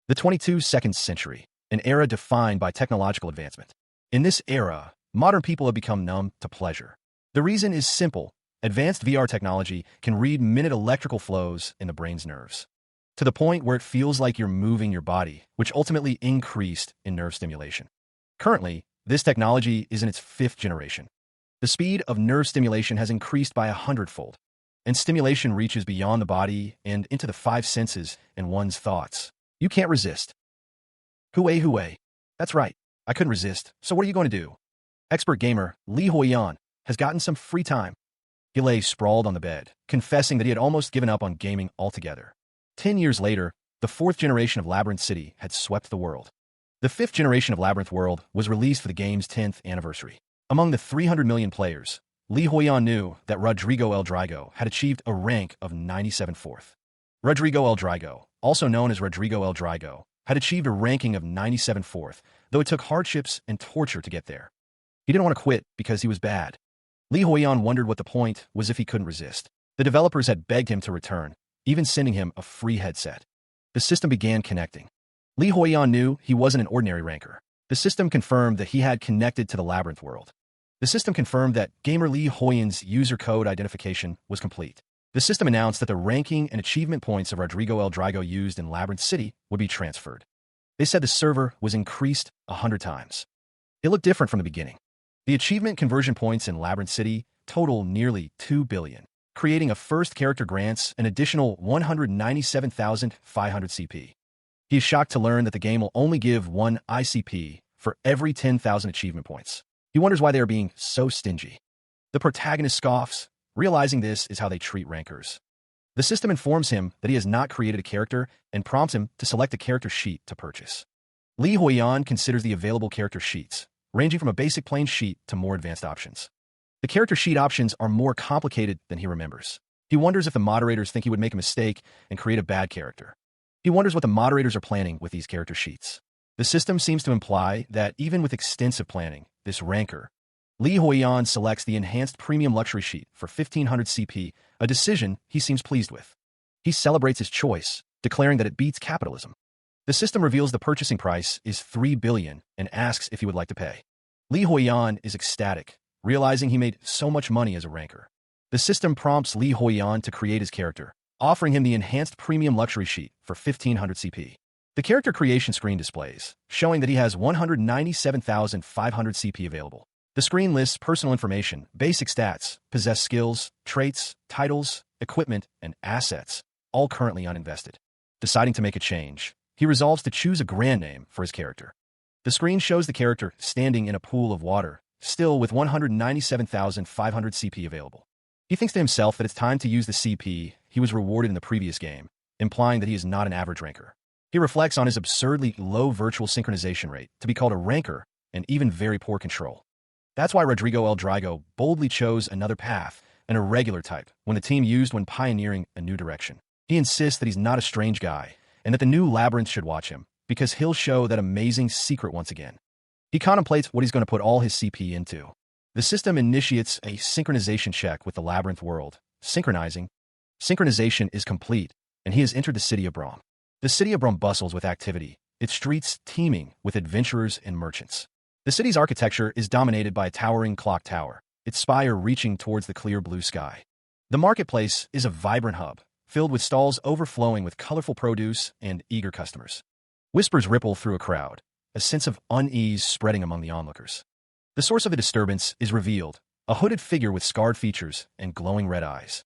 The 22nd century, an era defined by technological advancement. In this era, modern people have become numb to pleasure. The reason is simple. Advanced VR technology can read minute electrical flows in the brain's nerves, to the point where it feels like you're moving your body, which ultimately increased in nerve stimulation. Currently, this technology is in its 5th generation. The speed of nerve stimulation has increased by 100-fold, and stimulation reaches beyond the body and into the 5 senses and one's thoughts. You can't resist. Hooey. That's right. I couldn't resist, so what are you going to do? Expert gamer Lee Hoyan has gotten some free time. He lay sprawled on the bed, confessing that he had almost given up on gaming altogether. 10 years later, the 4th generation of Labyrinth City had swept the world. The 5th generation of Labyrinth World was released for the game's 10th anniversary. Among the 300 million players, Lee Hoyan knew that Rodrigo El Drago had achieved a rank of 97th. Rodrigo El Drago, also known as Rodrigo El Drago, had achieved a ranking of 97th, though it took hardships and torture to get there. He didn't want to quit because he was bad. Lee Hoyan wondered what the point was if he couldn't resist. The developers had begged him to return, even sending him a free headset. The system began connecting. Lee Hoyan knew he wasn't an ordinary ranker. The system confirmed that he had connected to the Labyrinth world. The system confirmed that gamer Lee Hoyan's user code identification was complete. The system announced that the ranking and achievement points of Rodrigo El Drago used in Labyrinth City would be transferred. They said the server was increased 100 times. It looked different from the beginning. The achievement conversion points in Labyrinth City total nearly 2 billion, creating a first character grants an additional 197,500 CP. He is shocked to learn that the game will only give 1 ICP for every 10,000 achievement points. He wonders why they are being so stingy. The protagonist scoffs, realizing this is how they treat rankers. The system informs him that he has not created a character and prompts him to select a character sheet to purchase. Lee Hoyan considers the available character sheets, ranging from a basic plain sheet to more advanced options. The character sheet options are more complicated than he remembers. He wonders if the moderators think he would make a mistake and create a bad character. He wonders what the moderators are planning with these character sheets. The system seems to imply that even with extensive planning, this ranker, Lee Hoyan selects the enhanced premium luxury sheet for 1,500 CP, a decision he seems pleased with. He celebrates his choice, declaring that it beats capitalism. The system reveals the purchasing price is 3 billion and asks if he would like to pay. Lee Hoyan is ecstatic, realizing he made so much money as a ranker. The system prompts Lee Hoyan to create his character, offering him the enhanced premium luxury sheet for 1,500 CP. The character creation screen displays, showing that he has 197,500 CP available. The screen lists personal information, basic stats, possessed skills, traits, titles, equipment, and assets, all currently uninvested. Deciding to make a change, he resolves to choose a grand name for his character. The screen shows the character standing in a pool of water, still with 197,500 CP available. He thinks to himself that it's time to use the CP he was rewarded in the previous game, implying that he is not an average ranker. He reflects on his absurdly low virtual synchronization rate to be called a ranker and even very poor control. That's why Rodrigo El Drago boldly chose another path, an irregular type, when the team used when pioneering a new direction. He insists that he's not a strange guy, and that the new Labyrinth should watch him, because he'll show that amazing secret once again. He contemplates what he's going to put all his CP into. The system initiates a synchronization check with the Labyrinth world, synchronizing. Synchronization is complete, and he has entered the city of Brahm. The city of Brahm bustles with activity, its streets teeming with adventurers and merchants. The city's architecture is dominated by a towering clock tower, its spire reaching towards the clear blue sky. The marketplace is a vibrant hub, filled with stalls overflowing with colorful produce and eager customers. Whispers ripple through a crowd, a sense of unease spreading among the onlookers. The source of the disturbance is revealed, a hooded figure with scarred features and glowing red eyes.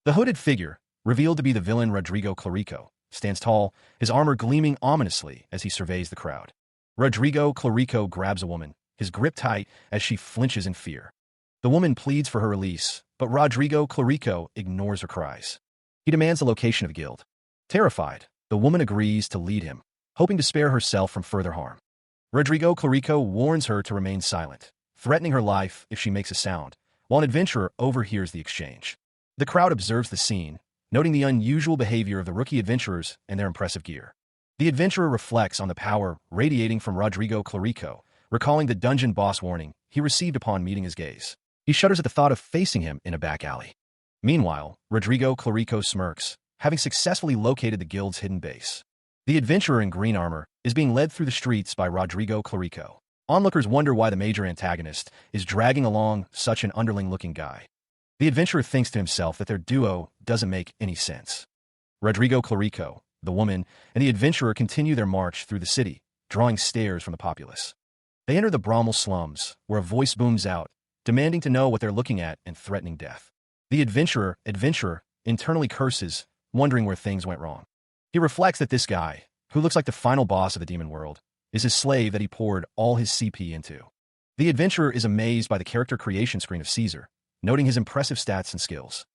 The hooded figure, revealed to be the villain Rodrigo Clarico, stands tall, his armor gleaming ominously as he surveys the crowd. Rodrigo Clarico grabs a woman, his grip tight as she flinches in fear. The woman pleads for her release, but Rodrigo Clarico ignores her cries. He demands the location of a guild. Terrified, the woman agrees to lead him, hoping to spare herself from further harm. Rodrigo Clarico warns her to remain silent, threatening her life if she makes a sound, while an adventurer overhears the exchange. The crowd observes the scene, noting the unusual behavior of the rookie adventurers and their impressive gear. The adventurer reflects on the power radiating from Rodrigo Clarico, recalling the dungeon boss warning he received upon meeting his gaze. He shudders at the thought of facing him in a back alley. Meanwhile, Rodrigo Clarico smirks, having successfully located the guild's hidden base. The adventurer in green armor is being led through the streets by Rodrigo Clarico. Onlookers wonder why the major antagonist is dragging along such an underling-looking guy. The adventurer thinks to himself that their duo doesn't make any sense. Rodrigo Clarico, the woman, and the adventurer continue their march through the city, drawing stares from the populace. They enter the Bromwell slums, where a voice booms out, demanding to know what they're looking at and threatening death. The adventurer, internally curses, wondering where things went wrong. He reflects that this guy, who looks like the final boss of the demon world, is his slave that he poured all his CP into. The adventurer is amazed by the character creation screen of Caesar, noting his impressive stats and skills.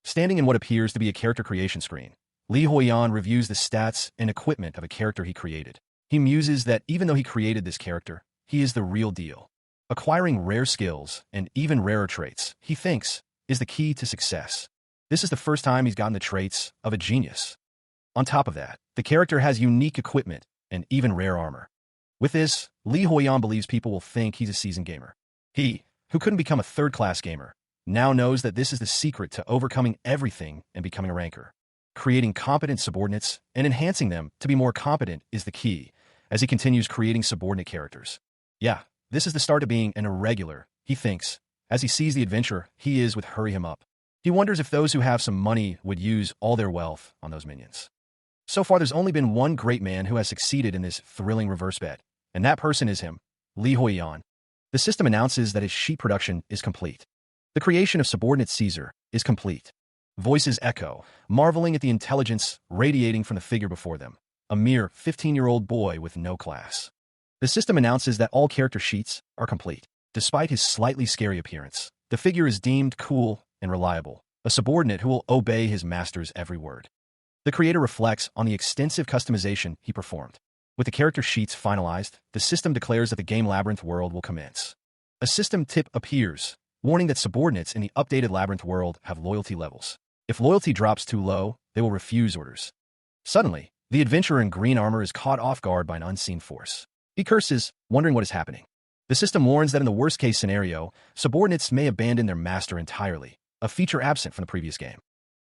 Standing in what appears to be a character creation screen, Li Huiyan reviews the stats and equipment of a character he created. He muses that even though he created this character, he is the real deal. Acquiring rare skills and even rarer traits, he thinks, is the key to success. This is the first time he's gotten the traits of a genius. On top of that, the character has unique equipment and even rare armor. With this, Li Huiyan believes people will think he's a seasoned gamer. He, who couldn't become a third-class gamer, now knows that this is the secret to overcoming everything and becoming a ranker. Creating competent subordinates and enhancing them to be more competent is the key, as he continues creating subordinate characters. Yeah, this is the start of being an irregular, he thinks, as he sees the adventure he is with hurry him up. He wonders if those who have some money would use all their wealth on those minions. So far, there's only been one great man who has succeeded in this thrilling reverse bet, and that person is him, Li Huiyan. The system announces that his sheet production is complete. The creation of subordinate Caesar is complete. Voices echo, marveling at the intelligence radiating from the figure before them, a mere 15-year-old boy with no class. The system announces that all character sheets are complete. Despite his slightly scary appearance, the figure is deemed cool and reliable, a subordinate who will obey his master's every word. The creator reflects on the extensive customization he performed. With the character sheets finalized, the system declares that the game Labyrinth world will commence. A system tip appears, warning that subordinates in the updated Labyrinth world have loyalty levels. If loyalty drops too low, they will refuse orders. Suddenly, the adventurer in green armor is caught off guard by an unseen force. He curses, wondering what is happening. The system warns that in the worst-case scenario, subordinates may abandon their master entirely, a feature absent from the previous game.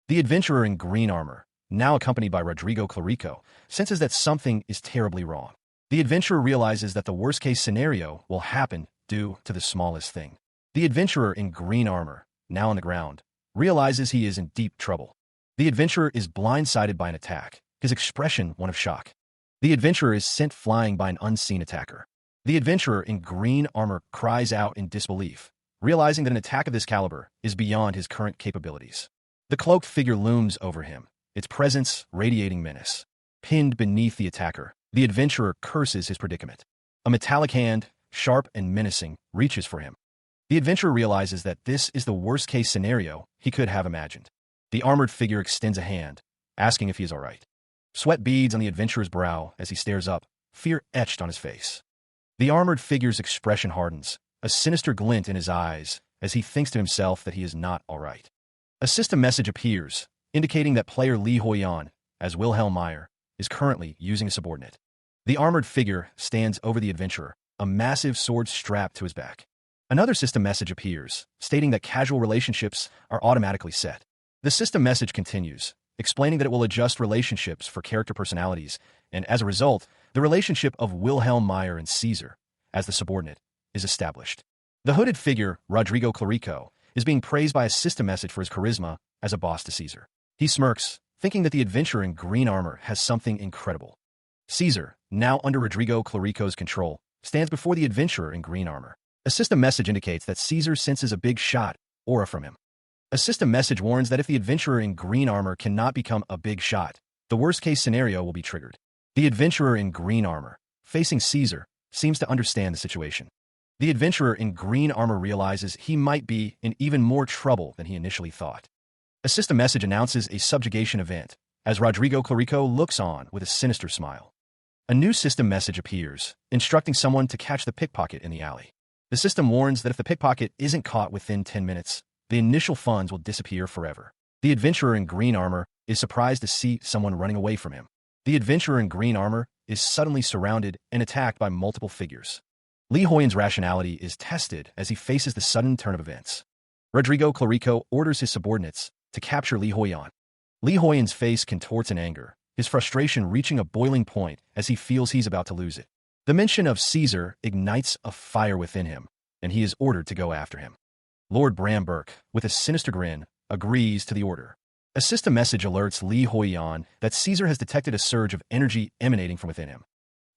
The adventurer in green armor, now accompanied by Rodrigo Clarico, senses that something is terribly wrong. The adventurer realizes that the worst-case scenario will happen due to the smallest thing. The adventurer in green armor, now on the ground, realizes he is in deep trouble. The adventurer is blindsided by an attack, his expression one of shock. The adventurer is sent flying by an unseen attacker. The adventurer in green armor cries out in disbelief, realizing that an attack of this caliber is beyond his current capabilities. The cloaked figure looms over him, its presence radiating menace. Pinned beneath the attacker, the adventurer curses his predicament. A metallic hand, sharp and menacing, reaches for him. The adventurer realizes that this is the worst-case scenario he could have imagined. The armored figure extends a hand, asking if he is all right. Sweat beads on the adventurer's brow as he stares up, fear etched on his face. The armored figure's expression hardens, a sinister glint in his eyes as he thinks to himself that he is not all right. A system message appears, indicating that player Li Huiyan, as Wilhelm Meyer, is currently using a subordinate. The armored figure stands over the adventurer, a massive sword strapped to his back. Another system message appears, stating that casual relationships are automatically set. The system message continues, explaining that it will adjust relationships for character personalities, and as a result, the relationship of Wilhelm Meyer and Caesar, as the subordinate, is established. The hooded figure, Rodrigo Clarico, is being praised by a system message for his charisma as a boss to Caesar. He smirks, thinking that the adventurer in green armor has something incredible. Caesar, now under Rodrigo Clarico's control, stands before the adventurer in green armor. A system message indicates that Caesar senses a big shot aura from him. A system message warns that if the adventurer in green armor cannot become a big shot, the worst-case scenario will be triggered. The adventurer in green armor, facing Caesar, seems to understand the situation. The adventurer in green armor realizes he might be in even more trouble than he initially thought. A system message announces a subjugation event, as Rodrigo Clarico looks on with a sinister smile. A new system message appears, instructing someone to catch the pickpocket in the alley. The system warns that if the pickpocket isn't caught within 10 minutes, the initial funds will disappear forever. The adventurer in green armor is surprised to see someone running away from him. The adventurer in green armor is suddenly surrounded and attacked by multiple figures. Li Huiyan's rationality is tested as he faces the sudden turn of events. Rodrigo Clarico orders his subordinates to capture Li Huiyan. Li Huiyan's face contorts in anger, his frustration reaching a boiling point as he feels he's about to lose it. The mention of Caesar ignites a fire within him, and he is ordered to go after him. Lord Bramberg, with a sinister grin, agrees to the order. A system message alerts Li Huiyan that Caesar has detected a surge of energy emanating from within him.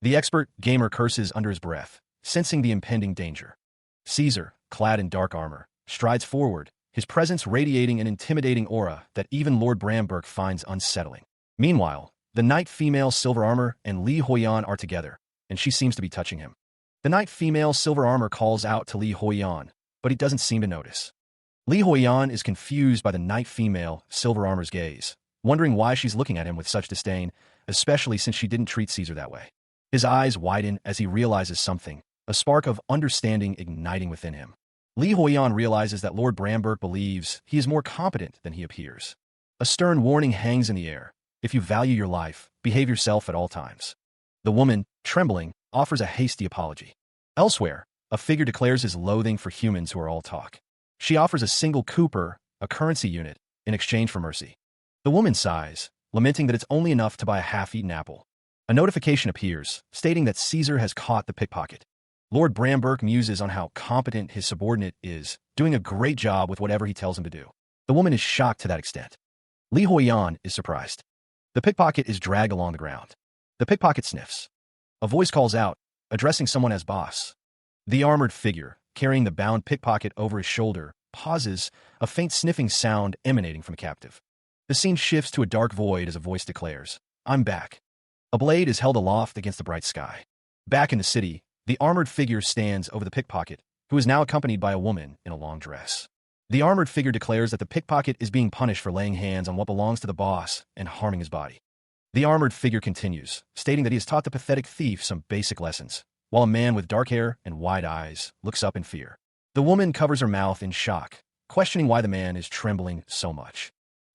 The expert gamer curses under his breath, sensing the impending danger. Caesar, clad in dark armor, strides forward, his presence radiating an intimidating aura that even Lord Bramberg finds unsettling. Meanwhile, the knight female silver armor and Li Huiyan are together, and she seems to be touching him. The knight female silver armor calls out to Li Huiyan, but he doesn't seem to notice. Li Huiyan is confused by the knight female silver armor's gaze, wondering why she's looking at him with such disdain, especially since she didn't treat Caesar that way. His eyes widen as he realizes something, a spark of understanding igniting within him. Li Huiyan realizes that Lord Bramberg believes he is more competent than he appears. A stern warning hangs in the air. If you value your life, behave yourself at all times. The woman, trembling, offers a hasty apology. Elsewhere, a figure declares his loathing for humans who are all talk. She offers a single cooper, a currency unit, in exchange for mercy. The woman sighs, lamenting that it's only enough to buy a half-eaten apple. A notification appears, stating that Caesar has caught the pickpocket. Lord Bramberg muses on how competent his subordinate is, doing a great job with whatever he tells him to do. The woman is shocked to that extent. Li Huiyan is surprised. The pickpocket is dragged along the ground. The pickpocket sniffs. A voice calls out, addressing someone as boss. The armored figure, carrying the bound pickpocket over his shoulder, pauses, a faint sniffing sound emanating from the captive. The scene shifts to a dark void as a voice declares, "I'm back." A blade is held aloft against the bright sky. Back in the city, the armored figure stands over the pickpocket, who is now accompanied by a woman in a long dress. The armored figure declares that the pickpocket is being punished for laying hands on what belongs to the boss and harming his body. The armored figure continues, stating that he has taught the pathetic thief some basic lessons, while a man with dark hair and wide eyes looks up in fear. The woman covers her mouth in shock, questioning why the man is trembling so much.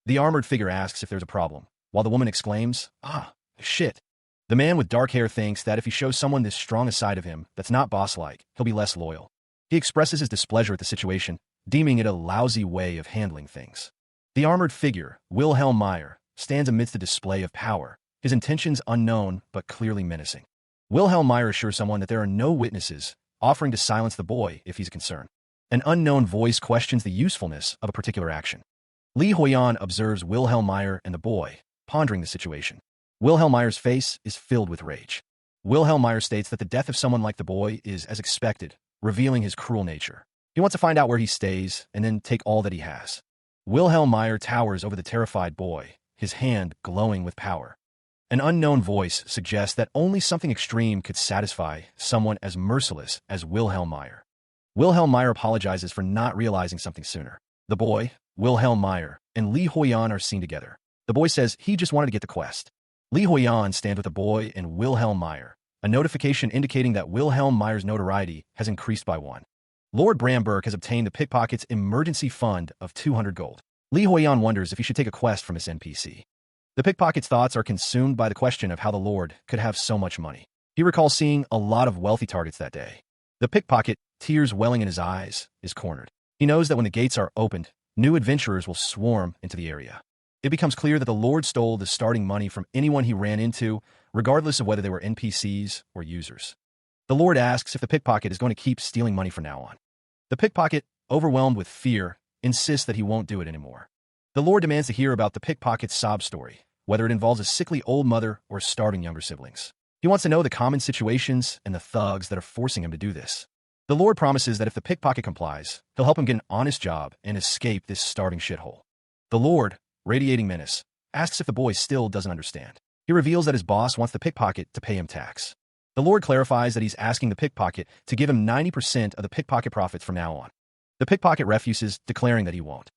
The armored figure asks if there's a problem, while the woman exclaims, "Ah, shit." The man with dark hair thinks that if he shows someone this strong a side of him that's not boss-like, he'll be less loyal. He expresses his displeasure at the situation, deeming it a lousy way of handling things. The armored figure, Wilhelm Meyer, stands amidst a display of power, his intentions unknown but clearly menacing. Wilhelm Meyer assures someone that there are no witnesses, offering to silence the boy if he's a concern. An unknown voice questions the usefulness of a particular action. Li Huiyan observes Wilhelm Meyer and the boy, pondering the situation. Wilhelm Meyer's face is filled with rage. Wilhelm Meyer states that the death of someone like the boy is as expected, revealing his cruel nature. He wants to find out where he stays and then take all that he has. Wilhelm Meyer towers over the terrified boy, his hand glowing with power. An unknown voice suggests that only something extreme could satisfy someone as merciless as Wilhelm Meyer. Wilhelm Meyer apologizes for not realizing something sooner. The boy, Wilhelm Meyer, and Li Huiyan are seen together. The boy says he just wanted to get the quest. Li Huiyan stands with the boy and Wilhelm Meyer, a notification indicating that Wilhelm Meyer's notoriety has increased by 1. Lord Bramberg has obtained the pickpocket's emergency fund of 200 gold. Li Huiyan wonders if he should take a quest from this NPC. The pickpocket's thoughts are consumed by the question of how the Lord could have so much money. He recalls seeing a lot of wealthy targets that day. The pickpocket, tears welling in his eyes, is cornered. He knows that when the gates are opened, new adventurers will swarm into the area. It becomes clear that the Lord stole the starting money from anyone he ran into, regardless of whether they were NPCs or users. The Lord asks if the pickpocket is going to keep stealing money from now on. The pickpocket, overwhelmed with fear, insists that he won't do it anymore. The Lord demands to hear about the pickpocket's sob story, whether it involves a sickly old mother or starving younger siblings. He wants to know the common situations and the thugs that are forcing him to do this. The Lord promises that if the pickpocket complies, he'll help him get an honest job and escape this starving shithole. The Lord, radiating menace, asks if the boy still doesn't understand. He reveals that his boss wants the pickpocket to pay him tax. The Lord clarifies that he's asking the pickpocket to give him 90% of the pickpocket profits from now on. The pickpocket refuses, declaring that he won't.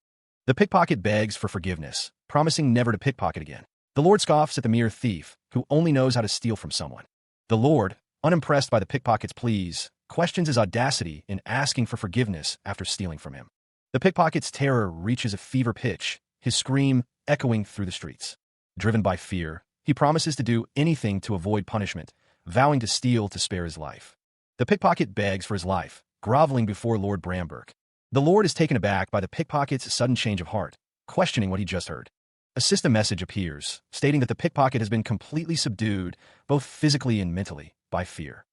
The pickpocket begs for forgiveness, promising never to pickpocket again. The Lord scoffs at the mere thief, who only knows how to steal from someone. The Lord, unimpressed by the pickpocket's pleas, questions his audacity in asking for forgiveness after stealing from him. The pickpocket's terror reaches a fever pitch, his scream echoing through the streets. Driven by fear, he promises to do anything to avoid punishment, vowing to steal to spare his life. The pickpocket begs for his life, groveling before Lord Bramberg. The Lord is taken aback by the pickpocket's sudden change of heart, questioning what he just heard. A system message appears, stating that the pickpocket has been completely subdued, both physically and mentally, by fear.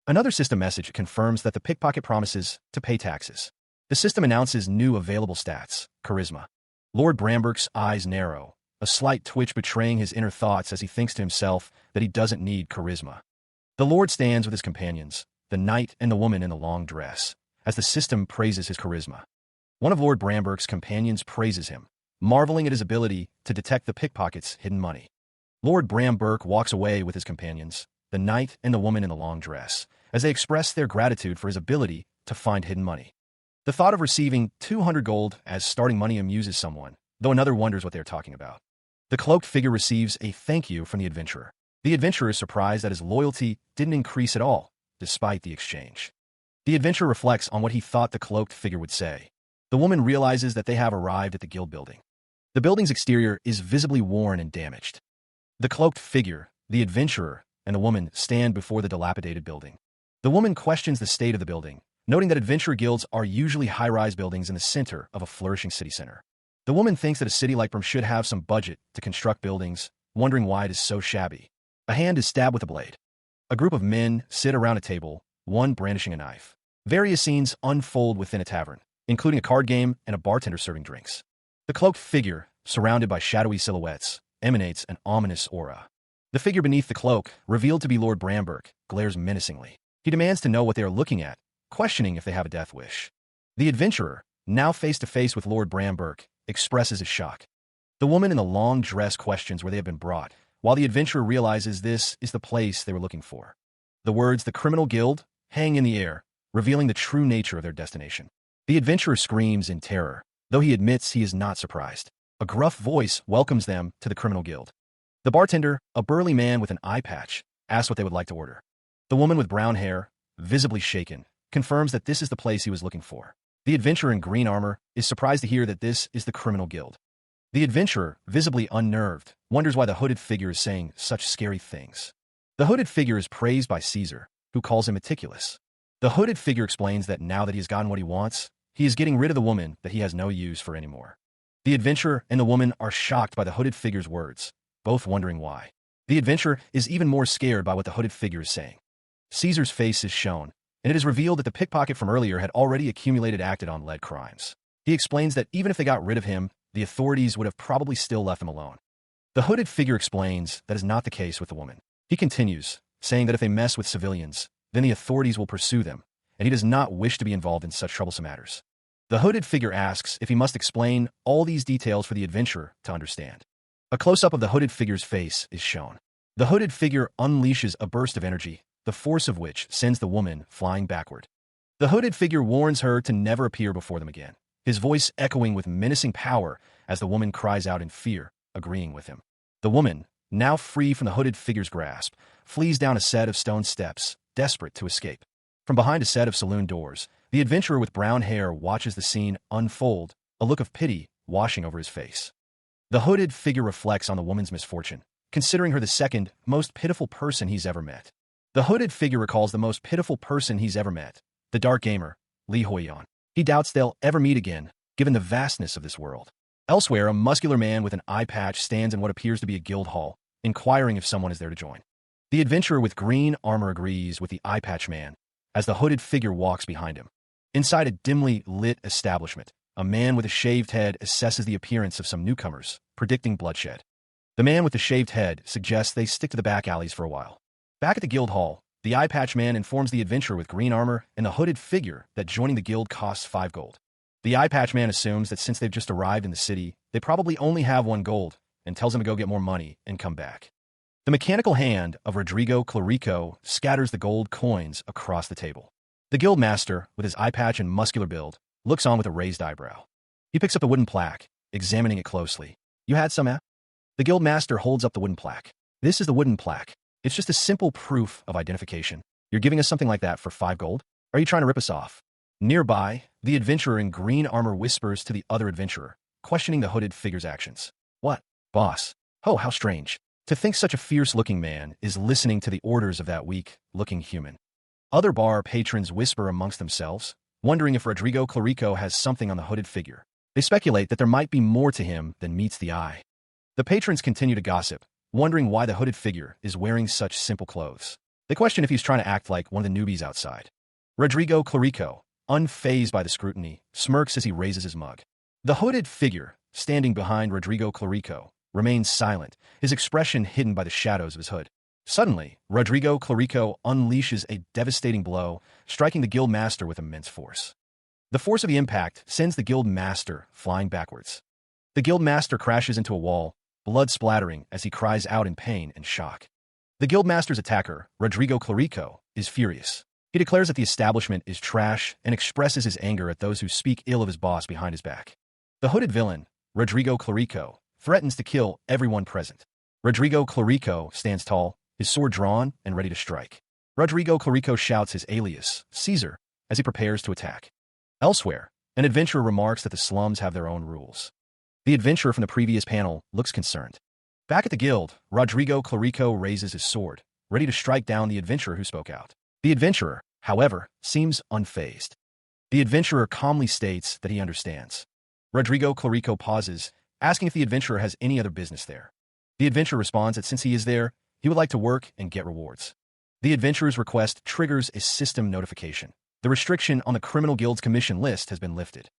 Another system message confirms that the pickpocket promises to pay taxes. The system announces new available stats, charisma. Lord Bramberg's eyes narrow, a slight twitch betraying his inner thoughts as he thinks to himself that he doesn't need charisma. The Lord stands with his companions, the knight and the woman in the long dress, as the system praises his charisma. One of Lord Bramberg's companions praises him, marveling at his ability to detect the pickpocket's hidden money. Lord Bramberg walks away with his companions, the knight and the woman in the long dress, as they express their gratitude for his ability to find hidden money. The thought of receiving 200 gold as starting money amuses someone, though another wonders what they are talking about. The cloaked figure receives a thank you from the adventurer. The adventurer is surprised that his loyalty didn't increase at all, despite the exchange. The adventurer reflects on what he thought the cloaked figure would say. The woman realizes that they have arrived at the guild building. The building's exterior is visibly worn and damaged. The cloaked figure, the adventurer, and the woman stand before the dilapidated building. The woman questions the state of the building, noting that adventure guilds are usually high-rise buildings in the center of a flourishing city center. The woman thinks that a city like Brum should have some budget to construct buildings, wondering why it is so shabby. A hand is stabbed with a blade. A group of men sit around a table, one brandishing a knife. Various scenes unfold within a tavern, including a card game and a bartender serving drinks. The cloaked figure, surrounded by shadowy silhouettes, emanates an ominous aura. The figure beneath the cloak, revealed to be Lord Bramberg, glares menacingly. He demands to know what they are looking at, questioning if they have a death wish. The adventurer, now face-to-face with Lord Bramberg, expresses his shock. The woman in the long dress questions where they have been brought, while the adventurer realizes this is the place they were looking for. The words, "the criminal guild," hang in the air, revealing the true nature of their destination. The adventurer screams in terror, though he admits he is not surprised. A gruff voice welcomes them to the criminal guild. The bartender, a burly man with an eye patch, asks what they would like to order. The woman with brown hair, visibly shaken, confirms that this is the place he was looking for. The adventurer in green armor is surprised to hear that this is the criminal guild. The adventurer, visibly unnerved, wonders why the hooded figure is saying such scary things. The hooded figure is praised by Caesar, who calls him meticulous. The hooded figure explains that now that he has gotten what he wants, he is getting rid of the woman that he has no use for anymore. The adventurer and the woman are shocked by the hooded figure's words, both wondering why. The adventurer is even more scared by what the hooded figure is saying. Caesar's face is shown, and it is revealed that the pickpocket from earlier had already acted on lead crimes. He explains that even if they got rid of him, the authorities would have probably still left him alone. The hooded figure explains that is not the case with the woman. He continues, saying that if they mess with civilians, then the authorities will pursue them, and he does not wish to be involved in such troublesome matters. The hooded figure asks if he must explain all these details for the adventurer to understand. A close-up of the hooded figure's face is shown. The hooded figure unleashes a burst of energy, the force of which sends the woman flying backward. The hooded figure warns her to never appear before them again, his voice echoing with menacing power as the woman cries out in fear, agreeing with him. The woman, now free from the hooded figure's grasp, flees down a set of stone steps, desperate to escape. From behind a set of saloon doors, the adventurer with brown hair watches the scene unfold, a look of pity washing over his face. The hooded figure reflects on the woman's misfortune, considering her the second most pitiful person he's ever met. The hooded figure recalls the most pitiful person he's ever met, the dark gamer, Li Huiyan. He doubts they'll ever meet again, given the vastness of this world. Elsewhere, a muscular man with an eye patch stands in what appears to be a guild hall, inquiring if someone is there to join. The adventurer with green armor agrees with the eye patch man, as the hooded figure walks behind him. Inside a dimly lit establishment, a man with a shaved head assesses the appearance of some newcomers, predicting bloodshed. The man with the shaved head suggests they stick to the back alleys for a while. Back at the guild hall, the eye patch man informs the adventurer with green armor and the hooded figure that joining the guild costs 5 gold. The eye patch man assumes that since they've just arrived in the city, they probably only have 1 gold, and tells him to go get more money and come back. The mechanical hand of Rodrigo Clarico scatters the gold coins across the table. The guild master, with his eye patch and muscular build, looks on with a raised eyebrow. He picks up the wooden plaque, examining it closely. "You had some, eh?" The guild master holds up the wooden plaque. "This is the wooden plaque. It's just a simple proof of identification. You're giving us something like that for 5 gold? Are you trying to rip us off?" Nearby, the adventurer in green armor whispers to the other adventurer, questioning the hooded figure's actions. "What? Boss? Oh, how strange. To think such a fierce-looking man is listening to the orders of that weak-looking human." Other bar patrons whisper amongst themselves, wondering if Rodrigo Clarico has something on the hooded figure. They speculate that there might be more to him than meets the eye. The patrons continue to gossip, wondering why the hooded figure is wearing such simple clothes. They question if he's trying to act like one of the newbies outside. Rodrigo Clarico, unfazed by the scrutiny, smirks as he raises his mug. The hooded figure, standing behind Rodrigo Clarico, remains silent, his expression hidden by the shadows of his hood. Suddenly, Rodrigo Clarico unleashes a devastating blow, striking the guild master with immense force. The force of the impact sends the guild master flying backwards. The guild master crashes into a wall, blood splattering as he cries out in pain and shock. The guild master's attacker, Rodrigo Clarico, is furious. He declares that the establishment is trash and expresses his anger at those who speak ill of his boss behind his back. The hooded villain, Rodrigo Clarico, threatens to kill everyone present. Rodrigo Clarico stands tall, his sword drawn and ready to strike. Rodrigo Clarico shouts his alias, Caesar, as he prepares to attack. Elsewhere, an adventurer remarks that the slums have their own rules. The adventurer from the previous panel looks concerned. Back at the guild, Rodrigo Clarico raises his sword, ready to strike down the adventurer who spoke out. The adventurer, however, seems unfazed. The adventurer calmly states that he understands. Rodrigo Clarico pauses, asking if the adventurer has any other business there. The adventurer responds that since he is there, he would like to work and get rewards. The adventurer's request triggers a system notification. The restriction on the criminal guild's commission list has been lifted.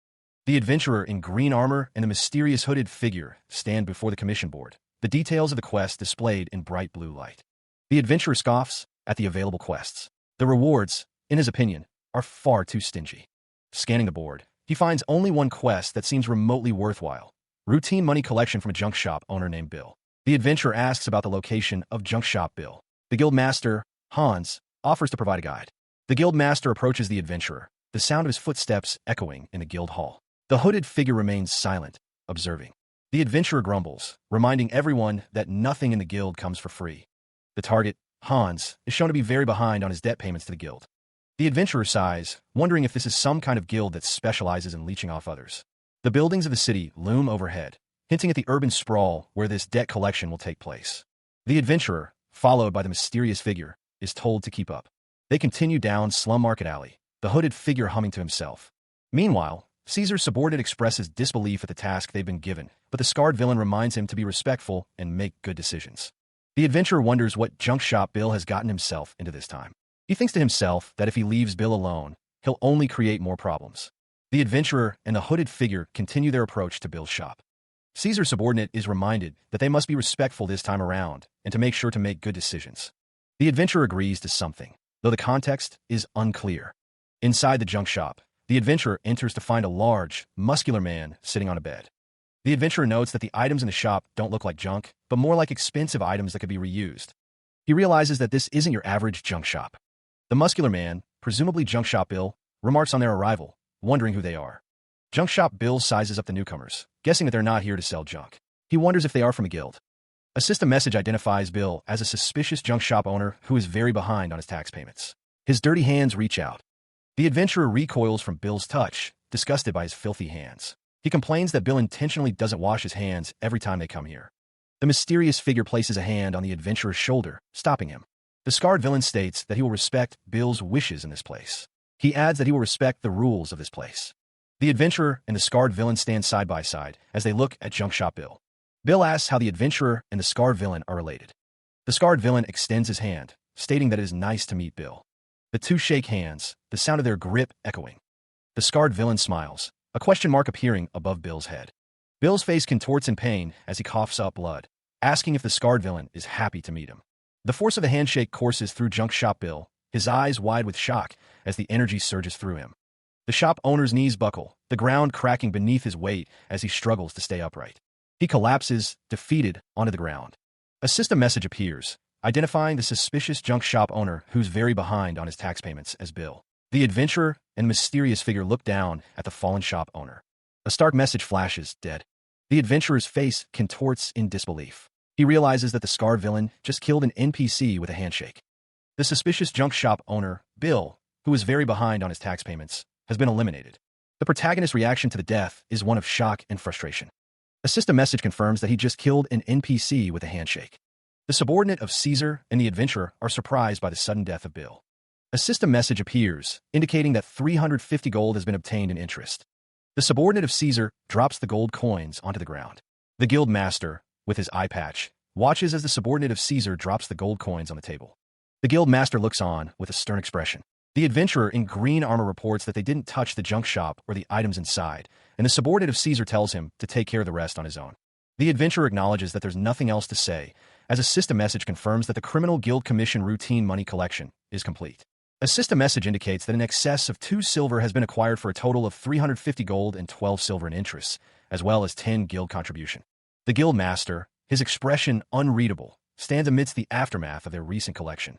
The adventurer in green armor and the mysterious hooded figure stand before the commission board, the details of the quest displayed in bright blue light. The adventurer scoffs at the available quests. The rewards, in his opinion, are far too stingy. Scanning the board, he finds only one quest that seems remotely worthwhile. Routine money collection from a junk shop owner named Bill. The adventurer asks about the location of Junk Shop Bill. The guild master, Hans, offers to provide a guide. The guild master approaches the adventurer, the sound of his footsteps echoing in the guild hall. The hooded figure remains silent, observing. The adventurer grumbles, reminding everyone that nothing in the guild comes for free. The target, Hans, is shown to be very behind on his debt payments to the guild. The adventurer sighs, wondering if this is some kind of guild that specializes in leeching off others. The buildings of the city loom overhead, hinting at the urban sprawl where this debt collection will take place. The adventurer, followed by the mysterious figure, is told to keep up. They continue down Slum Market Alley, the hooded figure humming to himself. Meanwhile, Caesar's subordinate expresses disbelief at the task they've been given, but the scarred villain reminds him to be respectful and make good decisions. The adventurer wonders what junk shop Bill has gotten himself into this time. He thinks to himself that if he leaves Bill alone, he'll only create more problems. The adventurer and the hooded figure continue their approach to Bill's shop. Caesar's subordinate is reminded that they must be respectful this time around and to make sure to make good decisions. The adventurer agrees to something, though the context is unclear. Inside the junk shop, the adventurer enters to find a large, muscular man sitting on a bed. The adventurer notes that the items in the shop don't look like junk, but more like expensive items that could be reused. He realizes that this isn't your average junk shop. The muscular man, presumably Junk Shop Bill, remarks on their arrival, wondering who they are. Junk Shop Bill sizes up the newcomers, guessing that they're not here to sell junk. He wonders if they are from a guild. A system message identifies Bill as a suspicious junk shop owner who is very behind on his tax payments. His dirty hands reach out. The adventurer recoils from Bill's touch, disgusted by his filthy hands. He complains that Bill intentionally doesn't wash his hands every time they come here. The mysterious figure places a hand on the adventurer's shoulder, stopping him. The scarred villain states that he will respect Bill's wishes in this place. He adds that he will respect the rules of this place. The adventurer and the scarred villain stand side by side as they look at Junk Shop Bill. Bill asks how the adventurer and the scarred villain are related. The scarred villain extends his hand, stating that it is nice to meet Bill. The two shake hands, the sound of their grip echoing. The scarred villain smiles, a question mark appearing above Bill's head. Bill's face contorts in pain as he coughs up blood, asking if the scarred villain is happy to meet him. The force of the handshake courses through Junk Shop Bill, his eyes wide with shock as the energy surges through him. The shop owner's knees buckle, the ground cracking beneath his weight as he struggles to stay upright. He collapses, defeated, onto the ground. A system message appears, identifying the suspicious junk shop owner who's very behind on his tax payments as Bill. The adventurer and mysterious figure look down at the fallen shop owner. A stark message flashes, dead. The adventurer's face contorts in disbelief. He realizes that the scarred villain just killed an NPC with a handshake. The suspicious junk shop owner, Bill, who is very behind on his tax payments, has been eliminated. The protagonist's reaction to the death is one of shock and frustration. A system message confirms that he just killed an NPC with a handshake. The subordinate of Caesar and the adventurer are surprised by the sudden death of Bill. A system message appears, indicating that 350 gold has been obtained in interest. The subordinate of Caesar drops the gold coins onto the ground. The guild master, with his eye patch, watches as the subordinate of Caesar drops the gold coins on the table. The guild master looks on with a stern expression. The adventurer in green armor reports that they didn't touch the junk shop or the items inside, and the subordinate of Caesar tells him to take care of the rest on his own. The adventurer acknowledges that there's nothing else to say, as a system message confirms that the Criminal Guild Commission routine money collection is complete. A system message indicates that an excess of 2 silver has been acquired for a total of 350 gold and 12 silver in interest, as well as 10 guild contribution. The guild master, his expression unreadable, stands amidst the aftermath of their recent collection.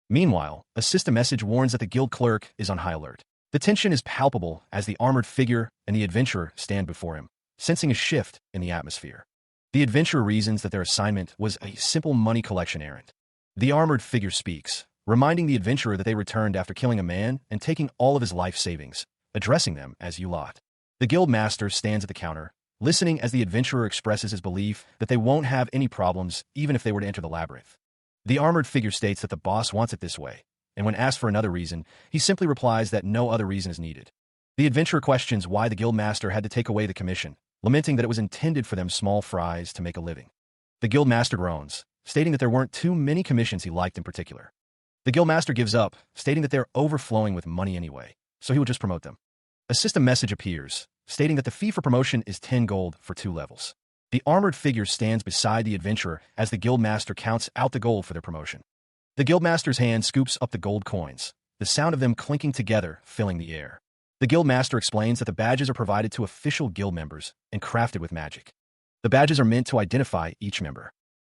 Meanwhile, a system message warns that the guild clerk is on high alert. The tension is palpable as the armored figure and the adventurer stand before him, sensing a shift in the atmosphere. The adventurer reasons that their assignment was a simple money collection errand. The armored figure speaks, reminding the adventurer that they returned after killing a man and taking all of his life savings, addressing them as you lot. The guild master stands at the counter, listening as the adventurer expresses his belief that they won't have any problems even if they were to enter the labyrinth. The armored figure states that the boss wants it this way, and when asked for another reason, he simply replies that no other reason is needed. The adventurer questions why the guild master had to take away the commission, lamenting that it was intended for them small fries to make a living. The guild master groans, stating that there weren't too many commissions he liked in particular. The guild master gives up, stating that they're overflowing with money anyway, so he will just promote them. A system message appears, stating that the fee for promotion is 10 gold for 2 levels. The armored figure stands beside the adventurer as the guild master counts out the gold for their promotion. The guild master's hand scoops up the gold coins, the sound of them clinking together filling the air. The guild master explains that the badges are provided to official guild members and crafted with magic. The badges are meant to identify each member.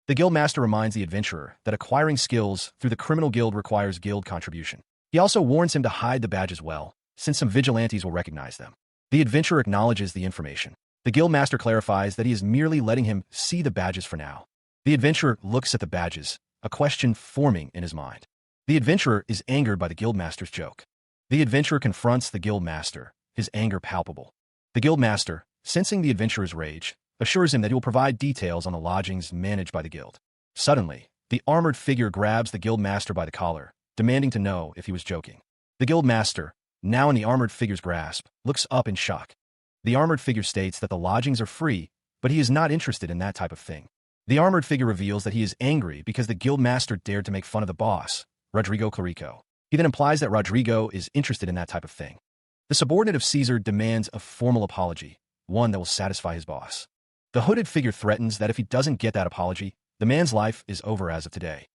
The guild master reminds the adventurer that acquiring skills through the criminal guild requires guild contribution. He also warns him to hide the badges well, since some vigilantes will recognize them. The adventurer acknowledges the information. The guild master clarifies that he is merely letting him see the badges for now. The adventurer looks at the badges, a question forming in his mind. The adventurer is angered by the guild master's joke. The adventurer confronts the guild master, his anger palpable. The guild master, sensing the adventurer's rage, assures him that he will provide details on the lodgings managed by the guild. Suddenly, the armored figure grabs the guild master by the collar, demanding to know if he was joking. The guild master, now in the armored figure's grasp, looks up in shock. The armored figure states that the lodgings are free, but he is not interested in that type of thing. The armored figure reveals that he is angry because the guild master dared to make fun of the boss, Rodrigo Clarico. He then implies that Rodrigo is interested in that type of thing. The subordinate of Caesar demands a formal apology, one that will satisfy his boss. The hooded figure threatens that if he doesn't get that apology, the man's life is over as of today.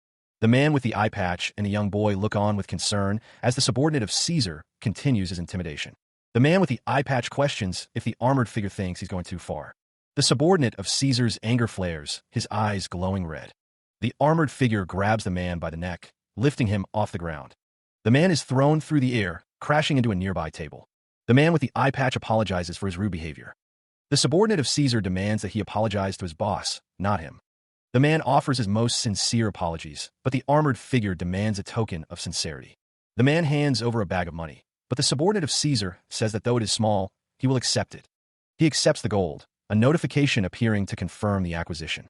The man with the eye patch and the young boy look on with concern as the subordinate of Caesar continues his intimidation. The man with the eye patch questions if the armored figure thinks he's going too far. The subordinate of Caesar's anger flares, his eyes glowing red. The armored figure grabs the man by the neck, lifting him off the ground. The man is thrown through the air, crashing into a nearby table. The man with the eye patch apologizes for his rude behavior. The subordinate of Caesar demands that he apologize to his boss, not him. The man offers his most sincere apologies, but the armored figure demands a token of sincerity. The man hands over a bag of money, but the subordinate of Caesar says that though it is small, he will accept it. He accepts the gold, a notification appearing to confirm the acquisition.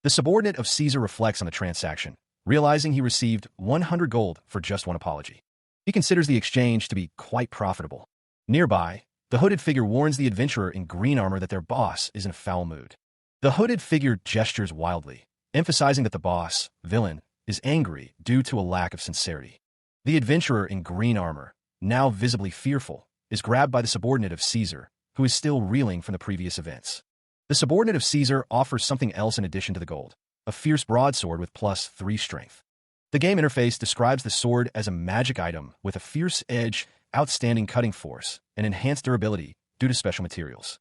The subordinate of Caesar reflects on the transaction, realizing he received 100 gold for just one apology. He considers the exchange to be quite profitable. Nearby, the hooded figure warns the adventurer in green armor that their boss is in a foul mood. The hooded figure gestures wildly, emphasizing that the boss, villain, is angry due to a lack of sincerity. The adventurer in green armor, now visibly fearful, is grabbed by the subordinate of Caesar, who is still reeling from the previous events. The subordinate of Caesar offers something else in addition to the gold, a fierce broadsword with +3 strength. The game interface describes the sword as a magic item with a fierce edge, outstanding cutting force, and enhanced durability due to special materials.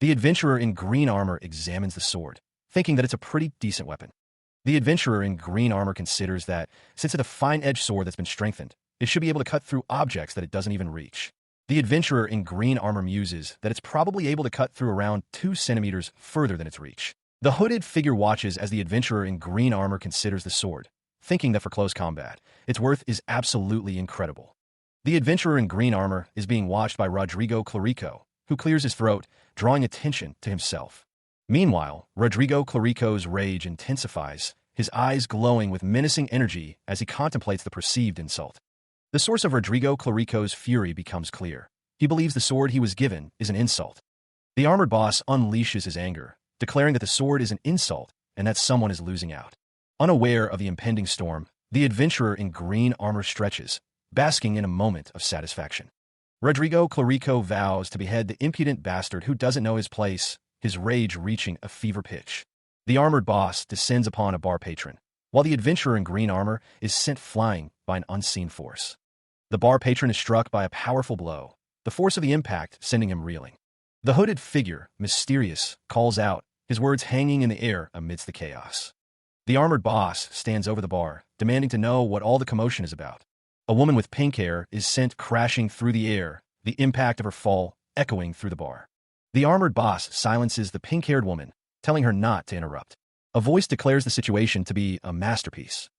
The adventurer in green armor examines the sword, thinking that it's a pretty decent weapon. The adventurer in green armor considers that, since it's a fine-edged sword that's been strengthened, it should be able to cut through objects that it doesn't even reach. The adventurer in green armor muses that it's probably able to cut through around 2 centimeters further than its reach. The hooded figure watches as the adventurer in green armor considers the sword, thinking that for close combat, its worth is absolutely incredible. The adventurer in green armor is being watched by Rodrigo Clarico, who clears his throat, drawing attention to himself. Meanwhile, Rodrigo Clarico's rage intensifies, his eyes glowing with menacing energy as he contemplates the perceived insult. The source of Rodrigo Clarico's fury becomes clear. He believes the sword he was given is an insult. The armored boss unleashes his anger, declaring that the sword is an insult and that someone is losing out. Unaware of the impending storm, the adventurer in green armor stretches, basking in a moment of satisfaction. Rodrigo Clarico vows to behead the impudent bastard who doesn't know his place, his rage reaching a fever pitch. The armored boss descends upon a bar patron, while the adventurer in green armor is sent flying by an unseen force. The bar patron is struck by a powerful blow, the force of the impact sending him reeling. The hooded figure, mysterious, calls out, his words hanging in the air amidst the chaos. The armored boss stands over the bar, demanding to know what all the commotion is about. A woman with pink hair is sent crashing through the air, the impact of her fall echoing through the bar. The armored boss silences the pink-haired woman, telling her not to interrupt. A voice declares the situation to be a masterpiece.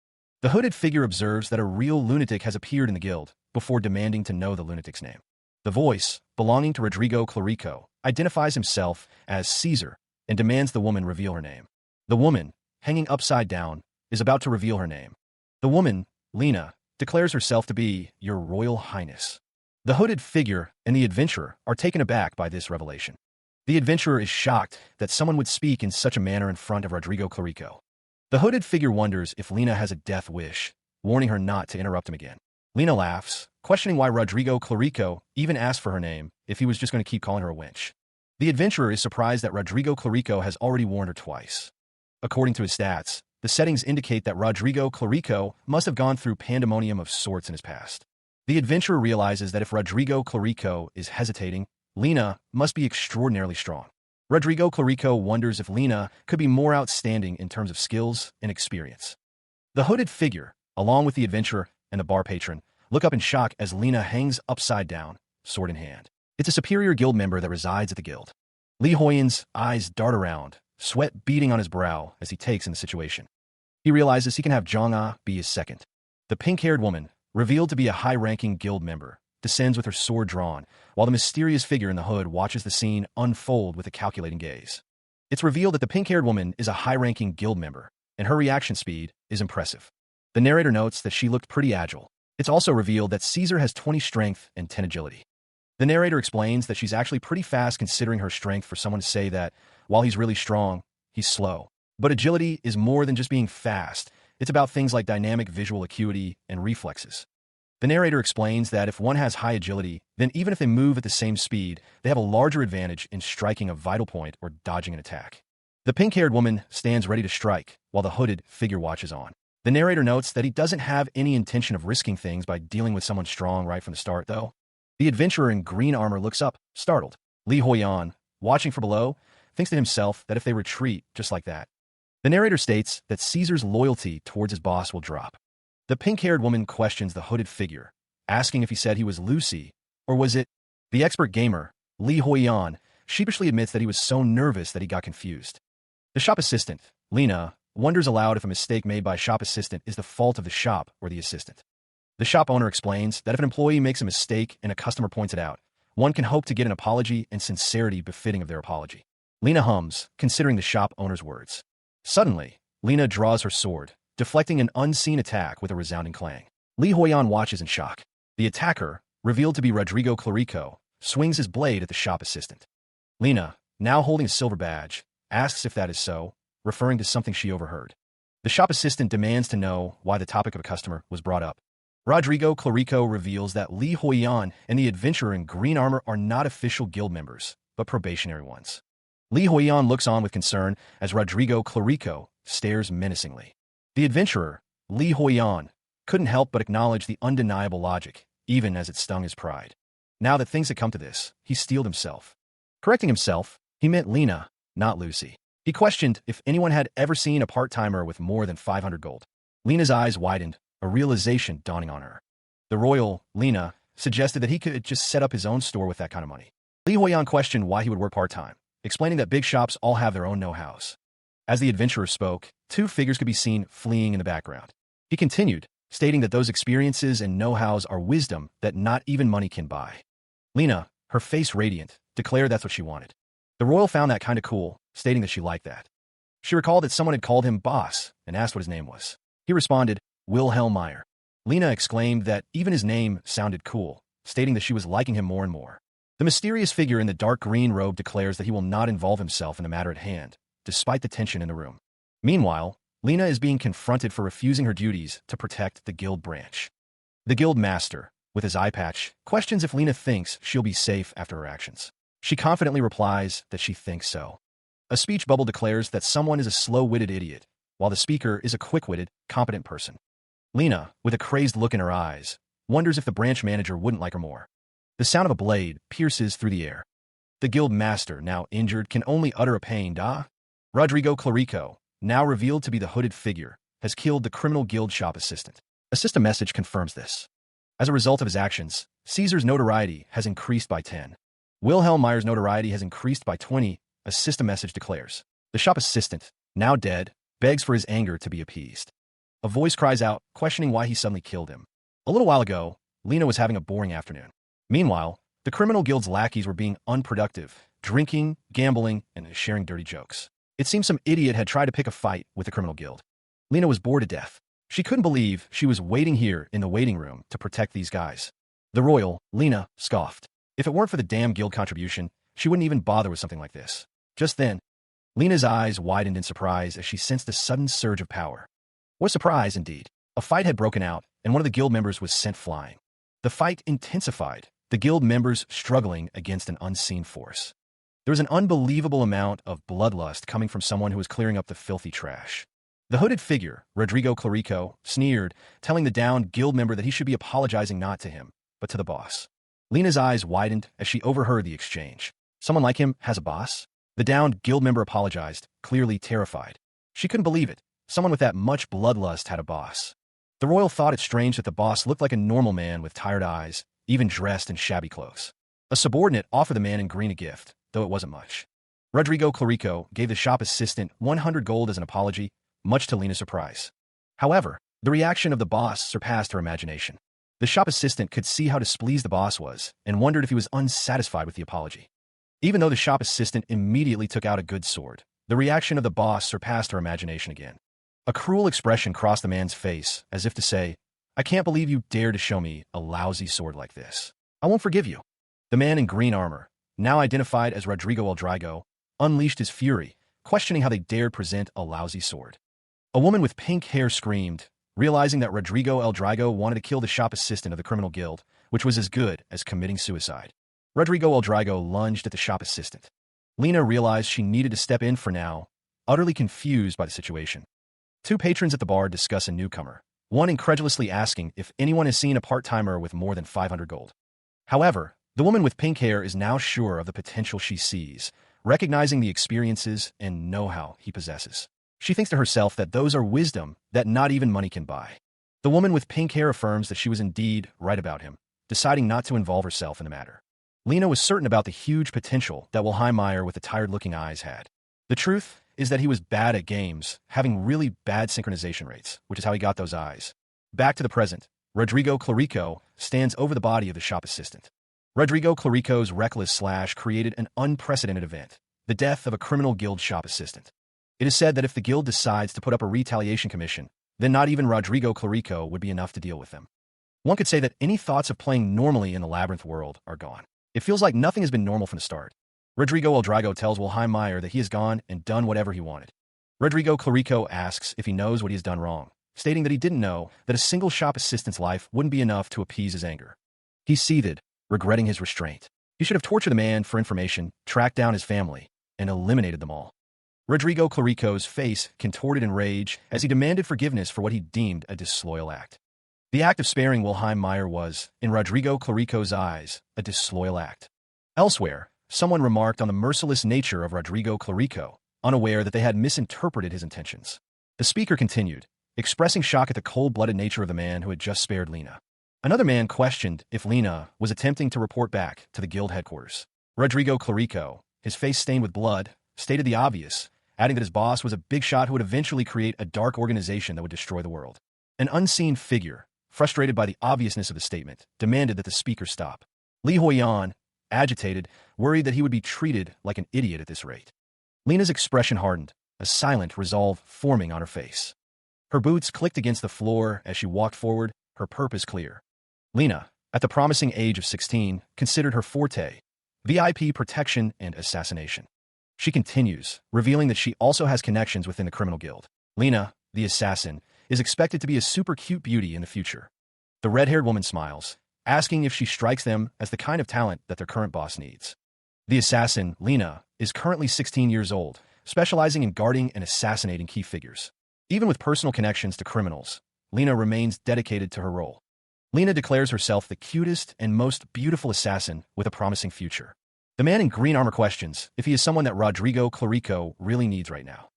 The hooded figure observes that a real lunatic has appeared in the guild, before demanding to know the lunatic's name. The voice, belonging to Rodrigo Clarico, identifies himself as Caesar and demands the woman reveal her name. The woman, hanging upside down, is about to reveal her name. The woman, Lena, declares herself to be Your Royal Highness. The hooded figure and the adventurer are taken aback by this revelation. The adventurer is shocked that someone would speak in such a manner in front of Rodrigo Clarico. The hooded figure wonders if Lena has a death wish, warning her not to interrupt him again. Lena laughs, questioning why Rodrigo Clarico even asked for her name if he was just going to keep calling her a wench. The adventurer is surprised that Rodrigo Clarico has already warned her twice. According to his stats, the settings indicate that Rodrigo Clarico must have gone through pandemonium of sorts in his past. The adventurer realizes that if Rodrigo Clarico is hesitating, Lena must be extraordinarily strong. Rodrigo Clarico wonders if Lena could be more outstanding in terms of skills and experience. The hooded figure, along with the adventurer and the bar patron, look up in shock as Lena hangs upside down, sword in hand. It's a superior guild member that resides at the guild. Li Huiyan's eyes dart around, sweat beading on his brow as he takes in the situation. He realizes he can have Zhang be his second. The pink-haired woman, revealed to be a high-ranking guild member, descends with her sword drawn, while the mysterious figure in the hood watches the scene unfold with a calculating gaze. It's revealed that the pink-haired woman is a high-ranking guild member, and her reaction speed is impressive. The narrator notes that she looked pretty agile. It's also revealed that Caesar has 20 strength and 10 agility. The narrator explains that she's actually pretty fast considering her strength for someone to say that, while he's really strong, he's slow. But agility is more than just being fast. It's about things like dynamic visual acuity and reflexes. The narrator explains that if one has high agility, then even if they move at the same speed, they have a larger advantage in striking a vital point or dodging an attack. The pink-haired woman stands ready to strike, while the hooded figure watches on. The narrator notes that he doesn't have any intention of risking things by dealing with someone strong right from the start, though. The adventurer in green armor looks up, startled. Li Huiyan, watching from below, thinks to himself that if they retreat just like that. The narrator states that Caesar's loyalty towards his boss will drop. The pink-haired woman questions the hooded figure, asking if he said he was Lucy, or was it? The expert gamer, Li Huiyan, sheepishly admits that he was so nervous that he got confused. The shop assistant, Lena, wonders aloud if a mistake made by shop assistant is the fault of the shop or the assistant. The shop owner explains that if an employee makes a mistake and a customer points it out, one can hope to get an apology and sincerity befitting of their apology. Lena hums, considering the shop owner's words. Suddenly, Lena draws her sword, deflecting an unseen attack with a resounding clang. Li Huiyan watches in shock. The attacker, revealed to be Rodrigo Clarico, swings his blade at the shop assistant. Lena, now holding a silver badge, asks if that is so, referring to something she overheard. The shop assistant demands to know why the topic of a customer was brought up. Rodrigo Clarico reveals that Li Huiyan and the adventurer in green armor are not official guild members, but probationary ones. Li Huiyan looks on with concern as Rodrigo Clarico stares menacingly. The adventurer, Li Huiyan, couldn't help but acknowledge the undeniable logic, even as it stung his pride. Now that things had come to this, he steeled himself. Correcting himself, he meant Lena, not Lucy. He questioned if anyone had ever seen a part-timer with more than 500 gold. Lena's eyes widened, a realization dawning on her. The royal, Lena, suggested that he could just set up his own store with that kind of money. Li Huiyan questioned why he would work part-time, explaining that big shops all have their own know-hows. As the adventurer spoke, two figures could be seen fleeing in the background. He continued, stating that those experiences and know-hows are wisdom that not even money can buy. Lena, her face radiant, declared that's what she wanted. The royal found that kind of cool, stating that she liked that. She recalled that someone had called him boss and asked what his name was. He responded, Wilhelm Meyer. Lena exclaimed that even his name sounded cool, stating that she was liking him more and more. The mysterious figure in the dark green robe declares that he will not involve himself in the matter at hand, despite the tension in the room. Meanwhile, Lena is being confronted for refusing her duties to protect the guild branch. The guild master, with his eye patch, questions if Lena thinks she'll be safe after her actions. She confidently replies that she thinks so. A speech bubble declares that someone is a slow-witted idiot, while the speaker is a quick-witted, competent person. Lena, with a crazed look in her eyes, wonders if the branch manager wouldn't like her more. The sound of a blade pierces through the air. The guild master, now injured, can only utter a pained ah. Rodrigo Clarico, now revealed to be the hooded figure, has killed the criminal guild shop assistant. A system message confirms this. As a result of his actions, Caesar's notoriety has increased by 10. Wilhelm Meyer's notoriety has increased by 20, a system message declares. The shop assistant, now dead, begs for his anger to be appeased. A voice cries out, questioning why he suddenly killed him. A little while ago, Lena was having a boring afternoon. Meanwhile, the criminal guild's lackeys were being unproductive, drinking, gambling, and sharing dirty jokes. It seems some idiot had tried to pick a fight with the criminal guild. Lena was bored to death. She couldn't believe she was waiting here in the waiting room to protect these guys. The royal, Lena, scoffed. If it weren't for the damn guild contribution, she wouldn't even bother with something like this. Just then, Lena's eyes widened in surprise as she sensed a sudden surge of power. What a surprise, indeed. A fight had broken out, and one of the guild members was sent flying. The fight intensified, the guild members struggling against an unseen force. There was an unbelievable amount of bloodlust coming from someone who was clearing up the filthy trash. The hooded figure, Rodrigo Clarico, sneered, telling the downed guild member that he should be apologizing not to him, but to the boss. Lena's eyes widened as she overheard the exchange. Someone like him has a boss? The downed guild member apologized, clearly terrified. She couldn't believe it. Someone with that much bloodlust had a boss. The royal thought it strange that the boss looked like a normal man with tired eyes, even dressed in shabby clothes. A subordinate offered the man in green a gift, though it wasn't much. Rodrigo Clarico gave the shop assistant 100 gold as an apology, much to Lena's surprise. However, the reaction of the boss surpassed her imagination. The shop assistant could see how displeased the boss was and wondered if he was unsatisfied with the apology. Even though the shop assistant immediately took out a good sword, the reaction of the boss surpassed her imagination again. A cruel expression crossed the man's face, as if to say, I can't believe you dare to show me a lousy sword like this. I won't forgive you. The man in green armor, now identified as Rodrigo El Drago, unleashed his fury, questioning how they dared present a lousy sword. A woman with pink hair screamed, realizing that Rodrigo El Drago wanted to kill the shop assistant of the criminal guild, which was as good as committing suicide. Rodrigo El Drago lunged at the shop assistant. Lena realized she needed to step in for now, utterly confused by the situation. Two patrons at the bar discuss a newcomer, one incredulously asking if anyone has seen a part-timer with more than 500 gold. However, the woman with pink hair is now sure of the potential she sees, recognizing the experiences and know-how he possesses. She thinks to herself that those are wisdom that not even money can buy. The woman with pink hair affirms that she was indeed right about him, deciding not to involve herself in the matter. Lena was certain about the huge potential that Wilhelm Meyer with the tired-looking eyes had. The truth is that he was bad at games, having really bad synchronization rates, which is how he got those eyes. Back to the present, Rodrigo Clarico stands over the body of the shop assistant. Rodrigo Clarico's reckless slash created an unprecedented event, the death of a criminal guild shop assistant. It is said that if the guild decides to put up a retaliation commission, then not even Rodrigo Clarico would be enough to deal with them. One could say that any thoughts of playing normally in the Labyrinth world are gone. It feels like nothing has been normal from the start. Rodrigo El Drago tells Wilhelm Meyer that he has gone and done whatever he wanted. Rodrigo Clarico asks if he knows what he has done wrong, stating that he didn't know that a single shop assistant's life wouldn't be enough to appease his anger. He seethed, regretting his restraint. He should have tortured the man for information, tracked down his family, and eliminated them all. Rodrigo Clarico's face contorted in rage as he demanded forgiveness for what he deemed a disloyal act. The act of sparing Wilhelm Meyer was, in Rodrigo Clarico's eyes, a disloyal act. Elsewhere, someone remarked on the merciless nature of Rodrigo Clarico, unaware that they had misinterpreted his intentions. The speaker continued, expressing shock at the cold-blooded nature of the man who had just spared Lena. Another man questioned if Lena was attempting to report back to the guild headquarters. Rodrigo Clarico, his face stained with blood, stated the obvious, adding that his boss was a big shot who would eventually create a dark organization that would destroy the world. An unseen figure, frustrated by the obviousness of the statement, demanded that the speaker stop. Li Huiyan, agitated, worried that he would be treated like an idiot at this rate. Lena's expression hardened, a silent resolve forming on her face. Her boots clicked against the floor as she walked forward, her purpose clear. Lena, at the promising age of 16, considered her forte, VIP protection and assassination. She continues, revealing that she also has connections within the criminal guild. Lena, the assassin, is expected to be a super cute beauty in the future. The red-haired woman smiles, asking if she strikes them as the kind of talent that their current boss needs. The assassin, Lena, is currently 16 years old, specializing in guarding and assassinating key figures. Even with personal connections to criminals, Lena remains dedicated to her role. Lena declares herself the cutest and most beautiful assassin with a promising future. The man in green armor questions if he is someone that Rodrigo Clarico really needs right now.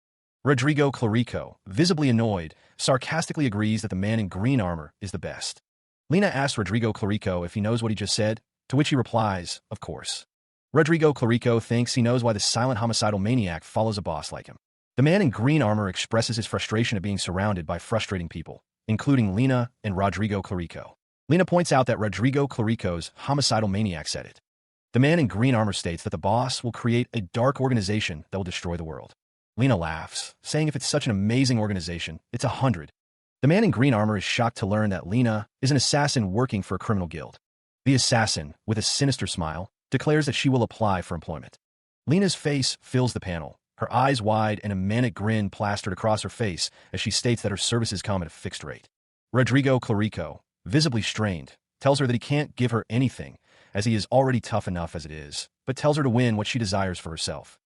Rodrigo Clarico, visibly annoyed, sarcastically agrees that the man in green armor is the best. Lena asks Rodrigo Clarico if he knows what he just said, to which he replies, of course. Rodrigo Clarico thinks he knows why the silent homicidal maniac follows a boss like him. The man in green armor expresses his frustration at being surrounded by frustrating people, including Lena and Rodrigo Clarico. Lena points out that Rodrigo Clarico's homicidal maniac said it. The man in green armor states that the boss will create a dark organization that will destroy the world. Lena laughs, saying if it's such an amazing organization, it's 100. The man in green armor is shocked to learn that Lena is an assassin working for a criminal guild. The assassin, with a sinister smile, declares that she will apply for employment. Lena's face fills the panel, her eyes wide and a manic grin plastered across her face as she states that her services come at a fixed rate. Rodrigo Clarico, visibly strained, tells her that he can't give her anything, as he is already tough enough as it is, but tells her to win what she desires for herself.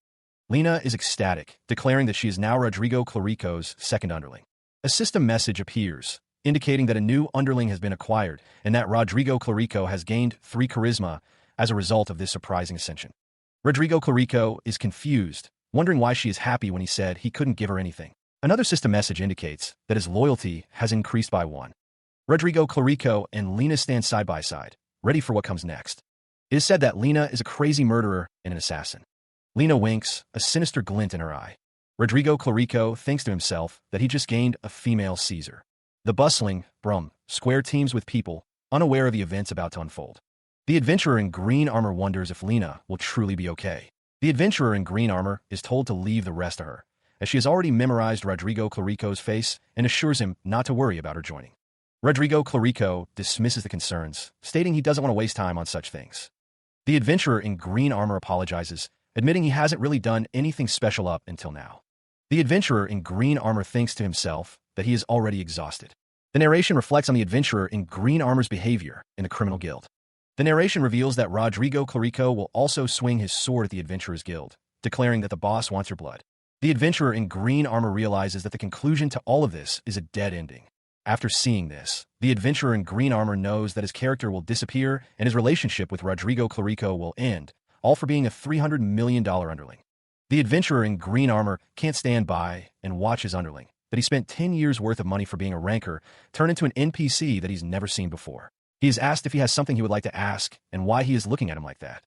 Lena is ecstatic, declaring that she is now Rodrigo Clarico's second underling. A system message appears, indicating that a new underling has been acquired and that Rodrigo Clarico has gained 3 charisma as a result of this surprising ascension. Rodrigo Clarico is confused, wondering why she is happy when he said he couldn't give her anything. Another system message indicates that his loyalty has increased by 1. Rodrigo Clarico and Lena stand side by side, ready for what comes next. It is said that Lena is a crazy murderer and an assassin. Lena winks, a sinister glint in her eye. Rodrigo Clarico thinks to himself that he just gained a female Caesar. The bustling, square teams with people, unaware of the events about to unfold. The adventurer in green armor wonders if Lena will truly be okay. The adventurer in green armor is told to leave the rest to her, as she has already memorized Rodrigo Clarico's face and assures him not to worry about her joining. Rodrigo Clarico dismisses the concerns, stating he doesn't want to waste time on such things. The adventurer in green armor apologizes, admitting he hasn't really done anything special up until now. The adventurer in green armor thinks to himself that he is already exhausted. The narration reflects on the adventurer in green armor's behavior in the criminal guild. The narration reveals that Rodrigo Clarico will also swing his sword at the adventurer's guild, declaring that the boss wants her blood. The adventurer in green armor realizes that the conclusion to all of this is a dead ending. After seeing this, the adventurer in green armor knows that his character will disappear and his relationship with Rodrigo Clarico will end, all for being a $300 million underling. The adventurer in green armor can't stand by and watch his underling, that he spent 10 years worth of money for being a ranker, turn into an NPC that he's never seen before. He is asked if he has something he would like to ask and why he is looking at him like that.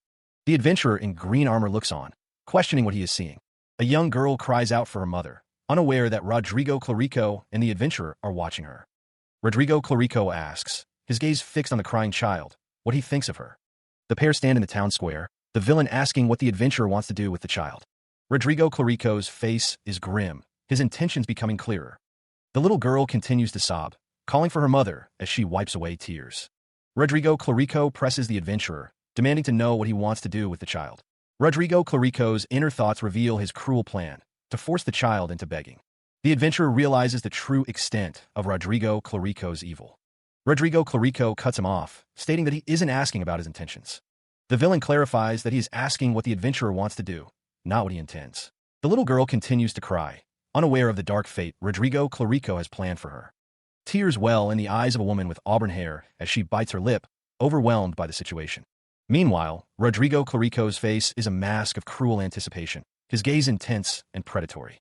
The adventurer in green armor looks on, questioning what he is seeing. A young girl cries out for her mother, unaware that Rodrigo Clarico and the adventurer are watching her. Rodrigo Clarico asks, his gaze fixed on the crying child, what he thinks of her. The pair stand in the town square, the villain asking what the adventurer wants to do with the child. Rodrigo Clarico's face is grim, his intentions becoming clearer. The little girl continues to sob, calling for her mother as she wipes away tears. Rodrigo Clarico presses the adventurer, demanding to know what he wants to do with the child. Rodrigo Clarico's inner thoughts reveal his cruel plan, to force the child into begging. The adventurer realizes the true extent of Rodrigo Clarico's evil. Rodrigo Clarico cuts him off, stating that he isn't asking about his intentions. The villain clarifies that he is asking what the adventurer wants to do, not what he intends. The little girl continues to cry, unaware of the dark fate Rodrigo Clarico has planned for her. Tears well in the eyes of a woman with auburn hair as she bites her lip, overwhelmed by the situation. Meanwhile, Rodrigo Clarico's face is a mask of cruel anticipation, his gaze intense and predatory.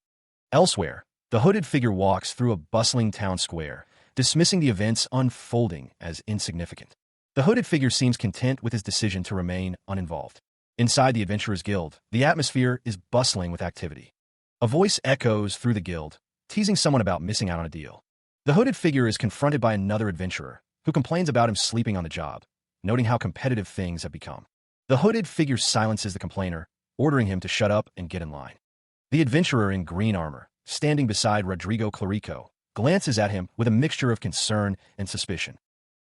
Elsewhere, the hooded figure walks through a bustling town square, dismissing the events unfolding as insignificant. The hooded figure seems content with his decision to remain uninvolved. Inside the Adventurers Guild, the atmosphere is bustling with activity. A voice echoes through the guild, teasing someone about missing out on a deal. The hooded figure is confronted by another adventurer, who complains about him sleeping on the job, noting how competitive things have become. The hooded figure silences the complainer, ordering him to shut up and get in line. The adventurer in green armor, standing beside Rodrigo Clarico, glances at him with a mixture of concern and suspicion.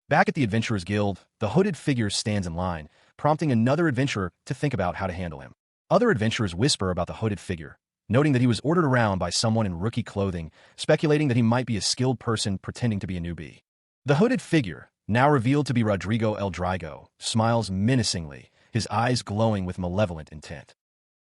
Back at the Adventurers Guild, the hooded figure stands in line, prompting another adventurer to think about how to handle him. Other adventurers whisper about the hooded figure, noting that he was ordered around by someone in rookie clothing, speculating that he might be a skilled person pretending to be a newbie. The hooded figure, now revealed to be Rodrigo El Drago, smiles menacingly, his eyes glowing with malevolent intent.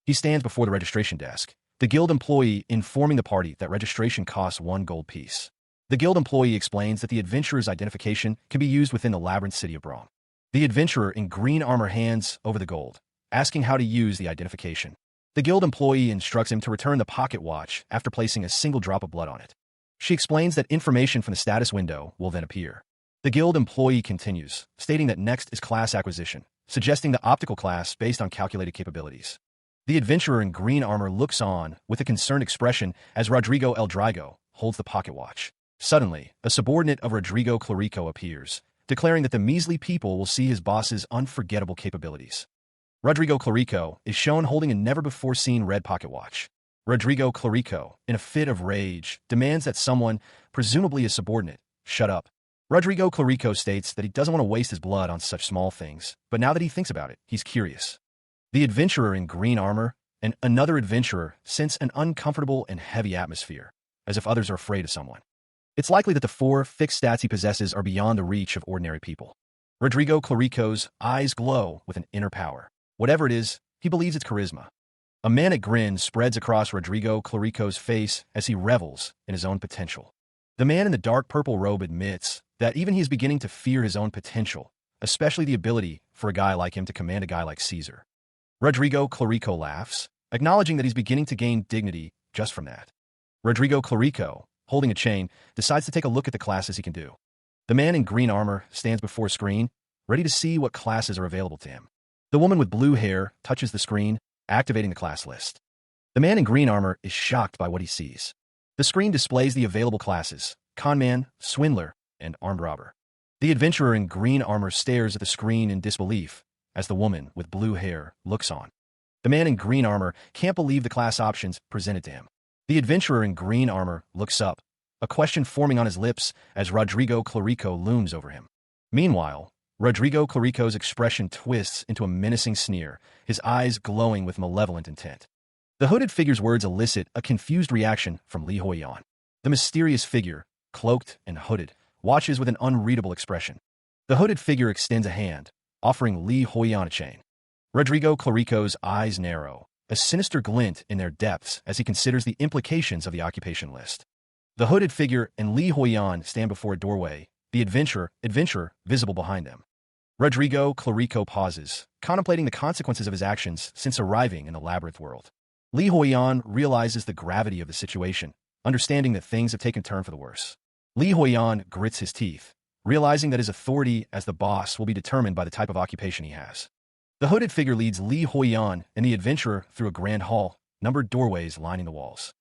He stands before the registration desk, the guild employee informing the party that registration costs 1 gold piece. The guild employee explains that the adventurer's identification can be used within the Labyrinth city of Braun. The adventurer in green armor hands over the gold, asking how to use the identification. The guild employee instructs him to return the pocket watch after placing a single drop of blood on it. She explains that information from the status window will then appear. The guild employee continues, stating that next is class acquisition, suggesting the optical class based on calculated capabilities. The adventurer in green armor looks on with a concerned expression as Rodrigo El Drago holds the pocket watch. Suddenly, a subordinate of Rodrigo Clarico appears, declaring that the measly people will see his boss's unforgettable capabilities. Rodrigo Clarico is shown holding a never-before-seen red pocket watch. Rodrigo Clarico, in a fit of rage, demands that someone, presumably a subordinate, shut up. Rodrigo Clarico states that he doesn't want to waste his blood on such small things, but now that he thinks about it, he's curious. The adventurer in green armor and another adventurer sense an uncomfortable and heavy atmosphere, as if others are afraid of someone. It's likely that the 4 fixed stats he possesses are beyond the reach of ordinary people. Rodrigo Clarico's eyes glow with an inner power. Whatever it is, he believes it's charisma. A manic grin spreads across Rodrigo Clarico's face as he revels in his own potential. The man in the dark purple robe admits that even he is beginning to fear his own potential, especially the ability for a guy like him to command a guy like Caesar. Rodrigo Clarico laughs, acknowledging that he's beginning to gain dignity just from that. Rodrigo Clarico, holding a chain, decides to take a look at the classes he can do. The man in green armor stands before a screen, ready to see what classes are available to him. The woman with blue hair touches the screen, activating the class list. The man in green armor is shocked by what he sees. The screen displays the available classes: conman, swindler, and armed robber. The adventurer in green armor stares at the screen in disbelief as the woman with blue hair looks on. The man in green armor can't believe the class options presented to him. The adventurer in green armor looks up, a question forming on his lips as Rodrigo Clarico looms over him. Meanwhile, Rodrigo Clarico's expression twists into a menacing sneer, his eyes glowing with malevolent intent. The hooded figure's words elicit a confused reaction from Li Huiyan. The mysterious figure, cloaked and hooded, watches with an unreadable expression. The hooded figure extends a hand, offering Li Huiyan a chain. Rodrigo Clarico's eyes narrow, a sinister glint in their depths as he considers the implications of the occupation list. The hooded figure and Li Huiyan stand before a doorway, the adventurer visible behind them. Rodrigo Clarico pauses, contemplating the consequences of his actions since arriving in the Labyrinth world. Li Huiyan realizes the gravity of the situation, understanding that things have taken a turn for the worse. Li Huiyan grits his teeth, realizing that his authority as the boss will be determined by the type of occupation he has. The hooded figure leads Li Huiyan and the adventurer through a grand hall, numbered doorways lining the walls.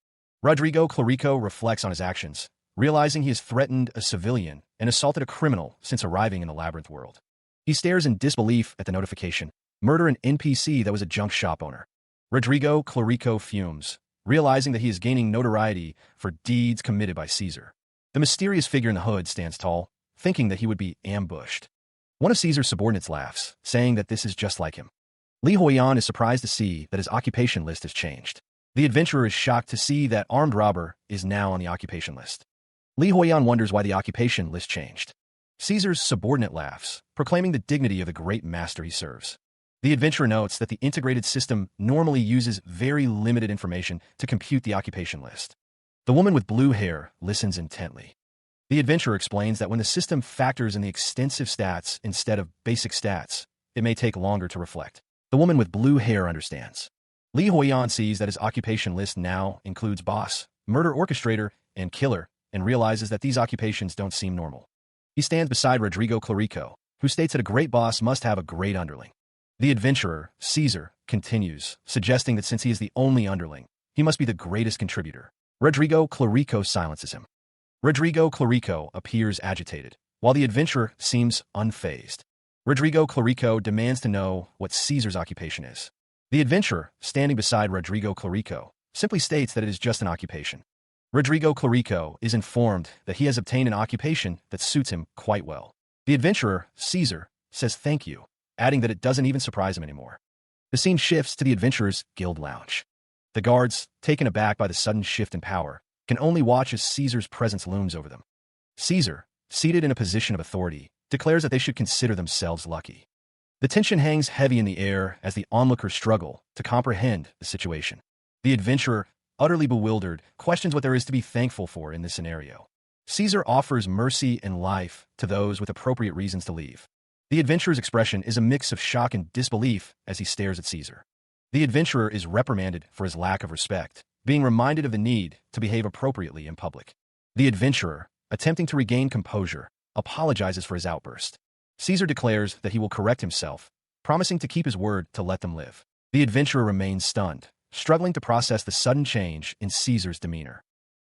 Rodrigo Clarico reflects on his actions, realizing he has threatened a civilian and assaulted a criminal since arriving in the Labyrinth world. He stares in disbelief at the notification: murder an NPC that was a junk shop owner. Rodrigo Clarico fumes, realizing that he is gaining notoriety for deeds committed by Caesar. The mysterious figure in the hood stands tall, thinking that he would be ambushed. One of Caesar's subordinates laughs, saying that this is just like him. Li Huiyan is surprised to see that his occupation list has changed. The adventurer is shocked to see that armed robber is now on the occupation list. Li Huiyan wonders why the occupation list changed. Caesar's subordinate laughs, proclaiming the dignity of the great master he serves. The adventurer notes that the integrated system normally uses very limited information to compute the occupation list. The woman with blue hair listens intently. The adventurer explains that when the system factors in the extensive stats instead of basic stats, it may take longer to reflect. The woman with blue hair understands. Li Huiyan sees that his occupation list now includes boss, murder orchestrator, and killer, and realizes that these occupations don't seem normal. He stands beside Rodrigo Clarico, who states that a great boss must have a great underling. The adventurer, Caesar, continues, suggesting that since he is the only underling, he must be the greatest contributor. Rodrigo Clarico silences him. Rodrigo Clarico appears agitated, while the adventurer seems unfazed. Rodrigo Clarico demands to know what Caesar's occupation is. The adventurer, standing beside Rodrigo Clarico, simply states that it is just an occupation. Rodrigo Clarico is informed that he has obtained an occupation that suits him quite well. The adventurer, Caesar, says thank you, adding that it doesn't even surprise him anymore. The scene shifts to the adventurer's guild lounge. The guards, taken aback by the sudden shift in power, can only watch as Caesar's presence looms over them. Caesar, seated in a position of authority, declares that they should consider themselves lucky. The tension hangs heavy in the air as the onlookers struggle to comprehend the situation. The adventurer, utterly bewildered, questions what there is to be thankful for in this scenario. Caesar offers mercy and life to those with appropriate reasons to leave. The adventurer's expression is a mix of shock and disbelief as he stares at Caesar. The adventurer is reprimanded for his lack of respect, being reminded of the need to behave appropriately in public. The adventurer, attempting to regain composure, apologizes for his outburst. Caesar declares that he will correct himself, promising to keep his word to let them live. The adventurer remains stunned, struggling to process the sudden change in Caesar's demeanor.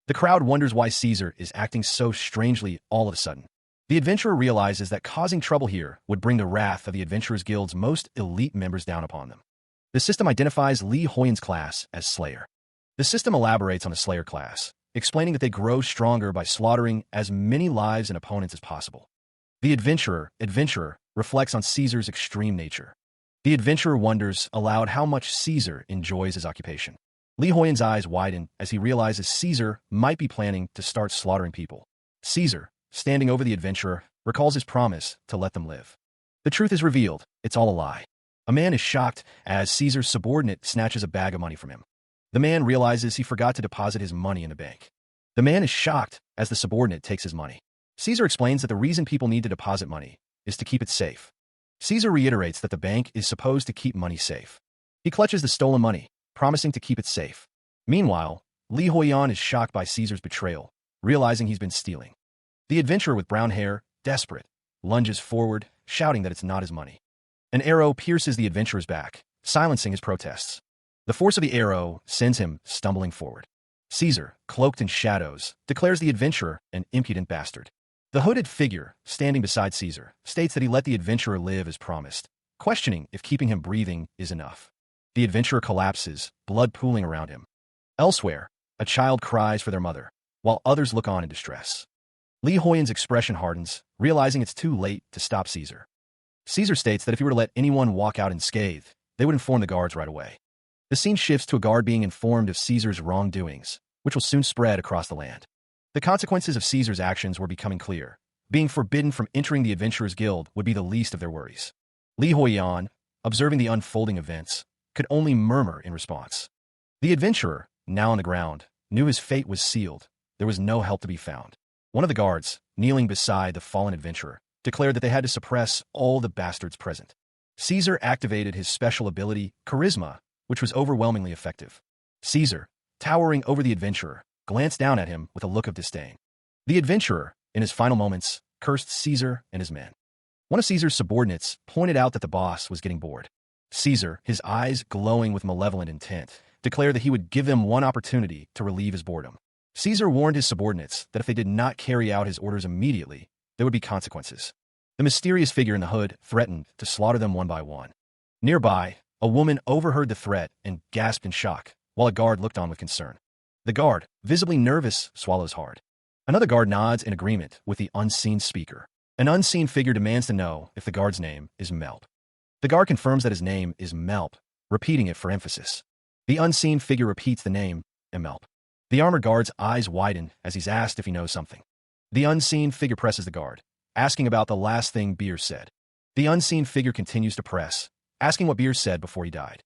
The crowd wonders why Caesar is acting so strangely all of a sudden. The adventurer realizes that causing trouble here would bring the wrath of the Adventurers Guild's most elite members down upon them. The system identifies Li Huiyan's class as Slayer. The system elaborates on the Slayer class, explaining that they grow stronger by slaughtering as many lives and opponents as possible. The adventurer reflects on Caesar's extreme nature. The adventurer wonders aloud how much Caesar enjoys his occupation. Li Huiyan's eyes widen as he realizes Caesar might be planning to start slaughtering people. Caesar, standing over the adventurer, recalls his promise to let them live. The truth is revealed. It's all a lie. A man is shocked as Caesar's subordinate snatches a bag of money from him. The man realizes he forgot to deposit his money in the bank. The man is shocked as the subordinate takes his money. Caesar explains that the reason people need to deposit money is to keep it safe. Caesar reiterates that the bank is supposed to keep money safe. He clutches the stolen money, promising to keep it safe. Meanwhile, Li Huiyan is shocked by Caesar's betrayal, realizing he's been stealing. The adventurer with brown hair, desperate, lunges forward, shouting that it's not his money. An arrow pierces the adventurer's back, silencing his protests. The force of the arrow sends him stumbling forward. Caesar, cloaked in shadows, declares the adventurer an impudent bastard. The hooded figure, standing beside Caesar, states that he let the adventurer live as promised, questioning if keeping him breathing is enough. The adventurer collapses, blood pooling around him. Elsewhere, a child cries for their mother, while others look on in distress. Li Huiyan's expression hardens, realizing it's too late to stop Caesar. Caesar states that if he were to let anyone walk out unscathed, they would inform the guards right away. The scene shifts to a guard being informed of Caesar's wrongdoings, which will soon spread across the land. The consequences of Caesar's actions were becoming clear. Being forbidden from entering the Adventurers Guild would be the least of their worries. Li Huiyan, observing the unfolding events, could only murmur in response. The adventurer, now on the ground, knew his fate was sealed. There was no help to be found. One of the guards, kneeling beside the fallen adventurer, declared that they had to suppress all the bastards present. Caesar activated his special ability, Charisma, which was overwhelmingly effective. Caesar, towering over the adventurer, glanced down at him with a look of disdain. The adventurer, in his final moments, cursed Caesar and his men. One of Caesar's subordinates pointed out that the boss was getting bored. Caesar, his eyes glowing with malevolent intent, declared that he would give them one opportunity to relieve his boredom. Caesar warned his subordinates that if they did not carry out his orders immediately, there would be consequences. The mysterious figure in the hood threatened to slaughter them one by one. Nearby, a woman overheard the threat and gasped in shock, while a guard looked on with concern. The guard, visibly nervous, swallows hard. Another guard nods in agreement with the unseen speaker. An unseen figure demands to know if the guard's name is Melp. The guard confirms that his name is Melp, repeating it for emphasis. The unseen figure repeats the name, Melp. The armored guard's eyes widen as he's asked if he knows something. The unseen figure presses the guard, asking about the last thing Beer said. The unseen figure continues to press, asking what Beer said before he died.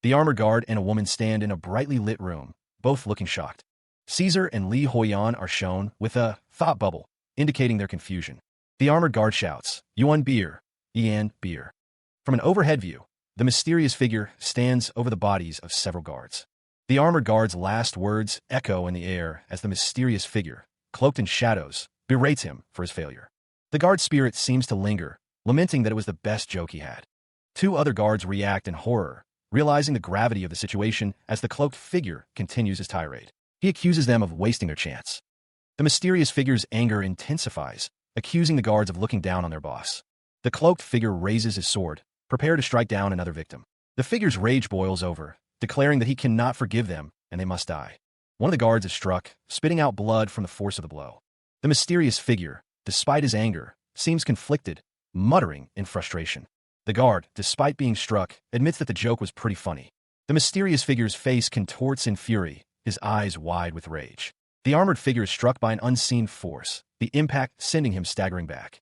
The armored guard and a woman stand in a brightly lit room, both looking shocked. Caesar and Li Huiyan are shown with a thought bubble, indicating their confusion. The armored guard shouts, Yuan Beer, Ian Beer. From an overhead view, the mysterious figure stands over the bodies of several guards. The armored guard's last words echo in the air as the mysterious figure, cloaked in shadows, berates him for his failure. The guard's spirit seems to linger, lamenting that it was the best joke he had. Two other guards react in horror, realizing the gravity of the situation as the cloaked figure continues his tirade. He accuses them of wasting their chance. The mysterious figure's anger intensifies, accusing the guards of looking down on their boss. The cloaked figure raises his sword, prepared to strike down another victim. The figure's rage boils over, declaring that he cannot forgive them and they must die. One of the guards is struck, spitting out blood from the force of the blow. The mysterious figure, despite his anger, seems conflicted, muttering in frustration. The guard, despite being struck, admits that the joke was pretty funny. The mysterious figure's face contorts in fury, his eyes wide with rage. The armored figure is struck by an unseen force, the impact sending him staggering back.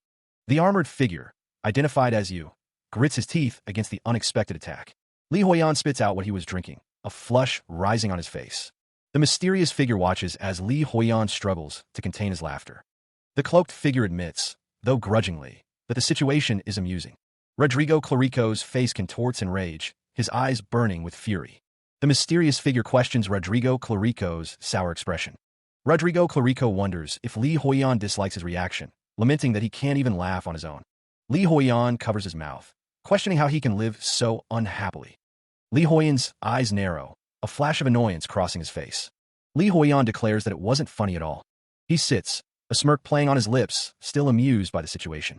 The armored figure, identified as Yu, grits his teeth against the unexpected attack. Li Huiyan spits out what he was drinking, a flush rising on his face. The mysterious figure watches as Li Huiyan struggles to contain his laughter. The cloaked figure admits, though grudgingly, that the situation is amusing. Rodrigo Clarico's face contorts in rage, his eyes burning with fury. The mysterious figure questions Rodrigo Clarico's sour expression. Rodrigo Clarico wonders if Li Huiyan dislikes his reaction, lamenting that he can't even laugh on his own. Li Huiyan covers his mouth, questioning how he can live so unhappily. Li Huiyan's eyes narrow, a flash of annoyance crossing his face. Li Huiyan declares that it wasn't funny at all. He sits, a smirk playing on his lips, still amused by the situation.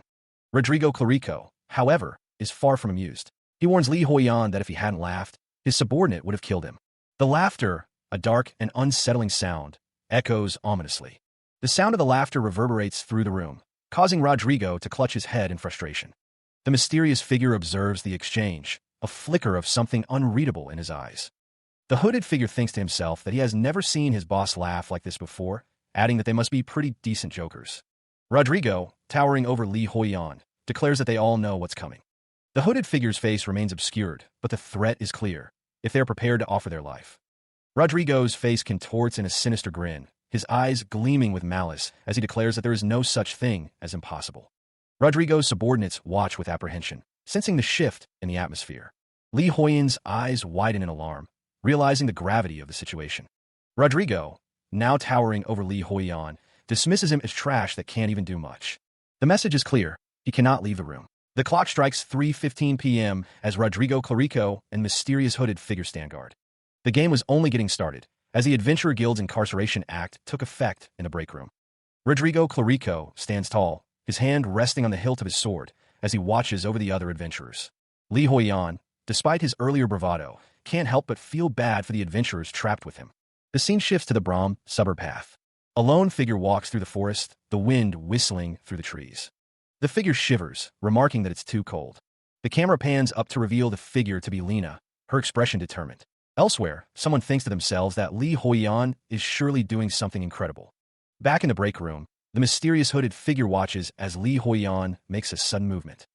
Rodrigo Clarico, however, is far from amused. He warns Li Huiyan that if he hadn't laughed, his subordinate would have killed him. The laughter, a dark and unsettling sound, echoes ominously. The sound of the laughter reverberates through the room, causing Rodrigo to clutch his head in frustration. The mysterious figure observes the exchange, a flicker of something unreadable in his eyes. The hooded figure thinks to himself that he has never seen his boss laugh like this before, adding that they must be pretty decent jokers. Rodrigo, towering over Li Huiyan, declares that they all know what's coming. The hooded figure's face remains obscured, but the threat is clear, if they are prepared to offer their life. Rodrigo's face contorts in a sinister grin, his eyes gleaming with malice as he declares that there is no such thing as impossible. Rodrigo's subordinates watch with apprehension, sensing the shift in the atmosphere. Li Huiyan's eyes widen in alarm, realizing the gravity of the situation. Rodrigo, now towering over Li Huiyan, dismisses him as trash that can't even do much. The message is clear, he cannot leave the room. The clock strikes 3:15 p.m. as Rodrigo Clarico and mysterious hooded figure stand guard. The game was only getting started, as the Adventurer Guild's Incarceration Act took effect in the break room. Rodrigo Clarico stands tall, his hand resting on the hilt of his sword, as he watches over the other adventurers. Li Huiyan, despite his earlier bravado, can't help but feel bad for the adventurers trapped with him. The scene shifts to the Brahm suburb path. A lone figure walks through the forest, the wind whistling through the trees. The figure shivers, remarking that it's too cold. The camera pans up to reveal the figure to be Lena, her expression determined. Elsewhere, someone thinks to themselves that Li Huiyan is surely doing something incredible. Back in the break room, the mysterious hooded figure watches as Li Huiyan makes a sudden movement.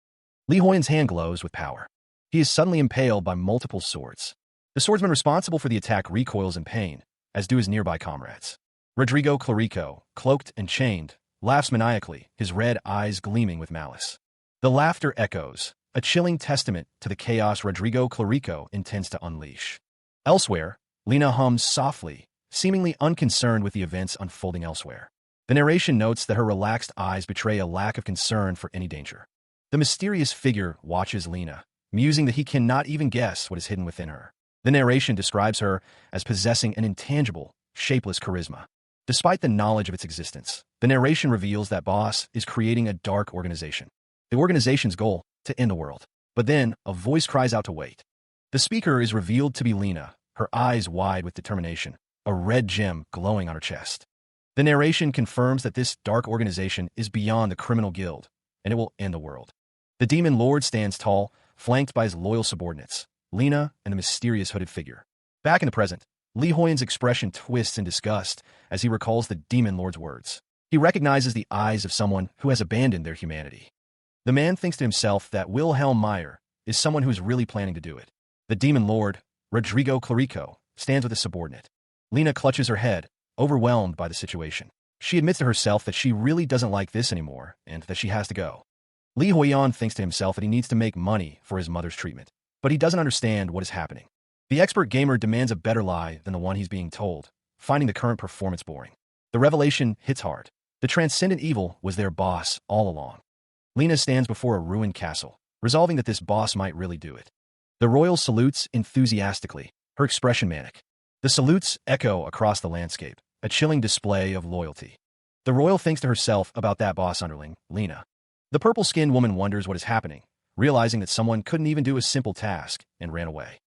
Li Huiyan's hand glows with power. He is suddenly impaled by multiple swords. The swordsman responsible for the attack recoils in pain, as do his nearby comrades. Rodrigo Clarico, cloaked and chained, laughs maniacally, his red eyes gleaming with malice. The laughter echoes, a chilling testament to the chaos Rodrigo Clarico intends to unleash. Elsewhere, Lena hums softly, seemingly unconcerned with the events unfolding elsewhere. The narration notes that her relaxed eyes betray a lack of concern for any danger. The mysterious figure watches Lena, musing that he cannot even guess what is hidden within her. The narration describes her as possessing an intangible, shapeless charisma. Despite the knowledge of its existence, the narration reveals that Boss is creating a dark organization. The organization's goal, to end the world. But then, a voice cries out to wait. The speaker is revealed to be Lena, her eyes wide with determination, a red gem glowing on her chest. The narration confirms that this dark organization is beyond the criminal guild, and it will end the world. The demon lord stands tall, flanked by his loyal subordinates, Lena and the mysterious hooded figure. Back in the present, Li Huiyan's expression twists in disgust as he recalls the demon lord's words. He recognizes the eyes of someone who has abandoned their humanity. The man thinks to himself that Wilhelm Meyer is someone who is really planning to do it. The demon lord, Rodrigo Clarico, stands with his subordinate. Lena clutches her head, overwhelmed by the situation. She admits to herself that she really doesn't like this anymore and that she has to go. Li Huiyan thinks to himself that he needs to make money for his mother's treatment, but he doesn't understand what is happening. The expert gamer demands a better lie than the one he's being told, finding the current performance boring. The revelation hits hard. The transcendent evil was their boss all along. Lena stands before a ruined castle, resolving that this boss might really do it. The royal salutes enthusiastically, her expression manic. The salutes echo across the landscape, a chilling display of loyalty. The royal thinks to herself about that boss underling, Lena. The purple-skinned woman wonders what is happening, realizing that someone couldn't even do a simple task, and ran away.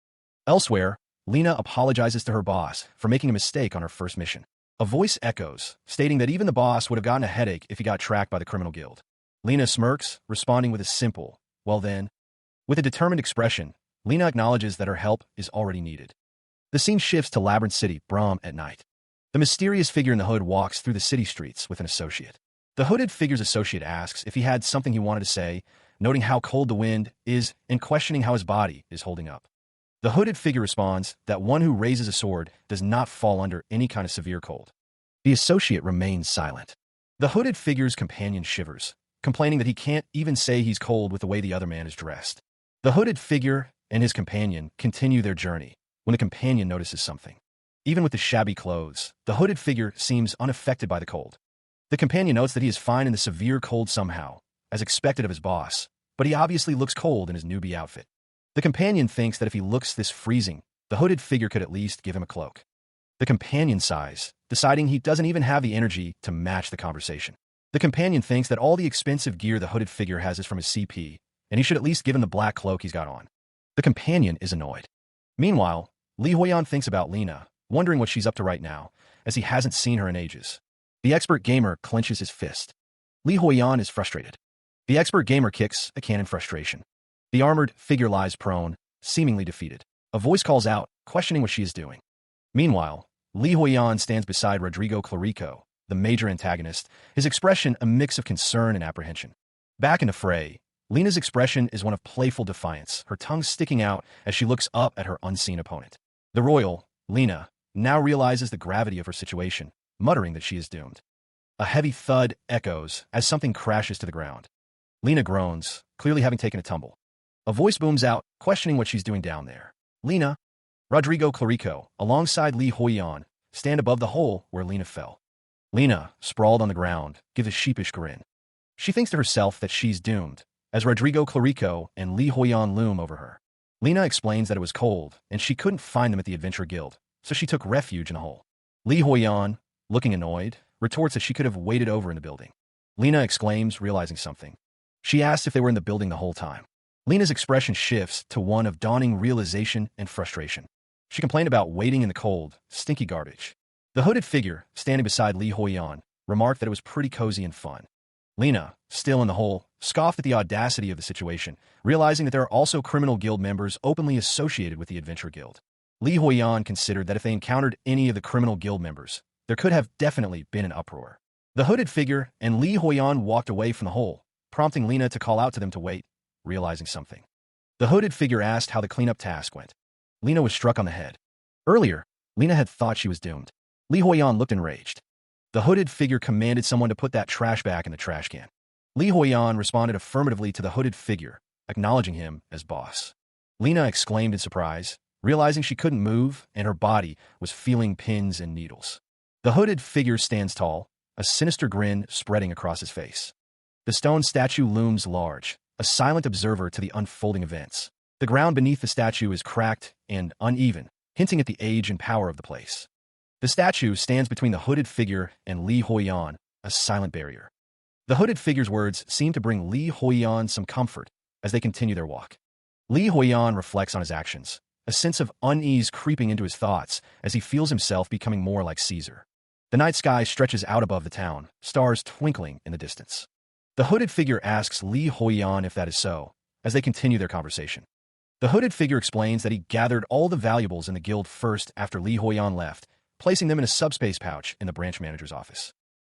Elsewhere, Lena apologizes to her boss for making a mistake on her first mission. A voice echoes, stating that even the boss would have gotten a headache if he got tracked by the criminal guild. Lena smirks, responding with a simple, "Well then." With a determined expression, Lena acknowledges that her help is already needed. The scene shifts to Labyrinth City, Brahm at night. The mysterious figure in the hood walks through the city streets with an associate. The hooded figure's associate asks if he had something he wanted to say, noting how cold the wind is and questioning how his body is holding up. The hooded figure responds that one who raises a sword does not fall under any kind of severe cold. The associate remains silent. The hooded figure's companion shivers, complaining that he can't even say he's cold with the way the other man is dressed. The hooded figure and his companion continue their journey when the companion notices something. Even with the shabby clothes, the hooded figure seems unaffected by the cold. The companion notes that he is fine in the severe cold somehow, as expected of his boss, but he obviously looks cold in his newbie outfit. The companion thinks that if he looks this freezing, the hooded figure could at least give him a cloak. The companion sighs, deciding he doesn't even have the energy to match the conversation. The companion thinks that all the expensive gear the hooded figure has is from his CP, and he should at least give him the black cloak he's got on. The companion is annoyed. Meanwhile, Li Huiyan thinks about Lena, wondering what she's up to right now, as he hasn't seen her in ages. The expert gamer clenches his fist. Li Huiyan is frustrated. The expert gamer kicks a can in frustration. The armored figure lies prone, seemingly defeated. A voice calls out, questioning what she is doing. Meanwhile, Li Huiyan stands beside Rodrigo Clarico, the major antagonist, his expression a mix of concern and apprehension. Back in the fray, Lena's expression is one of playful defiance, her tongue sticking out as she looks up at her unseen opponent. The royal, Lena, now realizes the gravity of her situation, muttering that she is doomed. A heavy thud echoes as something crashes to the ground. Lena groans, clearly having taken a tumble. A voice booms out, questioning what she's doing down there. Lena, Rodrigo Clarico, alongside Li Huiyan, stand above the hole where Lena fell. Lena, sprawled on the ground, gives a sheepish grin. She thinks to herself that she's doomed, as Rodrigo Clarico and Li Huiyan loom over her. Lena explains that it was cold, and she couldn't find them at the Adventure Guild, so she took refuge in a hole. Li Huiyan, looking annoyed, retorts that she could have waited over in the building. Lena exclaims, realizing something. She asks if they were in the building the whole time. Lena's expression shifts to one of dawning realization and frustration. She complained about waiting in the cold, stinky garbage. The hooded figure, standing beside Li Huiyan, remarked that it was pretty cozy and fun. Lena, still in the hole, scoffed at the audacity of the situation, realizing that there are also criminal guild members openly associated with the Adventure Guild. Li Huiyan considered that if they encountered any of the criminal guild members, there could have definitely been an uproar. The hooded figure and Li Huiyan walked away from the hole, prompting Lena to call out to them to wait, realizing something. The hooded figure asked how the cleanup task went. Lena was struck on the head. Earlier, Lena had thought she was doomed. Li Huiyan looked enraged. The hooded figure commanded someone to put that trash back in the trash can. Li Huiyan responded affirmatively to the hooded figure, acknowledging him as boss. Lena exclaimed in surprise, realizing she couldn't move and her body was feeling pins and needles. The hooded figure stands tall, a sinister grin spreading across his face. The stone statue looms large, a silent observer to the unfolding events. The ground beneath the statue is cracked and uneven, hinting at the age and power of the place. The statue stands between the hooded figure and Li Huiyan, a silent barrier. The hooded figure's words seem to bring Li Huiyan some comfort as they continue their walk. Li Huiyan reflects on his actions, a sense of unease creeping into his thoughts as he feels himself becoming more like Caesar. The night sky stretches out above the town, stars twinkling in the distance. The hooded figure asks Li Huiyan if that is so, as they continue their conversation. The hooded figure explains that he gathered all the valuables in the guild first after Li Huiyan left, placing them in a subspace pouch in the branch manager's office.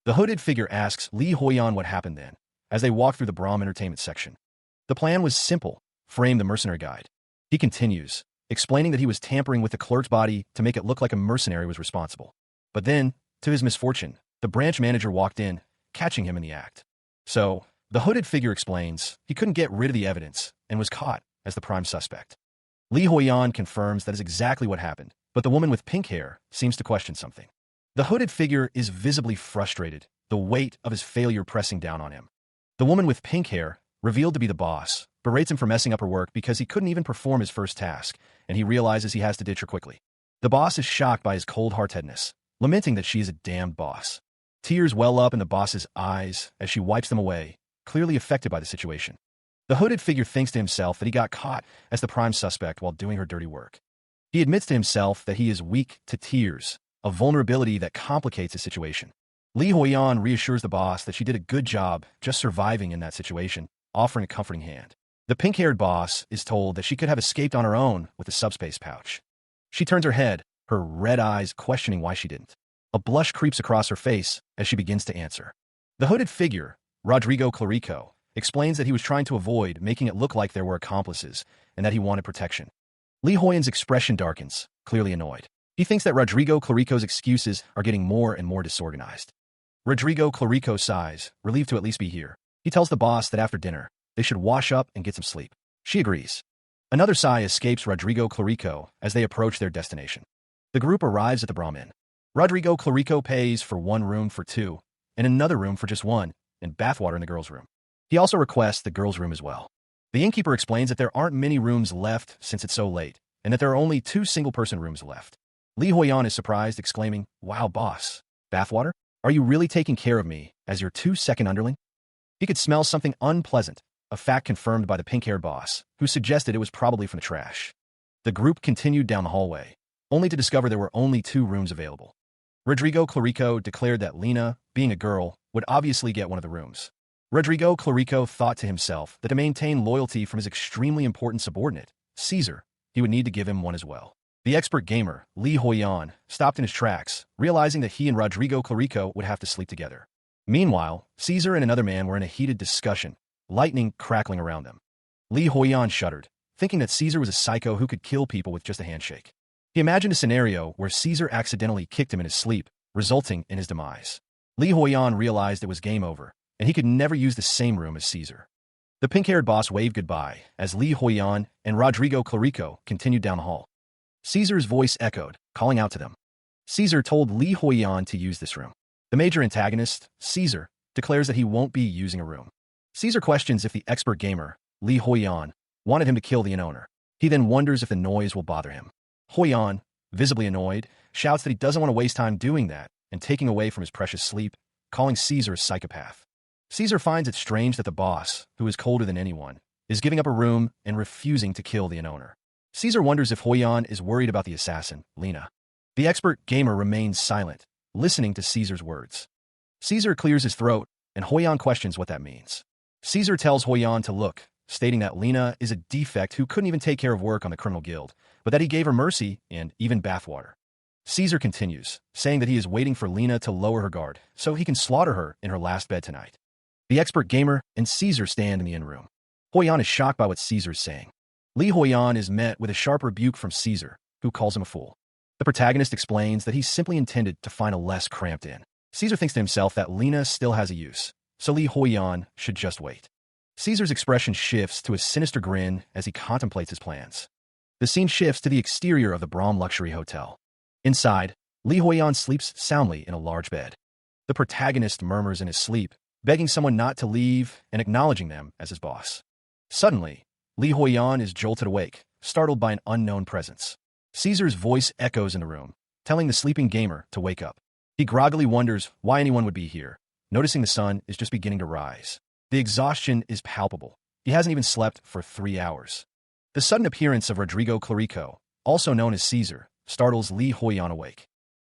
The hooded figure asks Li Huiyan what happened then, as they walk through the Brahm entertainment section. The plan was simple, frame the mercenary guide. He continues, explaining that he was tampering with the clerk's body to make it look like a mercenary was responsible. But then, to his misfortune, the branch manager walked in, catching him in the act. So, the hooded figure explains, he couldn't get rid of the evidence and was caught as the prime suspect. Li Huiyan confirms that is exactly what happened, but the woman with pink hair seems to question something. The hooded figure is visibly frustrated, the weight of his failure pressing down on him. The woman with pink hair, revealed to be the boss, berates him for messing up her work because he couldn't even perform his first task, and he realizes he has to ditch her quickly. The boss is shocked by his cold-heartedness, lamenting that she is a damned boss. Tears well up in the boss's eyes as she wipes them away, clearly affected by the situation. The hooded figure thinks to himself that he got caught as the prime suspect while doing her dirty work. He admits to himself that he is weak to tears, a vulnerability that complicates the situation. Li Huiyan reassures the boss that she did a good job just surviving in that situation, offering a comforting hand. The pink-haired boss is told that she could have escaped on her own with the subspace pouch. She turns her head, her red eyes questioning why she didn't. A blush creeps across her face as she begins to answer. The hooded figure, Rodrigo Clarico, explains that he was trying to avoid making it look like there were accomplices and that he wanted protection. Lee Hoyan's expression darkens, clearly annoyed. He thinks that Rodrigo Clarico's excuses are getting more and more disorganized. Rodrigo Clarico sighs, relieved to at least be here. He tells the boss that after dinner, they should wash up and get some sleep. She agrees. Another sigh escapes Rodrigo Clarico as they approach their destination. The group arrives at the Brahmin. Rodrigo Clarico pays for one room for two, and another room for just one, and bathwater in the girls' room. He also requests the girls' room as well. The innkeeper explains that there aren't many rooms left since it's so late, and that there are only 2 single-person rooms left. Lee Hoyan is surprised, exclaiming, "Wow, boss. Bathwater? Are you really taking care of me as your 2-second underling?" He could smell something unpleasant, a fact confirmed by the pink-haired boss, who suggested it was probably from the trash. The group continued down the hallway, only to discover there were only 2 rooms available. Rodrigo Clarico declared that Lena, being a girl, would obviously get one of the rooms. Rodrigo Clarico thought to himself that to maintain loyalty from his extremely important subordinate, Caesar, he would need to give him one as well. The expert gamer, Lee Hoyan, stopped in his tracks, realizing that he and Rodrigo Clarico would have to sleep together. Meanwhile, Caesar and another man were in a heated discussion, lightning crackling around them. Lee Hoyan shuddered, thinking that Caesar was a psycho who could kill people with just a handshake. He imagined a scenario where Caesar accidentally kicked him in his sleep, resulting in his demise. Lee Hoyan realized it was game over, and he could never use the same room as Caesar. The pink-haired boss waved goodbye as Lee Hoyan and Rodrigo Clarico continued down the hall. Caesar's voice echoed, calling out to them. Caesar told Lee Hoyan to use this room. The major antagonist, Caesar, declares that he won't be using a room. Caesar questions if the expert gamer, Lee Hoyan, wanted him to kill the inn-owner. He then wonders if the noise will bother him. Hoyan, visibly annoyed, shouts that he doesn't want to waste time doing that and taking away from his precious sleep, calling Caesar a psychopath. Caesar finds it strange that the boss, who is colder than anyone, is giving up a room and refusing to kill the inn-owner. Caesar wonders if Hoyan is worried about the assassin, Lena. The expert gamer remains silent, listening to Caesar's words. Caesar clears his throat, and Hoyan questions what that means. Caesar tells Hoyan to look, stating that Lena is a defect who couldn't even take care of work on the criminal guild, but that he gave her mercy and even bathwater. Caesar continues, saying that he is waiting for Lena to lower her guard so he can slaughter her in her last bed tonight. The expert gamer and Caesar stand in the inn room. Hoyan is shocked by what Caesar is saying. Lee Hoyan is met with a sharp rebuke from Caesar, who calls him a fool. The protagonist explains that he simply intended to find a less cramped inn. Caesar thinks to himself that Lena still has a use, so Lee Hoyan should just wait. Caesar's expression shifts to a sinister grin as he contemplates his plans. The scene shifts to the exterior of the Brahm Luxury Hotel. Inside, Lee Hoyan sleeps soundly in a large bed. The protagonist murmurs in his sleep, begging someone not to leave and acknowledging them as his boss. Suddenly, Lee Hoyan is jolted awake, startled by an unknown presence. Caesar's voice echoes in the room, telling the sleeping gamer to wake up. He groggily wonders why anyone would be here, noticing the sun is just beginning to rise. The exhaustion is palpable. He hasn't even slept for 3 hours. The sudden appearance of Rodrigo Clarico, also known as Caesar, startles Lee Hoyan awake.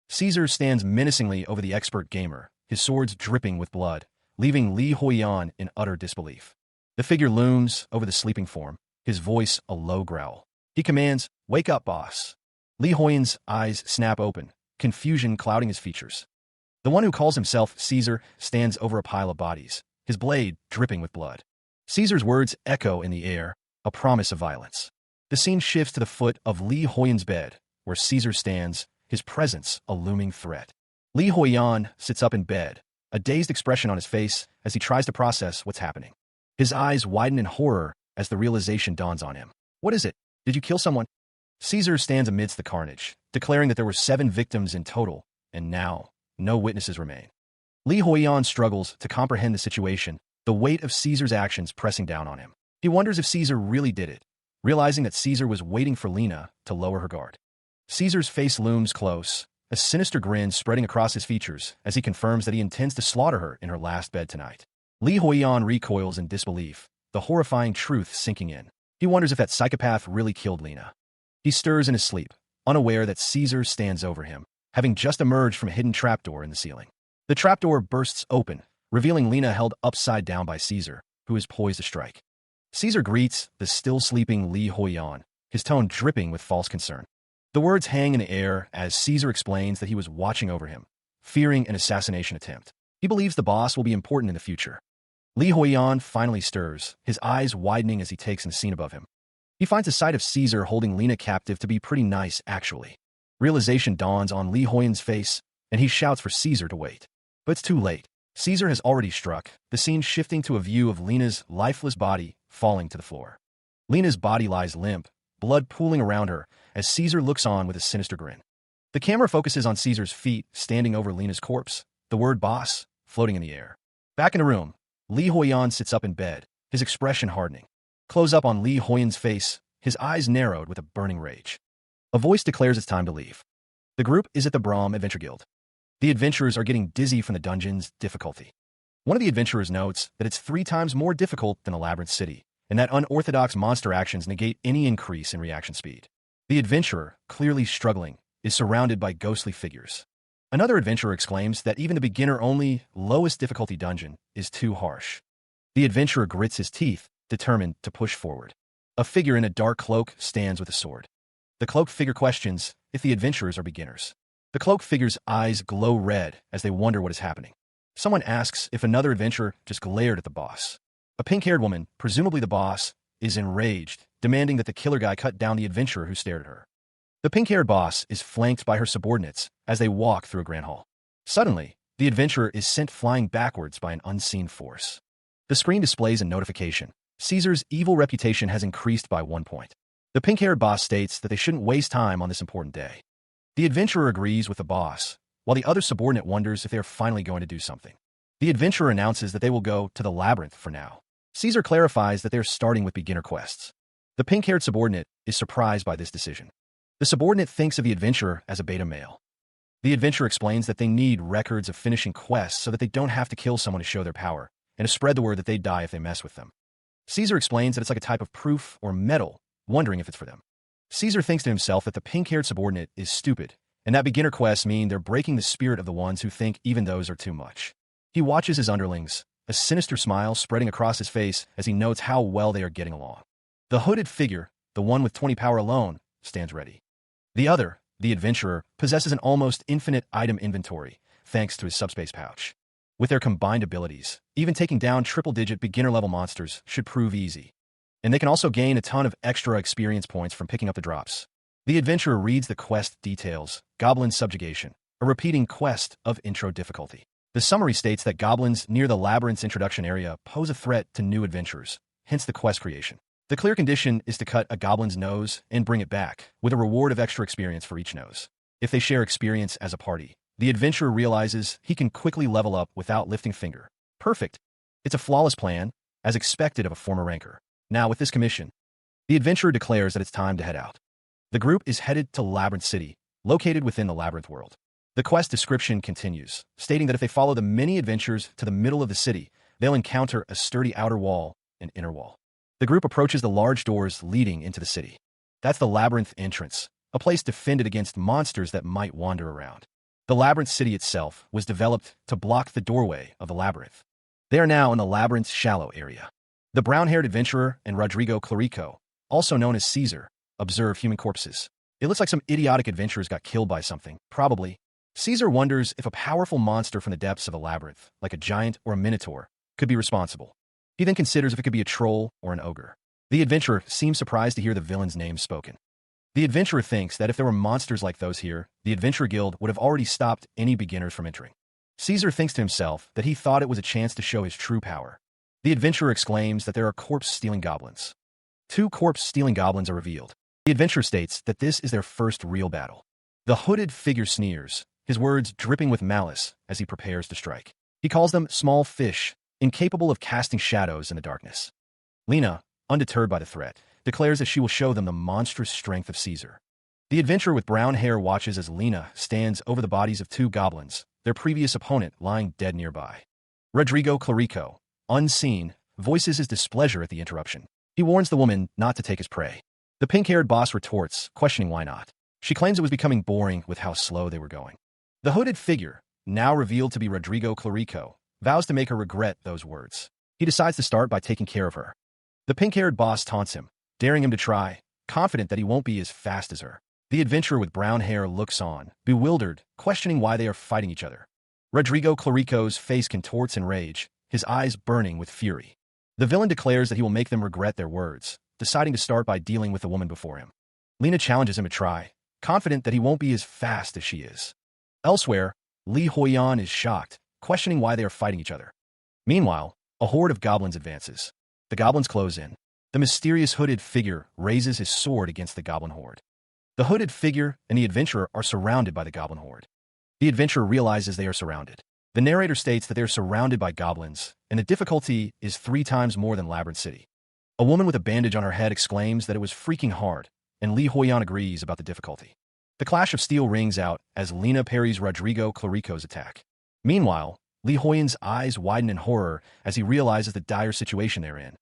Caesar stands menacingly over the expert gamer, his swords dripping with blood, leaving Lee Hoyan in utter disbelief. The figure looms over the sleeping form, his voice a low growl. He commands, "Wake up, boss." Lee Hoyan's eyes snap open, confusion clouding his features. The one who calls himself Caesar stands over a pile of bodies, his blade dripping with blood. Caesar's words echo in the air, a promise of violence. The scene shifts to the foot of Lee Hoyan's bed, where Caesar stands, his presence a looming threat. Lee Hoyan sits up in bed, a dazed expression on his face as he tries to process what's happening. His eyes widen in horror as the realization dawns on him. What is it? Did you kill someone? Caesar stands amidst the carnage, declaring that there were 7 victims in total, and now, no witnesses remain. Lee Hoyan struggles to comprehend the situation, the weight of Caesar's actions pressing down on him. He wonders if Caesar really did it, realizing that Caesar was waiting for Lena to lower her guard. Caesar's face looms close, a sinister grin spreading across his features as he confirms that he intends to slaughter her in her last bed tonight. Lee Hoyan recoils in disbelief, the horrifying truth sinking in. He wonders if that psychopath really killed Lena. He stirs in his sleep, unaware that Caesar stands over him, having just emerged from a hidden trapdoor in the ceiling. The trapdoor bursts open, revealing Lena held upside down by Caesar, who is poised to strike. Caesar greets the still-sleeping Li Huiyan, his tone dripping with false concern. The words hang in the air as Caesar explains that he was watching over him, fearing an assassination attempt. He believes the boss will be important in the future. Li Huiyan finally stirs, his eyes widening as he takes in the scene above him. He finds the sight of Caesar holding Lena captive to be pretty nice, actually. Realization dawns on Li Huiyan's face, and he shouts for Caesar to wait. But it's too late. Caesar has already struck, the scene shifting to a view of Lena's lifeless body falling to the floor. Lena's body lies limp, blood pooling around her, as Caesar looks on with a sinister grin. The camera focuses on Caesar's feet standing over Lena's corpse, the word boss floating in the air. Back in the room, Li Huiyan sits up in bed, his expression hardening. Close up on Li Huiyan's face, his eyes narrowed with a burning rage. A voice declares it's time to leave. The group is at the Brahm Adventure Guild. The adventurers are getting dizzy from the dungeon's difficulty. One of the adventurers notes that it's 3 times more difficult than the Labyrinth City, and that unorthodox monster actions negate any increase in reaction speed. The adventurer, clearly struggling, is surrounded by ghostly figures. Another adventurer exclaims that even the beginner-only, lowest difficulty dungeon is too harsh. The adventurer grits his teeth, determined to push forward. A figure in a dark cloak stands with a sword. The cloaked figure questions if the adventurers are beginners. The cloaked figure's eyes glow red as they wonder what is happening. Someone asks if another adventurer just glared at the boss. A pink-haired woman, presumably the boss, is enraged, demanding that the killer guy cut down the adventurer who stared at her. The pink-haired boss is flanked by her subordinates as they walk through a grand hall. Suddenly, the adventurer is sent flying backwards by an unseen force. The screen displays a notification. Caesar's evil reputation has increased by 1 point. The pink-haired boss states that they shouldn't waste time on this important day. The adventurer agrees with the boss, while the other subordinate wonders if they are finally going to do something. The adventurer announces that they will go to the Labyrinth for now. Caesar clarifies that they're starting with beginner quests. The pink-haired subordinate is surprised by this decision. The subordinate thinks of the adventurer as a beta male. The adventurer explains that they need records of finishing quests so that they don't have to kill someone to show their power, and to spread the word that they die if they mess with them. Caesar explains that it's like a type of proof or medal, wondering if it's for them. Caesar thinks to himself that the pink-haired subordinate is stupid, and that beginner quests mean they're breaking the spirit of the ones who think even those are too much. He watches his underlings, a sinister smile spreading across his face as he notes how well they are getting along. The hooded figure, the one with 20 power alone, stands ready. The other, the adventurer, possesses an almost infinite item inventory, thanks to his subspace pouch. With their combined abilities, even taking down triple-digit beginner-level monsters should prove easy. And they can also gain a ton of extra experience points from picking up the drops. The adventurer reads the quest details, Goblin Subjugation, a repeating quest of intro difficulty. The summary states that goblins near the Labyrinth's introduction area pose a threat to new adventurers, hence the quest creation. The clear condition is to cut a goblin's nose and bring it back, with a reward of extra experience for each nose. If they share experience as a party, the adventurer realizes he can quickly level up without lifting a finger. Perfect. It's a flawless plan, as expected of a former ranker. Now, with this commission, the adventurer declares that it's time to head out. The group is headed to Labyrinth City, located within the Labyrinth world. The quest description continues, stating that if they follow the many adventures to the middle of the city, they'll encounter a sturdy outer wall and inner wall. The group approaches the large doors leading into the city. That's the Labyrinth entrance, a place defended against monsters that might wander around. The Labyrinth City itself was developed to block the doorway of the Labyrinth. They are now in the Labyrinth's shallow area. The brown-haired adventurer and Rodrigo Clarico, also known as Caesar, observe human corpses. It looks like some idiotic adventurers got killed by something, probably. Caesar wonders if a powerful monster from the depths of the Labyrinth, like a giant or a minotaur, could be responsible. He then considers if it could be a troll or an ogre. The adventurer seems surprised to hear the villain's name spoken. The adventurer thinks that if there were monsters like those here, the Adventurer Guild would have already stopped any beginners from entering. Caesar thinks to himself that he thought it was a chance to show his true power. The adventurer exclaims that there are corpse-stealing goblins. 2 corpse-stealing goblins are revealed. The adventurer states that this is their first real battle. The hooded figure sneers, his words dripping with malice as he prepares to strike. He calls them small fish, incapable of casting shadows in the darkness. Lena, undeterred by the threat, declares that she will show them the monstrous strength of Caesar. The adventurer with brown hair watches as Lena stands over the bodies of 2 goblins, their previous opponent lying dead nearby. Rodrigo Clarico, unseen, voices his displeasure at the interruption. He warns the woman not to take his prey. The pink-haired boss retorts, questioning why not. She claims it was becoming boring with how slow they were going. The hooded figure, now revealed to be Rodrigo Clarico, vows to make her regret those words. He decides to start by taking care of her. The pink-haired boss taunts him, daring him to try, confident that he won't be as fast as her. The adventurer with brown hair looks on, bewildered, questioning why they are fighting each other. Rodrigo Clarico's face contorts in rage, his eyes burning with fury. The villain declares that he will make them regret their words, deciding to start by dealing with the woman before him. Lena challenges him to try, confident that he won't be as fast as she is. Elsewhere, Li Huiyan is shocked, questioning why they are fighting each other. Meanwhile, a horde of goblins advances. The goblins close in. The mysterious hooded figure raises his sword against the goblin horde. The hooded figure and the adventurer are surrounded by the goblin horde. The adventurer realizes they are surrounded. The narrator states that they are surrounded by goblins, and the difficulty is 3 times more than Labyrinth City. A woman with a bandage on her head exclaims that it was freaking hard, and Li Huiyan agrees about the difficulty. The clash of steel rings out as Lena parries Rodrigo Clarico's attack. Meanwhile, Li Huiyan's eyes widen in horror as he realizes the dire situation they're in.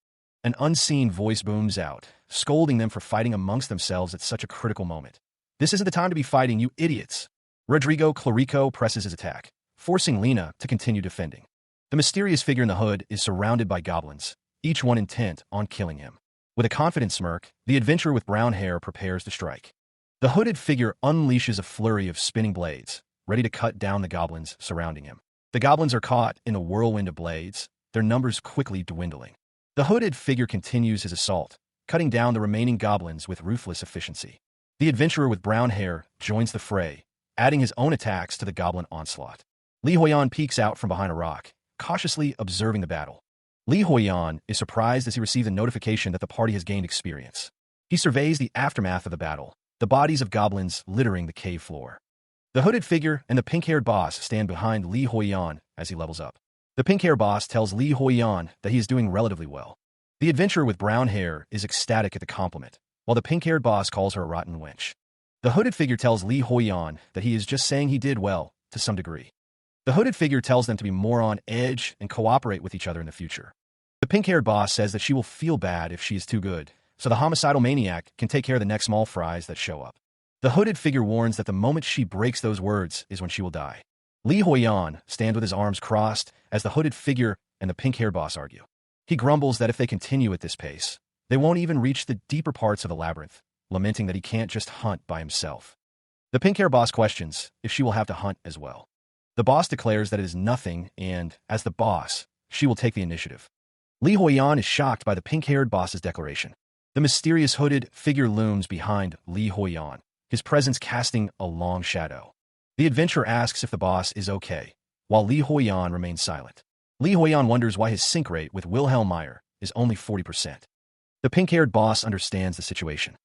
An unseen voice booms out, scolding them for fighting amongst themselves at such a critical moment. "This isn't the time to be fighting, you idiots!" Rodrigo Clarico presses his attack, forcing Lena to continue defending. The mysterious figure in the hood is surrounded by goblins, each one intent on killing him. With a confident smirk, the adventurer with brown hair prepares to strike. The hooded figure unleashes a flurry of spinning blades, ready to cut down the goblins surrounding him. The goblins are caught in a whirlwind of blades, their numbers quickly dwindling. The hooded figure continues his assault, cutting down the remaining goblins with ruthless efficiency. The adventurer with brown hair joins the fray, adding his own attacks to the goblin onslaught. Li Huiyan peeks out from behind a rock, cautiously observing the battle. Li Huiyan is surprised as he receives a notification that the party has gained experience. He surveys the aftermath of the battle, the bodies of goblins littering the cave floor. The hooded figure and the pink-haired boss stand behind Li Huiyan as he levels up. The pink-haired boss tells Li Huiyan that he is doing relatively well. The adventurer with brown hair is ecstatic at the compliment, while the pink-haired boss calls her a rotten wench. The hooded figure tells Li Huiyan that he is just saying he did well, to some degree. The hooded figure tells them to be more on edge and cooperate with each other in the future. The pink-haired boss says that she will feel bad if she is too good, so the homicidal maniac can take care of the next small fries that show up. The hooded figure warns that the moment she breaks those words is when she will die. Li Huiyan stands with his arms crossed as the hooded figure and the pink-haired boss argue. He grumbles that if they continue at this pace, they won't even reach the deeper parts of the labyrinth, lamenting that he can't just hunt by himself. The pink-haired boss questions if she will have to hunt as well. The boss declares that it is nothing and, as the boss, she will take the initiative. Li Huiyan is shocked by the pink-haired boss's declaration. The mysterious hooded figure looms behind Li Huiyan, his presence casting a long shadow. The adventurer asks if the boss is okay, while Li Huiyan remains silent. Li Huiyan wonders why his sync rate with Wilhelm Meyer is only 40%. The pink-haired boss understands the situation.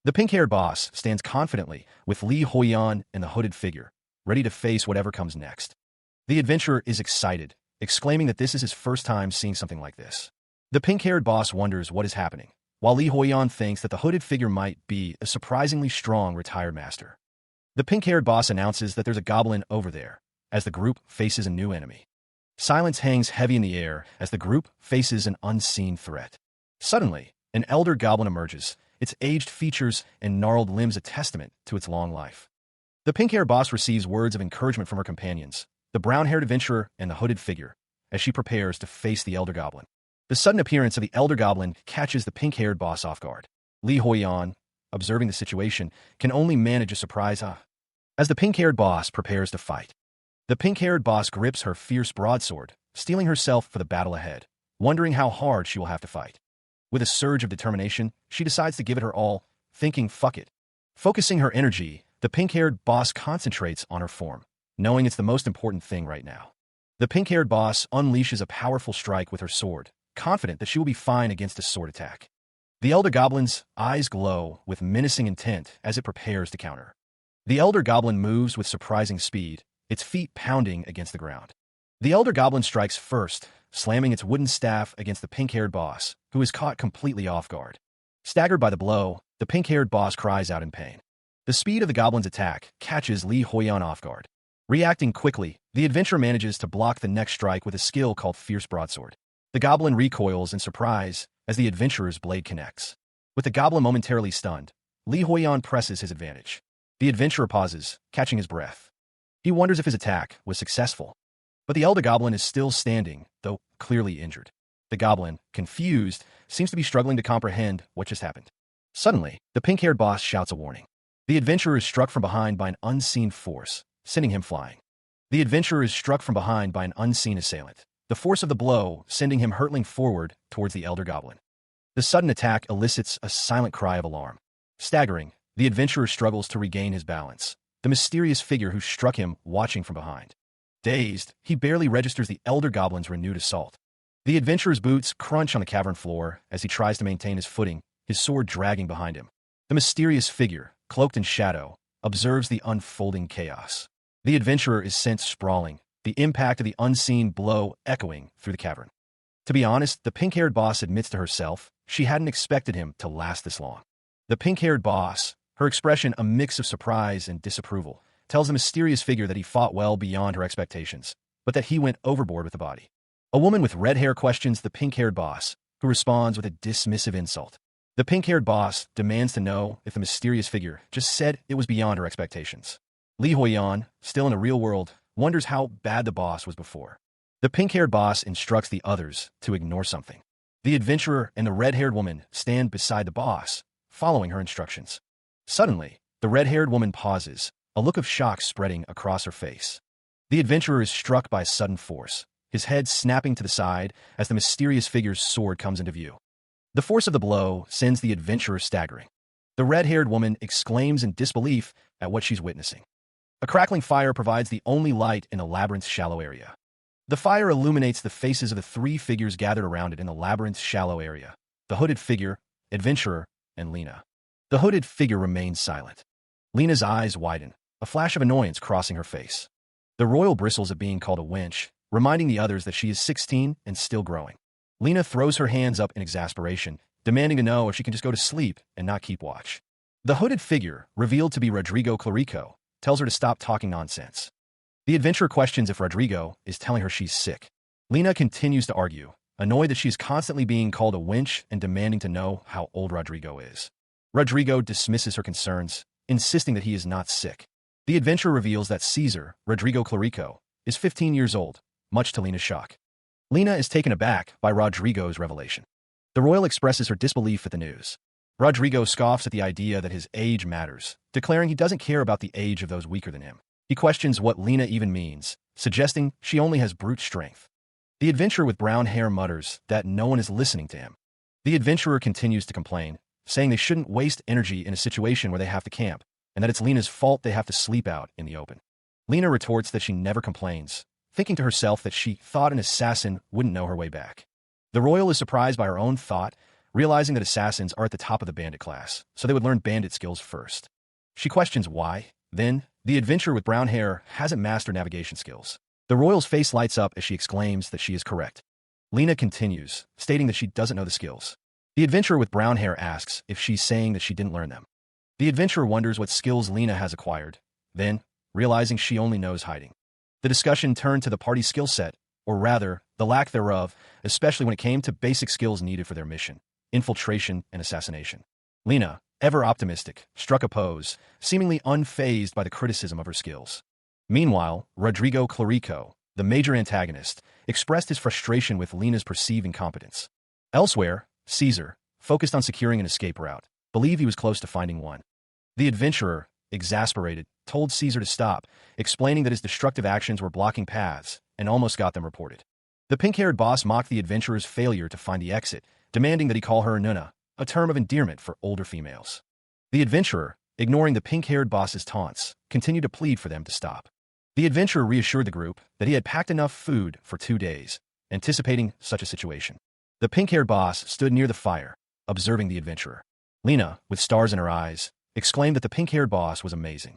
The pink-haired boss stands confidently with Li Huiyan and the hooded figure, ready to face whatever comes next. The adventurer is excited, exclaiming that this is his first time seeing something like this. The pink-haired boss wonders what is happening, while Li Huiyan thinks that the hooded figure might be a surprisingly strong retired master. The pink-haired boss announces that there's a goblin over there, as the group faces a new enemy. Silence hangs heavy in the air as the group faces an unseen threat. Suddenly, an elder goblin emerges, its aged features and gnarled limbs a testament to its long life. The pink-haired boss receives words of encouragement from her companions, the brown-haired adventurer and the hooded figure, as she prepares to face the elder goblin. The sudden appearance of the elder goblin catches the pink-haired boss off guard. Li Huiyan, observing the situation, can only manage a surprise as the pink-haired boss prepares to fight. The pink-haired boss grips her fierce broadsword, steeling herself for the battle ahead, wondering how hard she will have to fight. With a surge of determination, she decides to give it her all, thinking fuck it. Focusing her energy, the pink-haired boss concentrates on her form, knowing it's the most important thing right now. The pink-haired boss unleashes a powerful strike with her sword, confident that she will be fine against a sword attack. The elder goblin's eyes glow with menacing intent as it prepares to counter. The elder goblin moves with surprising speed, its feet pounding against the ground. The elder goblin strikes first, slamming its wooden staff against the pink-haired boss, who is caught completely off guard. Staggered by the blow, the pink-haired boss cries out in pain. The speed of the goblin's attack catches Li Huiyan off guard. Reacting quickly, the adventurer manages to block the next strike with a skill called Fierce Broadsword. The goblin recoils in surprise as the adventurer's blade connects. With the goblin momentarily stunned, Li Huiyan presses his advantage. The adventurer pauses, catching his breath. He wonders if his attack was successful. But the elder goblin is still standing, though clearly injured. The goblin, confused, seems to be struggling to comprehend what just happened. Suddenly, the pink-haired boss shouts a warning. The adventurer is struck from behind by an unseen force, sending him flying. The adventurer is struck from behind by an unseen assailant, the force of the blow sending him hurtling forward towards the elder goblin. The sudden attack elicits a silent cry of alarm. Staggering, the adventurer struggles to regain his balance, the mysterious figure who struck him watching from behind. Dazed, he barely registers the elder goblin's renewed assault. The adventurer's boots crunch on the cavern floor as he tries to maintain his footing, his sword dragging behind him. The mysterious figure, cloaked in shadow, observes the unfolding chaos. The adventurer is sent sprawling, the impact of the unseen blow echoing through the cavern. To be honest, the pink-haired boss admits to herself she hadn't expected him to last this long. The pink-haired boss, her expression a mix of surprise and disapproval, tells the mysterious figure that he fought well beyond her expectations, but that he went overboard with the body. A woman with red hair questions the pink-haired boss, who responds with a dismissive insult. The pink-haired boss demands to know if the mysterious figure just said it was beyond her expectations. Li Huiyan, still in the real world, wonders how bad the boss was before. The pink-haired boss instructs the others to ignore something. The adventurer and the red-haired woman stand beside the boss, following her instructions. Suddenly, the red-haired woman pauses, a look of shock spreading across her face. The adventurer is struck by a sudden force, his head snapping to the side as the mysterious figure's sword comes into view. The force of the blow sends the adventurer staggering. The red-haired woman exclaims in disbelief at what she's witnessing. A crackling fire provides the only light in the labyrinth's shallow area. The fire illuminates the faces of the three figures gathered around it in the labyrinth's shallow area: the hooded figure, adventurer, and Lena. The hooded figure remains silent. Lena's eyes widen, a flash of annoyance crossing her face. The royal bristles at being called a wench, reminding the others that she is 16 and still growing. Lena throws her hands up in exasperation, demanding to know if she can just go to sleep and not keep watch. The hooded figure, revealed to be Rodrigo Clarico, tells her to stop talking nonsense. The adventurer questions if Rodrigo is telling her she's sick. Lena continues to argue, annoyed that she is constantly being called a wench and demanding to know how old Rodrigo is. Rodrigo dismisses her concerns, insisting that he is not sick. The adventurer reveals that Caesar, Rodrigo Clarico, is 15 years old, much to Lena's shock. Lena is taken aback by Rodrigo's revelation. The royal expresses her disbelief at the news. Rodrigo scoffs at the idea that his age matters, declaring he doesn't care about the age of those weaker than him. He questions what Lena even means, suggesting she only has brute strength. The adventurer with brown hair mutters that no one is listening to him. The adventurer continues to complain, saying they shouldn't waste energy in a situation where they have to camp, and that it's Lena's fault they have to sleep out in the open. Lena retorts that she never complains, thinking to herself that she thought an assassin wouldn't know her way back. The royal is surprised by her own thought, realizing that assassins are at the top of the bandit class, so they would learn bandit skills first. She questions why. Then, the adventurer with brown hair hasn't mastered navigation skills. The royal's face lights up as she exclaims that she is correct. Lena continues, stating that she doesn't know the skills. The adventurer with brown hair asks if she's saying that she didn't learn them. The adventurer wonders what skills Lena has acquired, then, realizing she only knows hiding. The discussion turned to the party's skill set, or rather, the lack thereof, especially when it came to basic skills needed for their mission: infiltration and assassination. Lena, ever optimistic, struck a pose, seemingly unfazed by the criticism of her skills. Meanwhile, Rodrigo Clarico, the major antagonist, expressed his frustration with Lena's perceived incompetence. Elsewhere, Caesar, focused on securing an escape route, believed he was close to finding one. The adventurer, exasperated, told Caesar to stop, explaining that his destructive actions were blocking paths, and almost got them reported. The pink-haired boss mocked the adventurer's failure to find the exit, demanding that he call her Nuna, a term of endearment for older females. The adventurer, ignoring the pink-haired boss's taunts, continued to plead for them to stop. The adventurer reassured the group that he had packed enough food for 2 days, anticipating such a situation. The pink-haired boss stood near the fire, observing the adventurer. Lena, with stars in her eyes, exclaimed that the pink-haired boss was amazing.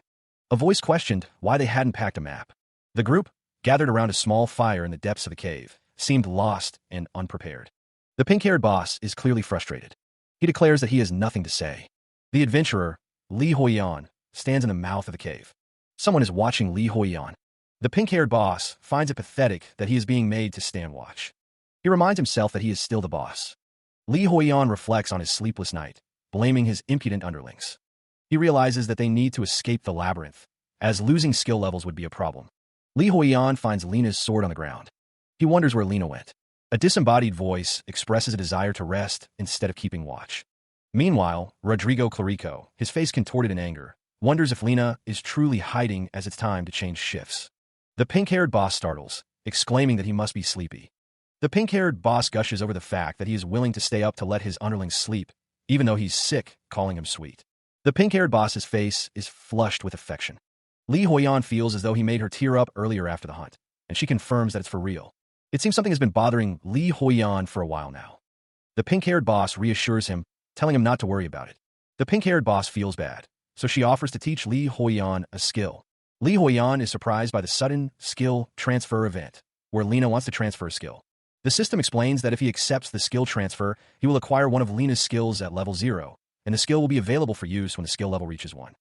A voice questioned why they hadn't packed a map. The group, gathered around a small fire in the depths of the cave, seemed lost and unprepared. The pink-haired boss is clearly frustrated. He declares that he has nothing to say. The adventurer, Li Huiyan, stands in the mouth of the cave. Someone is watching Li Huiyan. The pink-haired boss finds it pathetic that he is being made to stand watch. He reminds himself that he is still the boss. Li Huiyan reflects on his sleepless night, blaming his impudent underlings. He realizes that they need to escape the labyrinth, as losing skill levels would be a problem. Li Huiyan finds Lena's sword on the ground. He wonders where Lena went. A disembodied voice expresses a desire to rest instead of keeping watch. Meanwhile, Rodrigo Clarico, his face contorted in anger, wonders if Lena is truly hiding as it's time to change shifts. The pink-haired boss startles, exclaiming that he must be sleepy. The pink-haired boss gushes over the fact that he is willing to stay up to let his underlings sleep, even though he's sick, calling him sweet. The pink-haired boss's face is flushed with affection. Li Huiyan feels as though he made her tear up earlier after the hunt, and she confirms that it's for real. It seems something has been bothering Li Huiyan for a while now. The pink-haired boss reassures him, telling him not to worry about it. The pink-haired boss feels bad, so she offers to teach Li Huiyan a skill. Li Huiyan is surprised by the sudden skill transfer event, where Lena wants to transfer a skill. The system explains that if he accepts the skill transfer, he will acquire one of Lena's skills at level 0, and the skill will be available for use when the skill level reaches 1.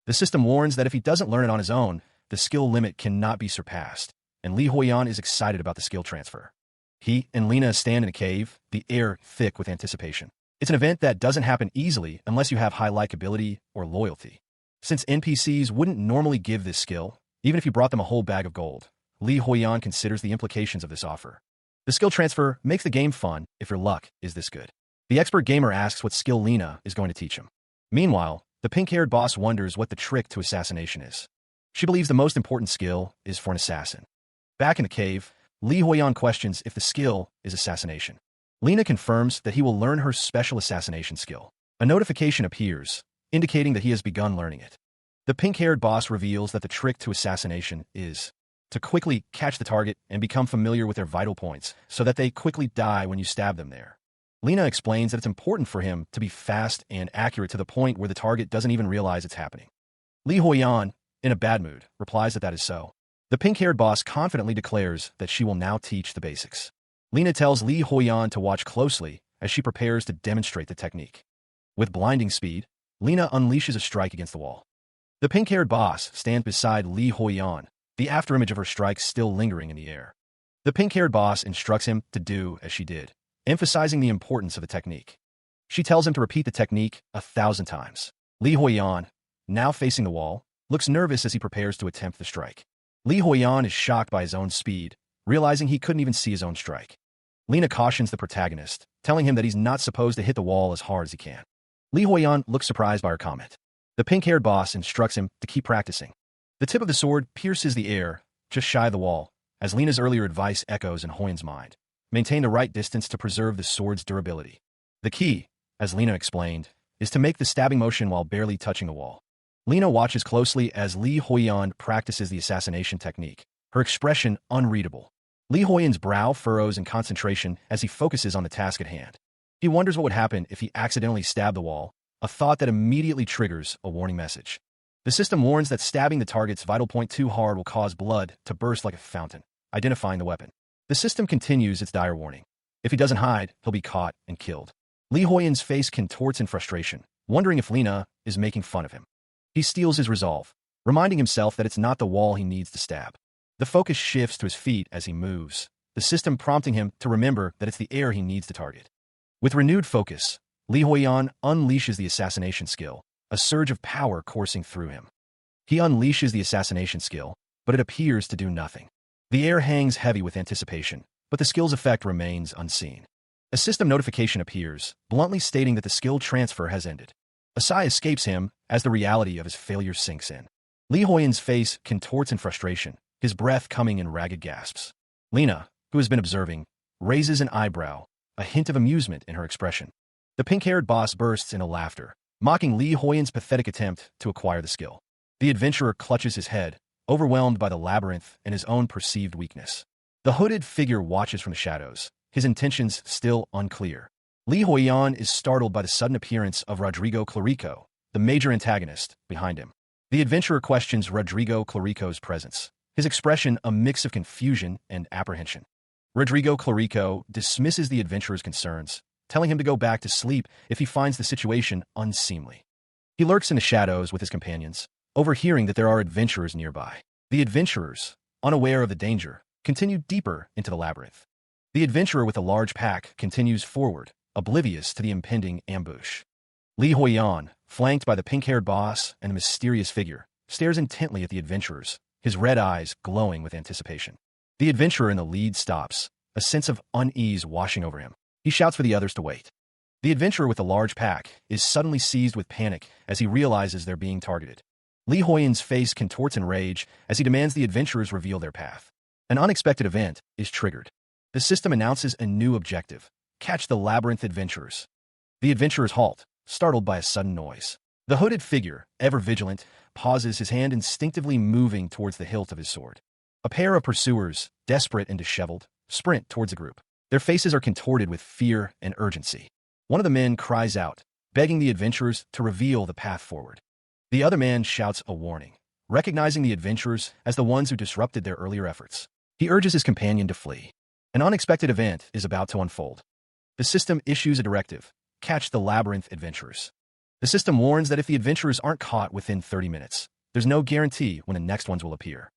The system warns that if he doesn't learn it on his own, the skill limit cannot be surpassed, and Li Huiyan is excited about the skill transfer. He and Lena stand in a cave, the air thick with anticipation. It's an event that doesn't happen easily unless you have high likability or loyalty. Since NPCs wouldn't normally give this skill, even if you brought them a whole bag of gold, Li Huiyan considers the implications of this offer. The skill transfer makes the game fun if your luck is this good. The expert gamer asks what skill Lena is going to teach him. Meanwhile, the pink-haired boss wonders what the trick to assassination is. She believes the most important skill is for an assassin. Back in the cave, Li Huiyan questions if the skill is assassination. Lena confirms that he will learn her special assassination skill. A notification appears, indicating that he has begun learning it. The pink-haired boss reveals that the trick to assassination is to quickly catch the target and become familiar with their vital points so that they quickly die when you stab them there. Lena explains that it's important for him to be fast and accurate to the point where the target doesn't even realize it's happening. Li Huiyan, in a bad mood, replies that is so. The pink-haired boss confidently declares that she will now teach the basics. Lena tells Li Huiyan to watch closely as she prepares to demonstrate the technique. With blinding speed, Lena unleashes a strike against the wall. The pink-haired boss stands beside Li Huiyan, the afterimage of her strike still lingering in the air. The pink-haired boss instructs him to do as she did, emphasizing the importance of the technique. She tells him to repeat the technique 1,000 times. Li Huiyan, now facing the wall, looks nervous as he prepares to attempt the strike. Li Huiyan is shocked by his own speed, realizing he couldn't even see his own strike. Lena cautions the protagonist, telling him that he's not supposed to hit the wall as hard as he can. Li Huiyan looks surprised by her comment. The pink-haired boss instructs him to keep practicing. The tip of the sword pierces the air, just shy of the wall, as Lena's earlier advice echoes in Huiyan's mind. Maintain the right distance to preserve the sword's durability. The key, as Lena explained, is to make the stabbing motion while barely touching the wall. Lena watches closely as Li Huiyan practices the assassination technique, her expression unreadable. Li Huiyan's brow furrows in concentration as he focuses on the task at hand. He wonders what would happen if he accidentally stabbed the wall, a thought that immediately triggers a warning message. The system warns that stabbing the target's vital point too hard will cause blood to burst like a fountain, identifying the weapon. The system continues its dire warning. If he doesn't hide, he'll be caught and killed. Li Huiyan's face contorts in frustration, wondering if Lena is making fun of him. He steals his resolve, reminding himself that it's not the wall he needs to stab. The focus shifts to his feet as he moves, the system prompting him to remember that it's the air he needs to target. With renewed focus, Li Huiyan unleashes the assassination skill, a surge of power coursing through him. He unleashes the assassination skill, but it appears to do nothing. The air hangs heavy with anticipation, but the skill's effect remains unseen. A system notification appears, bluntly stating that the skill transfer has ended. A sigh escapes him as the reality of his failure sinks in. Li Huiyan's face contorts in frustration, his breath coming in ragged gasps. Lena, who has been observing, raises an eyebrow, a hint of amusement in her expression. The pink-haired boss bursts into laughter, mocking Li Huiyan's pathetic attempt to acquire the skill. The adventurer clutches his head, overwhelmed by the labyrinth and his own perceived weakness. The hooded figure watches from the shadows, his intentions still unclear. Li Huiyan is startled by the sudden appearance of Rodrigo Clarico, the major antagonist, behind him. The adventurer questions Rodrigo Clarico's presence, his expression a mix of confusion and apprehension. Rodrigo Clarico dismisses the adventurer's concerns, telling him to go back to sleep if he finds the situation unseemly. He lurks in the shadows with his companions, overhearing that there are adventurers nearby. The adventurers, unaware of the danger, continue deeper into the labyrinth. The adventurer with a large pack continues forward, oblivious to the impending ambush. Li Huiyan, flanked by the pink-haired boss and a mysterious figure, stares intently at the adventurers, his red eyes glowing with anticipation. The adventurer in the lead stops, a sense of unease washing over him. He shouts for the others to wait. The adventurer with the large pack is suddenly seized with panic as he realizes they're being targeted. Li Huiyan's face contorts in rage as he demands the adventurers reveal their path. An unexpected event is triggered. The system announces a new objective: catch the Labyrinth adventurers. The adventurers halt, startled by a sudden noise. The hooded figure, ever vigilant, pauses, his hand instinctively moving towards the hilt of his sword. A pair of pursuers, desperate and disheveled, sprint towards the group. Their faces are contorted with fear and urgency. One of the men cries out, begging the adventurers to reveal the path forward. The other man shouts a warning, recognizing the adventurers as the ones who disrupted their earlier efforts. He urges his companion to flee. An unexpected event is about to unfold. The system issues a directive: catch the Labyrinth adventurers. The system warns that if the adventurers aren't caught within 30 minutes, there's no guarantee when the next ones will appear.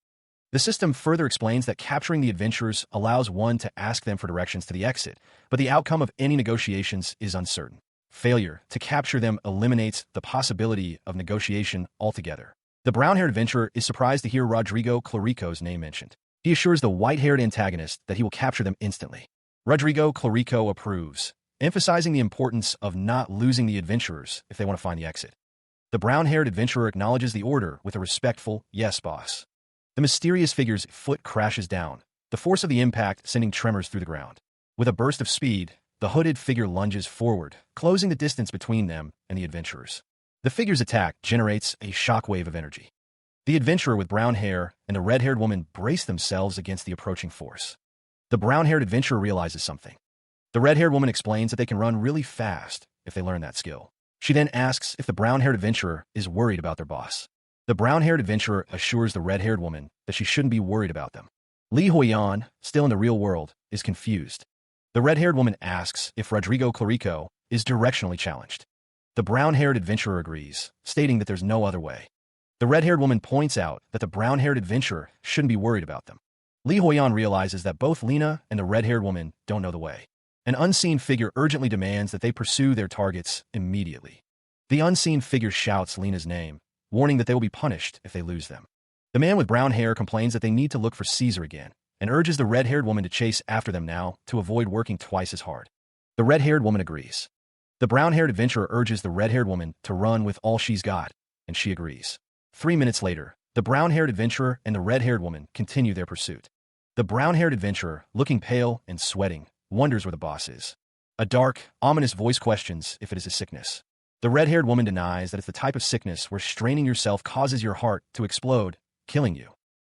The system further explains that capturing the adventurers allows one to ask them for directions to the exit, but the outcome of any negotiations is uncertain. Failure to capture them eliminates the possibility of negotiation altogether. The brown-haired adventurer is surprised to hear Rodrigo Clarico's name mentioned. He assures the white-haired antagonist that he will capture them instantly. Rodrigo Clarico approves, emphasizing the importance of not losing the adventurers if they want to find the exit. The brown-haired adventurer acknowledges the order with a respectful, "Yes, boss." The mysterious figure's foot crashes down, the force of the impact sending tremors through the ground. With a burst of speed, the hooded figure lunges forward, closing the distance between them and the adventurers. The figure's attack generates a shockwave of energy. The adventurer with brown hair and the red-haired woman brace themselves against the approaching force. The brown-haired adventurer realizes something. The red-haired woman explains that they can run really fast if they learn that skill. She then asks if the brown-haired adventurer is worried about their boss. The brown-haired adventurer assures the red-haired woman that she shouldn't be worried about them. Li Huiyan, still in the real world, is confused. The red-haired woman asks if Rodrigo Clarico is directionally challenged. The brown-haired adventurer agrees, stating that there's no other way. The red-haired woman points out that the brown-haired adventurer shouldn't be worried about them. Li Huiyan realizes that both Lina and the red-haired woman don't know the way. An unseen figure urgently demands that they pursue their targets immediately. The unseen figure shouts Lina's name, warning that they will be punished if they lose them. The man with brown hair complains that they need to look for Caesar again, and urges the red-haired woman to chase after them now to avoid working twice as hard. The red-haired woman agrees. The brown-haired adventurer urges the red-haired woman to run with all she's got, and she agrees. 3 minutes later, the brown-haired adventurer and the red-haired woman continue their pursuit. The brown-haired adventurer, looking pale and sweating, wonders where the boss is. A dark, ominous voice questions if it is a sickness. The red-haired woman denies that it's the type of sickness where straining yourself causes your heart to explode, killing you.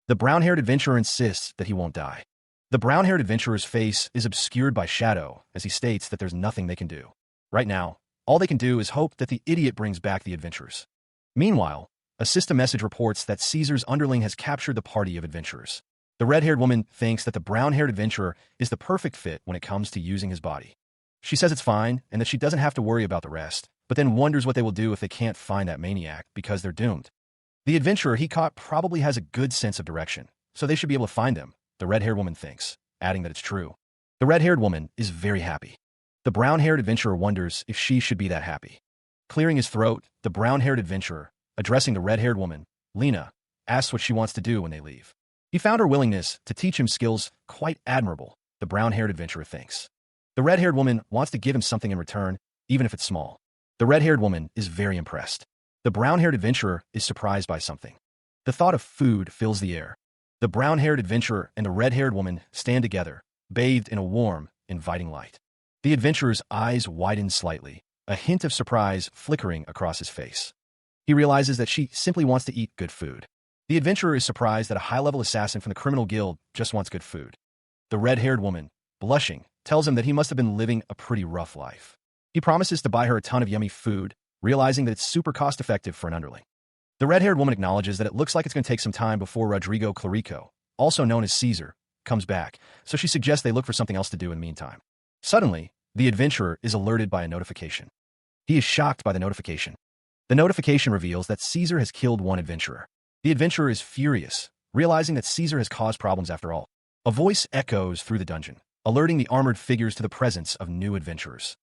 The brown-haired adventurer insists that he won't die. The brown-haired adventurer's face is obscured by shadow as he states that there's nothing they can do. Right now, all they can do is hope that the idiot brings back the adventurers. Meanwhile, a system message reports that Caesar's underling has captured the party of adventurers. The red-haired woman thinks that the brown-haired adventurer is the perfect fit when it comes to using his body. She says it's fine and that she doesn't have to worry about the rest, but then wonders what they will do if they can't find that maniac because they're doomed. The adventurer he caught probably has a good sense of direction, so they should be able to find them, the red-haired woman thinks, adding that it's true. The red-haired woman is very happy. The brown-haired adventurer wonders if she should be that happy. Clearing his throat, the brown-haired adventurer, addressing the red-haired woman, Lina, asks what she wants to do when they leave. He found her willingness to teach him skills quite admirable, the brown-haired adventurer thinks. The red-haired woman wants to give him something in return, even if it's small. The red-haired woman is very impressed. The brown-haired adventurer is surprised by something. The thought of food fills the air. The brown-haired adventurer and the red-haired woman stand together, bathed in a warm, inviting light. The adventurer's eyes widen slightly, a hint of surprise flickering across his face. He realizes that she simply wants to eat good food. The adventurer is surprised that a high-level assassin from the criminal guild just wants good food. The red-haired woman, blushing, tells him that he must have been living a pretty rough life. He promises to buy her a ton of yummy food, realizing that it's super cost-effective for an underling. The red-haired woman acknowledges that it looks like it's going to take some time before Rodrigo Clarico, also known as Caesar, comes back, so she suggests they look for something else to do in the meantime. Suddenly, the adventurer is alerted by a notification. He is shocked by the notification. The notification reveals that Caesar has killed one adventurer. The adventurer is furious, realizing that Caesar has caused problems after all. A voice echoes through the dungeon, alerting the armored figures to the presence of new adventurers.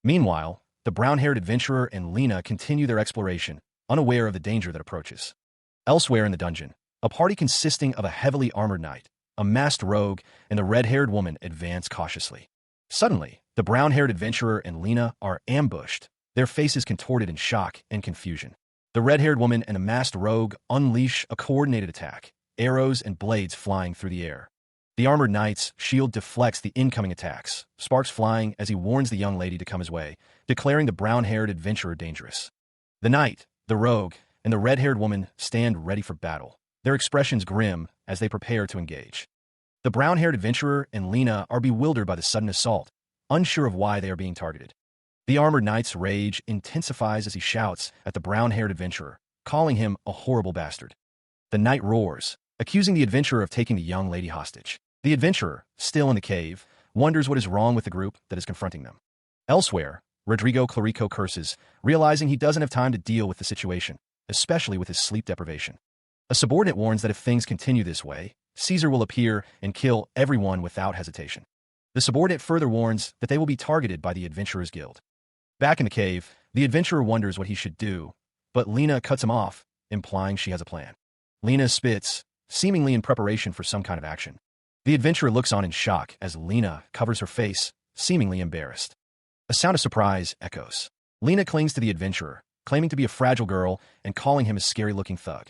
Meanwhile, the brown-haired adventurer and Lina continue their exploration, unaware of the danger that approaches. Elsewhere in the dungeon, a party consisting of a heavily armored knight, a masked rogue, and the red-haired woman advance cautiously. Suddenly, the brown-haired adventurer and Lena are ambushed, their faces contorted in shock and confusion. The red-haired woman and a masked rogue unleash a coordinated attack, arrows and blades flying through the air. The armored knight's shield deflects the incoming attacks, sparks flying as he warns the young lady to come his way, declaring the brown-haired adventurer dangerous. The knight, the rogue, and the red-haired woman stand ready for battle, their expressions grim as they prepare to engage. The brown-haired adventurer and Lena are bewildered by the sudden assault, unsure of why they are being targeted. The armored knight's rage intensifies as he shouts at the brown-haired adventurer, calling him a horrible bastard. The knight roars, accusing the adventurer of taking the young lady hostage. The adventurer, still in the cave, wonders what is wrong with the group that is confronting them. Elsewhere, Rodrigo Clarico curses, realizing he doesn't have time to deal with the situation, especially with his sleep deprivation. A subordinate warns that if things continue this way, Caesar will appear and kill everyone without hesitation. The subordinate further warns that they will be targeted by the Adventurers Guild. Back in the cave, the adventurer wonders what he should do, but Lena cuts him off, implying she has a plan. Lena spits, seemingly in preparation for some kind of action. The adventurer looks on in shock as Lena covers her face, seemingly embarrassed. A sound of surprise echoes. Lena clings to the adventurer, claiming to be a fragile girl and calling him a scary-looking thug.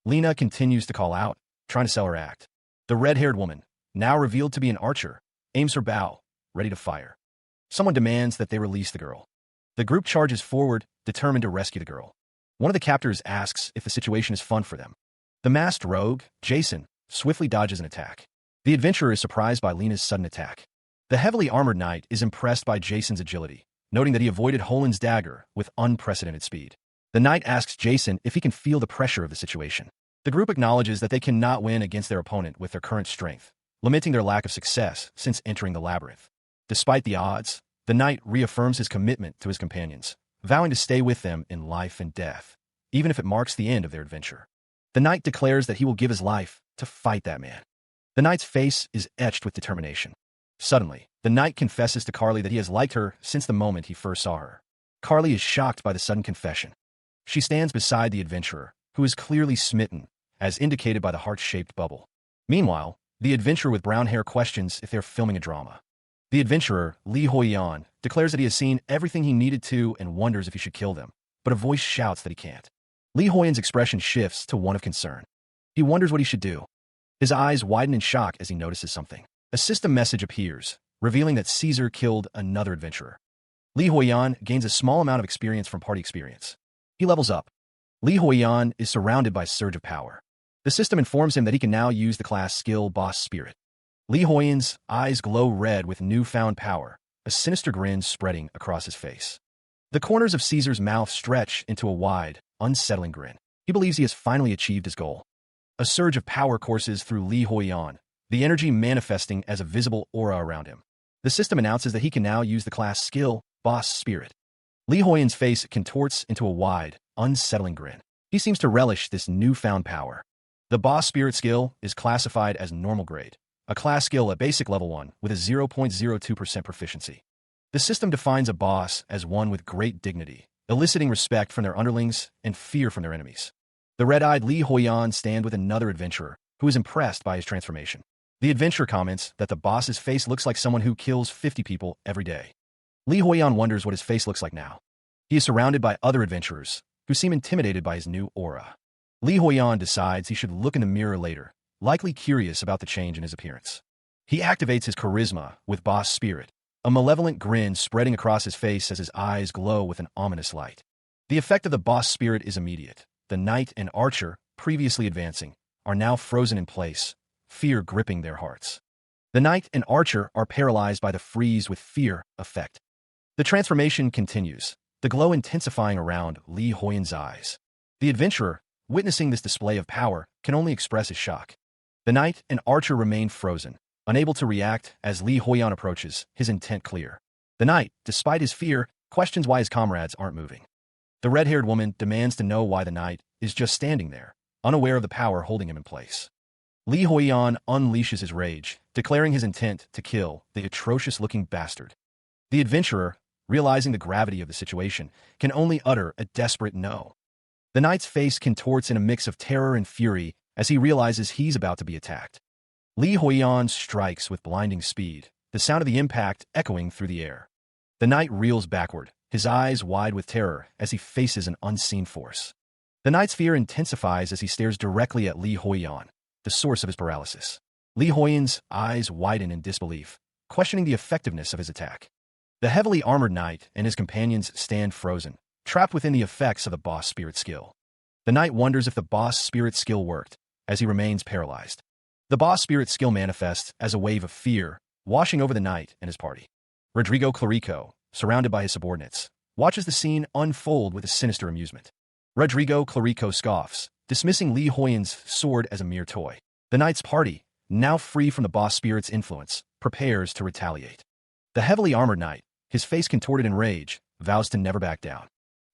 Lena continues to call out, trying to sell her act. The red-haired woman, now revealed to be an archer, aims her bow, ready to fire. Someone demands that they release the girl. The group charges forward, determined to rescue the girl. One of the captors asks if the situation is fun for them. The masked rogue, Jason, swiftly dodges an attack. The adventurer is surprised by Lena's sudden attack. The heavily armored knight is impressed by Jason's agility, noting that he avoided Holin's dagger with unprecedented speed. The knight asks Jason if he can feel the pressure of the situation. The group acknowledges that they cannot win against their opponent with their current strength, lamenting their lack of success since entering the labyrinth. Despite the odds, the knight reaffirms his commitment to his companions, vowing to stay with them in life and death, even if it marks the end of their adventure. The knight declares that he will give his life to fight that man. The knight's face is etched with determination. Suddenly, the knight confesses to Carly that he has liked her since the moment he first saw her. Carly is shocked by the sudden confession. She stands beside the adventurer, who is clearly smitten, as indicated by the heart-shaped bubble. Meanwhile, the adventurer with brown hair questions if they're filming a drama. The adventurer, Li Huiyan, declares that he has seen everything he needed to and wonders if he should kill them, but a voice shouts that he can't. Li Huiyan's expression shifts to one of concern. He wonders what he should do. His eyes widen in shock as he notices something. A system message appears, revealing that Caesar killed another adventurer. Li Huiyan gains a small amount of experience from party experience. He levels up. Li Huiyan is surrounded by a surge of power. The system informs him that he can now use the class skill Boss Spirit. Li Huiyan's eyes glow red with newfound power, a sinister grin spreading across his face. The corners of Caesar's mouth stretch into a wide, unsettling grin. He believes he has finally achieved his goal. A surge of power courses through Li Huiyan, the energy manifesting as a visible aura around him. The system announces that he can now use the class skill Boss Spirit. Li Huiyan's face contorts into a wide, unsettling grin. He seems to relish this newfound power. The Boss Spirit skill is classified as normal grade, a class skill at basic level 1 with a 0.02% proficiency. The system defines a boss as one with great dignity, eliciting respect from their underlings and fear from their enemies. The red-eyed Li Huiyan stands with another adventurer, who is impressed by his transformation. The adventurer comments that the boss's face looks like someone who kills 50 people every day. Li Huiyan wonders what his face looks like now. He is surrounded by other adventurers, who seem intimidated by his new aura. Li Huiyan decides he should look in the mirror later, likely curious about the change in his appearance. He activates his charisma with Boss Spirit, a malevolent grin spreading across his face as his eyes glow with an ominous light. The effect of the Boss Spirit is immediate. The knight and archer, previously advancing, are now frozen in place, fear gripping their hearts. The knight and archer are paralyzed by the freeze with fear effect. The transformation continues, the glow intensifying around Li Huiyan's eyes. The adventurer, witnessing this display of power, can only express his shock. The knight and archer remain frozen, unable to react as Li Huiyan approaches, his intent clear. The knight, despite his fear, questions why his comrades aren't moving. The red-haired woman demands to know why the knight is just standing there, unaware of the power holding him in place. Li Huiyan unleashes his rage, declaring his intent to kill the atrocious-looking bastard. The adventurer, realizing the gravity of the situation, can only utter a desperate no. The knight's face contorts in a mix of terror and fury as he realizes he's about to be attacked. Li Huiyan strikes with blinding speed, the sound of the impact echoing through the air. The knight reels backward, his eyes wide with terror as he faces an unseen force. The knight's fear intensifies as he stares directly at Li Huiyan, the source of his paralysis. Li Huiyan's eyes widen in disbelief, questioning the effectiveness of his attack. The heavily armored knight and his companions stand frozen, trapped within the effects of the boss spirit skill. The knight wonders if the boss spirit skill worked, as he remains paralyzed. The boss spirit skill manifests as a wave of fear, washing over the knight and his party. Rodrigo Clarico, surrounded by his subordinates, watches the scene unfold with a sinister amusement. Rodrigo Clarico scoffs, dismissing Li Huiyan's sword as a mere toy. The knight's party, now free from the boss spirit's influence, prepares to retaliate. The heavily armored knight, his face contorted in rage, vows to never back down.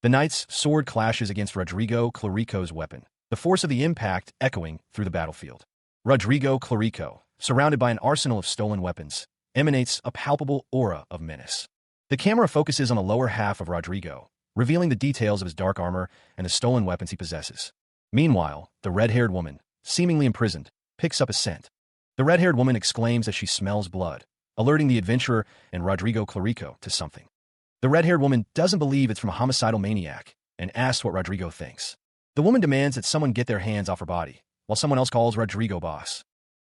The knight's sword clashes against Rodrigo Clarico's weapon, the force of the impact echoing through the battlefield. Rodrigo Clarico, surrounded by an arsenal of stolen weapons, emanates a palpable aura of menace. The camera focuses on the lower half of Rodrigo, revealing the details of his dark armor and the stolen weapons he possesses. Meanwhile, the red-haired woman, seemingly imprisoned, picks up a scent. The red-haired woman exclaims as she smells blood, alerting the adventurer and Rodrigo Clarico to something. The red-haired woman doesn't believe it's from a homicidal maniac and asks what Rodrigo thinks. The woman demands that someone get their hands off her body, while someone else calls Rodrigo boss.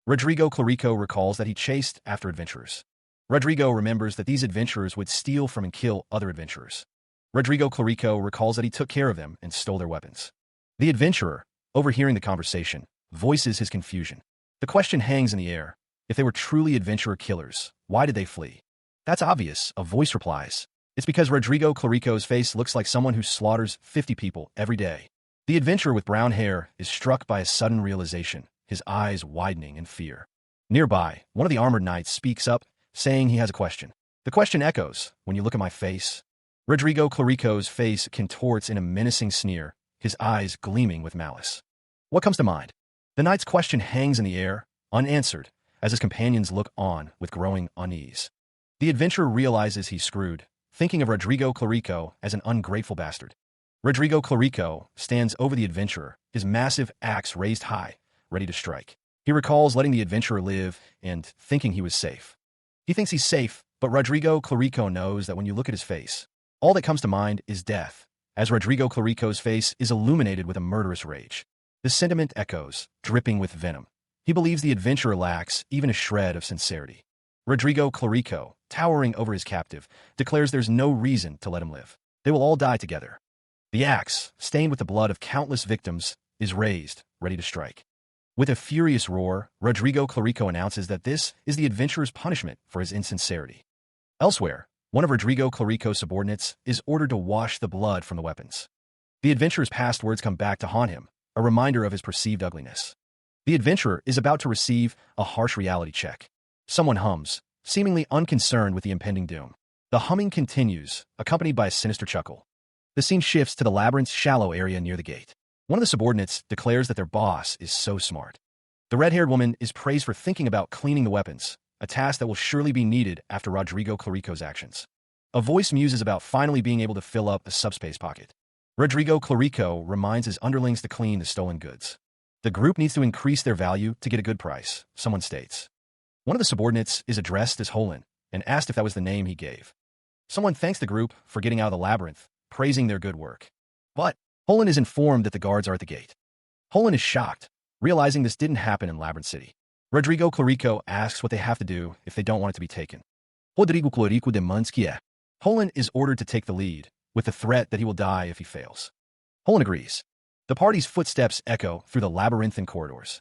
Rodrigo Clarico recalls that he chased after adventurers. Rodrigo remembers that these adventurers would steal from and kill other adventurers. Rodrigo Clarico recalls that he took care of them and stole their weapons. The adventurer, overhearing the conversation, voices his confusion. The question hangs in the air. If they were truly adventurer killers, why did they flee? That's obvious, a voice replies. It's because Rodrigo Clarico's face looks like someone who slaughters 50 people every day. The adventurer with brown hair is struck by a sudden realization, his eyes widening in fear. Nearby, one of the armored knights speaks up, saying he has a question. The question echoes, when you look at my face. Rodrigo Clarico's face contorts in a menacing sneer, his eyes gleaming with malice. What comes to mind? The knight's question hangs in the air, unanswered, as his companions look on with growing unease. The adventurer realizes he's screwed, thinking of Rodrigo Clarico as an ungrateful bastard. Rodrigo Clarico stands over the adventurer, his massive axe raised high, ready to strike. He recalls letting the adventurer live and thinking he was safe. He thinks he's safe, but Rodrigo Clarico knows that when you look at his face, all that comes to mind is death, as Rodrigo Clarico's face is illuminated with a murderous rage. The sentiment echoes, dripping with venom. He believes the adventurer lacks even a shred of sincerity. Rodrigo Clarico, towering over his captive, declares there's no reason to let him live. They will all die together. The axe, stained with the blood of countless victims, is raised, ready to strike. With a furious roar, Rodrigo Clarico announces that this is the adventurer's punishment for his insincerity. Elsewhere, one of Rodrigo Clarico's subordinates is ordered to wash the blood from the weapons. The adventurer's past words come back to haunt him, a reminder of his perceived ugliness. The adventurer is about to receive a harsh reality check. Someone hums, seemingly unconcerned with the impending doom. The humming continues, accompanied by a sinister chuckle. The scene shifts to the labyrinth's shallow area near the gate. One of the subordinates declares that their boss is so smart. The red-haired woman is praised for thinking about cleaning the weapons, a task that will surely be needed after Rodrigo Clarico's actions. A voice muses about finally being able to fill up a subspace pocket. Rodrigo Clarico reminds his underlings to clean the stolen goods. The group needs to increase their value to get a good price, someone states. One of the subordinates is addressed as Holin and asked if that was the name he gave. Someone thanks the group for getting out of the labyrinth, praising their good work. But Holin is informed that the guards are at the gate. Holin is shocked, realizing this didn't happen in Labyrinth City. Rodrigo Clarico asks what they have to do if they don't want it to be taken. Rodrigo Clarico demands que Holin is ordered to take the lead, with the threat that he will die if he fails. Holin agrees. The party's footsteps echo through the labyrinthine corridors.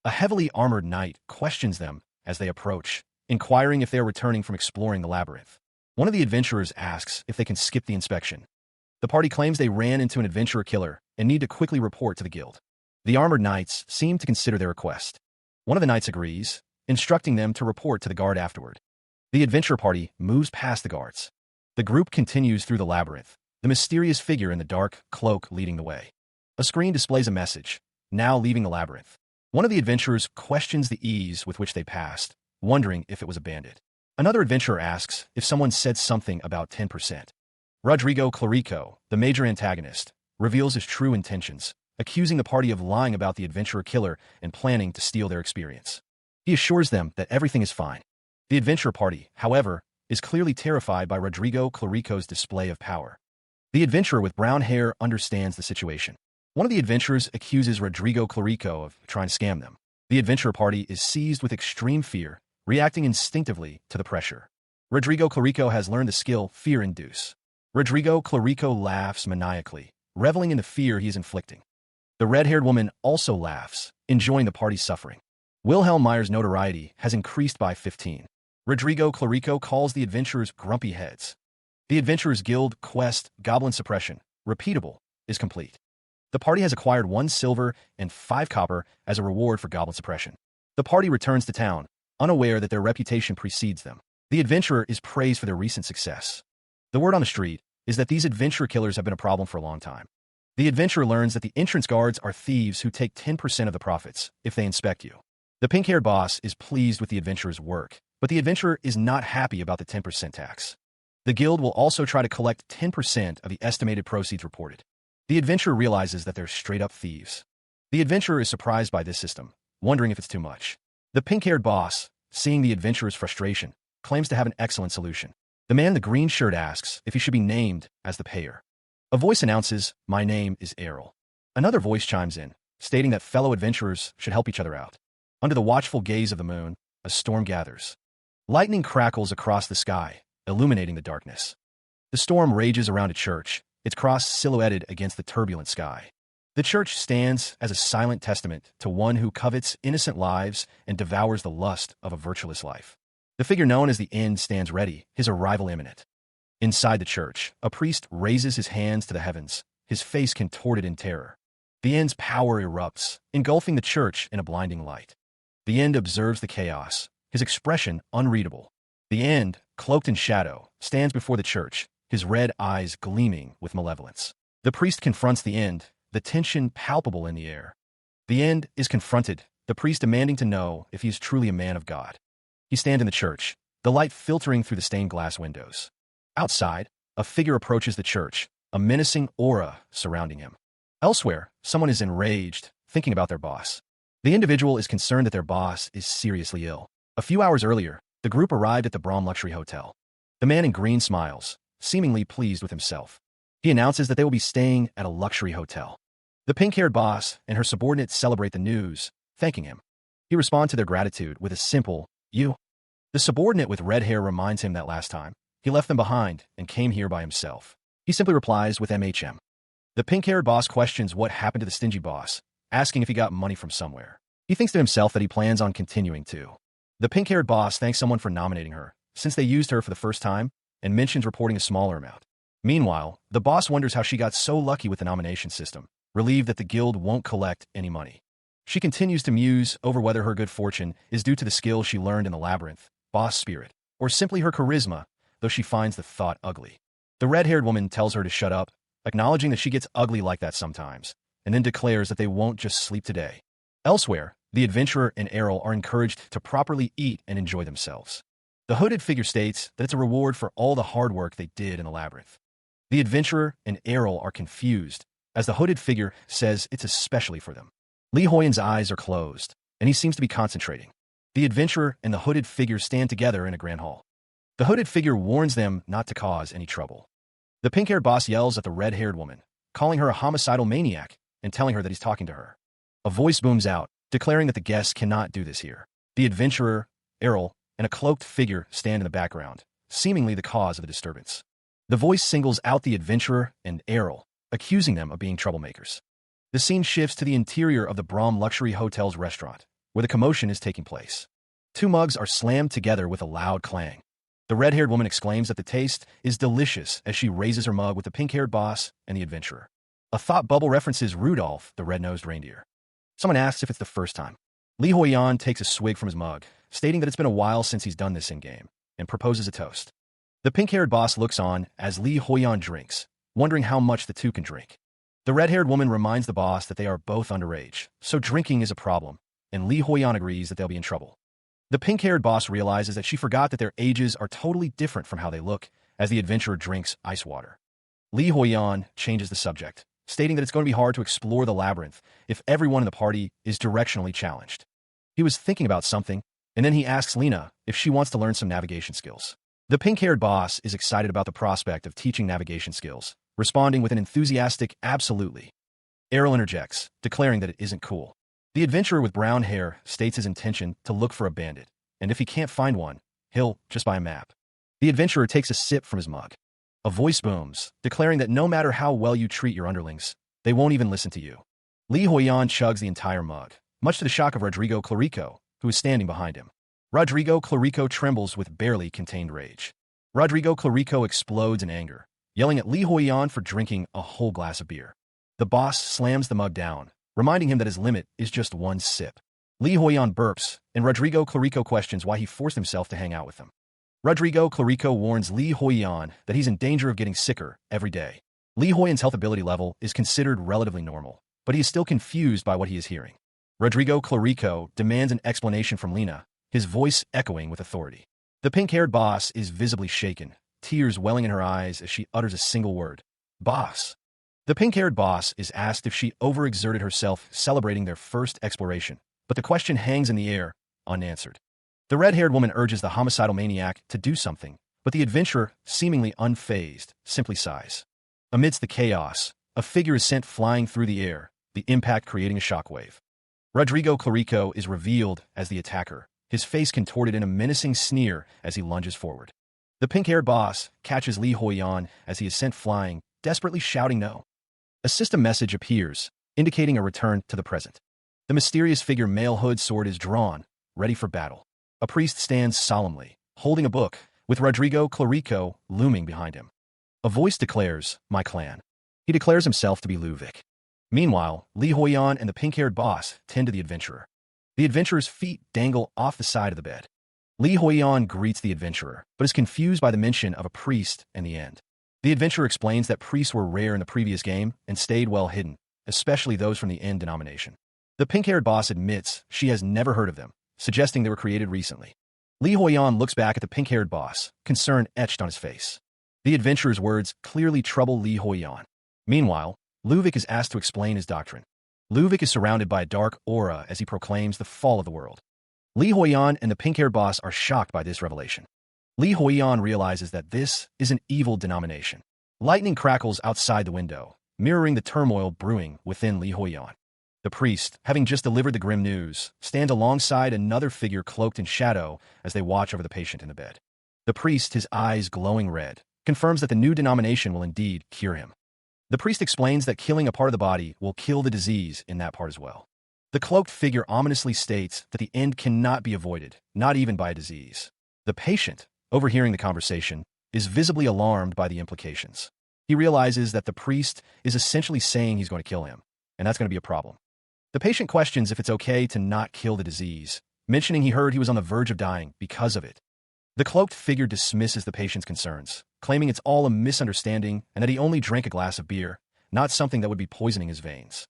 A heavily armored knight questions them as they approach, inquiring if they are returning from exploring the labyrinth. One of the adventurers asks if they can skip the inspection. The party claims they ran into an adventurer killer and need to quickly report to the guild. The armored knights seem to consider their request. One of the knights agrees, instructing them to report to the guard afterward. The adventure party moves past the guards. The group continues through the labyrinth, the mysterious figure in the dark cloak leading the way. A screen displays a message, now leaving the labyrinth. One of the adventurers questions the ease with which they passed, wondering if it was a bandit. Another adventurer asks if someone said something about 10%. Rodrigo Clarico, the major antagonist, reveals his true intentions, accusing the party of lying about the adventurer killer and planning to steal their experience. He assures them that everything is fine. The adventure party, however, is clearly terrified by Rodrigo Clarico's display of power. The adventurer with brown hair understands the situation. One of the adventurers accuses Rodrigo Clarico of trying to scam them. The adventure party is seized with extreme fear, reacting instinctively to the pressure. Rodrigo Clarico has learned the skill fear induce. Rodrigo Clarico laughs maniacally, reveling in the fear he is inflicting. The red-haired woman also laughs, enjoying the party's suffering. Wilhelm Meyer's notoriety has increased by 15. Rodrigo Clarico calls the adventurers grumpy heads. The Adventurers Guild quest, Goblin Suppression, repeatable, is complete. The party has acquired 1 silver and 5 copper as a reward for Goblin Suppression. The party returns to town, unaware that their reputation precedes them. The adventurer is praised for their recent success. The word on the street is that these adventure killers have been a problem for a long time. The adventurer learns that the entrance guards are thieves who take 10% of the profits if they inspect you. The pink-haired boss is pleased with the adventurer's work, but the adventurer is not happy about the 10% tax. The guild will also try to collect 10% of the estimated proceeds reported. The adventurer realizes that they're straight-up thieves. The adventurer is surprised by this system, wondering if it's too much. The pink-haired boss, seeing the adventurer's frustration, claims to have an excellent solution. The man in the green shirt asks if he should be named as the payer. A voice announces, "My name is Errol." Another voice chimes in, stating that fellow adventurers should help each other out. Under the watchful gaze of the moon, a storm gathers. Lightning crackles across the sky, illuminating the darkness. The storm rages around a church, its cross silhouetted against the turbulent sky. The church stands as a silent testament to one who covets innocent lives and devours the lust of a virtueless life. The figure known as the End stands ready, his arrival imminent. Inside the church, a priest raises his hands to the heavens, his face contorted in terror. The End's power erupts, engulfing the church in a blinding light. The End observes the chaos, his expression unreadable. The End, cloaked in shadow, stands before the church, his red eyes gleaming with malevolence. The priest confronts the End, the tension palpable in the air. The End is confronted, the priest demanding to know if he is truly a man of God. He stands in the church, the light filtering through the stained glass windows. Outside, a figure approaches the church, a menacing aura surrounding him. Elsewhere, someone is enraged, thinking about their boss. The individual is concerned that their boss is seriously ill. A few hours earlier, the group arrived at the Brom Luxury Hotel. The man in green smiles, seemingly pleased with himself. He announces that they will be staying at a luxury hotel. The pink-haired boss and her subordinates celebrate the news, thanking him. He responds to their gratitude with a simple, "You." The subordinate with red hair reminds him that last time, he left them behind and came here by himself. He simply replies with MHM. The pink-haired boss questions what happened to the stingy boss, asking if he got money from somewhere. He thinks to himself that he plans on continuing to. The pink-haired boss thanks someone for nominating her, since they used her for the first time, and mentions reporting a smaller amount. Meanwhile, the boss wonders how she got so lucky with the nomination system, relieved that the guild won't collect any money. She continues to muse over whether her good fortune is due to the skill she learned in the Labyrinth, boss spirit, or simply her charisma, though she finds the thought ugly. The red-haired woman tells her to shut up, acknowledging that she gets ugly like that sometimes, and then declares that they won't just sleep today. Elsewhere, the adventurer and Errol are encouraged to properly eat and enjoy themselves. The hooded figure states that it's a reward for all the hard work they did in the Labyrinth. The adventurer and Errol are confused, as the hooded figure says it's especially for them. Li Huiyan's eyes are closed, and he seems to be concentrating. The adventurer and the hooded figure stand together in a grand hall. The hooded figure warns them not to cause any trouble. The pink-haired boss yells at the red-haired woman, calling her a homicidal maniac and telling her that he's talking to her. A voice booms out, declaring that the guests cannot do this here. The adventurer, Errol, and a cloaked figure stand in the background, seemingly the cause of the disturbance. The voice singles out the adventurer and Errol, accusing them of being troublemakers. The scene shifts to the interior of the Brom Luxury Hotel's restaurant, where the commotion is taking place. Two mugs are slammed together with a loud clang. The red-haired woman exclaims that the taste is delicious as she raises her mug with the pink-haired boss and the adventurer. A thought bubble references Rudolph, the red-nosed reindeer. Someone asks if it's the first time. Li Huiyan takes a swig from his mug, stating that it's been a while since he's done this in-game, and proposes a toast. The pink-haired boss looks on as Li Huiyan drinks, wondering how much the two can drink. The red-haired woman reminds the boss that they are both underage, so drinking is a problem, and Li Huiyan agrees that they'll be in trouble. The pink-haired boss realizes that she forgot that their ages are totally different from how they look, as the adventurer drinks ice water. Li Huiyan changes the subject, stating that it's going to be hard to explore the labyrinth if everyone in the party is directionally challenged. He was thinking about something And then he asks Lena if she wants to learn some navigation skills. The pink-haired boss is excited about the prospect of teaching navigation skills, responding with an enthusiastic absolutely. Errol interjects, declaring that it isn't cool. The adventurer with brown hair states his intention to look for a bandit, and if he can't find one, he'll just buy a map. The adventurer takes a sip from his mug. A voice booms, declaring that no matter how well you treat your underlings, they won't even listen to you. Li Huiyan chugs the entire mug, much to the shock of Rodrigo Clarico, who is standing behind him. Rodrigo Clarico trembles with barely contained rage. Rodrigo Clarico explodes in anger, yelling at Li Huiyan for drinking a whole glass of beer. The boss slams the mug down, reminding him that his limit is just one sip. Li Huiyan burps, and Rodrigo Clarico questions why he forced himself to hang out with them. Rodrigo Clarico warns Li Huiyan that he's in danger of getting sicker every day. Li Huiyan's health ability level is considered relatively normal, but he is still confused by what he is hearing. Rodrigo Clarico demands an explanation from Lena, his voice echoing with authority. The pink-haired boss is visibly shaken, tears welling in her eyes as she utters a single word. Boss. The pink-haired boss is asked if she overexerted herself celebrating their first exploration, but the question hangs in the air, unanswered. The red-haired woman urges the homicidal maniac to do something, but the adventurer, seemingly unfazed, simply sighs. Amidst the chaos, a figure is sent flying through the air, the impact creating a shockwave. Rodrigo Clarico is revealed as the attacker, his face contorted in a menacing sneer as he lunges forward. The pink-haired boss catches Li Huiyan as he is sent flying, desperately shouting no. A system message appears, indicating a return to the present. The mysterious figure Male Hood sword is drawn, ready for battle. A priest stands solemnly, holding a book, with Rodrigo Clarico looming behind him. A voice declares, "My clan." He declares himself to be Luvic. Meanwhile, Li Huiyan and the pink-haired boss tend to the adventurer. The adventurer's feet dangle off the side of the bed. Li Huiyan greets the adventurer, but is confused by the mention of a priest and the end. The adventurer explains that priests were rare in the previous game and stayed well hidden, especially those from the End denomination. The pink-haired boss admits she has never heard of them, suggesting they were created recently. Li Huiyan looks back at the pink-haired boss, concern etched on his face. The adventurer's words clearly trouble Li Huiyan. Meanwhile, Luvic is asked to explain his doctrine. Luvic is surrounded by a dark aura as he proclaims the fall of the world. Li Huiyan and the pink-haired boss are shocked by this revelation. Li Huiyan realizes that this is an evil denomination. Lightning crackles outside the window, mirroring the turmoil brewing within Li Huiyan. The priest, having just delivered the grim news, stands alongside another figure cloaked in shadow as they watch over the patient in the bed. The priest, his eyes glowing red, confirms that the new denomination will indeed cure him. The priest explains that killing a part of the body will kill the disease in that part as well. The cloaked figure ominously states that the end cannot be avoided, not even by a disease. The patient, overhearing the conversation, is visibly alarmed by the implications. He realizes that the priest is essentially saying he's going to kill him, and that's going to be a problem. The patient questions if it's okay to not kill the disease, mentioning he heard he was on the verge of dying because of it. The cloaked figure dismisses the patient's concerns, claiming it's all a misunderstanding and that he only drank a glass of beer, not something that would be poisoning his veins.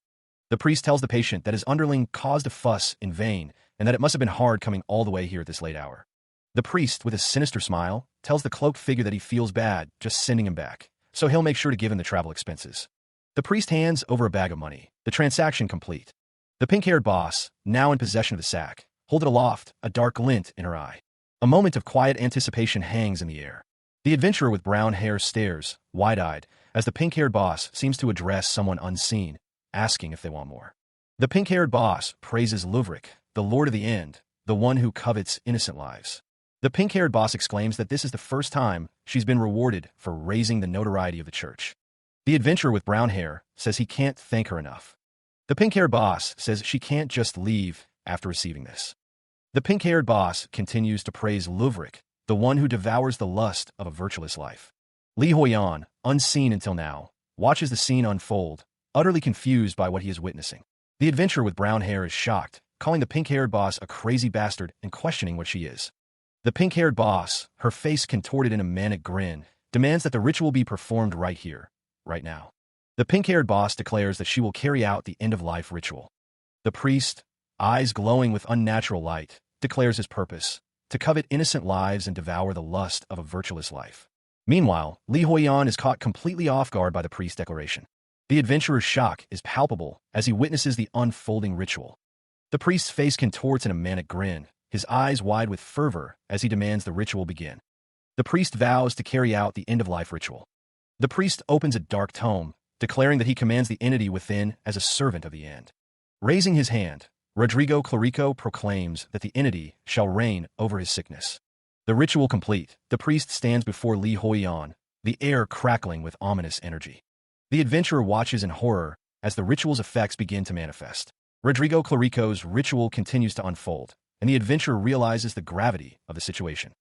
The priest tells the patient that his underling caused a fuss in vain and that it must have been hard coming all the way here at this late hour. The priest, with a sinister smile, tells the cloaked figure that he feels bad just sending him back, so he'll make sure to give him the travel expenses. The priest hands over a bag of money, the transaction complete. The pink-haired boss, now in possession of the sack, holds it aloft, a dark glint in her eye. A moment of quiet anticipation hangs in the air. The adventurer with brown hair stares, wide-eyed, as the pink-haired boss seems to address someone unseen, asking if they want more. The pink-haired boss praises Luvrik, the Lord of the End, the one who covets innocent lives. The pink-haired boss exclaims that this is the first time she's been rewarded for raising the notoriety of the church. The adventurer with brown hair says he can't thank her enough. The pink-haired boss says she can't just leave after receiving this. The pink-haired boss continues to praise Luvrik, the one who devours the lust of a virtuous life. Li Huiyan, unseen until now, watches the scene unfold, utterly confused by what he is witnessing. The adventurer with brown hair is shocked, calling the pink-haired boss a crazy bastard and questioning what she is. The pink-haired boss, her face contorted in a manic grin, demands that the ritual be performed right here, right now. The pink-haired boss declares that she will carry out the end-of-life ritual. The priest, eyes glowing with unnatural light, declares his purpose, to covet innocent lives and devour the lust of a virtuous life. Meanwhile, Li Huiyan is caught completely off guard by the priest's declaration. The adventurer's shock is palpable as he witnesses the unfolding ritual. The priest's face contorts in a manic grin, his eyes wide with fervor as he demands the ritual begin. The priest vows to carry out the end-of-life ritual. The priest opens a dark tome, declaring that he commands the entity within as a servant of the end. Raising his hand, Rodrigo Clarico proclaims that the entity shall reign over his sickness. The ritual complete, the priest stands before Li Huiyan, the air crackling with ominous energy. The adventurer watches in horror as the ritual's effects begin to manifest. Rodrigo Clarico's ritual continues to unfold, and the adventurer realizes the gravity of the situation.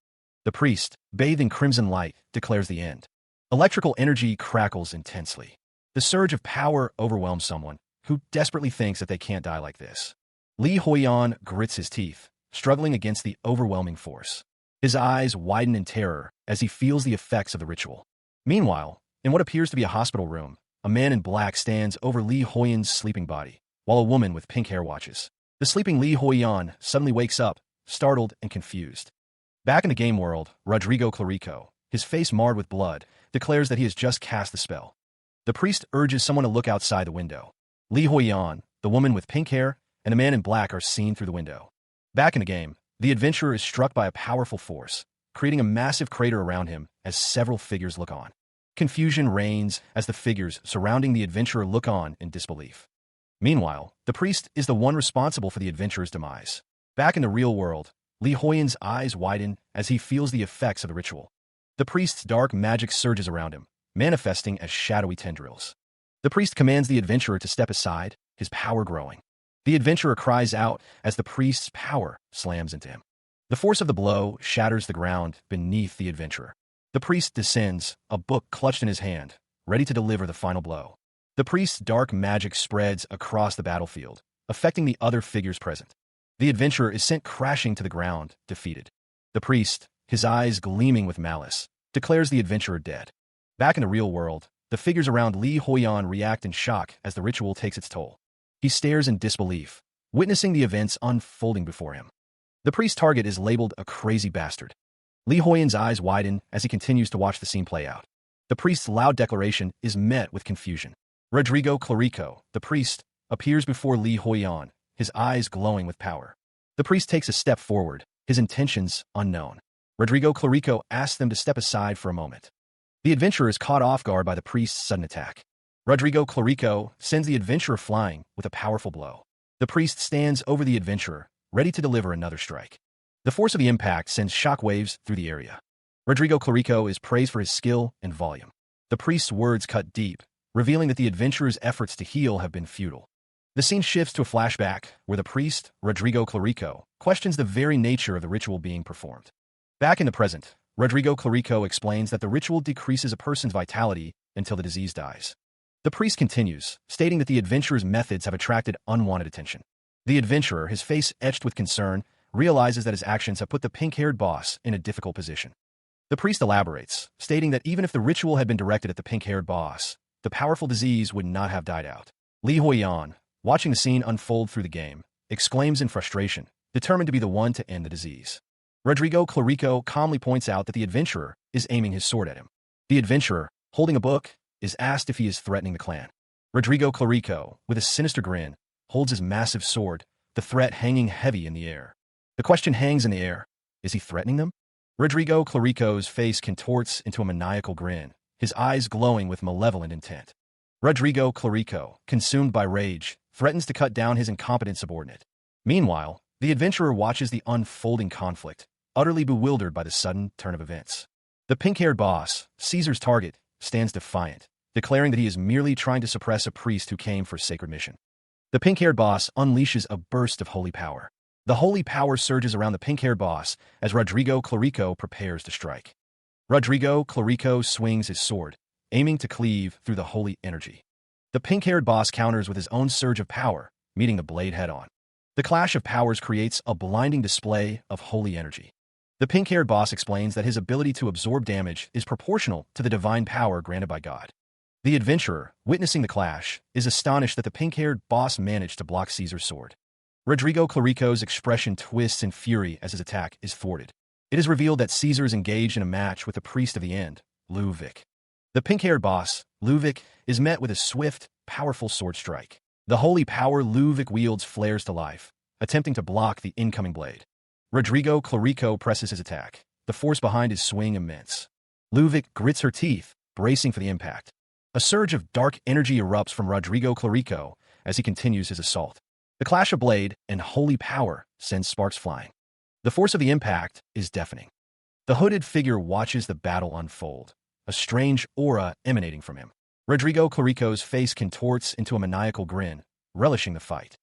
The priest, bathed in crimson light, declares the end. Electrical energy crackles intensely. The surge of power overwhelms someone who desperately thinks that they can't die like this. Li Huiyan grits his teeth, struggling against the overwhelming force. His eyes widen in terror as he feels the effects of the ritual. Meanwhile, in what appears to be a hospital room, a man in black stands over Li Huiyan's sleeping body, while a woman with pink hair watches. The sleeping Li Huiyan suddenly wakes up, startled and confused. Back in the game world, Rodrigo Clarico, his face marred with blood, declares that he has just cast the spell. The priest urges someone to look outside the window. Li Huiyan, the woman with pink hair, and the man in black are seen through the window. Back in the game, the adventurer is struck by a powerful force, creating a massive crater around him as several figures look on. Confusion reigns as the figures surrounding the adventurer look on in disbelief. Meanwhile, the priest is the one responsible for the adventurer's demise. Back in the real world, Li Huiyan's eyes widen as he feels the effects of the ritual. The priest's dark magic surges around him, manifesting as shadowy tendrils. The priest commands the adventurer to step aside, his power growing. The adventurer cries out as the priest's power slams into him. The force of the blow shatters the ground beneath the adventurer. The priest descends, a book clutched in his hand, ready to deliver the final blow. The priest's dark magic spreads across the battlefield, affecting the other figures present. The adventurer is sent crashing to the ground, defeated. The priest, his eyes gleaming with malice, declares the adventurer dead. Back in the real world, the figures around Li Huiyan react in shock as the ritual takes its toll. He stares in disbelief, witnessing the events unfolding before him. The priest's target is labeled a crazy bastard. Li Huiyan's eyes widen as he continues to watch the scene play out. The priest's loud declaration is met with confusion. Rodrigo Clarico, the priest, appears before Li Huiyan, his eyes glowing with power. The priest takes a step forward, his intentions unknown. Rodrigo Clarico asks them to step aside for a moment. The adventurer is caught off guard by the priest's sudden attack. Rodrigo Clarico sends the adventurer flying with a powerful blow. The priest stands over the adventurer, ready to deliver another strike. The force of the impact sends shockwaves through the area. Rodrigo Clarico is praised for his skill and volume. The priest's words cut deep, revealing that the adventurer's efforts to heal have been futile. The scene shifts to a flashback where the priest, Rodrigo Clarico, questions the very nature of the ritual being performed. Back in the present, Rodrigo Clarico explains that the ritual decreases a person's vitality until the disease dies. The priest continues, stating that the adventurer's methods have attracted unwanted attention. The adventurer, his face etched with concern, realizes that his actions have put the pink-haired boss in a difficult position. The priest elaborates, stating that even if the ritual had been directed at the pink-haired boss, the powerful disease would not have died out. Li Huiyan, watching the scene unfold through the game, exclaims in frustration, determined to be the one to end the disease. Rodrigo Clarico calmly points out that the adventurer is aiming his sword at him. The adventurer, holding a book, is asked if he is threatening the clan. Rodrigo Clarico, with a sinister grin, holds his massive sword, the threat hanging heavy in the air. The question hangs in the air, is he threatening them? Rodrigo Clarico's face contorts into a maniacal grin, his eyes glowing with malevolent intent. Rodrigo Clarico, consumed by rage, threatens to cut down his incompetent subordinate. Meanwhile, the adventurer watches the unfolding conflict, utterly bewildered by the sudden turn of events. The pink-haired boss, Caesar's target, stands defiant, declaring that he is merely trying to suppress a priest who came for a sacred mission. The pink-haired boss unleashes a burst of holy power. The holy power surges around the pink-haired boss as Rodrigo Clarico prepares to strike. Rodrigo Clarico swings his sword, aiming to cleave through the holy energy. The pink-haired boss counters with his own surge of power, meeting the blade head-on. The clash of powers creates a blinding display of holy energy. The pink-haired boss explains that his ability to absorb damage is proportional to the divine power granted by God. The adventurer, witnessing the clash, is astonished that the pink-haired boss managed to block Caesar's sword. Rodrigo Clarico's expression twists in fury as his attack is thwarted. It is revealed that Caesar is engaged in a match with the priest of the end, Luvic. The pink-haired boss, Luvic, is met with a swift, powerful sword strike. The holy power Luvic wields flares to life, attempting to block the incoming blade. Rodrigo Clarico presses his attack, the force behind his swing immense. Luvic grits her teeth, bracing for the impact. A surge of dark energy erupts from Rodrigo Clarico as he continues his assault. The clash of blade and holy power sends sparks flying. The force of the impact is deafening. The hooded figure watches the battle unfold, a strange aura emanating from him. Rodrigo Clarico's face contorts into a maniacal grin, relishing the fight.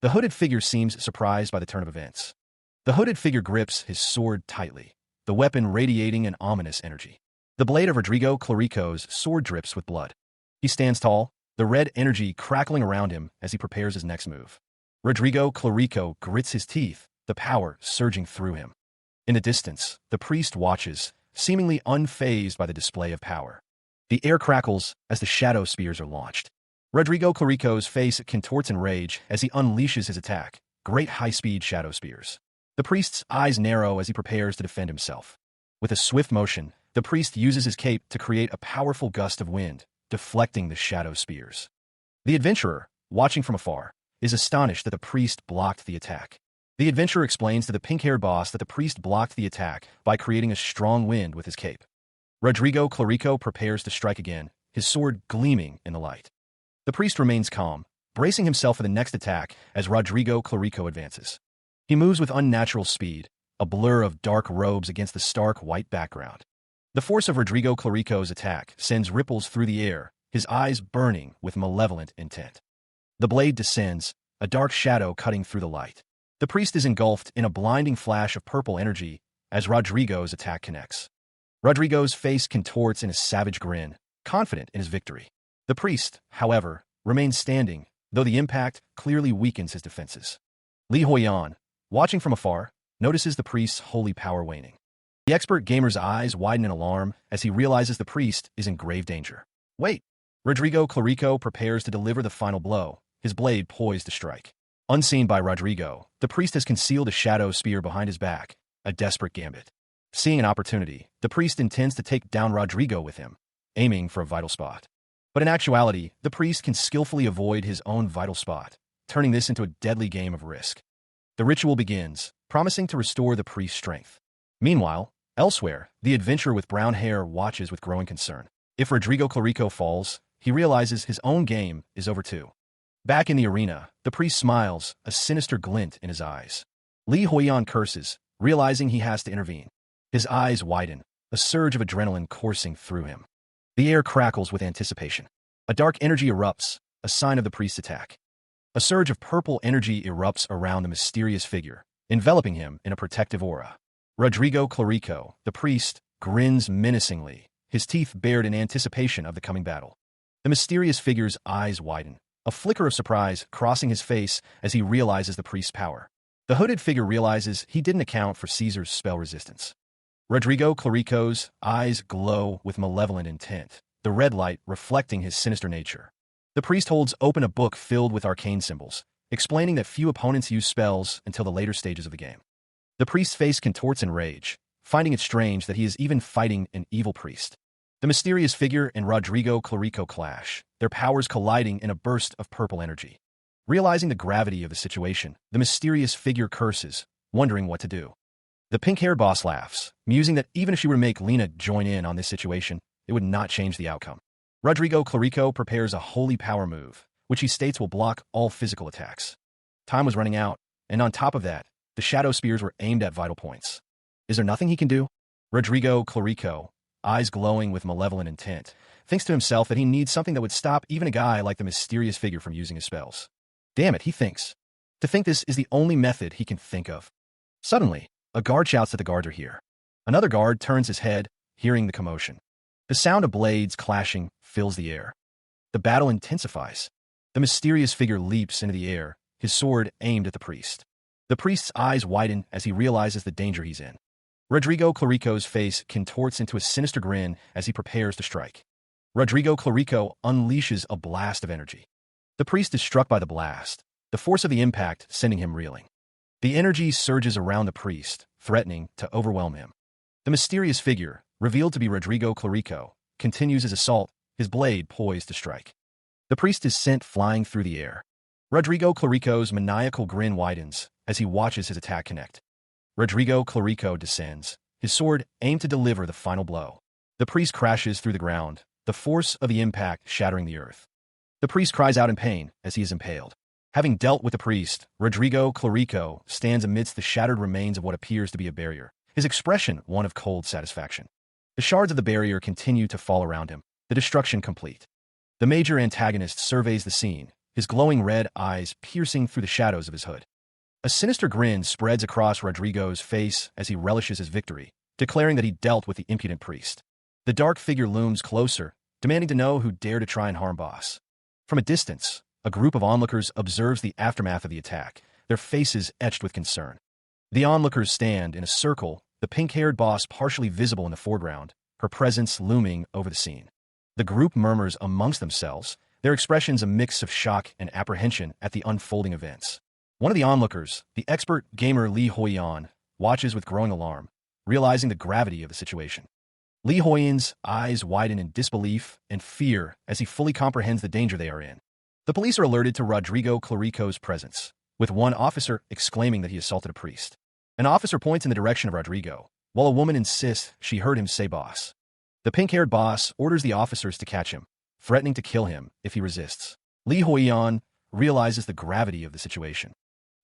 The hooded figure seems surprised by the turn of events. The hooded figure grips his sword tightly, the weapon radiating an ominous energy. The blade of Rodrigo Clarico's sword drips with blood. He stands tall, the red energy crackling around him as he prepares his next move. Rodrigo Clarico grits his teeth, the power surging through him. In the distance, the priest watches, seemingly unfazed by the display of power. The air crackles as the shadow spears are launched. Rodrigo Clarico's face contorts in rage as he unleashes his attack, great high-speed shadow spears. The priest's eyes narrow as he prepares to defend himself. With a swift motion, the priest uses his cape to create a powerful gust of wind, deflecting the shadow spears. The adventurer, watching from afar, is astonished that the priest blocked the attack. The adventurer explains to the pink-haired boss that the priest blocked the attack by creating a strong wind with his cape. Rodrigo Clarico prepares to strike again, his sword gleaming in the light. The priest remains calm, bracing himself for the next attack as Rodrigo Clarico advances. He moves with unnatural speed, a blur of dark robes against the stark white background. The force of Rodrigo Clarico's attack sends ripples through the air, his eyes burning with malevolent intent. The blade descends, a dark shadow cutting through the light. The priest is engulfed in a blinding flash of purple energy as Rodrigo's attack connects. Rodrigo's face contorts in a savage grin, confident in his victory. The priest, however, remains standing, though the impact clearly weakens his defenses. Li Huiyan, watching from afar, notices the priest's holy power waning. The expert gamer's eyes widen in alarm as he realizes the priest is in grave danger. Wait! Rodrigo Clarico prepares to deliver the final blow, his blade poised to strike. Unseen by Rodrigo, the priest has concealed a shadow spear behind his back, a desperate gambit. Seeing an opportunity, the priest intends to take down Rodrigo with him, aiming for a vital spot. But in actuality, the priest can skillfully avoid his own vital spot, turning this into a deadly game of risk. The ritual begins, promising to restore the priest's strength. Meanwhile, elsewhere, the adventurer with brown hair watches with growing concern. If Rodrigo Clarico falls, he realizes his own game is over too. Back in the arena, the priest smiles, a sinister glint in his eyes. Li Huiyan curses, realizing he has to intervene. His eyes widen, a surge of adrenaline coursing through him. The air crackles with anticipation. A dark energy erupts, a sign of the priest's attack. A surge of purple energy erupts around the mysterious figure, enveloping him in a protective aura. Rodrigo Clarico, the priest, grins menacingly, his teeth bared in anticipation of the coming battle. The mysterious figure's eyes widen, a flicker of surprise crossing his face as he realizes the priest's power. The hooded figure realizes he didn't account for Caesar's spell resistance. Rodrigo Clarico's eyes glow with malevolent intent, the red light reflecting his sinister nature. The priest holds open a book filled with arcane symbols, explaining that few opponents use spells until the later stages of the game. The priest's face contorts in rage, finding it strange that he is even fighting an evil priest. The mysterious figure and Rodrigo Clarico clash, their powers colliding in a burst of purple energy. Realizing the gravity of the situation, the mysterious figure curses, wondering what to do. The pink-haired boss laughs, musing that even if she were to make Lena join in on this situation, it would not change the outcome. Rodrigo Clarico prepares a holy power move, which he states will block all physical attacks. Time was running out, and on top of that, the shadow spears were aimed at vital points. Is there nothing he can do? Rodrigo Clarico, eyes glowing with malevolent intent, thinks to himself that he needs something that would stop even a guy like the mysterious figure from using his spells. Damn it, he thinks. To think this is the only method he can think of. Suddenly, a guard shouts that the guards are here. Another guard turns his head, hearing the commotion. The sound of blades clashing fills the air. The battle intensifies. The mysterious figure leaps into the air, his sword aimed at the priest. The priest's eyes widen as he realizes the danger he's in. Rodrigo Clarico's face contorts into a sinister grin as he prepares to strike. Rodrigo Clarico unleashes a blast of energy. The priest is struck by the blast, the force of the impact sending him reeling. The energy surges around the priest, threatening to overwhelm him. The mysterious figure, revealed to be Rodrigo Clarico, continues his assault, his blade poised to strike. The priest is sent flying through the air. Rodrigo Clarico's maniacal grin widens as he watches his attack connect. Rodrigo Clarico descends, his sword aimed to deliver the final blow. The priest crashes through the ground, the force of the impact shattering the earth. The priest cries out in pain as he is impaled. Having dealt with the priest, Rodrigo Clarico stands amidst the shattered remains of what appears to be a barrier, his expression one of cold satisfaction. The shards of the barrier continue to fall around him, the destruction complete. The major antagonist surveys the scene, his glowing red eyes piercing through the shadows of his hood. A sinister grin spreads across Rodrigo's face as he relishes his victory, declaring that he dealt with the impudent priest. The dark figure looms closer, demanding to know who dared to try and harm Boss. From a distance, a group of onlookers observes the aftermath of the attack, their faces etched with concern. The onlookers stand in a circle, the pink-haired Boss partially visible in the foreground, her presence looming over the scene. The group murmurs amongst themselves, their expressions a mix of shock and apprehension at the unfolding events. One of the onlookers, the expert gamer Li Huiyan, watches with growing alarm, realizing the gravity of the situation. Li Huiyan's eyes widen in disbelief and fear as he fully comprehends the danger they are in. The police are alerted to Rodrigo Clarico's presence, with one officer exclaiming that he assaulted a priest. An officer points in the direction of Rodrigo, while a woman insists she heard him say boss. The pink-haired boss orders the officers to catch him, threatening to kill him if he resists. Li Huiyan realizes the gravity of the situation.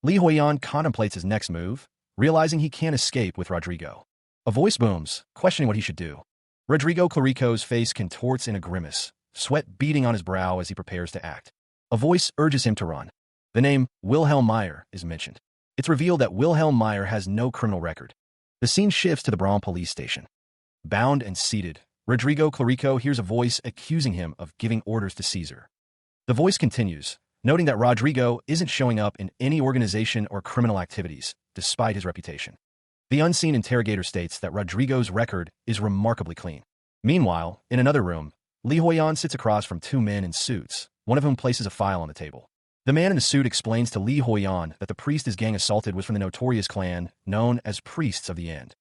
Li Huiyan contemplates his next move, realizing he can't escape with Rodrigo. A voice booms, questioning what he should do. Rodrigo Clarico's face contorts in a grimace, sweat beading on his brow as he prepares to act. A voice urges him to run. The name Wilhelm Meyer is mentioned. It's revealed that Wilhelm Meyer has no criminal record. The scene shifts to the Braun police station. Bound and seated, Rodrigo Clarico hears a voice accusing him of giving orders to Caesar. The voice continues, noting that Rodrigo isn't showing up in any organization or criminal activities, despite his reputation. The unseen interrogator states that Rodrigo's record is remarkably clean. Meanwhile, in another room, Li Huiyan sits across from two men in suits, one of whom places a file on the table. The man in the suit explains to Li Huiyan that the priest his gang assaulted was from the notorious clan known as Priests of the End.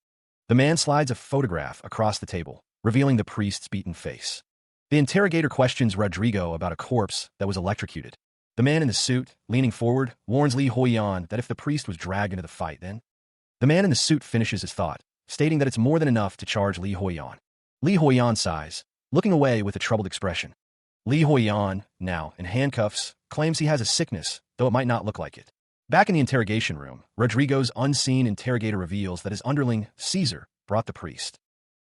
The man slides a photograph across the table, revealing the priest's beaten face. The interrogator questions Rodrigo about a corpse that was electrocuted. The man in the suit, leaning forward, warns Li Huiyan that if the priest was dragged into the fight, then... The man in the suit finishes his thought, stating that it's more than enough to charge Li Huiyan. Li Huiyan sighs, looking away with a troubled expression. Li Huiyan, now in handcuffs, claims he has a sickness, though it might not look like it. Back in the interrogation room, Rodrigo's unseen interrogator reveals that his underling, Caesar, brought the priest.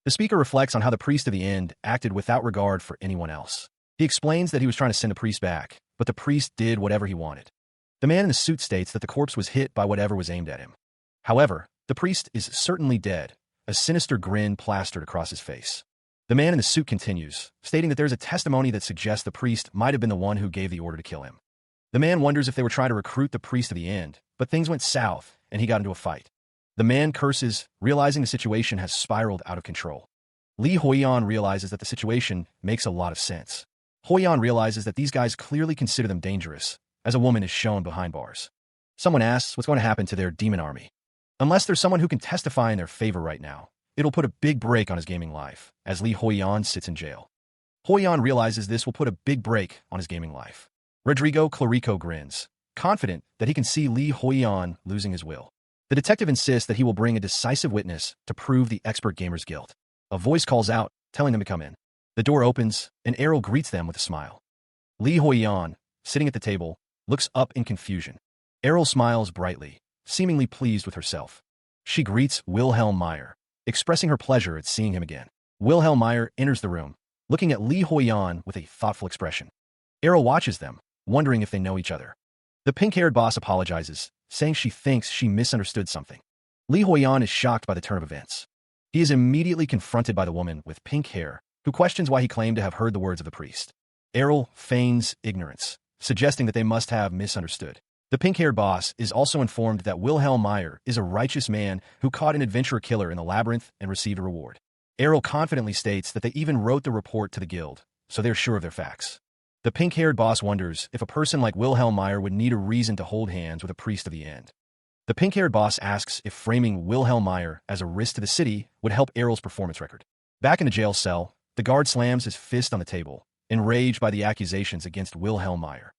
The speaker reflects on how the priest of the End acted without regard for anyone else. He explains that he was trying to send the priest back, but the priest did whatever he wanted. The man in the suit states that the corpse was hit by whatever was aimed at him. However, the priest is certainly dead, a sinister grin plastered across his face. The man in the suit continues, stating that there's a testimony that suggests the priest might have been the one who gave the order to kill him. The man wonders if they were trying to recruit the priest of the End, but things went south, and he got into a fight. The man curses, realizing the situation has spiraled out of control. Li Huiyan realizes that the situation makes a lot of sense. Huiyan realizes that these guys clearly consider them dangerous, as a woman is shown behind bars. Someone asks what's going to happen to their demon army. Unless there's someone who can testify in their favor right now, it'll put a big break on his gaming life, as Li Huiyan sits in jail. Huiyan realizes this will put a big break on his gaming life. Rodrigo Clarico grins, confident that he can see Li Huiyan losing his will. The detective insists that he will bring a decisive witness to prove the expert gamer's guilt. A voice calls out, telling them to come in. The door opens, and Errol greets them with a smile. Li Huiyan, sitting at the table, looks up in confusion. Errol smiles brightly, seemingly pleased with herself. She greets Wilhelm Meyer, expressing her pleasure at seeing him again. Wilhelm Meyer enters the room, looking at Li Huiyan with a thoughtful expression. Errol watches them, wondering if they know each other. The pink-haired boss apologizes, saying she thinks she misunderstood something. Li Huiyan is shocked by the turn of events. He is immediately confronted by the woman with pink hair, who questions why he claimed to have heard the words of the priest. Errol feigns ignorance, suggesting that they must have misunderstood. The pink-haired boss is also informed that Wilhelm Meyer is a righteous man who caught an adventurer killer in the Labyrinth and received a reward. Errol confidently states that they even wrote the report to the guild, so they're sure of their facts. The pink-haired boss wonders if a person like Wilhelm Meyer would need a reason to hold hands with a priest of the End. The pink-haired boss asks if framing Wilhelm Meyer as a risk to the city would help Errol's performance record. Back in the jail cell, the guard slams his fist on the table, enraged by the accusations against Wilhelm Meyer.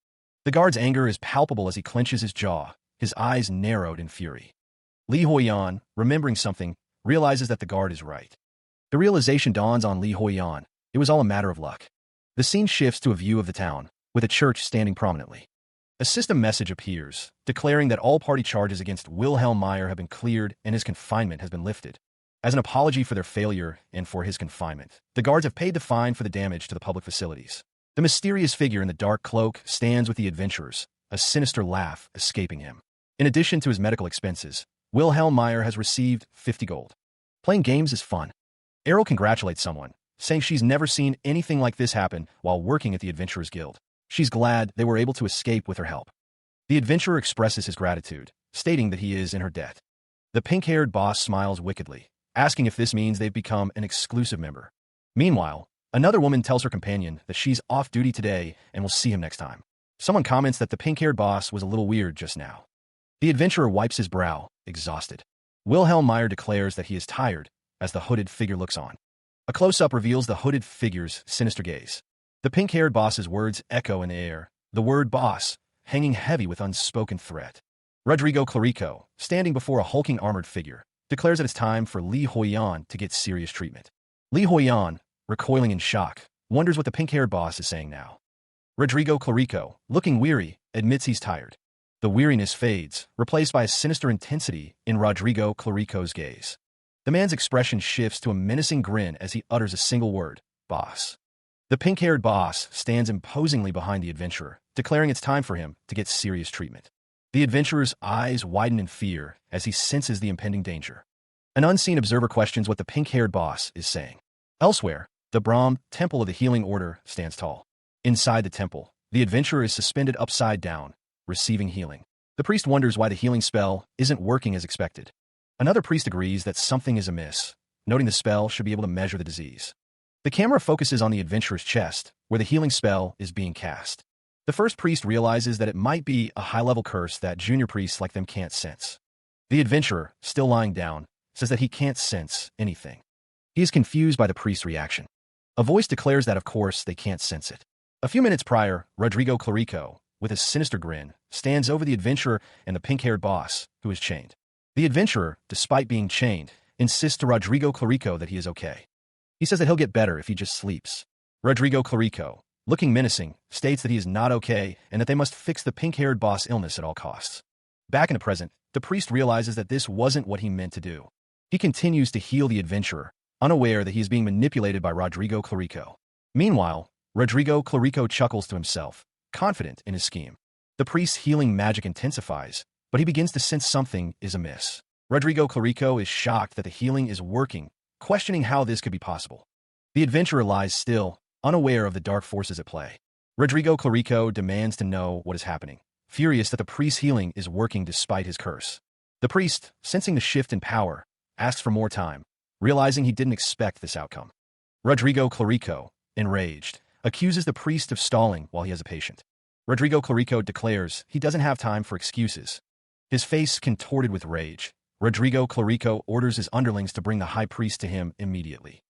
The guard's anger is palpable as he clenches his jaw, his eyes narrowed in fury. Li Huiyan, remembering something, realizes that the guard is right. The realization dawns on Li Huiyan. It was all a matter of luck. The scene shifts to a view of the town, with a church standing prominently. A system message appears, declaring that all party charges against Wilhelm Meyer have been cleared and his confinement has been lifted. As an apology for their failure and for his confinement, the guards have paid the fine for the damage to the public facilities. The mysterious figure in the dark cloak stands with the adventurers, a sinister laugh escaping him. In addition to his medical expenses, Wilhelm Meyer has received 50 gold. Playing games is fun. Errol congratulates someone, saying she's never seen anything like this happen while working at the Adventurers Guild. She's glad they were able to escape with her help. The adventurer expresses his gratitude, stating that he is in her debt. The pink-haired boss smiles wickedly, asking if this means they've become an exclusive member. Meanwhile, another woman tells her companion that she's off duty today and will see him next time. Someone comments that the pink-haired boss was a little weird just now. The adventurer wipes his brow, exhausted. Wilhelm Meyer declares that he is tired as the hooded figure looks on. A close-up reveals the hooded figure's sinister gaze. The pink-haired boss's words echo in the air, the word boss, hanging heavy with unspoken threat. Rodrigo Clarico, standing before a hulking armored figure, declares that it's time for Li Huiyan to get serious treatment. Li Huiyan, recoiling in shock, wonders what the pink-haired boss is saying now. Rodrigo Clarico, looking weary, admits he's tired. The weariness fades, replaced by a sinister intensity in Rodrigo Clarico's gaze. The man's expression shifts to a menacing grin as he utters a single word, boss. The pink-haired boss stands imposingly behind the adventurer, declaring it's time for him to get serious treatment. The adventurer's eyes widen in fear as he senses the impending danger. An unseen observer questions what the pink-haired boss is saying. Elsewhere, the Brahm Temple of the Healing Order stands tall. Inside the temple, the adventurer is suspended upside down, receiving healing. The priest wonders why the healing spell isn't working as expected. Another priest agrees that something is amiss, noting the spell should be able to measure the disease. The camera focuses on the adventurer's chest, where the healing spell is being cast. The first priest realizes that it might be a high-level curse that junior priests like them can't sense. The adventurer, still lying down, says that he can't sense anything. He is confused by the priest's reaction. A voice declares that of course they can't sense it. A few minutes prior, Rodrigo Clarico, with a sinister grin, stands over the adventurer and the pink-haired boss, who is chained. The adventurer, despite being chained, insists to Rodrigo Clarico that he is okay. He says that he'll get better if he just sleeps. Rodrigo Clarico, looking menacing, states that he is not okay and that they must fix the pink-haired boss' illness at all costs. Back in the present, the priest realizes that this wasn't what he meant to do. He continues to heal the adventurer, unaware that he is being manipulated by Rodrigo Clarico. Meanwhile, Rodrigo Clarico chuckles to himself, confident in his scheme. The priest's healing magic intensifies, but he begins to sense something is amiss. Rodrigo Clarico is shocked that the healing is working, questioning how this could be possible. The adventurer lies still, unaware of the dark forces at play. Rodrigo Clarico demands to know what is happening, furious that the priest's healing is working despite his curse. The priest, sensing the shift in power, asks for more time, realizing he didn't expect this outcome. Rodrigo Clarico, enraged, accuses the priest of stalling while he has a patient. Rodrigo Clarico declares he doesn't have time for excuses. His face contorted with rage, Rodrigo Clarico orders his underlings to bring the high priest to him immediately.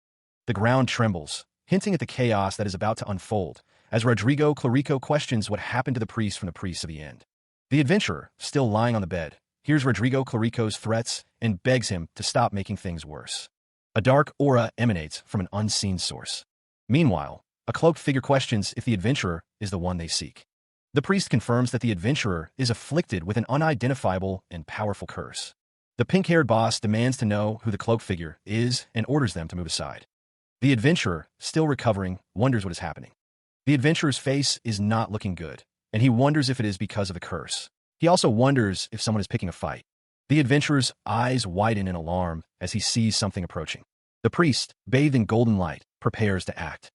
The ground trembles, hinting at the chaos that is about to unfold, as Rodrigo Clarico questions what happened to the priest from the priests of the end. The adventurer, still lying on the bed, hears Rodrigo Clarico's threats and begs him to stop making things worse. A dark aura emanates from an unseen source. Meanwhile, a cloaked figure questions if the adventurer is the one they seek. The priest confirms that the adventurer is afflicted with an unidentifiable and powerful curse. The pink-haired boss demands to know who the cloaked figure is and orders them to move aside. The adventurer, still recovering, wonders what is happening. The adventurer's face is not looking good, and he wonders if it is because of the curse. He also wonders if someone is picking a fight. The adventurer's eyes widen in alarm as he sees something approaching. The priest, bathed in golden light, prepares to act.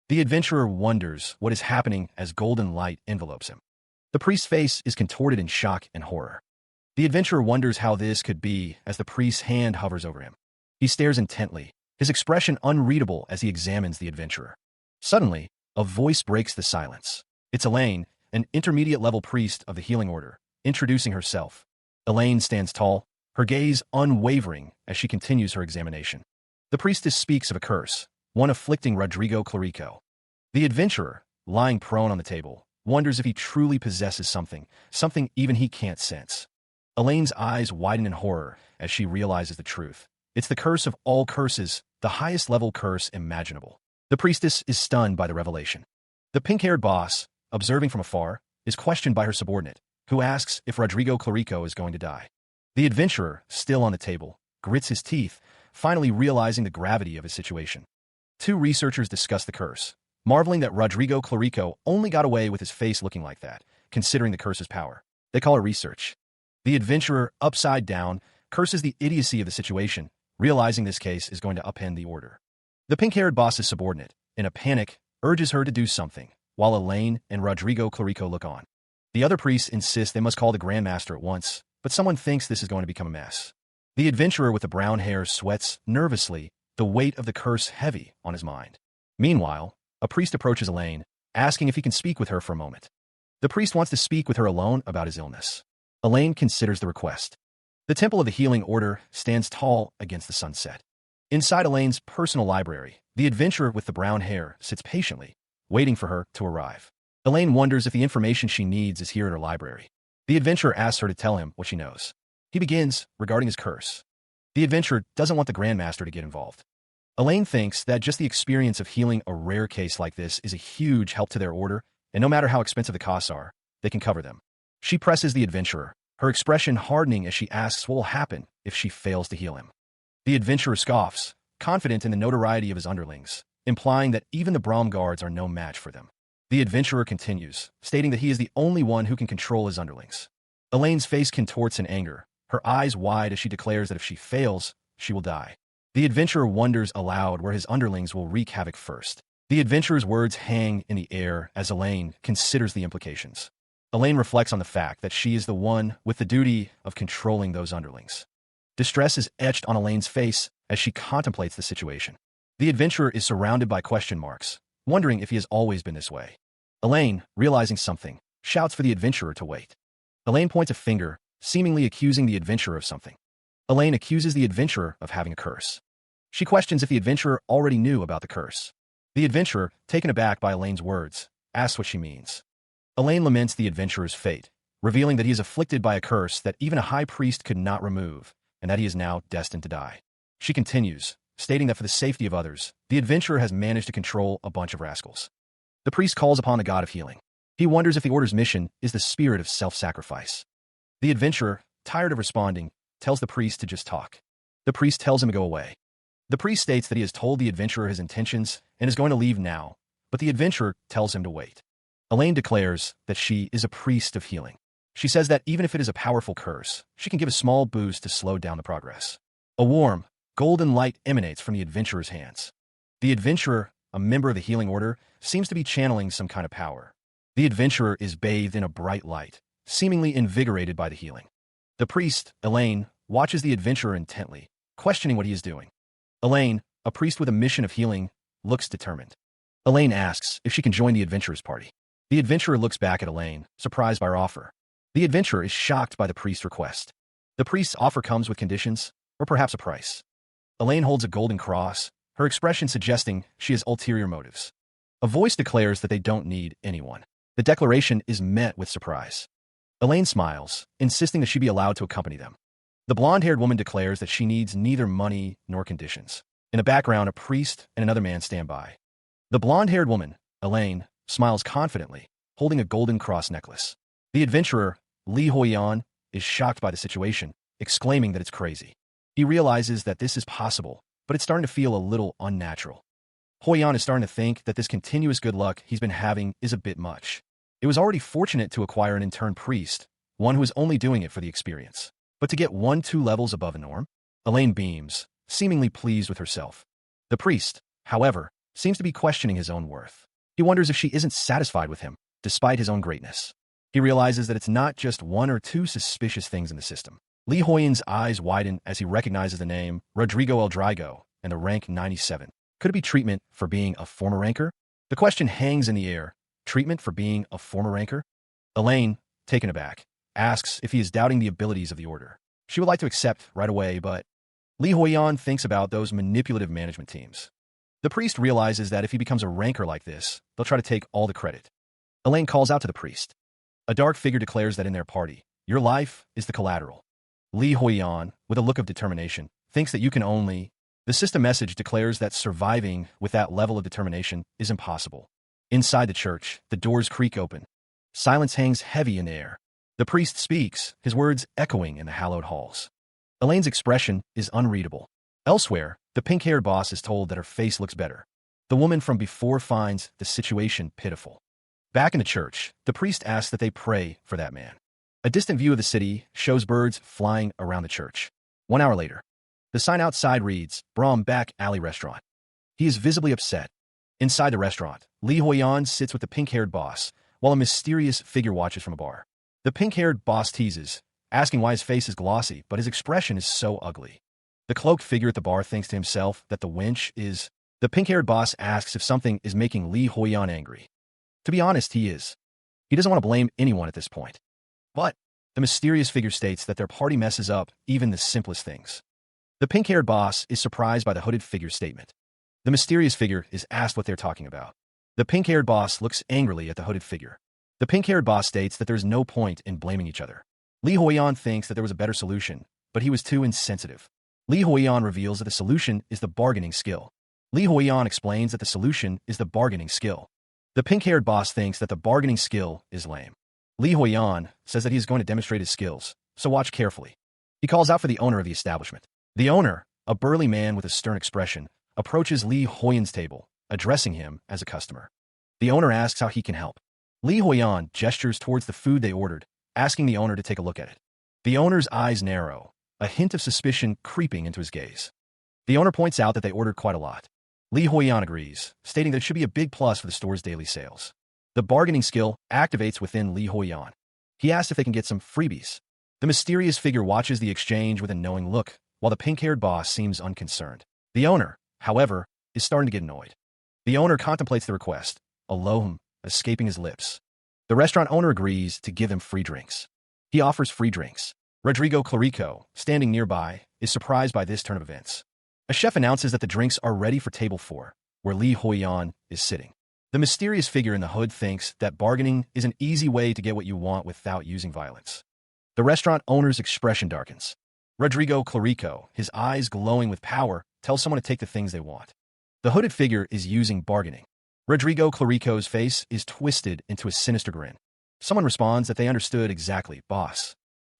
The adventurer wonders what is happening as golden light envelopes him. The priest's face is contorted in shock and horror. The adventurer wonders how this could be as the priest's hand hovers over him. He stares intently, his expression unreadable as he examines the adventurer. Suddenly, a voice breaks the silence. It's Elaine, an intermediate-level priest of the Healing Order, introducing herself. Elaine stands tall, her gaze unwavering as she continues her examination. The priestess speaks of a curse, one afflicting Rodrigo Clarico. The adventurer, lying prone on the table, wonders if he truly possesses something even he can't sense. Elaine's eyes widen in horror as she realizes the truth. It's the curse of all curses, the highest level curse imaginable. The priestess is stunned by the revelation. The pink-haired boss, observing from afar, is questioned by her subordinate, who asks if Rodrigo Clarico is going to die. The adventurer, still on the table, grits his teeth, finally realizing the gravity of his situation. Two researchers discuss the curse, marveling that Rodrigo Clarico only got away with his face looking like that, considering the curse's power. They call it research. The adventurer, upside down, curses the idiocy of the situation, realizing this case is going to upend the order. The pink-haired boss's subordinate, in a panic, urges her to do something, while Elaine and Rodrigo Clarico look on. The other priests insist they must call the Grandmaster at once, but someone thinks this is going to become a mess. The adventurer with the brown hair sweats nervously, the weight of the curse heavy on his mind. Meanwhile, a priest approaches Elaine, asking if he can speak with her for a moment. The priest wants to speak with her alone about his illness. Elaine considers the request. The Temple of the Healing Order stands tall against the sunset. Inside Elaine's personal library, the adventurer with the brown hair sits patiently, waiting for her to arrive. Elaine wonders if the information she needs is here at her library. The adventurer asks her to tell him what she knows. He begins regarding his curse. The adventurer doesn't want the Grandmaster to get involved. Elaine thinks that just the experience of healing a rare case like this is a huge help to their order, and no matter how expensive the costs are, they can cover them. She presses the adventurer, her expression hardening as she asks what will happen if she fails to heal him. The adventurer scoffs, confident in the notoriety of his underlings, implying that even the Brahm guards are no match for them. The adventurer continues, stating that he is the only one who can control his underlings. Elaine's face contorts in anger, her eyes wide as she declares that if she fails, she will die. The adventurer wonders aloud where his underlings will wreak havoc first. The adventurer's words hang in the air as Elaine considers the implications. Elaine reflects on the fact that she is the one with the duty of controlling those underlings. Distress is etched on Elaine's face as she contemplates the situation. The adventurer is surrounded by question marks, wondering if he has always been this way. Elaine, realizing something, shouts for the adventurer to wait. Elaine points a finger, seemingly accusing the adventurer of something. Elaine accuses the adventurer of having a curse. She questions if the adventurer already knew about the curse. The adventurer, taken aback by Elaine's words, asks what she means. Elaine laments the adventurer's fate, revealing that he is afflicted by a curse that even a high priest could not remove, and that he is now destined to die. She continues, stating that for the safety of others, the adventurer has managed to control a bunch of rascals. The priest calls upon the god of healing. He wonders if the order's mission is the spirit of self-sacrifice. The adventurer, tired of responding, tells the priest to just talk. The priest tells him to go away. The priest states that he has told the adventurer his intentions and is going to leave now, but the adventurer tells him to wait. Elaine declares that she is a priest of healing. She says that even if it is a powerful curse, she can give a small boost to slow down the progress. A warm, golden light emanates from the adventurer's hands. The adventurer, a member of the healing order, seems to be channeling some kind of power. The adventurer is bathed in a bright light, seemingly invigorated by the healing. The priest, Elaine, watches the adventurer intently, questioning what he is doing. Elaine, a priest with a mission of healing, looks determined. Elaine asks if she can join the adventurer's party. The adventurer looks back at Elaine, surprised by her offer. The adventurer is shocked by the priest's request. The priest's offer comes with conditions, or perhaps a price. Elaine holds a golden cross, her expression suggesting she has ulterior motives. A voice declares that they don't need anyone. The declaration is met with surprise. Elaine smiles, insisting that she be allowed to accompany them. The blonde-haired woman declares that she needs neither money nor conditions. In the background, a priest and another man stand by. The blonde-haired woman, Elaine, smiles confidently, holding a golden cross necklace. The adventurer, Li Huiyan, is shocked by the situation, exclaiming that it's crazy. He realizes that this is possible, but it's starting to feel a little unnatural. Huiyan is starting to think that this continuous good luck he's been having is a bit much. It was already fortunate to acquire an intern priest, one who was only doing it for the experience. But to get 1-2 levels above the norm? Elaine beams, seemingly pleased with herself. The priest, however, seems to be questioning his own worth. He wonders if she isn't satisfied with him, despite his own greatness. He realizes that it's not just 1 or 2 suspicious things in the system. Li Huiyan's eyes widen as he recognizes the name Rodrigo El Drigo and the rank 97. Could it be treatment for being a former ranker? The question hangs in the air. Treatment for being a former ranker? Elaine, taken aback, asks if he is doubting the abilities of the order. She would like to accept right away, but Li Huiyan thinks about those manipulative management teams. The priest realizes that if he becomes a ranker like this, they'll try to take all the credit. Elaine calls out to the priest. A dark figure declares that in their party, Your life is the collateral. Li Huiyan, with a look of determination, thinks that you can only... The system message declares that surviving with that level of determination is impossible. Inside the church, the doors creak open. Silence hangs heavy in the air. The priest speaks, his words echoing in the hallowed halls. Elaine's expression is unreadable. Elsewhere, the pink-haired boss is told that her face looks better. The woman from before finds the situation pitiful. Back in the church, the priest asks that they pray for that man. A distant view of the city shows birds flying around the church. 1 hour later, the sign outside reads, Brahm Back Alley Restaurant. He is visibly upset. Inside the restaurant, Li Huiyan sits with the pink-haired boss, while a mysterious figure watches from a bar. The pink-haired boss teases, asking why his face is glossy, but his expression is so ugly. The cloaked figure at the bar thinks to himself that the wench is... The pink-haired boss asks if something is making Li Huiyan angry. To be honest, he is. He doesn't want to blame anyone at this point. But the mysterious figure states that their party messes up even the simplest things. The pink-haired boss is surprised by the hooded figure's statement. The mysterious figure is asked what they're talking about. The pink-haired boss looks angrily at the hooded figure. The pink-haired boss states that there's no point in blaming each other. Li Huiyan thinks that there was a better solution, but he was too insensitive. Li Huiyan reveals that the solution is the bargaining skill. Li Huiyan explains that the solution is the bargaining skill. The pink-haired boss thinks that the bargaining skill is lame. Li Huiyan says that he is going to demonstrate his skills, so watch carefully. He calls out for the owner of the establishment. The owner, a burly man with a stern expression, approaches Li Huiyan's table, addressing him as a customer. The owner asks how he can help. Li Huiyan gestures towards the food they ordered, asking the owner to take a look at it. The owner's eyes narrow, a hint of suspicion creeping into his gaze. The owner points out that they ordered quite a lot. Li Huiyan agrees, stating that it should be a big plus for the store's daily sales. The bargaining skill activates within Li Huiyan. He asks if they can get some freebies. The mysterious figure watches the exchange with a knowing look, while the pink-haired boss seems unconcerned. The owner, however, is starting to get annoyed. The owner contemplates the request, a loam escaping his lips. The restaurant owner agrees to give them free drinks. He offers free drinks. Rodrigo Clarico, standing nearby, is surprised by this turn of events. A chef announces that the drinks are ready for table 4, where Li Huiyan is sitting. The mysterious figure in the hood thinks that bargaining is an easy way to get what you want without using violence. The restaurant owner's expression darkens. Rodrigo Clarico, his eyes glowing with power, tells someone to take the things they want. The hooded figure is using bargaining. Rodrigo Clarico's face is twisted into a sinister grin. Someone responds that they understood exactly, boss.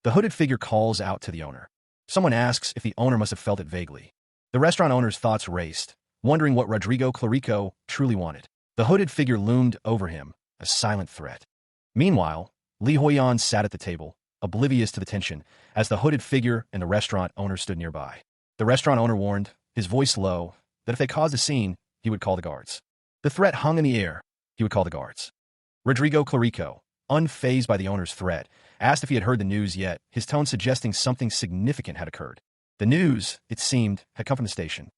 The hooded figure calls out to the owner. Someone asks if the owner must have felt it vaguely. The restaurant owner's thoughts raced, wondering what Rodrigo Clarico truly wanted. The hooded figure loomed over him, a silent threat. Meanwhile, Li Huiyan sat at the table, oblivious to the tension, as the hooded figure and the restaurant owner stood nearby. The restaurant owner warned, his voice low, that if they caused a scene, he would call the guards. The threat hung in the air. He would call the guards. Rodrigo Clarico, unfazed by the owner's threat, asked if he had heard the news yet, his tone suggesting something significant had occurred. The news, it seemed, had come from the station.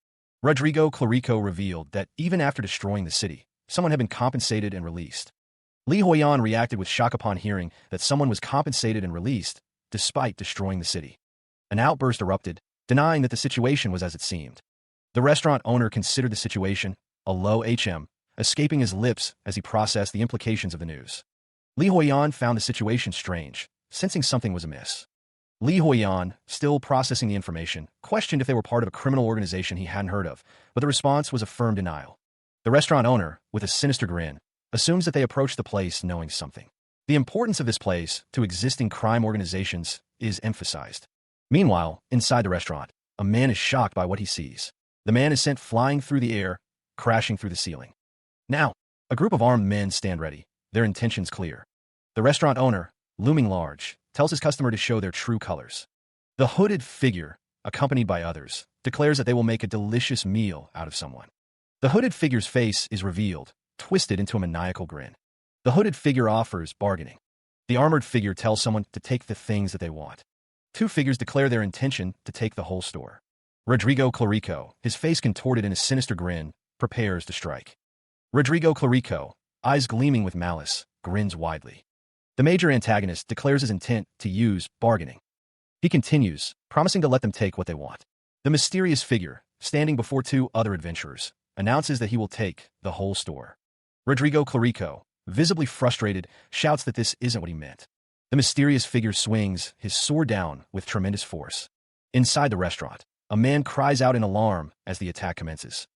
Rodrigo Clarico revealed that even after destroying the city, someone had been compensated and released. Li Huiyan reacted with shock upon hearing that someone was compensated and released, despite destroying the city. An outburst erupted, denying that the situation was as it seemed. The restaurant owner considered the situation, a low HM, escaping his lips as he processed the implications of the news. Li Huiyan found the situation strange, sensing something was amiss. Li Huiyan, still processing the information, questioned if they were part of a criminal organization he hadn't heard of, but the response was a firm denial. The restaurant owner, with a sinister grin, assumes that they approached the place knowing something. The importance of this place to existing crime organizations is emphasized. Meanwhile, inside the restaurant, a man is shocked by what he sees. The man is sent flying through the air, crashing through the ceiling. Now, a group of armed men stand ready, their intentions clear. The restaurant owner, looming large, tells his customer to show their true colors. The hooded figure, accompanied by others, declares that they will make a delicious meal out of someone. The hooded figure's face is revealed, twisted into a maniacal grin. The hooded figure offers bargaining. The armored figure tells someone to take the things that they want. Two figures declare their intention to take the whole store. Rodrigo Clarico, his face contorted in a sinister grin, prepares to strike. Rodrigo Clarico, eyes gleaming with malice, grins widely. The major antagonist declares his intent to use bargaining. He continues, promising to let them take what they want. The mysterious figure, standing before two other adventurers, announces that he will take the whole store. Rodrigo Clarico, visibly frustrated, shouts that this isn't what he meant. The mysterious figure swings his sword down with tremendous force. Inside the restaurant, a man cries out in alarm as the attack commences.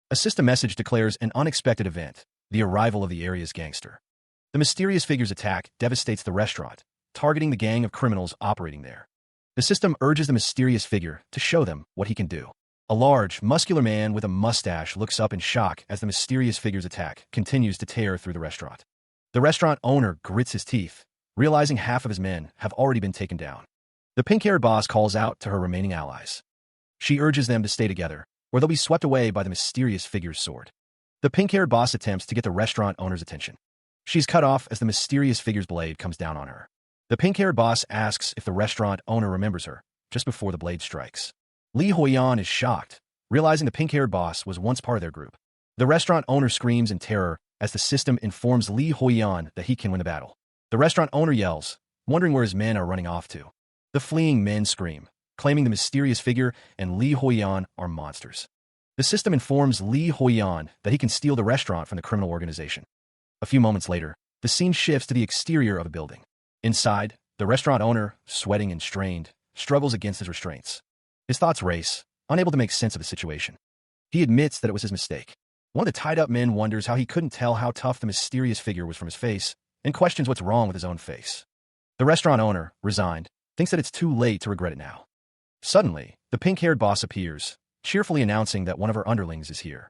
A system message declares an unexpected event, the arrival of the area's gangster. The mysterious figure's attack devastates the restaurant, targeting the gang of criminals operating there. The system urges the mysterious figure to show them what he can do. A large, muscular man with a mustache looks up in shock as the mysterious figure's attack continues to tear through the restaurant. The restaurant owner grits his teeth, realizing half of his men have already been taken down. The pink-haired boss calls out to her remaining allies. She urges them to stay together, or they'll be swept away by the mysterious figure's sword. The pink-haired boss attempts to get the restaurant owner's attention. She's cut off as the mysterious figure's blade comes down on her. The pink-haired boss asks if the restaurant owner remembers her, just before the blade strikes. Li Huiyan is shocked, realizing the pink-haired boss was once part of their group. The restaurant owner screams in terror as the system informs Li Huiyan that he can win the battle. The restaurant owner yells, wondering where his men are running off to. The fleeing men scream, claiming the mysterious figure and Li Huiyan are monsters. The system informs Li Huiyan that he can steal the restaurant from the criminal organization. A few moments later, the scene shifts to the exterior of a building. Inside, the restaurant owner, sweating and strained, struggles against his restraints. His thoughts race, unable to make sense of the situation. He admits that it was his mistake. One of the tied-up men wonders how he couldn't tell how tough the mysterious figure was from his face, and questions what's wrong with his own face. The restaurant owner, resigned, thinks that it's too late to regret it now. Suddenly, the pink-haired boss appears, cheerfully announcing that one of her underlings is here.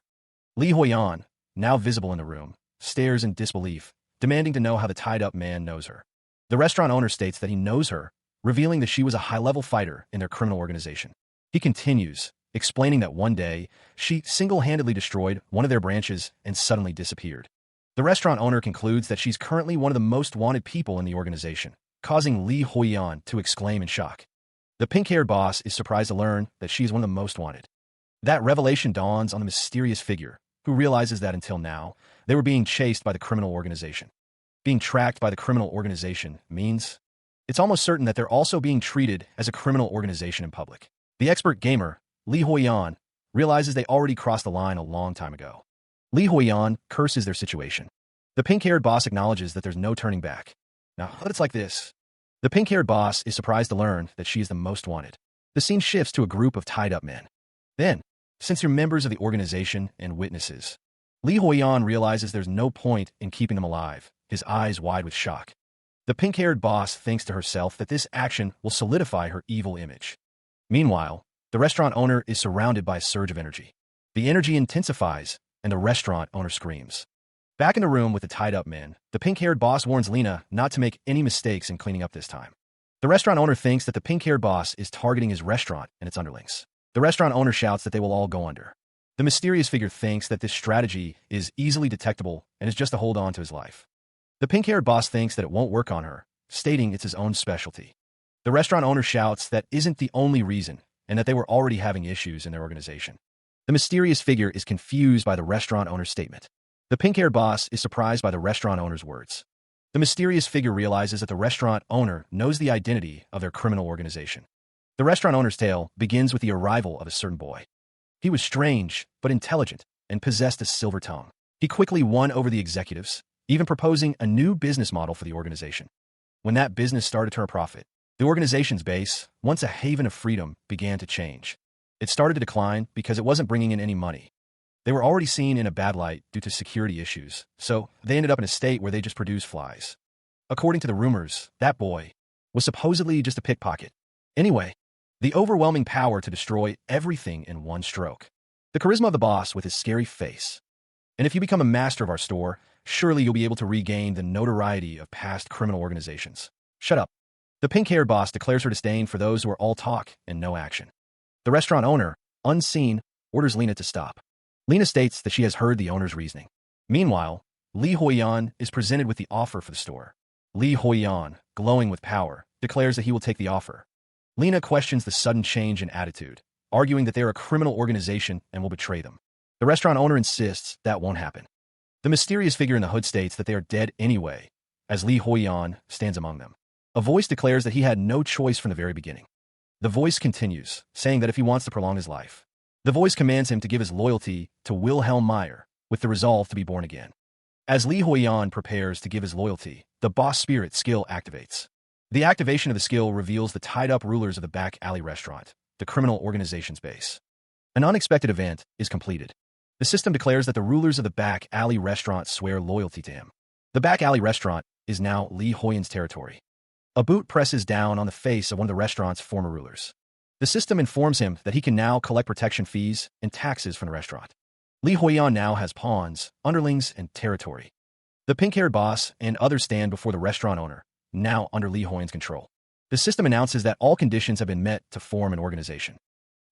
Li Huiyan, now visible in the room, stares in disbelief, demanding to know how the tied-up man knows her. The restaurant owner states that he knows her, revealing that she was a high-level fighter in their criminal organization. He continues, explaining that one day, she single-handedly destroyed one of their branches and suddenly disappeared. The restaurant owner concludes that she's currently one of the most wanted people in the organization, causing Li Huiyan to exclaim in shock. The pink-haired boss is surprised to learn that she is one of the most wanted. That revelation dawns on the mysterious figure, who realizes that until now, they were being chased by the criminal organization. Being tracked by the criminal organization means it's almost certain that they're also being treated as a criminal organization in public. The expert gamer, Li Huiyan, realizes they already crossed the line a long time ago. Li Huiyan curses their situation. The pink-haired boss acknowledges that there's no turning back. Now, but it's like this. The pink-haired boss is surprised to learn that she is the most wanted. The scene shifts to a group of tied-up men. Then, since you're members of the organization and witnesses, Li Huiyan realizes there's no point in keeping them alive, his eyes wide with shock. The pink-haired boss thinks to herself that this action will solidify her evil image. Meanwhile, the restaurant owner is surrounded by a surge of energy. The energy intensifies, and the restaurant owner screams. Back in the room with the tied-up men, the pink-haired boss warns Lena not to make any mistakes in cleaning up this time. The restaurant owner thinks that the pink-haired boss is targeting his restaurant and its underlings. The restaurant owner shouts that they will all go under. The mysterious figure thinks that this strategy is easily detectable and is just to hold on to his life. The pink-haired boss thinks that it won't work on her, stating it's his own specialty. The restaurant owner shouts that isn't the only reason and that they were already having issues in their organization. The mysterious figure is confused by the restaurant owner's statement. The pink-haired boss is surprised by the restaurant owner's words. The mysterious figure realizes that the restaurant owner knows the identity of their criminal organization. The restaurant owner's tale begins with the arrival of a certain boy. He was strange, but intelligent, and possessed a silver tongue. He quickly won over the executives, even proposing a new business model for the organization. When that business started to turn a profit, the organization's base, once a haven of freedom, began to change. It started to decline because it wasn't bringing in any money. They were already seen in a bad light due to security issues, so they ended up in a state where they just produced flies. According to the rumors, that boy was supposedly just a pickpocket. Anyway, the overwhelming power to destroy everything in one stroke. The charisma of the boss with his scary face. And if you become a master of our store, surely you'll be able to regain the notoriety of past criminal organizations. Shut up. The pink-haired boss declares her disdain for those who are all talk and no action. The restaurant owner, unseen, orders Lena to stop. Lena states that she has heard the owner's reasoning. Meanwhile, Li Huiyan is presented with the offer for the store. Li Huiyan, glowing with power, declares that he will take the offer. Lena questions the sudden change in attitude, arguing that they are a criminal organization and will betray them. The restaurant owner insists that won't happen. The mysterious figure in the hood states that they are dead anyway, as Li Huiyan stands among them. A voice declares that he had no choice from the very beginning. The voice continues, saying that if he wants to prolong his life, the voice commands him to give his loyalty to Wilhelm Meyer, with the resolve to be born again. As Li Huiyan prepares to give his loyalty, the boss spirit skill activates. The activation of the skill reveals the tied-up rulers of the back alley restaurant, the criminal organization's base. An unexpected event is completed. The system declares that the rulers of the back alley restaurant swear loyalty to him. The back alley restaurant is now Li Huiyan's territory. A boot presses down on the face of one of the restaurant's former rulers. The system informs him that he can now collect protection fees and taxes from the restaurant. Li Huiyan now has pawns, underlings, and territory. The pink-haired boss and others stand before the restaurant owner, now under Li Huiyan's control. The system announces that all conditions have been met to form an organization.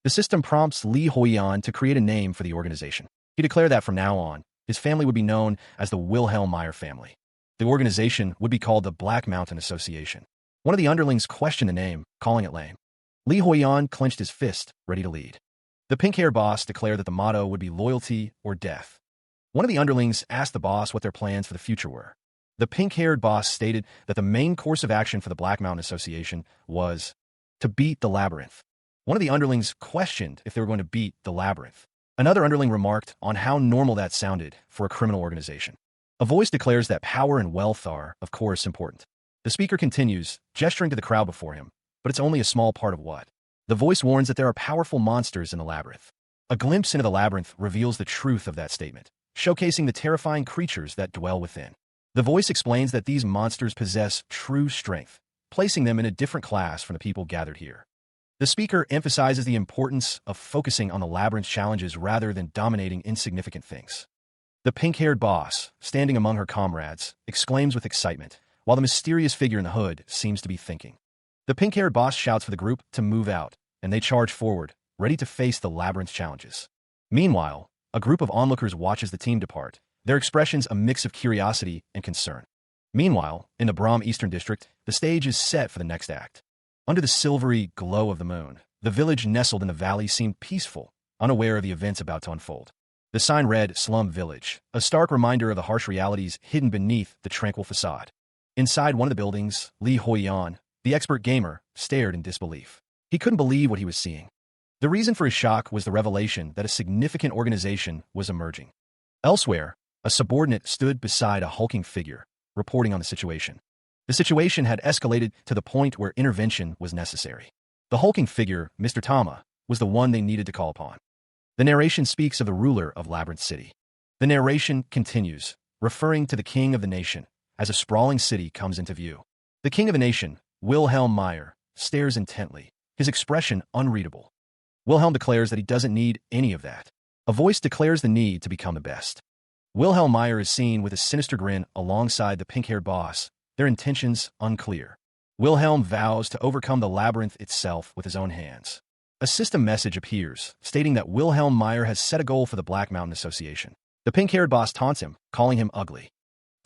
The system prompts Li Huiyan to create a name for the organization. He declared that from now on, his family would be known as the Wilhelm Meyer family. The organization would be called the Black Mountain Association. One of the underlings questioned the name, calling it lame. Li Huiyan clenched his fist, ready to lead. The pink-haired boss declared that the motto would be loyalty or death. One of the underlings asked the boss what their plans for the future were. The pink-haired boss stated that the main course of action for the Black Mountain Association was to beat the Labyrinth. One of the underlings questioned if they were going to beat the Labyrinth. Another underling remarked on how normal that sounded for a criminal organization. A voice declares that power and wealth are, of course, important. The speaker continues, gesturing to the crowd before him, but it's only a small part of what. The voice warns that there are powerful monsters in the Labyrinth. A glimpse into the Labyrinth reveals the truth of that statement, showcasing the terrifying creatures that dwell within. The voice explains that these monsters possess true strength, placing them in a different class from the people gathered here. The speaker emphasizes the importance of focusing on the Labyrinth's challenges rather than dominating insignificant things. The pink-haired boss, standing among her comrades, exclaims with excitement, while the mysterious figure in the hood seems to be thinking. The pink-haired boss shouts for the group to move out, and they charge forward, ready to face the Labyrinth's challenges. Meanwhile, a group of onlookers watches the team depart, their expressions a mix of curiosity and concern. Meanwhile, in the Brahm Eastern District, the stage is set for the next act. Under the silvery glow of the moon, the village nestled in the valley seemed peaceful, unaware of the events about to unfold. The sign read, Slum Village, a stark reminder of the harsh realities hidden beneath the tranquil facade. Inside one of the buildings, Li Huiyan, the expert gamer, stared in disbelief. He couldn't believe what he was seeing. The reason for his shock was the revelation that a significant organization was emerging. Elsewhere, a subordinate stood beside a hulking figure, reporting on the situation. The situation had escalated to the point where intervention was necessary. The hulking figure, Mr. Tama, was the one they needed to call upon. The narration speaks of the ruler of Labyrinth City. The narration continues, referring to the king of the nation, as a sprawling city comes into view. The king of the nation, Wilhelm Meyer, stares intently, his expression unreadable. Wilhelm declares that he doesn't need any of that. A voice declares the need to become the best. Wilhelm Meyer is seen with a sinister grin alongside the pink-haired boss, their intentions unclear. Wilhelm vows to overcome the labyrinth itself with his own hands. A system message appears, stating that Wilhelm Meyer has set a goal for the Black Mountain Association. The pink-haired boss taunts him, calling him ugly.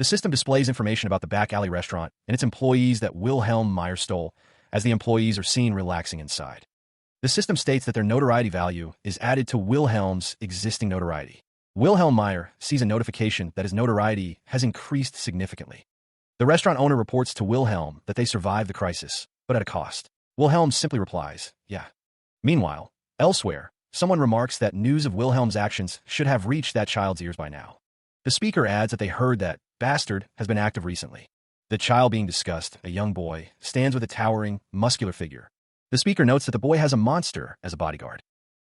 The system displays information about the back alley restaurant and its employees that Wilhelm Meyer stole, as the employees are seen relaxing inside. The system states that their notoriety value is added to Wilhelm's existing notoriety. Wilhelm Meyer sees a notification that his notoriety has increased significantly. The restaurant owner reports to Wilhelm that they survived the crisis, but at a cost. Wilhelm simply replies, yeah. Meanwhile, elsewhere, someone remarks that news of Wilhelm's actions should have reached that child's ears by now. The speaker adds that they heard that Bastard has been active recently. The child being discussed, a young boy, stands with a towering, muscular figure. The speaker notes that the boy has a monster as a bodyguard.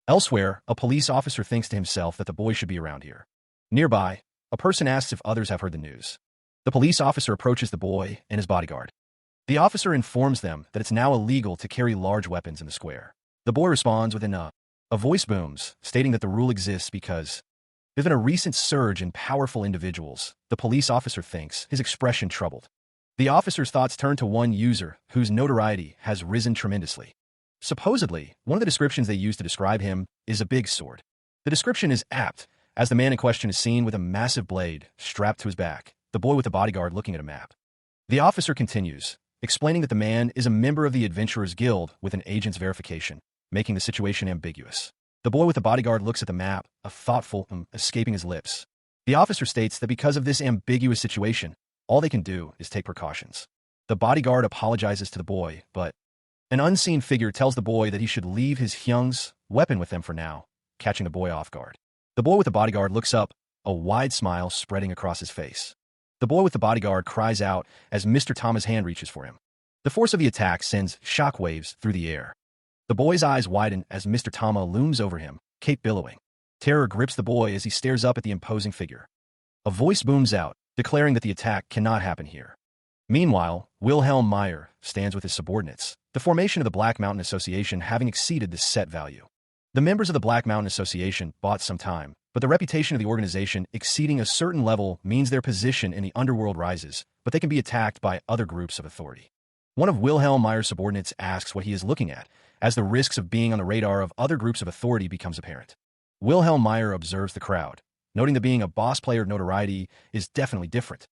Elsewhere, a police officer thinks to himself that the boy should be around here. Nearby, a person asks if others have heard the news. The police officer approaches the boy and his bodyguard. The officer informs them that it's now illegal to carry large weapons in the square. The boy responds with a voice booms, stating that the rule exists because there's been a recent surge in powerful individuals, the police officer thinks, his expression troubled. The officer's thoughts turn to one user whose notoriety has risen tremendously. Supposedly, one of the descriptions they use to describe him is a big sword. The description is apt, as the man in question is seen with a massive blade strapped to his back, the boy with the bodyguard looking at a map. The officer continues, explaining that the man is a member of the Adventurers Guild with an agent's verification, making the situation ambiguous. The boy with the bodyguard looks at the map, a thoughtful escaping his lips. The officer states that because of this ambiguous situation, all they can do is take precautions. The bodyguard apologizes to the boy, but an unseen figure tells the boy that he should leave his Hyung's weapon with them for now, catching the boy off guard. The boy with the bodyguard looks up, a wide smile spreading across his face. The boy with the bodyguard cries out as Mr. Tama's hand reaches for him. The force of the attack sends shockwaves through the air. The boy's eyes widen as Mr. Tama looms over him, cape billowing. Terror grips the boy as he stares up at the imposing figure. A voice booms out, declaring that the attack cannot happen here. Meanwhile, Wilhelm Meyer stands with his subordinates, the formation of the Black Mountain Association having exceeded the set value. The members of the Black Mountain Association bought some time, but the reputation of the organization exceeding a certain level means their position in the underworld rises, but they can be attacked by other groups of authority. One of Wilhelm Meyer's subordinates asks what he is looking at, as the risks of being on the radar of other groups of authority becomes apparent. Wilhelm Meyer observes the crowd, noting that being a boss player of notoriety is definitely different.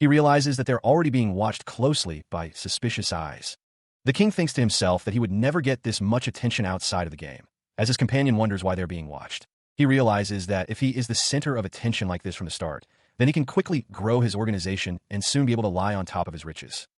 He realizes that they're already being watched closely by suspicious eyes. The king thinks to himself that he would never get this much attention outside of the game. As his companion wonders why they're being watched, he realizes that if he is the center of attention like this from the start, then he can quickly grow his organization and soon be able to lie on top of his riches.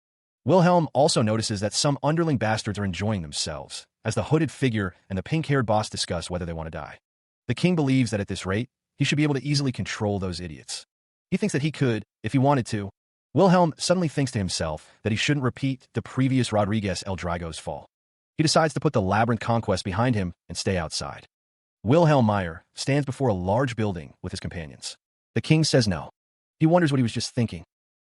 Wilhelm also notices that some underling bastards are enjoying themselves, as the hooded figure and the pink-haired boss discuss whether they want to die. The king believes that at this rate, he should be able to easily control those idiots. He thinks that he could, if he wanted to. Wilhelm suddenly thinks to himself that he shouldn't repeat the previous Rodriguez El Drago's fall. He decides to put the Labyrinth conquest behind him and stay outside. Wilhelm Meyer stands before a large building with his companions. The king says no. He wonders what he was just thinking.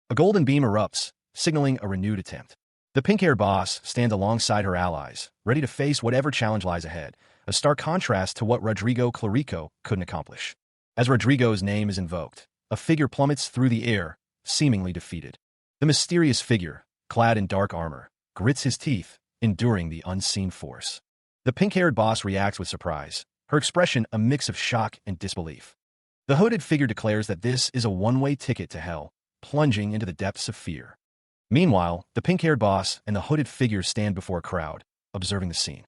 A golden beam erupts, signaling a renewed attempt. The pink-haired boss stands alongside her allies, ready to face whatever challenge lies ahead, a stark contrast to what Rodrigo Clarico couldn't accomplish. As Rodrigo's name is invoked, a figure plummets through the air, seemingly defeated. The mysterious figure, clad in dark armor, grits his teeth, enduring the unseen force. The pink-haired boss reacts with surprise, her expression a mix of shock and disbelief. The hooded figure declares that this is a one-way ticket to hell, plunging into the depths of fear. Meanwhile, the pink-haired boss and the hooded figure stand before a crowd, observing the scene.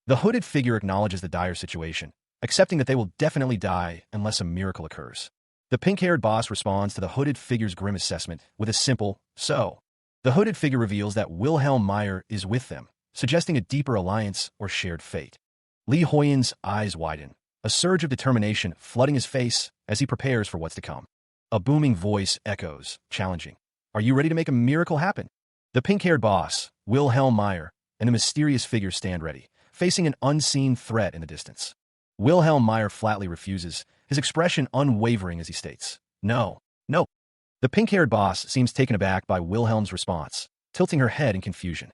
The hooded figure acknowledges the dire situation, accepting that they will definitely die unless a miracle occurs. The pink-haired boss responds to the hooded figure's grim assessment with a simple, "So." The hooded figure reveals that Wilhelm Meyer is with them, suggesting a deeper alliance or shared fate. Li Huiyan's eyes widen, a surge of determination flooding his face as he prepares for what's to come. A booming voice echoes, challenging. Are you ready to make a miracle happen? The pink-haired boss, Wilhelm Meyer, and the mysterious figure stand ready, facing an unseen threat in the distance. Wilhelm Meyer flatly refuses, his expression unwavering as he states, "No, no." The pink-haired boss seems taken aback by Wilhelm's response, tilting her head in confusion.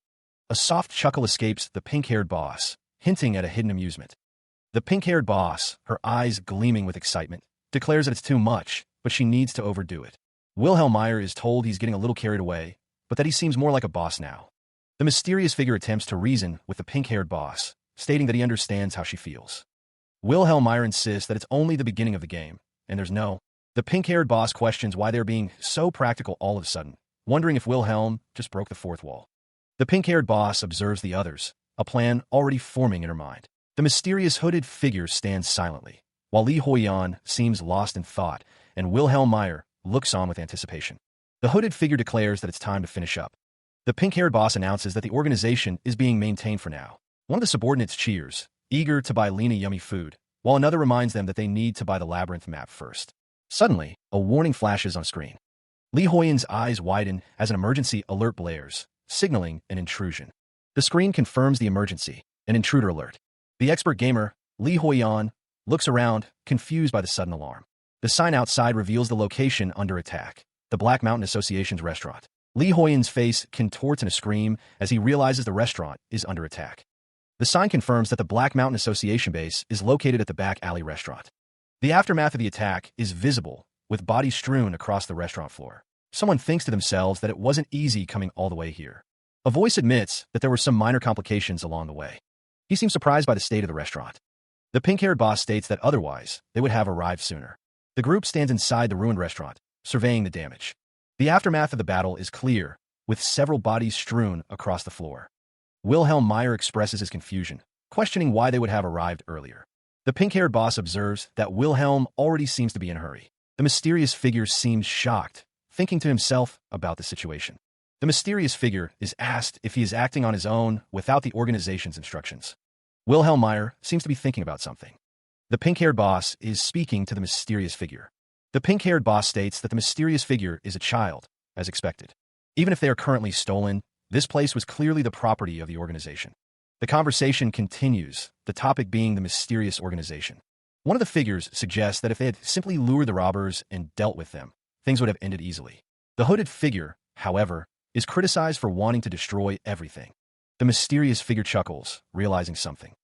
A soft chuckle escapes the pink-haired boss, hinting at a hidden amusement. The pink-haired boss, her eyes gleaming with excitement, declares that it's too much, but she needs to overdo it. Wilhelm Meyer is told he's getting a little carried away, but that he seems more like a boss now. The mysterious figure attempts to reason with the pink-haired boss, stating that he understands how she feels. Wilhelm Meyer insists that it's only the beginning of the game, and there's no. The pink-haired boss questions why they're being so practical all of a sudden, wondering if Wilhelm just broke the fourth wall. The pink-haired boss observes the others, a plan already forming in her mind. The mysterious hooded figure stands silently, while Li Huiyan seems lost in thought, and Wilhelm Meyer looks on with anticipation. The hooded figure declares that it's time to finish up. The pink-haired boss announces that the organization is being maintained for now. One of the subordinates cheers, eager to buy Lena yummy food, while another reminds them that they need to buy the Labyrinth map first. Suddenly, a warning flashes on screen. Li Huiyan's eyes widen as an emergency alert blares, signaling an intrusion. The screen confirms the emergency, an intruder alert. The expert gamer, Li Huiyan, looks around, confused by the sudden alarm. The sign outside reveals the location under attack, the Black Mountain Association's restaurant. Li Huiyan's face contorts in a scream as he realizes the restaurant is under attack. The sign confirms that the Black Mountain Association base is located at the back alley restaurant. The aftermath of the attack is visible, with bodies strewn across the restaurant floor. Someone thinks to themselves that it wasn't easy coming all the way here. A voice admits that there were some minor complications along the way. He seems surprised by the state of the restaurant. The pink-haired boss states that otherwise, they would have arrived sooner. The group stands inside the ruined restaurant, surveying the damage. The aftermath of the battle is clear, with several bodies strewn across the floor. Wilhelm Meyer expresses his confusion, questioning why they would have arrived earlier. The pink-haired boss observes that Wilhelm already seems to be in a hurry. The mysterious figure seems shocked, thinking to himself about the situation. The mysterious figure is asked if he is acting on his own without the organization's instructions. Wilhelm Meyer seems to be thinking about something. The pink-haired boss is speaking to the mysterious figure. The pink-haired boss states that the mysterious figure is a child, as expected. Even if they are currently stolen, This place was clearly the property of the organization. The conversation continues, the topic being the mysterious organization. One of the figures suggests that if they had simply lured the robbers and dealt with them, things would have ended easily. The hooded figure, however, is criticized for wanting to destroy everything. The mysterious figure chuckles, realizing something.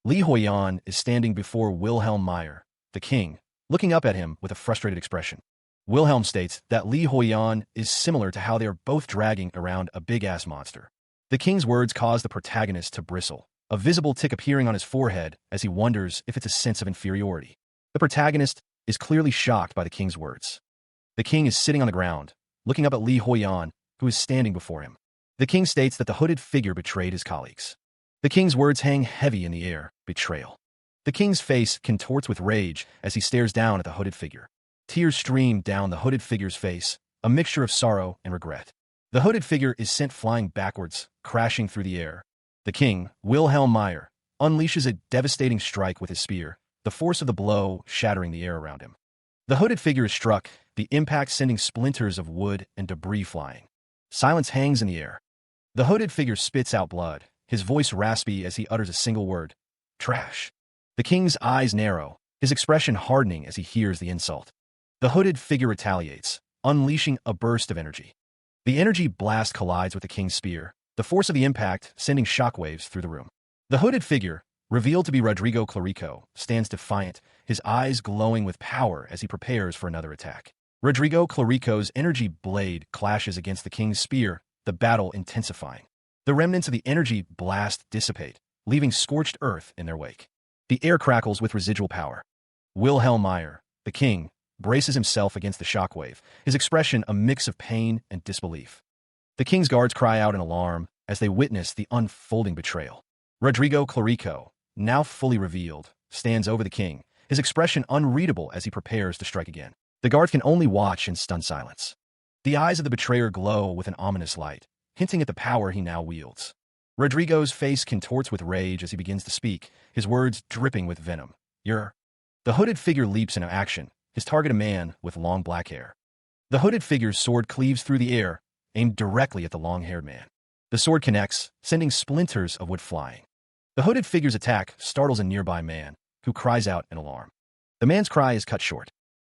Li Huiyan is standing before Wilhelm Meyer, the king, looking up at him with a frustrated expression. Wilhelm states that Li Huiyan is similar to how they are both dragging around a big-ass monster. The king's words cause the protagonist to bristle, a visible tick appearing on his forehead as he wonders if it's a sense of inferiority. The protagonist is clearly shocked by the king's words. The king is sitting on the ground, looking up at Li Huiyan, who is standing before him. The king states that the hooded figure betrayed his colleagues. The king's words hang heavy in the air, betrayal. The king's face contorts with rage as he stares down at the hooded figure. Tears stream down the hooded figure's face, a mixture of sorrow and regret. The hooded figure is sent flying backwards, crashing through the air. The king, Wilhelm Meyer, unleashes a devastating strike with his spear, the force of the blow shattering the air around him. The hooded figure is struck, the impact sending splinters of wood and debris flying. Silence hangs in the air. The hooded figure spits out blood, his voice raspy as he utters a single word: trash. The king's eyes narrow, his expression hardening as he hears the insult. The hooded figure retaliates, unleashing a burst of energy. The energy blast collides with the king's spear, the force of the impact sending shockwaves through the room. The hooded figure, revealed to be Rodrigo Clarico, stands defiant, his eyes glowing with power as he prepares for another attack. Rodrigo Clarico's energy blade clashes against the king's spear, the battle intensifying. The remnants of the energy blast dissipate, leaving scorched earth in their wake. The air crackles with residual power. Wilhelm Meyer, the king, braces himself against the shockwave, his expression a mix of pain and disbelief. The king's guards cry out in alarm as they witness the unfolding betrayal. Rodrigo Clarico, now fully revealed, stands over the king, his expression unreadable as he prepares to strike again. The guards can only watch in stunned silence. The eyes of the betrayer glow with an ominous light, hinting at the power he now wields. Rodrigo's face contorts with rage as he begins to speak, his words dripping with venom. "You're..." The hooded figure leaps into action, his target a man with long black hair. The hooded figure's sword cleaves through the air, aimed directly at the long-haired man. The sword connects, sending splinters of wood flying. The hooded figure's attack startles a nearby man, who cries out in alarm. The man's cry is cut short.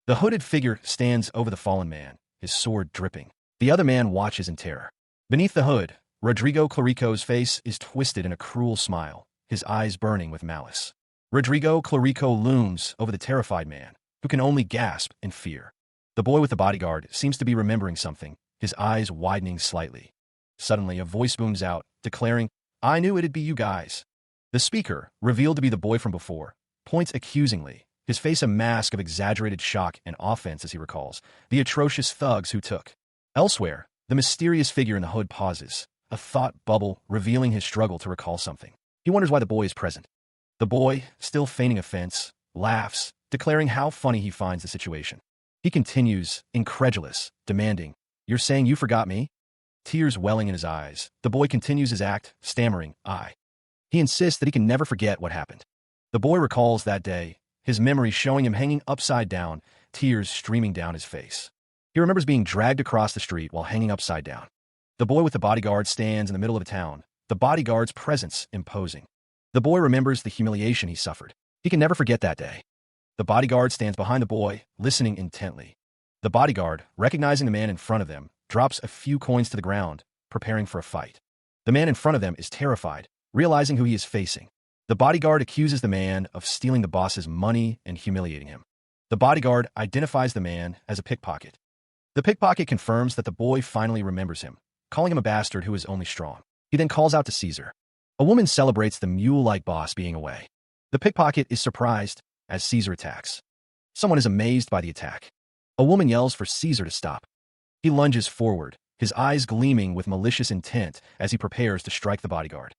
The hooded figure stands over the fallen man, his sword dripping. The other man watches in terror. Beneath the hood, Rodrigo Clarico's face is twisted in a cruel smile, his eyes burning with malice. Rodrigo Clarico looms over the terrified man, who can only gasp in fear. The boy with the bodyguard seems to be remembering something, his eyes widening slightly. Suddenly, a voice booms out, declaring, "I knew it'd be you guys." The speaker, revealed to be the boy from before, points accusingly, his face a mask of exaggerated shock and offense as he recalls the atrocious thugs who took. Elsewhere, the mysterious figure in the hood pauses, a thought bubble revealing his struggle to recall something. He wonders why the boy is present. The boy, still feigning offense, laughs, declaring how funny he finds the situation. He continues, incredulous, demanding, "You're saying you forgot me?" Tears welling in his eyes, the boy continues his act, stammering, "I." He insists that he can never forget what happened. The boy recalls that day, his memory showing him hanging upside down, tears streaming down his face. He remembers being dragged across the street while hanging upside down. The boy with the bodyguard stands in the middle of the town, the bodyguard's presence imposing. The boy remembers the humiliation he suffered. He can never forget that day. The bodyguard stands behind the boy, listening intently. The bodyguard, recognizing the man in front of them, drops a few coins to the ground, preparing for a fight. The man in front of them is terrified, realizing who he is facing. The bodyguard accuses the man of stealing the boss's money and humiliating him. The bodyguard identifies the man as a pickpocket. The pickpocket confirms that the boy finally remembers him, calling him a bastard who is only strong. He then calls out to Caesar. A woman celebrates the mule-like boss being away. The pickpocket is surprised as Caesar attacks. Someone is amazed by the attack. A woman yells for Caesar to stop. He lunges forward, his eyes gleaming with malicious intent as he prepares to strike the bodyguard.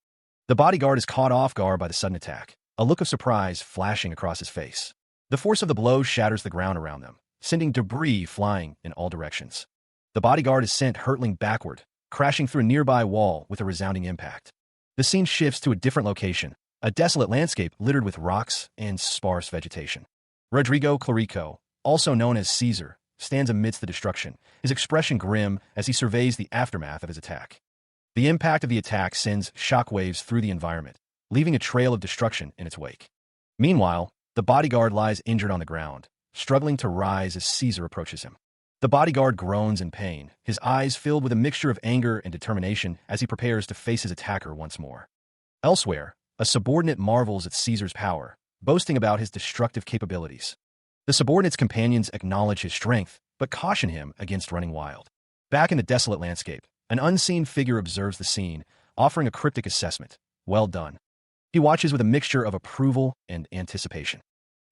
The bodyguard is caught off guard by the sudden attack, a look of surprise flashing across his face. The force of the blow shatters the ground around them, sending debris flying in all directions. The bodyguard is sent hurtling backward, crashing through a nearby wall with a resounding impact. The scene shifts to a different location, a desolate landscape littered with rocks and sparse vegetation. Rodrigo Clarico, also known as Caesar, stands amidst the destruction, his expression grim as he surveys the aftermath of his attack. The impact of the attack sends shockwaves through the environment, leaving a trail of destruction in its wake. Meanwhile, the bodyguard lies injured on the ground, struggling to rise as Caesar approaches him. The bodyguard groans in pain, his eyes filled with a mixture of anger and determination as he prepares to face his attacker once more. Elsewhere, a subordinate marvels at Caesar's power, boasting about his destructive capabilities. The subordinate's companions acknowledge his strength, but caution him against running wild. Back in the desolate landscape, an unseen figure observes the scene, offering a cryptic assessment. Well done. He watches with a mixture of approval and anticipation.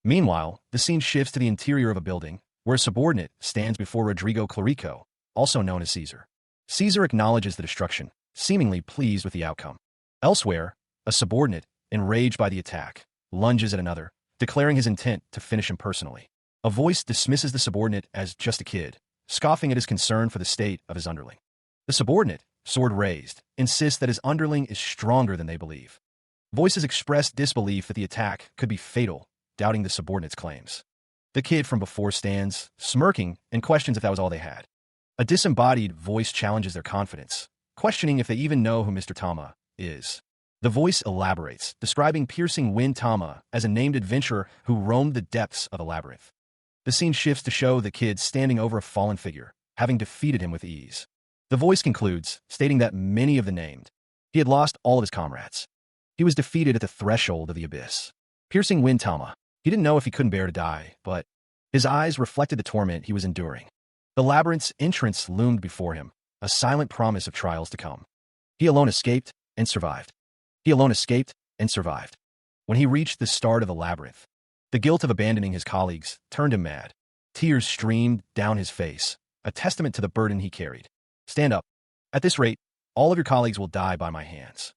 Meanwhile, the scene shifts to the interior of a building, where a subordinate stands before Rodrigo Clarico, also known as Caesar. Caesar acknowledges the destruction, seemingly pleased with the outcome. Elsewhere, a subordinate, enraged by the attack, lunges at another, declaring his intent to finish him personally. A voice dismisses the subordinate as just a kid, scoffing at his concern for the state of his underling. The subordinate, sword raised, insists that his underling is stronger than they believe. Voices express disbelief that the attack could be fatal, doubting the subordinate's claims. The kid from before stands, smirking, and questions if that was all they had. A disembodied voice challenges their confidence, questioning if they even know who Mr. Tama is. The voice elaborates, describing Piercing Wind Tama as a named adventurer who roamed the depths of the labyrinth. The scene shifts to show the kid standing over a fallen figure, having defeated him with ease. The voice concludes, stating that many of the named. He had lost all of his comrades. He was defeated at the threshold of the abyss. Piercing Wind Tama. He didn't know if he couldn't bear to die, but his eyes reflected the torment he was enduring. The labyrinth's entrance loomed before him, a silent promise of trials to come. He alone escaped and survived. He alone escaped and survived. When he reached the start of the labyrinth, the guilt of abandoning his colleagues turned him mad. Tears streamed down his face, a testament to the burden he carried. Stand up. At this rate, all of your colleagues will die by my hands.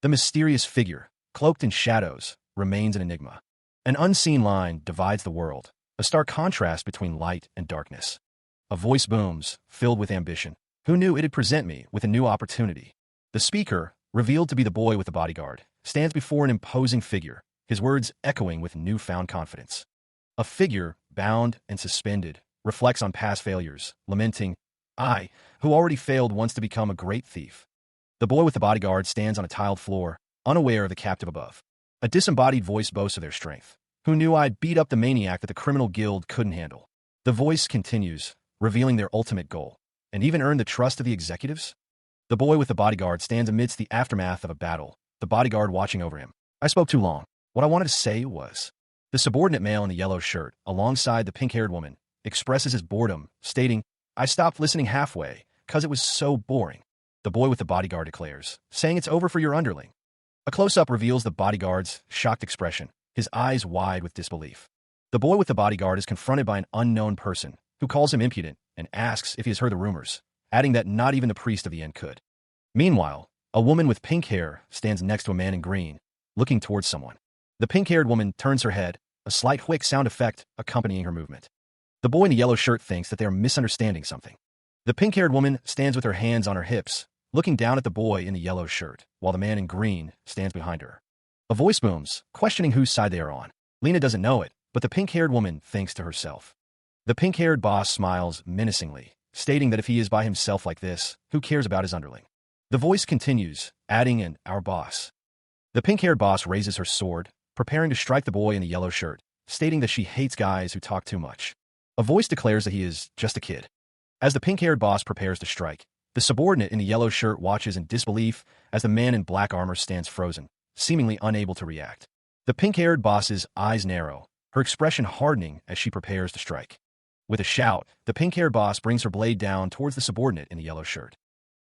The mysterious figure, cloaked in shadows, remains an enigma. An unseen line divides the world, a stark contrast between light and darkness. A voice booms, filled with ambition. Who knew it'd present me with a new opportunity? The speaker, revealed to be the boy with the bodyguard, stands before an imposing figure, his words echoing with newfound confidence. A figure, bound and suspended, reflects on past failures, lamenting, I, who already failed once to become a great thief. The boy with the bodyguard stands on a tiled floor, unaware of the captive above. A disembodied voice boasts of their strength. Who knew I'd beat up the maniac that the criminal guild couldn't handle? The voice continues, revealing their ultimate goal, and even earned the trust of the executives? The boy with the bodyguard stands amidst the aftermath of a battle, the bodyguard watching over him. I spoke too long. What I wanted to say was... The subordinate male in the yellow shirt, alongside the pink-haired woman, expresses his boredom, stating, I stopped listening halfway, 'cause it was so boring. The boy with the bodyguard declares, saying it's over for your underling. A close-up reveals the bodyguard's shocked expression, his eyes wide with disbelief. The boy with the bodyguard is confronted by an unknown person, who calls him impudent and asks if he has heard the rumors, adding that not even the priest of the end could. Meanwhile, a woman with pink hair stands next to a man in green, looking towards someone. The pink-haired woman turns her head, a slight whick sound effect accompanying her movement. The boy in the yellow shirt thinks that they are misunderstanding something. The pink-haired woman stands with her hands on her hips, looking down at the boy in the yellow shirt, while the man in green stands behind her. A voice booms, questioning whose side they are on. Lena doesn't know it, but the pink-haired woman thinks to herself. The pink-haired boss smiles menacingly, stating that if he is by himself like this, who cares about his underling? The voice continues, adding in, our boss. The pink-haired boss raises her sword, preparing to strike the boy in the yellow shirt, stating that she hates guys who talk too much. A voice declares that he is just a kid. As the pink-haired boss prepares to strike, the subordinate in the yellow shirt watches in disbelief as the man in black armor stands frozen, seemingly unable to react. The pink-haired boss's eyes narrow, her expression hardening as she prepares to strike. With a shout, the pink-haired boss brings her blade down towards the subordinate in the yellow shirt.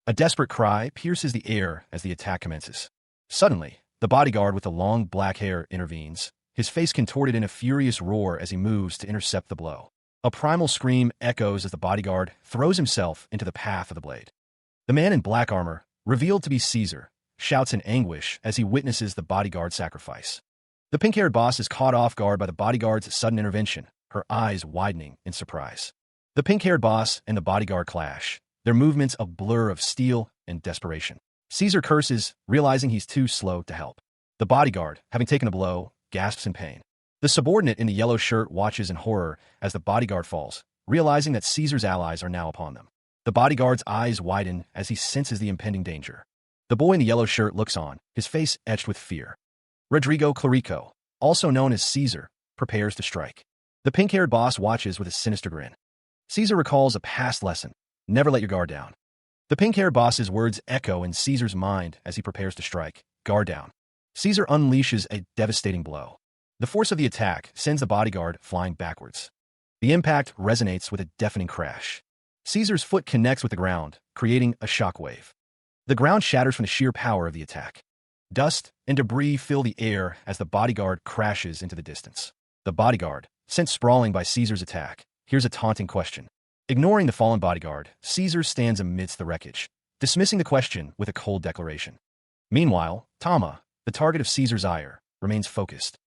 A desperate cry pierces the air as the attack commences. Suddenly, the bodyguard with the long black hair intervenes, his face contorted in a furious roar as he moves to intercept the blow. A primal scream echoes as the bodyguard throws himself into the path of the blade. The man in black armor, revealed to be Caesar, shouts in anguish as he witnesses the bodyguard's sacrifice. The pink-haired boss is caught off guard by the bodyguard's sudden intervention, her eyes widening in surprise. The pink-haired boss and the bodyguard clash, their movements a blur of steel and desperation. Caesar curses, realizing he's too slow to help. The bodyguard, having taken a blow, gasps in pain. The subordinate in the yellow shirt watches in horror as the bodyguard falls, realizing that Caesar's allies are now upon them. The bodyguard's eyes widen as he senses the impending danger. The boy in the yellow shirt looks on, his face etched with fear. Rodrigo Clarico, also known as Caesar, prepares to strike. The pink-haired boss watches with a sinister grin. Caesar recalls a past lesson: never let your guard down. The pink-haired boss's words echo in Caesar's mind as he prepares to strike. Guard down. Caesar unleashes a devastating blow. The force of the attack sends the bodyguard flying backwards. The impact resonates with a deafening crash. Caesar's foot connects with the ground, creating a shockwave. The ground shatters from the sheer power of the attack. Dust and debris fill the air as the bodyguard crashes into the distance. The bodyguard, sent sprawling by Caesar's attack, hears a taunting question. Ignoring the fallen bodyguard, Caesar stands amidst the wreckage, dismissing the question with a cold declaration. Meanwhile, Tama, the target of Caesar's ire, remains focused.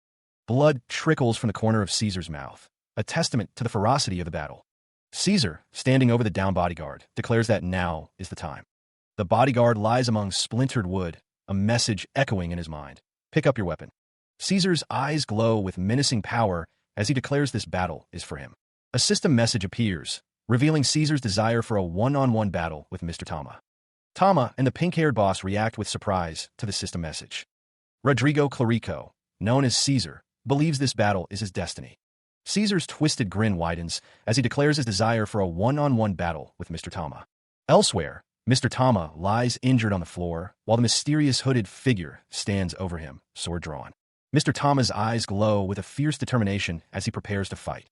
Blood trickles from the corner of Caesar's mouth, a testament to the ferocity of the battle. Caesar, standing over the downed bodyguard, declares that now is the time. The bodyguard lies among splintered wood, a message echoing in his mind. Pick up your weapon. Caesar's eyes glow with menacing power as he declares this battle is for him. A system message appears, revealing Caesar's desire for a one-on-one battle with Mr. Tama. Tama and the pink-haired boss react with surprise to the system message. Rodrigo Clarico, known as Caesar, believes this battle is his destiny. Caesar's twisted grin widens as he declares his desire for a one-on-one battle with Mr. Tama. Elsewhere, Mr. Tama lies injured on the floor, while the mysterious hooded figure stands over him, sword drawn. Mr. Tama's eyes glow with a fierce determination as he prepares to fight.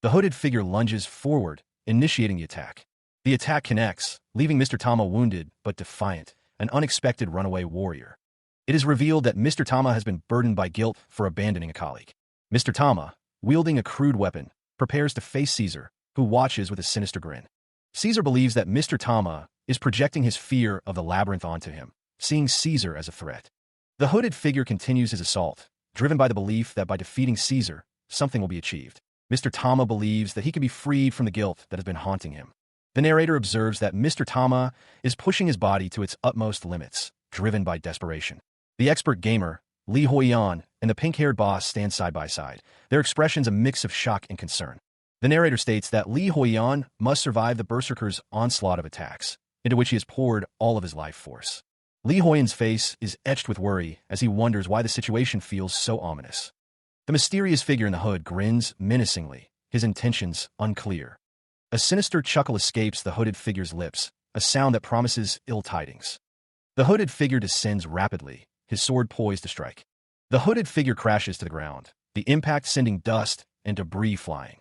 The hooded figure lunges forward, initiating the attack. The attack connects, leaving Mr. Tama wounded but defiant, an unexpected runaway warrior. It is revealed that Mr. Tama has been burdened by guilt for abandoning a colleague. Mr. Tama, wielding a crude weapon, prepares to face Caesar, who watches with a sinister grin. Caesar believes that Mr. Tama is projecting his fear of the labyrinth onto him, seeing Caesar as a threat. The hooded figure continues his assault, driven by the belief that by defeating Caesar, something will be achieved. Mr. Tama believes that he can be freed from the guilt that has been haunting him. The narrator observes that Mr. Tama is pushing his body to its utmost limits, driven by desperation. The expert gamer, Li Huiyan, and the pink-haired boss stand side by side, their expressions a mix of shock and concern. The narrator states that Li Huiyan must survive the berserker's onslaught of attacks, into which he has poured all of his life force. Li Huiyan's face is etched with worry as he wonders why the situation feels so ominous. The mysterious figure in the hood grins menacingly, his intentions unclear. A sinister chuckle escapes the hooded figure's lips, a sound that promises ill tidings. The hooded figure descends rapidly, his sword poised to strike. The hooded figure crashes to the ground, the impact sending dust and debris flying.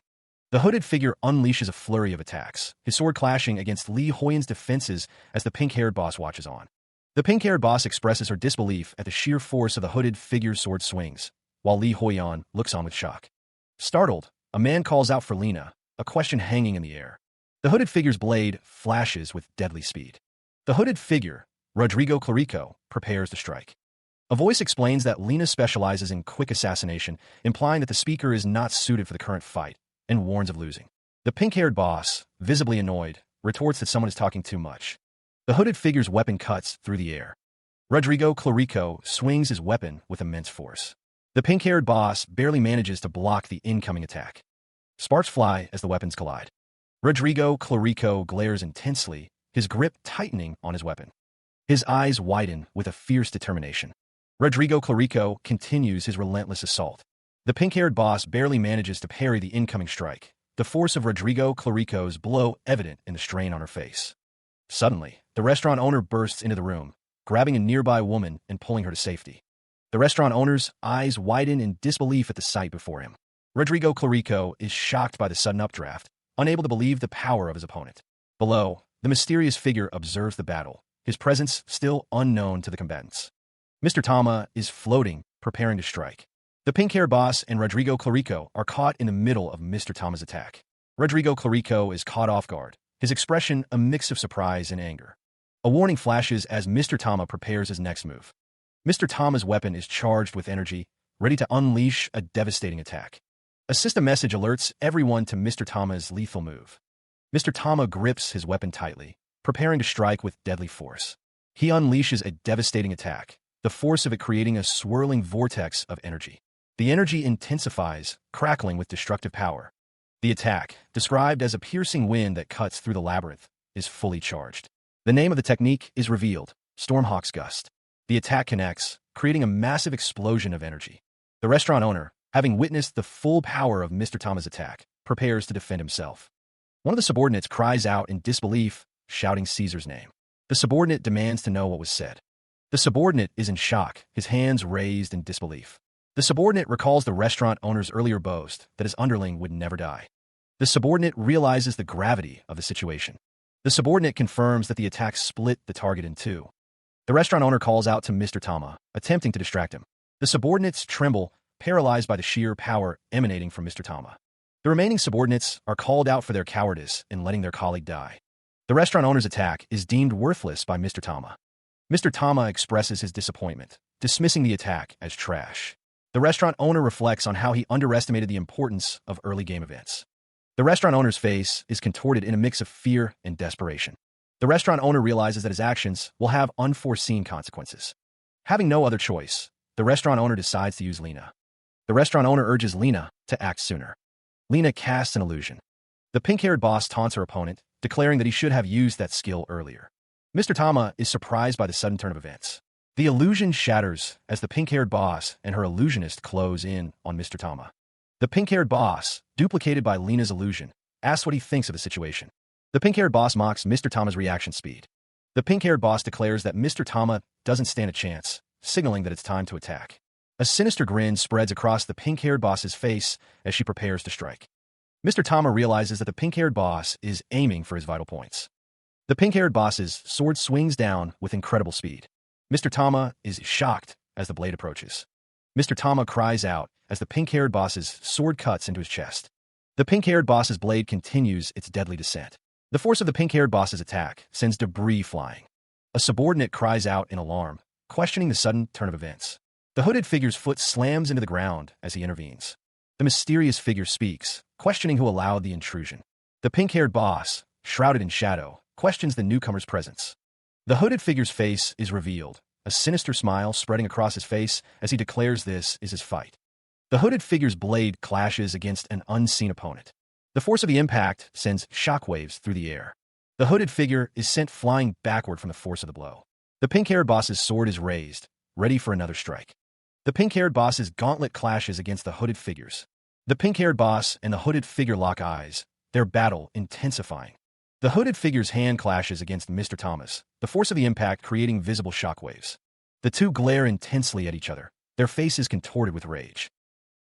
The hooded figure unleashes a flurry of attacks, his sword clashing against Li Huiyan's defenses as the pink-haired boss watches on. The pink-haired boss expresses her disbelief at the sheer force of the hooded figure's sword swings, while Li Huiyan looks on with shock. Startled, a man calls out for Lina, a question hanging in the air. The hooded figure's blade flashes with deadly speed. The hooded figure, Rodrigo Clarico, prepares to strike. A voice explains that Lina specializes in quick assassination, implying that the speaker is not suited for the current fight, and warns of losing. The pink-haired boss, visibly annoyed, retorts that someone is talking too much. The hooded figure's weapon cuts through the air. Rodrigo Clarico swings his weapon with immense force. The pink-haired boss barely manages to block the incoming attack. Sparks fly as the weapons collide. Rodrigo Clarico glares intensely, his grip tightening on his weapon. His eyes widen with a fierce determination. Rodrigo Clarico continues his relentless assault. The pink-haired boss barely manages to parry the incoming strike, the force of Rodrigo Clarico's blow evident in the strain on her face. Suddenly, the restaurant owner bursts into the room, grabbing a nearby woman and pulling her to safety. The restaurant owner's eyes widen in disbelief at the sight before him. Rodrigo Clarico is shocked by the sudden updraft, unable to believe the power of his opponent. Below, the mysterious figure observes the battle, his presence still unknown to the combatants. Mr. Tama is floating, preparing to strike. The pink-haired boss and Rodrigo Clarico are caught in the middle of Mr. Tama's attack. Rodrigo Clarico is caught off guard, his expression a mix of surprise and anger. A warning flashes as Mr. Tama prepares his next move. Mr. Tama's weapon is charged with energy, ready to unleash a devastating attack. A system message alerts everyone to Mr. Tama's lethal move. Mr. Tama grips his weapon tightly, preparing to strike with deadly force. He unleashes a devastating attack, the force of it creating a swirling vortex of energy. The energy intensifies, crackling with destructive power. The attack, described as a piercing wind that cuts through the labyrinth, is fully charged. The name of the technique is revealed, Stormhawk's Gust. The attack connects, creating a massive explosion of energy. The restaurant owner, having witnessed the full power of Mr. Tama's attack, prepares to defend himself. One of the subordinates cries out in disbelief, shouting Caesar's name. The subordinate demands to know what was said. The subordinate is in shock, his hands raised in disbelief. The subordinate recalls the restaurant owner's earlier boast that his underling would never die. The subordinate realizes the gravity of the situation. The subordinate confirms that the attack split the target in two. The restaurant owner calls out to Mr. Tama, attempting to distract him. The subordinates tremble, paralyzed by the sheer power emanating from Mr. Tama. The remaining subordinates are called out for their cowardice in letting their colleague die. The restaurant owner's attack is deemed worthless by Mr. Tama. Mr. Tama expresses his disappointment, dismissing the attack as trash. The restaurant owner reflects on how he underestimated the importance of early game events. The restaurant owner's face is contorted in a mix of fear and desperation. The restaurant owner realizes that his actions will have unforeseen consequences. Having no other choice, the restaurant owner decides to use Lena. The restaurant owner urges Lena to act sooner. Lena casts an illusion. The pink-haired boss taunts her opponent, declaring that he should have used that skill earlier. Mr. Tama is surprised by the sudden turn of events. The illusion shatters as the pink-haired boss and her illusionist close in on Mr. Tama. The pink-haired boss, duplicated by Lena's illusion, asks what he thinks of the situation. The pink-haired boss mocks Mr. Tama's reaction speed. The pink-haired boss declares that Mr. Tama doesn't stand a chance, signaling that it's time to attack. A sinister grin spreads across the pink-haired boss's face as she prepares to strike. Mr. Tama realizes that the pink-haired boss is aiming for his vital points. The pink-haired boss's sword swings down with incredible speed. Mr. Tama is shocked as the blade approaches. Mr. Tama cries out as the pink-haired boss's sword cuts into his chest. The pink-haired boss's blade continues its deadly descent. The force of the pink-haired boss's attack sends debris flying. A subordinate cries out in alarm, questioning the sudden turn of events. The hooded figure's foot slams into the ground as he intervenes. The mysterious figure speaks, questioning who allowed the intrusion. The pink-haired boss, shrouded in shadow, questions the newcomer's presence. The hooded figure's face is revealed, a sinister smile spreading across his face as he declares this is his fight. The hooded figure's blade clashes against an unseen opponent. The force of the impact sends shockwaves through the air. The hooded figure is sent flying backward from the force of the blow. The pink-haired boss's sword is raised, ready for another strike. The pink-haired boss's gauntlet clashes against the hooded figures. The pink-haired boss and the hooded figure lock eyes, their battle intensifying. The hooded figure's hand clashes against Mr. Tama's, the force of the impact creating visible shockwaves. The two glare intensely at each other, their faces contorted with rage.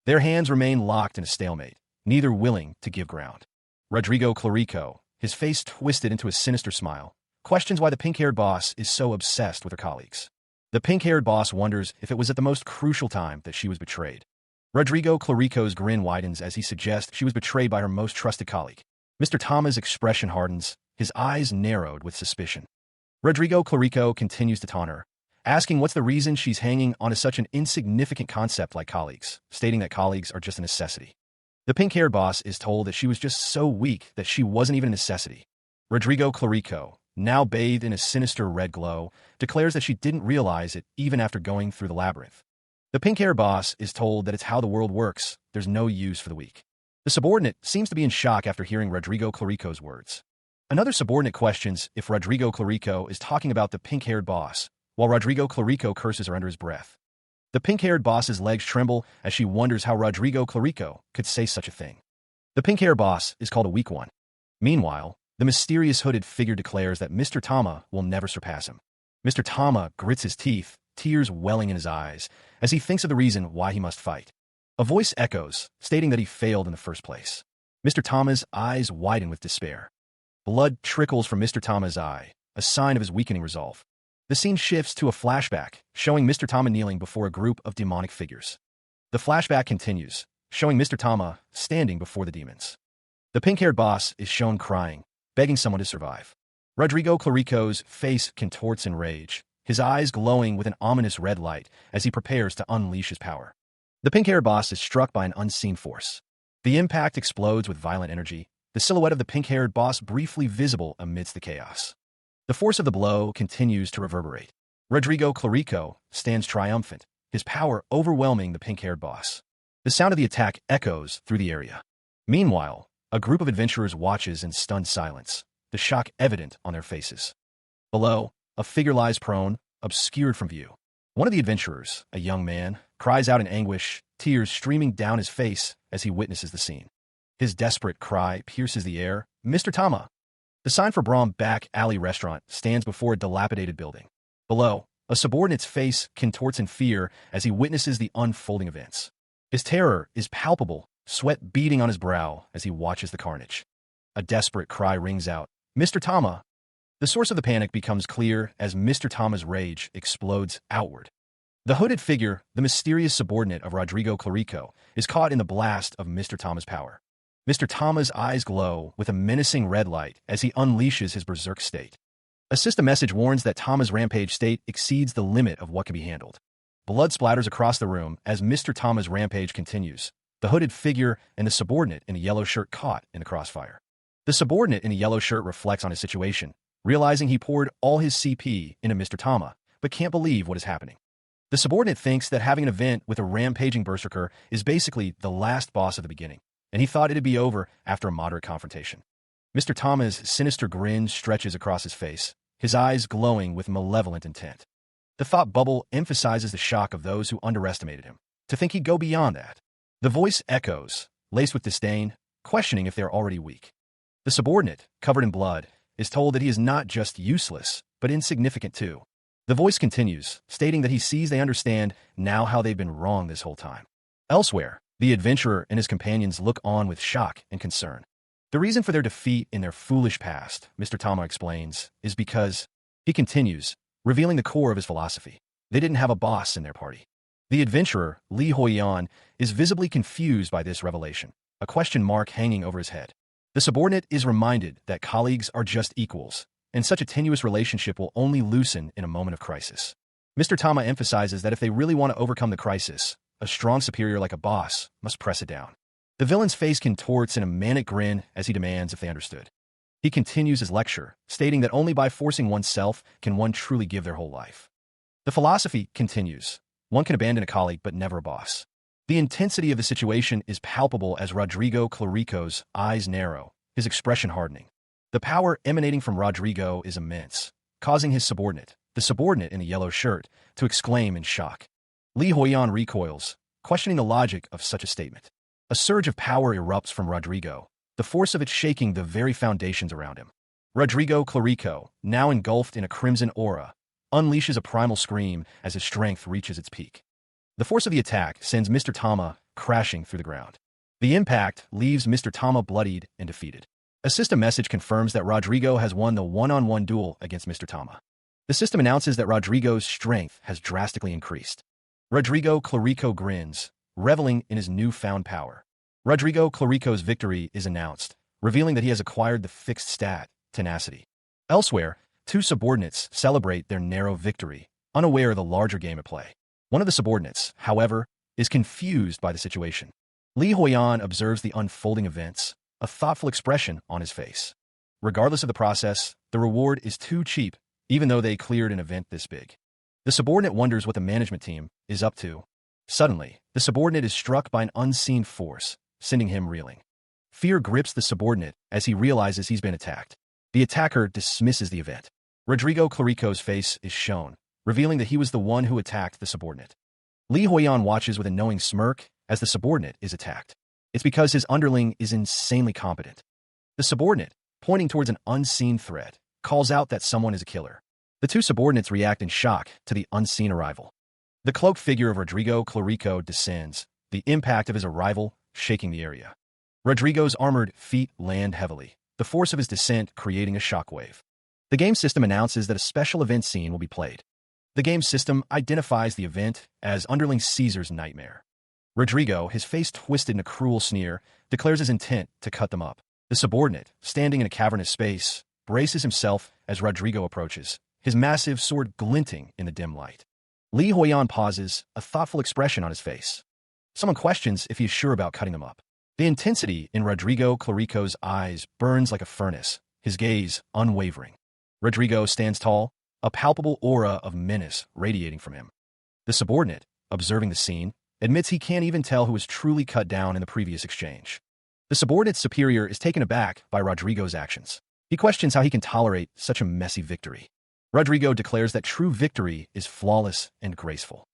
Their hands remain locked in a stalemate, neither willing to give ground. Rodrigo Clarico, his face twisted into a sinister smile, questions why the pink-haired boss is so obsessed with her colleagues. The pink-haired boss wonders if it was at the most crucial time that she was betrayed. Rodrigo Clarico's grin widens as he suggests she was betrayed by her most trusted colleague. Mr. Tama's expression hardens, his eyes narrowed with suspicion. Rodrigo Clarico continues to taunt her, asking what's the reason she's hanging on to such an insignificant concept like colleagues, stating that colleagues are just a necessity. The pink-haired boss is told that she was just so weak that she wasn't even a necessity. Rodrigo Clarico, now bathed in a sinister red glow, declares that she didn't realize it even after going through the labyrinth. The pink-haired boss is told that it's how the world works, there's no use for the weak. The subordinate seems to be in shock after hearing Rodrigo Clarico's words. Another subordinate questions if Rodrigo Clarico is talking about the pink-haired boss, while Rodrigo Clarico curses her under his breath. The pink-haired boss's legs tremble as she wonders how Rodrigo Clarico could say such a thing. The pink-haired boss is called a weak one. Meanwhile, the mysterious hooded figure declares that Mr. Tama will never surpass him. Mr. Tama grits his teeth, tears welling in his eyes, as he thinks of the reason why he must fight. A voice echoes, stating that he failed in the first place. Mr. Tama's eyes widen with despair. Blood trickles from Mr. Tama's eye, a sign of his weakening resolve. The scene shifts to a flashback, showing Mr. Tama kneeling before a group of demonic figures. The flashback continues, showing Mr. Tama standing before the demons. The pink-haired boss is shown crying, begging someone to survive. Rodrigo Clarico's face contorts in rage, his eyes glowing with an ominous red light as he prepares to unleash his power. The pink-haired boss is struck by an unseen force. The impact explodes with violent energy, the silhouette of the pink-haired boss briefly visible amidst the chaos. The force of the blow continues to reverberate. Rodrigo Clarico stands triumphant, his power overwhelming the pink-haired boss. The sound of the attack echoes through the area. Meanwhile, a group of adventurers watches in stunned silence, the shock evident on their faces. Below, a figure lies prone, obscured from view. One of the adventurers, a young man, cries out in anguish, tears streaming down his face as he witnesses the scene. His desperate cry pierces the air. "Mr. Tama!" The sign for Braum Back Alley Restaurant stands before a dilapidated building. Below, a subordinate's face contorts in fear as he witnesses the unfolding events. His terror is palpable, sweat beading on his brow as he watches the carnage. A desperate cry rings out, "Mr. Tama!" The source of the panic becomes clear as Mr. Tama's rage explodes outward. The hooded figure, the mysterious subordinate of Rodrigo Clarico, is caught in the blast of Mr. Tama's power. Mr. Tama's eyes glow with a menacing red light as he unleashes his berserk state. A system message warns that Tama's rampage state exceeds the limit of what can be handled. Blood splatters across the room as Mr. Tama's rampage continues, the hooded figure and the subordinate in a yellow shirt caught in the crossfire. The subordinate in a yellow shirt reflects on his situation, realizing he poured all his CP into Mr. Tama, but can't believe what is happening. The subordinate thinks that having an event with a rampaging berserker is basically the last boss of the beginning, and he thought it'd be over after a moderate confrontation. Mr. Tama's sinister grin stretches across his face, his eyes glowing with malevolent intent. The thought bubble emphasizes the shock of those who underestimated him, to think he'd go beyond that. The voice echoes, laced with disdain, questioning if they're already weak. The subordinate, covered in blood, is told that he is not just useless, but insignificant too. The voice continues, stating that he sees they understand now how they've been wrong this whole time. Elsewhere, the adventurer and his companions look on with shock and concern. The reason for their defeat in their foolish past, Mr. Tama explains, is because, he continues, revealing the core of his philosophy. They didn't have a boss in their party. The adventurer, Li Huiyan, is visibly confused by this revelation, a question mark hanging over his head. The subordinate is reminded that colleagues are just equals, and such a tenuous relationship will only loosen in a moment of crisis. Mr. Tama emphasizes that if they really want to overcome the crisis, a strong superior like a boss must press it down. The villain's face contorts in a manic grin as he demands if they understood. He continues his lecture, stating that only by forcing oneself can one truly give their whole life. The philosophy continues. One can abandon a colleague, but never a boss. The intensity of the situation is palpable as Rodrigo Clarico's eyes narrow, his expression hardening. The power emanating from Rodrigo is immense, causing his subordinate, the subordinate in a yellow shirt, to exclaim in shock. Li Huiyan recoils, questioning the logic of such a statement. A surge of power erupts from Rodrigo, the force of it shaking the very foundations around him. Rodrigo Clarico, now engulfed in a crimson aura, unleashes a primal scream as his strength reaches its peak. The force of the attack sends Mr. Tama crashing through the ground. The impact leaves Mr. Tama bloodied and defeated. A system message confirms that Rodrigo has won the one-on-one duel against Mr. Tama. The system announces that Rodrigo's strength has drastically increased. Rodrigo Clarico grins, reveling in his newfound power. Rodrigo Clarico's victory is announced, revealing that he has acquired the fixed stat, tenacity. Elsewhere, two subordinates celebrate their narrow victory, unaware of the larger game at play. One of the subordinates, however, is confused by the situation. Li Huiyan observes the unfolding events, a thoughtful expression on his face. Regardless of the process, the reward is too cheap, even though they cleared an event this big. The subordinate wonders what the management team is up to. Suddenly, the subordinate is struck by an unseen force, sending him reeling. Fear grips the subordinate as he realizes he's been attacked. The attacker dismisses the event. Rodrigo Clarico's face is shown, revealing that he was the one who attacked the subordinate. Li Huiyan watches with a knowing smirk as the subordinate is attacked. It's because his underling is insanely competent. The subordinate, pointing towards an unseen threat, calls out that someone is a killer. The two subordinates react in shock to the unseen arrival. The cloaked figure of Rodrigo Clarico descends, the impact of his arrival shaking the area. Rodrigo's armored feet land heavily, the force of his descent creating a shockwave. The game system announces that a special event scene will be played. The game system identifies the event as Underling Caesar's nightmare. Rodrigo, his face twisted in a cruel sneer, declares his intent to cut them up. The subordinate, standing in a cavernous space, braces himself as Rodrigo approaches, his massive sword glinting in the dim light. Li Huiyan pauses, a thoughtful expression on his face. Someone questions if he is sure about cutting them up. The intensity in Rodrigo Clarico's eyes burns like a furnace, his gaze unwavering. Rodrigo stands tall, a palpable aura of menace radiating from him. The subordinate, observing the scene, admits he can't even tell who was truly cut down in the previous exchange. The subordinate's superior is taken aback by Rodrigo's actions. He questions how he can tolerate such a messy victory. Rodrigo declares that true victory is flawless and graceful.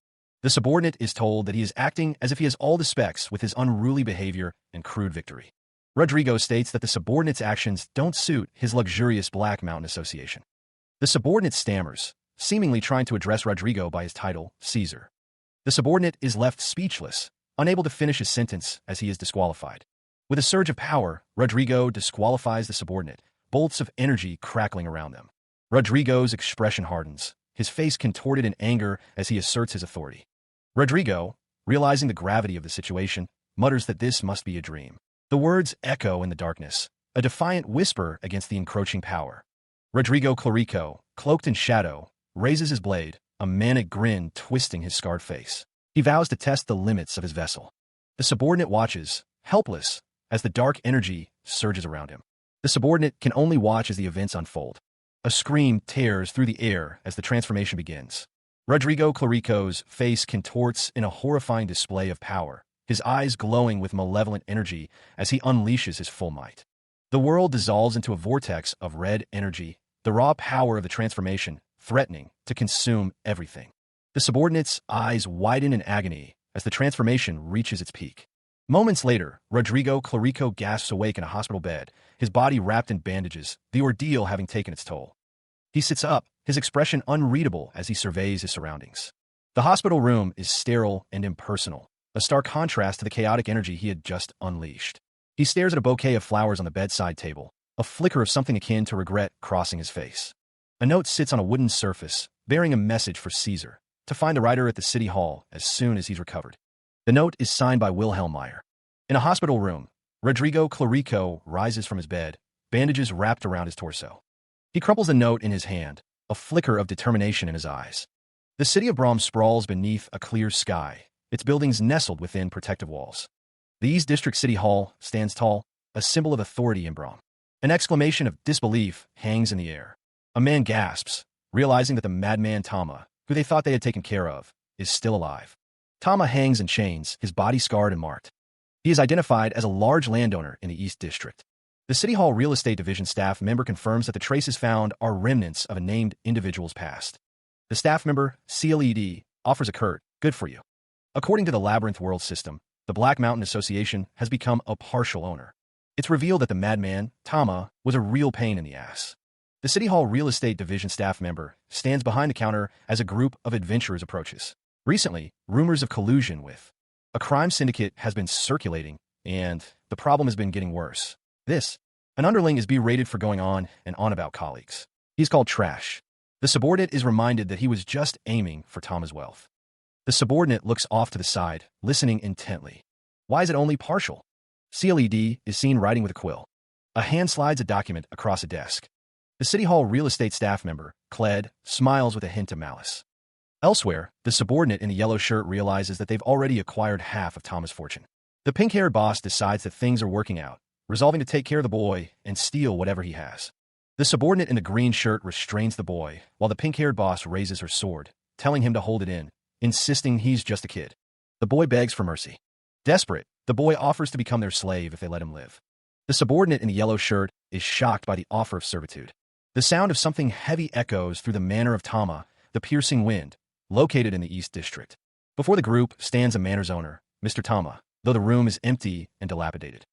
The subordinate is told that he is acting as if he has all the specs with his unruly behavior and crude victory. Rodrigo states that the subordinate's actions don't suit his luxurious Black Mountain Association. The subordinate stammers, seemingly trying to address Rodrigo by his title, Caesar. The subordinate is left speechless, unable to finish his sentence as he is disqualified. With a surge of power, Rodrigo disqualifies the subordinate, bolts of energy crackling around them. Rodrigo's expression hardens, his face contorted in anger as he asserts his authority. Rodrigo, realizing the gravity of the situation, mutters that this must be a dream. The words echo in the darkness, a defiant whisper against the encroaching power. Rodrigo Clarico, cloaked in shadow, raises his blade, a manic grin twisting his scarred face. He vows to test the limits of his vessel. The subordinate watches, helpless, as the dark energy surges around him. The subordinate can only watch as the events unfold. A scream tears through the air as the transformation begins. Rodrigo Clarico's face contorts in a horrifying display of power, his eyes glowing with malevolent energy as he unleashes his full might. The world dissolves into a vortex of red energy, the raw power of the transformation threatening to consume everything. The subordinate's eyes widen in agony as the transformation reaches its peak. Moments later, Rodrigo Clarico gasps awake in a hospital bed, his body wrapped in bandages, the ordeal having taken its toll. He sits up, his expression unreadable as he surveys his surroundings. The hospital room is sterile and impersonal, a stark contrast to the chaotic energy he had just unleashed. He stares at a bouquet of flowers on the bedside table, a flicker of something akin to regret crossing his face. A note sits on a wooden surface, bearing a message for Caesar, to find the writer at the city hall as soon as he's recovered. The note is signed by Wilhelm Meyer. In a hospital room, Rodrigo Clarico rises from his bed, bandages wrapped around his torso. He crumples the note in his hand, a flicker of determination in his eyes. The city of Brahm sprawls beneath a clear sky, its buildings nestled within protective walls. The East District City Hall stands tall, a symbol of authority in Brahm. An exclamation of disbelief hangs in the air. A man gasps, realizing that the madman Tama, who they thought they had taken care of, is still alive. Tama hangs in chains, his body scarred and marked. He is identified as a large landowner in the East District. The City Hall Real Estate Division staff member confirms that the traces found are remnants of a named individual's past. The staff member, CLED, offers a curt, "Good for you." According to the Labyrinth world system, the Black Mountain Association has become a partial owner. It's revealed that the madman, Tama, was a real pain in the ass. The City Hall Real Estate Division staff member stands behind the counter as a group of adventurers approaches. Recently, rumors of collusion with a crime syndicate has been circulating, and the problem has been getting worse. An underling is berated for going on and on about colleagues. He's called trash. The subordinate is reminded that he was just aiming for Tama's wealth. The subordinate looks off to the side, listening intently. Why is it only partial? CLED is seen writing with a quill. A hand slides a document across a desk. The City Hall real estate staff member, Cled, smiles with a hint of malice. Elsewhere, the subordinate in the yellow shirt realizes that they've already acquired half of Tama's fortune. The pink-haired boss decides that things are working out, resolving to take care of the boy and steal whatever he has. The subordinate in the green shirt restrains the boy, while the pink-haired boss raises her sword, telling him to hold it in, insisting he's just a kid. The boy begs for mercy. Desperate, the boy offers to become their slave if they let him live. The subordinate in the yellow shirt is shocked by the offer of servitude. The sound of something heavy echoes through the manor of Tama, the piercing wind, located in the East District. Before the group stands a manor's owner, Mr. Tama, though the room is empty and dilapidated.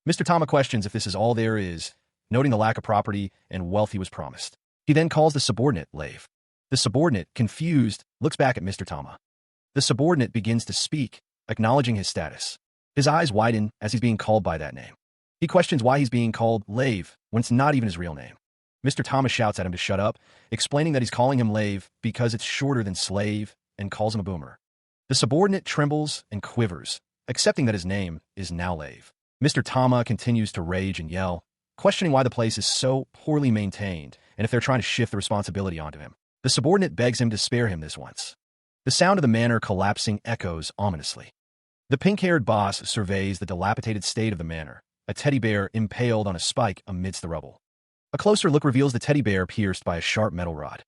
Mr. Tama questions if this is all there is, noting the lack of property and wealth he was promised. He then calls the subordinate Lave. The subordinate, confused, looks back at Mr. Tama. The subordinate begins to speak, acknowledging his status. His eyes widen as he's being called by that name. He questions why he's being called Lave when it's not even his real name. Mr. Thomas shouts at him to shut up, explaining that he's calling him Lave because it's shorter than slave, and calls him a boomer. The subordinate trembles and quivers, accepting that his name is now Lave. Mr. Tama continues to rage and yell, questioning why the place is so poorly maintained and if they're trying to shift the responsibility onto him. The subordinate begs him to spare him this once. The sound of the manor collapsing echoes ominously. The pink-haired boss surveys the dilapidated state of the manor, a teddy bear impaled on a spike amidst the rubble. A closer look reveals the teddy bear pierced by a sharp metal rod.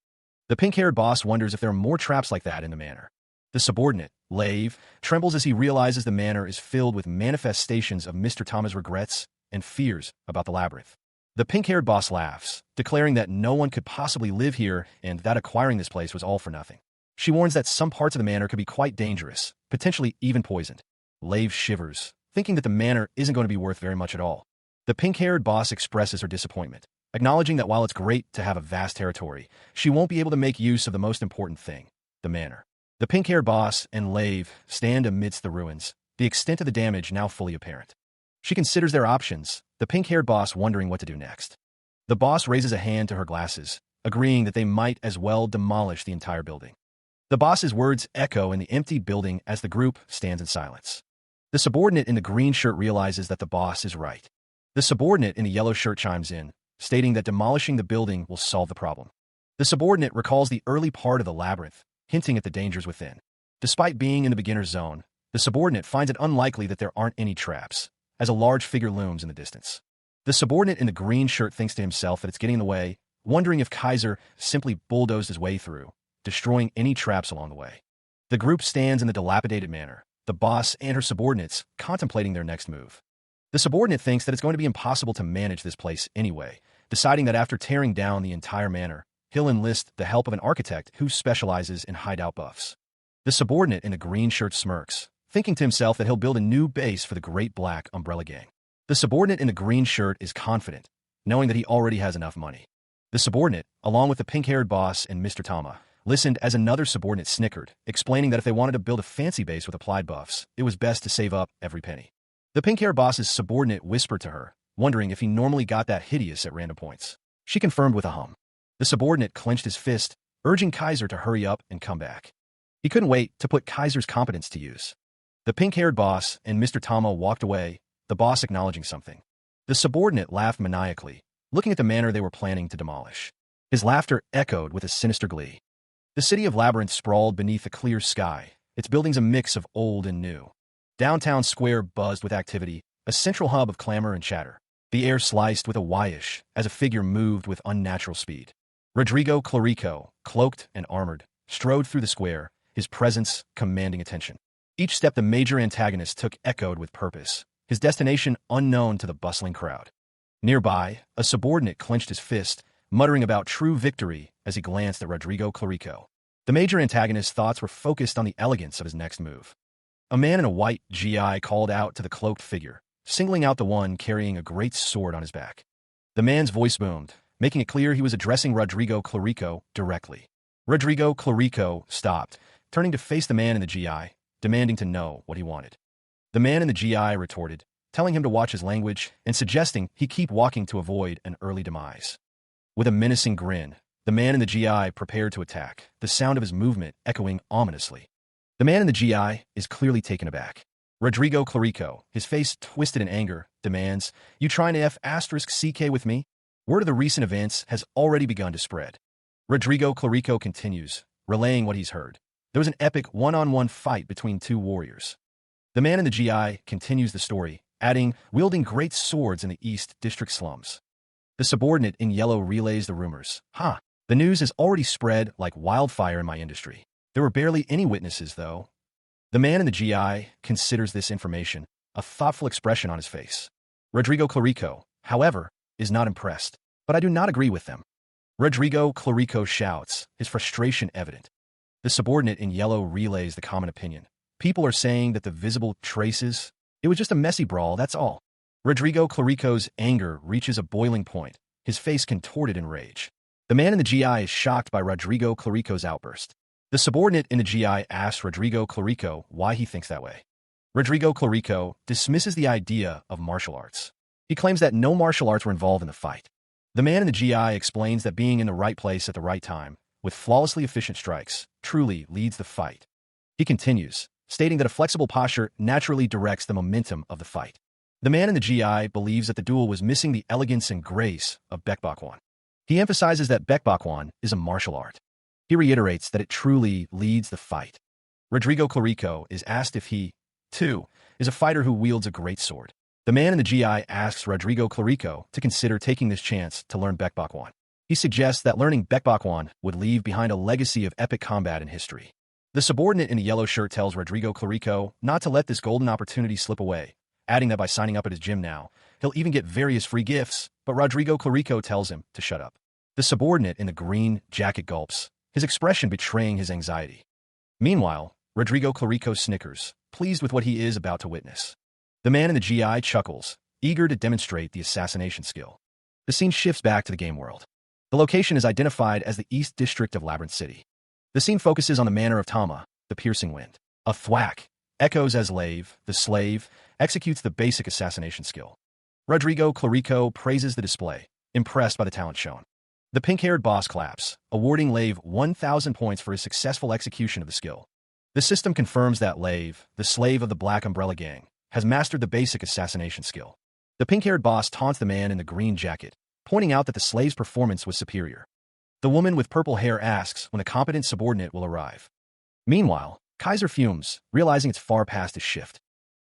The pink-haired boss wonders if there are more traps like that in the manor. The subordinate, Lave, trembles as he realizes the manor is filled with manifestations of Mr. Tama's regrets and fears about the labyrinth. The pink-haired boss laughs, declaring that no one could possibly live here and that acquiring this place was all for nothing. She warns that some parts of the manor could be quite dangerous, potentially even poisoned. Lave shivers, thinking that the manor isn't going to be worth very much at all. The pink-haired boss expresses her disappointment, acknowledging that while it's great to have a vast territory, she won't be able to make use of the most important thing, the manor. The pink-haired boss and Lave stand amidst the ruins, the extent of the damage now fully apparent. She considers their options, the pink-haired boss wondering what to do next. The boss raises a hand to her glasses, agreeing that they might as well demolish the entire building. The boss's words echo in the empty building as the group stands in silence. The subordinate in the green shirt realizes that the boss is right. The subordinate in the yellow shirt chimes in, stating that demolishing the building will solve the problem. The subordinate recalls the early part of the labyrinth, hinting at the dangers within. Despite being in the beginner's zone, the subordinate finds it unlikely that there aren't any traps, as a large figure looms in the distance. The subordinate in the green shirt thinks to himself that it's getting in the way, wondering if Kaiser simply bulldozed his way through, destroying any traps along the way. The group stands in the dilapidated manor, the boss and her subordinates contemplating their next move. The subordinate thinks that it's going to be impossible to manage this place anyway, deciding that after tearing down the entire manor, he'll enlist the help of an architect who specializes in hideout buffs. The subordinate in the green shirt smirks, thinking to himself that he'll build a new base for the Great Black Umbrella Gang. The subordinate in the green shirt is confident, knowing that he already has enough money. The subordinate, along with the pink-haired boss and Mr. Tama, listened as another subordinate snickered, explaining that if they wanted to build a fancy base with applied buffs, it was best to save up every penny. The pink-haired boss's subordinate whispered to her, wondering if he normally got that hideous at random points. She confirmed with a hum. The subordinate clenched his fist, urging Kaiser to hurry up and come back. He couldn't wait to put Kaiser's competence to use. The pink-haired boss and Mr. Tama walked away, the boss acknowledging something. The subordinate laughed maniacally, looking at the manor they were planning to demolish. His laughter echoed with a sinister glee. The city of Labyrinth sprawled beneath a clear sky, its buildings a mix of old and new. Downtown square buzzed with activity, a central hub of clamor and chatter. The air sliced with a whyish as a figure moved with unnatural speed. Rodrigo Clarico, cloaked and armored, strode through the square, his presence commanding attention. Each step the major antagonist took echoed with purpose, his destination unknown to the bustling crowd. Nearby, a subordinate clenched his fist, muttering about true victory as he glanced at Rodrigo Clarico. The major antagonist's thoughts were focused on the elegance of his next move. A man in a white GI called out to the cloaked figure, singling out the one carrying a great sword on his back. The man's voice boomed, making it clear he was addressing Rodrigo Clarico directly. Rodrigo Clarico stopped, turning to face the man in the GI, demanding to know what he wanted. The man in the GI retorted, telling him to watch his language and suggesting he keep walking to avoid an early demise. With a menacing grin, the man in the GI prepared to attack, the sound of his movement echoing ominously. The man in the GI is clearly taken aback. Rodrigo Clarico, his face twisted in anger, demands, "You trying to F***CK with me?" Word of the recent events has already begun to spread. Rodrigo Clarico continues, relaying what he's heard. There was an epic one-on-one fight between two warriors. The man in the GI continues the story, adding, wielding great swords in the East District slums. The subordinate in yellow relays the rumors. The news has already spread like wildfire in my industry. There were barely any witnesses, though. The man in the GI considers this information, a thoughtful expression on his face. Rodrigo Clarico, however, is not impressed. But I do not agree with them. Rodrigo Clarico shouts, his frustration evident. The subordinate in yellow relays the common opinion. People are saying that the visible traces, it was just a messy brawl, that's all. Rodrigo Clarico's anger reaches a boiling point, his face contorted in rage. The man in the GI is shocked by Rodrigo Clarico's outburst. The subordinate in the GI asks Rodrigo Clarico why he thinks that way. Rodrigo Clarico dismisses the idea of martial arts. He claims that no martial arts were involved in the fight. The man in the GI explains that being in the right place at the right time, with flawlessly efficient strikes, truly leads the fight. He continues, stating that a flexible posture naturally directs the momentum of the fight. The man in the GI believes that the duel was missing the elegance and grace of Baekbokwan. He emphasizes that Baekbokwan is a martial art. He reiterates that it truly leads the fight. Rodrigo Clarico is asked if he, too, is a fighter who wields a great sword. The man in the GI asks Rodrigo Clarico to consider taking this chance to learn Baekbokwan. He suggests that learning Baekbokwan would leave behind a legacy of epic combat in history. The subordinate in the yellow shirt tells Rodrigo Clarico not to let this golden opportunity slip away, adding that by signing up at his gym now, he'll even get various free gifts, but Rodrigo Clarico tells him to shut up. The subordinate in the green jacket gulps, his expression betraying his anxiety. Meanwhile, Rodrigo Clarico snickers, pleased with what he is about to witness. The man in the GI chuckles, eager to demonstrate the assassination skill. The scene shifts back to the game world. The location is identified as the East District of Labyrinth City. The scene focuses on the manor of Tama, the piercing wind. A thwack echoes as Lave, the slave, executes the basic assassination skill. Rodrigo Clarico praises the display, impressed by the talent shown. The pink-haired boss claps, awarding Lave 1,000 points for his successful execution of the skill. The system confirms that Lave, the slave of the Black Umbrella Gang, has mastered the basic assassination skill. The pink-haired boss taunts the man in the green jacket, pointing out that the slave's performance was superior. The woman with purple hair asks when a competent subordinate will arrive. Meanwhile, Kaiser fumes, realizing it's far past his shift.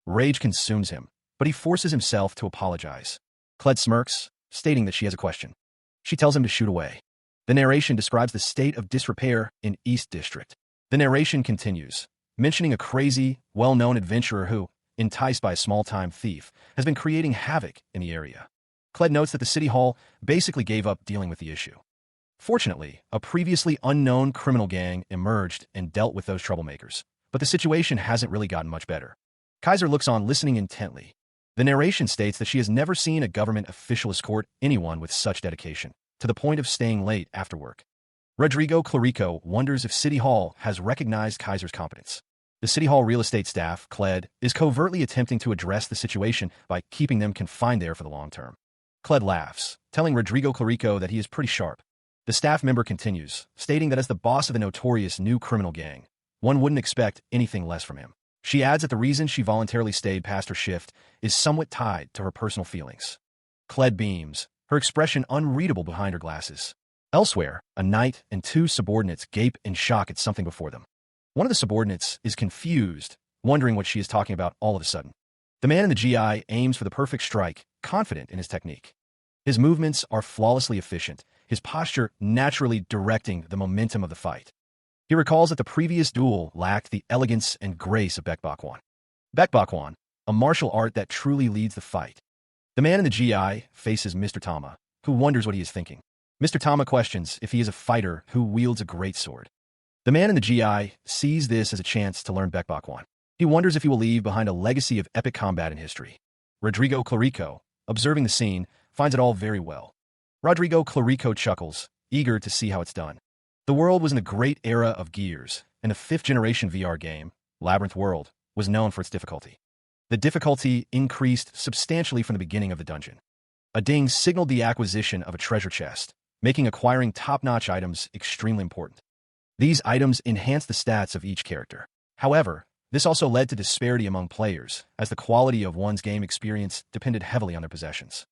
Rage consumes him, but he forces himself to apologize. Kled smirks, stating that she has a question. She tells him to shoot away. The narration describes the state of disrepair in East District. The narration continues, mentioning a crazy, well-known adventurer who, enticed by a small-time thief, has been creating havoc in the area. Kled notes that the city hall basically gave up dealing with the issue. Fortunately, a previously unknown criminal gang emerged and dealt with those troublemakers, but the situation hasn't really gotten much better. Kaiser looks on, listening intently. The narration states that she has never seen a government official escort anyone with such dedication, to the point of staying late after work. Rodrigo Clarico wonders if City Hall has recognized Kaiser's competence. The City Hall real estate staff, Kled, is covertly attempting to address the situation by keeping them confined there for the long term. Kled laughs, telling Rodrigo Clarico that he is pretty sharp. The staff member continues, stating that as the boss of the notorious new criminal gang, one wouldn't expect anything less from him. She adds that the reason she voluntarily stayed past her shift is somewhat tied to her personal feelings. Kled beams, her expression unreadable behind her glasses. Elsewhere, a knight and two subordinates gape in shock at something before them. One of the subordinates is confused, wondering what she is talking about all of a sudden. The man in the GI aims for the perfect strike, confident in his technique. His movements are flawlessly efficient, his posture naturally directing the momentum of the fight. He recalls that the previous duel lacked the elegance and grace of Baekbokwan. Baekbokwan, a martial art that truly leads the fight. The man in the GI faces Mr. Tama, who wonders what he is thinking. Mr. Tama questions if he is a fighter who wields a great sword. The man in the GI sees this as a chance to learn Baekbokwan. He wonders if he will leave behind a legacy of epic combat in history. Rodrigo Clarico, observing the scene, finds it all very well. Rodrigo Clarico chuckles, eager to see how it's done. The world was in a great era of gears, and the 5th-generation VR game, Labyrinth World, was known for its difficulty. The difficulty increased substantially from the beginning of the dungeon. A ding signaled the acquisition of a treasure chest, making acquiring top-notch items extremely important. These items enhanced the stats of each character. However, this also led to disparity among players, as the quality of one's game experience depended heavily on their possessions.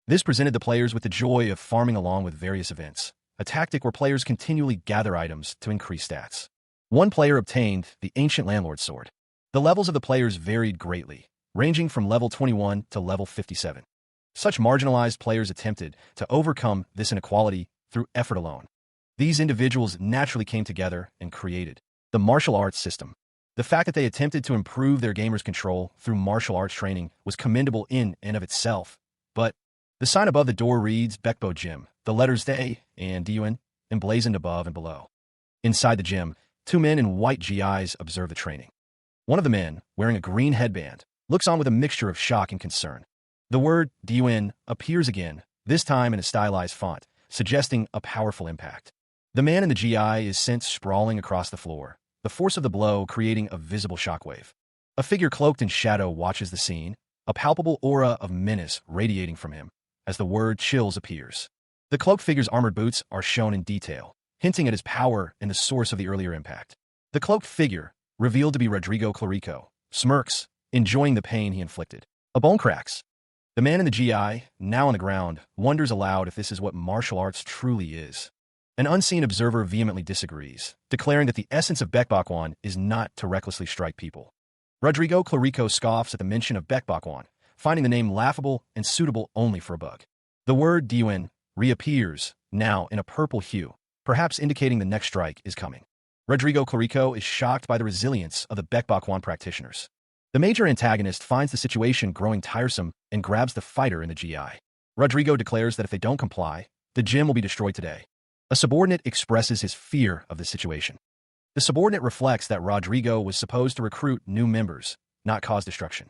This presented the players with the joy of farming along with various events, a tactic where players continually gather items to increase stats. One player obtained the Ancient Landlord's Sword. The levels of the players varied greatly, ranging from level 21 to level 57. Such marginalized players attempted to overcome this inequality through effort alone. These individuals naturally came together and created the martial arts system. The fact that they attempted to improve their gamers' control through martial arts training was commendable in and of itself, but the sign above the door reads Bekbo Gym, the letters Day and Dun emblazoned above and below. Inside the gym, two men in white GIs observe the training. One of the men, wearing a green headband, looks on with a mixture of shock and concern. The word Dun appears again, this time in a stylized font, suggesting a powerful impact. The man in the GI is sent sprawling across the floor, the force of the blow creating a visible shockwave. A figure cloaked in shadow watches the scene, a palpable aura of menace radiating from him, as the word chills appears. The cloaked figure's armored boots are shown in detail, hinting at his power and the source of the earlier impact. The cloaked figure, revealed to be Rodrigo Clarico, smirks, enjoying the pain he inflicted. A bone cracks. The man in the GI, now on the ground, wonders aloud if this is what martial arts truly is. An unseen observer vehemently disagrees, declaring that the essence of Baekbokwan is not to recklessly strike people. Rodrigo Clarico scoffs at the mention of Baekbokwan, finding the name laughable and suitable only for a bug. The word Dun reappears, now in a purple hue, perhaps indicating the next strike is coming. Rodrigo Clarico is shocked by the resilience of the Baekbokwan practitioners. The major antagonist finds the situation growing tiresome and grabs the fighter in the GI. Rodrigo declares that if they don't comply, the gym will be destroyed today. A subordinate expresses his fear of the situation. The subordinate reflects that Rodrigo was supposed to recruit new members, not cause destruction.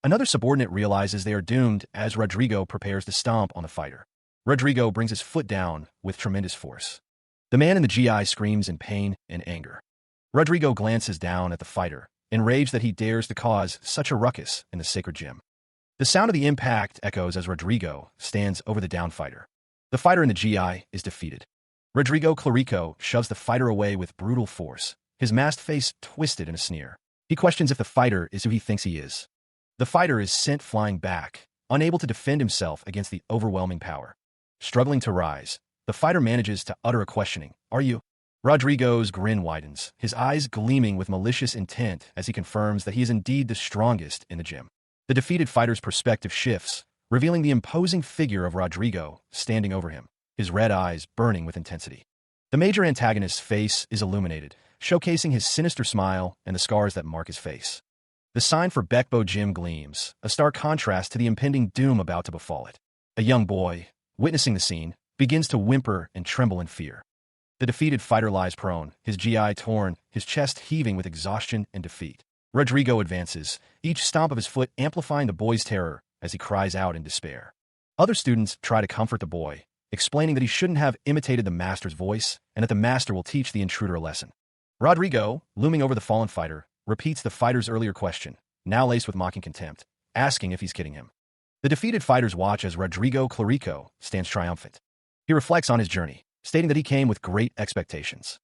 Another subordinate realizes they are doomed as Rodrigo prepares to stomp on the fighter. Rodrigo brings his foot down with tremendous force. The man in the GI screams in pain and anger. Rodrigo glances down at the fighter, enraged that he dares to cause such a ruckus in the sacred gym. The sound of the impact echoes as Rodrigo stands over the down fighter. The fighter in the GI is defeated. Rodrigo Clarico shoves the fighter away with brutal force, his masked face twisted in a sneer. He questions if the fighter is who he thinks he is. The fighter is sent flying back, unable to defend himself against the overwhelming power. Struggling to rise, the fighter manages to utter a questioning, "Are you?" Rodrigo's grin widens, his eyes gleaming with malicious intent as he confirms that he is indeed the strongest in the gym. The defeated fighter's perspective shifts, revealing the imposing figure of Rodrigo standing over him, his red eyes burning with intensity. The major antagonist's face is illuminated, showcasing his sinister smile and the scars that mark his face. The sign for Bekbo Gym gleams, a stark contrast to the impending doom about to befall it. A young boy, witnessing the scene, begins to whimper and tremble in fear. The defeated fighter lies prone, his GI torn, his chest heaving with exhaustion and defeat. Rodrigo advances, each stomp of his foot amplifying the boy's terror as he cries out in despair. Other students try to comfort the boy, explaining that he shouldn't have imitated the master's voice and that the master will teach the intruder a lesson. Rodrigo, looming over the fallen fighter, repeats the fighter's earlier question, now laced with mocking contempt, asking if he's kidding him. The defeated fighters watch as Rodrigo Clarico stands triumphant. He reflects on his journey, stating that he came with great expectations.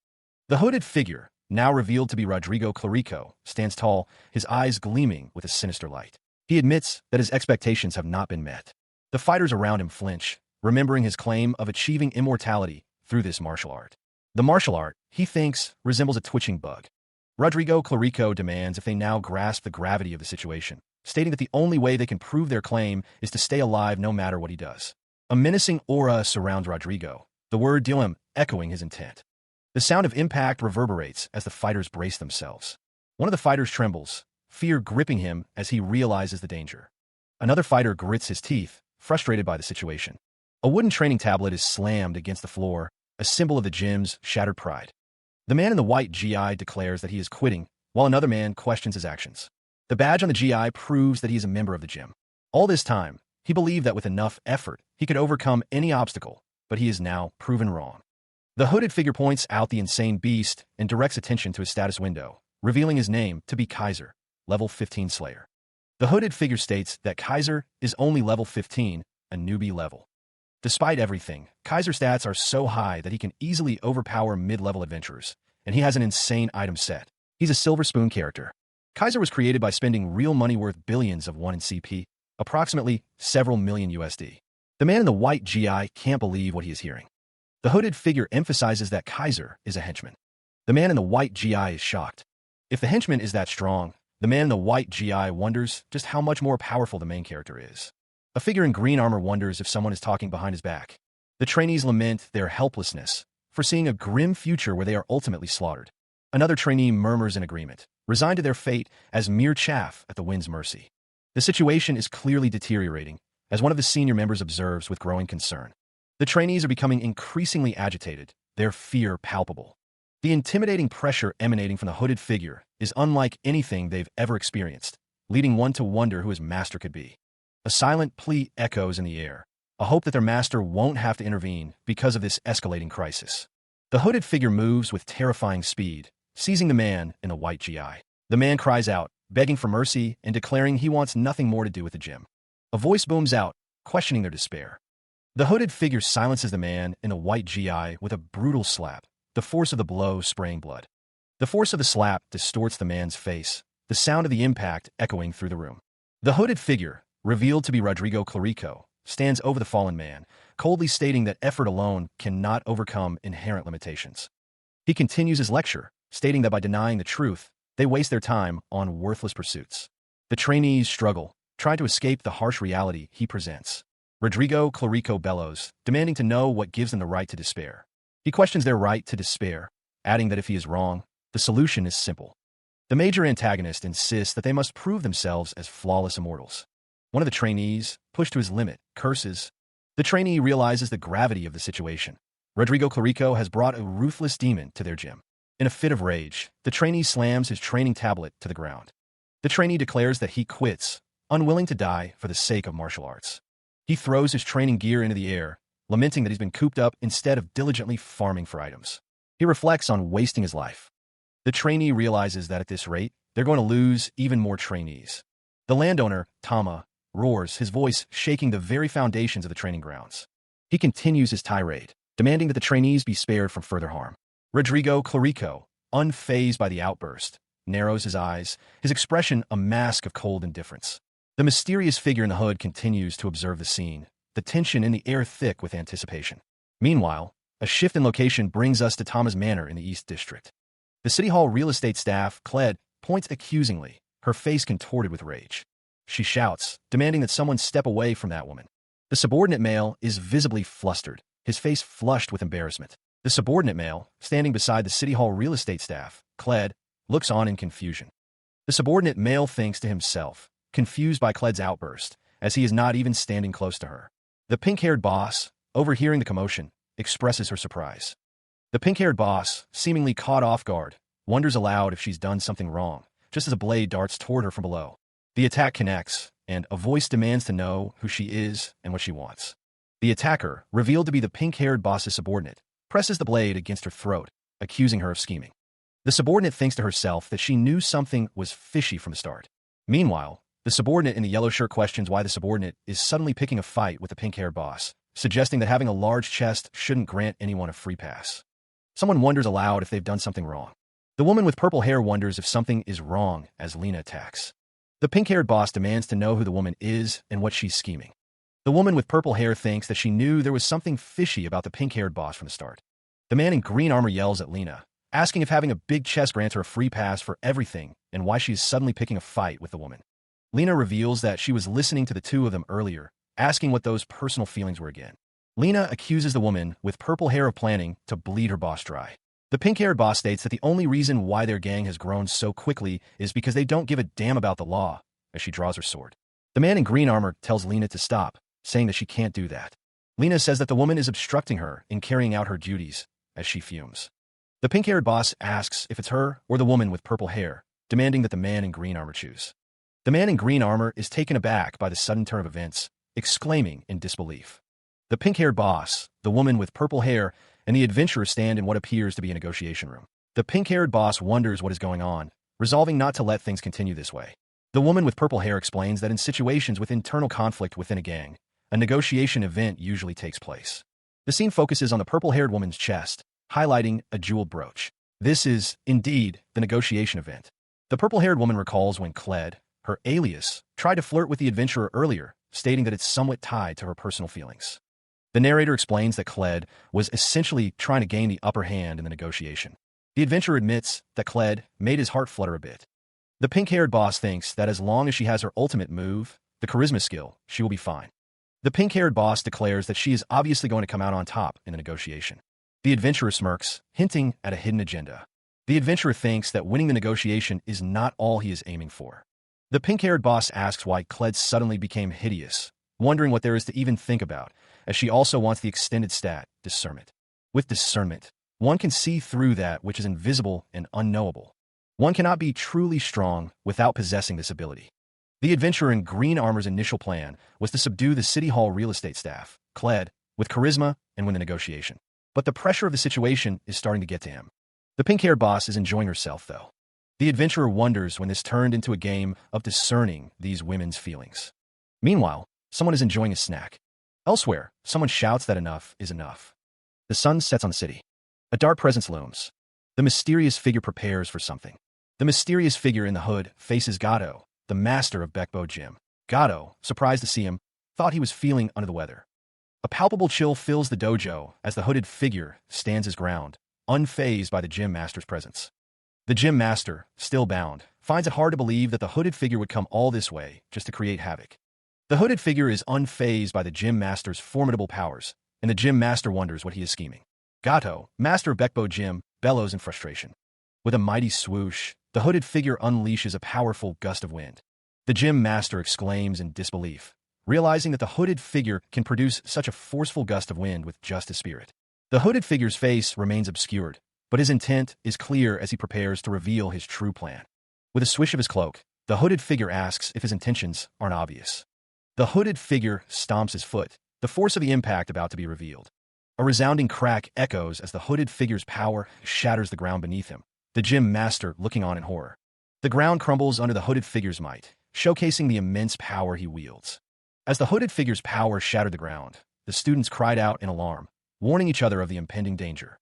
The hooded figure, now revealed to be Rodrigo Clarico, stands tall, his eyes gleaming with a sinister light. He admits that his expectations have not been met. The fighters around him flinch, remembering his claim of achieving immortality through this martial art. The martial art, he thinks, resembles a twitching bug. Rodrigo Clarico demands if they now grasp the gravity of the situation, stating that the only way they can prove their claim is to stay alive no matter what he does. A menacing aura surrounds Rodrigo, the word "Dilem" echoing his intent. The sound of impact reverberates as the fighters brace themselves. One of the fighters trembles, fear gripping him as he realizes the danger. Another fighter grits his teeth, frustrated by the situation. A wooden training tablet is slammed against the floor, a symbol of the gym's shattered pride. The man in the white GI declares that he is quitting, while another man questions his actions. The badge on the GI proves that he is a member of the gym. All this time, he believed that with enough effort, he could overcome any obstacle, but he is now proven wrong. The hooded figure points out the insane beast and directs attention to his status window, revealing his name to be Kaiser, level 15 Slayer. The hooded figure states that Kaiser is only level 15, a newbie level. Despite everything, Kaiser's stats are so high that he can easily overpower mid-level adventurers, and he has an insane item set. He's a Silver Spoon character. Kaiser was created by spending real money worth billions of 1 in CP, approximately several million USD. The man in the white GI can't believe what he is hearing. The hooded figure emphasizes that Kaiser is a henchman. The man in the white GI is shocked. If the henchman is that strong, the man in the white GI wonders just how much more powerful the main character is. A figure in green armor wonders if someone is talking behind his back. The trainees lament their helplessness, foreseeing a grim future where they are ultimately slaughtered. Another trainee murmurs in agreement, resigned to their fate as mere chaff at the wind's mercy. The situation is clearly deteriorating, as one of the senior members observes with growing concern. The trainees are becoming increasingly agitated, their fear palpable. The intimidating pressure emanating from the hooded figure is unlike anything they've ever experienced, leading one to wonder who his master could be. A silent plea echoes in the air, a hope that their master won't have to intervene because of this escalating crisis. The hooded figure moves with terrifying speed, seizing the man in the white GI. The man cries out, begging for mercy and declaring he wants nothing more to do with the gym. A voice booms out, questioning their despair. The hooded figure silences the man in the white GI with a brutal slap, the force of the blow spraying blood. The force of the slap distorts the man's face, the sound of the impact echoing through the room. The hooded figure, revealed to be Rodrigo Clarico, stands over the fallen man, coldly stating that effort alone cannot overcome inherent limitations. He continues his lecture, stating that by denying the truth, they waste their time on worthless pursuits. The trainees struggle, trying to escape the harsh reality he presents. Rodrigo Clarico bellows, demanding to know what gives them the right to despair. He questions their right to despair, adding that if he is wrong, the solution is simple. The major antagonist insists that they must prove themselves as flawless immortals. One of the trainees, pushed to his limit, curses. The trainee realizes the gravity of the situation. Rodrigo Clarico has brought a ruthless demon to their gym. In a fit of rage, the trainee slams his training tablet to the ground. The trainee declares that he quits, unwilling to die for the sake of martial arts. He throws his training gear into the air, lamenting that he's been cooped up instead of diligently farming for items. He reflects on wasting his life. The trainee realizes that at this rate, they're going to lose even more trainees. The landowner, Tama, roars, his voice shaking the very foundations of the training grounds. He continues his tirade, demanding that the trainees be spared from further harm. Rodrigo Clarico, unfazed by the outburst, narrows his eyes, his expression a mask of cold indifference. The mysterious figure in the hood continues to observe the scene, the tension in the air thick with anticipation. Meanwhile, a shift in location brings us to Tama's manor in the East District. The City Hall real estate staff, Cled, points accusingly, her face contorted with rage. She shouts, demanding that someone step away from that woman. The subordinate male is visibly flustered, his face flushed with embarrassment. The subordinate male, standing beside the City Hall real estate staff, Cled, looks on in confusion. The subordinate male thinks to himself, confused by Cled's outburst, as he is not even standing close to her. The pink-haired boss, overhearing the commotion, expresses her surprise. The pink-haired boss, seemingly caught off guard, wonders aloud if she's done something wrong, just as a blade darts toward her from below. The attack connects, and a voice demands to know who she is and what she wants. The attacker, revealed to be the pink-haired boss's subordinate, presses the blade against her throat, accusing her of scheming. The subordinate thinks to herself that she knew something was fishy from the start. Meanwhile, the subordinate in the yellow shirt questions why the subordinate is suddenly picking a fight with the pink-haired boss, suggesting that having a large chest shouldn't grant anyone a free pass. Someone wonders aloud if they've done something wrong. The woman with purple hair wonders if something is wrong as Lena attacks. The pink-haired boss demands to know who the woman is and what she's scheming. The woman with purple hair thinks that she knew there was something fishy about the pink-haired boss from the start. The man in green armor yells at Lena, asking if having a big chest grants her a free pass for everything and why she is suddenly picking a fight with the woman. Lena reveals that she was listening to the two of them earlier, asking what those personal feelings were again. Lena accuses the woman with purple hair of planning to bleed her boss dry. The pink-haired boss states that the only reason why their gang has grown so quickly is because they don't give a damn about the law, as she draws her sword. The man in green armor tells Lena to stop, saying that she can't do that. Lena says that the woman is obstructing her in carrying out her duties, as she fumes. The pink-haired boss asks if it's her or the woman with purple hair, demanding that the man in green armor choose. The man in green armor is taken aback by the sudden turn of events, exclaiming in disbelief. The pink-haired boss, the woman with purple hair, and the adventurer stand in what appears to be a negotiation room. The pink-haired boss wonders what is going on, resolving not to let things continue this way. The woman with purple hair explains that in situations with internal conflict within a gang, a negotiation event usually takes place. The scene focuses on the purple-haired woman's chest, highlighting a jeweled brooch. This is, indeed, the negotiation event. The purple-haired woman recalls when Cled, her alias, tried to flirt with the adventurer earlier, stating that it's somewhat tied to her personal feelings. The narrator explains that Cled was essentially trying to gain the upper hand in the negotiation. The adventurer admits that Cled made his heart flutter a bit. The pink-haired boss thinks that as long as she has her ultimate move, the charisma skill, she will be fine. The pink-haired boss declares that she is obviously going to come out on top in the negotiation. The adventurer smirks, hinting at a hidden agenda. The adventurer thinks that winning the negotiation is not all he is aiming for. The pink-haired boss asks why Cled suddenly became hideous, wondering what there is to even think about, as she also wants the extended stat, discernment. With discernment, one can see through that which is invisible and unknowable. One cannot be truly strong without possessing this ability. The adventurer in green armor's initial plan was to subdue the City Hall real estate staff, Cled, with charisma and win the negotiation. But the pressure of the situation is starting to get to him. The pink-haired boss is enjoying herself, though. The adventurer wonders when this turned into a game of discerning these women's feelings. Meanwhile, someone is enjoying a snack. Elsewhere, someone shouts that enough is enough. The sun sets on the city. A dark presence looms. The mysterious figure prepares for something. The mysterious figure in the hood faces Gato, the master of Bekbo Gym. Gato, surprised to see him, thought he was feeling under the weather. A palpable chill fills the dojo as the hooded figure stands his ground, unfazed by the gym master's presence. The gym master, still bound, finds it hard to believe that the hooded figure would come all this way just to create havoc. The hooded figure is unfazed by the gym master's formidable powers, and the gym master wonders what he is scheming. Gato, master of Bekbo Gym, bellows in frustration. With a mighty swoosh, the hooded figure unleashes a powerful gust of wind. The gym master exclaims in disbelief, realizing that the hooded figure can produce such a forceful gust of wind with just his spirit. The hooded figure's face remains obscured, but his intent is clear as he prepares to reveal his true plan. With a swish of his cloak, the hooded figure asks if his intentions aren't obvious. The hooded figure stomps his foot, the force of the impact about to be revealed. A resounding crack echoes as the hooded figure's power shatters the ground beneath him, the gym master looking on in horror. The ground crumbles under the hooded figure's might, showcasing the immense power he wields. As the hooded figure's power shattered the ground, the students cried out in alarm, warning each other of the impending danger.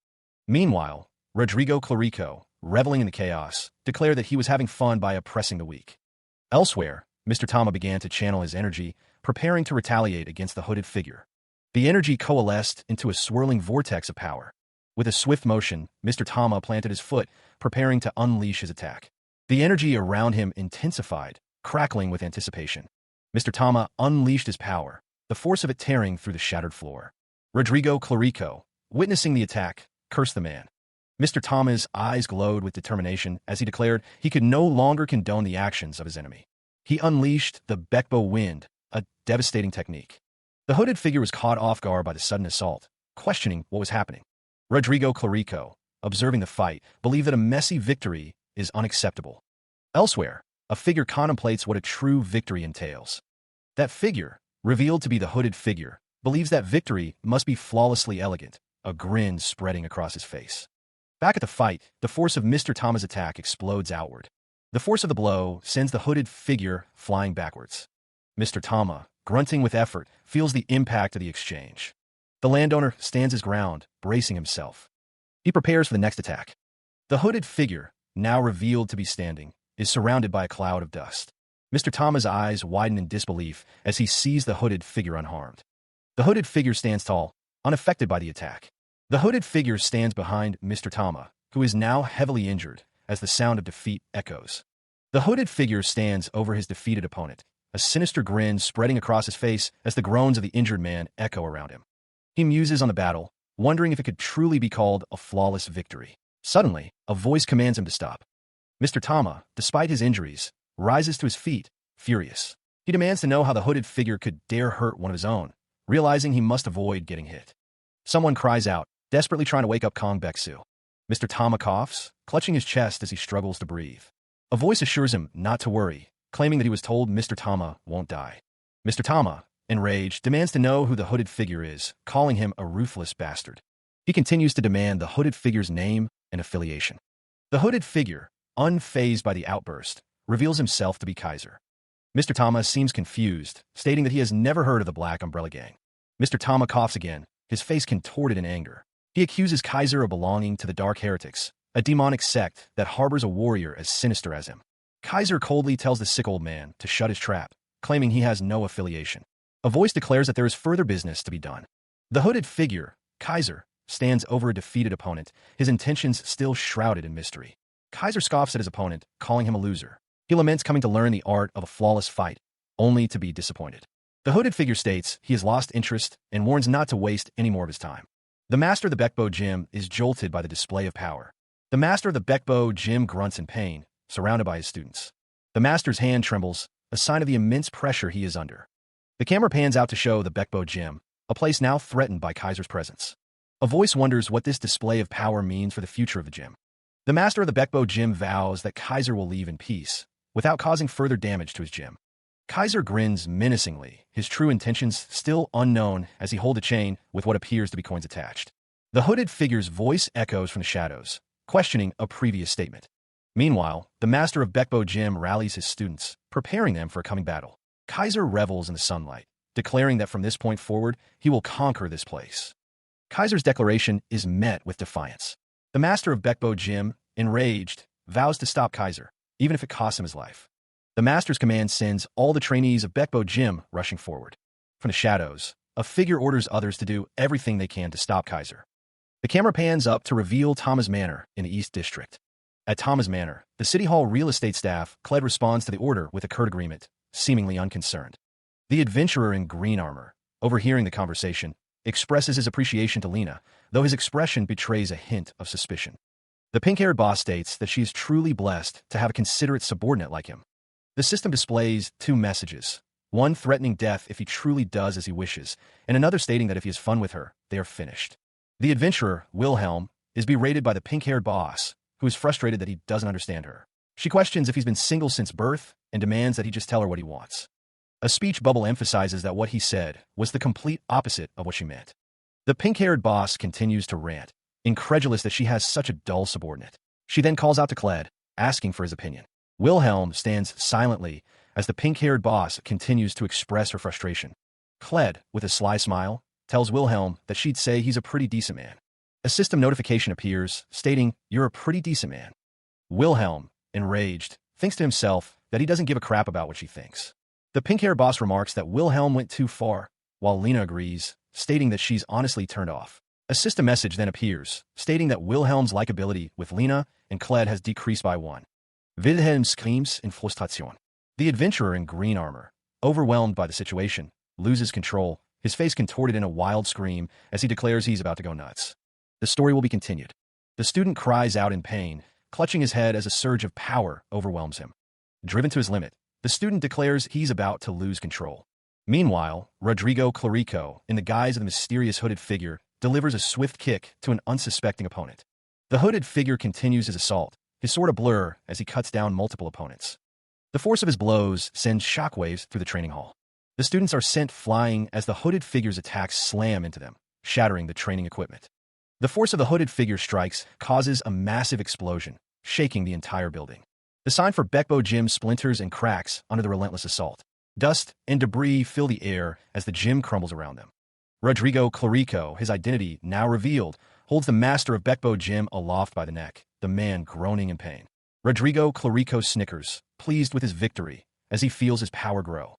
Meanwhile, Rodrigo Clarico, reveling in the chaos, declared that he was having fun by oppressing the weak. Elsewhere, Mr. Tama began to channel his energy, preparing to retaliate against the hooded figure. The energy coalesced into a swirling vortex of power. With a swift motion, Mr. Tama planted his foot, preparing to unleash his attack. The energy around him intensified, crackling with anticipation. Mr. Tama unleashed his power, the force of it tearing through the shattered floor. Rodrigo Clarico, witnessing the attack, cursed the man. Mr. Tama's eyes glowed with determination as he declared he could no longer condone the actions of his enemy. He unleashed the Bekbo Wind, a devastating technique. The hooded figure was caught off guard by the sudden assault, questioning what was happening. Rodrigo Clarico, observing the fight, believed that a messy victory is unacceptable. Elsewhere, a figure contemplates what a true victory entails. That figure, revealed to be the hooded figure, believes that victory must be flawlessly elegant, a grin spreading across his face. Back at the fight, the force of Mr. Tama's attack explodes outward. The force of the blow sends the hooded figure flying backwards. Mr. Tama, grunting with effort, feels the impact of the exchange. The landowner stands his ground, bracing himself. He prepares for the next attack. The hooded figure, now revealed to be standing, is surrounded by a cloud of dust. Mr. Tama's eyes widen in disbelief as he sees the hooded figure unharmed. The hooded figure stands tall, unaffected by the attack. The hooded figure stands behind Mr. Tama, who is now heavily injured, as the sound of defeat echoes. The hooded figure stands over his defeated opponent, a sinister grin spreading across his face as the groans of the injured man echo around him. He muses on the battle, wondering if it could truly be called a flawless victory. Suddenly, a voice commands him to stop. Mr. Tama, despite his injuries, rises to his feet, furious. He demands to know how the hooded figure could dare hurt one of his own, realizing he must avoid getting hit. Someone cries out, desperately trying to wake up Kong Beksu. Mr. Tama coughs, clutching his chest as he struggles to breathe. A voice assures him not to worry, claiming that he was told Mr. Tama won't die. Mr. Tama, enraged, demands to know who the hooded figure is, calling him a ruthless bastard. He continues to demand the hooded figure's name and affiliation. The hooded figure, unfazed by the outburst, reveals himself to be Kaiser. Mr. Tama seems confused, stating that he has never heard of the Black Umbrella Gang. Mr. Tama coughs again, his face contorted in anger. He accuses Kaiser of belonging to the Dark Heretics, a demonic sect that harbors a warrior as sinister as him. Kaiser coldly tells the sick old man to shut his trap, claiming he has no affiliation. A voice declares that there is further business to be done. The hooded figure, Kaiser, stands over a defeated opponent, his intentions still shrouded in mystery. Kaiser scoffs at his opponent, calling him a loser. He laments coming to learn the art of a flawless fight, only to be disappointed. The hooded figure states he has lost interest and warns not to waste any more of his time. The master of the Bekbo Gym is jolted by the display of power. The master of the Bekbo Gym grunts in pain, surrounded by his students. The master's hand trembles, a sign of the immense pressure he is under. The camera pans out to show the Bekbo Gym, a place now threatened by Kaiser's presence. A voice wonders what this display of power means for the future of the gym. The master of the Bekbo Gym vows that Kaiser will leave in peace, without causing further damage to his gym. Kaiser grins menacingly, his true intentions still unknown as he holds a chain with what appears to be coins attached. The hooded figure's voice echoes from the shadows, questioning a previous statement. Meanwhile, the master of Bekbo Gym rallies his students, preparing them for a coming battle. Kaiser revels in the sunlight, declaring that from this point forward, he will conquer this place. Kaiser's declaration is met with defiance. The master of Bekbo Gym, enraged, vows to stop Kaiser, even if it costs him his life. The master's command sends all the trainees of Bekbo Gym rushing forward. From the shadows, a figure orders others to do everything they can to stop Kaiser. The camera pans up to reveal Tama's Manor in the East District. At Tama's Manor, the City Hall real estate staff, Cled, responds to the order with a curt agreement, seemingly unconcerned. The adventurer in green armor, overhearing the conversation, expresses his appreciation to Lena, though his expression betrays a hint of suspicion. The pink-haired boss states that she is truly blessed to have a considerate subordinate like him. The system displays two messages, one threatening death if he truly does as he wishes, and another stating that if he has fun with her, they are finished. The adventurer, Wilhelm, is berated by the pink-haired boss, who is frustrated that he doesn't understand her. She questions if he's been single since birth and demands that he just tell her what he wants. A speech bubble emphasizes that what he said was the complete opposite of what she meant. The pink-haired boss continues to rant, incredulous that she has such a dull subordinate. She then calls out to Kled, asking for his opinion. Wilhelm stands silently as the pink-haired boss continues to express her frustration. Kled, with a sly smile, tells Wilhelm that she'd say he's a pretty decent man. A system notification appears, stating, "You're a pretty decent man." Wilhelm, enraged, thinks to himself that he doesn't give a crap about what she thinks. The pink-haired boss remarks that Wilhelm went too far, while Lena agrees, stating that she's honestly turned off. A system message then appears, stating that Wilhelm's likability with Lena and Kled has decreased by 1. Wilhelm screams in frustration. The adventurer in green armor, overwhelmed by the situation, loses control, his face contorted in a wild scream as he declares he's about to go nuts. The story will be continued. The student cries out in pain, clutching his head as a surge of power overwhelms him. Driven to his limit, the student declares he's about to lose control. Meanwhile, Rodrigo Clarico, in the guise of the mysterious hooded figure, delivers a swift kick to an unsuspecting opponent. The hooded figure continues his assault, his sword a blur as he cuts down multiple opponents. The force of his blows sends shockwaves through the training hall. The students are sent flying as the hooded figure's attacks slam into them, shattering the training equipment. The force of the hooded figure strikes causes a massive explosion, shaking the entire building. The sign for Bekbo Gym splinters and cracks under the relentless assault. Dust and debris fill the air as the gym crumbles around them. Rodrigo Clarico, his identity now revealed, holds the master of Bekbo Gym aloft by the neck, the man groaning in pain. Rodrigo Clarico snickers, pleased with his victory, as he feels his power grow.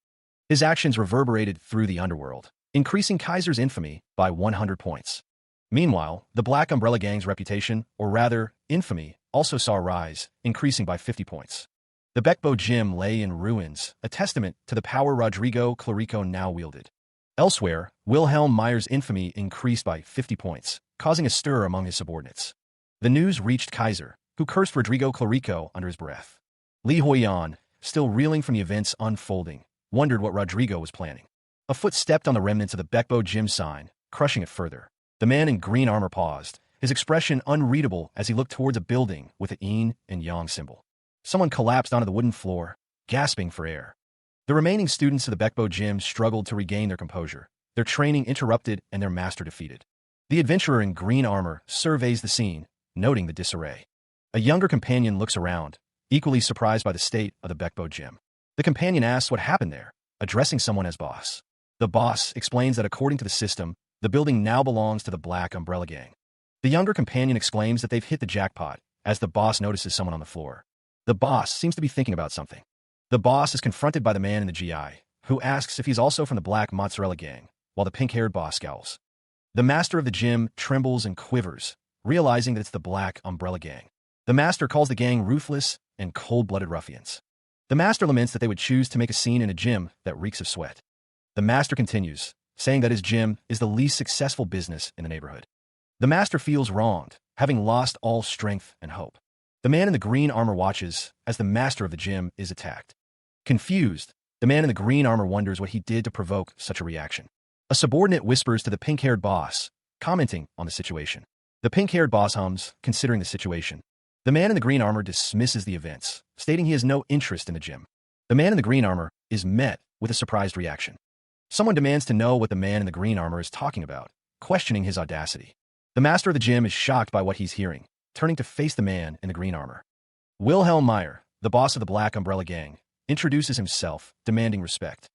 His actions reverberated through the underworld, increasing Kaiser's infamy by 100 points. Meanwhile, the Black Umbrella Gang's reputation, or rather, infamy, also saw a rise, increasing by 50 points. The Bekbo Gym lay in ruins, a testament to the power Rodrigo Clarico now wielded. Elsewhere, Wilhelm Meyer's infamy increased by 50 points, causing a stir among his subordinates. The news reached Kaiser, who cursed Rodrigo Clarico under his breath. Li Huiyan, still reeling from the events unfolding, wondered what Rodrigo was planning. A foot stepped on the remnants of the Bekbo Gym sign, crushing it further. The man in green armor paused, his expression unreadable as he looked towards a building with a yin and yang symbol. Someone collapsed onto the wooden floor, gasping for air. The remaining students of the Bekbo Gym struggled to regain their composure, their training interrupted and their master defeated. The adventurer in green armor surveys the scene, noting the disarray. A younger companion looks around, equally surprised by the state of the Bekbo Gym. The companion asks what happened there, addressing someone as boss. The boss explains that according to the system, the building now belongs to the Black Umbrella Gang. The younger companion exclaims that they've hit the jackpot, as the boss notices someone on the floor. The boss seems to be thinking about something. The boss is confronted by the man in the GI, who asks if he's also from the Black Mozzarella Gang, while the pink-haired boss scowls. The master of the gym trembles and quivers, realizing that it's the Black Umbrella Gang. The master calls the gang ruthless and cold-blooded ruffians. The master laments that they would choose to make a scene in a gym that reeks of sweat. The master continues, saying that his gym is the least successful business in the neighborhood. The master feels wronged, having lost all strength and hope. The man in the green armor watches as the master of the gym is attacked. Confused, the man in the green armor wonders what he did to provoke such a reaction. A subordinate whispers to the pink-haired boss, commenting on the situation. The pink-haired boss hums, considering the situation. The man in the green armor dismisses the events, stating he has no interest in the gym. The man in the green armor is met with a surprised reaction. Someone demands to know what the man in the green armor is talking about, questioning his audacity. The master of the gym is shocked by what he's hearing, turning to face the man in the green armor. Wilhelm Meyer, the boss of the Black Umbrella Gang, introduces himself, demanding respect.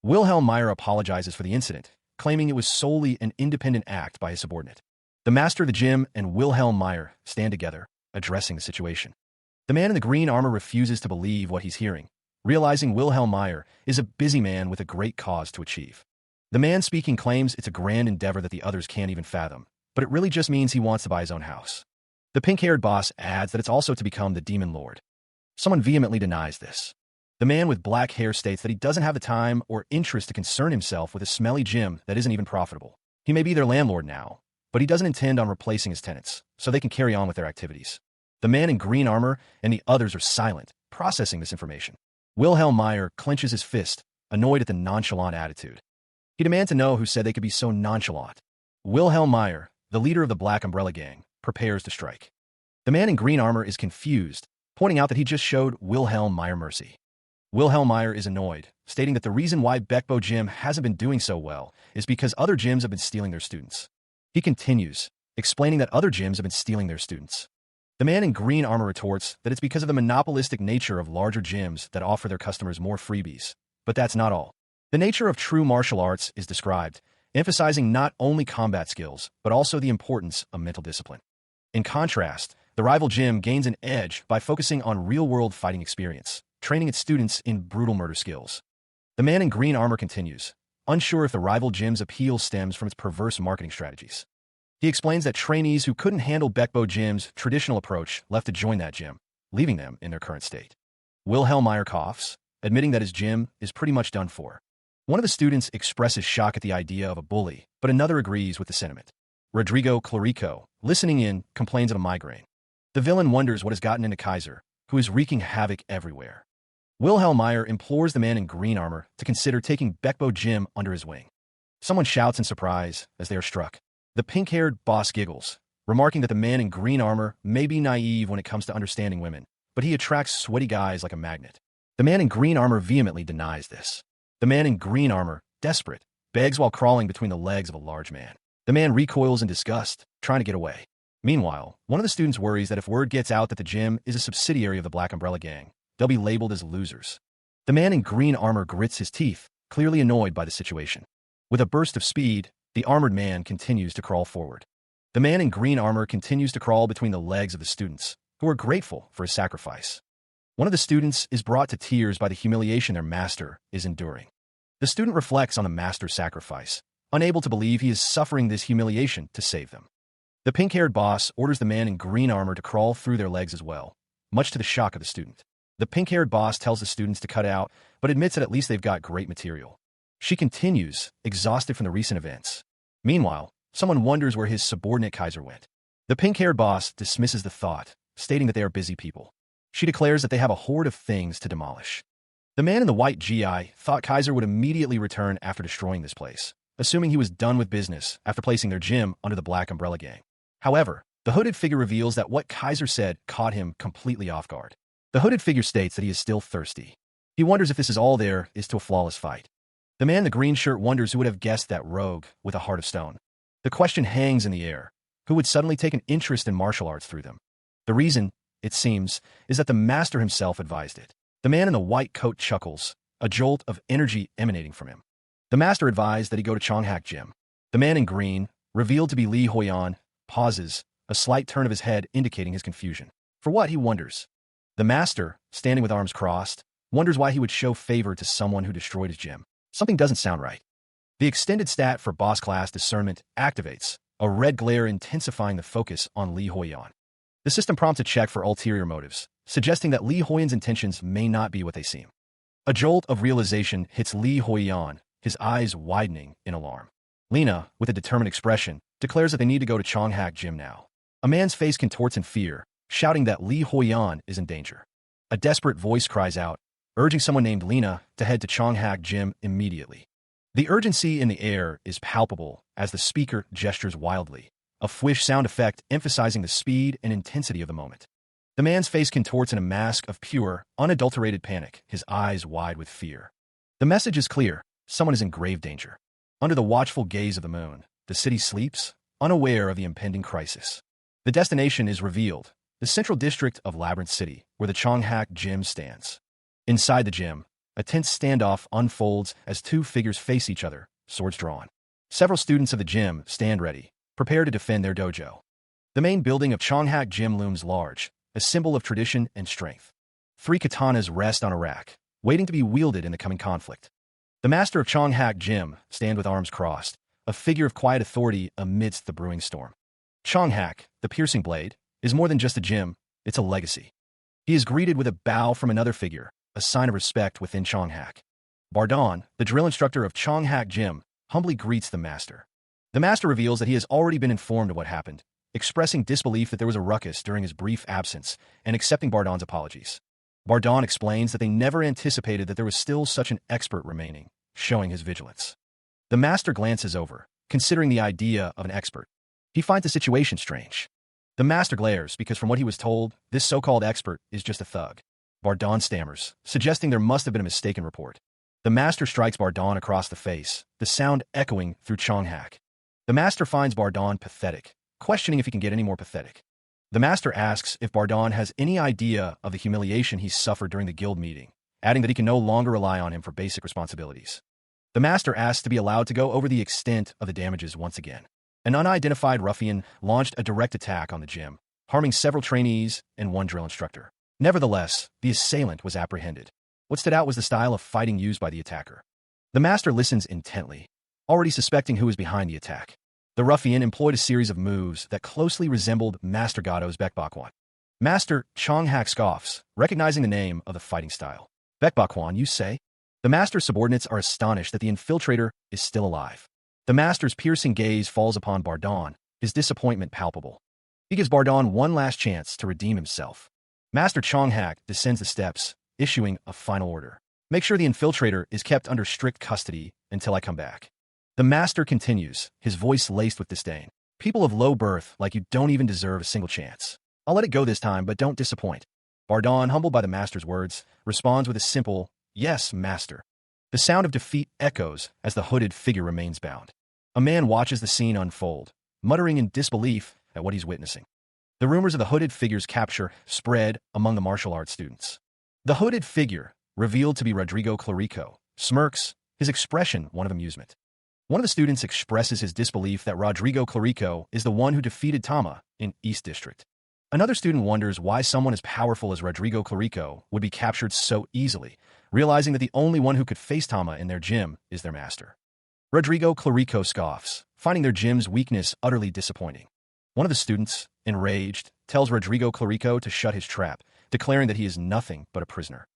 Wilhelm Meyer apologizes for the incident, claiming it was solely an independent act by his subordinate. The master of the gym and Wilhelm Meyer stand together, addressing the situation. The man in the green armor refuses to believe what he's hearing, realizing Wilhelm Meyer is a busy man with a great cause to achieve. The man speaking claims it's a grand endeavor that the others can't even fathom, but it really just means he wants to buy his own house. The pink-haired boss adds that it's also to become the Demon Lord. Someone vehemently denies this. The man with black hair states that he doesn't have the time or interest to concern himself with a smelly gym that isn't even profitable. He may be their landlord now, but he doesn't intend on replacing his tenants, so they can carry on with their activities. The man in green armor and the others are silent, processing this information. Wilhelm Meyer clenches his fist, annoyed at the nonchalant attitude. He demands to know who said they could be so nonchalant. Wilhelm Meyer, the leader of the Black Umbrella Gang, prepares to strike. The man in green armor is confused, pointing out that he just showed Wilhelm Meyer mercy. Wilhelm Meyer is annoyed, stating that the reason why Bekbo Gym hasn't been doing so well is because other gyms have been stealing their students. He continues, explaining that other gyms have been stealing their students. The man in green armor retorts that it's because of the monopolistic nature of larger gyms that offer their customers more freebies. But that's not all. The nature of true martial arts is described, emphasizing not only combat skills, but also the importance of mental discipline. In contrast, the rival gym gains an edge by focusing on real-world fighting experience, training its students in brutal murder skills. The man in green armor continues, unsure if the rival gym's appeal stems from its perverse marketing strategies. He explains that trainees who couldn't handle Bekbo Gym's traditional approach left to join that gym, leaving them in their current state. Wilhelm Meyer coughs, admitting that his gym is pretty much done for. One of the students expresses shock at the idea of a bully, but another agrees with the sentiment. Rodrigo Clarico, listening in, complains of a migraine. The villain wonders what has gotten into Kaiser, who is wreaking havoc everywhere. Wilhelm Meyer implores the man in green armor to consider taking Bekbo Gym under his wing. Someone shouts in surprise as they are struck. The pink-haired boss giggles, remarking that the man in green armor may be naive when it comes to understanding women, but he attracts sweaty guys like a magnet. The man in green armor vehemently denies this. The man in green armor, desperate, begs while crawling between the legs of a large man. The man recoils in disgust, trying to get away. Meanwhile, one of the students worries that if word gets out that the gym is a subsidiary of the Black Umbrella Gang, they'll be labeled as losers. The man in green armor grits his teeth, clearly annoyed by the situation. With a burst of speed, the armored man continues to crawl forward. The man in green armor continues to crawl between the legs of the students, who are grateful for his sacrifice. One of the students is brought to tears by the humiliation their master is enduring. The student reflects on the master's sacrifice, unable to believe he is suffering this humiliation to save them. The pink-haired boss orders the man in green armor to crawl through their legs as well, much to the shock of the student. The pink-haired boss tells the students to cut out, but admits that at least they've got great material. She continues, exhausted from the recent events. Meanwhile, someone wonders where his subordinate Kaiser went. The pink-haired boss dismisses the thought, stating that they are busy people. She declares that they have a horde of things to demolish. The man in the white GI thought Kaiser would immediately return after destroying this place, assuming he was done with business after placing their gym under the Black Umbrella Gang. However, the hooded figure reveals that what Kaiser said caught him completely off guard. The hooded figure states that he is still thirsty. He wonders if this is all there is to a flawless fight. The man in the green shirt wonders who would have guessed that rogue with a heart of stone. The question hangs in the air. Who would suddenly take an interest in martial arts through them? The reason, it seems, is that the master himself advised it. The man in the white coat chuckles, a jolt of energy emanating from him. The master advised that he go to Chonghak Gym. The man in green, revealed to be Li Huiyan, pauses, a slight turn of his head indicating his confusion. For what, he wonders. The master, standing with arms crossed, wonders why he would show favor to someone who destroyed his gym. Something doesn't sound right. The extended stat for boss class discernment activates, a red glare intensifying the focus on Li Huiyan. The system prompts a check for ulterior motives, suggesting that Li Huiyan's intentions may not be what they seem. A jolt of realization hits Li Huiyan, his eyes widening in alarm. Lena, with a determined expression, declares that they need to go to Chonghak Gym now. A man's face contorts in fear, shouting that Li Huiyan is in danger. A desperate voice cries out, urging someone named Lena to head to Chonghak Gym immediately. The urgency in the air is palpable as the speaker gestures wildly, a whish sound effect emphasizing the speed and intensity of the moment. The man's face contorts in a mask of pure, unadulterated panic, his eyes wide with fear. The message is clear. Someone is in grave danger. Under the watchful gaze of the moon, the city sleeps, unaware of the impending crisis. The destination is revealed, the central district of Labyrinth City, where the Chonghak Gym stands. Inside the gym, a tense standoff unfolds as two figures face each other, swords drawn. Several students of the gym stand ready, prepared to defend their dojo. The main building of Chonghak Gym looms large, a symbol of tradition and strength. 3 katanas rest on a rack, waiting to be wielded in the coming conflict. The master of Chonghak Gym stands with arms crossed, a figure of quiet authority amidst the brewing storm. Chonghak, the piercing blade, is more than just a gym, it's a legacy. He is greeted with a bow from another figure, a sign of respect within Chonghak. Bardon, the drill instructor of Chonghak Gym, humbly greets the master. The master reveals that he has already been informed of what happened, expressing disbelief that there was a ruckus during his brief absence and accepting Bardon's apologies. Bardon explains that they never anticipated that there was still such an expert remaining, showing his vigilance. The master glances over, considering the idea of an expert. He finds the situation strange. The master glares because from what he was told, this so-called expert is just a thug. Bardon stammers, suggesting there must have been a mistaken report. The master strikes Bardon across the face, the sound echoing through Chonghak. The master finds Bardon pathetic, questioning if he can get any more pathetic. The master asks if Bardon has any idea of the humiliation he suffered during the guild meeting, adding that he can no longer rely on him for basic responsibilities. The master asks to be allowed to go over the extent of the damages once again. An unidentified ruffian launched a direct attack on the gym, harming several trainees and one drill instructor. Nevertheless, the assailant was apprehended. What stood out was the style of fighting used by the attacker. The master listens intently, already suspecting who was behind the attack. The ruffian employed a series of moves that closely resembled Master Gado's Baekbakwon. Master Chonghak scoffs, recognizing the name of the fighting style. Baekbakwon, you say? The master's subordinates are astonished that the infiltrator is still alive. The master's piercing gaze falls upon Bardon, his disappointment palpable. He gives Bardon one last chance to redeem himself. Master Chonghak descends the steps, issuing a final order. Make sure the infiltrator is kept under strict custody until I come back. The master continues, his voice laced with disdain. People of low birth like you don't even deserve a single chance. I'll let it go this time, but don't disappoint. Bardon, humbled by the master's words, responds with a simple, yes, master. The sound of defeat echoes as the hooded figure remains bound. A man watches the scene unfold, muttering in disbelief at what he's witnessing. The rumors of the hooded figure's capture spread among the martial arts students. The hooded figure, revealed to be Rodrigo Clarico, smirks, his expression one of amusement. One of the students expresses his disbelief that Rodrigo Clarico is the one who defeated Tama in East District. Another student wonders why someone as powerful as Rodrigo Clarico would be captured so easily, realizing that the only one who could face Tama in their gym is their master. Rodrigo Clarico scoffs, finding their gym's weakness utterly disappointing. One of the students, enraged, tells Rodrigo Clarico to shut his trap, declaring that he is nothing but a prisoner.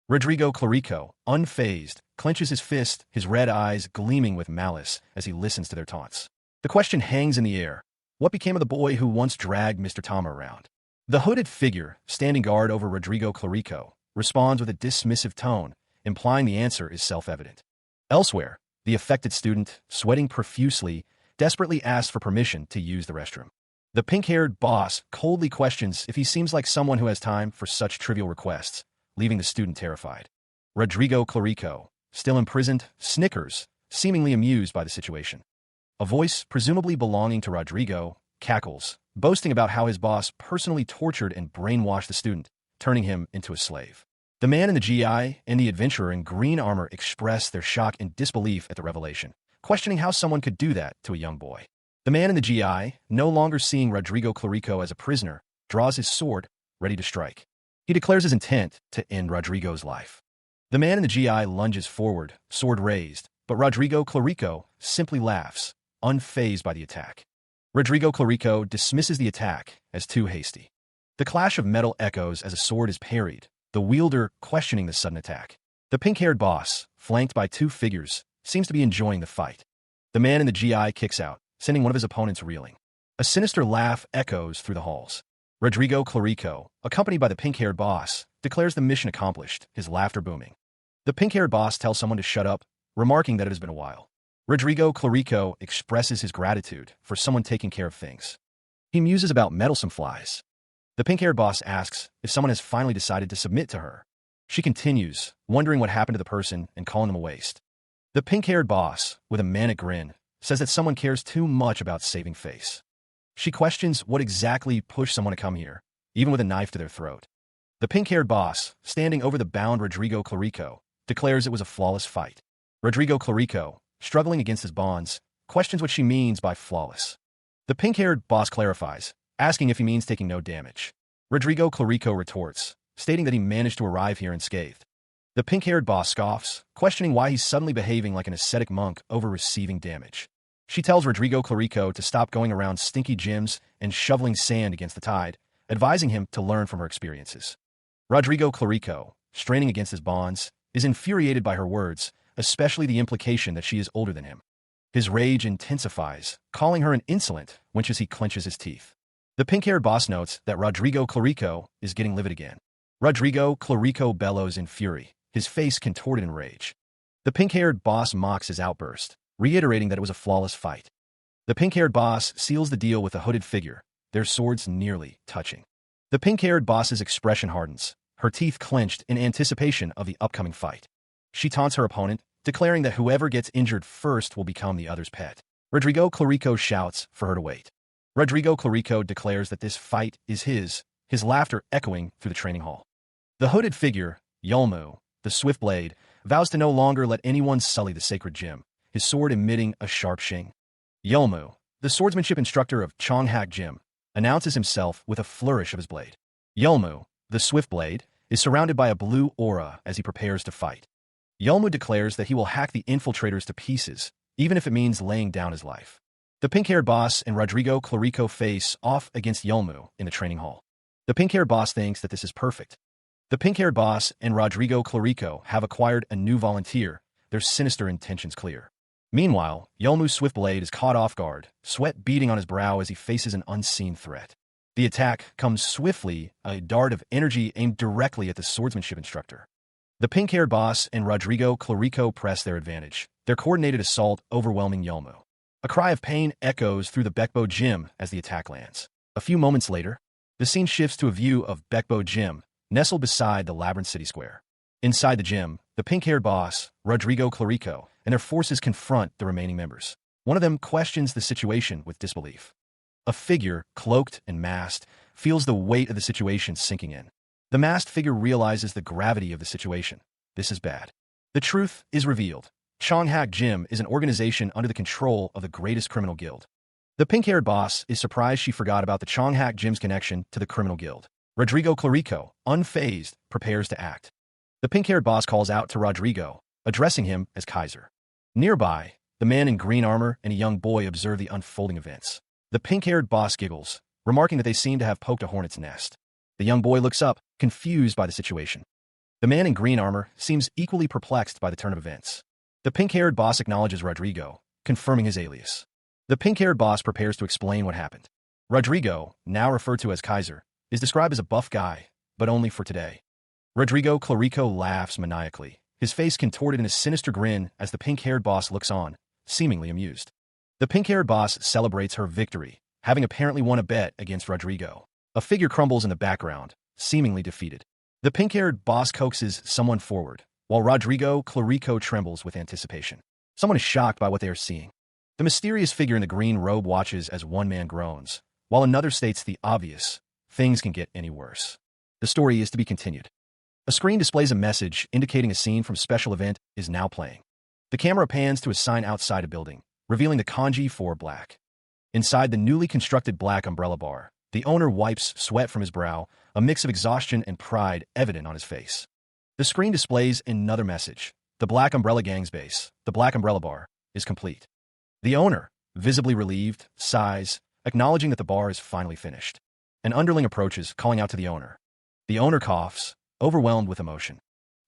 Rodrigo Clarico, unfazed, clenches his fist, his red eyes gleaming with malice as he listens to their taunts. The question hangs in the air. What became of the boy who once dragged Mr. Tama around? The hooded figure, standing guard over Rodrigo Clarico, responds with a dismissive tone, implying the answer is self-evident. Elsewhere, the affected student, sweating profusely, desperately asks for permission to use the restroom. The pink-haired boss coldly questions if he seems like someone who has time for such trivial requests, leaving the student terrified. Rodrigo Clarico, still imprisoned, snickers, seemingly amused by the situation. A voice, presumably belonging to Rodrigo, cackles, boasting about how his boss personally tortured and brainwashed the student, turning him into a slave. The man in the GI and the adventurer in green armor express their shock and disbelief at the revelation, questioning how someone could do that to a young boy. The man in the GI, no longer seeing Rodrigo Clarico as a prisoner, draws his sword, ready to strike. He declares his intent to end Rodrigo's life. The man in the GI lunges forward, sword raised, but Rodrigo Clarico simply laughs, unfazed by the attack. Rodrigo Clarico dismisses the attack as too hasty. The clash of metal echoes as a sword is parried, the wielder questioning the sudden attack. The pink-haired boss, flanked by two figures, seems to be enjoying the fight. The man in the GI kicks out, sending one of his opponents reeling. A sinister laugh echoes through the halls. Rodrigo Clarico, accompanied by the pink-haired boss, declares the mission accomplished, his laughter booming. The pink-haired boss tells someone to shut up, remarking that it has been a while. Rodrigo Clarico expresses his gratitude for someone taking care of things. He muses about meddlesome flies. The pink-haired boss asks if someone has finally decided to submit to her. She continues, wondering what happened to the person and calling them a waste. The pink-haired boss, with a manic grin, says that someone cares too much about saving face. She questions what exactly pushed someone to come here, even with a knife to their throat. The pink-haired boss, standing over the bound Rodrigo Clarico, declares it was a flawless fight. Rodrigo Clarico, struggling against his bonds, questions what she means by flawless. The pink-haired boss clarifies, asking if he means taking no damage. Rodrigo Clarico retorts, stating that he managed to arrive here unscathed. The pink-haired boss scoffs, questioning why he's suddenly behaving like an ascetic monk over receiving damage. She tells Rodrigo Clarico to stop going around stinky gyms and shoveling sand against the tide, advising him to learn from her experiences. Rodrigo Clarico, straining against his bonds, is infuriated by her words, especially the implication that she is older than him. His rage intensifies, calling her an insolent, when he clenches his teeth. The pink-haired boss notes that Rodrigo Clarico is getting livid again. Rodrigo Clarico bellows in fury, his face contorted in rage. The pink-haired boss mocks his outburst, reiterating that it was a flawless fight. The pink-haired boss seals the deal with a hooded figure, their swords nearly touching. The pink-haired boss's expression hardens, her teeth clenched in anticipation of the upcoming fight. She taunts her opponent, declaring that whoever gets injured first will become the other's pet. Rodrigo Clarico shouts for her to wait. Rodrigo Clarico declares that this fight is his laughter echoing through the training hall. The hooded figure, Yulmu, the swift blade, vows to no longer let anyone sully the sacred gem, his sword emitting a sharp shing. Yulmu, the swordsmanship instructor of Chonghak Gym, announces himself with a flourish of his blade. Yulmu, the swift blade, is surrounded by a blue aura as he prepares to fight. Yulmu declares that he will hack the infiltrators to pieces, even if it means laying down his life. The pink-haired boss and Rodrigo Clarico face off against Yulmu in the training hall. The pink-haired boss thinks that this is perfect. The pink-haired boss and Rodrigo Clarico have acquired a new volunteer, their sinister intentions clear. Meanwhile, Yulmu's swift blade is caught off guard, sweat beading on his brow as he faces an unseen threat. The attack comes swiftly, a dart of energy aimed directly at the swordsmanship instructor. The pink-haired boss and Rodrigo Clarico press their advantage, their coordinated assault overwhelming Yulmu. A cry of pain echoes through the Bekbo Gym as the attack lands. A few moments later, the scene shifts to a view of Bekbo Gym, nestled beside the Labyrinth City Square. Inside the gym, the pink-haired boss, Rodrigo Clarico, and their forces confront the remaining members. One of them questions the situation with disbelief. A figure, cloaked and masked, feels the weight of the situation sinking in. The masked figure realizes the gravity of the situation. This is bad. The truth is revealed. Chonghak Gym is an organization under the control of the greatest criminal guild. The pink-haired boss is surprised she forgot about the Chonghak Gym's connection to the criminal guild. Rodrigo Clarico, unfazed, prepares to act. The pink-haired boss calls out to Rodrigo, addressing him as Kaiser. Nearby, the man in green armor and a young boy observe the unfolding events. The pink-haired boss giggles, remarking that they seem to have poked a hornet's nest. The young boy looks up, confused by the situation. The man in green armor seems equally perplexed by the turn of events. The pink-haired boss acknowledges Rodrigo, confirming his alias. The pink-haired boss prepares to explain what happened. Rodrigo, now referred to as Kaiser, is described as a buff guy, but only for today. Rodrigo Clarico laughs maniacally, his face contorted in a sinister grin as the pink-haired boss looks on, seemingly amused. The pink-haired boss celebrates her victory, having apparently won a bet against Rodrigo. A figure crumbles in the background, seemingly defeated. The pink-haired boss coaxes someone forward, while Rodrigo Clarico trembles with anticipation. Someone is shocked by what they are seeing. The mysterious figure in the green robe watches as one man groans, while another states the obvious: things can get any worse. The story is to be continued. A screen displays a message indicating a scene from special event is now playing. The camera pans to a sign outside a building, revealing the kanji for black. Inside the newly constructed black umbrella bar, the owner wipes sweat from his brow, a mix of exhaustion and pride evident on his face. The screen displays another message. The Black Umbrella Gang's base, the Black Umbrella Bar, is complete. The owner, visibly relieved, sighs, acknowledging that the bar is finally finished. An underling approaches, calling out to the owner. The owner coughs, overwhelmed with emotion.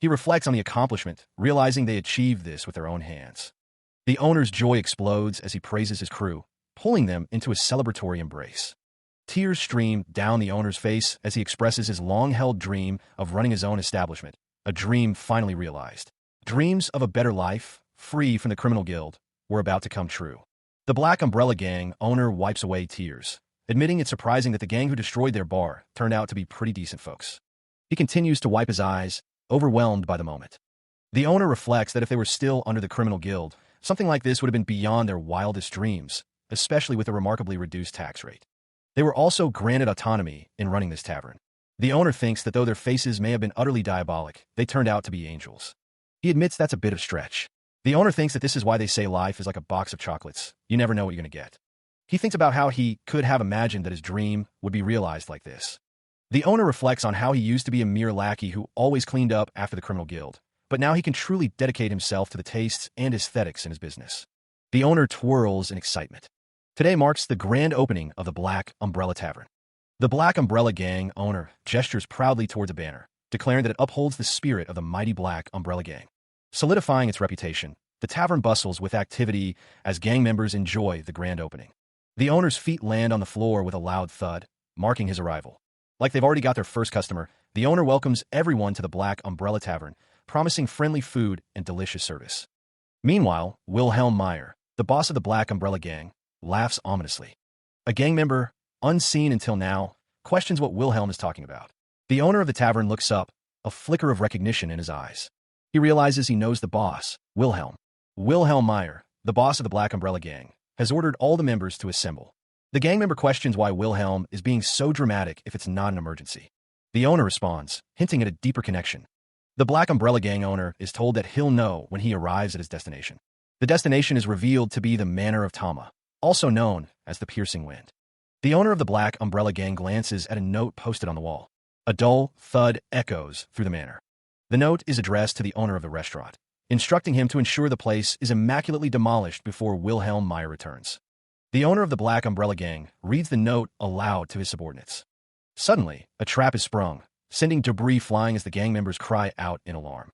He reflects on the accomplishment, realizing they achieved this with their own hands. The owner's joy explodes as he praises his crew, pulling them into a celebratory embrace. Tears stream down the owner's face as he expresses his long-held dream of running his own establishment, a dream finally realized. Dreams of a better life, free from the criminal guild, were about to come true. The Black Umbrella Gang owner wipes away tears, admitting it's surprising that the gang who destroyed their bar turned out to be pretty decent folks. He continues to wipe his eyes, overwhelmed by the moment. The owner reflects that if they were still under the criminal guild, something like this would have been beyond their wildest dreams, especially with a remarkably reduced tax rate. They were also granted autonomy in running this tavern. The owner thinks that though their faces may have been utterly diabolic, they turned out to be angels. He admits that's a bit of stretch. The owner thinks that this is why they say life is like a box of chocolates. You never know what you're going to get. He thinks about how he could have imagined that his dream would be realized like this. The owner reflects on how he used to be a mere lackey who always cleaned up after the criminal guild, but now he can truly dedicate himself to the tastes and aesthetics in his business. The owner twirls in excitement. Today marks the grand opening of the Black Umbrella Tavern. The Black Umbrella Gang owner gestures proudly towards a banner, declaring that it upholds the spirit of the mighty Black Umbrella Gang. Solidifying its reputation, the tavern bustles with activity as gang members enjoy the grand opening. The owner's feet land on the floor with a loud thud, marking his arrival. Like they've already got their first customer, the owner welcomes everyone to the Black Umbrella Tavern, promising friendly food and delicious service. Meanwhile, Wilhelm Meyer, the boss of the Black Umbrella Gang, laughs ominously. A gang member, unseen until now, questions what Wilhelm is talking about. The owner of the tavern looks up, a flicker of recognition in his eyes. He realizes he knows the boss, Wilhelm. Wilhelm Meyer, the boss of the Black Umbrella Gang, has ordered all the members to assemble. The gang member questions why Wilhelm is being so dramatic if it's not an emergency. The owner responds, hinting at a deeper connection. The Black Umbrella Gang owner is told that he'll know when he arrives at his destination. The destination is revealed to be the Manor of Tama, also known as the Piercing Wind. The owner of the Black Umbrella Gang glances at a note posted on the wall. A dull thud echoes through the manor. The note is addressed to the owner of the restaurant, instructing him to ensure the place is immaculately demolished before Wilhelm Meyer returns. The owner of the Black Umbrella Gang reads the note aloud to his subordinates. Suddenly, a trap is sprung, sending debris flying as the gang members cry out in alarm.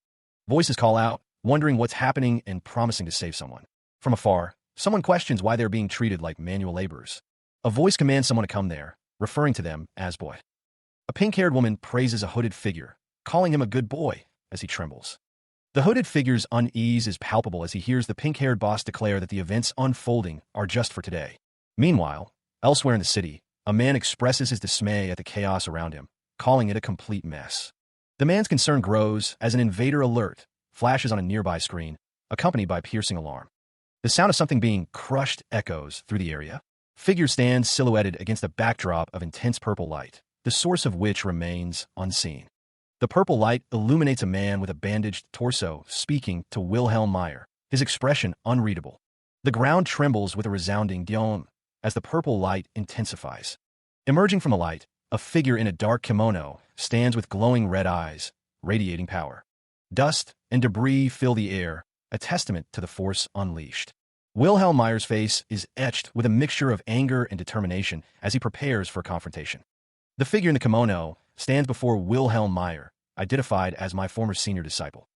Voices call out, wondering what's happening and promising to save someone. From afar, someone questions why they're being treated like manual laborers. A voice commands someone to come there, referring to them as boy. A pink-haired woman praises a hooded figure, calling him a good boy, as he trembles. The hooded figure's unease is palpable as he hears the pink-haired boss declare that the events unfolding are just for today. Meanwhile, elsewhere in the city, a man expresses his dismay at the chaos around him, calling it a complete mess. The man's concern grows as an invader alert flashes on a nearby screen, accompanied by a piercing alarm. The sound of something being crushed echoes through the area. Figure stands silhouetted against a backdrop of intense purple light, the source of which remains unseen. The purple light illuminates a man with a bandaged torso speaking to Wilhelm Meyer, his expression unreadable. The ground trembles with a resounding dyon as the purple light intensifies. Emerging from the light, a figure in a dark kimono stands with glowing red eyes, radiating power. Dust and debris fill the air, a testament to the force unleashed. Wilhelm Meyer's face is etched with a mixture of anger and determination as he prepares for a confrontation. The figure in the kimono stands before Wilhelm Meyer, identified as my former senior disciple.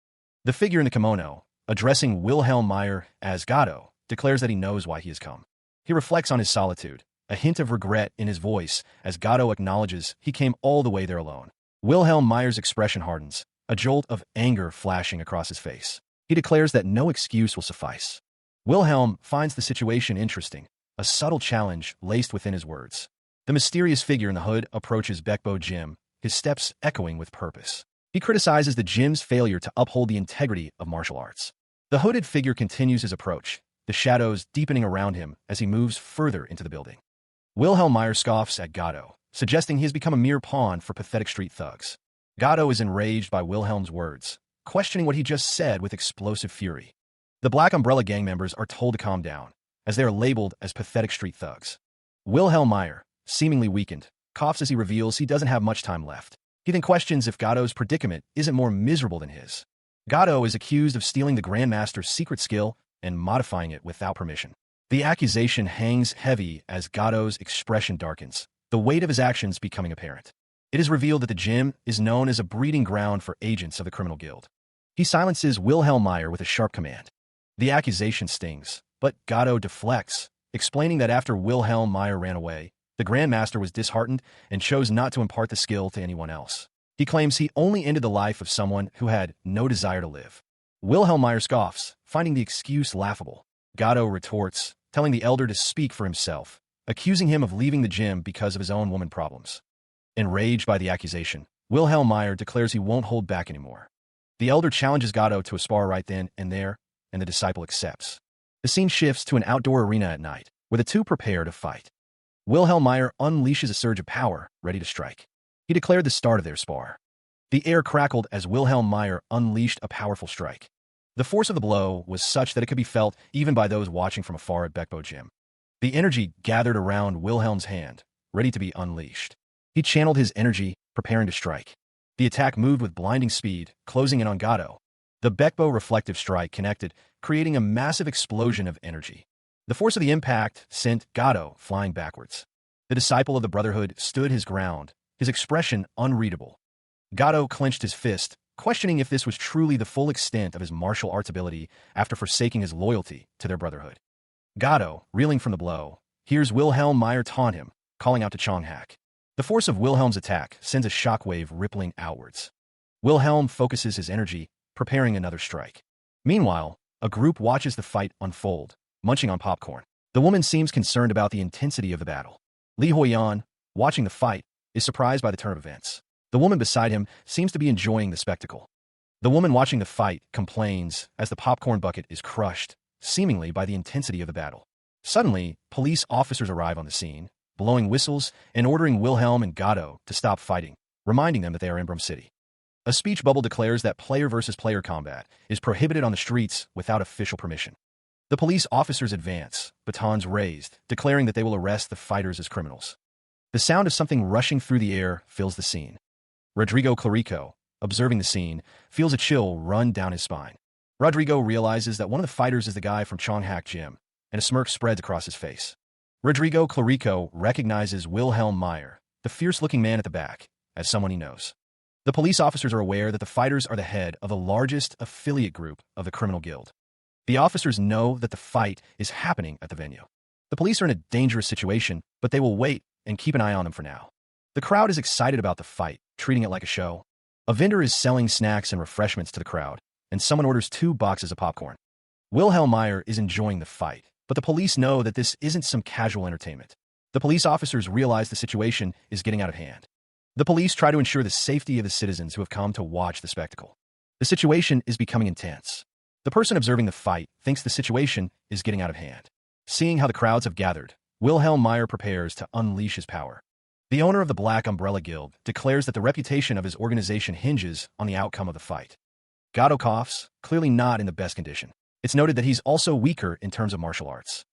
The figure in the kimono, addressing Wilhelm Meyer as Gato, declares that he knows why he has come. He reflects on his solitude, a hint of regret in his voice as Gato acknowledges he came all the way there alone. Wilhelm Meyer's expression hardens, a jolt of anger flashing across his face. He declares that no excuse will suffice. Wilhelm finds the situation interesting, a subtle challenge laced within his words. The mysterious figure in the hood approaches Bekbo Jim, his steps echoing with purpose. He criticizes the gym's failure to uphold the integrity of martial arts. The hooded figure continues his approach, the shadows deepening around him as he moves further into the building. Wilhelm Meyer scoffs at Gato, suggesting he has become a mere pawn for pathetic street thugs. Gato is enraged by Wilhelm's words, questioning what he just said with explosive fury. The Black Umbrella Gang members are told to calm down, as they are labeled as pathetic street thugs. Wilhelm Meyer, seemingly weakened, coughs as he reveals he doesn't have much time left. He then questions if Gato's predicament isn't more miserable than his. Gato is accused of stealing the Grandmaster's secret skill and modifying it without permission. The accusation hangs heavy as Gato's expression darkens, the weight of his actions becoming apparent. It is revealed that the gym is known as a breeding ground for agents of the criminal guild. He silences Wilhelm Meyer with a sharp command. The accusation stings, but Gato deflects, explaining that after Wilhelm Meyer ran away, the Grandmaster was disheartened and chose not to impart the skill to anyone else. He claims he only ended the life of someone who had no desire to live. Wilhelm Meyer scoffs, finding the excuse laughable. Gato retorts, telling the elder to speak for himself, accusing him of leaving the gym because of his own woman problems. Enraged by the accusation, Wilhelm Meyer declares he won't hold back anymore. The elder challenges Gato to a spar right then and there, and the disciple accepts. The scene shifts to an outdoor arena at night, where the two prepare to fight. Wilhelm Meyer unleashes a surge of power, ready to strike. He declared the start of their spar. The air crackled as Wilhelm Meyer unleashed a powerful strike. The force of the blow was such that it could be felt even by those watching from afar at Bekbo Gym. The energy gathered around Wilhelm's hand, ready to be unleashed. He channeled his energy, preparing to strike. The attack moved with blinding speed, closing in on Gato. The Bekbo reflective strike connected, creating a massive explosion of energy. The force of the impact sent Gato flying backwards. The disciple of the Brotherhood stood his ground, his expression unreadable. Gato clenched his fist, questioning if this was truly the full extent of his martial arts ability after forsaking his loyalty to their Brotherhood. Gato, reeling from the blow, hears Wilhelm Meyer taunt him, calling out to Chonghak. The force of Wilhelm's attack sends a shockwave rippling outwards. Wilhelm focuses his energy, preparing another strike. Meanwhile, a group watches the fight unfold, munching on popcorn. The woman seems concerned about the intensity of the battle. Li Huiyan, watching the fight, is surprised by the turn of events. The woman beside him seems to be enjoying the spectacle. The woman watching the fight complains as the popcorn bucket is crushed, seemingly by the intensity of the battle. Suddenly, police officers arrive on the scene, blowing whistles and ordering Wilhelm and Gato to stop fighting, reminding them that they are in Brum City. A speech bubble declares that player-versus-player combat is prohibited on the streets without official permission. The police officers advance, batons raised, declaring that they will arrest the fighters as criminals. The sound of something rushing through the air fills the scene. Rodrigo Clarico, observing the scene, feels a chill run down his spine. Rodrigo realizes that one of the fighters is the guy from Chonghak Gym, and a smirk spreads across his face. Rodrigo Clarico recognizes Wilhelm Meyer, the fierce-looking man at the back, as someone he knows. The police officers are aware that the fighters are the head of the largest affiliate group of the criminal guild. The officers know that the fight is happening at the venue. The police are in a dangerous situation, but they will wait and keep an eye on them for now. The crowd is excited about the fight, treating it like a show. A vendor is selling snacks and refreshments to the crowd, and someone orders 2 boxes of popcorn. Wilhelm Meyer is enjoying the fight, but the police know that this isn't some casual entertainment. The police officers realize the situation is getting out of hand. The police try to ensure the safety of the citizens who have come to watch the spectacle. The situation is becoming intense. The person observing the fight thinks the situation is getting out of hand. Seeing how the crowds have gathered, Wilhelm Meyer prepares to unleash his power. The owner of the Black Umbrella Guild declares that the reputation of his organization hinges on the outcome of the fight. Gato coughs, clearly not in the best condition. It's noted that he's also weaker in terms of martial arts.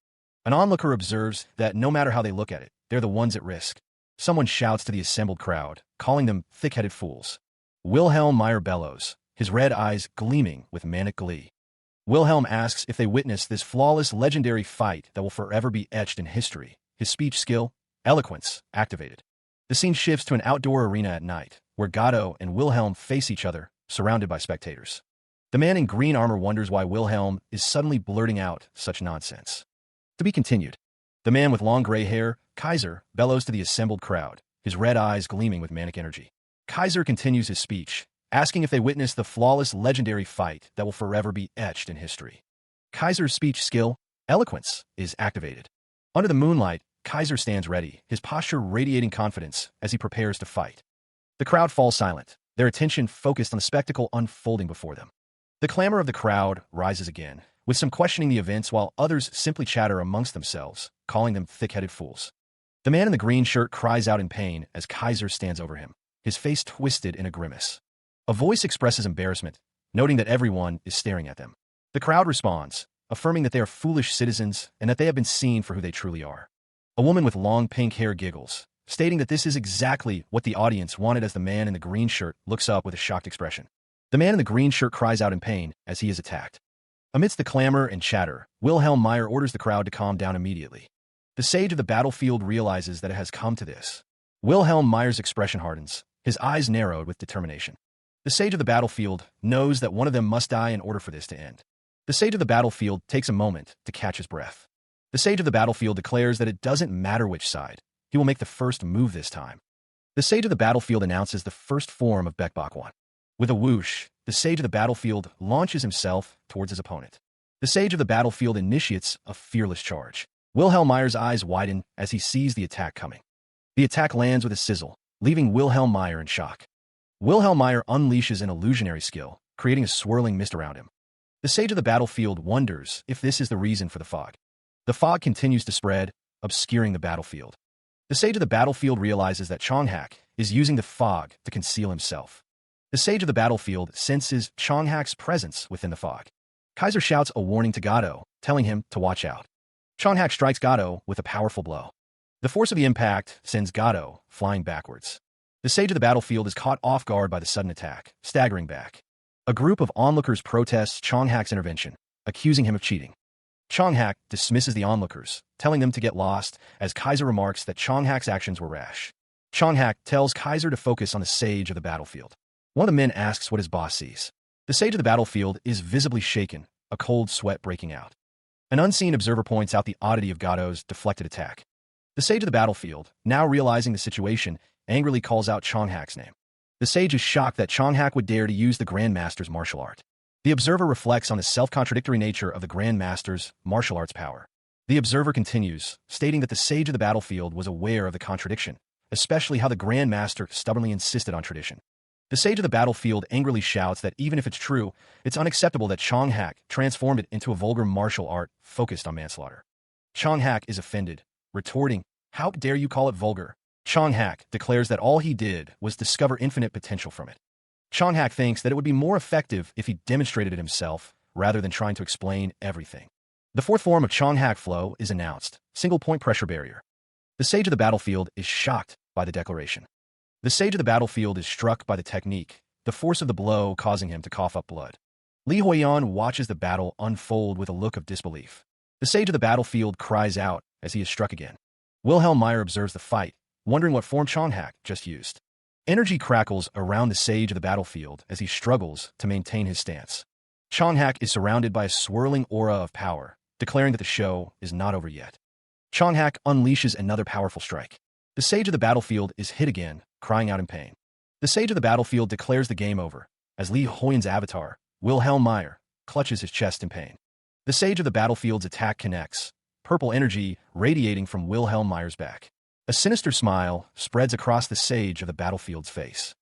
An onlooker observes that no matter how they look at it, they're the ones at risk. Someone shouts to the assembled crowd, calling them thick-headed fools. Wilhelm Meyer bellows, his red eyes gleaming with manic glee. Wilhelm asks if they witnessed this flawless, legendary fight that will forever be etched in history. His speech skill, eloquence, activated. The scene shifts to an outdoor arena at night, where Gato and Wilhelm face each other, surrounded by spectators. The man in green armor wonders why Wilhelm is suddenly blurting out such nonsense. To be continued. The man with long gray hair, Kaiser, bellows to the assembled crowd, his red eyes gleaming with manic energy. Kaiser continues his speech, asking if they witnessed the flawless, legendary fight that will forever be etched in history. Kaiser's speech skill, eloquence, is activated. Under the moonlight, Kaiser stands ready, his posture radiating confidence as he prepares to fight. The crowd falls silent, their attention focused on the spectacle unfolding before them. The clamor of the crowd rises again, with some questioning the events while others simply chatter amongst themselves, calling them thick-headed fools. The man in the green shirt cries out in pain as Kaiser stands over him, his face twisted in a grimace. A voice expresses embarrassment, noting that everyone is staring at them. The crowd responds, affirming that they are foolish citizens and that they have been seen for who they truly are. A woman with long pink hair giggles, stating that this is exactly what the audience wanted as the man in the green shirt looks up with a shocked expression. The man in the green shirt cries out in pain as he is attacked. Amidst the clamor and chatter, Wilhelm Meyer orders the crowd to calm down immediately. The sage of the battlefield realizes that it has come to this. Wilhelm Meyer's expression hardens, his eyes narrowed with determination. The sage of the battlefield knows that one of them must die in order for this to end. The sage of the battlefield takes a moment to catch his breath. The sage of the battlefield declares that it doesn't matter which side. He will make the first move this time. The sage of the battlefield announces the first form of Baekbokwan. With a whoosh, the sage of the battlefield launches himself towards his opponent. The sage of the battlefield initiates a fearless charge. Wilhelm Meyer's eyes widen as he sees the attack coming. The attack lands with a sizzle, leaving Wilhelm Meyer in shock. Wilhelm Meyer unleashes an illusionary skill, creating a swirling mist around him. The sage of the battlefield wonders if this is the reason for the fog. The fog continues to spread, obscuring the battlefield. The sage of the battlefield realizes that Chonghak is using the fog to conceal himself. The sage of the battlefield senses Chonghak's presence within the fog. Kaiser shouts a warning to Gato, telling him to watch out. Chonghak strikes Gato with a powerful blow. The force of the impact sends Gato flying backwards. The sage of the battlefield is caught off guard by the sudden attack, staggering back. A group of onlookers protests Chonghak's intervention, accusing him of cheating. Chonghak dismisses the onlookers, telling them to get lost, as Kaiser remarks that Chonghak's actions were rash. Chonghak tells Kaiser to focus on the sage of the battlefield. One of the men asks what his boss sees. The sage of the battlefield is visibly shaken, a cold sweat breaking out. An unseen observer points out the oddity of Gato's deflected attack. The sage of the battlefield, now realizing the situation, angrily calls out Chonghak's name. The sage is shocked that Chonghak would dare to use the Grandmaster's martial art. The observer reflects on the self-contradictory nature of the Grandmaster's martial arts power. The observer continues, stating that the sage of the battlefield was aware of the contradiction, especially how the Grandmaster stubbornly insisted on tradition. The sage of the battlefield angrily shouts that even if it's true, it's unacceptable that Chonghak transformed it into a vulgar martial art focused on manslaughter. Chonghak is offended, retorting, "How dare you call it vulgar?" Chonghak declares that all he did was discover infinite potential from it. Chonghak thinks that it would be more effective if he demonstrated it himself, rather than trying to explain everything. The fourth form of Chonghak flow is announced, single-point pressure barrier. The sage of the battlefield is shocked by the declaration. The sage of the battlefield is struck by the technique, the force of the blow causing him to cough up blood. Li Huiyan watches the battle unfold with a look of disbelief. The sage of the battlefield cries out as he is struck again. Wilhelm Meyer observes the fight, wondering what form Chonghak just used. Energy crackles around the sage of the battlefield as he struggles to maintain his stance. Chonghak is surrounded by a swirling aura of power, declaring that the show is not over yet. Chonghak unleashes another powerful strike. The sage of the battlefield is hit again, crying out in pain. The sage of the battlefield declares the game over, as Li Huiyan's avatar, Wilhelm Meyer, clutches his chest in pain. The sage of the battlefield's attack connects, purple energy radiating from Wilhelm Meyer's back. A sinister smile spreads across the sage of the battlefield's face.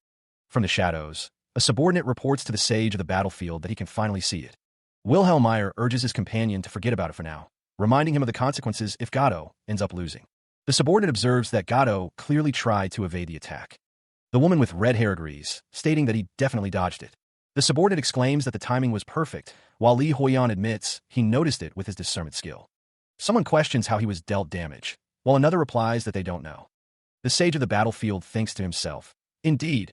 From the shadows, a subordinate reports to the sage of the battlefield that he can finally see it. Wilhelm Meyer urges his companion to forget about it for now, reminding him of the consequences if Gato ends up losing. The subordinate observes that Gato clearly tried to evade the attack. The woman with red hair agrees, stating that he definitely dodged it. The subordinate exclaims that the timing was perfect, while Li Huiyan admits he noticed it with his discernment skill. Someone questions how he was dealt damage, while another replies that they don't know. The sage of the battlefield thinks to himself, "Indeed."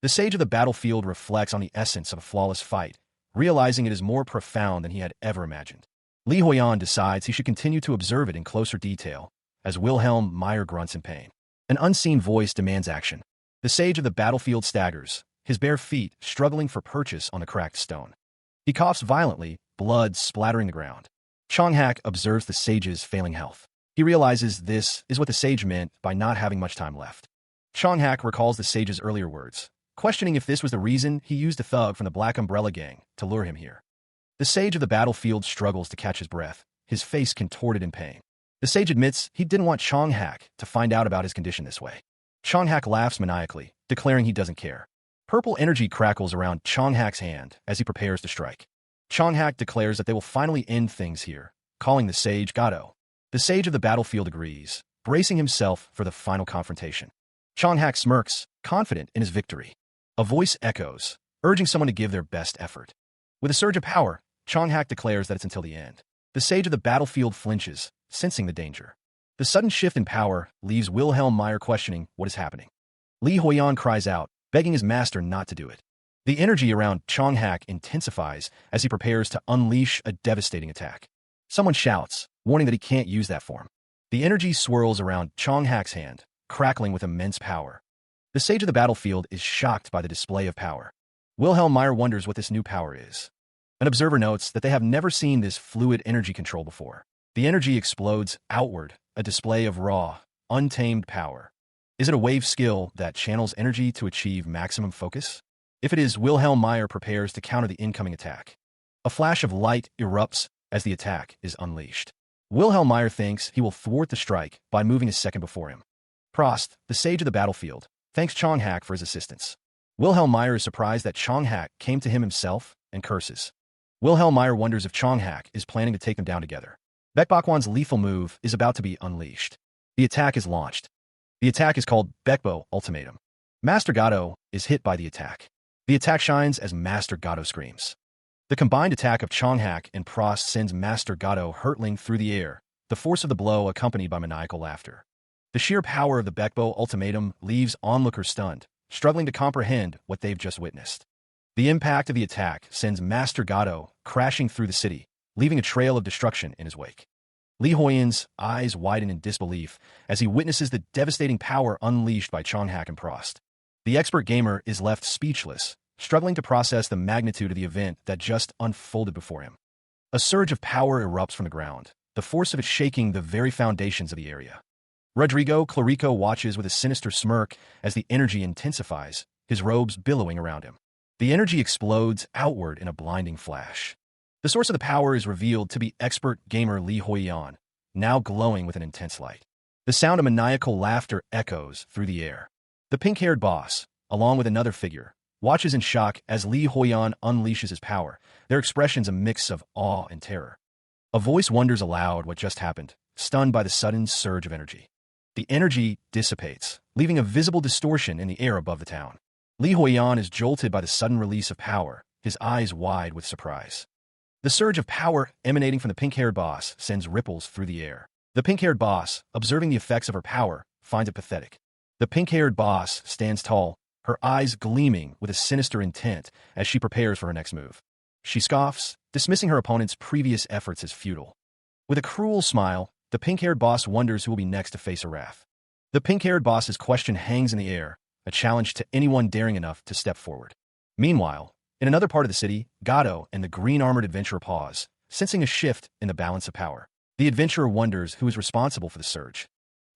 The sage of the battlefield reflects on the essence of a flawless fight, realizing it is more profound than he had ever imagined. Li Huiyan decides he should continue to observe it in closer detail, as Wilhelm Meyer grunts in pain. An unseen voice demands action. The sage of the battlefield staggers, his bare feet struggling for purchase on the cracked stone. He coughs violently, blood splattering the ground. Chonghak observes the sage's failing health. He realizes this is what the sage meant by not having much time left. Chonghak recalls the sage's earlier words, questioning if this was the reason he used a thug from the Black Umbrella Gang to lure him here. The sage of the battlefield struggles to catch his breath, his face contorted in pain. The sage admits he didn't want Chonghak to find out about his condition this way. Chonghak laughs maniacally, declaring he doesn't care. Purple energy crackles around Chonghak's hand as he prepares to strike. Chonghak declares that they will finally end things here, calling the sage Gato. The sage of the battlefield agrees, bracing himself for the final confrontation. Chonghak smirks, confident in his victory. A voice echoes, urging someone to give their best effort. With a surge of power, Chonghak declares that it's until the end. The sage of the battlefield flinches, sensing the danger. The sudden shift in power leaves Wilhelm Meyer questioning what is happening. Li Huiyan cries out, begging his master not to do it. The energy around Chonghak intensifies as he prepares to unleash a devastating attack. Someone shouts, warning that he can't use that form. The energy swirls around Chonghak's hand, crackling with immense power. The sage of the battlefield is shocked by the display of power. Wilhelm Meyer wonders what this new power is. An observer notes that they have never seen this fluid energy control before. The energy explodes outward, a display of raw, untamed power. Is it a wave skill that channels energy to achieve maximum focus? If it is, Wilhelm Meyer prepares to counter the incoming attack. A flash of light erupts as the attack is unleashed. Wilhelm Meyer thinks he will thwart the strike by moving a second before him. Prost, the sage of the battlefield, thanks Chonghak for his assistance. Wilhelm Meyer is surprised that Chonghak came to him himself and curses. Wilhelm Meyer wonders if Chonghak is planning to take them down together. Baekbokwan's lethal move is about to be unleashed. The attack is launched. The attack is called Baekbo Ultimatum. Master Gato is hit by the attack. The attack shines as Master Gato screams. The combined attack of Chonghak and Prost sends Master Gato hurtling through the air, the force of the blow accompanied by maniacal laughter. The sheer power of the Baekbo Ultimatum leaves onlookers stunned, struggling to comprehend what they've just witnessed. The impact of the attack sends Master Gato crashing through the city, leaving a trail of destruction in his wake. Li Huiyan's eyes widen in disbelief as he witnesses the devastating power unleashed by Chonghak and Prost. The expert gamer is left speechless, struggling to process the magnitude of the event that just unfolded before him. A surge of power erupts from the ground, the force of it shaking the very foundations of the area. Rodrigo Clarico watches with a sinister smirk as the energy intensifies, his robes billowing around him. The energy explodes outward in a blinding flash. The source of the power is revealed to be expert gamer Li Huiyan, now glowing with an intense light. The sound of maniacal laughter echoes through the air. The pink-haired boss, along with another figure, watches in shock as Li Huiyan unleashes his power, their expressions a mix of awe and terror. A voice wonders aloud what just happened, stunned by the sudden surge of energy. The energy dissipates, leaving a visible distortion in the air above the town. Li Huiyan is jolted by the sudden release of power, his eyes wide with surprise. The surge of power emanating from the pink-haired boss sends ripples through the air. The pink-haired boss, observing the effects of her power, finds it pathetic. The pink-haired boss stands tall, her eyes gleaming with a sinister intent as she prepares for her next move. She scoffs, dismissing her opponent's previous efforts as futile. With a cruel smile, the pink-haired boss wonders who will be next to face her wrath. The pink-haired boss's question hangs in the air, a challenge to anyone daring enough to step forward. Meanwhile, in another part of the city, Gato and the green-armored adventurer pause, sensing a shift in the balance of power. The adventurer wonders who is responsible for the surge.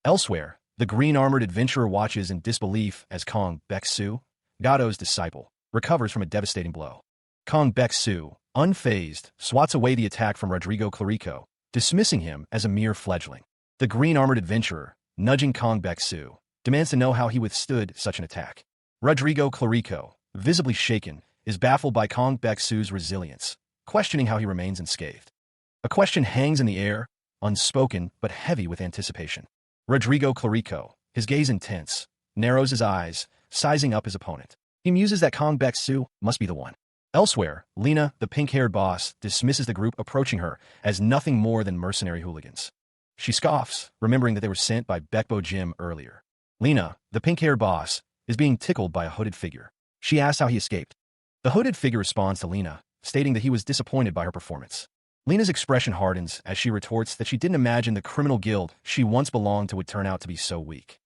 Elsewhere, the green-armored adventurer watches in disbelief as Kong Baek-soo, Gato's disciple, recovers from a devastating blow. Kong Baek-soo, unfazed, swats away the attack from Rodrigo Clarico, dismissing him as a mere fledgling. The green-armored adventurer, nudging Kong Baek-soo, demands to know how he withstood such an attack. Rodrigo Clarico, visibly shaken, is baffled by Kong Baek-soo's resilience, questioning how he remains unscathed. A question hangs in the air, unspoken but heavy with anticipation. Rodrigo Clarico, his gaze intense, narrows his eyes, sizing up his opponent. He muses that Kong Baek-soo must be the one. Elsewhere, Lena, the pink-haired boss, dismisses the group approaching her as nothing more than mercenary hooligans. She scoffs, remembering that they were sent by Baekbo Jim earlier. Lena, the pink-haired boss, is being tickled by a hooded figure. She asks how he escaped. The hooded figure responds to Lena, stating that he was disappointed by her performance. Lena's expression hardens as she retorts that she didn't imagine the criminal guild she once belonged to would turn out to be so weak.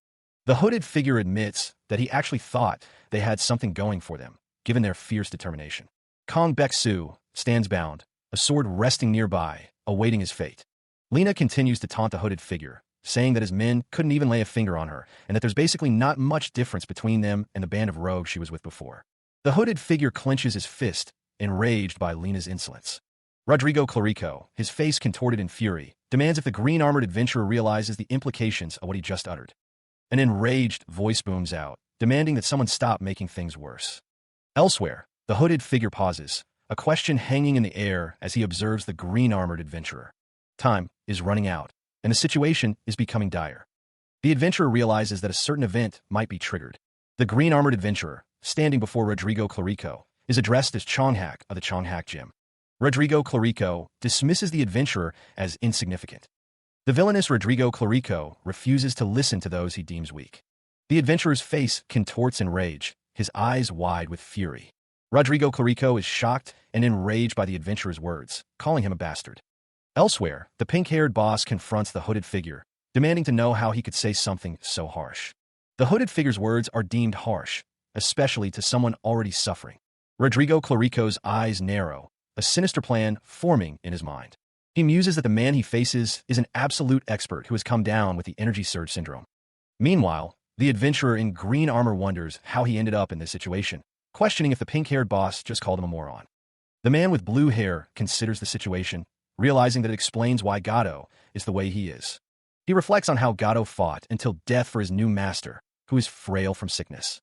The hooded figure admits that he actually thought they had something going for them, given their fierce determination. Kong Baek-soo stands bound, a sword resting nearby, awaiting his fate. Lena continues to taunt the hooded figure, saying that his men couldn't even lay a finger on her, and that there's basically not much difference between them and the band of rogues she was with before. The hooded figure clenches his fist, enraged by Lena's insolence. Rodrigo Clarico, his face contorted in fury, demands if the green-armored adventurer realizes the implications of what he just uttered. An enraged voice booms out, demanding that someone stop making things worse. Elsewhere, the hooded figure pauses, a question hanging in the air as he observes the green-armored adventurer. Time is running out, and the situation is becoming dire. The adventurer realizes that a certain event might be triggered. The green-armored adventurer, standing before Rodrigo Clarico, is addressed as Chonghak of the Chonghak Gym. Rodrigo Clarico dismisses the adventurer as insignificant. The villainous Rodrigo Clarico refuses to listen to those he deems weak. The adventurer's face contorts in rage, his eyes wide with fury. Rodrigo Clarico is shocked and enraged by the adventurer's words, calling him a bastard. Elsewhere, the pink-haired boss confronts the hooded figure, demanding to know how he could say something so harsh. The hooded figure's words are deemed harsh, especially to someone already suffering. Rodrigo Clarico's eyes narrow, a sinister plan forming in his mind. He muses that the man he faces is an absolute expert who has come down with the energy surge syndrome. Meanwhile, the adventurer in green armor wonders how he ended up in this situation, questioning if the pink-haired boss just called him a moron. The man with blue hair considers the situation, realizing that it explains why Gato is the way he is. He reflects on how Gato fought until death for his new master, who is frail from sickness.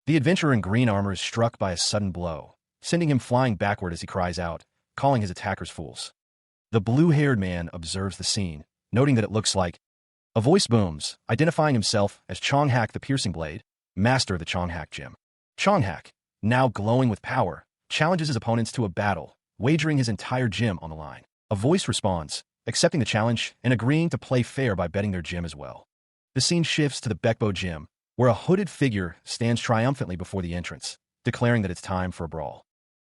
The adventurer in green armor is struck by a sudden blow, sending him flying backward as he cries out, calling his attackers fools. The blue-haired man observes the scene, noting that it looks like a voice booms, identifying himself as Chonghak the Piercing Blade, master of the Chonghak Gym. Chonghak, now glowing with power, challenges his opponents to a battle, wagering his entire gym on the line. A voice responds, accepting the challenge and agreeing to play fair by betting their gym as well. The scene shifts to the Baekbo Gym, where a hooded figure stands triumphantly before the entrance, declaring that it's time for a brawl.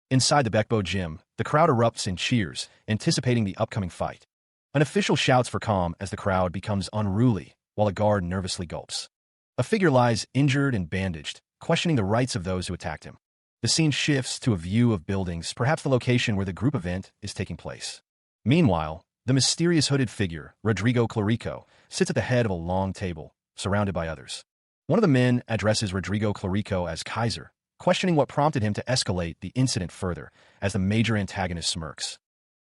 Inside the Baekbo Gym, the crowd erupts in cheers, anticipating the upcoming fight. An official shouts for calm as the crowd becomes unruly, while a guard nervously gulps. A figure lies injured and bandaged, questioning the rights of those who attacked him. The scene shifts to a view of buildings, perhaps the location where the group event is taking place. Meanwhile, the mysterious hooded figure, Rodrigo Clarico, sits at the head of a long table, surrounded by others. One of the men addresses Rodrigo Clarico as Kaiser, questioning what prompted him to escalate the incident further as the major antagonist smirks.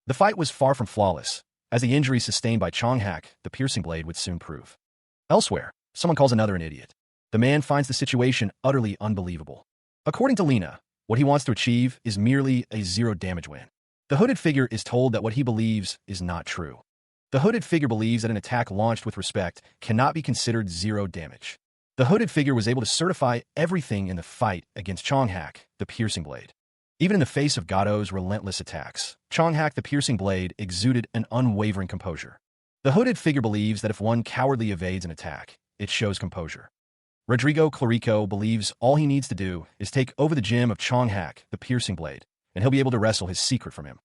The fight was far from flawless, as the injury sustained by Chonghak, the piercing blade, would soon prove. Elsewhere, someone calls another an idiot. The man finds the situation utterly unbelievable. According to Lena, what he wants to achieve is merely a zero-damage win. The hooded figure is told that what he believes is not true. The hooded figure believes that an attack launched with respect cannot be considered zero damage. The hooded figure was able to certify everything in the fight against Chonghak, the piercing blade. Even in the face of Gado's relentless attacks, Chonghak, the piercing blade, exuded an unwavering composure. The hooded figure believes that if one cowardly evades an attack, it shows composure. Rodrigo Clarico believes all he needs to do is take over the gym of Chonghak, the piercing blade, and he'll be able to wrestle his secret from him.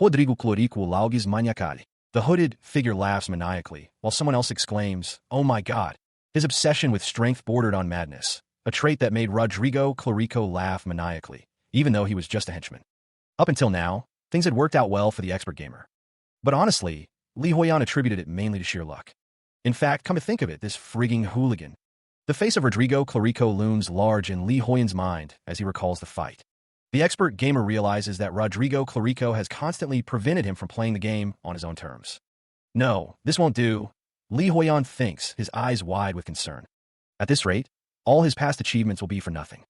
Rodrigo Clarico laugis maniacali. The hooded figure laughs maniacally, while someone else exclaims, "Oh my God!" His obsession with strength bordered on madness, a trait that made Rodrigo Clarico laugh maniacally, even though he was just a henchman. Up until now, things had worked out well for the expert gamer. But honestly, Li Huiyan attributed it mainly to sheer luck. In fact, come to think of it, this frigging hooligan. The face of Rodrigo Clarico looms large in Li Huiyan's mind as he recalls the fight. The expert gamer realizes that Rodrigo Clarico has constantly prevented him from playing the game on his own terms. No, this won't do, Li Huiyan thinks, his eyes wide with concern. At this rate, all his past achievements will be for nothing.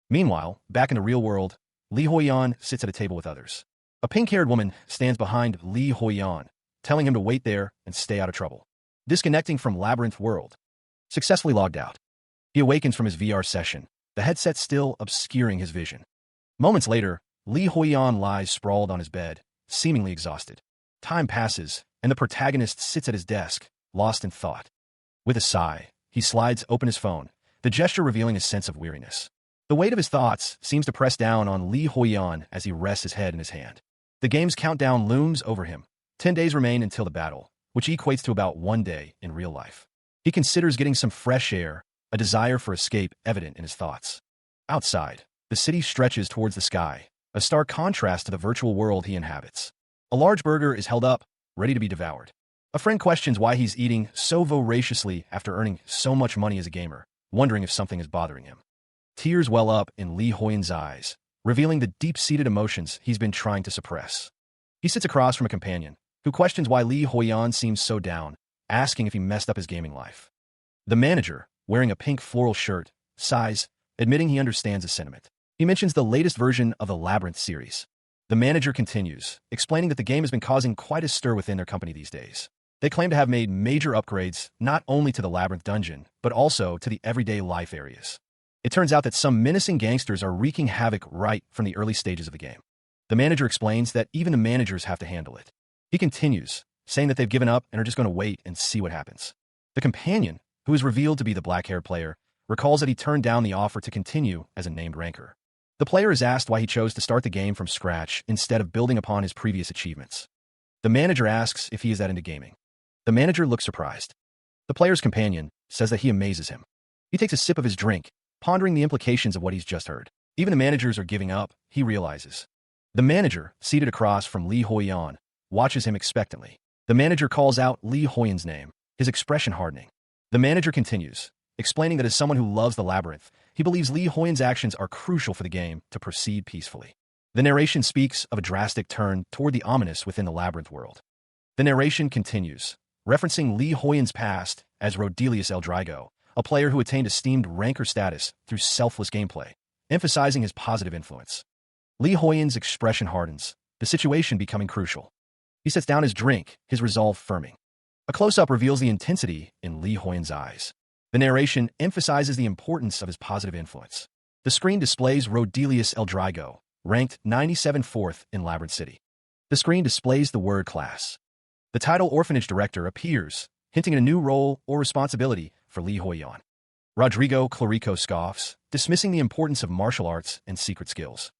Meanwhile, back in the real world, Li Huiyan sits at a table with others. A pink-haired woman stands behind Li Huiyan, telling him to wait there and stay out of trouble. Disconnecting from Labyrinth world. Successfully logged out. He awakens from his VR session, the headset still obscuring his vision. Moments later, Li Huiyan lies sprawled on his bed, seemingly exhausted. Time passes, and the protagonist sits at his desk, lost in thought. With a sigh, he slides open his phone, the gesture revealing a sense of weariness. The weight of his thoughts seems to press down on Li Huiyan as he rests his head in his hand. The game's countdown looms over him. 10 days remain until the battle, which equates to about 1 day in real life. He considers getting some fresh air, a desire for escape evident in his thoughts. Outside, the city stretches towards the sky, a stark contrast to the virtual world he inhabits. A large burger is held up, ready to be devoured. A friend questions why he's eating so voraciously after earning so much money as a gamer, wondering if something is bothering him. Tears well up in Li Huiyan's eyes, revealing the deep-seated emotions he's been trying to suppress. He sits across from a companion, who questions why Li Huiyan seems so down, asking if he messed up his gaming life. The manager, wearing a pink floral shirt, sighs, admitting he understands his sentiment. He mentions the latest version of the Labyrinth series. The manager continues, explaining that the game has been causing quite a stir within their company these days. They claim to have made major upgrades not only to the Labyrinth dungeon, but also to the everyday life areas. It turns out that some menacing gangsters are wreaking havoc right from the early stages of the game. The manager explains that even the managers have to handle it. He continues, saying that they've given up and are just going to wait and see what happens. The companion, who is revealed to be the black-haired player, recalls that he turned down the offer to continue as a named ranker. The player is asked why he chose to start the game from scratch instead of building upon his previous achievements. The manager asks if he is that into gaming. The manager looks surprised. The player's companion says that he amazes him. He takes a sip of his drink, pondering the implications of what he's just heard. Even the managers are giving up, he realizes. The manager, seated across from Li Huiyan, watches him expectantly. The manager calls out Li Huiyan's name, his expression hardening. The manager continues, explaining that as someone who loves the Labyrinth, he believes Li Huiyan's actions are crucial for the game to proceed peacefully. The narration speaks of a drastic turn toward the ominous within the Labyrinth world. The narration continues, referencing Li Huiyan's past as Rodelius Eldrigo, a player who attained esteemed ranker status through selfless gameplay, emphasizing his positive influence. Li Huiyan's expression hardens, the situation becoming crucial. He sets down his drink, his resolve firming. A close-up reveals the intensity in Li Huiyan's eyes. The narration emphasizes the importance of his positive influence. The screen displays Rodelius Eldrigo, ranked 97th in Labyrinth City. The screen displays the word class. The title Orphanage Director appears, hinting at a new role or responsibility for Li Huiyan. Rodrigo Clarico scoffs, dismissing the importance of martial arts and secret skills.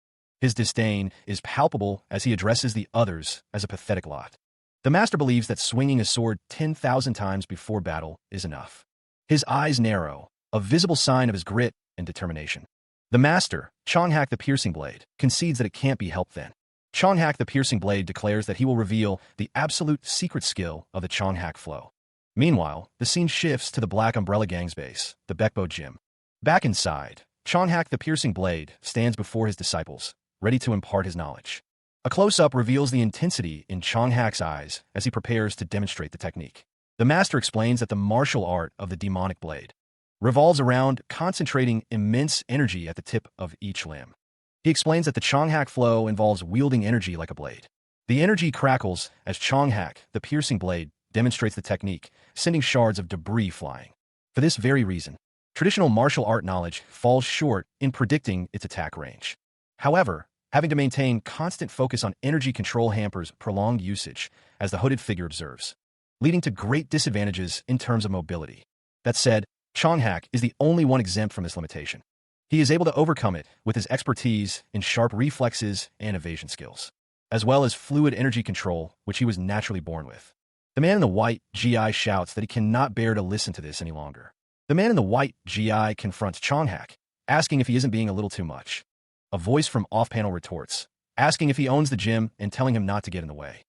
His disdain is palpable as he addresses the others as a pathetic lot. The master believes that swinging a sword 10,000 times before battle is enough. His eyes narrow, a visible sign of his grit and determination. The master, Chonghak the piercing blade, concedes that it can't be helped then. Chonghak the piercing blade declares that he will reveal the absolute secret skill of the Chonghak flow. Meanwhile, the scene shifts to the Black Umbrella Gang's base, the Bekbo Gym. Back inside, Chonghak the Piercing Blade stands before his disciples, ready to impart his knowledge. A close-up reveals the intensity in Chonghak's eyes as he prepares to demonstrate the technique. The master explains that the martial art of the demonic blade revolves around concentrating immense energy at the tip of each limb. He explains that the Chonghak flow involves wielding energy like a blade. The energy crackles as Chonghak, the piercing blade, demonstrates the technique, sending shards of debris flying. For this very reason, traditional martial art knowledge falls short in predicting its attack range. However, having to maintain constant focus on energy control hampers prolonged usage, as the hooded figure observes, leading to great disadvantages in terms of mobility. That said, Chonghak is the only one exempt from this limitation. He is able to overcome it with his expertise in sharp reflexes and evasion skills, as well as fluid energy control, which he was naturally born with. The man in the white GI shouts that he cannot bear to listen to this any longer. The man in the white GI confronts Chonghak, asking if he isn't being a little too much. A voice from off-panel retorts, asking if he owns the gym and telling him not to get in the way.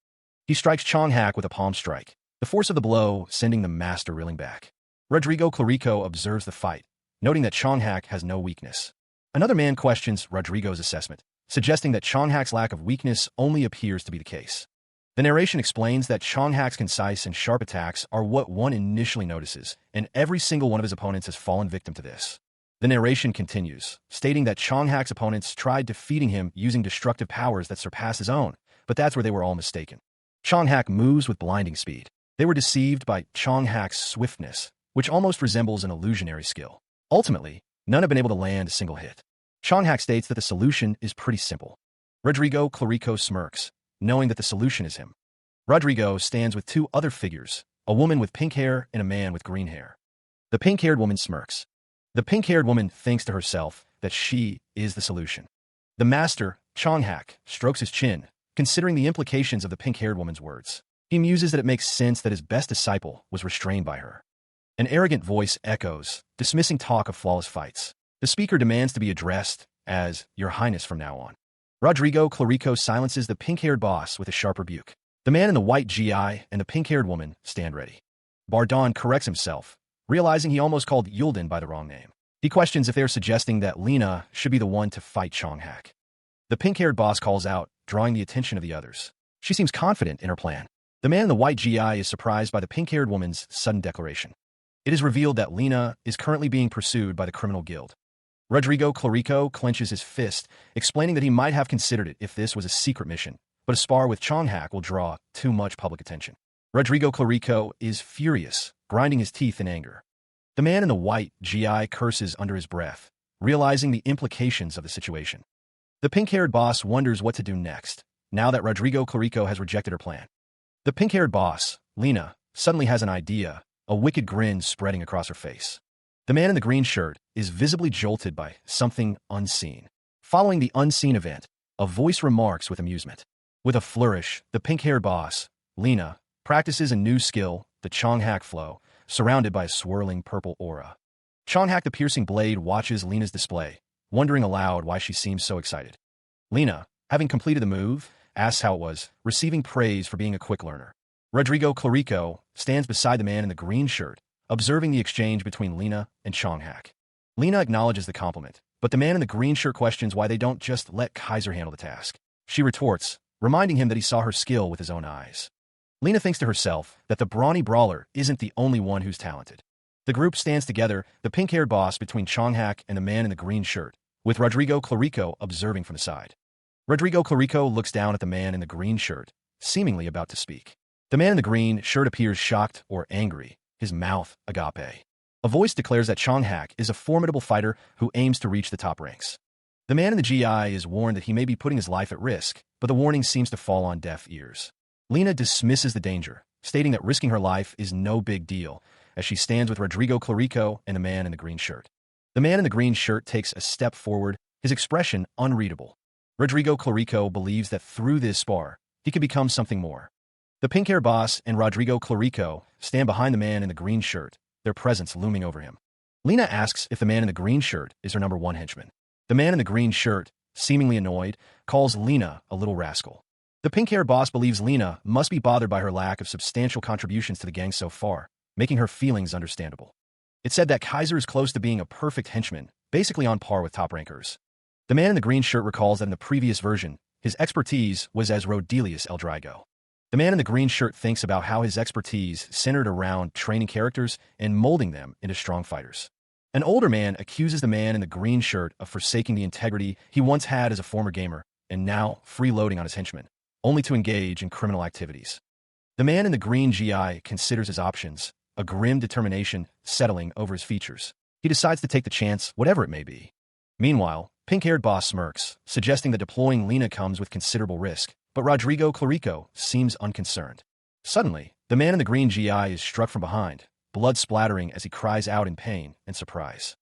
He strikes Chonghak with a palm strike, the force of the blow sending the master reeling back. Rodrigo Clarico observes the fight, noting that Chonghak has no weakness. Another man questions Rodrigo's assessment, suggesting that Chonghak's lack of weakness only appears to be the case. The narration explains that Chonghak's concise and sharp attacks are what one initially notices, and every single one of his opponents has fallen victim to this. The narration continues, stating that Chonghak's opponents tried defeating him using destructive powers that surpass his own, but that's where they were all mistaken. Chonghak moves with blinding speed. They were deceived by Chonghak's swiftness, which almost resembles an illusionary skill. Ultimately, none have been able to land a single hit. Chonghak states that the solution is pretty simple. Rodrigo Clarico smirks, knowing that the solution is him. Rodrigo stands with two other figures, a woman with pink hair and a man with green hair. The pink-haired woman smirks. The pink-haired woman thinks to herself that she is the solution. The master, Chonghak, strokes his chin, considering the implications of the pink-haired woman's words. He muses that it makes sense that his best disciple was restrained by her. An arrogant voice echoes, dismissing talk of flawless fights. The speaker demands to be addressed as Your Highness from now on. Rodrigo Clarico silences the pink-haired boss with a sharp rebuke. The man in the white GI and the pink-haired woman stand ready. Bardon corrects himself, realizing he almost called Yulden by the wrong name. He questions if they're suggesting that Lena should be the one to fight Chonghak. The pink-haired boss calls out, drawing the attention of the others. She seems confident in her plan. The man in the white GI is surprised by the pink-haired woman's sudden declaration. It is revealed that Lena is currently being pursued by the criminal guild. Rodrigo Clarico clenches his fist, explaining that he might have considered it if this was a secret mission, but a spar with Chonghak will draw too much public attention. Rodrigo Clarico is furious, grinding his teeth in anger. The man in the white GI curses under his breath, realizing the implications of the situation. The pink-haired boss wonders what to do next, now that Rodrigo Clarico has rejected her plan. The pink-haired boss, Lena, suddenly has an idea, a wicked grin spreading across her face. The man in the green shirt is visibly jolted by something unseen. Following the unseen event, a voice remarks with amusement. With a flourish, the pink-haired boss, Lena, practices a new skill, the Chonghak flow, surrounded by a swirling purple aura. Chonghak the piercing blade watches Lena's display, wondering aloud why she seems so excited. Lena, having completed the move, asks how it was, receiving praise for being a quick learner. Rodrigo Clarico stands beside the man in the green shirt, observing the exchange between Lena and Chonghak. Lena acknowledges the compliment, but the man in the green shirt questions why they don't just let Kaiser handle the task. She retorts, reminding him that he saw her skill with his own eyes. Lena thinks to herself that the brawny brawler isn't the only one who's talented. The group stands together, the pink-haired boss between Chonghak and the man in the green shirt, with Rodrigo Clarico observing from the side. Rodrigo Clarico looks down at the man in the green shirt, seemingly about to speak. The man in the green shirt appears shocked or angry, his mouth agape. A voice declares that Chonghak is a formidable fighter who aims to reach the top ranks. The man in the GI is warned that he may be putting his life at risk, but the warning seems to fall on deaf ears. Lena dismisses the danger, stating that risking her life is no big deal, as she stands with Rodrigo Clarico and the man in the green shirt. The man in the green shirt takes a step forward, his expression unreadable. Rodrigo Clarico believes that through this spar, he could become something more. The pink-haired boss and Rodrigo Clarico stand behind the man in the green shirt, their presence looming over him. Lena asks if the man in the green shirt is her number one henchman. The man in the green shirt, seemingly annoyed, calls Lena a little rascal. The pink-haired boss believes Lena must be bothered by her lack of substantial contributions to the gang so far, making her feelings understandable. It said that Kaiser is close to being a perfect henchman, basically on par with top rankers. The man in the green shirt recalls that in the previous version, his expertise was as Rodelius Eldrigo. The man in the green shirt thinks about how his expertise centered around training characters and molding them into strong fighters. An older man accuses the man in the green shirt of forsaking the integrity he once had as a former gamer and now freeloading on his henchmen, only to engage in criminal activities. The man in the green GI considers his options, a grim determination settling over his features. He decides to take the chance, whatever it may be. Meanwhile, pink-haired boss smirks, suggesting that deploying Lena comes with considerable risk, but Rodrigo Clarico seems unconcerned. Suddenly, the man in the green GI is struck from behind, blood splattering as he cries out in pain and surprise.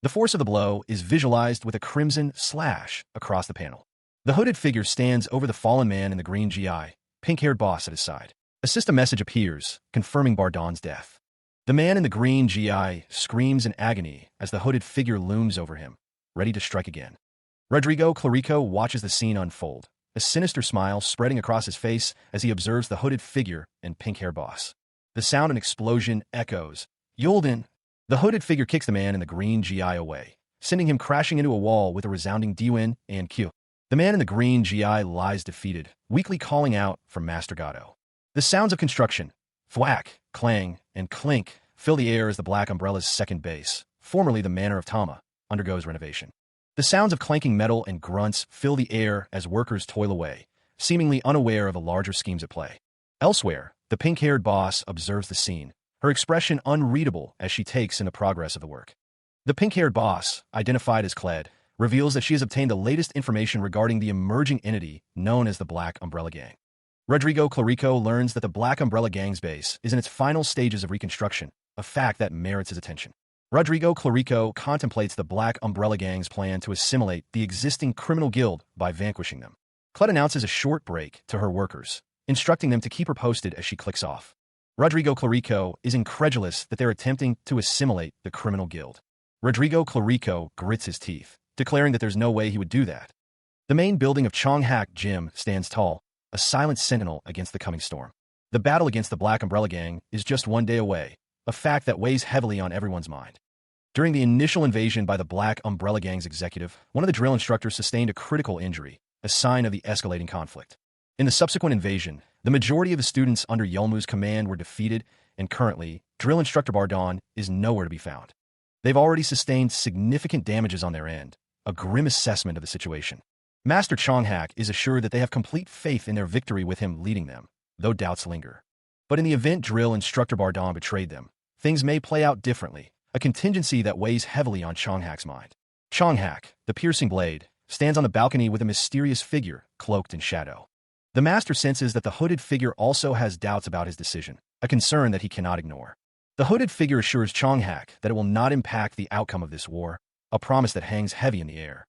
The force of the blow is visualized with a crimson slash across the panel. The hooded figure stands over the fallen man in the green GI, pink-haired boss at his side. A system message appears, confirming Bardon's death. The man in the green GI screams in agony as the hooded figure looms over him, ready to strike again. Rodrigo Clarico watches the scene unfold, a sinister smile spreading across his face as he observes the hooded figure and pink-haired boss. The sound of an explosion echoes. Yolden! The hooded figure kicks the man in the green GI away, sending him crashing into a wall with a resounding Diwen and Q. The man in the green GI lies defeated, weakly calling out for Master Gato. The sounds of construction, thwack, clang, and clink, fill the air as the Black Umbrella's second base, formerly the Manor of Tama, undergoes renovation. The sounds of clanking metal and grunts fill the air as workers toil away, seemingly unaware of the larger schemes at play. Elsewhere, the pink-haired boss observes the scene, her expression unreadable as she takes in the progress of the work. The pink-haired boss, identified as Kled, reveals that she has obtained the latest information regarding the emerging entity known as the Black Umbrella Gang. Rodrigo Clarico learns that the Black Umbrella Gang's base is in its final stages of reconstruction, a fact that merits his attention. Rodrigo Clarico contemplates the Black Umbrella Gang's plan to assimilate the existing criminal guild by vanquishing them. Kled announces a short break to her workers, instructing them to keep her posted as she clicks off. Rodrigo Clarico is incredulous that they're attempting to assimilate the criminal guild. Rodrigo Clarico grits his teeth, declaring that there's no way he would do that. The main building of Chonghak Gym stands tall, a silent sentinel against the coming storm. The battle against the Black Umbrella Gang is just one day away, a fact that weighs heavily on everyone's mind. During the initial invasion by the Black Umbrella Gang's executive, one of the drill instructors sustained a critical injury, a sign of the escalating conflict. In the subsequent invasion, the majority of the students under Yelmu's command were defeated, and currently, drill instructor Bardon is nowhere to be found. They've already sustained significant damages on their end, a grim assessment of the situation. Master Chonghak is assured that they have complete faith in their victory with him leading them, though doubts linger. But in the event drill instructor Bardon betrayed them, things may play out differently, a contingency that weighs heavily on Chonghak's mind. Chonghak, the piercing blade, stands on the balcony with a mysterious figure cloaked in shadow. The master senses that the hooded figure also has doubts about his decision, a concern that he cannot ignore. The hooded figure assures Chonghak that it will not impact the outcome of this war, a promise that hangs heavy in the air.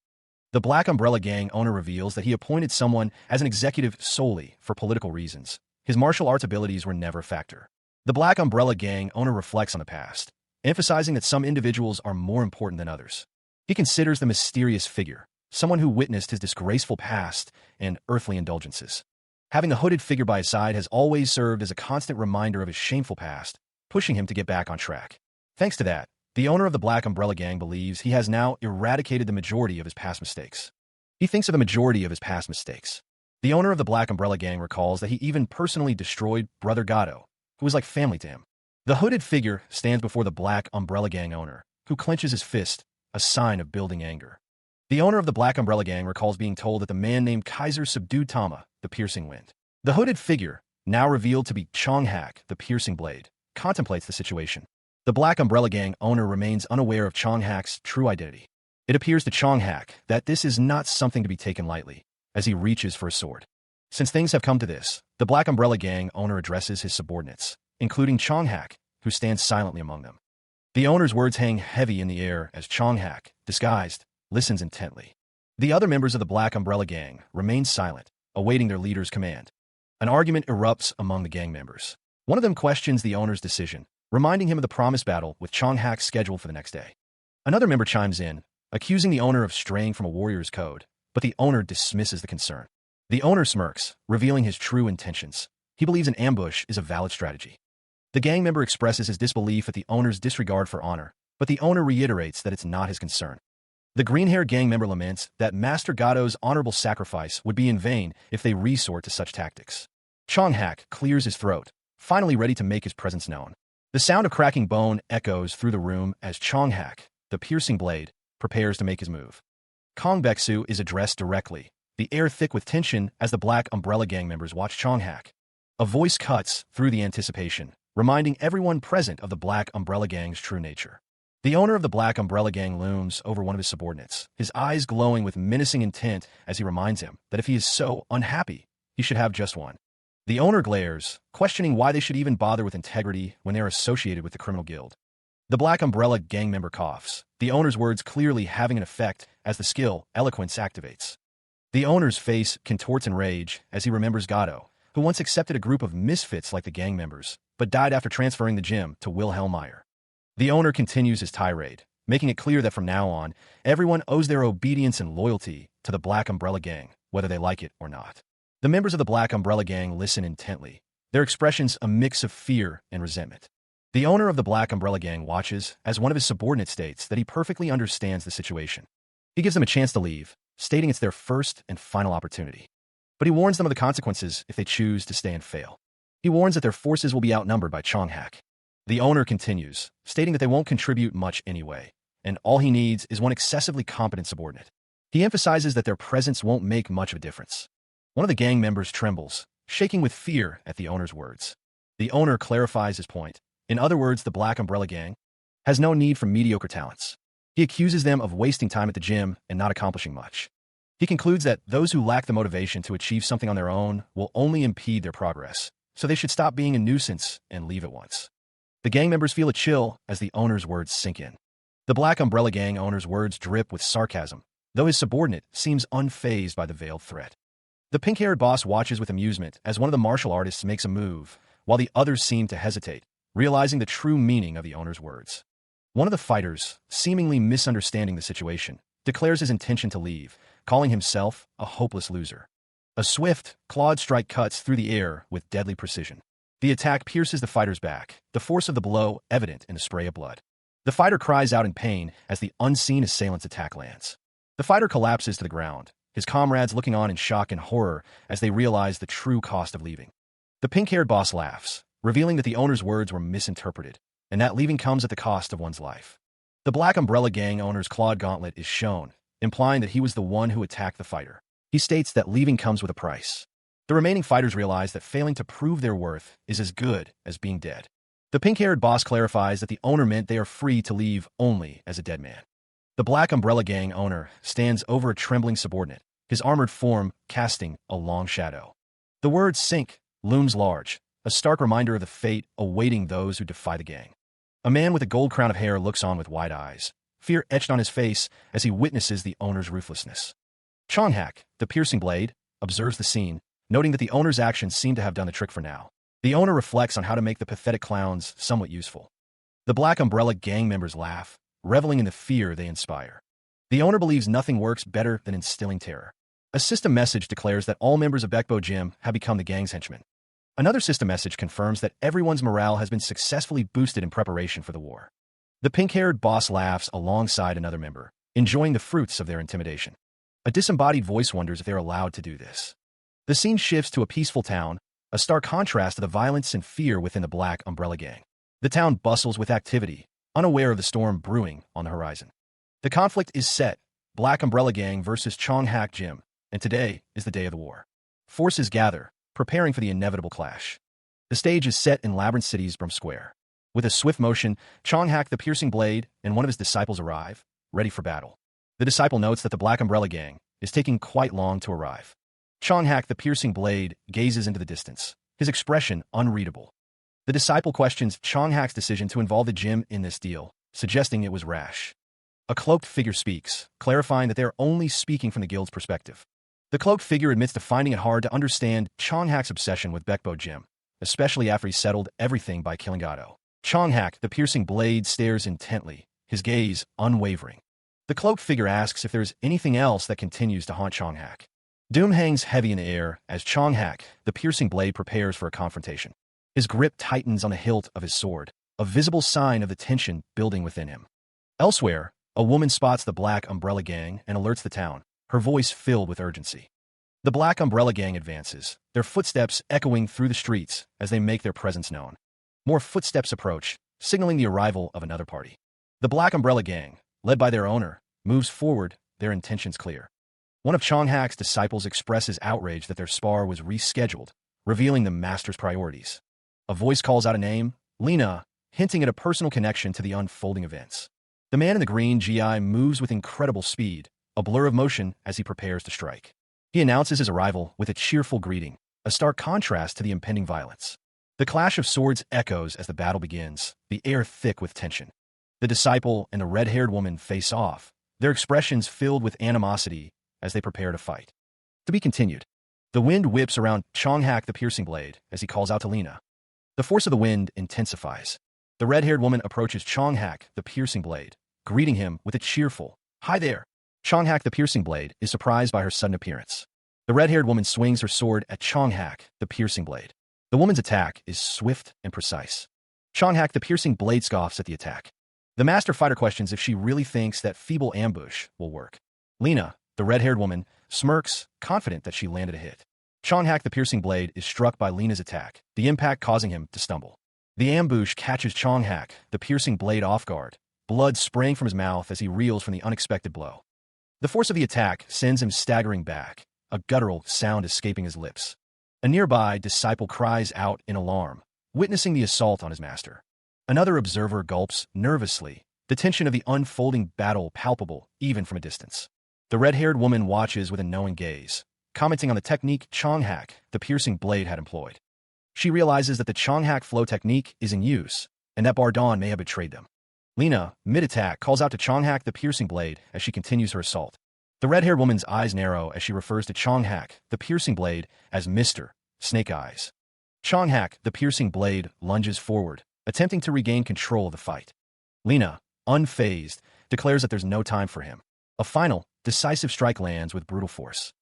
The Black Umbrella Gang owner reveals that he appointed someone as an executive solely for political reasons. His martial arts abilities were never a factor. The Black Umbrella Gang owner reflects on the past, emphasizing that some individuals are more important than others. He considers the mysterious figure, someone who witnessed his disgraceful past and earthly indulgences. Having the hooded figure by his side has always served as a constant reminder of his shameful past, pushing him to get back on track. Thanks to that, the owner of the Black Umbrella Gang believes he has now eradicated the majority of his past mistakes. He thinks of the majority of his past mistakes. The owner of the Black Umbrella Gang recalls that he even personally destroyed Brother Gato, who was like family to him. The hooded figure stands before the Black Umbrella Gang owner, who clenches his fist, a sign of building anger. The owner of the Black Umbrella Gang recalls being told that the man named Kaiser subdued Tama, the piercing wind. The hooded figure, now revealed to be Chonghak, the piercing blade, contemplates the situation. The Black Umbrella Gang owner remains unaware of Chonghak's true identity. It appears to Chonghak that this is not something to be taken lightly, as he reaches for a sword. Since things have come to this, the Black Umbrella Gang owner addresses his subordinates, including Chonghak, who stands silently among them. The owner's words hang heavy in the air as Chonghak, disguised, listens intently. The other members of the Black Umbrella Gang remain silent, awaiting their leader's command. An argument erupts among the gang members. One of them questions the owner's decision, reminding him of the promised battle with Chonghak scheduled for the next day. Another member chimes in, accusing the owner of straying from a warrior's code, but the owner dismisses the concern. The owner smirks, revealing his true intentions. He believes an ambush is a valid strategy. The gang member expresses his disbelief at the owner's disregard for honor, but the owner reiterates that it's not his concern. The green-haired gang member laments that Master Gado's honorable sacrifice would be in vain if they resort to such tactics. Chonghak clears his throat, finally ready to make his presence known. The sound of cracking bone echoes through the room as Chonghak, the piercing blade, prepares to make his move. Kongbeksu is addressed directly, the air thick with tension as the Black Umbrella gang members watch Chonghak. A voice cuts through the anticipation, reminding everyone present of the Black Umbrella gang's true nature. The owner of the Black Umbrella gang looms over one of his subordinates, his eyes glowing with menacing intent as he reminds him that if he is so unhappy, he should have just one. The owner glares, questioning why they should even bother with integrity when they are associated with the criminal guild. The Black Umbrella gang member coughs, the owner's words clearly having an effect as the skill, eloquence, activates. The owner's face contorts in rage as he remembers Gado, who once accepted a group of misfits like the gang members, but died after transferring the gym to Wilhelm Meyer. The owner continues his tirade, making it clear that from now on, everyone owes their obedience and loyalty to the Black Umbrella gang, whether they like it or not. The members of the Black Umbrella gang listen intently, their expressions a mix of fear and resentment. The owner of the Black Umbrella gang watches as one of his subordinates states that he perfectly understands the situation. He gives them a chance to leave, stating it's their first and final opportunity. But he warns them of the consequences if they choose to stay and fail. He warns that their forces will be outnumbered by Chonghak. The owner continues, stating that they won't contribute much anyway, and all he needs is one excessively competent subordinate. He emphasizes that their presence won't make much of a difference. One of the gang members trembles, shaking with fear at the owner's words. The owner clarifies his point. In other words, the Black Umbrella gang has no need for mediocre talents. He accuses them of wasting time at the gym and not accomplishing much. He concludes that those who lack the motivation to achieve something on their own will only impede their progress, so they should stop being a nuisance and leave at once. The gang members feel a chill as the owner's words sink in. The Black Umbrella gang owner's words drip with sarcasm, though his subordinate seems unfazed by the veiled threat. The pink-haired boss watches with amusement as one of the martial artists makes a move, while the others seem to hesitate, realizing the true meaning of the owner's words. One of the fighters, seemingly misunderstanding the situation, declares his intention to leave, calling himself a hopeless loser. A swift, clawed strike cuts through the air with deadly precision. The attack pierces the fighter's back, the force of the blow evident in the spray of blood. The fighter cries out in pain as the unseen assailant's attack lands. The fighter collapses to the ground, his comrades looking on in shock and horror as they realize the true cost of leaving. The pink-haired boss laughs, revealing that the owner's words were misinterpreted, and that leaving comes at the cost of one's life. The Black Umbrella gang owner's clawed gauntlet is shown, implying that he was the one who attacked the fighter. He states that leaving comes with a price. The remaining fighters realize that failing to prove their worth is as good as being dead. The pink-haired boss clarifies that the owner meant they are free to leave only as a dead man. The Black Umbrella gang owner stands over a trembling subordinate, his armored form casting a long shadow. The word sink looms large, a stark reminder of the fate awaiting those who defy the gang. A man with a gold crown of hair looks on with wide eyes, fear etched on his face as he witnesses the owner's ruthlessness. Chonghak, the piercing blade, observes the scene, noting that the owner's actions seem to have done the trick for now. The owner reflects on how to make the pathetic clowns somewhat useful. The Black Umbrella gang members laugh, reveling in the fear they inspire. The owner believes nothing works better than instilling terror. A system message declares that all members of Bekbo Gym have become the gang's henchmen. Another system message confirms that everyone's morale has been successfully boosted in preparation for the war. The pink-haired boss laughs alongside another member, enjoying the fruits of their intimidation. A disembodied voice wonders if they're allowed to do this. The scene shifts to a peaceful town, a stark contrast to the violence and fear within the Black Umbrella gang. The town bustles with activity, unaware of the storm brewing on the horizon. The conflict is set, Black Umbrella gang versus Chonghak Gym, and today is the day of the war. Forces gather, preparing for the inevitable clash. The stage is set in Labyrinth City's Brum Square. With a swift motion, Chonghak the piercing blade and one of his disciples arrive, ready for battle. The disciple notes that the Black Umbrella gang is taking quite long to arrive. Chonghak the piercing blade gazes into the distance, his expression unreadable. The disciple questions Chonghak's decision to involve the gym in this deal, suggesting it was rash. A cloaked figure speaks, clarifying that they are only speaking from the guild's perspective. The cloaked figure admits to finding it hard to understand Chonghak's obsession with Bekbo Gym, especially after he settled everything by killing Gado. Chonghak, the piercing blade, stares intently, his gaze unwavering. The cloaked figure asks if there is anything else that continues to haunt Chonghak. Doom hangs heavy in the air as Chonghak, the piercing blade, prepares for a confrontation. His grip tightens on the hilt of his sword, a visible sign of the tension building within him. Elsewhere, a woman spots the Black Umbrella Gang and alerts the town, her voice filled with urgency. The Black Umbrella Gang advances, their footsteps echoing through the streets as they make their presence known. More footsteps approach, signaling the arrival of another party. The Black Umbrella Gang, led by their owner, moves forward, their intentions clear. One of Chonghak's disciples expresses outrage that their spar was rescheduled, revealing the master's priorities. A voice calls out a name, Lina, hinting at a personal connection to the unfolding events. The man in the green GI moves with incredible speed, a blur of motion as he prepares to strike. He announces his arrival with a cheerful greeting, a stark contrast to the impending violence. The clash of swords echoes as the battle begins, the air thick with tension. The disciple and the red-haired woman face off, their expressions filled with animosity as they prepare to fight. To be continued. The wind whips around Chonghak the Piercing Blade as he calls out to Lina. The force of the wind intensifies. The red-haired woman approaches Chonghak the Piercing Blade, greeting him with a cheerful, "Hi there." Chonghak the Piercing Blade is surprised by her sudden appearance. The red-haired woman swings her sword at Chonghak the Piercing Blade. The woman's attack is swift and precise. Chonghak the Piercing Blade scoffs at the attack. The master fighter questions if she really thinks that feeble ambush will work. Lina, the red-haired woman, smirks, confident that she landed a hit. Chonghak the Piercing Blade is struck by Lina's attack, the impact causing him to stumble. The ambush catches Chonghak the Piercing Blade off guard, blood spraying from his mouth as he reels from the unexpected blow. The force of the attack sends him staggering back, a guttural sound escaping his lips. A nearby disciple cries out in alarm, witnessing the assault on his master. Another observer gulps nervously, the tension of the unfolding battle palpable even from a distance. The red-haired woman watches with a knowing gaze, commenting on the technique Chonghak the Piercing Blade had employed. She realizes that the Chonghak flow technique is in use, and that Bardon may have betrayed them. Lina, mid-attack, calls out to Chonghak the Piercing Blade as she continues her assault. The red-haired woman's eyes narrow as she refers to Chonghak the Piercing Blade as Mr. Snake Eyes. Chonghak the Piercing Blade lunges forward, attempting to regain control of the fight. Lina, unfazed, declares that there's no time for him. A final, decisive strike lands with brutal force.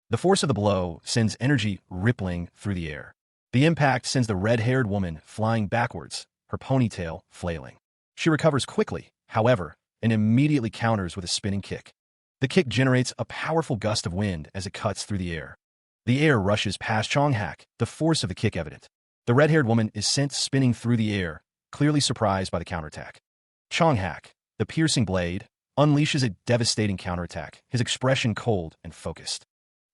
The force of the blow sends energy rippling through the air. The impact sends the red-haired woman flying backwards, her ponytail flailing. She recovers quickly, however, and immediately counters with a spinning kick. The kick generates a powerful gust of wind as it cuts through the air. The air rushes past Chonghak, the force of the kick evident. The red-haired woman is sent spinning through the air, clearly surprised by the counterattack. Chonghak, the Piercing Blade, unleashes a devastating counterattack, his expression cold and focused.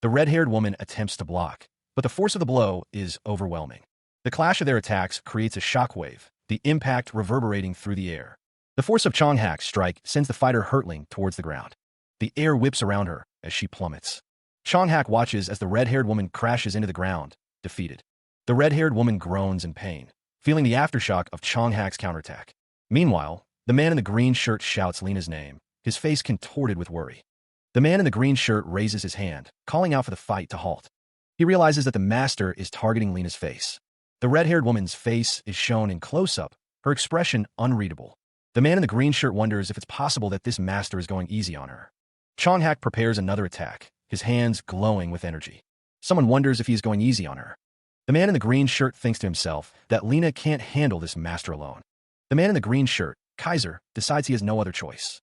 The red-haired woman attempts to block, but the force of the blow is overwhelming. The clash of their attacks creates a shockwave, the impact reverberating through the air. The force of Chonghak's strike sends the fighter hurtling towards the ground. The air whips around her as she plummets. Chonghak watches as the red-haired woman crashes into the ground, defeated. The red-haired woman groans in pain, feeling the aftershock of Chonghak's counterattack. Meanwhile, the man in the green shirt shouts Lina's name, his face contorted with worry. The man in the green shirt raises his hand, calling out for the fight to halt. He realizes that the master is targeting Lina's face. The red-haired woman's face is shown in close-up, her expression unreadable. The man in the green shirt wonders if it's possible that this master is going easy on her. Chonghak prepares another attack, his hands glowing with energy. Someone wonders if he is going easy on her. The man in the green shirt thinks to himself that Lina can't handle this master alone. The man in the green shirt, Kaiser, decides he has no other choice.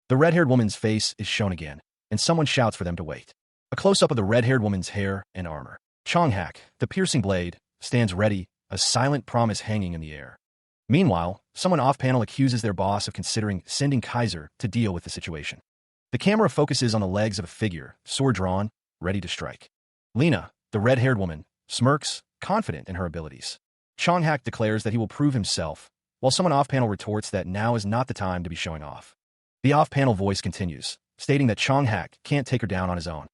The red-haired woman's face is shown again, and someone shouts for them to wait. A close-up of the red-haired woman's hair and armor. Chonghak, the Piercing Blade, stands ready, a silent promise hanging in the air. Meanwhile, someone off-panel accuses their boss of considering sending Kaiser to deal with the situation. The camera focuses on the legs of a figure, sword drawn, ready to strike. Lina, the red-haired woman, smirks, confident in her abilities. Chonghak declares that he will prove himself, while someone off-panel retorts that now is not the time to be showing off. The off-panel voice continues, stating that Chonghak can't take her down on his own.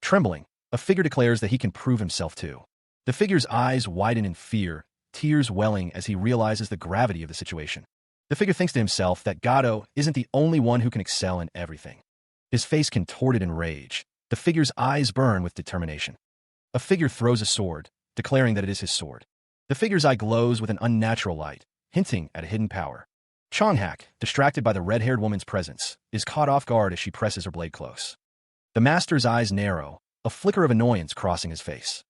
Trembling, a figure declares that he can prove himself too. The figure's eyes widen in fear, tears welling as he realizes the gravity of the situation. The figure thinks to himself that Gado isn't the only one who can excel in everything. His face contorted in rage, the figure's eyes burn with determination. A figure throws a sword, declaring that it is his sword. The figure's eye glows with an unnatural light, hinting at a hidden power. Chonghak, distracted by the red-haired woman's presence, is caught off guard as she presses her blade close. The master's eyes narrow, a flicker of annoyance crossing his face.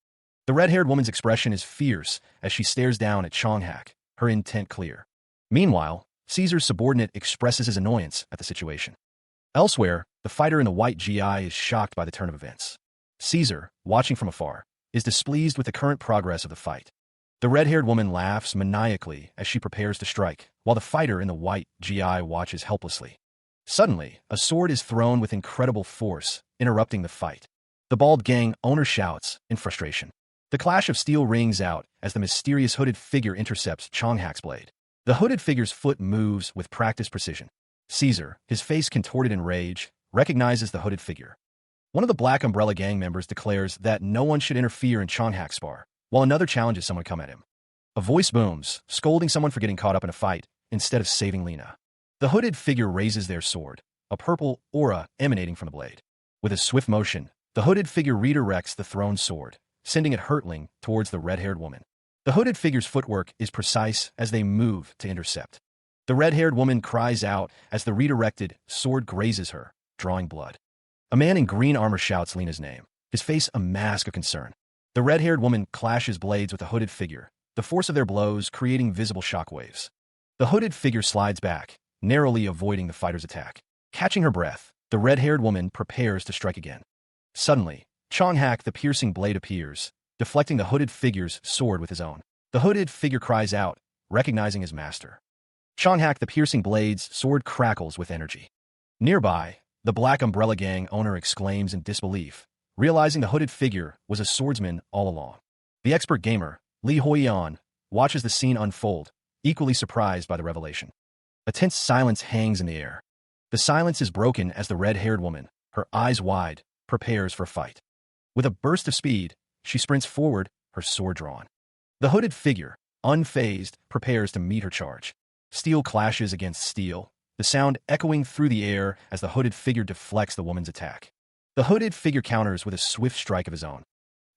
The red-haired woman's expression is fierce as she stares down at Chonghak, her intent clear. Meanwhile, Caesar's subordinate expresses his annoyance at the situation. Elsewhere, the fighter in the white GI is shocked by the turn of events. Caesar, watching from afar, is displeased with the current progress of the fight. The red-haired woman laughs maniacally as she prepares to strike, while the fighter in the white GI watches helplessly. Suddenly, a sword is thrown with incredible force, interrupting the fight. The bald gang owner shouts in frustration. The clash of steel rings out as the mysterious hooded figure intercepts Chonghak's blade. The hooded figure's foot moves with practiced precision. Caesar, his face contorted in rage, recognizes the hooded figure. One of the Black Umbrella gang members declares that no one should interfere in Chonghak's spar, while another challenges someone to come at him. A voice booms, scolding someone for getting caught up in a fight instead of saving Lena. The hooded figure raises their sword, a purple aura emanating from the blade. With a swift motion, the hooded figure redirects the thrown sword, sending it hurtling towards the red-haired woman. The hooded figure's footwork is precise as they move to intercept. The red-haired woman cries out as the redirected sword grazes her, drawing blood. A man in green armor shouts Lena's name, his face a mask of concern. The red-haired woman clashes blades with the hooded figure, the force of their blows creating visible shockwaves. The hooded figure slides back, narrowly avoiding the fighter's attack. Catching her breath, the red-haired woman prepares to strike again. Suddenly, Chonghak the piercing blade appears, deflecting the hooded figure's sword with his own. The hooded figure cries out, recognizing his master. Chonghak the piercing blade's sword crackles with energy. Nearby, the Black Umbrella gang owner exclaims in disbelief, realizing the hooded figure was a swordsman all along. The expert gamer, Li Huiyan, watches the scene unfold, equally surprised by the revelation. A tense silence hangs in the air. The silence is broken as the red-haired woman, her eyes wide, prepares for a fight. With a burst of speed, she sprints forward, her sword drawn. The hooded figure, unfazed, prepares to meet her charge. Steel clashes against steel, the sound echoing through the air as the hooded figure deflects the woman's attack. The hooded figure counters with a swift strike of his own.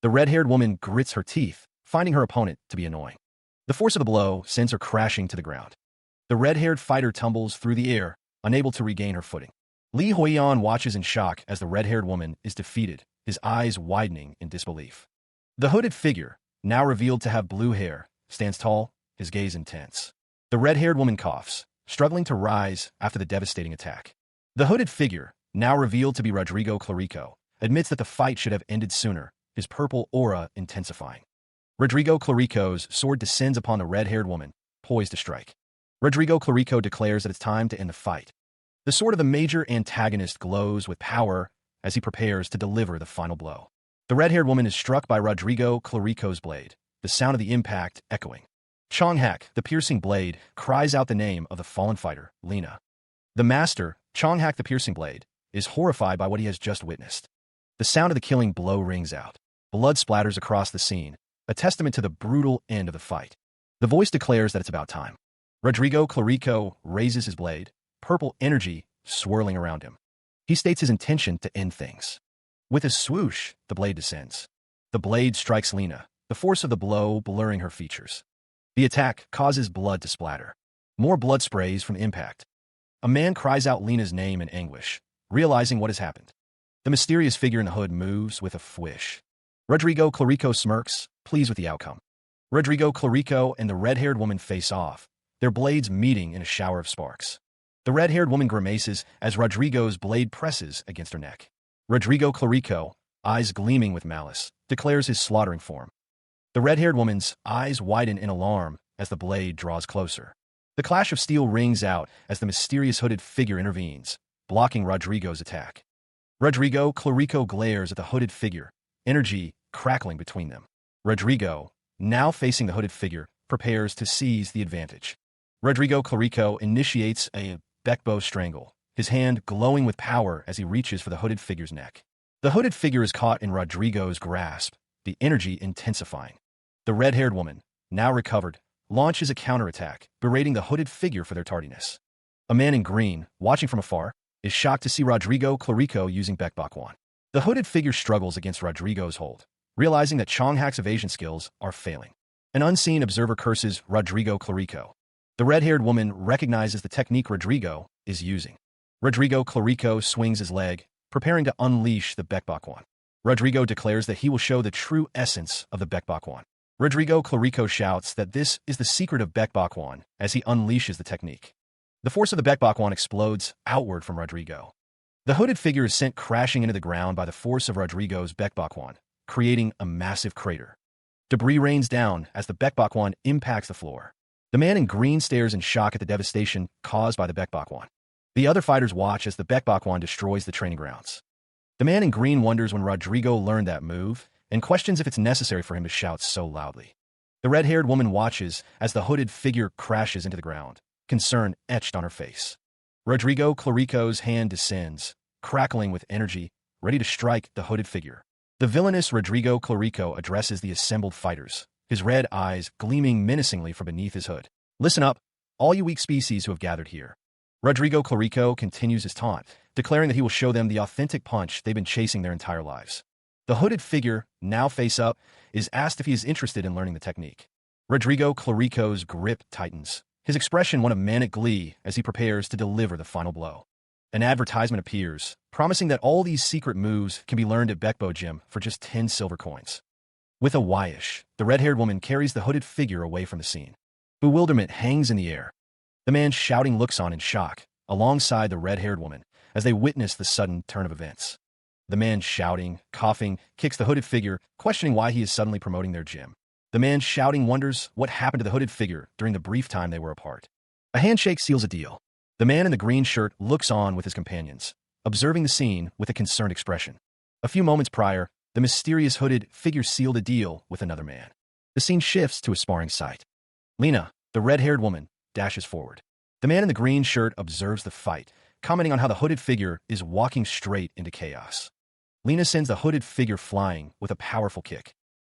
The red-haired woman grits her teeth, finding her opponent to be annoying. The force of the blow sends her crashing to the ground. The red-haired fighter tumbles through the air, unable to regain her footing. Li Huiyan watches in shock as the red-haired woman is defeated, his eyes widening in disbelief. The hooded figure, now revealed to have blue hair, stands tall, his gaze intense. The red-haired woman coughs, struggling to rise after the devastating attack. The hooded figure, now revealed to be Rodrigo Clarico, admits that the fight should have ended sooner, his purple aura intensifying. Rodrigo Clarico's sword descends upon the red-haired woman, poised to strike. Rodrigo Clarico declares that it's time to end the fight. The sword of the major antagonist glows with power as he prepares to deliver the final blow. The red-haired woman is struck by Rodrigo Clarico's blade, the sound of the impact echoing. Chonghak, the piercing blade, cries out the name of the fallen fighter, Lena. The master, Chonghak the piercing blade, is horrified by what he has just witnessed. The sound of the killing blow rings out. Blood splatters across the scene, a testament to the brutal end of the fight. The voice declares that it's about time. Rodrigo Clarico raises his blade, purple energy swirling around him. He states his intention to end things. With a swoosh, the blade descends. The blade strikes Lena, the force of the blow blurring her features. The attack causes blood to splatter. More blood sprays from impact. A man cries out Lena's name in anguish, realizing what has happened. The mysterious figure in the hood moves with a fwish. Rodrigo Clarico smirks, pleased with the outcome. Rodrigo Clarico and the red-haired woman face off, their blades meeting in a shower of sparks. The red-haired woman grimaces as Rodrigo's blade presses against her neck. Rodrigo Clarico, eyes gleaming with malice, declares his slaughtering form. The red-haired woman's eyes widen in alarm as the blade draws closer. The clash of steel rings out as the mysterious hooded figure intervenes, blocking Rodrigo's attack. Rodrigo Clarico glares at the hooded figure, energy crackling between them. Rodrigo, now facing the hooded figure, prepares to seize the advantage. Rodrigo Clarico initiates a Bekbo strangle, his hand glowing with power as he reaches for the hooded figure's neck. The hooded figure is caught in Rodrigo's grasp, the energy intensifying. The red-haired woman, now recovered, launches a counterattack, berating the hooded figure for their tardiness. A man in green, watching from afar, is shocked to see Rodrigo Clarico using Bekbakwan. The hooded figure struggles against Rodrigo's hold, realizing that Chonghak's evasion skills are failing. An unseen observer curses Rodrigo Clarico. The red-haired woman recognizes the technique Rodrigo is using. Rodrigo Clarico swings his leg, preparing to unleash the Bekbakwan. Rodrigo declares that he will show the true essence of the Baekbakwan. Rodrigo Clarico shouts that this is the secret of Baekbakwan as he unleashes the technique. The force of the Baekbakwan explodes outward from Rodrigo. The hooded figure is sent crashing into the ground by the force of Rodrigo's Baekbakwan, creating a massive crater. Debris rains down as the Baekbakwan impacts the floor. The man in green stares in shock at the devastation caused by the Baekbakwan. The other fighters watch as the Baekbakwan destroys the training grounds. The man in green wonders when Rodrigo learned that move and questions if it's necessary for him to shout so loudly. The red-haired woman watches as the hooded figure crashes into the ground, concern etched on her face. Rodrigo Clarico's hand descends, crackling with energy, ready to strike the hooded figure. The villainous Rodrigo Clarico addresses the assembled fighters, his red eyes gleaming menacingly from beneath his hood. Listen up, all you weak species who have gathered here. Rodrigo Clarico continues his taunt, declaring that he will show them the authentic punch they've been chasing their entire lives. The hooded figure, now face up, is asked if he is interested in learning the technique. Rodrigo Clarico's grip tightens, his expression one of manic glee as he prepares to deliver the final blow. An advertisement appears, promising that all these secret moves can be learned at Baekbo Gym for just 10 silver coins. With a whyish, the red-haired woman carries the hooded figure away from the scene. Bewilderment hangs in the air. The man shouting looks on in shock, alongside the red-haired woman, as they witness the sudden turn of events. The man shouting, coughing, kicks the hooded figure, questioning why he is suddenly promoting their gym. The man shouting wonders what happened to the hooded figure during the brief time they were apart. A handshake seals a deal. The man in the green shirt looks on with his companions, observing the scene with a concerned expression. A few moments prior, the mysterious hooded figure sealed a deal with another man. The scene shifts to a sparring site. Lena, the red-haired woman, dashes forward. The man in the green shirt observes the fight, commenting on how the hooded figure is walking straight into chaos. Lena sends the hooded figure flying with a powerful kick.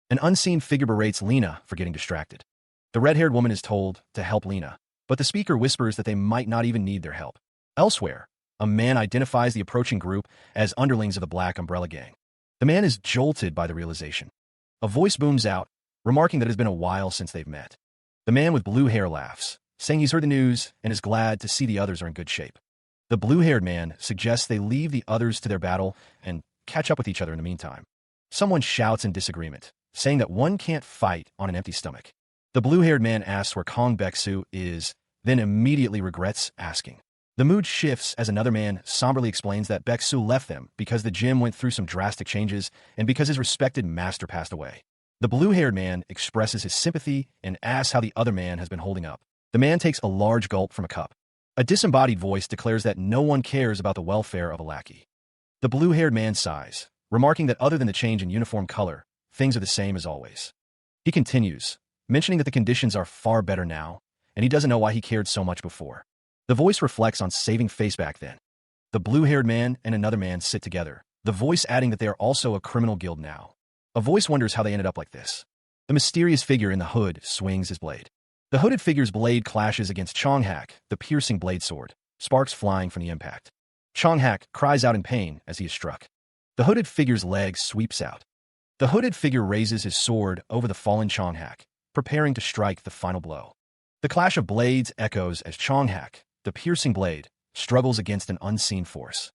An unseen figure berates Lena for getting distracted. The red-haired woman is told to help Lena, but the speaker whispers that they might not even need their help. Elsewhere, a man identifies the approaching group as underlings of the Black Umbrella Gang. The man is jolted by the realization. A voice booms out, remarking that it has been a while since they've met. The man with blue hair laughs, saying he's heard the news and is glad to see the others are in good shape. The blue-haired man suggests they leave the others to their battle and catch up with each other in the meantime. Someone shouts in disagreement, saying that one can't fight on an empty stomach. The blue-haired man asks where Kong Baeksu is, then immediately regrets asking. The mood shifts as another man somberly explains that Baeksu left them because the gym went through some drastic changes and because his respected master passed away. The blue-haired man expresses his sympathy and asks how the other man has been holding up. The man takes a large gulp from a cup. A disembodied voice declares that no one cares about the welfare of a lackey. The blue-haired man sighs, remarking that other than the change in uniform color, things are the same as always. He continues, mentioning that the conditions are far better now, and he doesn't know why he cared so much before. The voice reflects on saving face back then. The blue-haired man and another man sit together, the voice adding that they are also a criminal guild now. A voice wonders how they ended up like this. The mysterious figure in the hood swings his blade. The hooded figure's blade clashes against Chonghak, the piercing blade sword, sparks flying from the impact. Chonghak cries out in pain as he is struck. The hooded figure's leg sweeps out. The hooded figure raises his sword over the fallen Chonghak, preparing to strike the final blow. The clash of blades echoes as Chonghak, the piercing blade, struggles against an unseen force.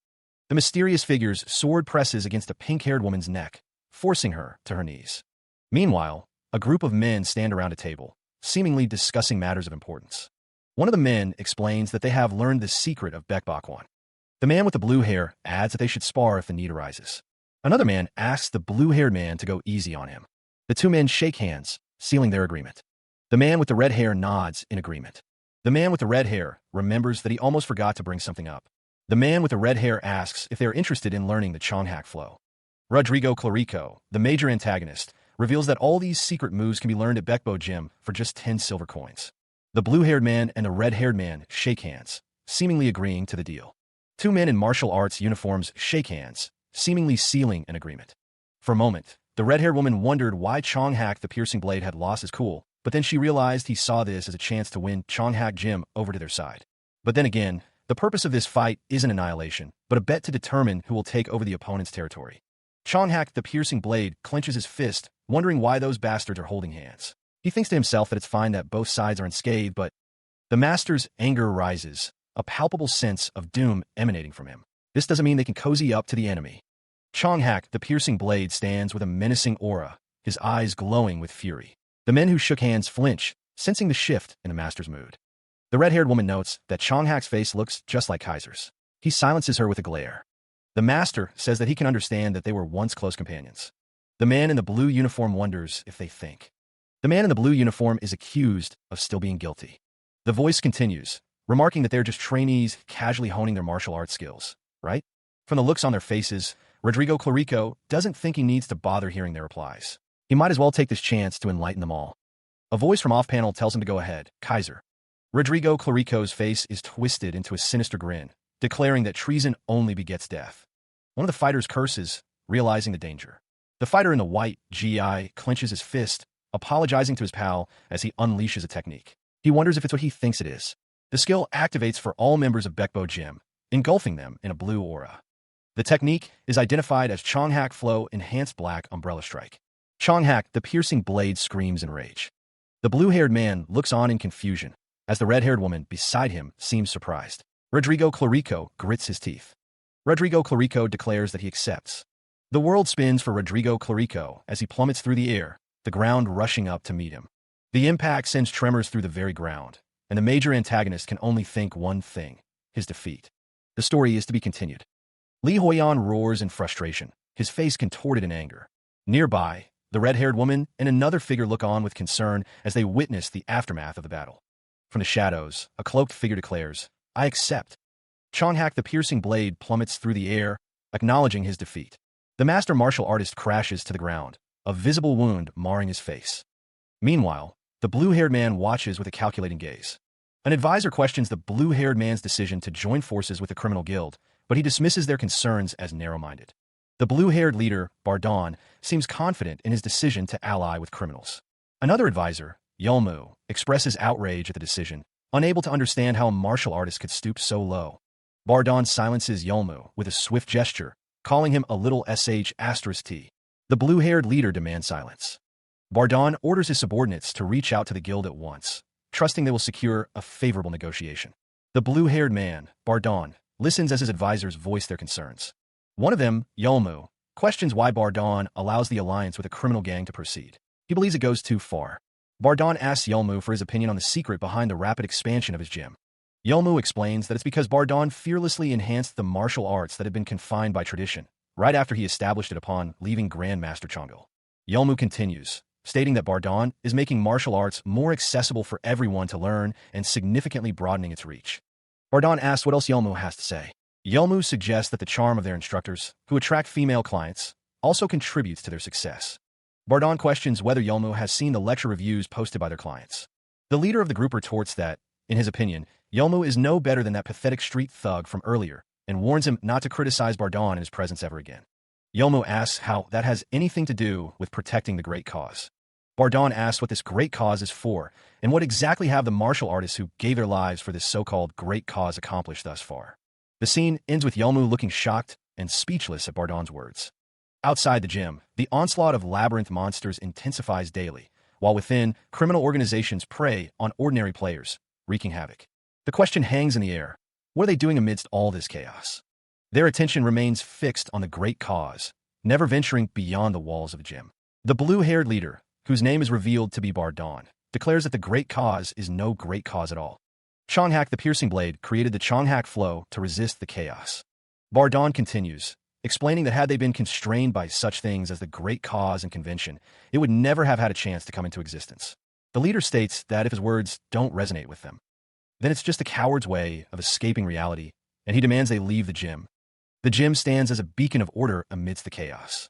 The mysterious figure's sword presses against a pink-haired woman's neck, forcing her to her knees. Meanwhile, a group of men stand around a table, seemingly discussing matters of importance. One of the men explains that they have learned the secret of Baekbakwan. The man with the blue hair adds that they should spar if the need arises. Another man asks the blue-haired man to go easy on him. The two men shake hands, sealing their agreement. The man with the red hair nods in agreement. The man with the red hair remembers that he almost forgot to bring something up. The man with the red hair asks if they are interested in learning the Chonghak flow. Rodrigo Clarico, the major antagonist, reveals that all these secret moves can be learned at Baekbo Gym for just 10 silver coins. The blue-haired man and the red-haired man shake hands, seemingly agreeing to the deal. Two men in martial arts uniforms shake hands, seemingly sealing an agreement. For a moment, the red-haired woman wondered why Chonghak the piercing blade had lost his cool, but then she realized he saw this as a chance to win Chonghak Gym over to their side. But then again, the purpose of this fight isn't annihilation, but a bet to determine who will take over the opponent's territory. Chonghak the piercing blade clenches his fist, wondering why those bastards are holding hands. He thinks to himself that it's fine that both sides are unscathed, but the master's anger rises, a palpable sense of doom emanating from him. This doesn't mean they can cozy up to the enemy. Chonghak, the piercing blade, stands with a menacing aura, his eyes glowing with fury. The men who shook hands flinch, sensing the shift in the master's mood. The red-haired woman notes that Chonghak's face looks just like Kaiser's. He silences her with a glare. The master says that he can understand that they were once close companions. The man in the blue uniform wonders if they think. The man in the blue uniform is accused of still being guilty. The voice continues, remarking that they're just trainees casually honing their martial arts skills, right? From the looks on their faces, Rodrigo Clarico doesn't think he needs to bother hearing their replies. He might as well take this chance to enlighten them all. A voice from off-panel tells him to go ahead, Kaiser. Rodrigo Clarico's face is twisted into a sinister grin, declaring that treason only begets death. One of the fighters curses, realizing the danger. The fighter in the white GI clenches his fist, apologizing to his pal as he unleashes a technique. He wonders if it's what he thinks it is. The skill activates for all members of Bekbo Gym, engulfing them in a blue aura. The technique is identified as Chonghak Flow Enhanced Black Umbrella Strike. Chonghak, the piercing blade, screams in rage. The blue-haired man looks on in confusion, as the red-haired woman beside him seems surprised. Rodrigo Clarico grits his teeth. Rodrigo Clarico declares that he accepts. The world spins for Rodrigo Clarico as he plummets through the air, the ground rushing up to meet him. The impact sends tremors through the very ground, and the major antagonist can only think one thing, his defeat. The story is to be continued. Li Huiyan roars in frustration, his face contorted in anger. Nearby, the red-haired woman and another figure look on with concern as they witness the aftermath of the battle. From the shadows, a cloaked figure declares, I accept. Chonghak, the piercing blade, plummets through the air, acknowledging his defeat. The master martial artist crashes to the ground, a visible wound marring his face. Meanwhile, the blue-haired man watches with a calculating gaze. An advisor questions the blue-haired man's decision to join forces with the criminal guild, but he dismisses their concerns as narrow-minded. The blue-haired leader, Bardon, seems confident in his decision to ally with criminals. Another advisor, Yolmu, expresses outrage at the decision, unable to understand how a martial artist could stoop so low. Bardon silences Yolmu with a swift gesture, calling him a little sh*t. The blue-haired leader demands silence. Bardon orders his subordinates to reach out to the guild at once, trusting they will secure a favorable negotiation. The blue-haired man, Bardon, listens as his advisors voice their concerns. One of them, Yolmu, questions why Bardon allows the alliance with a criminal gang to proceed. He believes it goes too far. Bardon asks Yolmu for his opinion on the secret behind the rapid expansion of his gym. Yolmu explains that it's because Bardon fearlessly enhanced the martial arts that had been confined by tradition, right after he established it upon leaving Grandmaster Chongo. Yolmu continues, stating that Bardon is making martial arts more accessible for everyone to learn and significantly broadening its reach. Bardon asks what else Yolmu has to say. Yolmu suggests that the charm of their instructors, who attract female clients, also contributes to their success. Bardon questions whether Yolmu has seen the lecture reviews posted by their clients. The leader of the group retorts that, in his opinion, Yolmu is no better than that pathetic street thug from earlier, and warns him not to criticize Bardon in his presence ever again. Yolmu asks how that has anything to do with protecting the great cause. Bardon asks what this great cause is for, and what exactly have the martial artists who gave their lives for this so-called great cause accomplished thus far. The scene ends with Yolmu looking shocked and speechless at Bardon's words. Outside the gym, the onslaught of Labyrinth monsters intensifies daily, while within, criminal organizations prey on ordinary players, wreaking havoc. The question hangs in the air, what are they doing amidst all this chaos? Their attention remains fixed on the great cause, never venturing beyond the walls of the gym. The blue-haired leader, whose name is revealed to be Bardon, declares that the great cause is no great cause at all. Chonghak, the piercing blade, created the Chonghak Flow to resist the chaos. Bardon continues, explaining that had they been constrained by such things as the great cause and convention, it would never have had a chance to come into existence. The leader states that if his words don't resonate with them, then it's just a coward's way of escaping reality, and he demands they leave the gym. The gym stands as a beacon of order amidst the chaos.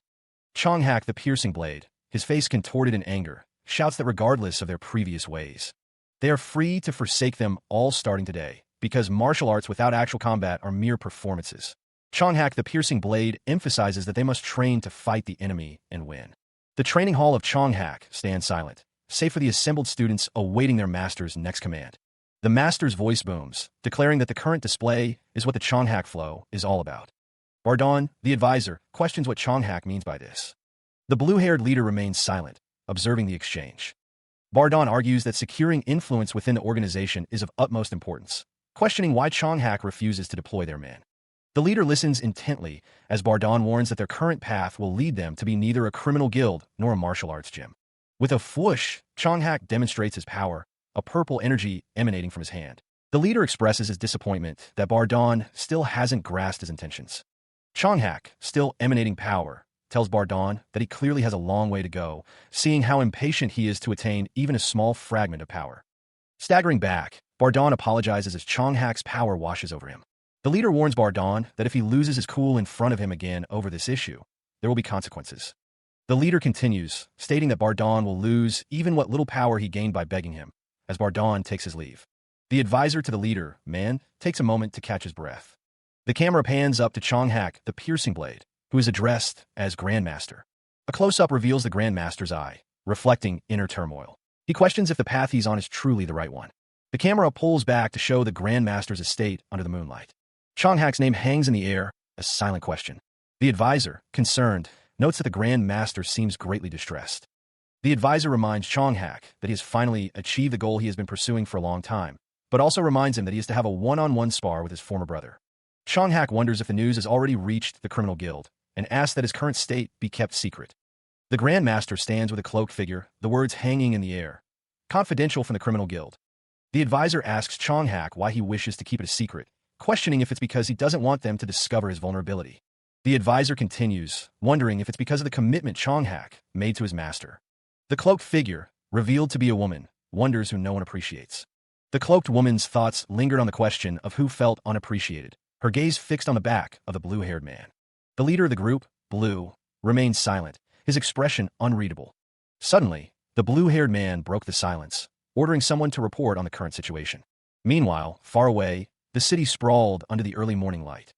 Chonghak, the piercing blade, his face contorted in anger, shouts that regardless of their previous ways, they are free to forsake them all starting today, because martial arts without actual combat are mere performances. Chonghak, the piercing blade, emphasizes that they must train to fight the enemy and win. The training hall of Chonghak stands silent, save for the assembled students awaiting their master's next command. The master's voice booms, declaring that the current display is what the Chonghak Flow is all about. Bardon, the advisor, questions what Chonghak means by this. The blue-haired leader remains silent, observing the exchange. Bardon argues that securing influence within the organization is of utmost importance, questioning why Chonghak refuses to deploy their men. The leader listens intently as Bardon warns that their current path will lead them to be neither a criminal guild nor a martial arts gym. With a whoosh, Chonghak demonstrates his power, a purple energy emanating from his hand. The leader expresses his disappointment that Bardon still hasn't grasped his intentions. Chonghak, still emanating power, tells Bardon that he clearly has a long way to go, seeing how impatient he is to attain even a small fragment of power. Staggering back, Bardon apologizes as Chonghak's power washes over him. The leader warns Bardon that if he loses his cool in front of him again over this issue, there will be consequences. The leader continues, stating that Bardon will lose even what little power he gained by begging him, as Bardon takes his leave. The advisor to the leader, Man, takes a moment to catch his breath. The camera pans up to Chonghak, the piercing blade, who is addressed as Grandmaster. A close-up reveals the Grandmaster's eye, reflecting inner turmoil. He questions if the path he's on is truly the right one. The camera pulls back to show the Grandmaster's estate under the moonlight. Chonghak's name hangs in the air, a silent question. The advisor, concerned, notes that the Grand Master seems greatly distressed. The advisor reminds Chonghak that he has finally achieved the goal he has been pursuing for a long time, but also reminds him that he is to have a one-on-one spar with his former brother. Chonghak wonders if the news has already reached the criminal guild, and asks that his current state be kept secret. The Grand Master stands with a cloaked figure, the words hanging in the air. Confidential from the criminal guild. The advisor asks Chonghak why he wishes to keep it a secret, questioning if it's because he doesn't want them to discover his vulnerability. The advisor continues, wondering if it's because of the commitment Chonghak made to his master. The cloaked figure, revealed to be a woman, wonders who no one appreciates. The cloaked woman's thoughts lingered on the question of who felt unappreciated, her gaze fixed on the back of the blue-haired man. The leader of the group, Blue, remained silent, his expression unreadable. Suddenly, the blue-haired man broke the silence, ordering someone to report on the current situation. Meanwhile, far away, the city sprawled under the early morning light.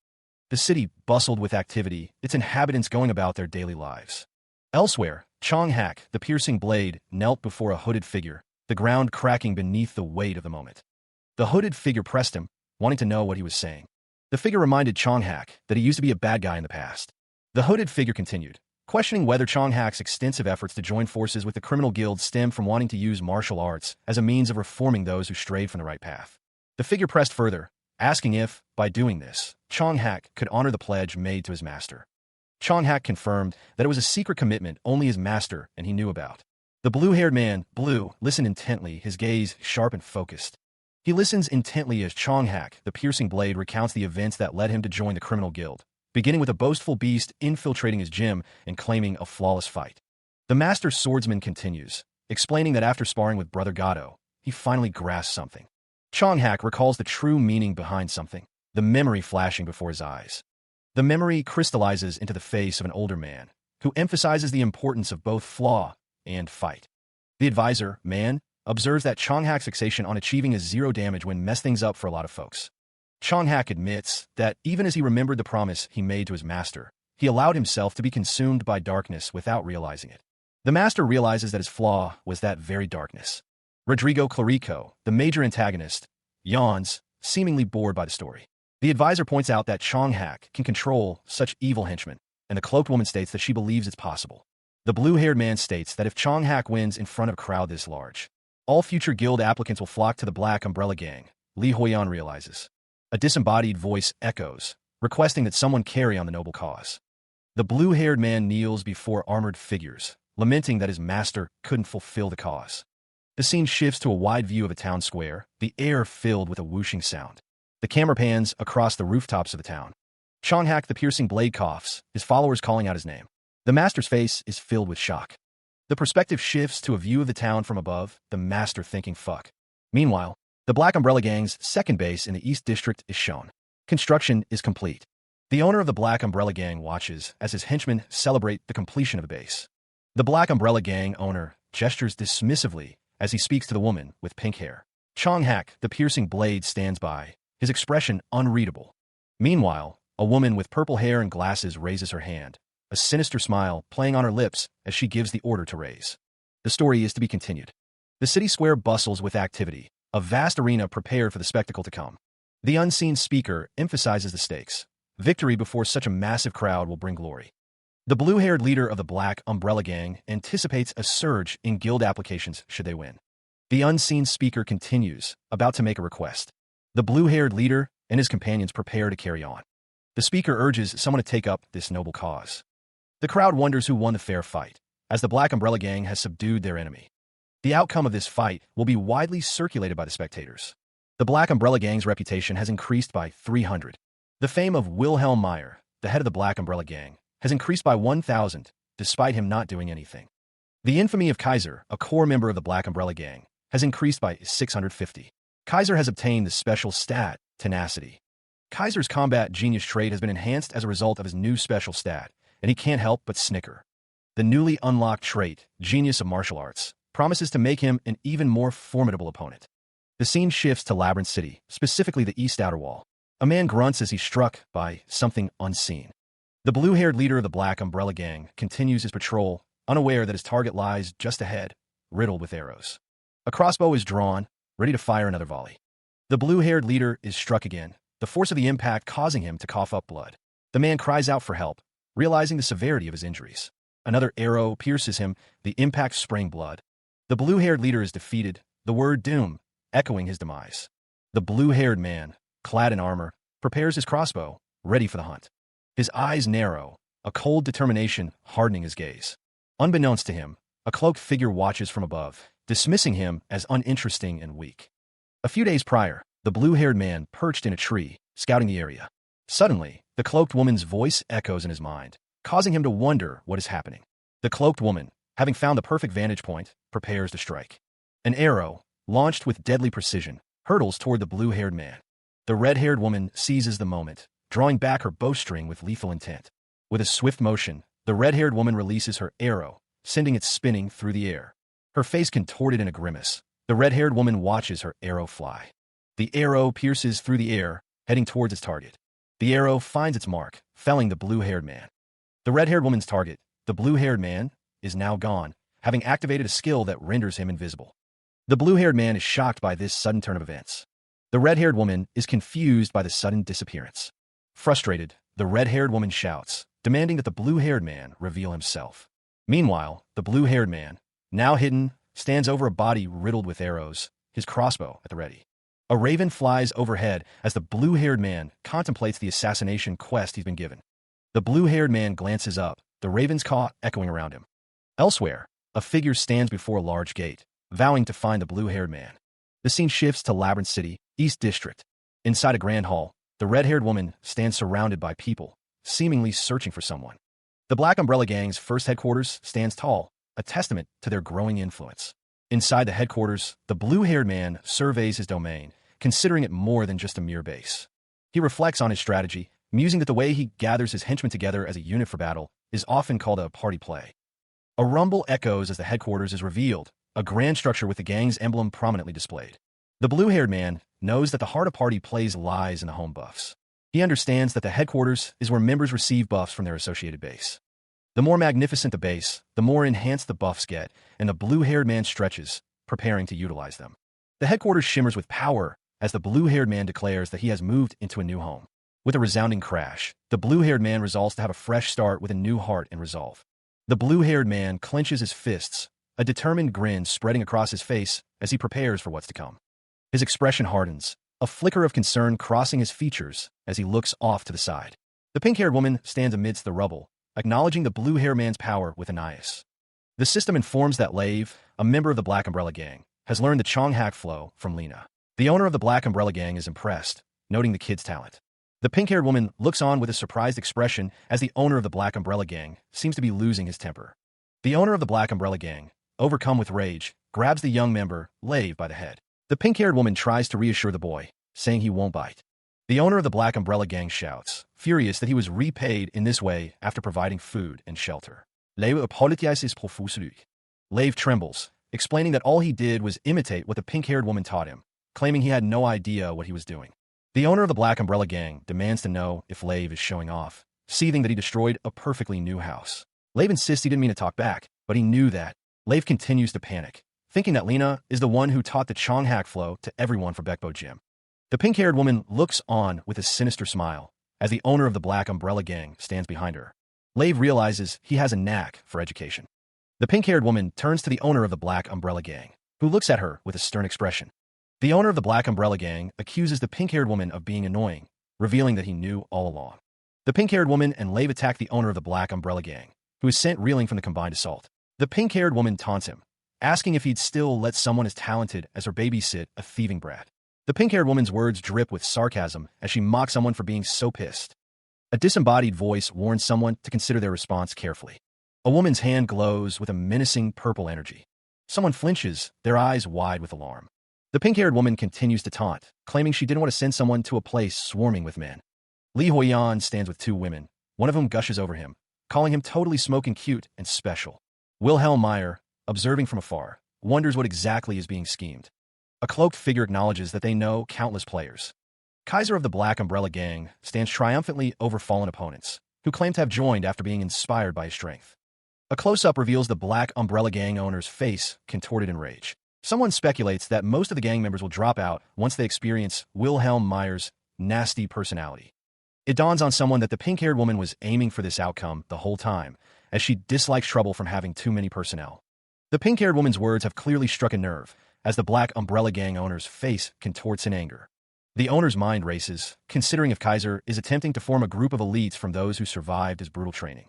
The city bustled with activity, its inhabitants going about their daily lives. Elsewhere, Chonghak, the piercing blade, knelt before a hooded figure, the ground cracking beneath the weight of the moment. The hooded figure pressed him, wanting to know what he was saying. The figure reminded Chonghak that he used to be a bad guy in the past. The hooded figure continued, questioning whether Chonghak's extensive efforts to join forces with the criminal guild stemmed from wanting to use martial arts as a means of reforming those who strayed from the right path. The figure pressed further, asking if, by doing this, Chonghak could honor the pledge made to his master. Chonghak confirmed that it was a secret commitment only his master and he knew about. The blue-haired man, Blue, listened intently, his gaze sharp and focused. He listens intently as Chonghak, the piercing blade, recounts the events that led him to join the criminal guild, beginning with a boastful beast infiltrating his gym and claiming a flawless fight. The master swordsman continues, explaining that after sparring with Brother Gato, he finally grasped something. Chonghak recalls the true meaning behind something, the memory flashing before his eyes. The memory crystallizes into the face of an older man, who emphasizes the importance of both flaw and fight. The advisor, Man, observes that Chonghak's fixation on achieving a zero damage when mess things up for a lot of folks. Chonghak admits that even as he remembered the promise he made to his master, he allowed himself to be consumed by darkness without realizing it. The master realizes that his flaw was that very darkness. Rodrigo Clarico, the major antagonist, yawns, seemingly bored by the story. The advisor points out that Chonghak can control such evil henchmen, and the cloaked woman states that she believes it's possible. The blue-haired man states that if Chonghak wins in front of a crowd this large, all future guild applicants will flock to the Black Umbrella Gang, Li Huiyan realizes. A disembodied voice echoes, requesting that someone carry on the noble cause. The blue-haired man kneels before armored figures, lamenting that his master couldn't fulfill the cause. The scene shifts to a wide view of a town square, the air filled with a whooshing sound. The camera pans across the rooftops of the town. Chonghak the piercing blade coughs, his followers calling out his name. The master's face is filled with shock. The perspective shifts to a view of the town from above, the master thinking fuck. Meanwhile, the Black Umbrella Gang's second base in the East District is shown. Construction is complete. The owner of the Black Umbrella Gang watches as his henchmen celebrate the completion of the base. The Black Umbrella Gang owner gestures dismissively as he speaks to the woman with pink hair. Chonghak, the piercing blade, stands by, his expression unreadable. Meanwhile, a woman with purple hair and glasses raises her hand, a sinister smile playing on her lips as she gives the order to raise. The story is to be continued. The city square bustles with activity, a vast arena prepared for the spectacle to come. The unseen speaker emphasizes the stakes. Victory before such a massive crowd will bring glory. The blue-haired leader of the Black Umbrella Gang anticipates a surge in guild applications should they win. The unseen speaker continues, about to make a request. The blue-haired leader and his companions prepare to carry on. The speaker urges someone to take up this noble cause. The crowd wonders who won the fair fight, as the Black Umbrella Gang has subdued their enemy. The outcome of this fight will be widely circulated by the spectators. The Black Umbrella Gang's reputation has increased by 300. The fame of Wilhelm Meyer, the head of the Black Umbrella Gang, has increased by 1,000, despite him not doing anything. The infamy of Kaiser, a core member of the Black Umbrella Gang, has increased by 650. Kaiser has obtained the special stat, Tenacity. Kaiser's combat genius trait has been enhanced as a result of his new special stat, and he can't help but snicker. The newly unlocked trait, Genius of Martial Arts, promises to make him an even more formidable opponent. The scene shifts to Labyrinth City, specifically the East Outer Wall. A man grunts as he's struck by something unseen. The blue-haired leader of the Black Umbrella Gang continues his patrol, unaware that his target lies just ahead, riddled with arrows. A crossbow is drawn, ready to fire another volley. The blue-haired leader is struck again, the force of the impact causing him to cough up blood. The man cries out for help, realizing the severity of his injuries. Another arrow pierces him, the impact spraying blood. The blue-haired leader is defeated, the word doom echoing his demise. The blue-haired man, clad in armor, prepares his crossbow, ready for the hunt. His eyes narrow, a cold determination hardening his gaze. Unbeknownst to him, a cloaked figure watches from above, dismissing him as uninteresting and weak. A few days prior, the blue-haired man perched in a tree, scouting the area. Suddenly, the cloaked woman's voice echoes in his mind, causing him to wonder what is happening. The cloaked woman, having found the perfect vantage point, prepares to strike. An arrow, launched with deadly precision, hurtles toward the blue-haired man. The red-haired woman seizes the moment, drawing back her bowstring with lethal intent. With a swift motion, the red-haired woman releases her arrow, sending it spinning through the air. Her face contorted in a grimace. The red-haired woman watches her arrow fly. The arrow pierces through the air, heading towards its target. The arrow finds its mark, felling the blue-haired man. The red-haired woman's target, the blue-haired man, is now gone, having activated a skill that renders him invisible. The blue-haired man is shocked by this sudden turn of events. The red-haired woman is confused by the sudden disappearance. Frustrated, the red-haired woman shouts, demanding that the blue-haired man reveal himself. Meanwhile, the blue-haired man, now hidden, stands over a body riddled with arrows, his crossbow at the ready. A raven flies overhead as the blue-haired man contemplates the assassination quest he's been given. The blue-haired man glances up, the raven's caw echoing around him. Elsewhere, a figure stands before a large gate, vowing to find the blue-haired man. The scene shifts to Labyrinth City, East District. Inside a grand hall, the red-haired woman stands surrounded by people, seemingly searching for someone. The Black Umbrella Gang's first headquarters stands tall, a testament to their growing influence. Inside the headquarters, the blue-haired man surveys his domain, considering it more than just a mere base. He reflects on his strategy, musing that the way he gathers his henchmen together as a unit for battle is often called a party play. A rumble echoes as the headquarters is revealed, a grand structure with the gang's emblem prominently displayed. The blue-haired man knows that the heart of party plays lies in the home buffs. He understands that the headquarters is where members receive buffs from their associated base. The more magnificent the base, the more enhanced the buffs get, and the blue-haired man stretches, preparing to utilize them. The headquarters shimmers with power as the blue-haired man declares that he has moved into a new home. With a resounding crash, the blue-haired man resolves to have a fresh start with a new heart and resolve. The blue-haired man clenches his fists, a determined grin spreading across his face as he prepares for what's to come. His expression hardens, a flicker of concern crossing his features as he looks off to the side. The pink-haired woman stands amidst the rubble, acknowledging the blue-haired man's power with an eyes. The system informs that Lave, a member of the Black Umbrella Gang, has learned the Chong Hack flow from Lena. The owner of the Black Umbrella Gang is impressed, noting the kid's talent. The pink-haired woman looks on with a surprised expression as the owner of the Black Umbrella Gang seems to be losing his temper. The owner of the Black Umbrella Gang, overcome with rage, grabs the young member, Lave, by the head. The pink-haired woman tries to reassure the boy, saying he won't bite. The owner of the Black Umbrella Gang shouts, furious that he was repaid in this way after providing food and shelter. Lave apologizes profusely. Lave trembles, explaining that all he did was imitate what the pink-haired woman taught him, claiming he had no idea what he was doing. The owner of the Black Umbrella Gang demands to know if Lave is showing off, seething that he destroyed a perfectly new house. Lave insists he didn't mean to talk back, but he knew that. Lave continues to panic, thinking that Lena is the one who taught the Chong Hack flow to everyone for Bekbo Gym. The pink-haired woman looks on with a sinister smile as the owner of the Black Umbrella Gang stands behind her. Lave realizes he has a knack for education. The pink-haired woman turns to the owner of the Black Umbrella Gang, who looks at her with a stern expression. The owner of the Black Umbrella Gang accuses the pink-haired woman of being annoying, revealing that he knew all along. The pink-haired woman and Lave attack the owner of the Black Umbrella Gang, who is sent reeling from the combined assault. The pink-haired woman taunts him, asking if he'd still let someone as talented as her babysit a thieving brat. The pink-haired woman's words drip with sarcasm as she mocks someone for being so pissed. A disembodied voice warns someone to consider their response carefully. A woman's hand glows with a menacing purple energy. Someone flinches, their eyes wide with alarm. The pink-haired woman continues to taunt, claiming she didn't want to send someone to a place swarming with men. Li Huiyan stands with two women, one of whom gushes over him, calling him totally smoking cute and special. Wilhelm Meyer, observing from afar, wonders what exactly is being schemed. A cloaked figure acknowledges that they know countless players. Kaiser of the Black Umbrella Gang stands triumphantly over fallen opponents, who claim to have joined after being inspired by his strength. A close-up reveals the Black Umbrella Gang owner's face contorted in rage. Someone speculates that most of the gang members will drop out once they experience Wilhelm Meyer's nasty personality. It dawns on someone that the pink-haired woman was aiming for this outcome the whole time, as she dislikes trouble from having too many personnel. The pink-haired woman's words have clearly struck a nerve, as the Black Umbrella Gang owner's face contorts in anger. The owner's mind races, considering if Kaiser is attempting to form a group of elites from those who survived his brutal training.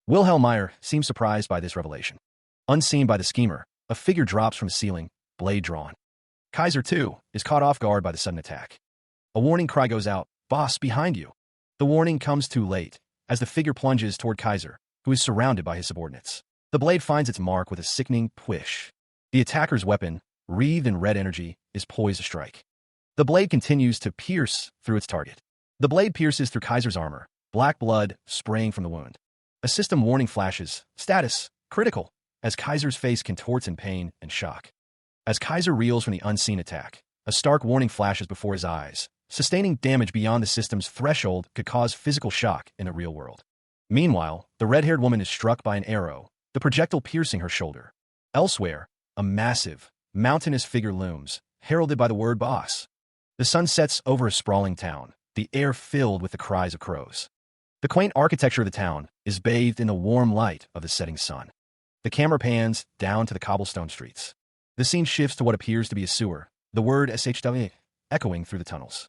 Wilhelm Meyer seems surprised by this revelation. Unseen by the schemer, a figure drops from the ceiling, blade drawn. Kaiser, too, is caught off guard by the sudden attack. A warning cry goes out, "Boss, behind you!" The warning comes too late, as the figure plunges toward Kaiser, who is surrounded by his subordinates. The blade finds its mark with a sickening whish. The attacker's weapon, wreathed in red energy, is poised to strike. The blade continues to pierce through its target. The blade pierces through Kaiser's armor, black blood spraying from the wound. A system warning flashes, status, critical, as Kaiser's face contorts in pain and shock. As Kaiser reels from the unseen attack, a stark warning flashes before his eyes. Sustaining damage beyond the system's threshold could cause physical shock in the real world. Meanwhile, the red-haired woman is struck by an arrow, the projectile piercing her shoulder. Elsewhere, a massive, mountainous figure looms, heralded by the word boss. The sun sets over a sprawling town, the air filled with the cries of crows. The quaint architecture of the town is bathed in the warm light of the setting sun. The camera pans down to the cobblestone streets. The scene shifts to what appears to be a sewer, the word SHW echoing through the tunnels.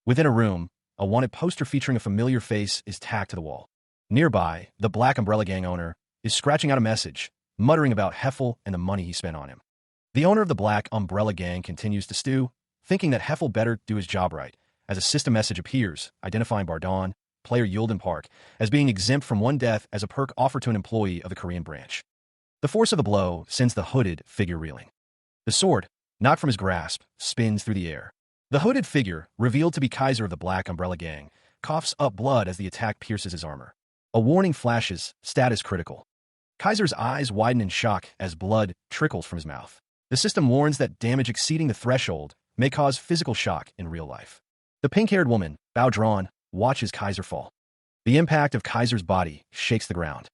Within a room, a wanted poster featuring a familiar face is tacked to the wall. Nearby, the Black Umbrella Gang owner is scratching out a message, muttering about Heffel and the money he spent on him. The owner of the Black Umbrella Gang continues to stew, thinking that Heffel better do his job right, as a system message appears, identifying Bardon, player Yulden Park, as being exempt from one death as a perk offered to an employee of the Korean branch. The force of the blow sends the hooded figure reeling. The sword, knocked from his grasp, spins through the air. The hooded figure, revealed to be Kaiser of the Black Umbrella Gang, coughs up blood as the attack pierces his armor. A warning flashes, status critical. Kaiser's eyes widen in shock as blood trickles from his mouth. The system warns that damage exceeding the threshold may cause physical shock in real life. The pink-haired woman, bow drawn, watches Kaiser fall. The impact of Kaiser's body shakes the ground.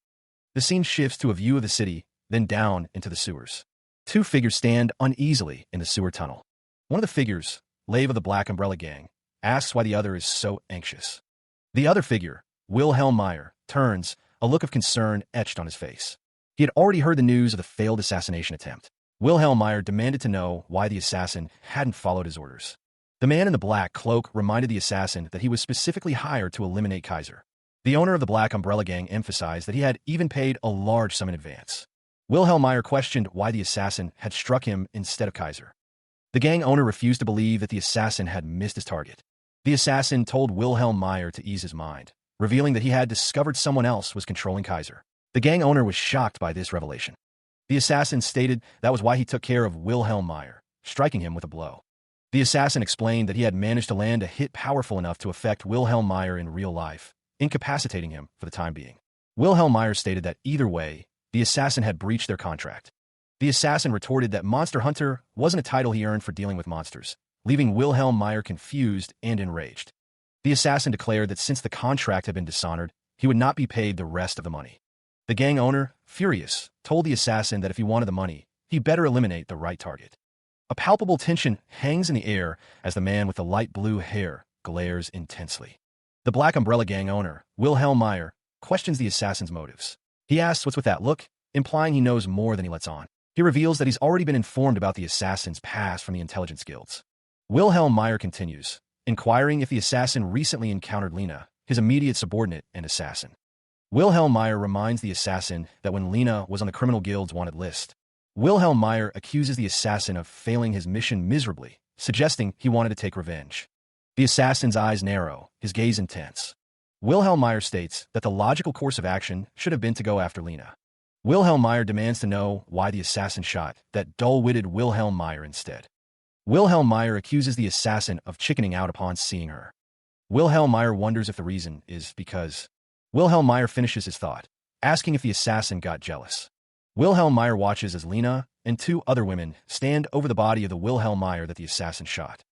The scene shifts to a view of the city, then down into the sewers. Two figures stand uneasily in the sewer tunnel. One of the figures, Lave of the Black Umbrella Gang, asks why the other is so anxious. The other figure, Wilhelm Meyer, turns, a look of concern etched on his face. He had already heard the news of the failed assassination attempt. Wilhelm Meyer demanded to know why the assassin hadn't followed his orders. The man in the black cloak reminded the assassin that he was specifically hired to eliminate Kaiser. The owner of the Black Umbrella Gang emphasized that he had even paid a large sum in advance. Wilhelm Meyer questioned why the assassin had struck him instead of Kaiser. The gang owner refused to believe that the assassin had missed his target. The assassin told Wilhelm Meyer to ease his mind, revealing that he had discovered someone else was controlling Kaiser. The gang owner was shocked by this revelation. The assassin stated that was why he took care of Wilhelm Meyer, striking him with a blow. The assassin explained that he had managed to land a hit powerful enough to affect Wilhelm Meyer in real life, incapacitating him for the time being. Wilhelm Meyer stated that either way, the assassin had breached their contract. The assassin retorted that Monster Hunter wasn't a title he earned for dealing with monsters, leaving Wilhelm Meyer confused and enraged. The assassin declared that since the contract had been dishonored, he would not be paid the rest of the money. The gang owner, furious, told the assassin that if he wanted the money, he better eliminate the right target. A palpable tension hangs in the air as the man with the light blue hair glares intensely. The Black Umbrella Gang owner, Wilhelm Meyer, questions the assassin's motives. He asks what's with that look, implying he knows more than he lets on. He reveals that he's already been informed about the assassin's past from the intelligence guilds. Wilhelm Meyer continues, inquiring if the assassin recently encountered Lena, his immediate subordinate and assassin. Wilhelm Meyer reminds the assassin that when Lena was on the criminal guild's wanted list, Wilhelm Meyer accuses the assassin of failing his mission miserably, suggesting he wanted to take revenge. The assassin's eyes narrow, his gaze intense. Wilhelm Meyer states that the logical course of action should have been to go after Lena. Wilhelm Meyer demands to know why the assassin shot that dull-witted Wilhelm Meyer instead. Wilhelm Meyer accuses the assassin of chickening out upon seeing her. Wilhelm Meyer wonders if the reason is because. Wilhelm Meyer finishes his thought, asking if the assassin got jealous. Wilhelm Meyer watches as Lena and two other women stand over the body of the Wilhelm Meyer that the assassin shot.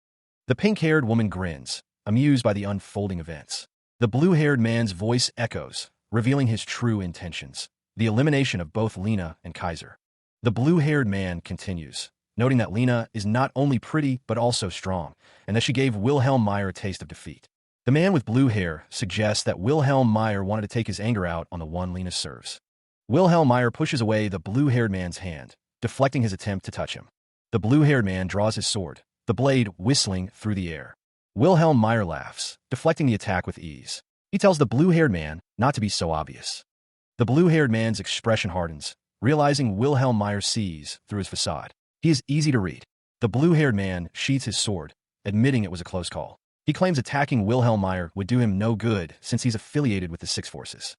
The pink-haired woman grins, amused by the unfolding events. The blue-haired man's voice echoes, revealing his true intentions, the elimination of both Lena and Kaiser. The blue-haired man continues, noting that Lena is not only pretty but also strong, and that she gave Wilhelm Meyer a taste of defeat. The man with blue hair suggests that Wilhelm Meyer wanted to take his anger out on the one Lena serves. Wilhelm Meyer pushes away the blue-haired man's hand, deflecting his attempt to touch him. The blue-haired man draws his sword, the blade whistling through the air. Wilhelm Meyer laughs, deflecting the attack with ease. He tells the blue-haired man not to be so obvious. The blue-haired man's expression hardens, realizing Wilhelm Meyer sees through his facade. He is easy to read. The blue-haired man sheathes his sword, admitting it was a close call. He claims attacking Wilhelm Meyer would do him no good since he's affiliated with the Six Forces.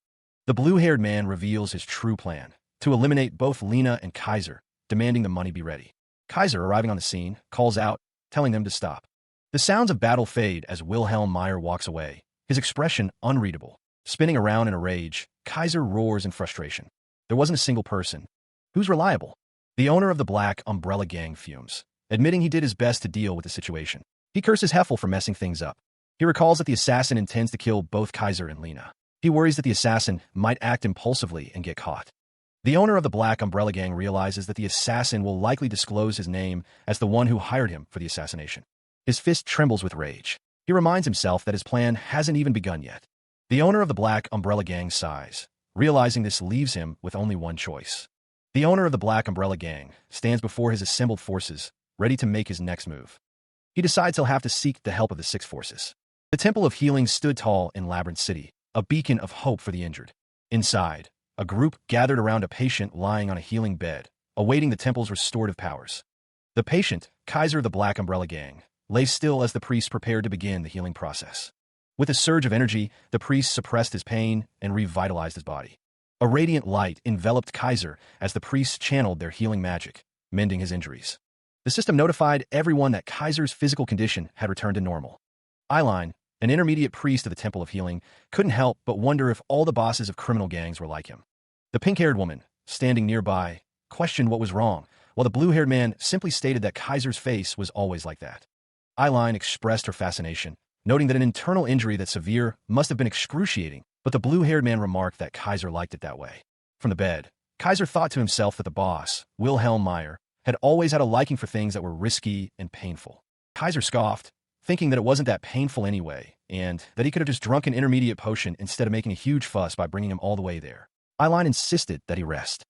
The blue-haired man reveals his true plan, to eliminate both Lena and Kaiser, demanding the money be ready. Kaiser, arriving on the scene, calls out, telling them to stop. The sounds of battle fade as Wilhelm Meyer walks away, his expression unreadable. Spinning around in a rage, Kaiser roars in frustration. There wasn't a single person. Who's reliable? The owner of the Black Umbrella Gang fumes, admitting he did his best to deal with the situation. He curses Heffel for messing things up. He recalls that the assassin intends to kill both Kaiser and Lena. He worries that the assassin might act impulsively and get caught. The owner of the Black Umbrella Gang realizes that the assassin will likely disclose his name as the one who hired him for the assassination. His fist trembles with rage. He reminds himself that his plan hasn't even begun yet. The owner of the Black Umbrella Gang sighs, realizing this leaves him with only one choice. The owner of the Black Umbrella Gang stands before his assembled forces, ready to make his next move. He decides he'll have to seek the help of the Six Forces. The Temple of Healing stood tall in Labyrinth City, a beacon of hope for the injured. Inside, a group gathered around a patient lying on a healing bed, awaiting the temple's restorative powers. The patient, Kaiser of the Black Umbrella Gang, lay still as the priest prepared to begin the healing process. With a surge of energy, the priest suppressed his pain and revitalized his body. A radiant light enveloped Kaiser as the priests channeled their healing magic, mending his injuries. The system notified everyone that Kaiser's physical condition had returned to normal. Eileen, an intermediate priest of the Temple of Healing, couldn't help but wonder if all the bosses of criminal gangs were like him. The pink-haired woman, standing nearby, questioned what was wrong, while the blue-haired man simply stated that Kaiser's face was always like that. Eileen expressed her fascination, noting that an internal injury that severe must have been excruciating, but the blue-haired man remarked that Kaiser liked it that way. From the bed, Kaiser thought to himself that the boss, Wilhelm Meyer, had always had a liking for things that were risky and painful. Kaiser scoffed, thinking that it wasn't that painful anyway, and that he could have just drunk an intermediate potion instead of making a huge fuss by bringing him all the way there. Eileen insisted that he rest.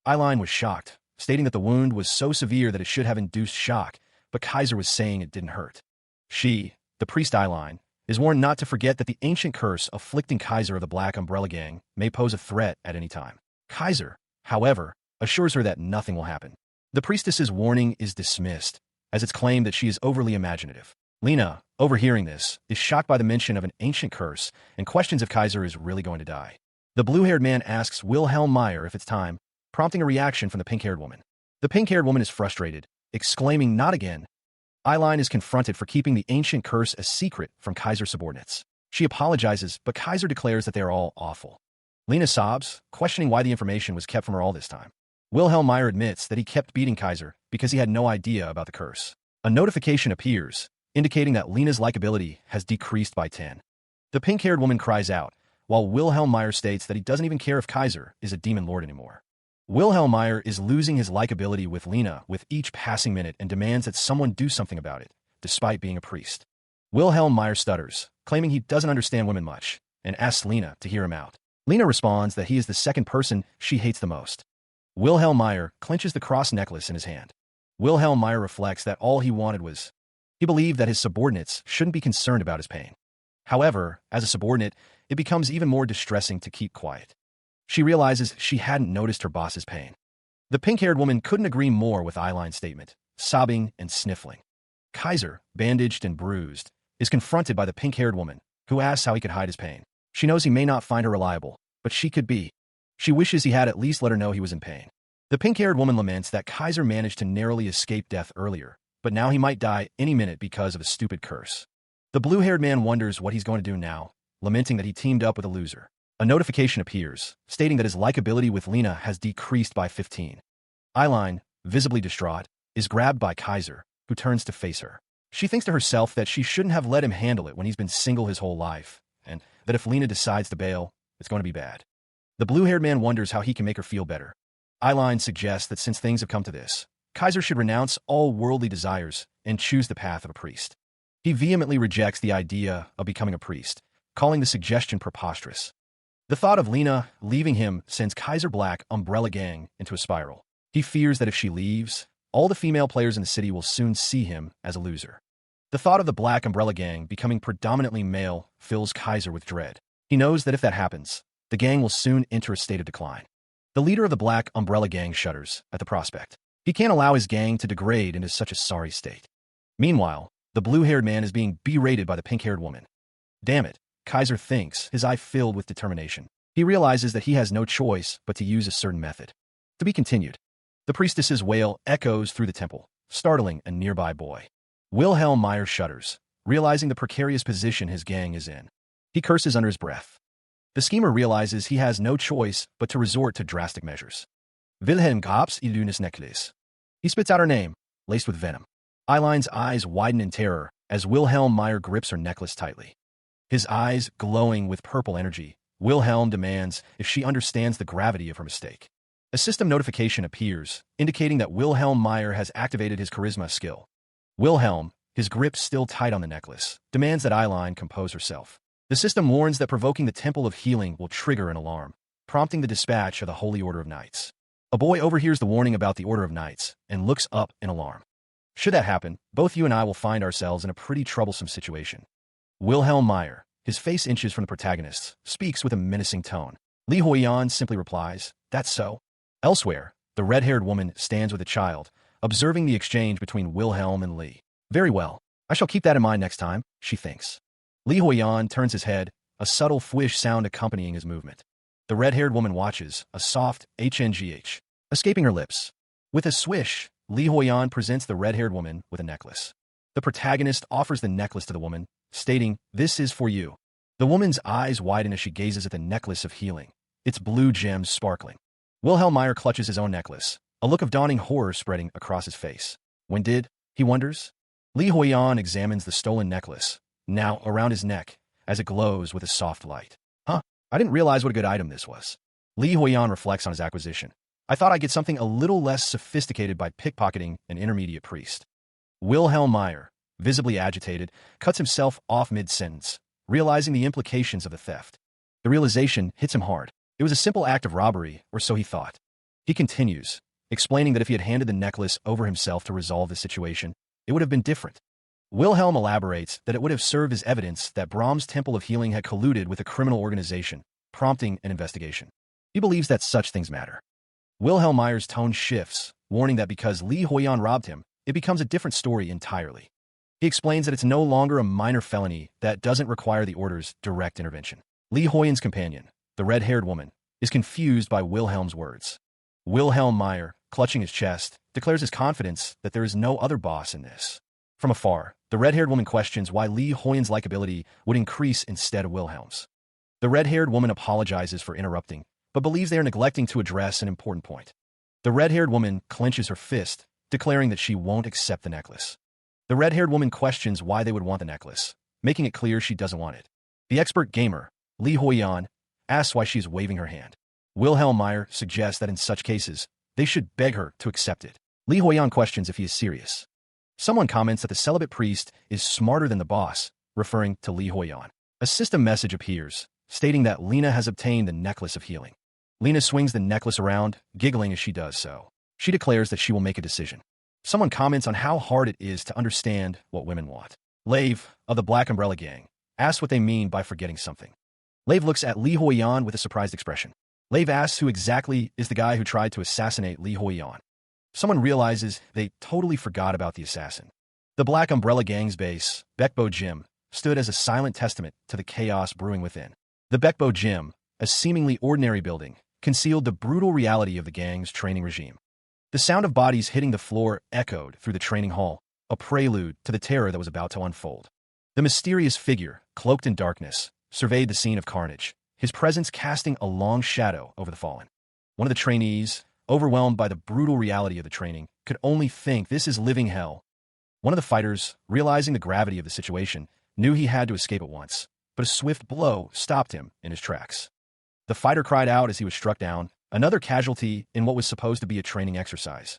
Eileen was shocked, stating that the wound was so severe that it should have induced shock, but Kaiser was saying it didn't hurt. She, the priest Eileen, is warned not to forget that the ancient curse afflicting Kaiser of the Black Umbrella Gang may pose a threat at any time. Kaiser, however, assures her that nothing will happen. The priestess's warning is dismissed, as it's claimed that she is overly imaginative. Lena, overhearing this, is shocked by the mention of an ancient curse and questions if Kaiser is really going to die. The blue-haired man asks Wilhelm Meyer if it's time, prompting a reaction from the pink-haired woman. The pink-haired woman is frustrated, exclaiming, "Not again." Eileen is confronted for keeping the ancient curse a secret from Kaiser's subordinates. She apologizes, but Kaiser declares that they are all awful. Lena sobs, questioning why the information was kept from her all this time. Wilhelm Meyer admits that he kept beating Kaiser because he had no idea about the curse. A notification appears, indicating that Lena's likability has decreased by 10. The pink-haired woman cries out, while Wilhelm Meyer states that he doesn't even care if Kaiser is a demon lord anymore. Wilhelm Meyer is losing his likability with Lena with each passing minute and demands that someone do something about it, despite being a priest. Wilhelm Meyer stutters, claiming he doesn't understand women much, and asks Lena to hear him out. Lena responds that he is the second person she hates the most. Wilhelm Meyer clenches the cross necklace in his hand. Wilhelm Meyer reflects that all he wanted was... He believed that his subordinates shouldn't be concerned about his pain. However, as a subordinate, it becomes even more distressing to keep quiet. She realizes she hadn't noticed her boss's pain. The pink-haired woman couldn't agree more with Eilein's statement, sobbing and sniffling. Kaiser, bandaged and bruised, is confronted by the pink-haired woman, who asks how he could hide his pain. She knows he may not find her reliable, but she could be. She wishes he had at least let her know he was in pain. The pink-haired woman laments that Kaiser managed to narrowly escape death earlier, but now he might die any minute because of a stupid curse. The blue-haired man wonders what he's going to do now, lamenting that he teamed up with a loser. A notification appears, stating that his likability with Lena has decreased by 15. Eilein, visibly distraught, is grabbed by Kaiser, who turns to face her. She thinks to herself that she shouldn't have let him handle it when he's been single his whole life, and that if Lena decides to bail, it's going to be bad. The blue-haired man wonders how he can make her feel better. Eilein suggests that since things have come to this, Kaiser should renounce all worldly desires and choose the path of a priest. He vehemently rejects the idea of becoming a priest, calling the suggestion preposterous. The thought of Lena leaving him sends Kaiser Black Umbrella Gang into a spiral. He fears that if she leaves, all the female players in the city will soon see him as a loser. The thought of the Black Umbrella Gang becoming predominantly male fills Kaiser with dread. He knows that if that happens, the gang will soon enter a state of decline. The leader of the Black Umbrella Gang shudders at the prospect. He can't allow his gang to degrade into such a sorry state. Meanwhile, the blue-haired man is being berated by the pink-haired woman. Damn it, Kaiser thinks, his eye filled with determination. He realizes that he has no choice but to use a certain method. To be continued. The priestess's wail echoes through the temple, startling a nearby boy. Wilhelm Meyer shudders, realizing the precarious position his gang is in. He curses under his breath. The schemer realizes he has no choice but to resort to drastic measures. Wilhelm gaps Ilunis necklace. He spits out her name, laced with venom. Eilein's eyes widen in terror as Wilhelm Meyer grips her necklace tightly. His eyes glowing with purple energy, Wilhelm demands if she understands the gravity of her mistake. A system notification appears, indicating that Wilhelm Meyer has activated his charisma skill. Wilhelm, his grip still tight on the necklace, demands that Eilein compose herself. The system warns that provoking the Temple of Healing will trigger an alarm, prompting the dispatch of the Holy Order of Knights. A boy overhears the warning about the Order of Knights and looks up in alarm. Should that happen, both you and I will find ourselves in a pretty troublesome situation. Wilhelm Meyer, his face inches from the protagonist, speaks with a menacing tone. Li Huiyan simply replies, "That's so." Elsewhere, the red-haired woman stands with a child, observing the exchange between Wilhelm and Li. Very well. I shall keep that in mind next time, she thinks. Li Huiyan turns his head, a subtle fwish sound accompanying his movement. The red-haired woman watches, a soft HNGH, escaping her lips. With a swish, Li Huiyan presents the red-haired woman with a necklace. The protagonist offers the necklace to the woman, stating, "This is for you." The woman's eyes widen as she gazes at the necklace of healing, its blue gems sparkling. Wilhelm Meyer clutches his own necklace, a look of dawning horror spreading across his face. When did, he wonders? Li Huiyan examines the stolen necklace, now around his neck, as it glows with a soft light. Huh, I didn't realize what a good item this was. Li Huiyan reflects on his acquisition. I thought I'd get something a little less sophisticated by pickpocketing an intermediate priest. Wilhelm Meyer, visibly agitated, cuts himself off mid-sentence, realizing the implications of the theft. The realization hits him hard. It was a simple act of robbery, or so he thought. He continues, explaining that if he had handed the necklace over himself to resolve the situation, it would have been different. Wilhelm elaborates that it would have served as evidence that Brahm's Temple of Healing had colluded with a criminal organization, prompting an investigation. He believes that such things matter. Wilhelm Meyer's tone shifts, warning that because Li Huiyan robbed him, it becomes a different story entirely. He explains that it's no longer a minor felony that doesn't require the Order's direct intervention. Li Huiyan's companion, the red-haired woman, is confused by Wilhelm's words. Wilhelm Meyer, clutching his chest, declares his confidence that there is no other boss in this. From afar, the red-haired woman questions why Li Huiyan's likability would increase instead of Wilhelm's. The red-haired woman apologizes for interrupting, but believes they are neglecting to address an important point. The red-haired woman clenches her fist, declaring that she won't accept the necklace. The red-haired woman questions why they would want the necklace, making it clear she doesn't want it. The expert gamer, Li Huiyan, asks why she is waving her hand. Wilhelm Meyer suggests that in such cases, they should beg her to accept it. Li Huiyan questions if he is serious. Someone comments that the celibate priest is smarter than the boss, referring to Li Huiyan. A system message appears, stating that Lena has obtained the necklace of healing. Lena swings the necklace around, giggling as she does so. She declares that she will make a decision. Someone comments on how hard it is to understand what women want. Lave, of the Black Umbrella Gang, asks what they mean by forgetting something. Lave looks at Li Huiyan with a surprised expression. Lave asks who exactly is the guy who tried to assassinate Li Huiyan. Someone realizes they totally forgot about the assassin. The Black Umbrella Gang's base, Baekbo Gym, stood as a silent testament to the chaos brewing within. The Baekbo Gym, a seemingly ordinary building, concealed the brutal reality of the gang's training regime. The sound of bodies hitting the floor echoed through the training hall, a prelude to the terror that was about to unfold. The mysterious figure, cloaked in darkness, surveyed the scene of carnage, his presence casting a long shadow over the fallen. One of the trainees, overwhelmed by the brutal reality of the training, could only think this is living hell. One of the fighters, realizing the gravity of the situation, knew he had to escape at once, but a swift blow stopped him in his tracks. The fighter cried out as he was struck down, another casualty in what was supposed to be a training exercise.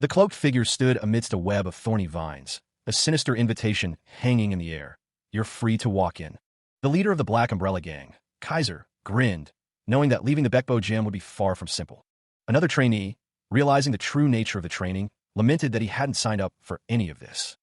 The cloaked figure stood amidst a web of thorny vines, a sinister invitation hanging in the air. You're free to walk in. The leader of the Black Umbrella Gang, Kaiser, grinned, knowing that leaving the Baekbo Gym would be far from simple. Another trainee, realizing the true nature of the training, lamented that he hadn't signed up for any of this.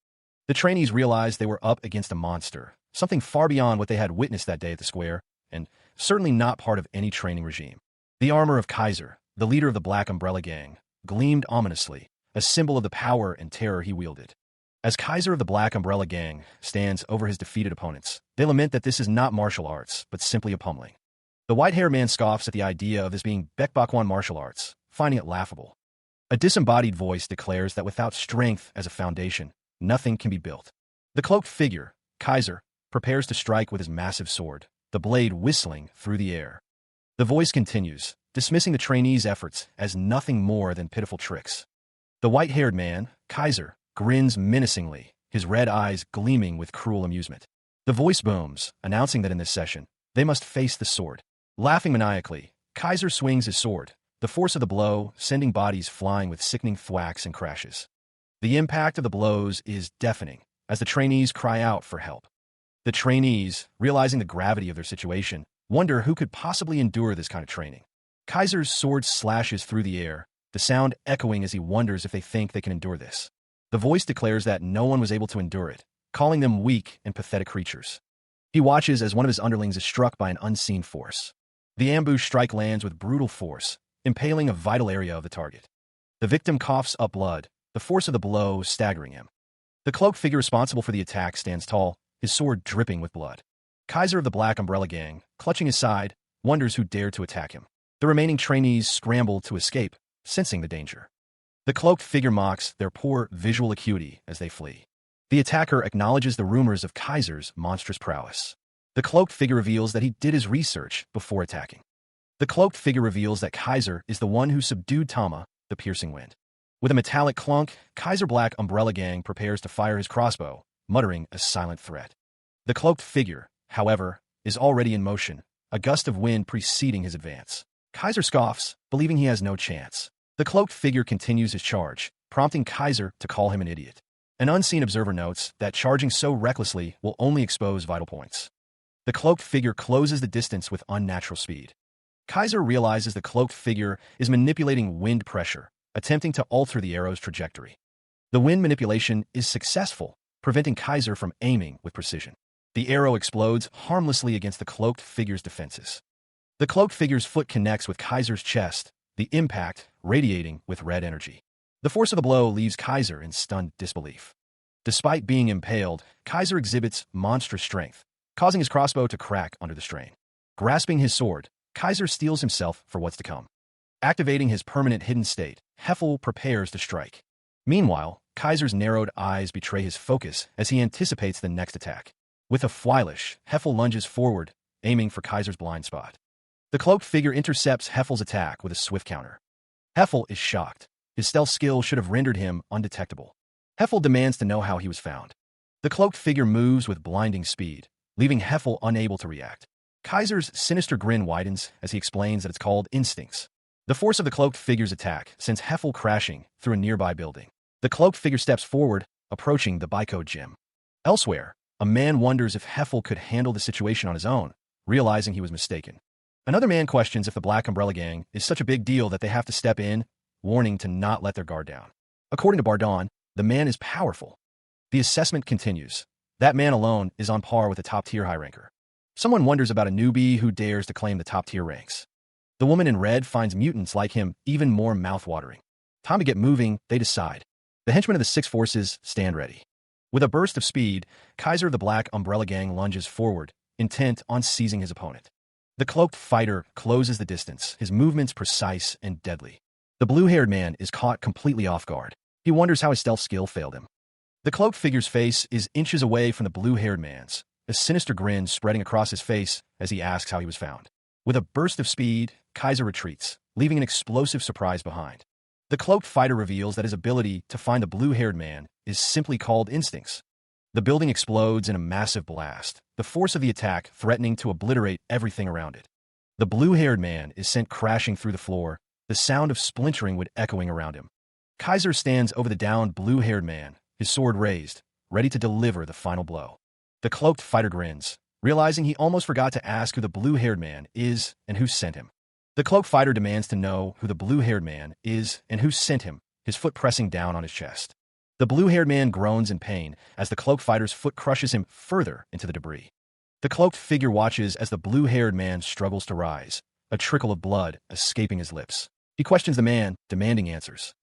The trainees realized they were up against a monster, something far beyond what they had witnessed that day at the square, and certainly not part of any training regime. The armor of Kaiser, the leader of the Black Umbrella Gang, gleamed ominously, a symbol of the power and terror he wielded. As Kaiser of the Black Umbrella Gang stands over his defeated opponents, they lament that this is not martial arts, but simply a pummeling. The white-haired man scoffs at the idea of this being Baekbokwan martial arts, finding it laughable. A disembodied voice declares that without strength as a foundation, nothing can be built. The cloaked figure, Kaiser, prepares to strike with his massive sword, the blade whistling through the air. The voice continues, dismissing the trainees' efforts as nothing more than pitiful tricks. The white-haired man, Kaiser, grins menacingly, his red eyes gleaming with cruel amusement. The voice booms, announcing that in this session, they must face the sword. Laughing maniacally, Kaiser swings his sword, the force of the blow sending bodies flying with sickening thwacks and crashes. The impact of the blows is deafening, as the trainees cry out for help. The trainees, realizing the gravity of their situation, wonder who could possibly endure this kind of training. Kaiser's sword slashes through the air, the sound echoing as he wonders if they think they can endure this. The voice declares that no one was able to endure it, calling them weak and pathetic creatures. He watches as one of his underlings is struck by an unseen force. The ambush strike lands with brutal force, impaling a vital area of the target. The victim coughs up blood, the force of the blow staggering him. The cloaked figure responsible for the attack stands tall, his sword dripping with blood. Kaiser of the Black Umbrella Gang, clutching his side, wonders who dared to attack him. The remaining trainees scramble to escape, sensing the danger. The cloaked figure mocks their poor visual acuity as they flee. The attacker acknowledges the rumors of Kaiser's monstrous prowess. The cloaked figure reveals that he did his research before attacking. The cloaked figure reveals that Kaiser is the one who subdued Tama, the piercing wind. With a metallic clunk, Kaiser Black Umbrella Gang prepares to fire his crossbow, muttering a silent threat. The cloaked figure, however, is already in motion, a gust of wind preceding his advance. Kaiser scoffs, believing he has no chance. The cloaked figure continues his charge, prompting Kaiser to call him an idiot. An unseen observer notes that charging so recklessly will only expose vital points. The cloaked figure closes the distance with unnatural speed. Kaiser realizes the cloaked figure is manipulating wind pressure, attempting to alter the arrow's trajectory. The wind manipulation is successful, preventing Kaiser from aiming with precision. The arrow explodes harmlessly against the cloaked figure's defenses. The cloaked figure's foot connects with Kaiser's chest, the impact radiating with red energy. The force of the blow leaves Kaiser in stunned disbelief. Despite being impaled, Kaiser exhibits monstrous strength, causing his crossbow to crack under the strain. Grasping his sword, Kaiser steels himself for what's to come. Activating his permanent hidden state, Heffel prepares to strike. Meanwhile, Kaiser's narrowed eyes betray his focus as he anticipates the next attack. With a flourish, Heffel lunges forward, aiming for Kaiser's blind spot. The cloaked figure intercepts Heffel's attack with a swift counter. Heffel is shocked. His stealth skill should have rendered him undetectable. Heffel demands to know how he was found. The cloaked figure moves with blinding speed, leaving Heffel unable to react. Kaiser's sinister grin widens as he explains that it's called instincts. The force of the cloaked figure's attack sends Heffel crashing through a nearby building. The cloaked figure steps forward, approaching the Baekbo Gym. Elsewhere, a man wonders if Heffel could handle the situation on his own, realizing he was mistaken. Another man questions if the Black Umbrella Gang is such a big deal that they have to step in, warning to not let their guard down. According to Bardon, the man is powerful. The assessment continues. That man alone is on par with a top-tier high ranker. Someone wonders about a newbie who dares to claim the top-tier ranks. The woman in red finds mutants like him even more mouth-watering. Time to get moving, they decide. The henchmen of the six forces stand ready. With a burst of speed, Kaiser of the Black Umbrella Gang lunges forward, intent on seizing his opponent. The cloaked fighter closes the distance, his movements precise and deadly. The blue-haired man is caught completely off guard. He wonders how his stealth skill failed him. The cloaked figure's face is inches away from the blue-haired man's, a sinister grin spreading across his face as he asks how he was found. With a burst of speed, Kaiser retreats, leaving an explosive surprise behind. The cloaked fighter reveals that his ability to find the blue-haired man is simply called instincts. The building explodes in a massive blast, the force of the attack threatening to obliterate everything around it. The blue-haired man is sent crashing through the floor, the sound of splintering wood echoing around him. Kaiser stands over the downed blue-haired man, his sword raised, ready to deliver the final blow. The cloaked fighter grins, realizing he almost forgot to ask who the blue-haired man is and who sent him. The cloaked fighter demands to know who the blue-haired man is and who sent him, his foot pressing down on his chest. The blue-haired man groans in pain as the cloaked fighter's foot crushes him further into the debris. The cloaked figure watches as the blue-haired man struggles to rise, a trickle of blood escaping his lips. He questions the man, demanding answers.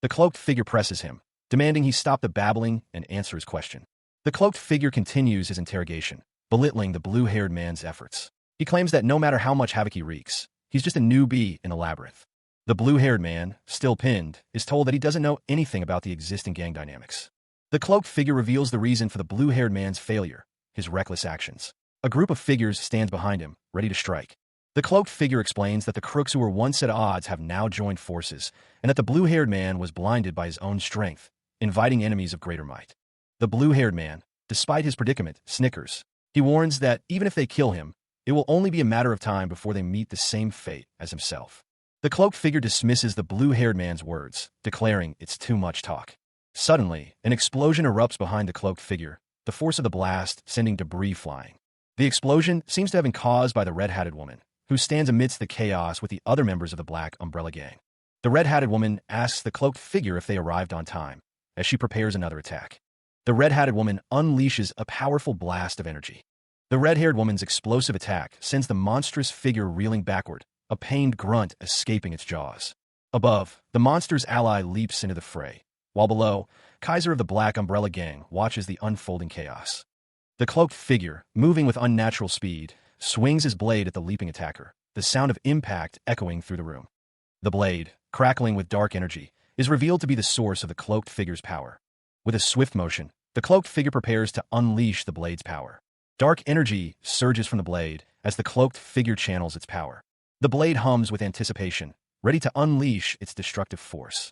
The cloaked figure presses him, demanding he stop the babbling and answer his question. The cloaked figure continues his interrogation, belittling the blue-haired man's efforts. He claims that no matter how much havoc he wreaks, he's just a newbie in the labyrinth. The blue-haired man, still pinned, is told that he doesn't know anything about the existing gang dynamics. The cloaked figure reveals the reason for the blue-haired man's failure, his reckless actions. A group of figures stands behind him, ready to strike. The cloaked figure explains that the crooks who were once at odds have now joined forces, and that the blue-haired man was blinded by his own strength, inviting enemies of greater might. The blue-haired man, despite his predicament, snickers. He warns that even if they kill him, it will only be a matter of time before they meet the same fate as himself. The cloaked figure dismisses the blue-haired man's words, declaring it's too much talk. Suddenly, an explosion erupts behind the cloaked figure, the force of the blast sending debris flying. The explosion seems to have been caused by the red-hatted woman, who stands amidst the chaos with the other members of the Black Umbrella Gang. The red-hatted woman asks the cloaked figure if they arrived on time, as she prepares another attack. The red-hatted woman unleashes a powerful blast of energy. The red-haired woman's explosive attack sends the monstrous figure reeling backward, a pained grunt escaping its jaws. Above, the monster's ally leaps into the fray, while below, Kaiser of the Black Umbrella Gang watches the unfolding chaos. The cloaked figure, moving with unnatural speed, swings his blade at the leaping attacker, the sound of impact echoing through the room. The blade, crackling with dark energy, is revealed to be the source of the cloaked figure's power. With a swift motion, the cloaked figure prepares to unleash the blade's power. Dark energy surges from the blade as the cloaked figure channels its power. The blade hums with anticipation, ready to unleash its destructive force.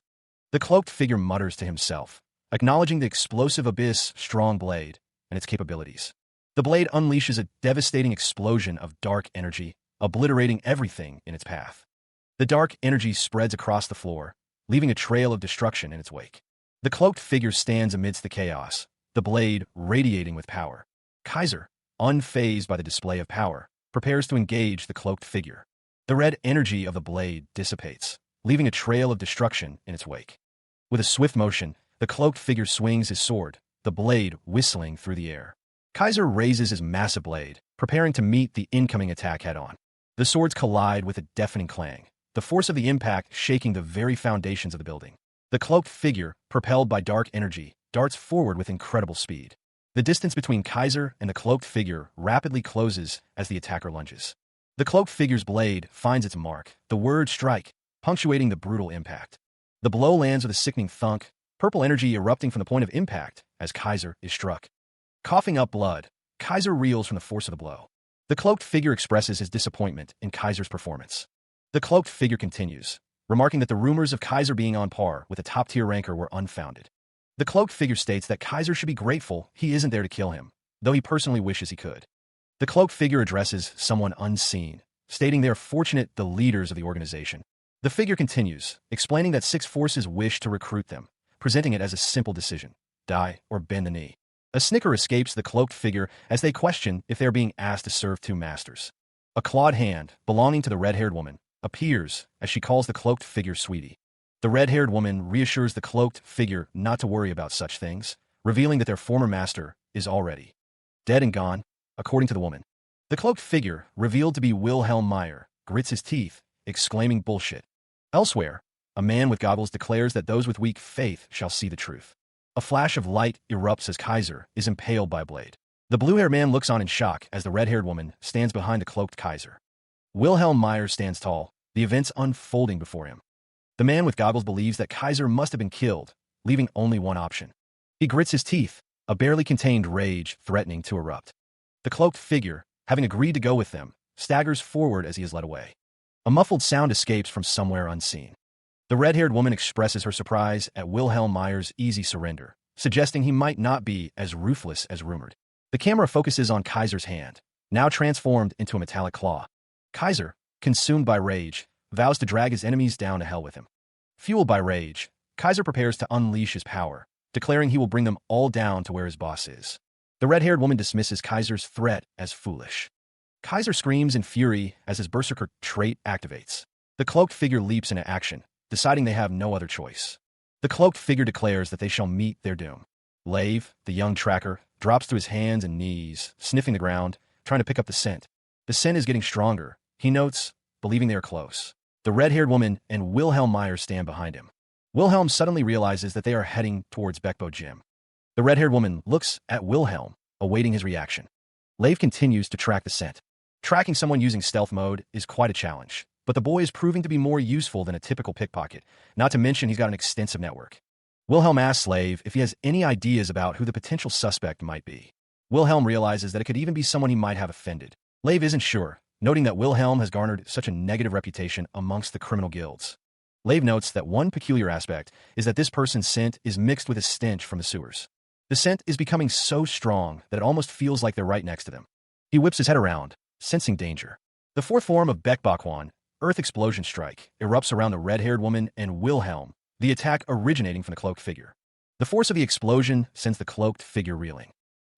The cloaked figure mutters to himself, acknowledging the explosive abyss strong blade and its capabilities. The blade unleashes a devastating explosion of dark energy, obliterating everything in its path. The dark energy spreads across the floor, leaving a trail of destruction in its wake. The cloaked figure stands amidst the chaos, the blade radiating with power. Kaiser, unfazed by the display of power, prepares to engage the cloaked figure. The red energy of the blade dissipates, leaving a trail of destruction in its wake. With a swift motion, the cloaked figure swings his sword, the blade whistling through the air. Kaiser raises his massive blade, preparing to meet the incoming attack head-on. The swords collide with a deafening clang, the force of the impact shaking the very foundations of the building. The cloaked figure, propelled by dark energy, darts forward with incredible speed. The distance between Kaiser and the cloaked figure rapidly closes as the attacker lunges. The cloaked figure's blade finds its mark, the word strike, punctuating the brutal impact. The blow lands with a sickening thunk, purple energy erupting from the point of impact as Kaiser is struck. Coughing up blood, Kaiser reels from the force of the blow. The cloaked figure expresses his disappointment in Kaiser's performance. The cloaked figure continues, remarking that the rumors of Kaiser being on par with a top-tier ranker were unfounded. The cloaked figure states that Kaiser should be grateful he isn't there to kill him, though he personally wishes he could. The cloaked figure addresses someone unseen, stating they are fortunate the leaders of the organization. The figure continues, explaining that six forces wish to recruit them, presenting it as a simple decision: die or bend the knee. A snicker escapes the cloaked figure as they question if they are being asked to serve two masters. A clawed hand, belonging to the red-haired woman, appears as she calls the cloaked figure sweetie. The red-haired woman reassures the cloaked figure not to worry about such things, revealing that their former master is already dead and gone, according to the woman. The cloaked figure, revealed to be Wilhelm Meyer, grits his teeth, exclaiming bullshit. Elsewhere, a man with goggles declares that those with weak faith shall see the truth. A flash of light erupts as Kaiser is impaled by a blade. The blue-haired man looks on in shock as the red-haired woman stands behind the cloaked Kaiser. Wilhelm Meyer stands tall, the events unfolding before him. The man with goggles believes that Kaiser must have been killed, leaving only one option. He grits his teeth, a barely contained rage threatening to erupt. The cloaked figure, having agreed to go with them, staggers forward as he is led away. A muffled sound escapes from somewhere unseen. The red-haired woman expresses her surprise at Wilhelm Meyer's easy surrender, suggesting he might not be as ruthless as rumored. The camera focuses on Kaiser's hand, now transformed into a metallic claw. Kaiser, consumed by rage, vows to drag his enemies down to hell with him. Fueled by rage, Kaiser prepares to unleash his power, declaring he will bring them all down to where his boss is. The red-haired woman dismisses Kaiser's threat as foolish. Kaiser screams in fury as his berserker trait activates. The cloaked figure leaps into action, deciding they have no other choice. The cloaked figure declares that they shall meet their doom. Lave, the young tracker, drops to his hands and knees, sniffing the ground, trying to pick up the scent. The scent is getting stronger, he notes, believing they are close. The red-haired woman and Wilhelm Meyer stand behind him. Wilhelm suddenly realizes that they are heading towards Bekbo Gym. The red-haired woman looks at Wilhelm, awaiting his reaction. Lave continues to track the scent. Tracking someone using stealth mode is quite a challenge, but the boy is proving to be more useful than a typical pickpocket, not to mention he's got an extensive network. Wilhelm asks Lave if he has any ideas about who the potential suspect might be. Wilhelm realizes that it could even be someone he might have offended. Lave isn't sure, noting that Wilhelm has garnered such a negative reputation amongst the criminal guilds. Lave notes that one peculiar aspect is that this person's scent is mixed with a stench from the sewers. The scent is becoming so strong that it almost feels like they're right next to them. He whips his head around, sensing danger. The fourth form of Bekbakwan, Earth Explosion Strike, erupts around the red-haired woman and Wilhelm, the attack originating from the cloaked figure. The force of the explosion sends the cloaked figure reeling.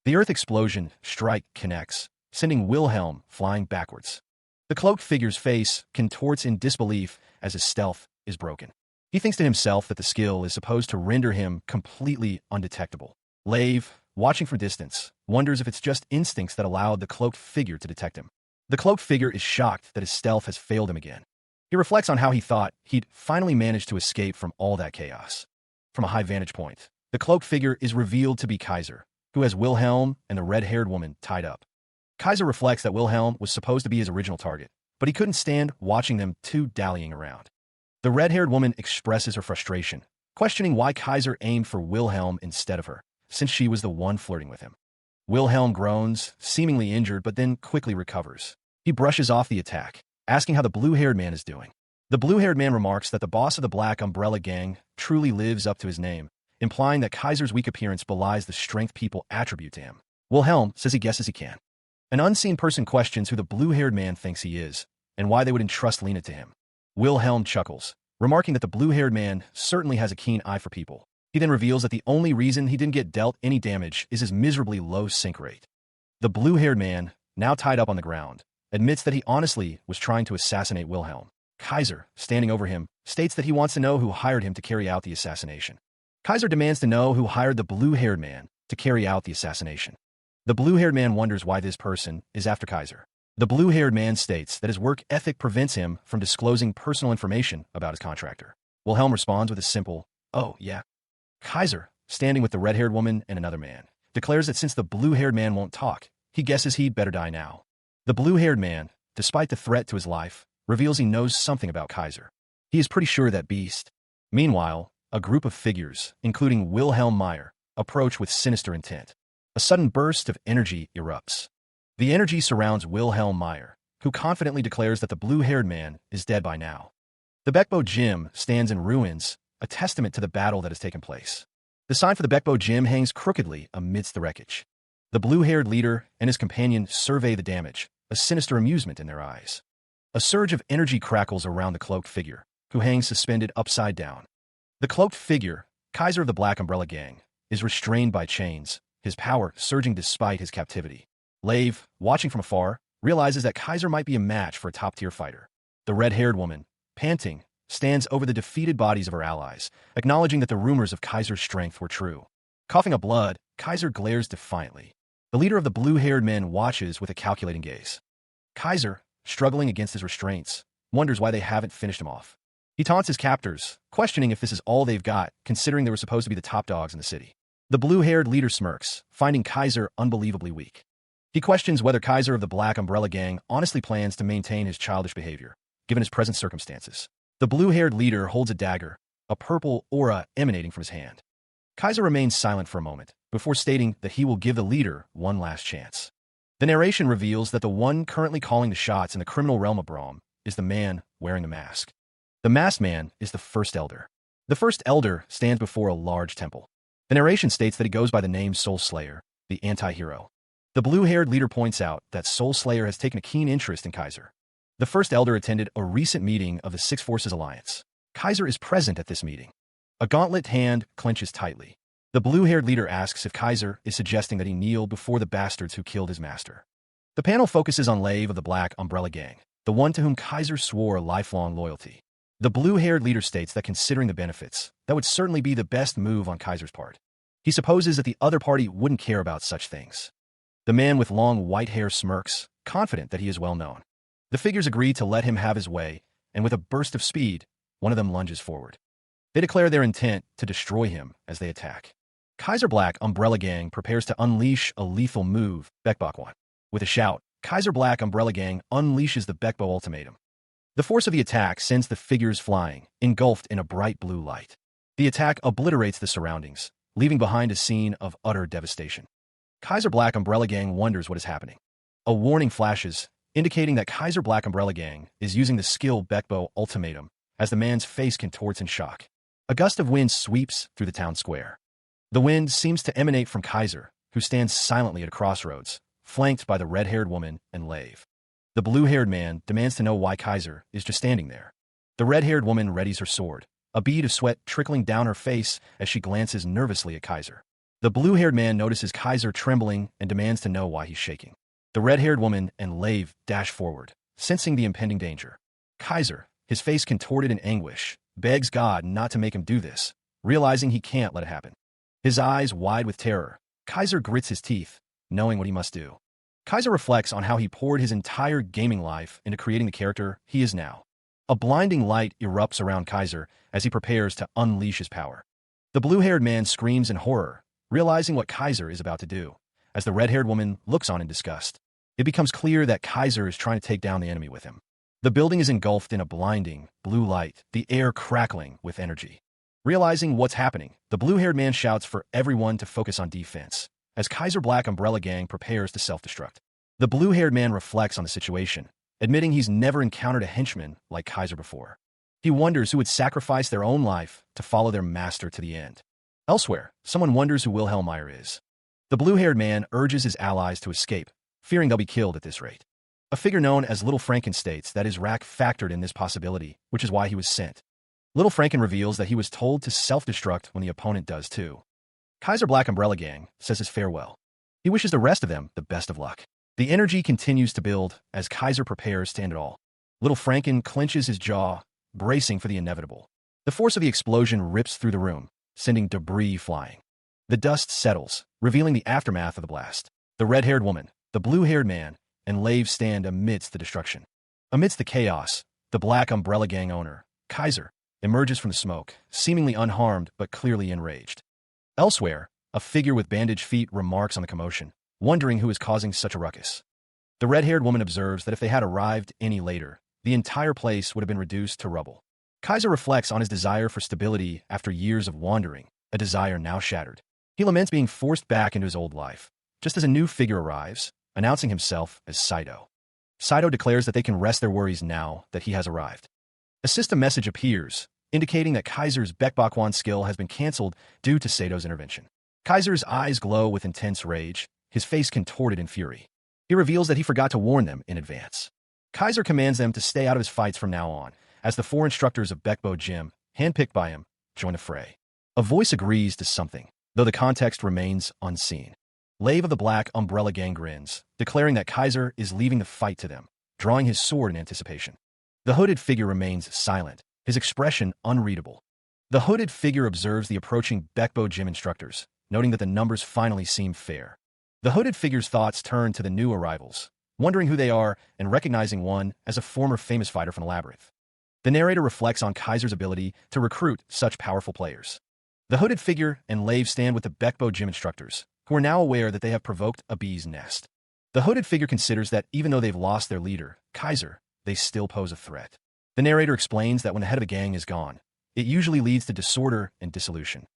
The Earth Explosion Strike connects, sending Wilhelm flying backwards. The cloaked figure's face contorts in disbelief as his stealth is broken. He thinks to himself that the skill is supposed to render him completely undetectable. Lave, watching from distance, wonders if it's just instincts that allowed the cloaked figure to detect him. The cloaked figure is shocked that his stealth has failed him again. He reflects on how he thought he'd finally managed to escape from all that chaos. From a high vantage point, the cloaked figure is revealed to be Kaiser, who has Wilhelm and the red-haired woman tied up. Kaiser reflects that Wilhelm was supposed to be his original target, but he couldn't stand watching them two dallying around. The red-haired woman expresses her frustration, questioning why Kaiser aimed for Wilhelm instead of her, since she was the one flirting with him. Wilhelm groans, seemingly injured, but then quickly recovers. He brushes off the attack, asking how the blue-haired man is doing. The blue-haired man remarks that the boss of the Black Umbrella Gang truly lives up to his name, implying that Kaiser's weak appearance belies the strength people attribute to him. Wilhelm says he guesses he can. An unseen person questions who the blue-haired man thinks he is, and why they would entrust Lena to him. Wilhelm chuckles, remarking that the blue-haired man certainly has a keen eye for people. He then reveals that the only reason he didn't get dealt any damage is his miserably low sync rate. The blue-haired man, now tied up on the ground, admits that he honestly was trying to assassinate Wilhelm. Kaiser, standing over him, states that he wants to know who hired him to carry out the assassination. Kaiser demands to know who hired the blue-haired man to carry out the assassination. The blue-haired man wonders why this person is after Kaiser. The blue-haired man states that his work ethic prevents him from disclosing personal information about his contractor. Wilhelm responds with a simple, "Oh, yeah." Kaiser, standing with the red-haired woman and another man, declares that since the blue-haired man won't talk, he guesses he'd better die now. The blue-haired man, despite the threat to his life, reveals he knows something about Kaiser. He is pretty sure that beast. Meanwhile, a group of figures, including Wilhelm Meyer, approach with sinister intent. A sudden burst of energy erupts. The energy surrounds Wilhelm Meyer, who confidently declares that the blue-haired man is dead by now. The Bekbo Gym stands in ruins, a testament to the battle that has taken place. The sign for the Bekbo Gym hangs crookedly amidst the wreckage. The blue-haired leader and his companion survey the damage, a sinister amusement in their eyes. A surge of energy crackles around the cloaked figure, who hangs suspended upside down. The cloaked figure, Kaiser of the Black Umbrella Gang, is restrained by chains, his power surging despite his captivity. Lave, watching from afar, realizes that Kaiser might be a match for a top-tier fighter. The red-haired woman, panting, stands over the defeated bodies of her allies, acknowledging that the rumors of Kaiser's strength were true. Coughing up blood, Kaiser glares defiantly. The leader of the blue-haired men watches with a calculating gaze. Kaiser, struggling against his restraints, wonders why they haven't finished him off. He taunts his captors, questioning if this is all they've got, considering they were supposed to be the top dogs in the city. The blue-haired leader smirks, finding Kaiser unbelievably weak. He questions whether Kaiser of the Black Umbrella Gang honestly plans to maintain his childish behavior, given his present circumstances. The blue-haired leader holds a dagger, a purple aura emanating from his hand. Kaiser remains silent for a moment, before stating that he will give the leader one last chance. The narration reveals that the one currently calling the shots in the criminal realm of Brahm is the man wearing the mask. The masked man is the First Elder. The First Elder stands before a large temple. The narration states that he goes by the name Soul Slayer, the anti-hero. The blue-haired leader points out that Soul Slayer has taken a keen interest in Kaiser. The First Elder attended a recent meeting of the Six Forces Alliance. Kaiser is present at this meeting. A gauntlet hand clenches tightly. The blue-haired leader asks if Kaiser is suggesting that he kneel before the bastards who killed his master. The panel focuses on Lave of the Black Umbrella Gang, the one to whom Kaiser swore lifelong loyalty. The blue-haired leader states that considering the benefits, that would certainly be the best move on Kaiser's part. He supposes that the other party wouldn't care about such things. The man with long white hair smirks, confident that he is well known. The figures agree to let him have his way, and with a burst of speed, one of them lunges forward. They declare their intent to destroy him as they attack. Kaiser Black Umbrella Gang prepares to unleash a lethal move, Bekbokwan. With a shout, Kaiser Black Umbrella Gang unleashes the Bekbo ultimatum. The force of the attack sends the figures flying, engulfed in a bright blue light. The attack obliterates the surroundings, leaving behind a scene of utter devastation. Kaiser Black Umbrella Gang wonders what is happening. A warning flashes, indicating that Kaiser Black Umbrella Gang is using the skill Bekbo ultimatum as the man's face contorts in shock. A gust of wind sweeps through the town square. The wind seems to emanate from Kaiser, who stands silently at a crossroads, flanked by the red-haired woman and Lave. The blue-haired man demands to know why Kaiser is just standing there. The red-haired woman readies her sword, a bead of sweat trickling down her face as she glances nervously at Kaiser. The blue-haired man notices Kaiser trembling and demands to know why he's shaking. The red-haired woman and Lave dash forward, sensing the impending danger. Kaiser, his face contorted in anguish, begs God not to make him do this, realizing he can't let it happen. His eyes wide with terror, Kaiser grits his teeth, knowing what he must do. Kaiser reflects on how he poured his entire gaming life into creating the character he is now. A blinding light erupts around Kaiser as he prepares to unleash his power. The blue-haired man screams in horror, realizing what Kaiser is about to do, as the red-haired woman looks on in disgust. It becomes clear that Kaiser is trying to take down the enemy with him. The building is engulfed in a blinding, blue light, the air crackling with energy. Realizing what's happening, the blue-haired man shouts for everyone to focus on defense, as Kaiser Black Umbrella Gang prepares to self-destruct. The blue-haired man reflects on the situation, admitting he's never encountered a henchman like Kaiser before. He wonders who would sacrifice their own life to follow their master to the end. Elsewhere, someone wonders who Wilhelm Meyer is. The blue-haired man urges his allies to escape, fearing they'll be killed at this rate. A figure known as Little Franken states that his rack factored in this possibility, which is why he was sent. Little Franken reveals that he was told to self-destruct when the opponent does too. Kaiser Black Umbrella Gang says his farewell. He wishes the rest of them the best of luck. The energy continues to build as Kaiser prepares to end it all. Little Franken clenches his jaw, bracing for the inevitable. The force of the explosion rips through the room, sending debris flying. The dust settles, revealing the aftermath of the blast. The red-haired woman, the blue-haired man, and Lave stand amidst the destruction. Amidst the chaos, the Black Umbrella Gang owner, Kaiser, emerges from the smoke, seemingly unharmed but clearly enraged. Elsewhere, a figure with bandaged feet remarks on the commotion, wondering who is causing such a ruckus. The red-haired woman observes that if they had arrived any later, the entire place would have been reduced to rubble. Kaiser reflects on his desire for stability after years of wandering, a desire now shattered. He laments being forced back into his old life, just as a new figure arrives, announcing himself as Saito. Saito declares that they can rest their worries now that he has arrived. A system message appears, indicating that Kaiser's Bekbokwan skill has been cancelled due to Sato's intervention. Kaiser's eyes glow with intense rage, his face contorted in fury. He reveals that he forgot to warn them in advance. Kaiser commands them to stay out of his fights from now on, as the 4 instructors of Bekbo Gym, handpicked by him, join the fray. A voice agrees to something, though the context remains unseen. Lave of the Black Umbrella Gang grins, declaring that Kaiser is leaving the fight to them, drawing his sword in anticipation. The hooded figure remains silent, his expression unreadable. The hooded figure observes the approaching Bekbo Gym instructors, noting that the numbers finally seem fair. The hooded figure's thoughts turn to the new arrivals, wondering who they are and recognizing one as a former famous fighter from the Labyrinth. The narrator reflects on Kaiser's ability to recruit such powerful players. The hooded figure and Lave stand with the Bekbo gym instructors, who are now aware that they have provoked a bee's nest. The hooded figure considers that even though they've lost their leader, Kaiser, they still pose a threat. The narrator explains that when the head of a gang is gone, it usually leads to disorder and dissolution.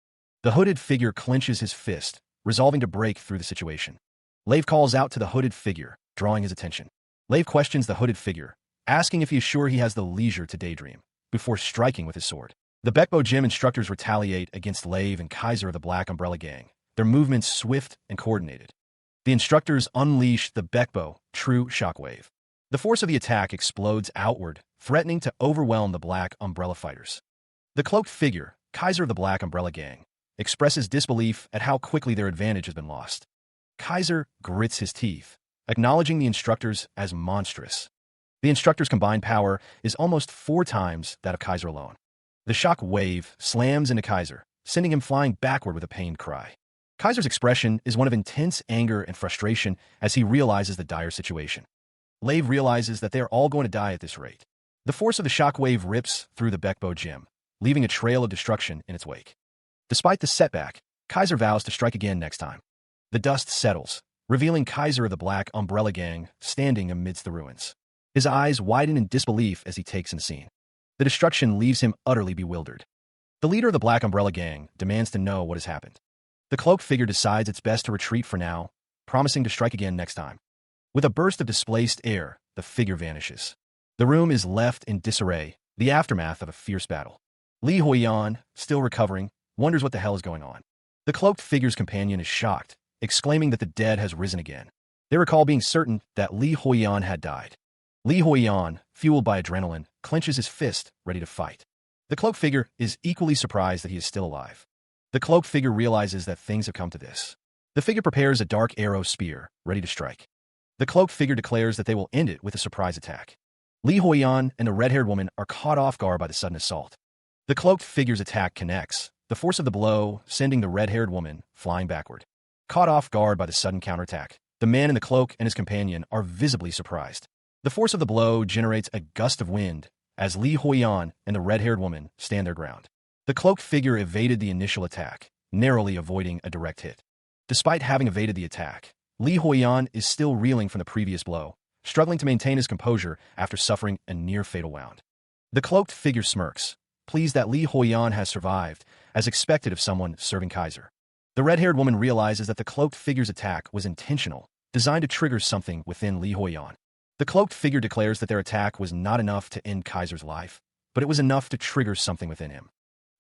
The hooded figure clenches his fist, resolving to break through the situation. Lave calls out to the hooded figure, drawing his attention. Lave questions the hooded figure, asking if he is sure he has the leisure to daydream, before striking with his sword. The Bekbo gym instructors retaliate against Lave and Kaiser of the Black Umbrella Gang, their movements swift and coordinated. The instructors unleash the Bekbo True Shockwave. The force of the attack explodes outward, threatening to overwhelm the Black Umbrella fighters. The cloaked figure, Kaiser of the Black Umbrella Gang, expresses disbelief at how quickly their advantage has been lost. Kaiser grits his teeth, acknowledging the instructors as monstrous. The instructors' combined power is almost 4 times that of Kaiser alone. The shock wave slams into Kaiser, sending him flying backward with a pained cry. Kaiser's expression is one of intense anger and frustration as he realizes the dire situation. Lave realizes that they are all going to die at this rate. The force of the shock wave rips through the Bekbo gym, leaving a trail of destruction in its wake. Despite the setback, Kaiser vows to strike again next time. The dust settles, revealing Kaiser of the Black Umbrella Gang standing amidst the ruins. His eyes widen in disbelief as he takes in the scene. The destruction leaves him utterly bewildered. The leader of the Black Umbrella Gang demands to know what has happened. The cloaked figure decides it's best to retreat for now, promising to strike again next time. With a burst of displaced air, the figure vanishes. The room is left in disarray, the aftermath of a fierce battle. Li Huiyan, still recovering, wonders what the hell is going on. The cloaked figure's companion is shocked, exclaiming that the dead has risen again. They recall being certain that Li Huiyan had died. Li Huiyan, fueled by adrenaline, clenches his fist, ready to fight. The cloaked figure is equally surprised that he is still alive. The cloaked figure realizes that things have come to this. The figure prepares a dark arrow spear, ready to strike. The cloaked figure declares that they will end it with a surprise attack. Li Huiyan and the red-haired woman are caught off guard by the sudden assault. The cloaked figure's attack connects, the force of the blow sending the red-haired woman flying backward. Caught off guard by the sudden counterattack, the man in the cloak and his companion are visibly surprised. The force of the blow generates a gust of wind as Li Huiyan and the red-haired woman stand their ground. The cloaked figure evaded the initial attack, narrowly avoiding a direct hit. Despite having evaded the attack, Li Huiyan is still reeling from the previous blow, struggling to maintain his composure after suffering a near-fatal wound. The cloaked figure smirks, pleased that Li Huiyan has survived, as expected of someone serving Kaiser. The red-haired woman realizes that the cloaked figure's attack was intentional, designed to trigger something within Li Huiyan. The cloaked figure declares that their attack was not enough to end Kaiser's life, but it was enough to trigger something within him.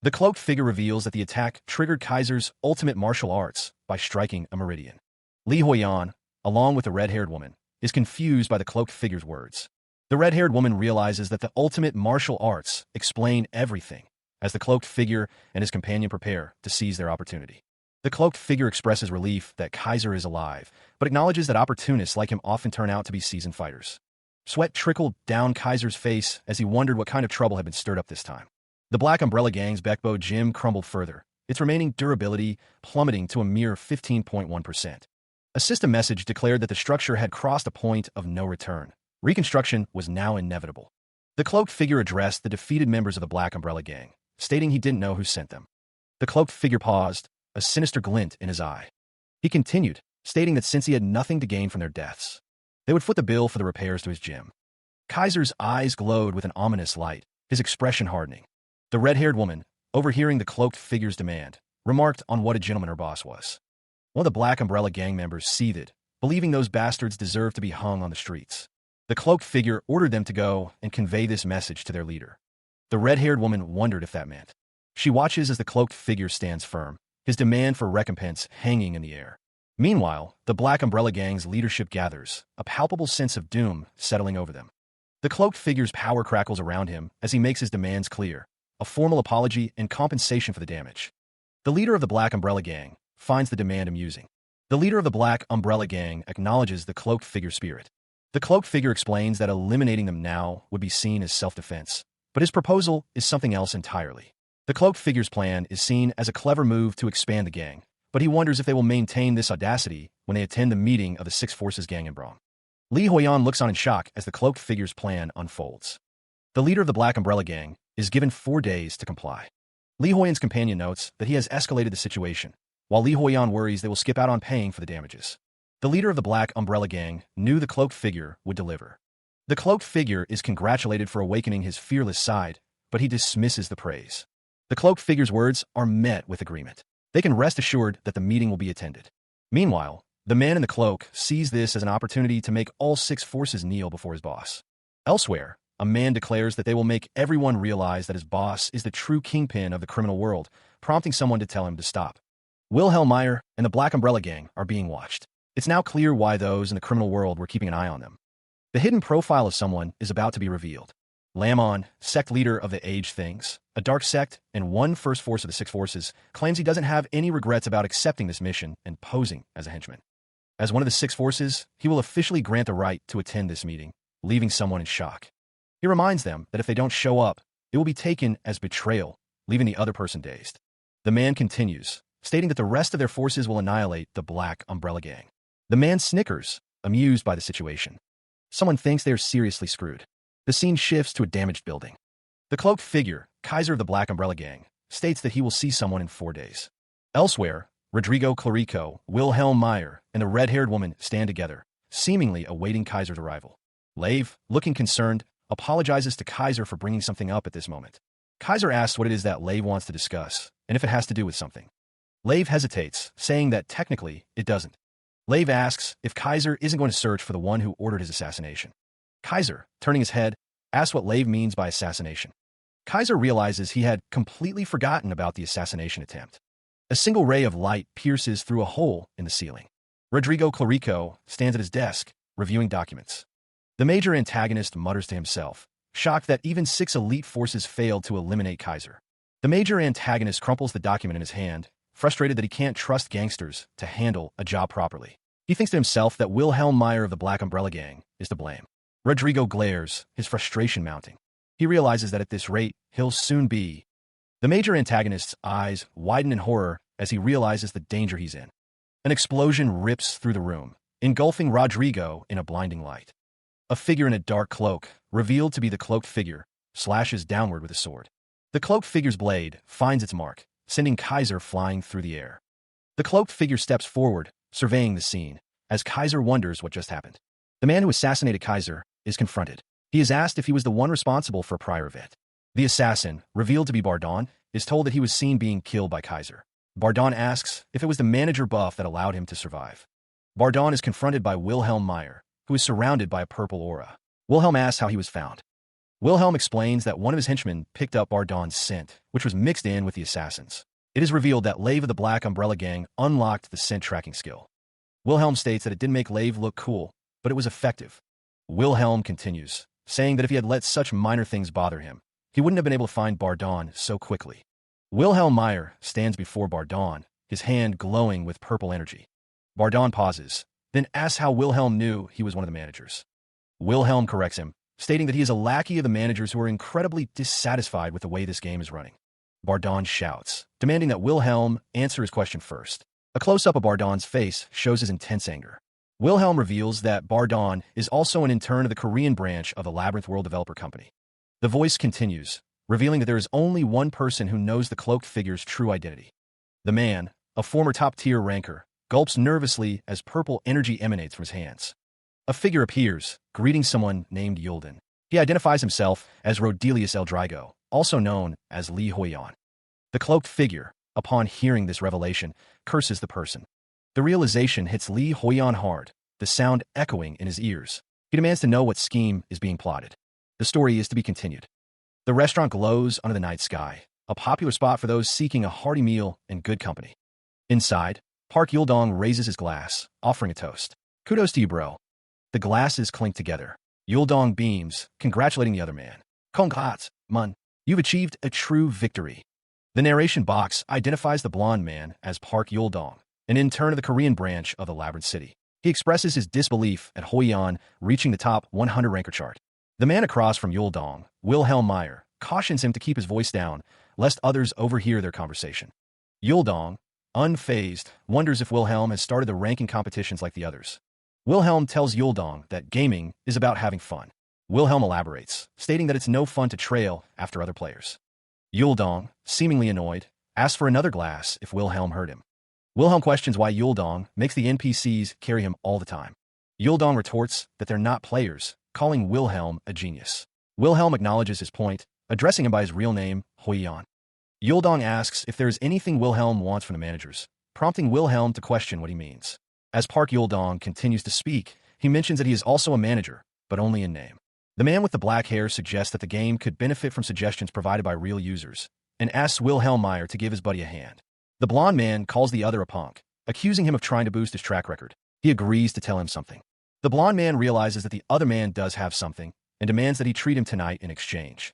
The cloaked figure reveals that the attack triggered Kaiser's ultimate martial arts by striking a meridian. Li Huiyan, along with the red-haired woman, is confused by the cloaked figure's words. The red-haired woman realizes that the ultimate martial arts explain everything, as the cloaked figure and his companion prepare to seize their opportunity. The cloaked figure expresses relief that Kaiser is alive, but acknowledges that opportunists like him often turn out to be seasoned fighters. Sweat trickled down Kaiser's face as he wondered what kind of trouble had been stirred up this time. The Black Umbrella Gang's Bekbo gym crumbled further, its remaining durability plummeting to a mere 15.1%. A system message declared that the structure had crossed a point of no return. Reconstruction was now inevitable. The cloaked figure addressed the defeated members of the Black Umbrella Gang, stating he didn't know who sent them. The cloaked figure paused, a sinister glint in his eye. He continued, stating that since he had nothing to gain from their deaths, they would foot the bill for the repairs to his gym. Kaiser's eyes glowed with an ominous light, his expression hardening. The red-haired woman, overhearing the cloaked figure's demand, remarked on what a gentleman her boss was. One of the Black Umbrella Gang members seethed, believing those bastards deserved to be hung on the streets. The cloaked figure ordered them to go and convey this message to their leader. The red-haired woman wondered if that meant. She watches as the cloaked figure stands firm, his demand for recompense hanging in the air. Meanwhile, the Black Umbrella Gang's leadership gathers, a palpable sense of doom settling over them. The cloaked figure's power crackles around him as he makes his demands clear, a formal apology and compensation for the damage. The leader of the Black Umbrella Gang finds the demand amusing. The leader of the Black Umbrella Gang acknowledges the cloaked figure's spirit. The cloaked figure explains that eliminating them now would be seen as self-defense, but his proposal is something else entirely. The cloaked figure's plan is seen as a clever move to expand the gang, but he wonders if they will maintain this audacity when they attend the meeting of the Six Forces gang in Brom. Li Huiyan looks on in shock as the cloaked figure's plan unfolds. The leader of the Black Umbrella Gang is given 4 days to comply. Li Huiyan's companion notes that he has escalated the situation, while Li Huiyan worries they will skip out on paying for the damages. The leader of the Black Umbrella Gang knew the cloaked figure would deliver. The cloaked figure is congratulated for awakening his fearless side, but he dismisses the praise. The cloaked figure's words are met with agreement. They can rest assured that the meeting will be attended. Meanwhile, the man in the cloak sees this as an opportunity to make all 6 forces kneel before his boss. Elsewhere, a man declares that they will make everyone realize that his boss is the true kingpin of the criminal world, prompting someone to tell him to stop. Wilhelm Meyer and the Black Umbrella Gang are being watched. It's now clear why those in the criminal world were keeping an eye on them. The hidden profile of someone is about to be revealed. Lamon, sect leader of the Age Things, a dark sect and one first force of the 6 forces, claims he doesn't have any regrets about accepting this mission and posing as a henchman. As one of the 6 forces, he will officially grant the right to attend this meeting, leaving someone in shock. He reminds them that if they don't show up, it will be taken as betrayal, leaving the other person dazed. The man continues, stating that the rest of their forces will annihilate the Black Umbrella Gang. The man snickers, amused by the situation. Someone thinks they are seriously screwed. The scene shifts to a damaged building. The cloaked figure, Kaiser of the Black Umbrella Gang, states that he will see someone in 4 days. Elsewhere, Rodrigo Clarico, Wilhelm Meyer, and the red-haired woman stand together, seemingly awaiting Kaiser's arrival. Lave, looking concerned, apologizes to Kaiser for bringing something up at this moment. Kaiser asks what it is that Lave wants to discuss, and if it has to do with something. Lave hesitates, saying that technically it doesn't. Lave asks if Kaiser isn't going to search for the one who ordered his assassination. Kaiser, turning his head, asks what Lave means by assassination. Kaiser realizes he had completely forgotten about the assassination attempt. A single ray of light pierces through a hole in the ceiling. Rodrigo Clarico stands at his desk, reviewing documents. The major antagonist mutters to himself, shocked that even 6 elite forces failed to eliminate Kaiser. The major antagonist crumples the document in his hand, frustrated that he can't trust gangsters to handle a job properly. He thinks to himself that Wilhelm Meyer of the Black Umbrella Gang is to blame. Rodrigo glares, his frustration mounting. He realizes that at this rate, he'll soon be. The major antagonist's eyes widen in horror as he realizes the danger he's in. An explosion rips through the room, engulfing Rodrigo in a blinding light. A figure in a dark cloak, revealed to be the cloaked figure, slashes downward with a sword. The cloaked figure's blade finds its mark, sending Kaiser flying through the air. The cloaked figure steps forward, surveying the scene, as Kaiser wonders what just happened. The man who assassinated Kaiser is confronted. He is asked if he was the one responsible for a prior event. The assassin, revealed to be Bardon, is told that he was seen being killed by Kaiser. Bardon asks if it was the manager buff that allowed him to survive. Bardon is confronted by Wilhelm Meyer, who is surrounded by a purple aura. Wilhelm asks how he was found. Wilhelm explains that one of his henchmen picked up Bardon's scent, which was mixed in with the assassin's. It is revealed that Lave of the Black Umbrella Gang unlocked the scent tracking skill. Wilhelm states that it didn't make Lave look cool, but it was effective. Wilhelm continues, saying that if he had let such minor things bother him, he wouldn't have been able to find Bardon so quickly. Wilhelm Meyer stands before Bardon, his hand glowing with purple energy. Bardon pauses, then asks how Wilhelm knew he was one of the managers. Wilhelm corrects him, stating that he is a lackey of the managers who are incredibly dissatisfied with the way this game is running. Bardon shouts, demanding that Wilhelm answer his question first. A close-up of Bardon's face shows his intense anger. Wilhelm reveals that Bardon is also an intern of the Korean branch of the Labyrinth World Developer Company. The voice continues, revealing that there is only one person who knows the cloaked figure's true identity. The man, a former top-tier ranker, gulps nervously as purple energy emanates from his hands. A figure appears, greeting someone named Yulden. He identifies himself as Rodelius Eldrigo, also known as Li Huiyan. The cloaked figure, upon hearing this revelation, curses the person. The realization hits Li Huiyan hard, the sound echoing in his ears. He demands to know what scheme is being plotted. The story is to be continued. The restaurant glows under the night sky, a popular spot for those seeking a hearty meal and good company. Inside, Park Yuldong raises his glass, offering a toast. Kudos to you, bro. The glasses clink together. Yuldong beams, congratulating the other man. Congrats, man. You've achieved a true victory. The narration box identifies the blonde man as Park Yuldong, an intern of the Korean branch of the Labyrinth City. He expresses his disbelief at Huiyan reaching the top 100 ranker chart. The man across from Yuldong, Wilhelm Meyer, cautions him to keep his voice down, lest others overhear their conversation. Yuldong, unfazed, wonders if Wilhelm has started the ranking competitions like the others. Wilhelm tells Yuldong that gaming is about having fun. Wilhelm elaborates, stating that it's no fun to trail after other players. Yuldong, seemingly annoyed, asks for another glass if Wilhelm heard him. Wilhelm questions why Yuldong makes the NPCs carry him all the time. Yuldong retorts that they're not players, calling Wilhelm a genius. Wilhelm acknowledges his point, addressing him by his real name, Huiyan. Yuldong asks if there is anything Wilhelm wants from the managers, prompting Wilhelm to question what he means. As Park Yuldong continues to speak, he mentions that he is also a manager, but only in name. The man with the black hair suggests that the game could benefit from suggestions provided by real users, and asks Wilhelm Meyer to give his buddy a hand. The blonde man calls the other a punk, accusing him of trying to boost his track record. He agrees to tell him something. The blonde man realizes that the other man does have something, and demands that he treat him tonight in exchange.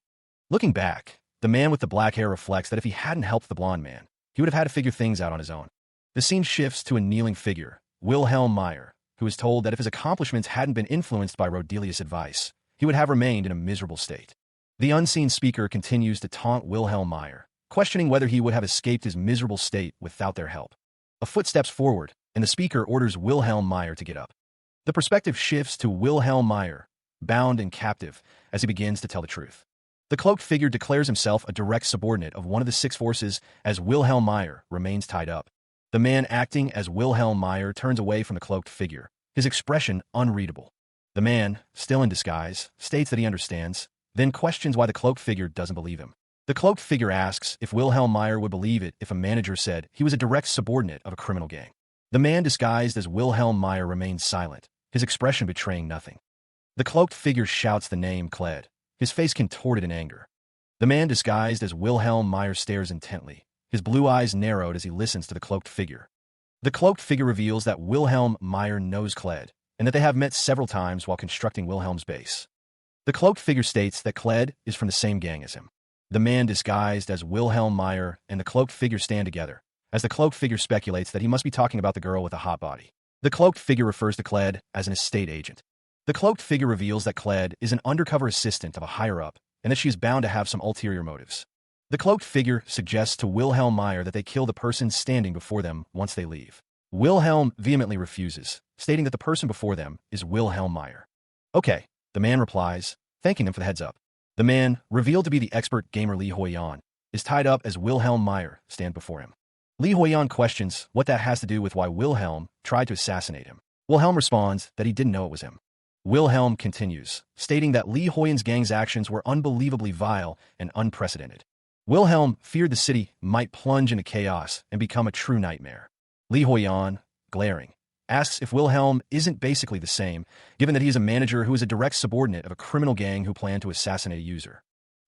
Looking back, the man with the black hair reflects that if he hadn't helped the blonde man, he would have had to figure things out on his own. The scene shifts to a kneeling figure, Wilhelm Meyer, who is told that if his accomplishments hadn't been influenced by Rodelius' advice, he would have remained in a miserable state. The unseen speaker continues to taunt Wilhelm Meyer, questioning whether he would have escaped his miserable state without their help. A foot steps forward, and the speaker orders Wilhelm Meyer to get up. The perspective shifts to Wilhelm Meyer, bound and captive, as he begins to tell the truth. The cloaked figure declares himself a direct subordinate of one of the six forces as Wilhelm Meyer remains tied up. The man acting as Wilhelm Meyer turns away from the cloaked figure, his expression unreadable. The man, still in disguise, states that he understands, then questions why the cloaked figure doesn't believe him. The cloaked figure asks if Wilhelm Meyer would believe it if a manager said he was a direct subordinate of a criminal gang. The man disguised as Wilhelm Meyer remains silent, his expression betraying nothing. The cloaked figure shouts the name Kled, his face contorted in anger. The man disguised as Wilhelm Meyer stares intently, his blue eyes narrowed as he listens to the cloaked figure. The cloaked figure reveals that Wilhelm Meyer knows Kled, and that they have met several times while constructing Wilhelm's base. The cloaked figure states that Kled is from the same gang as him. The man disguised as Wilhelm Meyer and the cloaked figure stand together, as the cloaked figure speculates that he must be talking about the girl with a hot body. The cloaked figure refers to Kled as an estate agent. The cloaked figure reveals that Kled is an undercover assistant of a higher-up, and that she is bound to have some ulterior motives. The cloaked figure suggests to Wilhelm Meyer that they kill the person standing before them once they leave. Wilhelm vehemently refuses, stating that the person before them is Wilhelm Meyer. Okay, the man replies, thanking him for the heads up. The man, revealed to be the expert gamer Li Huiyan, is tied up as Wilhelm Meyer stand before him. Li Huiyan questions what that has to do with why Wilhelm tried to assassinate him. Wilhelm responds that he didn't know it was him. Wilhelm continues, stating that Li Huiyan's gang's actions were unbelievably vile and unprecedented. Wilhelm feared the city might plunge into chaos and become a true nightmare. Li Huiyan, glaring, asks if Wilhelm isn't basically the same, given that he is a manager who is a direct subordinate of a criminal gang who planned to assassinate a user.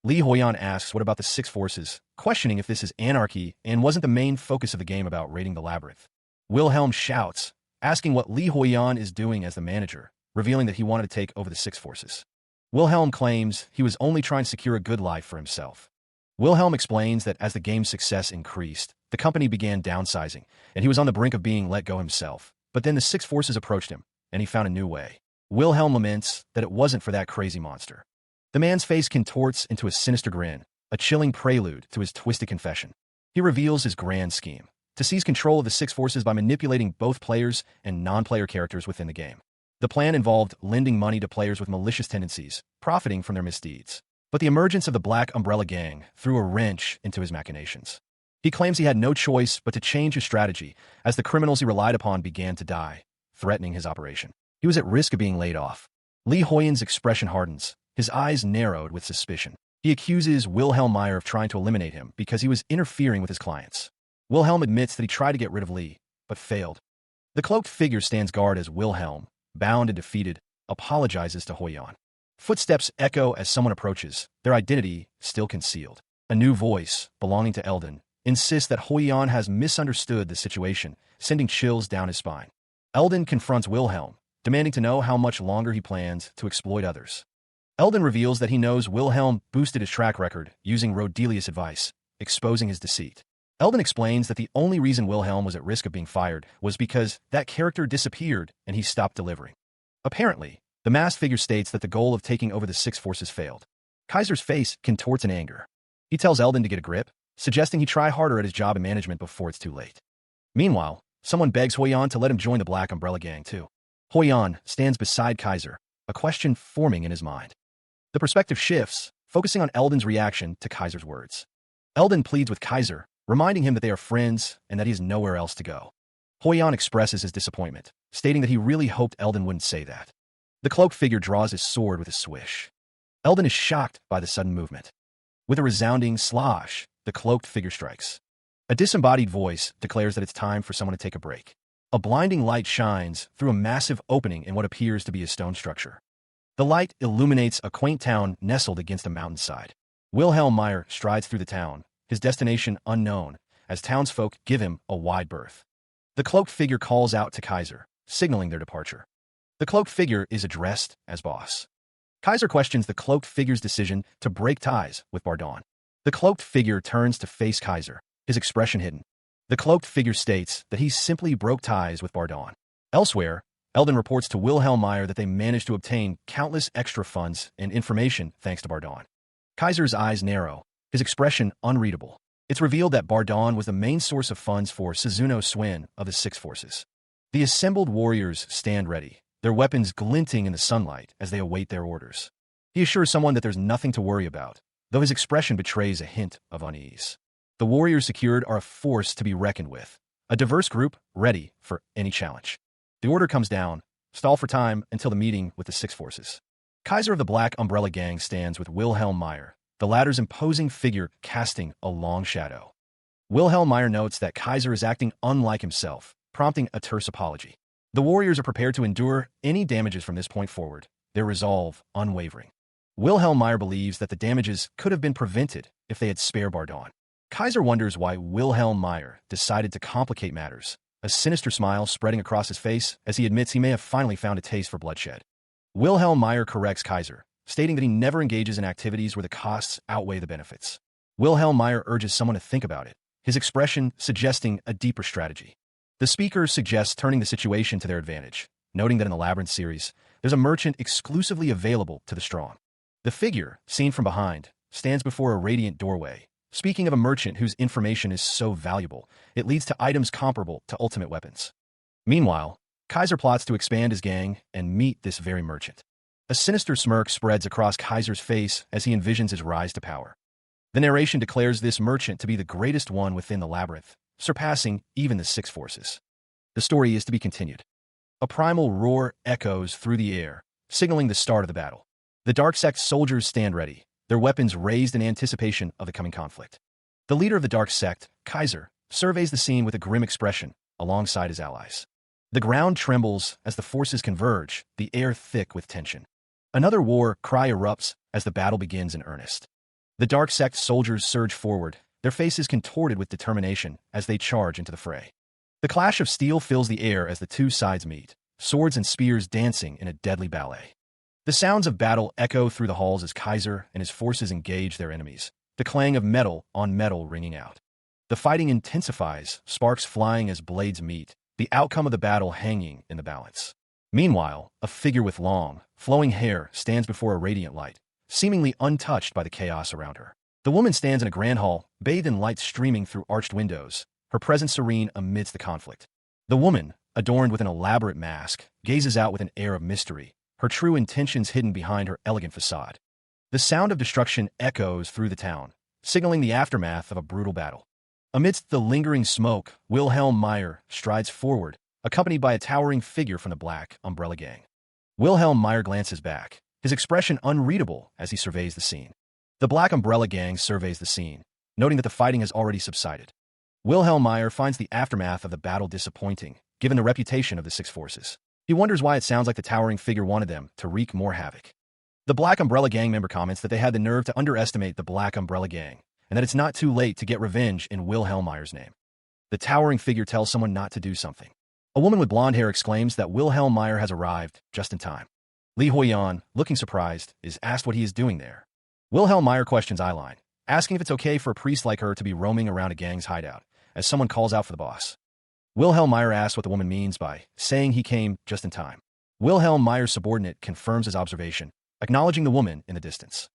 Li Huiyan asks what about the six forces, questioning if this is anarchy and wasn't the main focus of the game about raiding the Labyrinth. Wilhelm shouts, asking what Li Huiyan is doing as the manager, revealing that he wanted to take over the six forces. Wilhelm claims he was only trying to secure a good life for himself. Wilhelm explains that as the game's success increased, the company began downsizing, and he was on the brink of being let go himself. But then the six forces approached him, and he found a new way. Wilhelm laments that it wasn't for that crazy monster. The man's face contorts into a sinister grin, a chilling prelude to his twisted confession. He reveals his grand scheme, to seize control of the six forces by manipulating both players and non-player characters within the game. The plan involved lending money to players with malicious tendencies, profiting from their misdeeds. But the emergence of the Black Umbrella Gang threw a wrench into his machinations. He claims he had no choice but to change his strategy as the criminals he relied upon began to die, threatening his operation. He was at risk of being laid off. Li Huiyan's expression hardens, his eyes narrowed with suspicion. He accuses Wilhelm Meyer of trying to eliminate him because he was interfering with his clients. Wilhelm admits that he tried to get rid of Li, but failed. The cloaked figure stands guard as Wilhelm, bound and defeated, apologizes to Huiyan. Footsteps echo as someone approaches, their identity still concealed. A new voice, belonging to Eldon, insists that Huiyan has misunderstood the situation, sending chills down his spine. Eldon confronts Wilhelm, demanding to know how much longer he plans to exploit others. Eldon reveals that he knows Wilhelm boosted his track record using Rodelius' advice, exposing his deceit. Eldon explains that the only reason Wilhelm was at risk of being fired was because that character disappeared and he stopped delivering. Apparently, the masked figure states that the goal of taking over the six forces failed. Kaiser's face contorts in anger. He tells Eldon to get a grip, suggesting he try harder at his job in management before it's too late. Meanwhile, someone begs Huiyan to let him join the Black Umbrella Gang too. Huiyan stands beside Kaiser, a question forming in his mind. The perspective shifts, focusing on Eldon's reaction to Kaiser's words. Eldon pleads with Kaiser, reminding him that they are friends and that he has nowhere else to go. Huiyan expresses his disappointment, stating that he really hoped Eldon wouldn't say that. The cloaked figure draws his sword with a swish. Eldon is shocked by the sudden movement. With a resounding slosh, the cloaked figure strikes. A disembodied voice declares that it's time for someone to take a break. A blinding light shines through a massive opening in what appears to be a stone structure. The light illuminates a quaint town nestled against a mountainside. Wilhelm Meyer strides through the town, his destination unknown, as townsfolk give him a wide berth. The cloaked figure calls out to Kaiser, signaling their departure. The cloaked figure is addressed as boss. Kaiser questions the cloaked figure's decision to break ties with Bardon. The cloaked figure turns to face Kaiser, his expression hidden. The cloaked figure states that he simply broke ties with Bardon. Elsewhere, Eldon reports to Wilhelm Meyer that they managed to obtain countless extra funds and information thanks to Bardon. Kaiser's eyes narrow, his expression unreadable. It's revealed that Bardon was the main source of funds for Suzuno Swin of the Six Forces. The assembled warriors stand ready, their weapons glinting in the sunlight as they await their orders. He assures someone that there's nothing to worry about, though his expression betrays a hint of unease. The warriors secured are a force to be reckoned with, a diverse group ready for any challenge. The order comes down, stall for time until the meeting with the Six Forces. Kaiser of the Black Umbrella Gang stands with Wilhelm Meyer, the latter's imposing figure casting a long shadow. Wilhelm Meyer notes that Kaiser is acting unlike himself, prompting a terse apology. The warriors are prepared to endure any damages from this point forward, their resolve unwavering. Wilhelm Meyer believes that the damages could have been prevented if they had spared Bardon. Kaiser wonders why Wilhelm Meyer decided to complicate matters, a sinister smile spreading across his face as he admits he may have finally found a taste for bloodshed. Wilhelm Meyer corrects Kaiser, stating that he never engages in activities where the costs outweigh the benefits. Wilhelm Meyer urges someone to think about it, his expression suggesting a deeper strategy. The speaker suggests turning the situation to their advantage, noting that in the Labyrinth series, there's a merchant exclusively available to the strong. The figure, seen from behind, stands before a radiant doorway, speaking of a merchant whose information is so valuable, it leads to items comparable to ultimate weapons. Meanwhile, Kaiser plots to expand his gang and meet this very merchant. A sinister smirk spreads across Kaiser's face as he envisions his rise to power. The narration declares this merchant to be the greatest one within the Labyrinth, surpassing even the Six Forces. The story is to be continued. A primal roar echoes through the air, signaling the start of the battle. The Dark Sect soldiers stand ready, their weapons raised in anticipation of the coming conflict. The leader of the Dark Sect, Kaiser, surveys the scene with a grim expression alongside his allies. The ground trembles as the forces converge, the air thick with tension. Another war cry erupts as the battle begins in earnest. The Dark Sect soldiers surge forward, their faces contorted with determination as they charge into the fray. The clash of steel fills the air as the two sides meet, swords and spears dancing in a deadly ballet. The sounds of battle echo through the halls as Kaiser and his forces engage their enemies, the clang of metal on metal ringing out. The fighting intensifies, sparks flying as blades meet, the outcome of the battle hanging in the balance. Meanwhile, a figure with long, flowing hair stands before a radiant light, seemingly untouched by the chaos around her. The woman stands in a grand hall, bathed in light streaming through arched windows, her presence serene amidst the conflict. The woman, adorned with an elaborate mask, gazes out with an air of mystery, her true intentions hidden behind her elegant facade. The sound of destruction echoes through the town, signaling the aftermath of a brutal battle. Amidst the lingering smoke, Wilhelm Meyer strides forward, accompanied by a towering figure from the Black Umbrella Gang. Wilhelm Meyer glances back, his expression unreadable as he surveys the scene. The Black Umbrella Gang surveys the scene, noting that the fighting has already subsided. Wilhelm Meyer finds the aftermath of the battle disappointing, given the reputation of the Six Forces. He wonders why it sounds like the towering figure wanted them to wreak more havoc. The Black Umbrella Gang member comments that they had the nerve to underestimate the Black Umbrella Gang, and that it's not too late to get revenge in Wilhelm Meyer's name. The towering figure tells someone not to do something. A woman with blonde hair exclaims that Wilhelm Meyer has arrived just in time. Li Huiyan, looking surprised, is asked what he is doing there. Wilhelm Meyer questions Eileen, asking if it's okay for a priest like her to be roaming around a gang's hideout, as someone calls out for the boss. Wilhelm Meyer asks what the woman means by saying he came just in time. Wilhelm Meyer's subordinate confirms his observation, acknowledging the woman in the distance.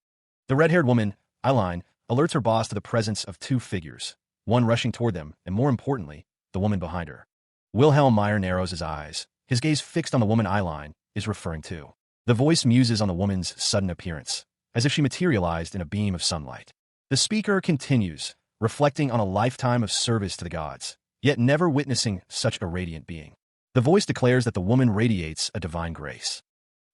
The red-haired woman, Eileen, alerts her boss to the presence of two figures, one rushing toward them, and more importantly, the woman behind her. Wilhelm Meyer narrows his eyes. His gaze fixed on the woman Eileen is referring to. The voice muses on the woman's sudden appearance, as if she materialized in a beam of sunlight. The speaker continues, reflecting on a lifetime of service to the gods, yet never witnessing such a radiant being. The voice declares that the woman radiates a divine grace.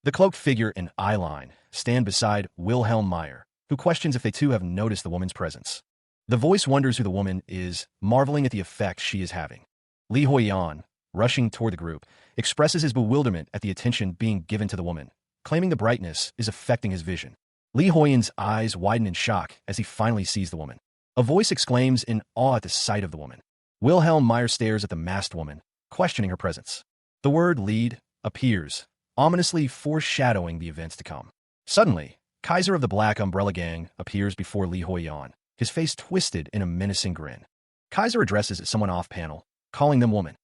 The cloaked figure and Eileen stand beside Wilhelm Meyer, who questions if they too have noticed the woman's presence. The voice wonders who the woman is, marveling at the effect she is having. Li Huiyan, rushing toward the group, expresses his bewilderment at the attention being given to the woman, claiming the brightness is affecting his vision. Li Huiyan's eyes widen in shock as he finally sees the woman. A voice exclaims in awe at the sight of the woman. Wilhelm Meyer stares at the masked woman, questioning her presence. The word lead appears, ominously foreshadowing the events to come. Suddenly, Kaiser of the Black Umbrella Gang appears before Li Huiyan, his face twisted in a menacing grin. Kaiser addresses someone off-panel, calling them woman.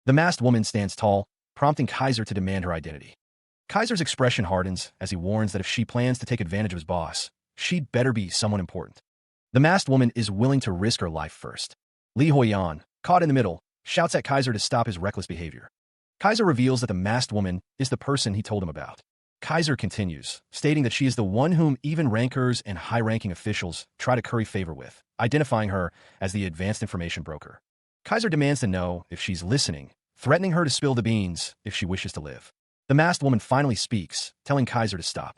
The masked woman stands tall, prompting Kaiser to demand her identity. Kaiser's expression hardens as he warns that if she plans to take advantage of his boss, she'd better be someone important. The masked woman is willing to risk her life first. Li Huiyan, caught in the middle, shouts at Kaiser to stop his reckless behavior. Kaiser reveals that the masked woman is the person he told him about. Kaiser continues, stating that she is the one whom even rankers and high-ranking officials try to curry favor with, identifying her as the advanced information broker. Kaiser demands to know if she's listening, threatening her to spill the beans if she wishes to live. The masked woman finally speaks, telling Kaiser to stop.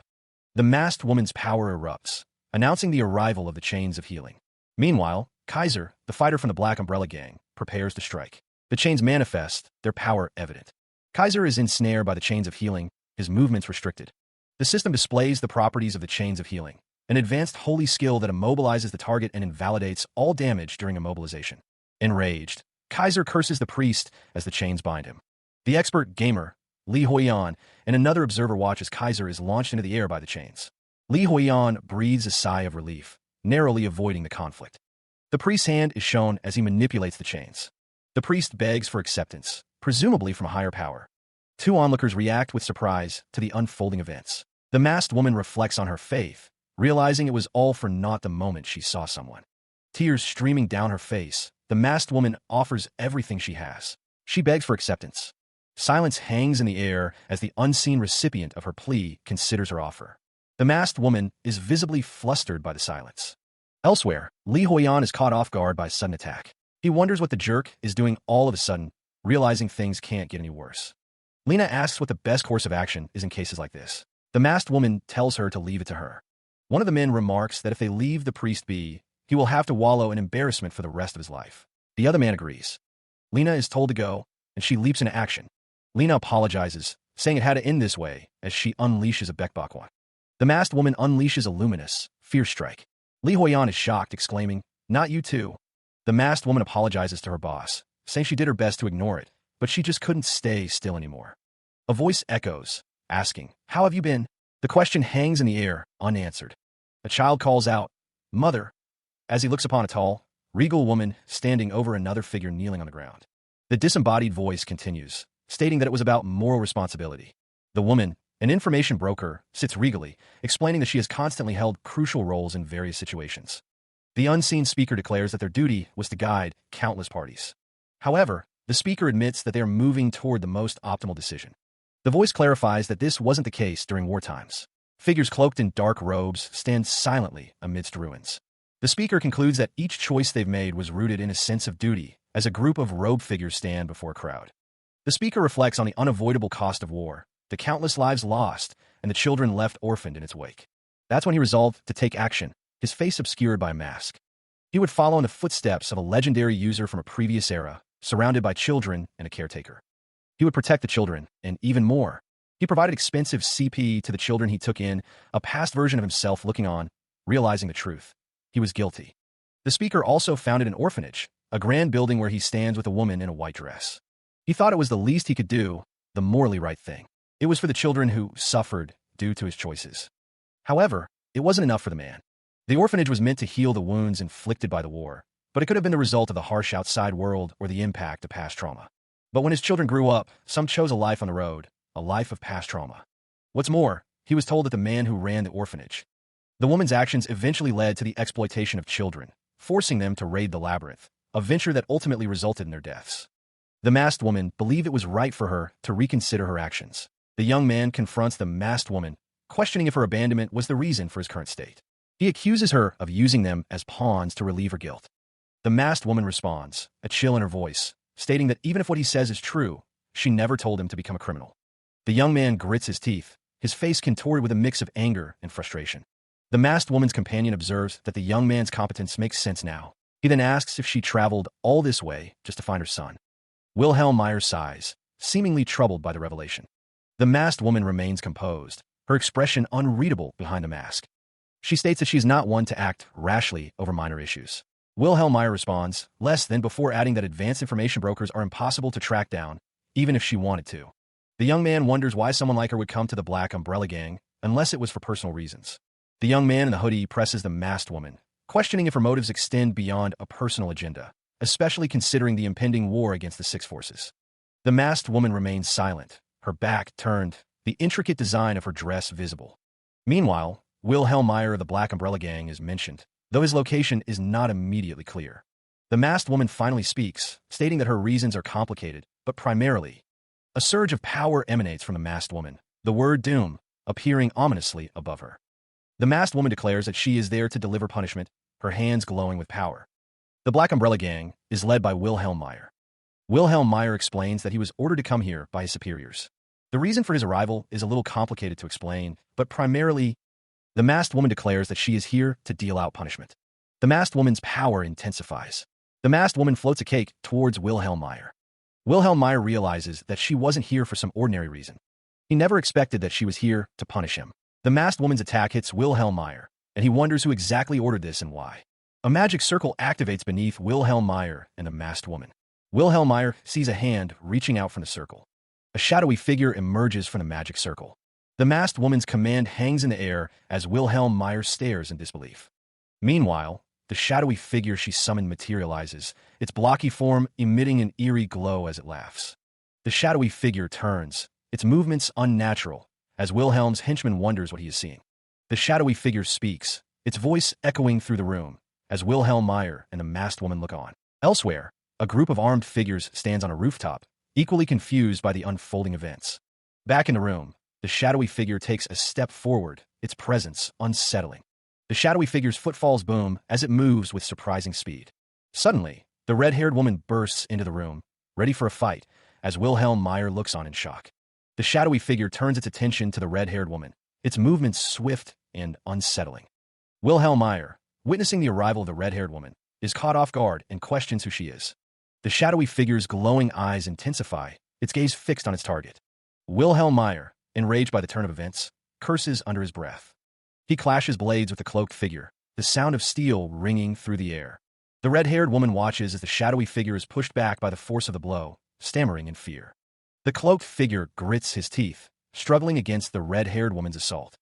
The masked woman's power erupts, announcing the arrival of the chains of healing. Meanwhile, Kaiser, the fighter from the Black Umbrella Gang, prepares to strike. The chains manifest, their power evident. Kaiser is ensnared by the chains of healing, his movements restricted. The system displays the properties of the chains of healing, an advanced holy skill that immobilizes the target and invalidates all damage during immobilization. Enraged, Kaiser curses the priest as the chains bind him. The expert gamer, Li Huiyan, and another observer watch as Kaiser is launched into the air by the chains. Li Huiyan breathes a sigh of relief, narrowly avoiding the conflict. The priest's hand is shown as he manipulates the chains. The priest begs for acceptance, presumably from a higher power. Two onlookers react with surprise to the unfolding events. The masked woman reflects on her faith, realizing it was all for naught the moment she saw someone. Tears streaming down her face, the masked woman offers everything she has. She begs for acceptance. Silence hangs in the air as the unseen recipient of her plea considers her offer. The masked woman is visibly flustered by the silence. Elsewhere, Li Huiyan is caught off guard by a sudden attack. He wonders what the jerk is doing all of a sudden, realizing things can't get any worse. Lena asks what the best course of action is in cases like this. The masked woman tells her to leave it to her. One of the men remarks that if they leave the priest be, he will have to wallow in embarrassment for the rest of his life. The other man agrees. Lena is told to go, and she leaps into action. Lena apologizes, saying it had to end this way, as she unleashes a Bekbakwan. The masked woman unleashes a luminous, fierce strike. Li Huiyan is shocked, exclaiming, "Not you too." The masked woman apologizes to her boss, saying she did her best to ignore it, but she just couldn't stay still anymore. A voice echoes, asking, "How have you been?" The question hangs in the air, unanswered. A child calls out, "Mother," as he looks upon a tall, regal woman standing over another figure kneeling on the ground. The disembodied voice continues, stating that it was about moral responsibility. The woman, an information broker, sits regally, explaining that she has constantly held crucial roles in various situations. The unseen speaker declares that their duty was to guide countless parties. However, the speaker admits that they are moving toward the most optimal decision. The voice clarifies that this wasn't the case during war times. Figures cloaked in dark robes stand silently amidst ruins. The speaker concludes that each choice they've made was rooted in a sense of duty, as a group of robed figures stand before a crowd. The speaker reflects on the unavoidable cost of war, the countless lives lost, and the children left orphaned in its wake. That's when he resolved to take action, his face obscured by a mask. He would follow in the footsteps of a legendary user from a previous era, surrounded by children and a caretaker. He would protect the children, and even more. He provided expensive CP to the children he took in, a past version of himself looking on, realizing the truth. He was guilty. The speaker also founded an orphanage, a grand building where he stands with a woman in a white dress. He thought it was the least he could do, the morally right thing. It was for the children who suffered due to his choices. However, it wasn't enough for the man. The orphanage was meant to heal the wounds inflicted by the war, but it could have been the result of the harsh outside world or the impact of past trauma. But when his children grew up, some chose a life on the road, a life of past trauma. What's more, he was told that the man who ran the orphanage. The woman's actions eventually led to the exploitation of children, forcing them to raid the Labyrinth, a venture that ultimately resulted in their deaths. The masked woman believed it was right for her to reconsider her actions. The young man confronts the masked woman, questioning if her abandonment was the reason for his current state. He accuses her of using them as pawns to relieve her guilt. The masked woman responds, a chill in her voice, stating that even if what he says is true, she never told him to become a criminal. The young man grits his teeth, his face contorted with a mix of anger and frustration. The masked woman's companion observes that the young man's competence makes sense now. He then asks if she traveled all this way just to find her son. Wilhelm Meyer sighs, seemingly troubled by the revelation. The masked woman remains composed, her expression unreadable behind the mask. She states that she is not one to act rashly over minor issues. Wilhelm Meyer responds, less than before adding that advanced information brokers are impossible to track down, even if she wanted to. The young man wonders why someone like her would come to the Black Umbrella Gang, unless it was for personal reasons. The young man in the hoodie presses the masked woman, questioning if her motives extend beyond a personal agenda, especially considering the impending war against the Six Forces. The masked woman remains silent, her back turned, the intricate design of her dress visible. Meanwhile, Wilhelm Meyer of the Black Umbrella Gang is mentioned, though his location is not immediately clear. The masked woman finally speaks, stating that her reasons are complicated, but primarily, a surge of power emanates from the masked woman, the word doom appearing ominously above her. The masked woman declares that she is there to deliver punishment, her hands glowing with power. The Black Umbrella Gang is led by Wilhelm Meyer. Wilhelm Meyer explains that he was ordered to come here by his superiors. The reason for his arrival is a little complicated to explain, but primarily, the masked woman declares that she is here to deal out punishment. The masked woman's power intensifies. The masked woman floats a cake towards Wilhelm Meyer. Wilhelm Meyer realizes that she wasn't here for some ordinary reason. He never expected that she was here to punish him. The masked woman's attack hits Wilhelm Meyer, and he wonders who exactly ordered this and why. A magic circle activates beneath Wilhelm Meyer and the masked woman. Wilhelm Meyer sees a hand reaching out from the circle. A shadowy figure emerges from the magic circle. The masked woman's command hangs in the air as Wilhelm Meyer stares in disbelief. Meanwhile, the shadowy figure she summoned materializes, its blocky form emitting an eerie glow as it laughs. The shadowy figure turns, its movements unnatural, as Wilhelm's henchman wonders what he is seeing. The shadowy figure speaks, its voice echoing through the room, as Wilhelm Meyer and the masked woman look on. Elsewhere, a group of armed figures stands on a rooftop, equally confused by the unfolding events. Back in the room, the shadowy figure takes a step forward, its presence unsettling. The shadowy figure's footfalls boom as it moves with surprising speed. Suddenly, the red-haired woman bursts into the room, ready for a fight, as Wilhelm Meyer looks on in shock. The shadowy figure turns its attention to the red-haired woman, its movements swift and unsettling. Wilhelm Meyer, witnessing the arrival of the red-haired woman, is caught off guard and questions who she is. The shadowy figure's glowing eyes intensify, its gaze fixed on its target. Wilhelm Meyer, enraged by the turn of events, curses under his breath. He clashes blades with the cloaked figure, the sound of steel ringing through the air. The red-haired woman watches as the shadowy figure is pushed back by the force of the blow, stammering in fear. The cloaked figure grits his teeth, struggling against the red-haired woman's assault.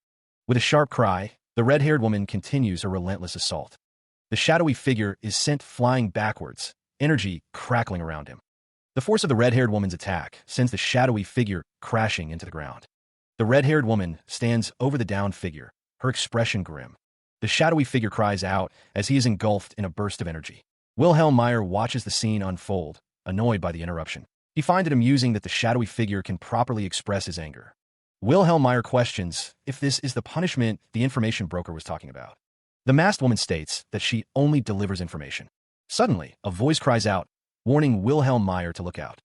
With a sharp cry, the red-haired woman continues her relentless assault. The shadowy figure is sent flying backwards, energy crackling around him. The force of the red-haired woman's attack sends the shadowy figure crashing into the ground. The red-haired woman stands over the downed figure, her expression grim. The shadowy figure cries out as he is engulfed in a burst of energy. Wilhelm Meyer watches the scene unfold, annoyed by the interruption. He finds it amusing that the shadowy figure can properly express his anger. Wilhelm Meyer questions if this is the punishment the information broker was talking about. The masked woman states that she only delivers information. Suddenly, a voice cries out, warning Wilhelm Meyer to look out.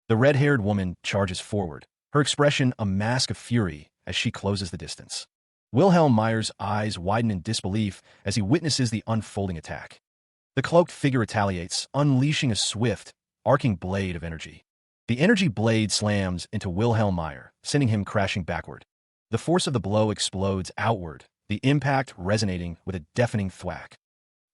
The red-haired woman charges forward, her expression a mask of fury as she closes the distance. Wilhelm Meyer's eyes widen in disbelief as he witnesses the unfolding attack. The cloaked figure retaliates, unleashing a swift, arcing blade of energy. The energy blade slams into Wilhelm Meyer, sending him crashing backward. The force of the blow explodes outward, the impact resonating with a deafening thwack.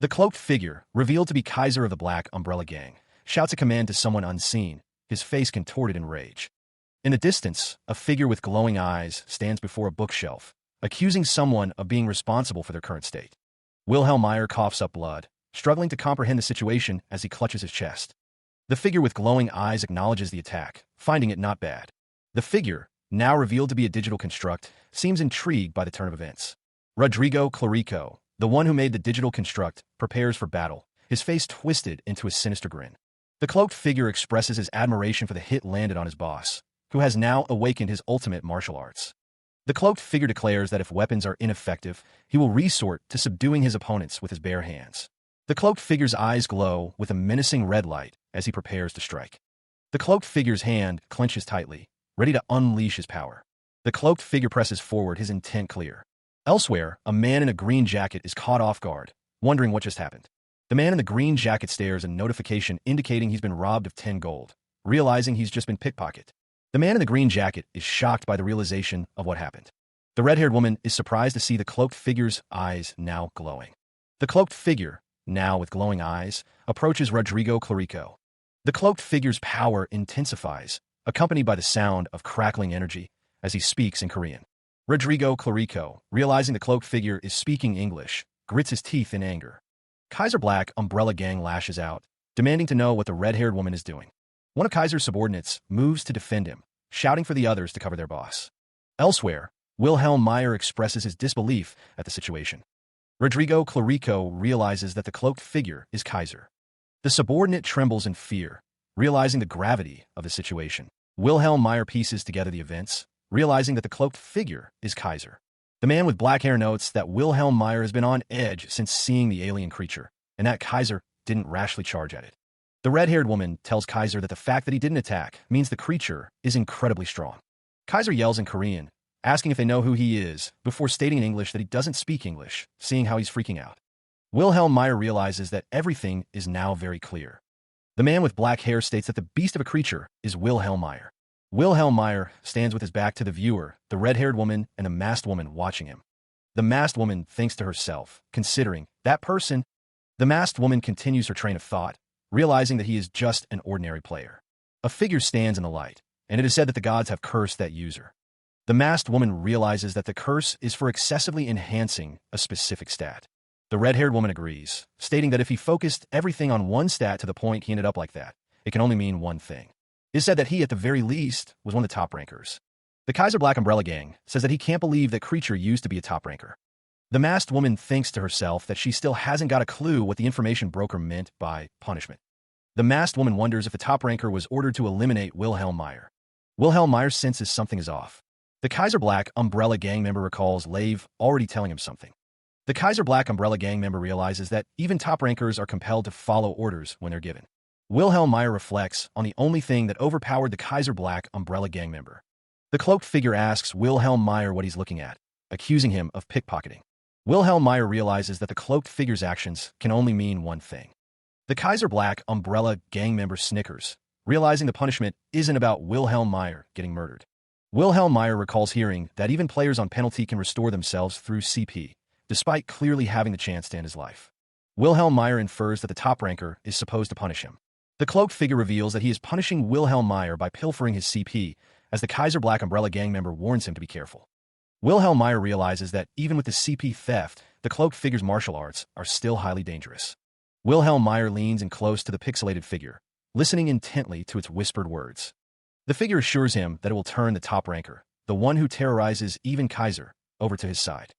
The cloaked figure, revealed to be Kaiser of the Black Umbrella Gang, shouts a command to someone unseen, his face contorted in rage. In the distance, a figure with glowing eyes stands before a bookshelf, accusing someone of being responsible for their current state. Wilhelm Meyer coughs up blood, struggling to comprehend the situation as he clutches his chest. The figure with glowing eyes acknowledges the attack, finding it not bad. The figure, now revealed to be a digital construct, seems intrigued by the turn of events. Rodrigo Clarico, the one who made the digital construct, prepares for battle, his face twisted into a sinister grin. The cloaked figure expresses his admiration for the hit landed on his boss, who has now awakened his ultimate martial arts. The cloaked figure declares that if weapons are ineffective, he will resort to subduing his opponents with his bare hands. The cloaked figure's eyes glow with a menacing red light as he prepares to strike. The cloaked figure's hand clenches tightly, ready to unleash his power. The cloaked figure presses forward, his intent clear. Elsewhere, a man in a green jacket is caught off guard, wondering what just happened. The man in the green jacket stares a notification indicating he's been robbed of 10 gold, realizing he's just been pickpocketed. The man in the green jacket is shocked by the realization of what happened. The red-haired woman is surprised to see the cloaked figure's eyes now glowing. The cloaked figure, now with glowing eyes, approaches Rodrigo Clarico. The cloaked figure's power intensifies, accompanied by the sound of crackling energy as he speaks in Korean. Rodrigo Clarico, realizing the cloaked figure is speaking English, grits his teeth in anger. Kaiser Black Umbrella Gang lashes out, demanding to know what the red-haired woman is doing. One of Kaiser's subordinates moves to defend him, shouting for the others to cover their boss. Elsewhere, Wilhelm Meyer expresses his disbelief at the situation. Rodrigo Clarico realizes that the cloaked figure is Kaiser. The subordinate trembles in fear, realizing the gravity of the situation. Wilhelm Meyer pieces together the events, realizing that the cloaked figure is Kaiser. The man with black hair notes that Wilhelm Meyer has been on edge since seeing the alien creature, and that Kaiser didn't rashly charge at it. The red-haired woman tells Kaiser that the fact that he didn't attack means the creature is incredibly strong. Kaiser yells in Korean, asking if they know who he is, before stating in English that he doesn't speak English, seeing how he's freaking out. Wilhelm Meyer realizes that everything is now very clear. The man with black hair states that the beast of a creature is Wilhelm Meyer. Wilhelm Meyer stands with his back to the viewer, the red-haired woman and the masked woman watching him. The masked woman thinks to herself, considering that person. The masked woman continues her train of thought, realizing that he is just an ordinary player. A figure stands in the light, and it is said that the gods have cursed that user. The masked woman realizes that the curse is for excessively enhancing a specific stat. The red-haired woman agrees, stating that if he focused everything on one stat to the point he ended up like that, it can only mean one thing. It is said that he, at the very least, was one of the top rankers. The Kaiser Black Umbrella Gang says that he can't believe that creature used to be a top ranker. The masked woman thinks to herself that she still hasn't got a clue what the information broker meant by punishment. The masked woman wonders if the top ranker was ordered to eliminate Wilhelm Meyer. Wilhelm Meyer senses something is off. The Kaiser Black Umbrella Gang member recalls Lave already telling him something. The Kaiser Black Umbrella Gang member realizes that even top rankers are compelled to follow orders when they're given. Wilhelm Meyer reflects on the only thing that overpowered the Kaiser Black Umbrella Gang member. The cloaked figure asks Wilhelm Meyer what he's looking at, accusing him of pickpocketing. Wilhelm Meyer realizes that the cloaked figure's actions can only mean one thing. The Kaiser Black Umbrella Gang member snickers, realizing the punishment isn't about Wilhelm Meyer getting murdered. Wilhelm Meyer recalls hearing that even players on penalty can restore themselves through CP, despite clearly having the chance to end his life. Wilhelm Meyer infers that the top ranker is supposed to punish him. The cloaked figure reveals that he is punishing Wilhelm Meyer by pilfering his CP, as the Kaiser Black Umbrella Gang member warns him to be careful. Wilhelm Meyer realizes that even with the CP theft, the cloaked figure's martial arts are still highly dangerous. Wilhelm Meyer leans in close to the pixelated figure, listening intently to its whispered words. The figure assures him that it will turn the top ranker, the one who terrorizes even Kaiser, over to his side.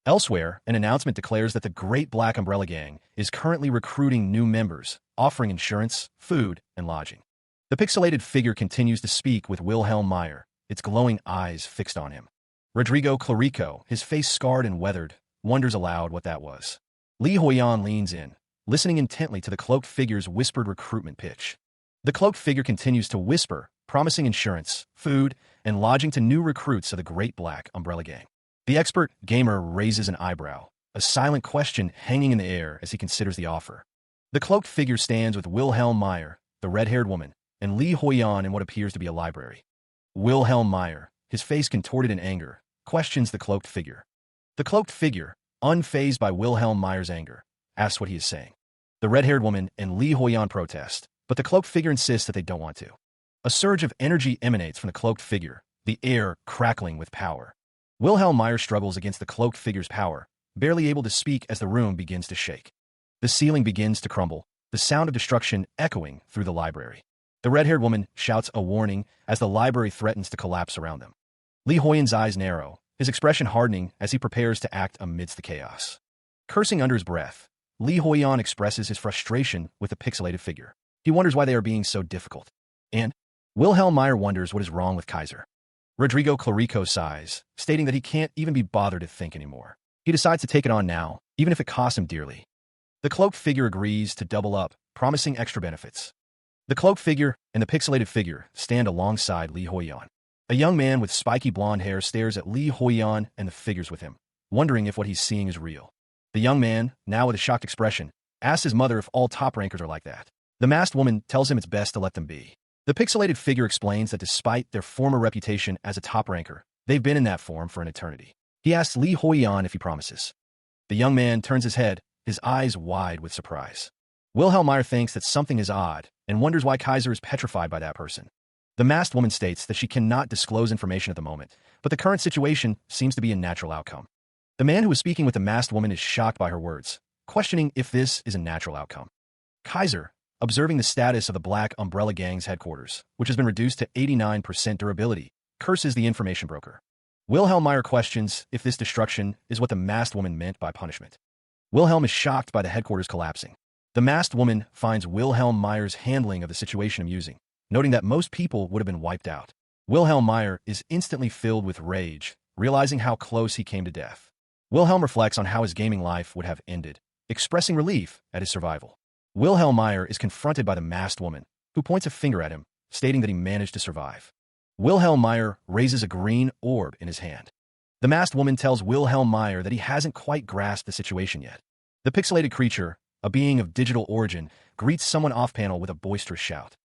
Elsewhere, an announcement declares that the Great Black Umbrella Gang is currently recruiting new members, offering insurance, food, and lodging. The pixelated figure continues to speak with Wilhelm Meyer, its glowing eyes fixed on him. Rodrigo Clarico, his face scarred and weathered, wonders aloud what that was. Li Huiyan leans in, listening intently to the cloaked figure's whispered recruitment pitch. The cloaked figure continues to whisper, promising insurance, food, and lodging to new recruits of the Great Black Umbrella Gang. The expert gamer raises an eyebrow, a silent question hanging in the air as he considers the offer. The cloaked figure stands with Wilhelm Meyer, the red-haired woman, and Li Huiyan in what appears to be a library. Wilhelm Meyer, his face contorted in anger, questions the cloaked figure. The cloaked figure, unfazed by Wilhelm Meyer's anger, asks what he is saying. The red-haired woman and Li Huiyan protest, but the cloaked figure insists that they don't want to. A surge of energy emanates from the cloaked figure, the air crackling with power. Wilhelm Meyer struggles against the cloaked figure's power, barely able to speak as the room begins to shake. The ceiling begins to crumble, the sound of destruction echoing through the library. The red-haired woman shouts a warning as the library threatens to collapse around them. Li Huiyan's eyes narrow, his expression hardening as he prepares to act amidst the chaos. Cursing under his breath, Li Huiyan expresses his frustration with the pixelated figure. He wonders why they are being so difficult. And Wilhelm Meyer wonders what is wrong with Kaiser. Rodrigo Clarico sighs, stating that he can't even be bothered to think anymore. He decides to take it on now, even if it costs him dearly. The cloaked figure agrees to double up, promising extra benefits. The cloaked figure and the pixelated figure stand alongside Li Huiyan. A young man with spiky blonde hair stares at Li Huiyan and the figures with him, wondering if what he's seeing is real. The young man, now with a shocked expression, asks his mother if all top rankers are like that. The masked woman tells him it's best to let them be. The pixelated figure explains that despite their former reputation as a top ranker, they've been in that form for an eternity. He asks Li Huiyan if he promises. The young man turns his head, his eyes wide with surprise. Wilhelm Meyer thinks that something is odd and wonders why Kaiser is petrified by that person. The masked woman states that she cannot disclose information at the moment, but the current situation seems to be a natural outcome. The man who is speaking with the masked woman is shocked by her words, questioning if this is a natural outcome. Kaiser, observing the status of the Black Umbrella Gang's headquarters, which has been reduced to 89% durability, curses the information broker. Wilhelm Meyer questions if this destruction is what the masked woman meant by punishment. Wilhelm is shocked by the headquarters collapsing. The masked woman finds Wilhelm Meyer's handling of the situation amusing, noting that most people would have been wiped out. Wilhelm Meyer is instantly filled with rage, realizing how close he came to death. Wilhelm reflects on how his gaming life would have ended, expressing relief at his survival. Wilhelm Meyer is confronted by the masked woman, who points a finger at him, stating that he managed to survive. Wilhelm Meyer raises a green orb in his hand. The masked woman tells Wilhelm Meyer that he hasn't quite grasped the situation yet. The pixelated creature, a being of digital origin, greets someone off-panel with a boisterous shout.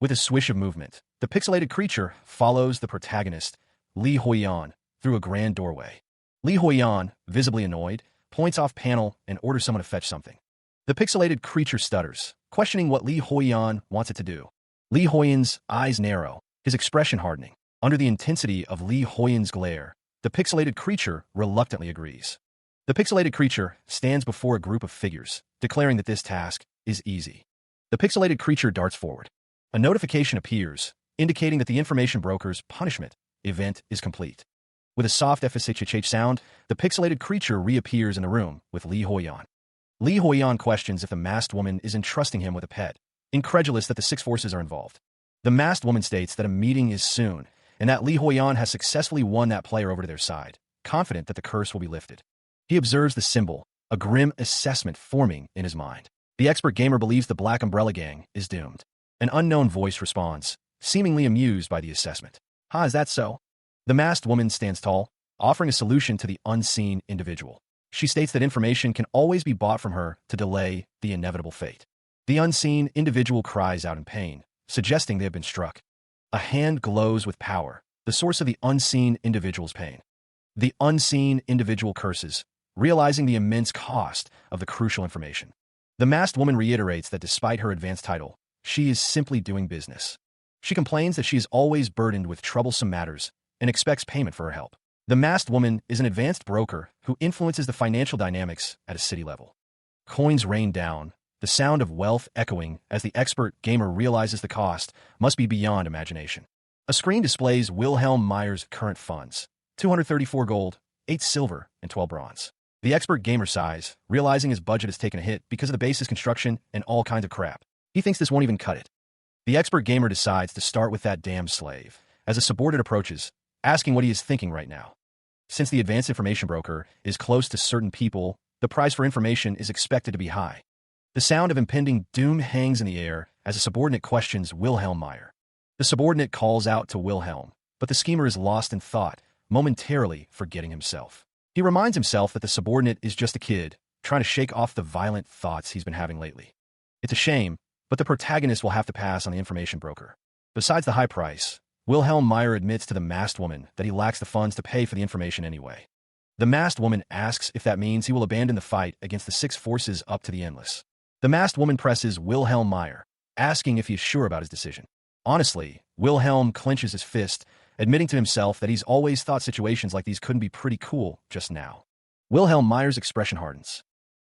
With a swish of movement, the pixelated creature follows the protagonist, Li Huiyan, through a grand doorway. Li Huiyan, visibly annoyed, points off-panel and orders someone to fetch something. The pixelated creature stutters, questioning what Li Huiyan wants it to do. Li Huiyan's eyes narrow, his expression hardening. Under the intensity of Li Huiyan's glare, the pixelated creature reluctantly agrees. The pixelated creature stands before a group of figures, declaring that this task is easy. The pixelated creature darts forward. A notification appears, indicating that the information broker's punishment event is complete. With a soft FSHH sound, the pixelated creature reappears in the room with Li Huiyan. Li Huiyan questions if the masked woman is entrusting him with a pet, incredulous that the six forces are involved. The masked woman states that a meeting is soon, and that Li Huiyan has successfully won that player over to their side, confident that the curse will be lifted. He observes the symbol, a grim assessment forming in his mind. The expert gamer believes the Black Umbrella Gang is doomed. An unknown voice responds, seemingly amused by the assessment. Is that so? The masked woman stands tall, offering a solution to the unseen individual. She states that information can always be bought from her to delay the inevitable fate. The unseen individual cries out in pain, suggesting they have been struck. A hand glows with power, the source of the unseen individual's pain. The unseen individual curses, realizing the immense cost of the crucial information. The masked woman reiterates that despite her advanced title, she is simply doing business. She complains that she is always burdened with troublesome matters and expects payment for her help. The masked woman is an advanced broker who influences the financial dynamics at a city level. Coins rain down, the sound of wealth echoing as the expert gamer realizes the cost must be beyond imagination. A screen displays Wilhelm Meyer's current funds, 234 gold, 8 silver, and 12 bronze. The expert gamer sighs, realizing his budget has taken a hit because of the base's construction and all kinds of crap. He thinks this won't even cut it. The expert gamer decides to start with that damn slave, as a subordinate approaches, asking what he is thinking right now. Since the advanced information broker is close to certain people, the price for information is expected to be high. The sound of impending doom hangs in the air as a subordinate questions Wilhelm Meyer. The subordinate calls out to Wilhelm, but the schemer is lost in thought, momentarily forgetting himself. He reminds himself that the subordinate is just a kid, trying to shake off the violent thoughts he's been having lately. It's a shame, but the protagonist will have to pass on the information broker. Besides the high price, Wilhelm Meyer admits to the masked woman that he lacks the funds to pay for the information anyway. The masked woman asks if that means he will abandon the fight against the six forces up to the endless. The masked woman presses Wilhelm Meyer, asking if he is sure about his decision. Honestly, Wilhelm clenches his fist, admitting to himself that he's always thought situations like these couldn't be pretty cool just now. Wilhelm Meyer's expression hardens.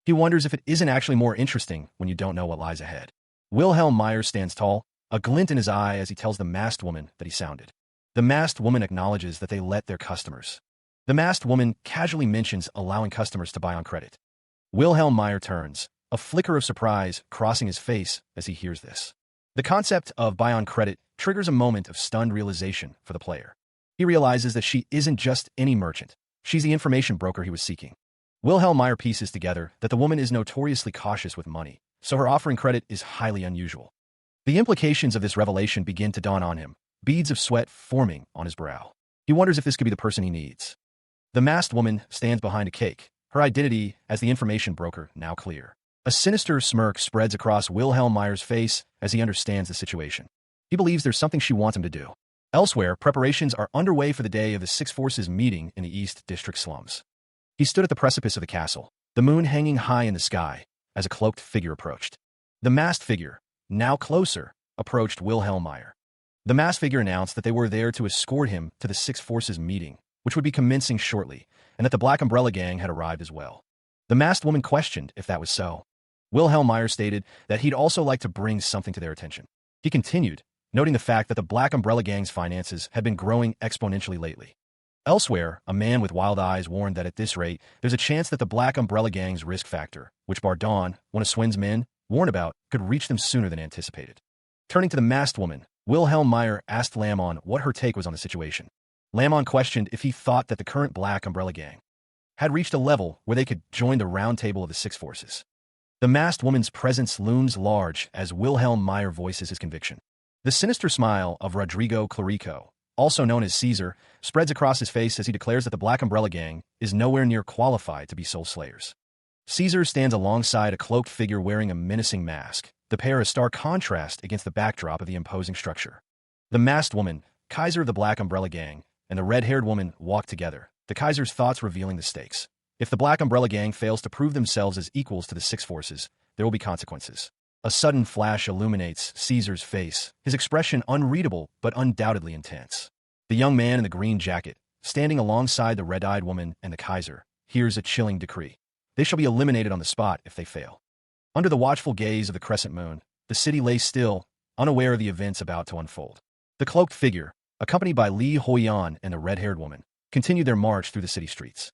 He wonders if it isn't actually more interesting when you don't know what lies ahead. Wilhelm Meyer stands tall, a glint in his eye as he tells the masked woman that he sounded. The masked woman acknowledges that they let their customers. The masked woman casually mentions allowing customers to buy on credit. Wilhelm Meyer turns, a flicker of surprise crossing his face as he hears this. The concept of buy on credit triggers a moment of stunned realization for the player. He realizes that she isn't just any merchant. She's the information broker he was seeking. Wilhelm Meyer pieces together that the woman is notoriously cautious with money, so her offering credit is highly unusual. The implications of this revelation begin to dawn on him, beads of sweat forming on his brow. He wonders if this could be the person he needs. The masked woman stands behind a cake, her identity as the information broker now clear. A sinister smirk spreads across Wilhelm Meyer's face as he understands the situation. He believes there's something she wants him to do. Elsewhere, preparations are underway for the day of the Six Forces meeting in the East District slums. He stood at the precipice of the castle, the moon hanging high in the sky, as a cloaked figure approached. The masked figure, now closer, approached Wilhelm Meyer. The masked figure announced that they were there to escort him to the Six Forces meeting, which would be commencing shortly, and that the Black Umbrella Gang had arrived as well. The masked woman questioned if that was so. Wilhelm Meyer stated that he'd also like to bring something to their attention. He continued, noting the fact that the Black Umbrella Gang's finances had been growing exponentially lately. Elsewhere, a man with wild eyes warned that at this rate, there's a chance that the Black Umbrella Gang's risk factor, which Bardon, one of Swin's men, warned about, could reach them sooner than anticipated. Turning to the masked woman, Wilhelm Meyer asked Lamon what her take was on the situation. Lamon questioned if he thought that the current Black Umbrella Gang had reached a level where they could join the round table of the Six Forces. The masked woman's presence looms large as Wilhelm Meyer voices his conviction. The sinister smile of Rodrigo Clarico, also known as Caesar, spreads across his face as he declares that the Black Umbrella Gang is nowhere near qualified to be soul slayers. Caesar stands alongside a cloaked figure wearing a menacing mask, the pair a stark contrast against the backdrop of the imposing structure. The masked woman, Kaiser of the Black Umbrella Gang, and the red-haired woman walk together, the Kaiser's thoughts revealing the stakes. If the Black Umbrella Gang fails to prove themselves as equals to the Six Forces, there will be consequences. A sudden flash illuminates Caesar's face, his expression unreadable but undoubtedly intense. The young man in the green jacket, standing alongside the red-eyed woman and the Kaiser, hears a chilling decree. They shall be eliminated on the spot if they fail. Under the watchful gaze of the crescent moon, the city lay still, unaware of the events about to unfold. The cloaked figure, accompanied by Li Huiyan and the red-haired woman, continued their march through the city streets.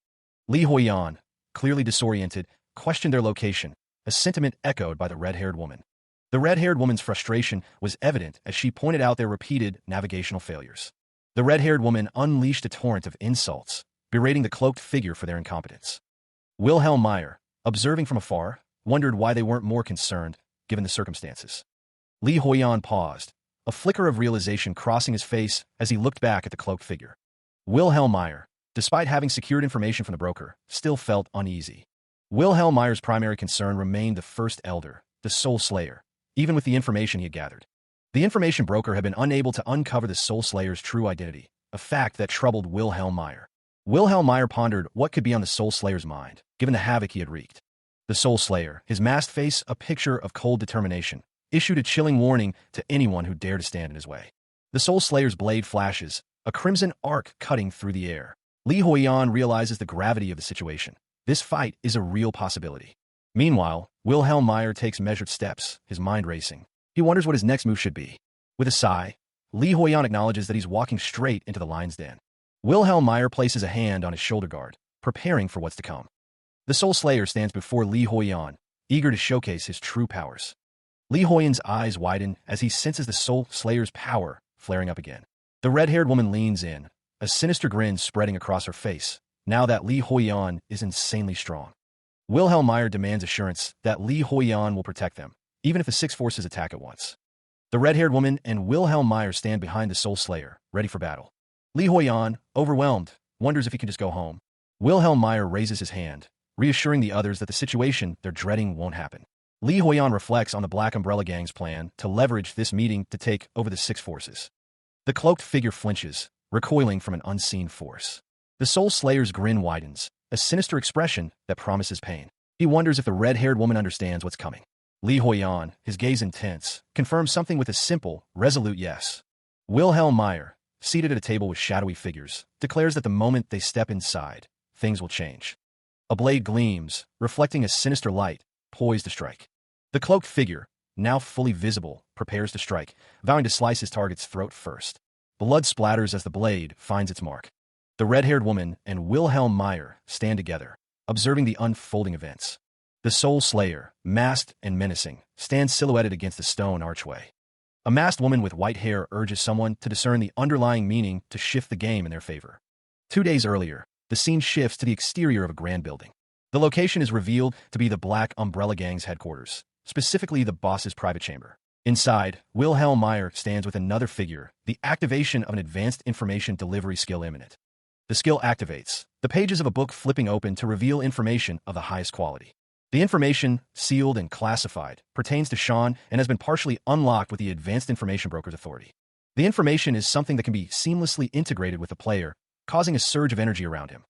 Li Huiyan, clearly disoriented, questioned their location, a sentiment echoed by the red-haired woman. The red-haired woman's frustration was evident as she pointed out their repeated navigational failures. The red-haired woman unleashed a torrent of insults, berating the cloaked figure for their incompetence. Wilhelm Meyer, observing from afar, wondered why they weren't more concerned, given the circumstances. Li Huiyan paused, a flicker of realization crossing his face as he looked back at the cloaked figure. Wilhelm Meyer, despite having secured information from the broker, still felt uneasy. Wilhelm Meyer's primary concern remained the First Elder, the Soul Slayer, even with the information he had gathered. The information broker had been unable to uncover the Soul Slayer's true identity, a fact that troubled Wilhelm Meyer. Wilhelm Meyer pondered what could be on the Soul Slayer's mind, given the havoc he had wreaked. The Soul Slayer, his masked face a picture of cold determination, issued a chilling warning to anyone who dared to stand in his way. The Soul Slayer's blade flashes, a crimson arc cutting through the air. Li Huiyan realizes the gravity of the situation. This fight is a real possibility. Meanwhile, Wilhelm Meyer takes measured steps, his mind racing. He wonders what his next move should be. With a sigh, Li Huiyan acknowledges that he's walking straight into the lion's den. Wilhelm Meyer places a hand on his shoulder guard, preparing for what's to come. The Soul Slayer stands before Li Huiyan, eager to showcase his true powers. Li Huiyan's eyes widen as he senses the Soul Slayer's power flaring up again. The red-haired woman leans in, a sinister grin spreading across her face, now that Li Huiyan is insanely strong. Wilhelm Meyer demands assurance that Li Huiyan will protect them, even if the Six Forces attack at once. The red-haired woman and Wilhelm Meyer stand behind the Soul Slayer, ready for battle. Li Huiyan, overwhelmed, wonders if he can just go home. Wilhelm Meyer raises his hand, reassuring the others that the situation they're dreading won't happen. Li Huiyan reflects on the Black Umbrella Gang's plan to leverage this meeting to take over the Six Forces. The cloaked figure flinches, recoiling from an unseen force. The Soul Slayer's grin widens, a sinister expression that promises pain. He wonders if the red-haired woman understands what's coming. Li Huiyan, his gaze intense, confirms something with a simple, resolute yes. Wilhelm Meyer, seated at a table with shadowy figures, declares that the moment they step inside, things will change. A blade gleams, reflecting a sinister light, poised to strike. The cloaked figure, now fully visible, prepares to strike, vowing to slice his target's throat first. Blood splatters as the blade finds its mark. The red-haired woman and Wilhelm Meyer stand together, observing the unfolding events. The The Soul Slayer, masked and menacing, stands silhouetted against the stone archway. A masked woman with white hair urges someone to discern the underlying meaning to shift the game in their favor. 2 days earlier, the scene shifts to the exterior of a grand building. The location is revealed to be the Black Umbrella Gang's headquarters, specifically the boss's private chamber. Inside, Wilhelm Meyer stands with another figure, the activation of an advanced information delivery skill imminent. The skill activates, the pages of a book flipping open to reveal information of the highest quality. The information, sealed and classified, pertains to Sean and has been partially unlocked with the Advanced Information Broker's authority. The information is something that can be seamlessly integrated with the player, causing a surge of energy around him.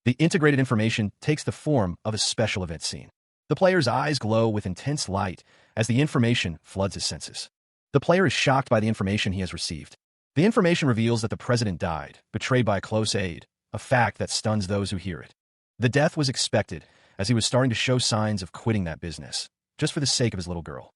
The integrated information takes the form of a special event scene. The player's eyes glow with intense light as the information floods his senses. The player is shocked by the information he has received. The information reveals that the president died, betrayed by a close aide, a fact that stuns those who hear it. The death was expected, as he was starting to show signs of quitting that business, just for the sake of his little girl.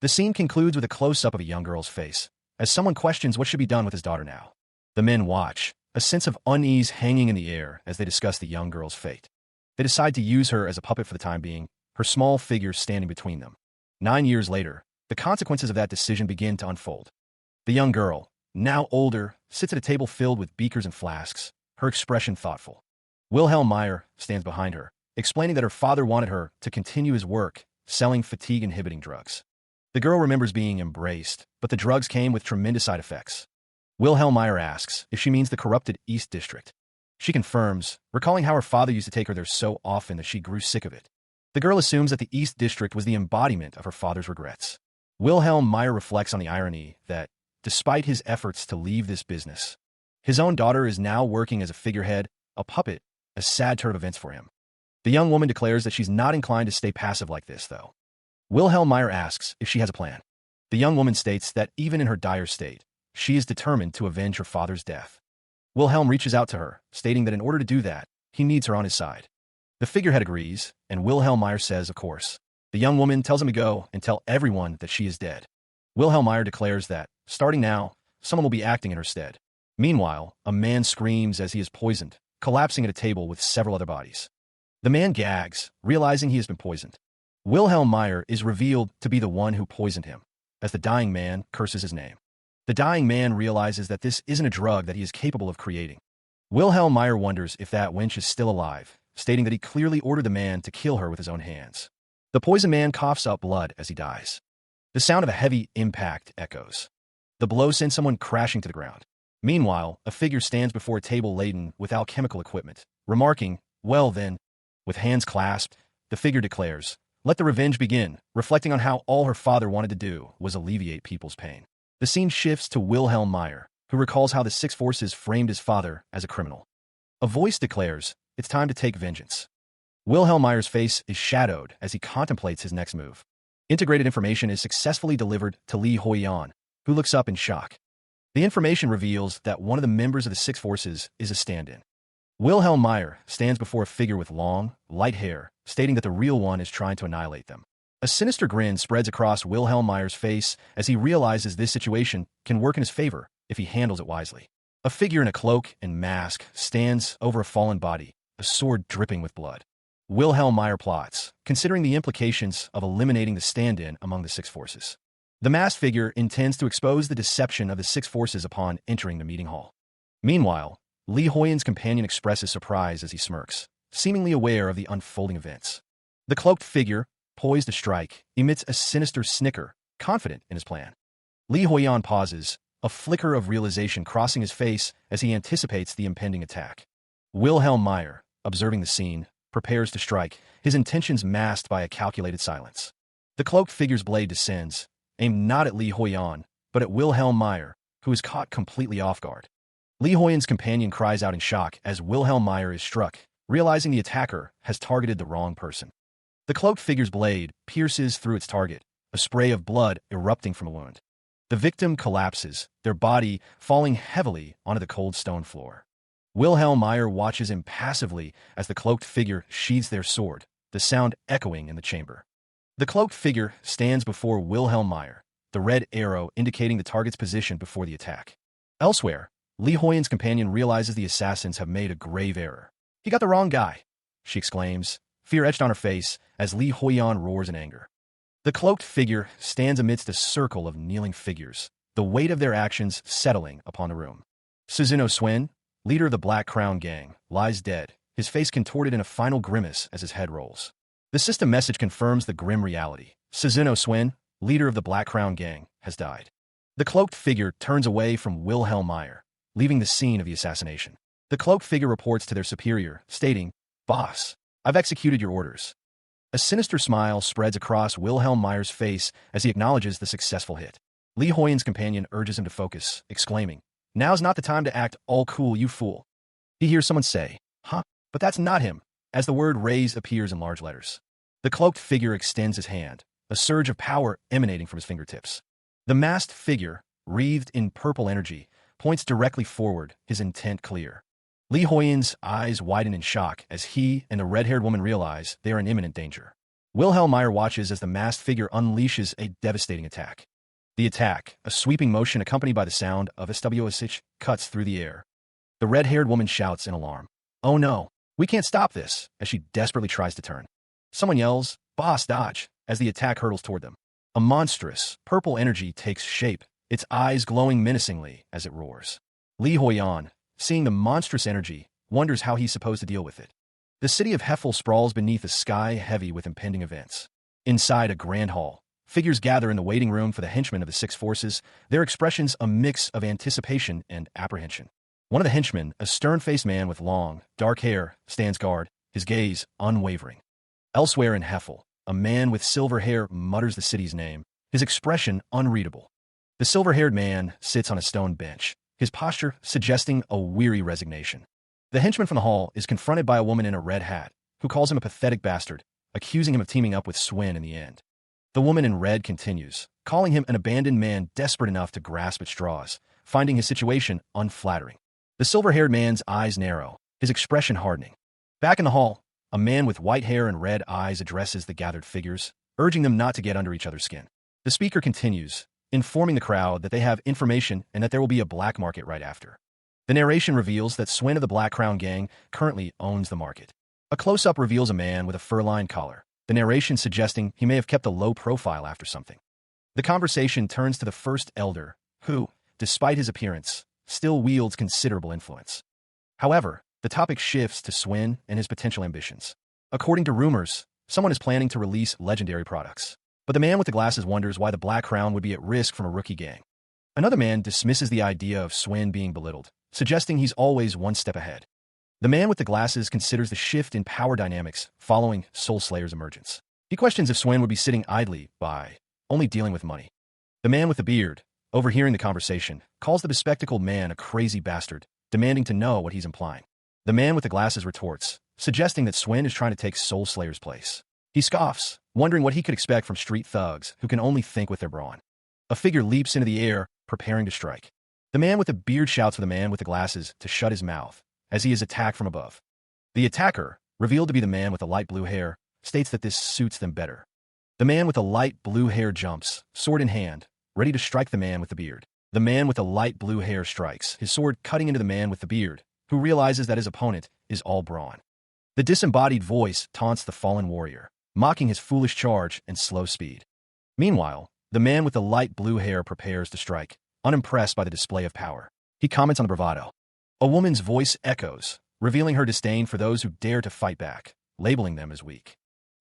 The scene concludes with a close-up of a young girl's face, as someone questions what should be done with his daughter now. The men watch, a sense of unease hanging in the air as they discuss the young girl's fate. They decide to use her as a puppet for the time being, her small figure standing between them. 9 years later, the consequences of that decision begin to unfold. The young girl, now older, sits at a table filled with beakers and flasks, her expression thoughtful. Wilhelm Meyer stands behind her, explaining that her father wanted her to continue his work, selling fatigue-inhibiting drugs. The girl remembers being embraced, but the drugs came with tremendous side effects. Wilhelm Meyer asks if she means the corrupted East District. She confirms, recalling how her father used to take her there so often that she grew sick of it. The girl assumes that the East District was the embodiment of her father's regrets. Wilhelm Meyer reflects on the irony that, despite his efforts to leave this business, his own daughter is now working as a figurehead, a puppet, a sad turn of events for him. The young woman declares that she's not inclined to stay passive like this, though. Wilhelm Meyer asks if she has a plan. The young woman states that even in her dire state, she is determined to avenge her father's death. Wilhelm reaches out to her, stating that in order to do that, he needs her on his side. The figurehead agrees, and Wilhelm Meyer says, of course. The young woman tells him to go and tell everyone that she is dead. Wilhelm Meyer declares that, starting now, someone will be acting in her stead. Meanwhile, a man screams as he is poisoned, collapsing at a table with several other bodies. The man gags, realizing he has been poisoned. Wilhelm Meyer is revealed to be the one who poisoned him, as the dying man curses his name. The dying man realizes that this isn't a drug that he is capable of creating. Wilhelm Meyer wonders if that wench is still alive, stating that he clearly ordered the man to kill her with his own hands. The poisoned man coughs up blood as he dies. The sound of a heavy impact echoes. The blow sends someone crashing to the ground. Meanwhile, a figure stands before a table laden with alchemical equipment, remarking, "Well then." With hands clasped, the figure declares, "Let the revenge begin," reflecting on how all her father wanted to do was alleviate people's pain. The scene shifts to Wilhelm Meyer, who recalls how the Six Forces framed his father as a criminal. A voice declares, "It's time to take vengeance." Wilhelm Meyer's face is shadowed as he contemplates his next move. Integrated information is successfully delivered to Li Huiyan, who looks up in shock. The information reveals that one of the members of the Six Forces is a stand-in. Wilhelm Meyer stands before a figure with long, light hair, stating that the real one is trying to annihilate them. A sinister grin spreads across Wilhelm Meyer's face as he realizes this situation can work in his favor if he handles it wisely. A figure in a cloak and mask stands over a fallen body, a sword dripping with blood. Wilhelm Meyer plots, considering the implications of eliminating the stand-in among the Six Forces. The masked figure intends to expose the deception of the Six Forces upon entering the meeting hall. Meanwhile, Li Huiyan's companion expresses surprise as he smirks, seemingly aware of the unfolding events. The cloaked figure, poised to strike, emits a sinister snicker, confident in his plan. Li Huiyan pauses, a flicker of realization crossing his face as he anticipates the impending attack. Wilhelm Meyer, observing the scene, prepares to strike, his intentions masked by a calculated silence. The cloaked figure's blade descends, aimed not at Li Huiyan, but at Wilhelm Meyer, who is caught completely off guard. Li Huiyan's companion cries out in shock as Wilhelm Meyer is struck, realizing the attacker has targeted the wrong person. The cloaked figure's blade pierces through its target, a spray of blood erupting from a wound. The victim collapses, their body falling heavily onto the cold stone floor. Wilhelm Meyer watches impassively as the cloaked figure sheathes their sword, the sound echoing in the chamber. The cloaked figure stands before Wilhelm Meyer, the red arrow indicating the target's position before the attack. Elsewhere, Li Huiyan's companion realizes the assassins have made a grave error. "He got the wrong guy," she exclaims, fear etched on her face as Li Huiyan roars in anger. The cloaked figure stands amidst a circle of kneeling figures, the weight of their actions settling upon the room. Suzuno Swin, leader of the Black Crown Gang, lies dead, his face contorted in a final grimace as his head rolls. The system message confirms the grim reality. Suzuno Swin, leader of the Black Crown Gang, has died. The cloaked figure turns away from Wilhelm Meyer, leaving the scene of the assassination. The cloaked figure reports to their superior, stating, "Boss, I've executed your orders." A sinister smile spreads across Wilhelm Meyer's face as he acknowledges the successful hit. Li Huiyan's companion urges him to focus, exclaiming, "Now's not the time to act all cool, you fool." He hears someone say, "Huh? But that's not him," as the word raised appears in large letters. The cloaked figure extends his hand, a surge of power emanating from his fingertips. The masked figure, wreathed in purple energy, points directly forward, his intent clear. Li Huiyan's eyes widen in shock as he and the red-haired woman realize they are in imminent danger. Wilhelm Meyer watches as the masked figure unleashes a devastating attack. The attack, a sweeping motion accompanied by the sound of a SWSH, cuts through the air. The red-haired woman shouts in alarm, "Oh no, we can't stop this," as she desperately tries to turn. Someone yells, "Boss, dodge," as the attack hurtles toward them. A monstrous, purple energy takes shape, its eyes glowing menacingly as it roars. Li Huiyan, seeing the monstrous energy, wonders how he's supposed to deal with it. The city of Heffel sprawls beneath a sky heavy with impending events. Inside a grand hall, figures gather in the waiting room for the henchmen of the six forces, their expressions a mix of anticipation and apprehension. One of the henchmen, a stern-faced man with long, dark hair, stands guard, his gaze unwavering. Elsewhere in Heffel, a man with silver hair mutters the city's name, his expression unreadable. The silver-haired man sits on a stone bench, his posture suggesting a weary resignation. The henchman from the hall is confronted by a woman in a red hat, who calls him a pathetic bastard, accusing him of teaming up with Swin in the end. The woman in red continues, calling him an abandoned man desperate enough to grasp at straws, finding his situation unflattering. The silver-haired man's eyes narrow, his expression hardening. Back in the hall, a man with white hair and red eyes addresses the gathered figures, urging them not to get under each other's skin. The speaker continues, informing the crowd that they have information and that there will be a black market right after. The narration reveals that Swin of the Black Crown Gang currently owns the market. A close-up reveals a man with a fur-lined collar, the narration suggesting he may have kept a low profile after something. The conversation turns to the first elder, who, despite his appearance, still wields considerable influence. However, the topic shifts to Swin and his potential ambitions. According to rumors, someone is planning to release legendary products. But the man with the glasses wonders why the Black Crown would be at risk from a rookie gang. Another man dismisses the idea of Swin being belittled, suggesting he's always one step ahead. The man with the glasses considers the shift in power dynamics following Soul Slayer's emergence. He questions if Swin would be sitting idly by, only dealing with money. The man with the beard, overhearing the conversation, calls the bespectacled man a crazy bastard, demanding to know what he's implying. The man with the glasses retorts, suggesting that Swin is trying to take Soul Slayer's place. He scoffs, wondering what he could expect from street thugs who can only think with their brawn. A figure leaps into the air, preparing to strike. The man with the beard shouts for the man with the glasses to shut his mouth, as he is attacked from above. The attacker, revealed to be the man with the light blue hair, states that this suits them better. The man with the light blue hair jumps, sword in hand, ready to strike the man with the beard. The man with the light blue hair strikes, his sword cutting into the man with the beard, who realizes that his opponent is all brawn. The disembodied voice taunts the fallen warrior, mocking his foolish charge and slow speed. Meanwhile, the man with the light blue hair prepares to strike, unimpressed by the display of power. He comments on the bravado. A woman's voice echoes, revealing her disdain for those who dare to fight back, labeling them as weak.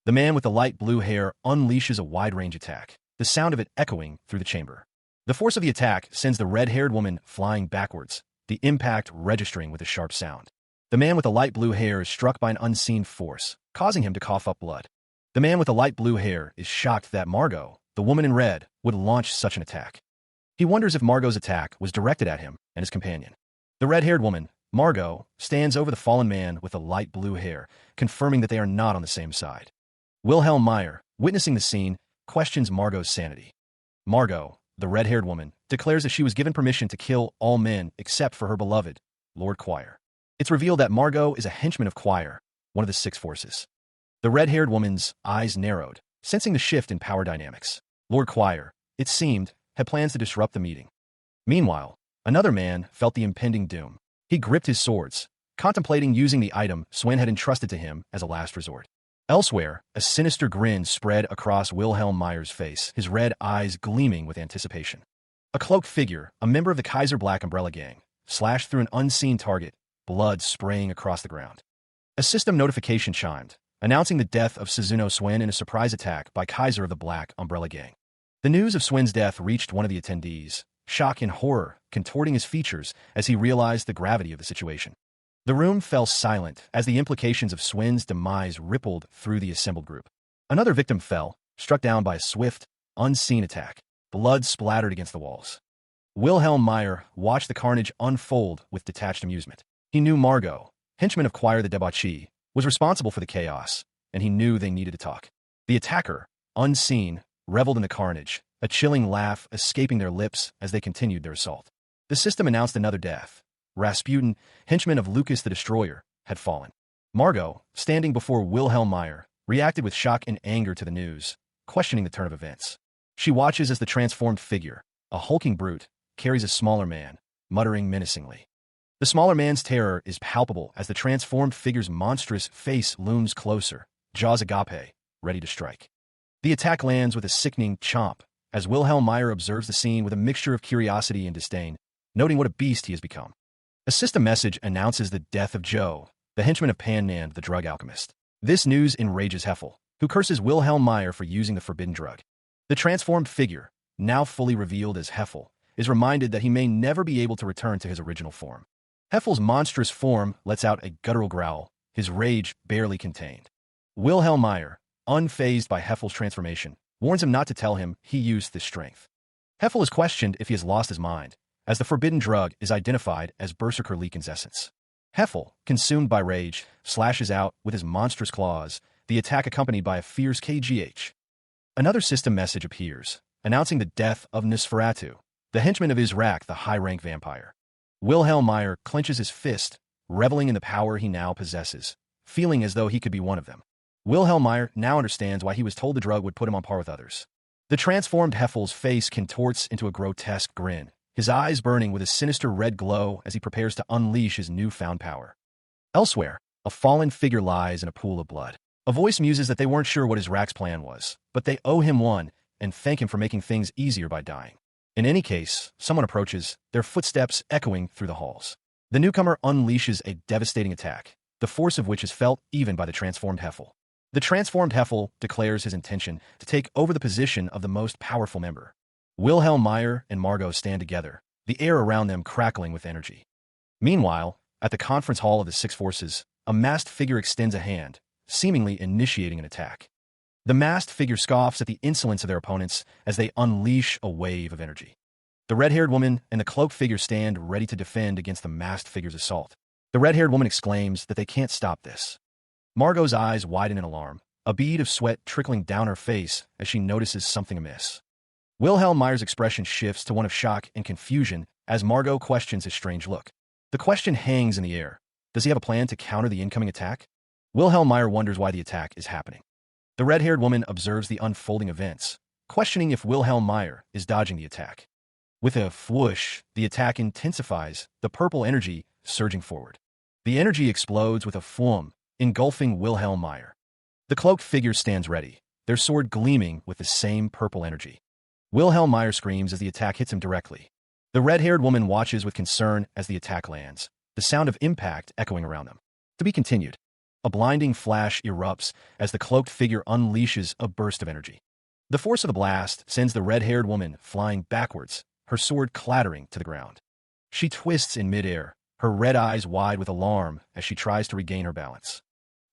The man with the light blue hair unleashes a wide-range attack, the sound of it echoing through the chamber. The force of the attack sends the red-haired woman flying backwards, the impact registering with a sharp sound. The man with the light blue hair is struck by an unseen force, causing him to cough up blood. The man with the light blue hair is shocked that Margot, the woman in red, would launch such an attack. He wonders if Margot's attack was directed at him and his companion. The red-haired woman, Margot, stands over the fallen man with the light blue hair, confirming that they are not on the same side. Wilhelm Meyer, witnessing the scene, questions Margot's sanity. Margot, the red-haired woman, declares that she was given permission to kill all men except for her beloved, Lord Choir. It's revealed that Margot is a henchman of Choir, one of the six forces. The red-haired woman's eyes narrowed, sensing the shift in power dynamics. Lord Choir, it seemed, had plans to disrupt the meeting. Meanwhile, another man felt the impending doom. He gripped his swords, contemplating using the item Swin had entrusted to him as a last resort. Elsewhere, a sinister grin spread across Wilhelm Meyer's face, his red eyes gleaming with anticipation. A cloaked figure, a member of the Kaiser Black Umbrella Gang, slashed through an unseen target, blood spraying across the ground. A system notification chimed, announcing the death of Suzuno Swin in a surprise attack by Kaiser of the Black Umbrella Gang. The news of Swin's death reached one of the attendees, shock and horror contorting his features as he realized the gravity of the situation. The room fell silent as the implications of Swin's demise rippled through the assembled group. Another victim fell, struck down by a swift, unseen attack. Blood splattered against the walls. Wilhelm Meyer watched the carnage unfold with detached amusement. He knew Margot, henchman of Choir the Debauchee, was responsible for the chaos, and he knew they needed to talk. The attacker, unseen, reveled in the carnage, a chilling laugh escaping their lips as they continued their assault. The system announced another death. Rasputin, henchman of Lucas the Destroyer, had fallen. Margot, standing before Wilhelm Meyer, reacted with shock and anger to the news, questioning the turn of events. She watches as the transformed figure, a hulking brute, carries a smaller man, muttering menacingly. The smaller man's terror is palpable as the transformed figure's monstrous face looms closer, jaws agape, ready to strike. The attack lands with a sickening chomp as Wilhelm Meyer observes the scene with a mixture of curiosity and disdain, noting what a beast he has become. A system message announces the death of Joe, the henchman of Pan Nand, the drug alchemist. This news enrages Heffel, who curses Wilhelm Meyer for using the forbidden drug. The transformed figure, now fully revealed as Heffel, is reminded that he may never be able to return to his original form. Heffel's monstrous form lets out a guttural growl, his rage barely contained. Wilhelm Meyer, unfazed by Heffel's transformation, warns him not to tell him he used this strength. Heffel is questioned if he has lost his mind, as the forbidden drug is identified as Berserker Leakin's essence. Heffel, consumed by rage, slashes out with his monstrous claws, the attack accompanied by a fierce KGH. Another system message appears, announcing the death of Nosferatu, the henchman of Izrak, the high-rank vampire. Wilhelm Meyer clenches his fist, reveling in the power he now possesses, feeling as though he could be one of them. Wilhelm Meyer now understands why he was told the drug would put him on par with others. The transformed Heffel's face contorts into a grotesque grin, his eyes burning with a sinister red glow as he prepares to unleash his newfound power. Elsewhere, a fallen figure lies in a pool of blood. A voice muses that they weren't sure what Izrak's plan was, but they owe him one and thank him for making things easier by dying. In any case, someone approaches, their footsteps echoing through the halls. The newcomer unleashes a devastating attack, the force of which is felt even by the transformed Heffel. The transformed Heffel declares his intention to take over the position of the most powerful member. Wilhelm Meyer and Margot stand together, the air around them crackling with energy. Meanwhile, at the conference hall of the Six Forces, a masked figure extends a hand, seemingly initiating an attack. The masked figure scoffs at the insolence of their opponents as they unleash a wave of energy. The red-haired woman and the cloaked figure stand ready to defend against the masked figure's assault. The red-haired woman exclaims that they can't stop this. Margot's eyes widen in alarm, a bead of sweat trickling down her face as she notices something amiss. Wilhelm Meyer's expression shifts to one of shock and confusion as Margot questions his strange look. The question hangs in the air. Does he have a plan to counter the incoming attack? Wilhelm Meyer wonders why the attack is happening. The red-haired woman observes the unfolding events, questioning if Wilhelm Meyer is dodging the attack. With a whoosh, the attack intensifies, the purple energy surging forward. The energy explodes with a foam, engulfing Wilhelm Meyer. The cloaked figure stands ready, their sword gleaming with the same purple energy. Wilhelm Meyer screams as the attack hits him directly. The red-haired woman watches with concern as the attack lands, the sound of impact echoing around them. To be continued. A blinding flash erupts as the cloaked figure unleashes a burst of energy. The force of the blast sends the red-haired woman flying backwards, her sword clattering to the ground. She twists in midair, her red eyes wide with alarm as she tries to regain her balance.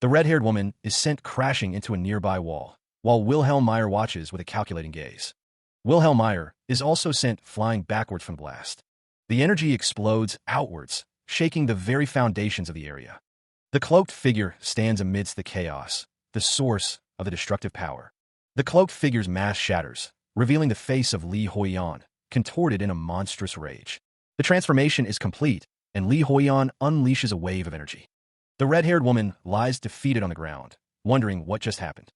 The red-haired woman is sent crashing into a nearby wall, while Wilhelm Meyer watches with a calculating gaze. Wilhelm Meyer is also sent flying backwards from the blast. The energy explodes outwards, shaking the very foundations of the area. The cloaked figure stands amidst the chaos, the source of the destructive power. The cloaked figure's mask shatters, revealing the face of Li Huiyan, contorted in a monstrous rage. The transformation is complete, and Li Huiyan unleashes a wave of energy. The red-haired woman lies defeated on the ground, wondering what just happened.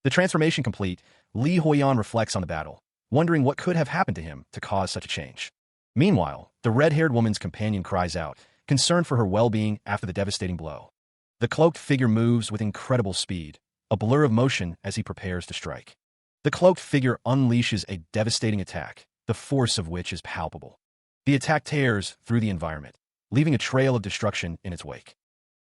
The transformation complete, Li Huiyan reflects on the battle, wondering what could have happened to him to cause such a change. Meanwhile, the red-haired woman's companion cries out, concerned for her well-being after the devastating blow. The cloaked figure moves with incredible speed, a blur of motion as he prepares to strike. The cloaked figure unleashes a devastating attack, the force of which is palpable. The attack tears through the environment, leaving a trail of destruction in its wake.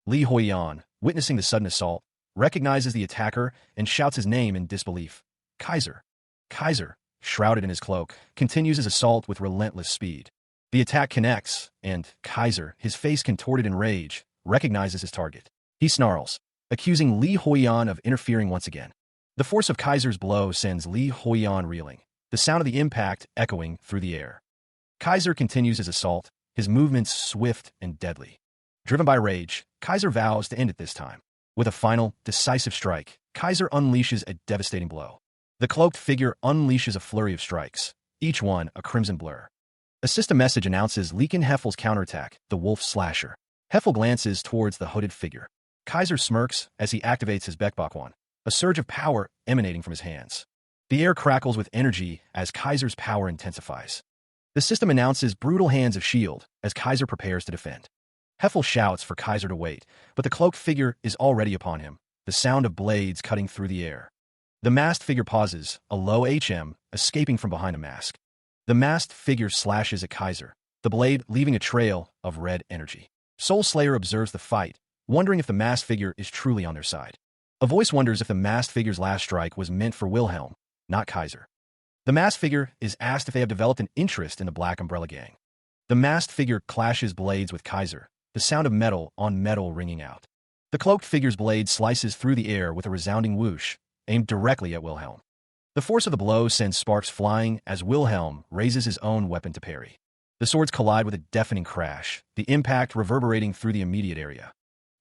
Li Huiyan, witnessing the sudden assault, recognizes the attacker and shouts his name in disbelief. Kaiser. Kaiser, shrouded in his cloak, continues his assault with relentless speed. The attack connects, and Kaiser, his face contorted in rage, recognizes his target. He snarls, accusing Li Huiyan of interfering once again. The force of Kaiser's blow sends Li Huiyan reeling, the sound of the impact echoing through the air. Kaiser continues his assault, his movements swift and deadly. Driven by rage, Kaiser vows to end it this time. With a final, decisive strike, Kaiser unleashes a devastating blow. The cloaked figure unleashes a flurry of strikes, each one a crimson blur. A system message announces Leakin Heffel's counterattack, the Wolf Slasher. Heffel glances towards the hooded figure. Kaiser smirks as he activates his Bekbokwan, a surge of power emanating from his hands. The air crackles with energy as Kaiser's power intensifies. The system announces brutal hands of shield as Kaiser prepares to defend. Heffel shouts for Kaiser to wait, but the cloaked figure is already upon him, the sound of blades cutting through the air. The masked figure pauses, a low HM escaping from behind a mask. The masked figure slashes at Kaiser, the blade leaving a trail of red energy. Soul Slayer observes the fight, wondering if the masked figure is truly on their side. A voice wonders if the masked figure's last strike was meant for Wilhelm, not Kaiser. The masked figure is asked if they have developed an interest in the Black Umbrella Gang. The masked figure clashes blades with Kaiser, the sound of metal on metal ringing out. The cloaked figure's blade slices through the air with a resounding whoosh, aimed directly at Wilhelm. The force of the blow sends sparks flying as Wilhelm raises his own weapon to parry. The swords collide with a deafening crash, the impact reverberating through the immediate area.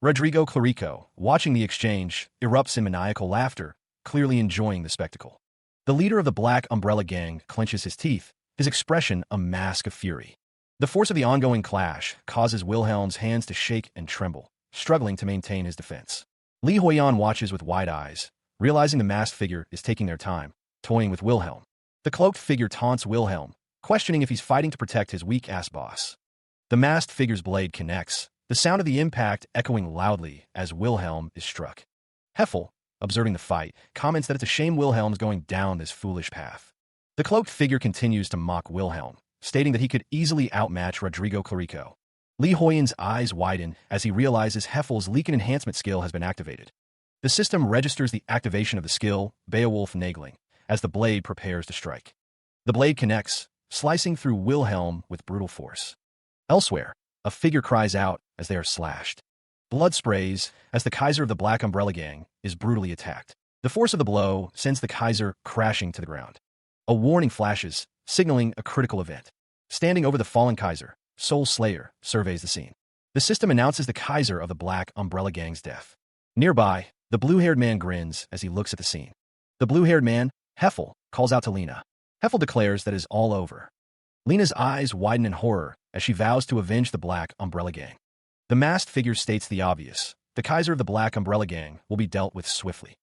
Rodrigo Clarico, watching the exchange, erupts in maniacal laughter, clearly enjoying the spectacle. The leader of the Black Umbrella Gang clenches his teeth, his expression a mask of fury. The force of the ongoing clash causes Wilhelm's hands to shake and tremble, struggling to maintain his defense. Li Huiyan watches with wide eyes, realizing the masked figure is taking their time, toying with Wilhelm. The cloaked figure taunts Wilhelm, questioning if he's fighting to protect his weak-ass boss. The masked figure's blade connects, the sound of the impact echoing loudly as Wilhelm is struck. Heffel, observing the fight, comments that it's a shame Wilhelm's going down this foolish path. The cloaked figure continues to mock Wilhelm, stating that he could easily outmatch Rodrigo Clarico. Li Huiyan's eyes widen as he realizes Heffel's Leakin enhancement skill has been activated. The system registers the activation of the skill, Beowulf Nagling, as the blade prepares to strike. The blade connects, slicing through Wilhelm with brutal force. Elsewhere, a figure cries out as they are slashed. Blood sprays as the Kaiser of the Black Umbrella Gang is brutally attacked. The force of the blow sends the Kaiser crashing to the ground. A warning flashes, signaling a critical event. Standing over the fallen Kaiser, Soul Slayer surveys the scene. The system announces the Kaiser of the Black Umbrella Gang's death. Nearby, the blue-haired man grins as he looks at the scene. The blue-haired man, Heffel, calls out to Lena. Heffel declares that it is all over. Lena's eyes widen in horror as she vows to avenge the Black Umbrella Gang. The masked figure states the obvious. The Kaiser of the Black Umbrella Gang will be dealt with swiftly.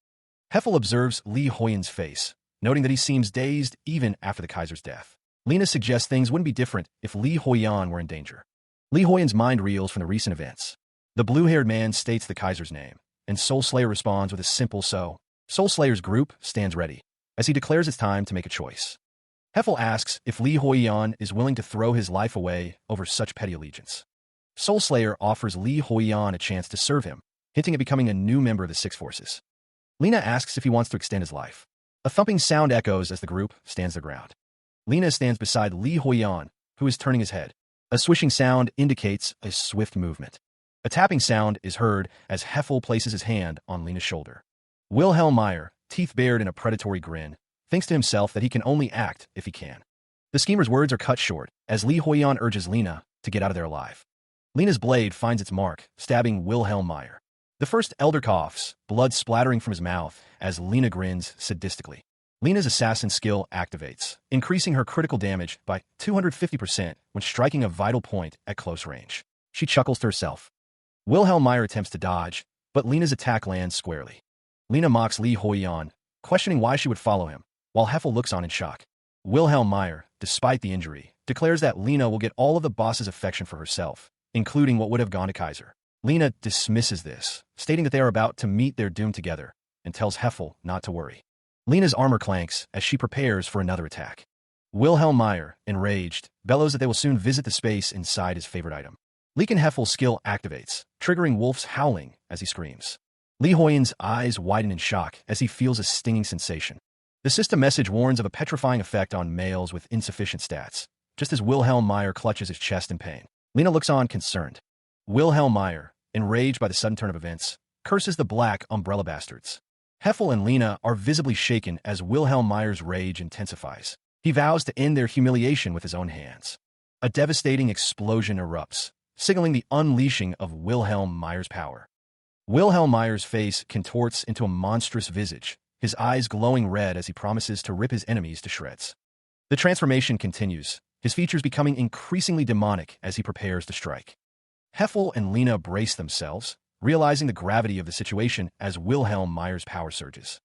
Heffel observes Li Huiyan's face, noting that he seems dazed even after the Kaiser's death. Lena suggests things wouldn't be different if Li Huiyan were in danger. Li Huiyan's mind reels from the recent events. The blue-haired man states the Kaiser's name, and Soul Slayer responds with a simple so. Soul Slayer's group stands ready, as he declares it's time to make a choice. Heffel asks if Li Huiyan is willing to throw his life away over such petty allegiance. Soul Slayer offers Li Huiyan a chance to serve him, hinting at becoming a new member of the Six Forces. Lena asks if he wants to extend his life. A thumping sound echoes as the group stands their ground. Lena stands beside Li Huiyan, who is turning his head. A swishing sound indicates a swift movement. A tapping sound is heard as Heffel places his hand on Lena's shoulder. Wilhelm Meyer, teeth bared in a predatory grin, thinks to himself that he can only act if he can. The schemer's words are cut short as Li Huiyan urges Lena to get out of there alive. Lena's blade finds its mark, stabbing Wilhelm Meyer. The first elder coughs, blood splattering from his mouth as Lena grins sadistically. Lena's assassin skill activates, increasing her critical damage by 250% when striking a vital point at close range. She chuckles to herself. Wilhelm Meyer attempts to dodge, but Lena's attack lands squarely. Lena mocks Li Huiyan, questioning why she would follow him, while Heffel looks on in shock. Wilhelm Meyer, despite the injury, declares that Lena will get all of the boss's affection for herself, including what would have gone to Kaiser. Lena dismisses this, stating that they are about to meet their doom together, and tells Heffel not to worry. Lena's armor clanks as she prepares for another attack. Wilhelm Meyer, enraged, bellows that they will soon visit the space inside his favorite item. Leek and Heffel's skill activates, triggering Wolf's howling as he screams. Li Huiyan's eyes widen in shock as he feels a stinging sensation. The system message warns of a petrifying effect on males with insufficient stats, just as Wilhelm Meyer clutches his chest in pain. Lena looks on concerned. Wilhelm Meyer, enraged by the sudden turn of events, curses the black umbrella bastards. Heffel and Lena are visibly shaken as Wilhelm Meyer's rage intensifies. He vows to end their humiliation with his own hands. A devastating explosion erupts, signaling the unleashing of Wilhelm Meyer's power. Wilhelm Meyer's face contorts into a monstrous visage, his eyes glowing red as he promises to rip his enemies to shreds. The transformation continues, his features becoming increasingly demonic as he prepares to strike. Heffel and Lena brace themselves, realizing the gravity of the situation as Wilhelm Meyer's power surges.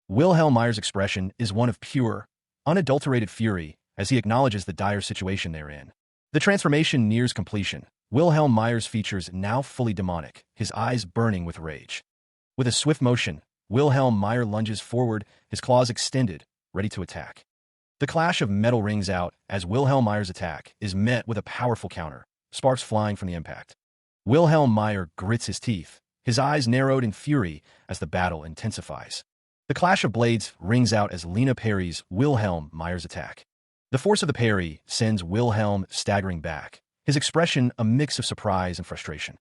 Wilhelm Meyer's expression is one of pure, unadulterated fury as he acknowledges the dire situation they're in. The transformation nears completion, Wilhelm Meyer's features now fully demonic, his eyes burning with rage. With a swift motion, Wilhelm Meyer lunges forward, his claws extended, ready to attack. The clash of metal rings out as Wilhelm Meyer's attack is met with a powerful counter, sparks flying from the impact. Wilhelm Meyer grits his teeth, his eyes narrowed in fury as the battle intensifies. The clash of blades rings out as Lena parries Wilhelm Meyer's attack. The force of the parry sends Wilhelm staggering back, his expression a mix of surprise and frustration.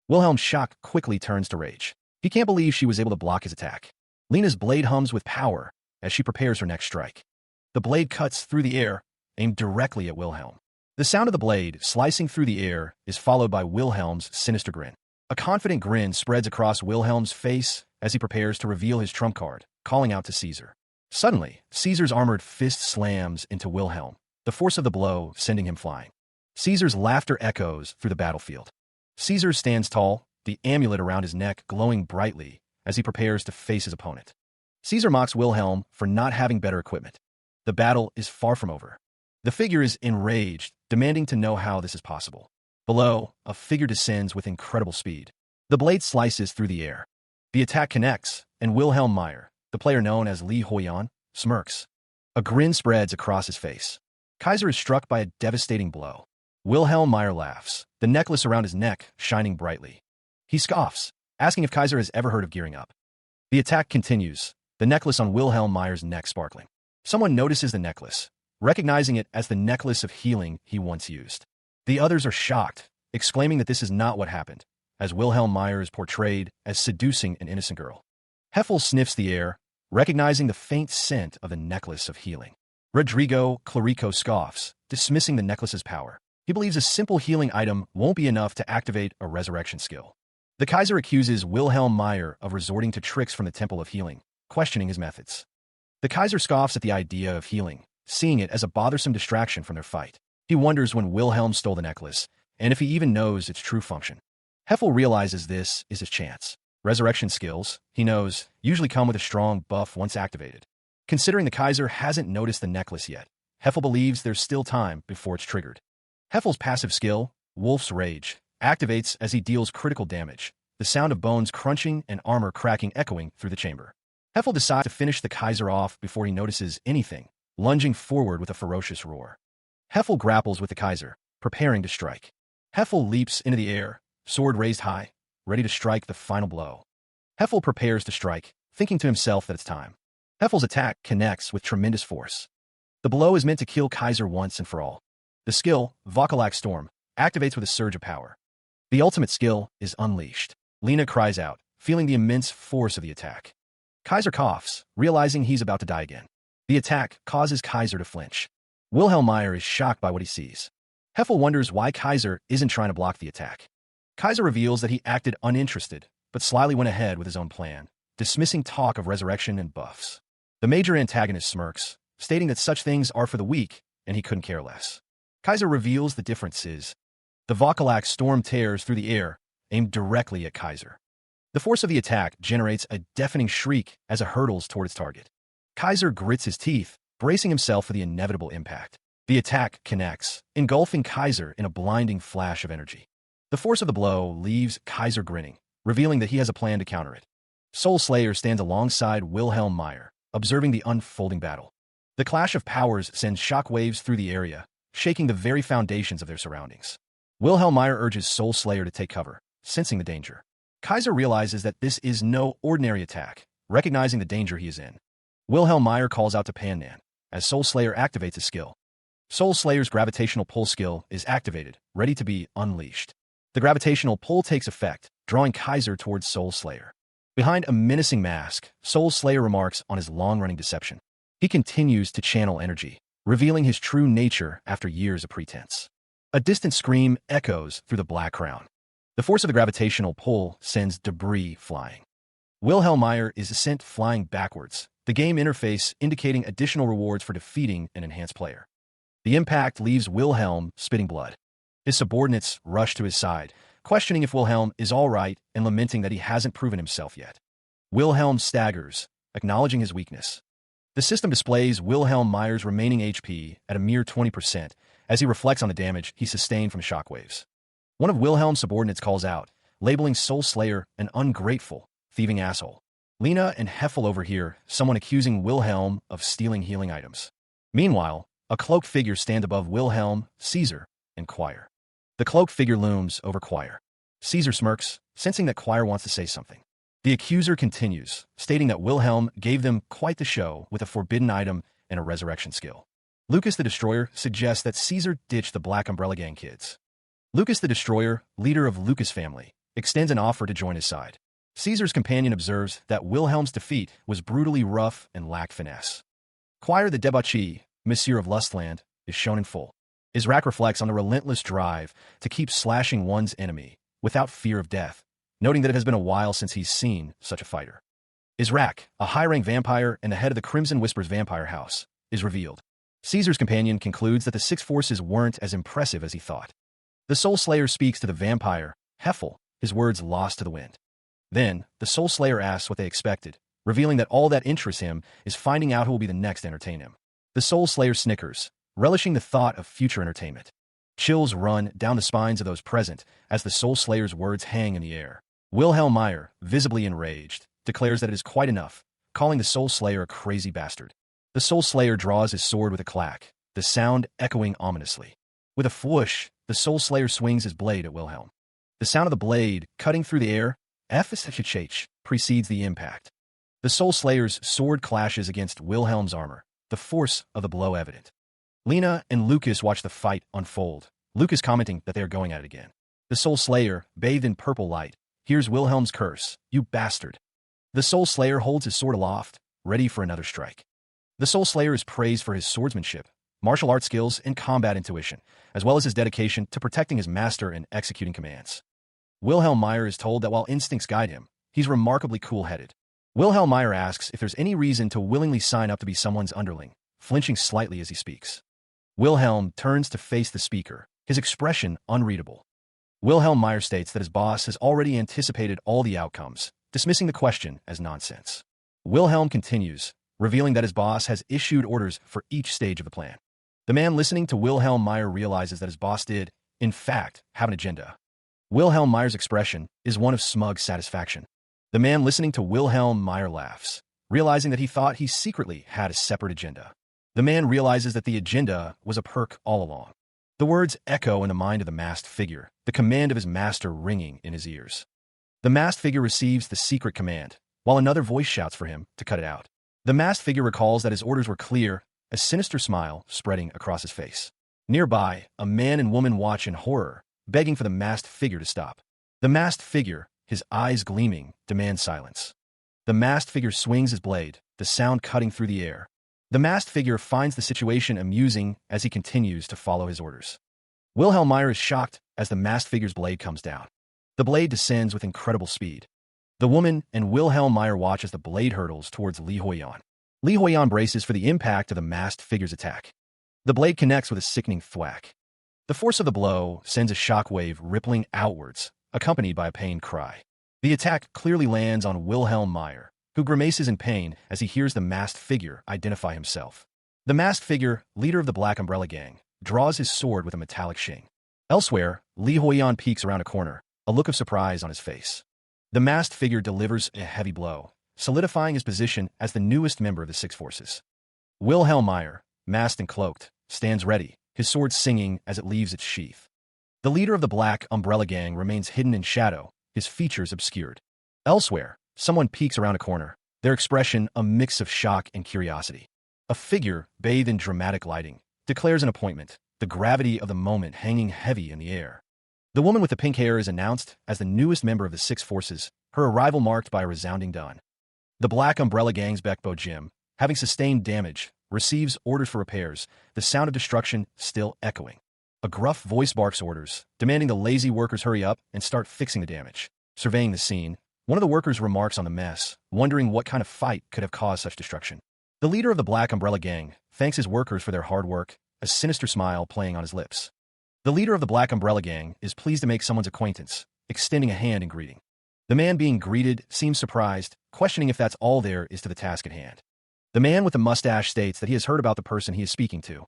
Wilhelm's shock quickly turns to rage. He can't believe she was able to block his attack. Lena's blade hums with power as she prepares her next strike. The blade cuts through the air, aimed directly at Wilhelm. The sound of the blade slicing through the air is followed by Wilhelm's sinister grin. A confident grin spreads across Wilhelm's face as he prepares to reveal his trump card, calling out to Caesar. Suddenly, Caesar's armored fist slams into Wilhelm, the force of the blow sending him flying. Caesar's laughter echoes through the battlefield. Caesar stands tall, the amulet around his neck glowing brightly as he prepares to face his opponent. Caesar mocks Wilhelm for not having better equipment. The battle is far from over. The figure is enraged, demanding to know how this is possible. Below, a figure descends with incredible speed. The blade slices through the air. The attack connects, and Wilhelm Meyer, the player known as Li Huiyan, smirks. A grin spreads across his face. Kaiser is struck by a devastating blow. Wilhelm Meyer laughs, the necklace around his neck shining brightly. He scoffs, asking if Kaiser has ever heard of gearing up. The attack continues, the necklace on Wilhelm Meyer's neck sparkling. Someone notices the necklace, recognizing it as the necklace of healing he once used. The others are shocked, exclaiming that this is not what happened, as Wilhelm Meyer is portrayed as seducing an innocent girl. Heffel sniffs the air, recognizing the faint scent of the necklace of healing. Rodrigo Clarico scoffs, dismissing the necklace's power. He believes a simple healing item won't be enough to activate a resurrection skill. The Kaiser accuses Wilhelm Meyer of resorting to tricks from the Temple of Healing, questioning his methods. The Kaiser scoffs at the idea of healing, seeing it as a bothersome distraction from their fight. He wonders when Wilhelm stole the necklace, and if he even knows its true function. Heffel realizes this is his chance. Resurrection skills, he knows, usually come with a strong buff once activated. Considering the Kaiser hasn't noticed the necklace yet, Heffel believes there's still time before it's triggered. Heffel's passive skill, Wolf's Rage, activates as he deals critical damage, the sound of bones crunching and armor cracking echoing through the chamber. Heffel decides to finish the Kaiser off before he notices anything, lunging forward with a ferocious roar. Heffel grapples with the Kaiser, preparing to strike. Heffel leaps into the air, sword raised high, ready to strike the final blow. Heffel prepares to strike, thinking to himself that it's time. Heffel's attack connects with tremendous force. The blow is meant to kill Kaiser once and for all. The skill, Vokalak Storm, activates with a surge of power. The ultimate skill is unleashed. Lena cries out, feeling the immense force of the attack. Kaiser coughs, realizing he's about to die again. The attack causes Kaiser to flinch. Wilhelm Meyer is shocked by what he sees. Heffel wonders why Kaiser isn't trying to block the attack. Kaiser reveals that he acted uninterested, but slyly went ahead with his own plan, dismissing talk of resurrection and buffs. The major antagonist smirks, stating that such things are for the weak, and he couldn't care less. Kaiser reveals the difference is. The Vokalak Storm tears through the air, aimed directly at Kaiser. The force of the attack generates a deafening shriek as it hurtles toward its target. Kaiser grits his teeth, bracing himself for the inevitable impact. The attack connects, engulfing Kaiser in a blinding flash of energy. The force of the blow leaves Kaiser grinning, revealing that he has a plan to counter it. Soul Slayer stands alongside Wilhelm Meyer, observing the unfolding battle. The clash of powers sends shockwaves through the area, shaking the very foundations of their surroundings. Wilhelm Meyer urges Soul Slayer to take cover, sensing the danger. Kaiser realizes that this is no ordinary attack, recognizing the danger he is in. Wilhelm Meyer calls out to Pannan, as Soul Slayer activates his skill. Soul Slayer's gravitational pull skill is activated, ready to be unleashed. The gravitational pull takes effect, drawing Kaiser towards Soul Slayer. Behind a menacing mask, Soul Slayer remarks on his long-running deception. He continues to channel energy, revealing his true nature after years of pretense. A distant scream echoes through the black crown. The force of the gravitational pull sends debris flying. Wilhelm Meyer is sent flying backwards, the game interface indicating additional rewards for defeating an enhanced player. The impact leaves Wilhelm spitting blood. His subordinates rush to his side, questioning if Wilhelm is all right and lamenting that he hasn't proven himself yet. Wilhelm staggers, acknowledging his weakness. The system displays Wilhelm Meyer's remaining HP at a mere 20% as he reflects on the damage he sustained from shockwaves. One of Wilhelm's subordinates calls out, labeling Soul Slayer an ungrateful, thieving asshole. Lena and Heffel overhear someone accusing Wilhelm of stealing healing items. Meanwhile, a cloaked figure stands above Wilhelm, Caesar, and Choir. The cloaked figure looms over Choir. Caesar smirks, sensing that Choir wants to say something. The accuser continues, stating that Wilhelm gave them quite the show with a forbidden item and a resurrection skill. Lucas the Destroyer suggests that Caesar ditch the Black Umbrella Gang kids. Lucas the Destroyer, leader of Lucas family, extends an offer to join his side. Caesar's companion observes that Wilhelm's defeat was brutally rough and lacked finesse. Choir the debauchee, Monsieur of Lustland, is shown in full. Israk reflects on the relentless drive to keep slashing one's enemy without fear of death, noting that it has been a while since he's seen such a fighter. Israk, a high-rank vampire and the head of the Crimson Whispers vampire house, is revealed. Caesar's companion concludes that the six forces weren't as impressive as he thought. The Soul Slayer speaks to the vampire, Heffel, his words lost to the wind. Then, the Soul Slayer asks what they expected, revealing that all that interests him is finding out who will be the next to entertain him. The Soul Slayer snickers, relishing the thought of future entertainment. Chills run down the spines of those present as the Soul Slayer's words hang in the air. Wilhelm Meyer, visibly enraged, declares that it is quite enough, calling the Soul Slayer a crazy bastard. The Soul Slayer draws his sword with a clack, the sound echoing ominously. With a whoosh, the Soul Slayer swings his blade at Wilhelm. The sound of the blade cutting through the air, FSHH, precedes the impact. The Soul Slayer's sword clashes against Wilhelm's armor, the force of the blow evident. Lena and Lucas watch the fight unfold, Lucas commenting that they are going at it again. The Soul Slayer, bathed in purple light, hears Wilhelm's curse, "You bastard." The Soul Slayer holds his sword aloft, ready for another strike. The Soul Slayer is praised for his swordsmanship, martial arts skills, and combat intuition, as well as his dedication to protecting his master and executing commands. Wilhelm Meyer is told that while instincts guide him, he's remarkably cool-headed. Wilhelm Meyer asks if there's any reason to willingly sign up to be someone's underling, flinching slightly as he speaks. Wilhelm turns to face the speaker, his expression unreadable. Wilhelm Meyer states that his boss has already anticipated all the outcomes, dismissing the question as nonsense. Wilhelm continues, revealing that his boss has issued orders for each stage of the plan. The man listening to Wilhelm Meyer realizes that his boss did, in fact, have an agenda. Wilhelm Meyer's expression is one of smug satisfaction. The man listening to Wilhelm Meyer laughs, realizing that he thought he secretly had a separate agenda. The man realizes that the agenda was a perk all along. The words echo in the mind of the masked figure, the command of his master ringing in his ears. The masked figure receives the secret command, while another voice shouts for him to cut it out. The masked figure recalls that his orders were clear, a sinister smile spreading across his face. Nearby, a man and woman watch in horror, begging for the masked figure to stop. The masked figure, his eyes gleaming, demands silence. The masked figure swings his blade, the sound cutting through the air. The masked figure finds the situation amusing as he continues to follow his orders. Wilhelm Meyer is shocked as the masked figure's blade comes down. The blade descends with incredible speed. The woman and Wilhelm Meyer watch as the blade hurtles towards Li Huiyan. Li Huiyan braces for the impact of the masked figure's attack. The blade connects with a sickening thwack. The force of the blow sends a shockwave rippling outwards, accompanied by a pained cry. The attack clearly lands on Wilhelm Meyer, who grimaces in pain as he hears the masked figure identify himself. The masked figure, leader of the Black Umbrella Gang, draws his sword with a metallic shing. Elsewhere, Li Huiyan peeks around a corner, a look of surprise on his face. The masked figure delivers a heavy blow, solidifying his position as the newest member of the Six Forces. Wilhelm Meyer, masked and cloaked, stands ready, his sword singing as it leaves its sheath. The leader of the Black Umbrella Gang remains hidden in shadow, his features obscured. Elsewhere, someone peeks around a corner, their expression a mix of shock and curiosity. A figure, bathed in dramatic lighting, declares an appointment, the gravity of the moment hanging heavy in the air. The woman with the pink hair is announced as the newest member of the Six Forces, her arrival marked by a resounding done. The Black Umbrella Gang's Bekbo Gym, having sustained damage, receives orders for repairs, the sound of destruction still echoing. A gruff voice barks orders, demanding the lazy workers hurry up and start fixing the damage. Surveying the scene, one of the workers remarks on the mess, wondering what kind of fight could have caused such destruction. The leader of the Black Umbrella Gang thanks his workers for their hard work, a sinister smile playing on his lips. The leader of the Black Umbrella Gang is pleased to make someone's acquaintance, extending a hand in greeting. The man being greeted seems surprised, questioning if that's all there is to the task at hand. The man with the mustache states that he has heard about the person he is speaking to.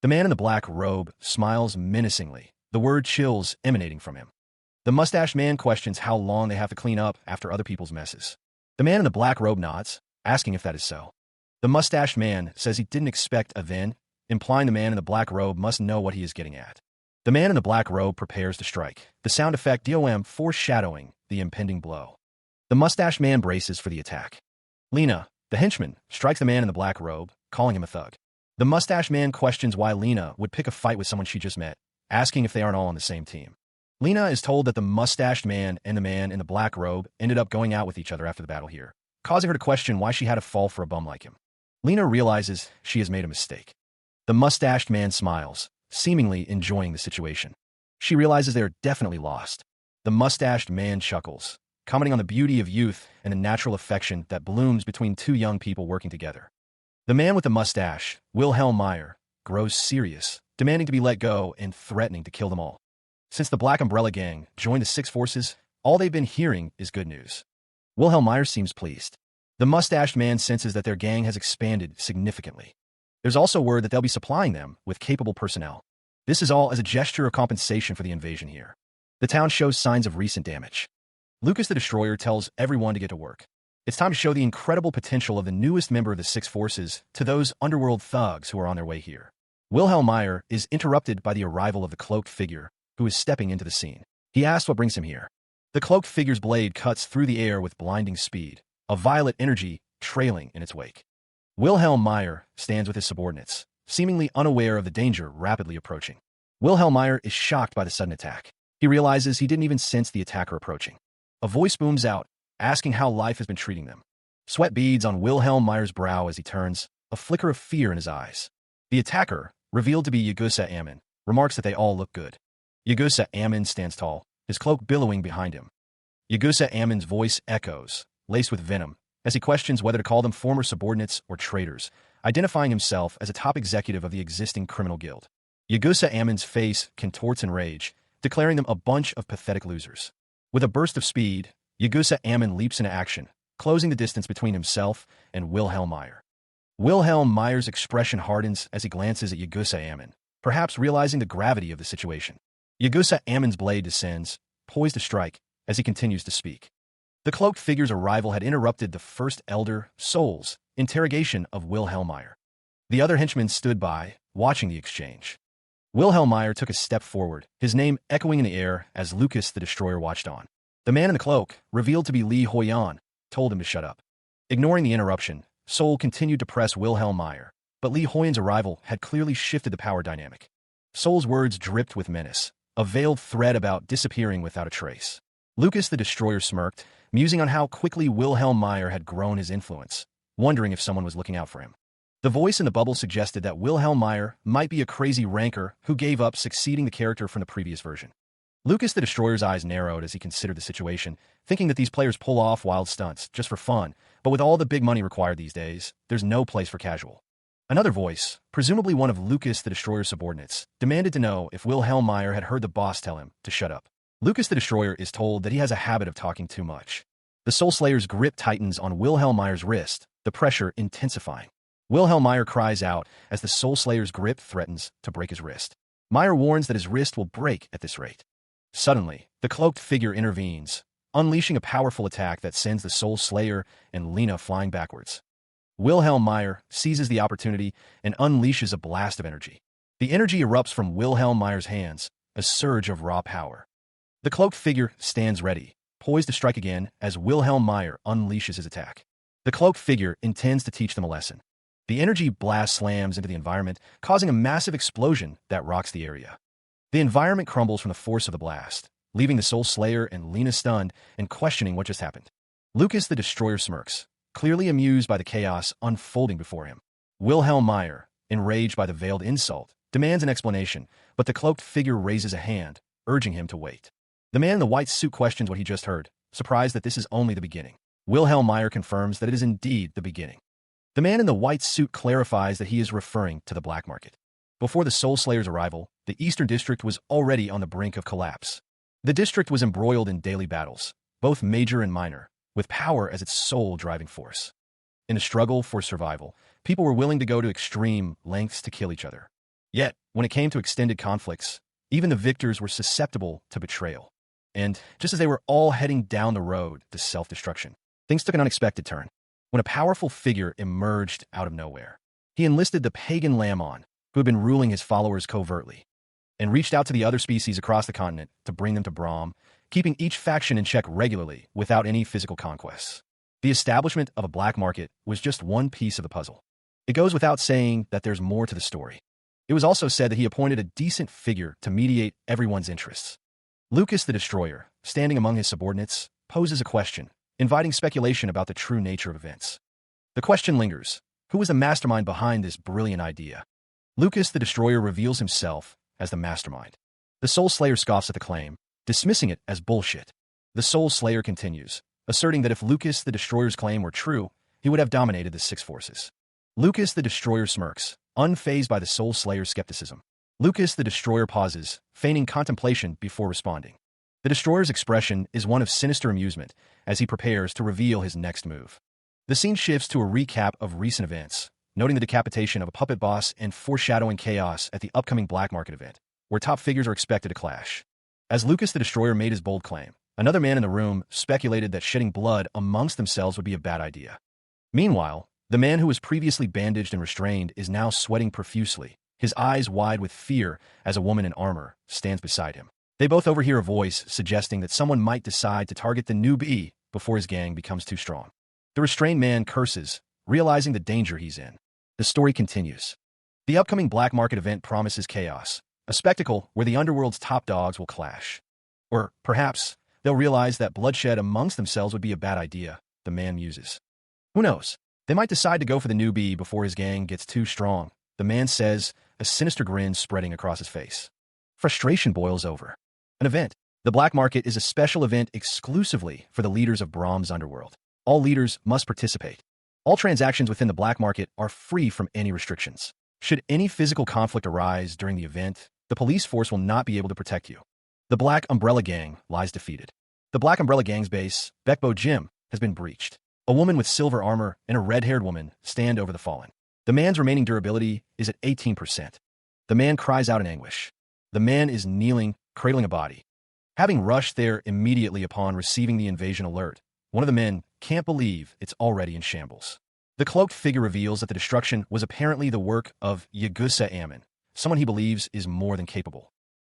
The man in the black robe smiles menacingly, the word chills emanating from him. The mustached man questions how long they have to clean up after other people's messes. The man in the black robe nods, asking if that is so. The mustached man says he didn't expect a then, implying the man in the black robe must know what he is getting at. The man in the black robe prepares to strike, the sound effect DOM foreshadowing the impending blow. The mustached man braces for the attack. Lena, the henchman, strikes the man in the black robe, calling him a thug. The mustached man questions why Lena would pick a fight with someone she just met, asking if they aren't all on the same team. Lena is told that the mustached man and the man in the black robe ended up going out with each other after the battle here, causing her to question why she had to fall for a bum like him. Lena realizes she has made a mistake. The mustached man smiles, seemingly enjoying the situation. She realizes they are definitely lost. The mustached man chuckles, commenting on the beauty of youth and the natural affection that blooms between two young people working together. The man with the mustache, Wilhelm Meyer, grows serious, demanding to be let go and threatening to kill them all. Since the Black Umbrella Gang joined the Six Forces, all they've been hearing is good news. Wilhelm Meyer seems pleased. The mustached man senses that their gang has expanded significantly. There's also word that they'll be supplying them with capable personnel. This is all as a gesture of compensation for the invasion here. The town shows signs of recent damage. Lucas the Destroyer tells everyone to get to work. It's time to show the incredible potential of the newest member of the Six Forces to those underworld thugs who are on their way here. Wilhelm Meyer is interrupted by the arrival of the cloaked figure, who is stepping into the scene. He asks what brings him here. The cloaked figure's blade cuts through the air with blinding speed, a violet energy trailing in its wake. Wilhelm Meyer stands with his subordinates, seemingly unaware of the danger rapidly approaching. Wilhelm Meyer is shocked by the sudden attack. He realizes he didn't even sense the attacker approaching. A voice booms out, asking how life has been treating them. Sweat beads on Wilhelm Meyer's brow as he turns, a flicker of fear in his eyes. The attacker, revealed to be Yagusa Ammon, remarks that they all look good. Yagusa Ammon stands tall, his cloak billowing behind him. Yagusa Ammon's voice echoes, laced with venom, as he questions whether to call them former subordinates or traitors, identifying himself as a top executive of the existing criminal guild. Yagusa Ammon's face contorts in rage, declaring them a bunch of pathetic losers. With a burst of speed, Yagusa Ammon leaps into action, closing the distance between himself and Wilhelm Meyer. Wilhelm Meyer's expression hardens as he glances at Yagusa Ammon, perhaps realizing the gravity of the situation. Yagusa Ammon's blade descends, poised to strike, as he continues to speak. The cloaked figure's arrival had interrupted the First Elder, Soul's, interrogation of Wilhelm Meyer. The other henchmen stood by, watching the exchange. Wilhelm Meyer took a step forward, his name echoing in the air as Lucas the Destroyer watched on. The man in the cloak, revealed to be Li Huiyan, told him to shut up. Ignoring the interruption, Soul continued to press Wilhelm Meyer, but Li Huiyan's arrival had clearly shifted the power dynamic. Soul's words dripped with menace, a veiled threat about disappearing without a trace. Lucas the Destroyer smirked, musing on how quickly Wilhelm Meyer had grown his influence, wondering if someone was looking out for him. The voice in the bubble suggested that Wilhelm Meyer might be a crazy ranker who gave up succeeding the character from the previous version. Lucas the Destroyer's eyes narrowed as he considered the situation, thinking that these players pull off wild stunts just for fun, but with all the big money required these days, there's no place for casual. Another voice, presumably one of Lucas the Destroyer's subordinates, demanded to know if Wilhelm Meyer had heard the boss tell him to shut up. Lucas the Destroyer is told that he has a habit of talking too much. The Soul Slayer's grip tightens on Wilhelm Meyer's wrist, the pressure intensifying. Wilhelm Meyer cries out as the Soul Slayer's grip threatens to break his wrist. Meyer warns that his wrist will break at this rate. Suddenly, the cloaked figure intervenes, unleashing a powerful attack that sends the Soul Slayer and Lena flying backwards. Wilhelm Meyer seizes the opportunity and unleashes a blast of energy. The energy erupts from Wilhelm Meyer's hands, a surge of raw power. The cloaked figure stands ready, poised to strike again as Wilhelm Meyer unleashes his attack. The cloaked figure intends to teach them a lesson. The energy blast slams into the environment, causing a massive explosion that rocks the area. The environment crumbles from the force of the blast, leaving the Soul Slayer and Lena stunned and questioning what just happened. Lucas the Destroyer smirks, clearly amused by the chaos unfolding before him. Wilhelm Meyer, enraged by the veiled insult, demands an explanation, but the cloaked figure raises a hand, urging him to wait. The man in the white suit questions what he just heard, surprised that this is only the beginning. Wilhelm Meyer confirms that it is indeed the beginning. The man in the white suit clarifies that he is referring to the black market. Before the Soul Slayer's arrival, the Eastern District was already on the brink of collapse. The district was embroiled in daily battles, both major and minor, with power as its sole driving force. In a struggle for survival, people were willing to go to extreme lengths to kill each other. Yet, when it came to extended conflicts, even the victors were susceptible to betrayal. And just as they were all heading down the road to self-destruction, things took an unexpected turn. When a powerful figure emerged out of nowhere, he enlisted the pagan Lammon, who had been ruling his followers covertly, and reached out to the other species across the continent to bring them to Brahm, keeping each faction in check regularly without any physical conquests. The establishment of a black market was just one piece of the puzzle. It goes without saying that there's more to the story. It was also said that he appointed a decent figure to mediate everyone's interests. Lucas the Destroyer, standing among his subordinates, poses a question, inviting speculation about the true nature of events. The question lingers: who was the mastermind behind this brilliant idea? Lucas the Destroyer reveals himself as the mastermind. The Soul Slayer scoffs at the claim, dismissing it as bullshit. The Soul Slayer continues, asserting that if Lucas the Destroyer's claim were true, he would have dominated the six forces. Lucas the Destroyer smirks, unfazed by the Soul Slayer's skepticism. Lucas the Destroyer pauses, feigning contemplation before responding. The Destroyer's expression is one of sinister amusement as he prepares to reveal his next move. The scene shifts to a recap of recent events, noting the decapitation of a puppet boss and foreshadowing chaos at the upcoming black market event, where top figures are expected to clash. As Lucas the Destroyer made his bold claim, another man in the room speculated that shedding blood amongst themselves would be a bad idea. Meanwhile, the man who was previously bandaged and restrained is now sweating profusely, his eyes wide with fear as a woman in armor stands beside him. They both overhear a voice suggesting that someone might decide to target the newbie before his gang becomes too strong. The restrained man curses, realizing the danger he's in. The story continues. The upcoming black market event promises chaos, a spectacle where the underworld's top dogs will clash. Or, perhaps, they'll realize that bloodshed amongst themselves would be a bad idea, the man muses. Who knows? They might decide to go for the newbie before his gang gets too strong, the man says, a sinister grin spreading across his face. Frustration boils over. An event. The black market is a special event exclusively for the leaders of Brahm's underworld. All leaders must participate. All transactions within the black market are free from any restrictions. Should any physical conflict arise during the event, the police force will not be able to protect you. The Black Umbrella Gang lies defeated. The Black Umbrella Gang's base, Bekbo Gym, has been breached. A woman with silver armor and a red-haired woman stand over the fallen. The man's remaining durability is at 18%. The man cries out in anguish. The man is kneeling, cradling a body. Having rushed there immediately upon receiving the invasion alert, one of the men can't believe it's already in shambles. The cloaked figure reveals that the destruction was apparently the work of Yagusa Ammon, someone he believes is more than capable.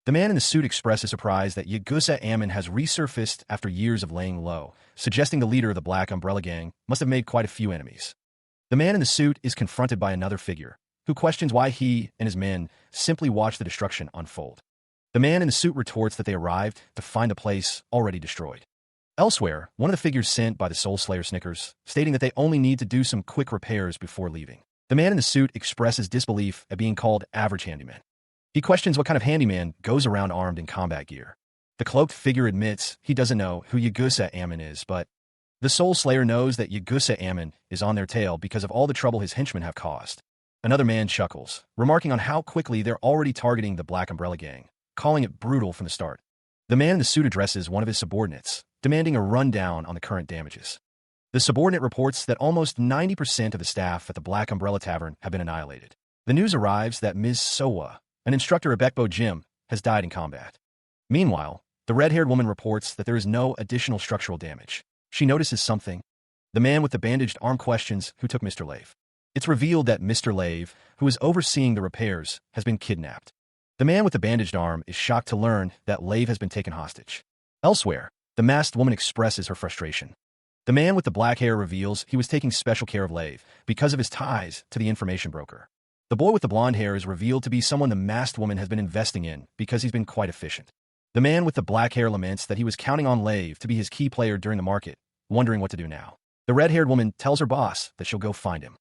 The man in the suit expresses surprise that Yagusa Ammon has resurfaced after years of laying low, suggesting the leader of the Black Umbrella Gang must have made quite a few enemies. The man in the suit is confronted by another figure, who questions why he and his men simply watched the destruction unfold. The man in the suit retorts that they arrived to find the place already destroyed. Elsewhere, one of the figures sent by the Soul Slayer snickers, stating that they only need to do some quick repairs before leaving. The man in the suit expresses disbelief at being called average handyman. He questions what kind of handyman goes around armed in combat gear. The cloaked figure admits he doesn't know who Yagusa Ammon is, but the Soul Slayer knows that Yagusa Ammon is on their tail because of all the trouble his henchmen have caused. Another man chuckles, remarking on how quickly they're already targeting the Black Umbrella Gang, calling it brutal from the start. The man in the suit addresses one of his subordinates, demanding a rundown on the current damages. The subordinate reports that almost 90% of the staff at the Black Umbrella Tavern have been annihilated. The news arrives that Ms. Sowa, an instructor at Bekbo Gym, has died in combat. Meanwhile, The red-haired woman reports that there is no additional structural damage. She notices something. The man with the bandaged arm questions who took Mr. Lave. It's revealed that Mr. Lave, who is overseeing the repairs, has been kidnapped. The man with the bandaged arm is shocked to learn that Lave has been taken hostage. Elsewhere, the masked woman expresses her frustration. The man with the black hair reveals he was taking special care of Lave because of his ties to the information broker. The boy with the blonde hair is revealed to be someone the masked woman has been investing in because he's been quite efficient. The man with the black hair laments that he was counting on Lave to be his key player during the market, wondering what to do now. The red-haired woman tells her boss that she'll go find him.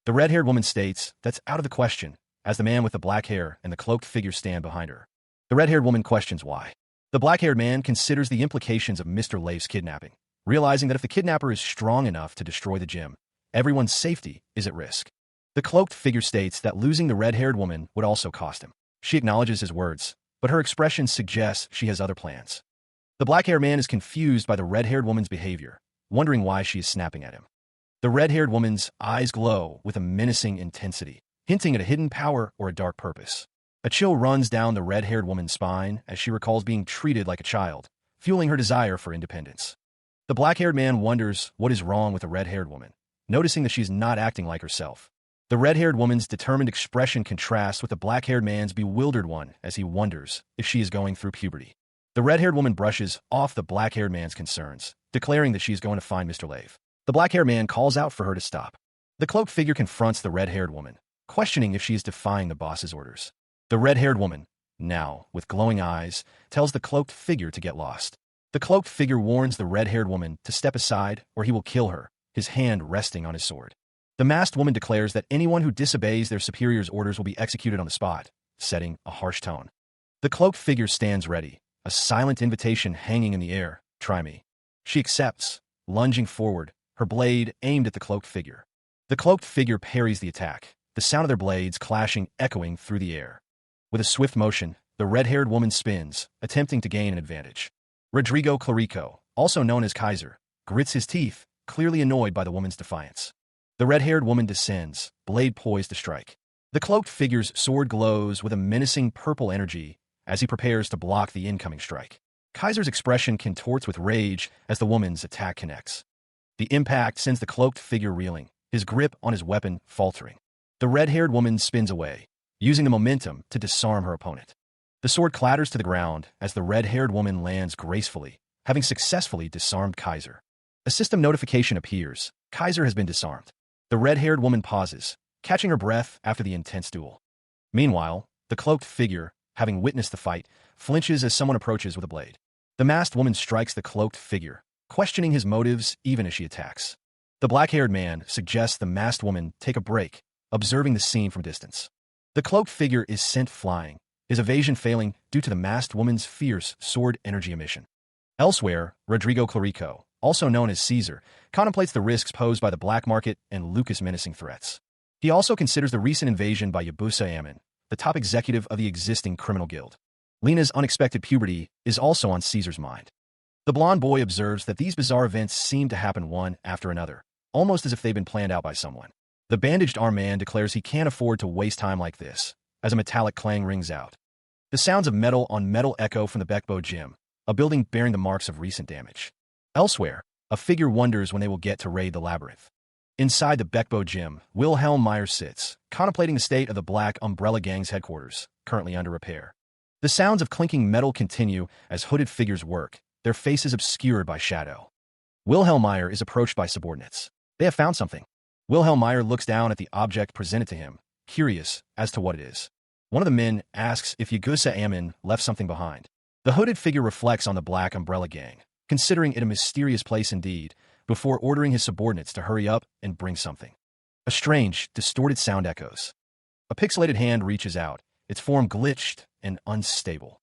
The red-haired woman states that's out of the question, as the man with the black hair and the cloaked figure stand behind her. The red-haired woman questions why. The black-haired man considers the implications of Mr. Lave's kidnapping, realizing that if the kidnapper is strong enough to destroy the gym, everyone's safety is at risk. The cloaked figure states that losing the red-haired woman would also cost him. She acknowledges his words, but her expression suggests she has other plans. The black-haired man is confused by the red-haired woman's behavior, wondering why she is snapping at him. The red-haired woman's eyes glow with a menacing intensity, hinting at a hidden power or a dark purpose. A chill runs down the red-haired woman's spine as she recalls being treated like a child, fueling her desire for independence. The black-haired man wonders what is wrong with the red-haired woman, noticing that she's not acting like herself. The red-haired woman's determined expression contrasts with the black-haired man's bewildered one as he wonders if she is going through puberty. The red-haired woman brushes off the black-haired man's concerns, declaring that she is going to find Mr. Lave. The black-haired man calls out for her to stop. The cloaked figure confronts the red-haired woman, questioning if she is defying the boss's orders. The red-haired woman, now with glowing eyes, tells the cloaked figure to get lost. The cloaked figure warns the red-haired woman to step aside or he will kill her, his hand resting on his sword. The masked woman declares that anyone who disobeys their superior's orders will be executed on the spot, setting a harsh tone. The cloaked figure stands ready, a silent invitation hanging in the air. Try me. She accepts, lunging forward, her blade aimed at the cloaked figure. The cloaked figure parries the attack, the sound of their blades clashing echoing through the air. With a swift motion, the red-haired woman spins, attempting to gain an advantage. Rodrigo Clarico, also known as Kaiser, grits his teeth, clearly annoyed by the woman's defiance. The red-haired woman descends, blade poised to strike. The cloaked figure's sword glows with a menacing purple energy as he prepares to block the incoming strike. Kaiser's expression contorts with rage as the woman's attack connects. The impact sends the cloaked figure reeling, his grip on his weapon faltering. The red-haired woman spins away, using the momentum to disarm her opponent. The sword clatters to the ground as the red-haired woman lands gracefully, having successfully disarmed Kaiser. A system notification appears. Kaiser has been disarmed. The red-haired woman pauses, catching her breath after the intense duel. Meanwhile, the cloaked figure, having witnessed the fight, flinches as someone approaches with a blade. The masked woman strikes the cloaked figure, questioning his motives even as she attacks. The black-haired man suggests the masked woman take a break, observing the scene from distance. The cloaked figure is sent flying, his evasion failing due to the masked woman's fierce sword energy emission. Elsewhere, Rodrigo Clarico, also known as Caesar, contemplates the risks posed by the black market and Lucas' menacing threats. He also considers the recent invasion by Yabusa Ammon, the top executive of the existing criminal guild. Lena's unexpected puberty is also on Caesar's mind. The blonde boy observes that these bizarre events seem to happen one after another, almost as if they've been planned out by someone. The bandaged arm man declares he can't afford to waste time like this, as a metallic clang rings out. The sounds of metal on metal echo from the Bekbo gym, a building bearing the marks of recent damage. Elsewhere, a figure wonders when they will get to raid the Labyrinth. Inside the Bekbo gym, Wilhelm Meyer sits, contemplating the state of the Black Umbrella Gang's headquarters, currently under repair. The sounds of clinking metal continue as hooded figures work, their faces obscured by shadow. Wilhelm Meyer is approached by subordinates. They have found something. Wilhelm Meyer looks down at the object presented to him, curious as to what it is. One of the men asks if Yagusa Ammon left something behind. The hooded figure reflects on the Black Umbrella Gang, considering it a mysterious place indeed, before ordering his subordinates to hurry up and bring something. A strange, distorted sound echoes. A pixelated hand reaches out, its form glitched and unstable.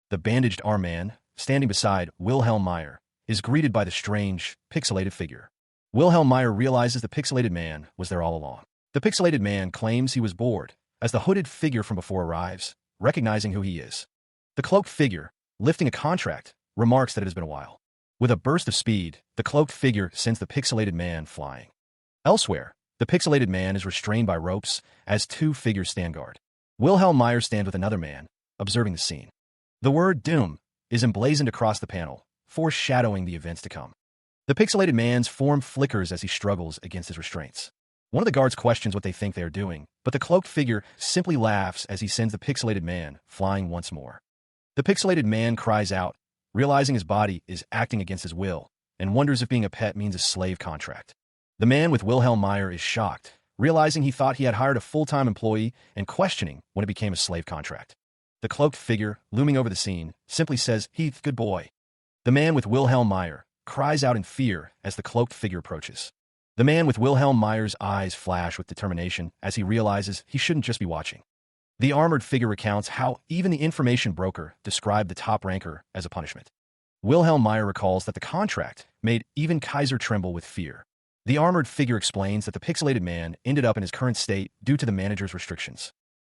The bandaged arm man, standing beside Wilhelm Meyer, is greeted by the strange, pixelated figure. Wilhelm Meyer realizes the pixelated man was there all along. The pixelated man claims he was bored, as the hooded figure from before arrives, recognizing who he is. The cloaked figure, lifting a contract, remarks that it has been a while. With a burst of speed, the cloaked figure sends the pixelated man flying. Elsewhere, the pixelated man is restrained by ropes as two figures stand guard. Wilhelm Meyer stands with another man, observing the scene. The word doom is emblazoned across the panel, foreshadowing the events to come. The pixelated man's form flickers as he struggles against his restraints. One of the guards questions what they think they are doing, but the cloaked figure simply laughs as he sends the pixelated man flying once more. The pixelated man cries out, realizing his body is acting against his will, and wonders if being a pet means a slave contract. The man with Wilhelm Meyer is shocked, realizing he thought he had hired a full-time employee and questioning when it became a slave contract. The cloaked figure, looming over the scene, simply says, "Heath, good boy." The man with Wilhelm Meyer cries out in fear as the cloaked figure approaches. The man with Wilhelm Meyer's eyes flash with determination as he realizes he shouldn't just be watching. The armored figure recounts how even the information broker described the top ranker as a punishment. Wilhelm Meyer recalls that the contract made even Kaiser tremble with fear. The armored figure explains that the pixelated man ended up in his current state due to the manager's restrictions.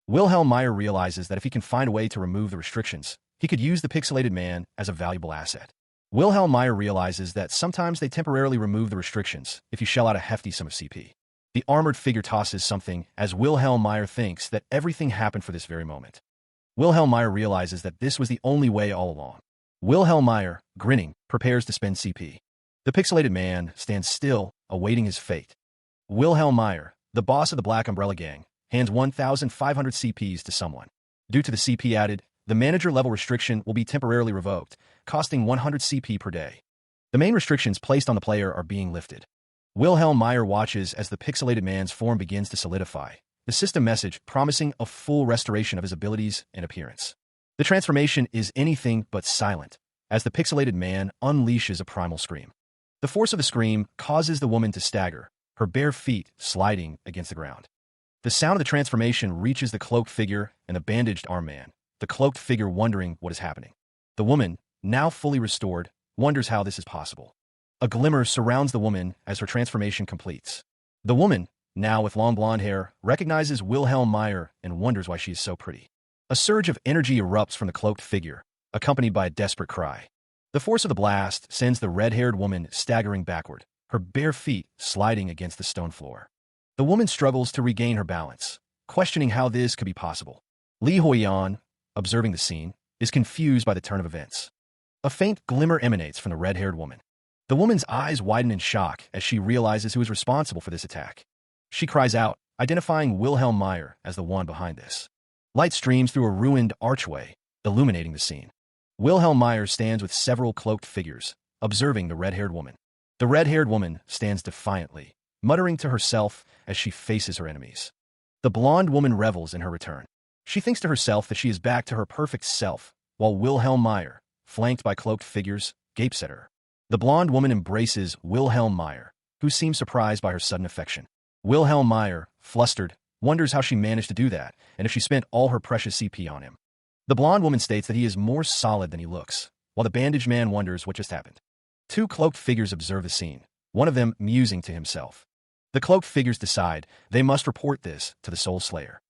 Wilhelm Meyer realizes that if he can find a way to remove the restrictions, he could use the pixelated man as a valuable asset. Wilhelm Meyer realizes that sometimes they temporarily remove the restrictions if you shell out a hefty sum of CP. The armored figure tosses something as Wilhelm Meyer thinks that everything happened for this very moment. Wilhelm Meyer realizes that this was the only way all along. Wilhelm Meyer, grinning, prepares to spend CP. The pixelated man stands still, awaiting his fate. Wilhelm Meyer, the boss of the Black Umbrella Gang, hands 1,500 CPs to someone. Due to the CP added, the manager-level restriction will be temporarily revoked, costing 100 CP per day. The main restrictions placed on the player are being lifted. Wilhelm Meyer watches as the pixelated man's form begins to solidify, the system message promising a full restoration of his abilities and appearance. The transformation is anything but silent, as the pixelated man unleashes a primal scream. The force of the scream causes the woman to stagger, her bare feet sliding against the ground. The sound of the transformation reaches the cloaked figure and the bandaged arm man, the cloaked figure wondering what is happening. The woman, now fully restored, wonders how this is possible. A glimmer surrounds the woman as her transformation completes. The woman, now with long blonde hair, recognizes Wilhelm Meyer and wonders why she is so pretty. A surge of energy erupts from the cloaked figure, accompanied by a desperate cry. The force of the blast sends the red-haired woman staggering backward, her bare feet sliding against the stone floor. The woman struggles to regain her balance, questioning how this could be possible. Li Huiyan, observing the scene, is confused by the turn of events. A faint glimmer emanates from the red-haired woman. The woman's eyes widen in shock as she realizes who is responsible for this attack. She cries out, identifying Wilhelm Meyer as the one behind this. Light streams through a ruined archway, illuminating the scene. Wilhelm Meyer stands with several cloaked figures, observing the red-haired woman. The red-haired woman stands defiantly, muttering to herself as she faces her enemies. The blonde woman revels in her return. She thinks to herself that she is back to her perfect self, while Wilhelm Meyer, flanked by cloaked figures, gapes at her. The blonde woman embraces Wilhelm Meyer, who seems surprised by her sudden affection. Wilhelm Meyer, flustered, wonders how she managed to do that and if she spent all her precious CP on him. The blonde woman states that he is more solid than he looks, while the bandaged man wonders what just happened. Two cloaked figures observe the scene, one of them musing to himself. The cloaked figures decide they must report this to the Soul Slayer.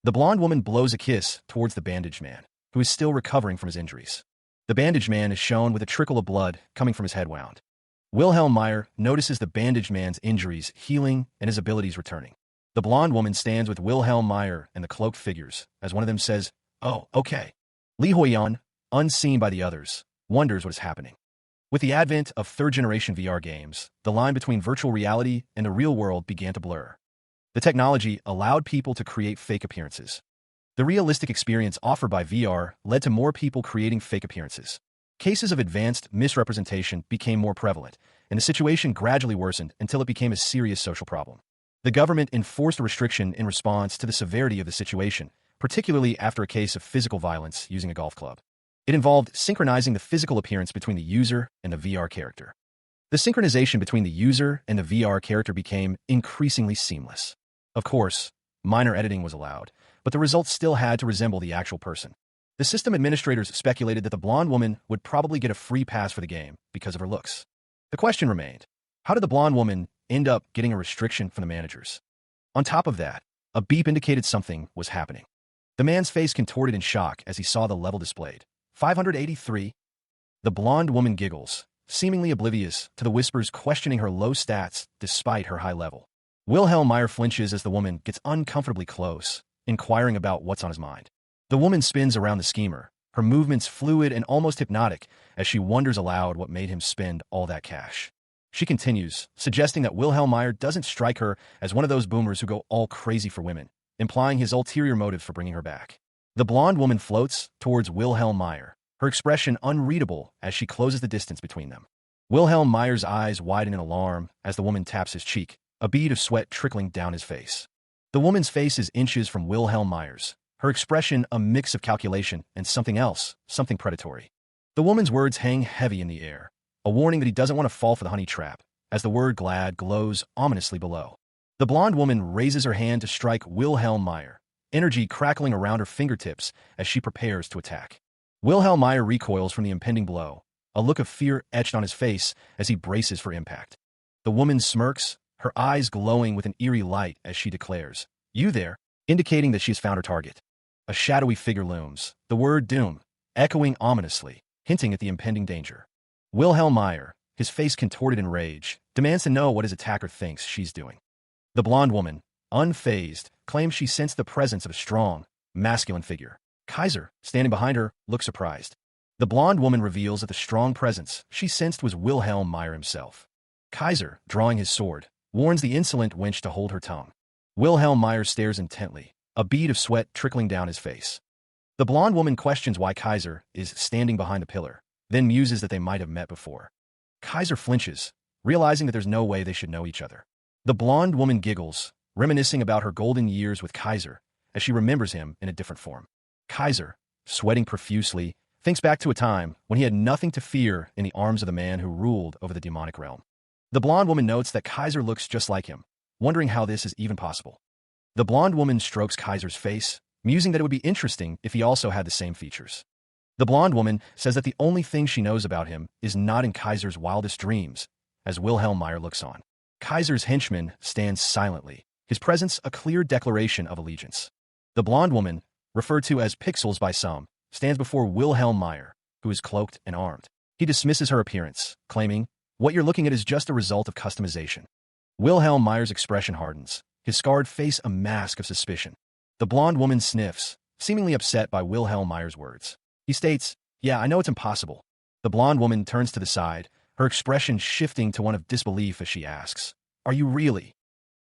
The blonde woman blows a kiss towards the bandaged man, who is still recovering from his injuries. The bandaged man is shown with a trickle of blood coming from his head wound. Wilhelm Meyer notices the bandaged man's injuries healing and his abilities returning. The blonde woman stands with Wilhelm Meyer and the cloaked figures, as one of them says, "Oh, okay." Li Huiyan, unseen by the others, wonders what is happening. With the advent of third-generation VR games, the line between virtual reality and the real world began to blur. The technology allowed people to create fake appearances. The realistic experience offered by VR led to more people creating fake appearances. Cases of advanced misrepresentation became more prevalent, and the situation gradually worsened until it became a serious social problem. The government enforced a restriction in response to the severity of the situation, particularly after a case of physical violence using a golf club. It involved synchronizing the physical appearance between the user and the VR character. The synchronization between the user and the VR character became increasingly seamless. Of course, minor editing was allowed, but the results still had to resemble the actual person. The system administrators speculated that the blonde woman would probably get a free pass for the game because of her looks. The question remained, how did the blonde woman end up getting a restriction from the managers? On top of that, a beep indicated something was happening. The man's face contorted in shock as he saw the level displayed. 583. The blonde woman giggles, seemingly oblivious to the whispers questioning her low stats despite her high level. Wilhelm Meyer flinches as the woman gets uncomfortably close, inquiring about what's on his mind. The woman spins around the schemer, her movements fluid and almost hypnotic as she wonders aloud what made him spend all that cash. She continues, suggesting that Wilhelm Meyer doesn't strike her as one of those boomers who go all crazy for women, implying his ulterior motive for bringing her back. The blonde woman floats towards Wilhelm Meyer, her expression unreadable as she closes the distance between them. Wilhelm Meyer's eyes widen in alarm as the woman taps his cheek, a bead of sweat trickling down his face. The woman's face is inches from Wilhelm Meyer's, her expression a mix of calculation and something else, something predatory. The woman's words hang heavy in the air, a warning that he doesn't want to fall for the honey trap, as the word glad glows ominously below. The blonde woman raises her hand to strike Wilhelm Meyer, energy crackling around her fingertips as she prepares to attack. Wilhelm Meyer recoils from the impending blow, a look of fear etched on his face as he braces for impact. The woman smirks, her eyes glowing with an eerie light as she declares, "You there," indicating that she has found her target. A shadowy figure looms, the word doom, echoing ominously, hinting at the impending danger. Wilhelm Meyer, his face contorted in rage, demands to know what his attacker thinks she's doing. The blonde woman, unfazed, claims she sensed the presence of a strong, masculine figure. Kaiser, standing behind her, looks surprised. The blonde woman reveals that the strong presence she sensed was Wilhelm Meyer himself. Kaiser, drawing his sword, warns the insolent wench to hold her tongue. Wilhelm Meyer stares intently, a bead of sweat trickling down his face. The blonde woman questions why Kaiser is standing behind a pillar, then muses that they might have met before. Kaiser flinches, realizing that there's no way they should know each other. The blonde woman giggles, reminiscing about her golden years with Kaiser, as she remembers him in a different form. Kaiser, sweating profusely, thinks back to a time when he had nothing to fear in the arms of the man who ruled over the demonic realm. The blonde woman notes that Kaiser looks just like him, wondering how this is even possible. The blonde woman strokes Kaiser's face, musing that it would be interesting if he also had the same features. The blonde woman says that the only thing she knows about him is not in Kaiser's wildest dreams, as Wilhelm Meyer looks on. Kaiser's henchman stands silently, his presence a clear declaration of allegiance. The blonde woman, referred to as Pixels by some, stands before Wilhelm Meyer, who is cloaked and armed. He dismisses her appearance, claiming, "What you're looking at is just a result of customization." Wilhelm Meyer's expression hardens, his scarred face a mask of suspicion. The blonde woman sniffs, seemingly upset by Wilhelm Meyer's words. He states, "Yeah, I know it's impossible." The blonde woman turns to the side, her expression shifting to one of disbelief as she asks, "Are you really?"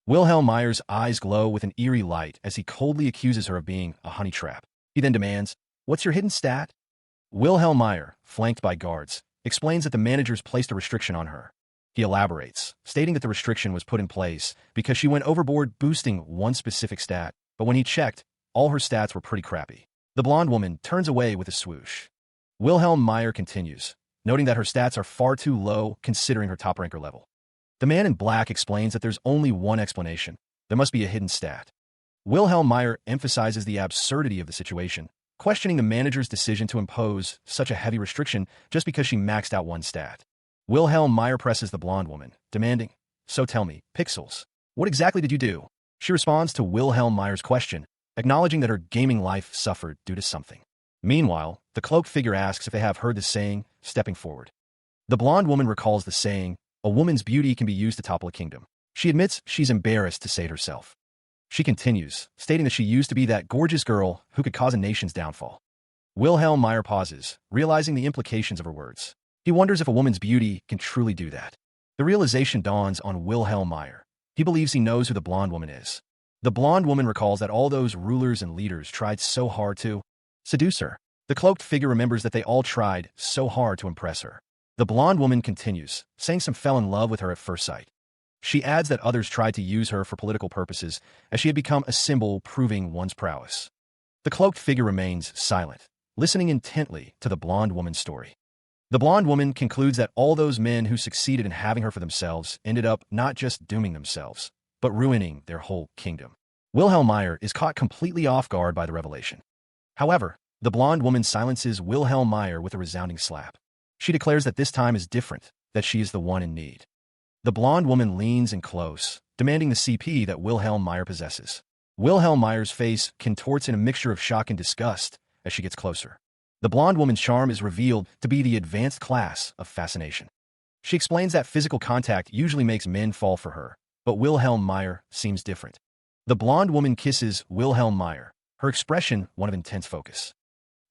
Wilhelm Meyer's eyes glow with an eerie light as he coldly accuses her of being a honey trap. He then demands, "What's your hidden stat?" Wilhelm Meyer, flanked by guards, explains that the managers placed a restriction on her. He elaborates, stating that the restriction was put in place because she went overboard boosting one specific stat, but when he checked, all her stats were pretty crappy. The blonde woman turns away with a swoosh. Wilhelm Meyer continues, noting that her stats are far too low considering her top ranker level. The man in black explains that there's only one explanation. There must be a hidden stat. Wilhelm Meyer emphasizes the absurdity of the situation, questioning the manager's decision to impose such a heavy restriction just because she maxed out one stat. Wilhelm Meyer presses the blonde woman, demanding, "So tell me, Pixels, what exactly did you do?" She responds to Wilhelm Meyer's question, acknowledging that her gaming life suffered due to something. Meanwhile, the cloaked figure asks if they have heard the saying, stepping forward. The blonde woman recalls the saying, "A woman's beauty can be used to topple a kingdom." She admits she's embarrassed to say it herself. She continues, stating that she used to be that gorgeous girl who could cause a nation's downfall. Wilhelm Meyer pauses, realizing the implications of her words. He wonders if a woman's beauty can truly do that. The realization dawns on Wilhelm Meyer. He believes he knows who the blonde woman is. The blonde woman recalls that all those rulers and leaders tried so hard to seduce her. The cloaked figure remembers that they all tried so hard to impress her. The blonde woman continues, saying some fell in love with her at first sight. She adds that others tried to use her for political purposes, as she had become a symbol proving one's prowess. The cloaked figure remains silent, listening intently to the blonde woman's story. The blonde woman concludes that all those men who succeeded in having her for themselves ended up not just dooming themselves, but ruining their whole kingdom. Wilhelm Meyer is caught completely off guard by the revelation. However, the blonde woman silences Wilhelm Meyer with a resounding slap. She declares that this time is different, that she is the one in need. The blonde woman leans in close, demanding the CP that Wilhelm Meyer possesses. Wilhelm Meyer's face contorts in a mixture of shock and disgust as she gets closer. The blonde woman's charm is revealed to be the advanced class of fascination. She explains that physical contact usually makes men fall for her, but Wilhelm Meyer seems different. The blonde woman kisses Wilhelm Meyer, her expression one of intense focus.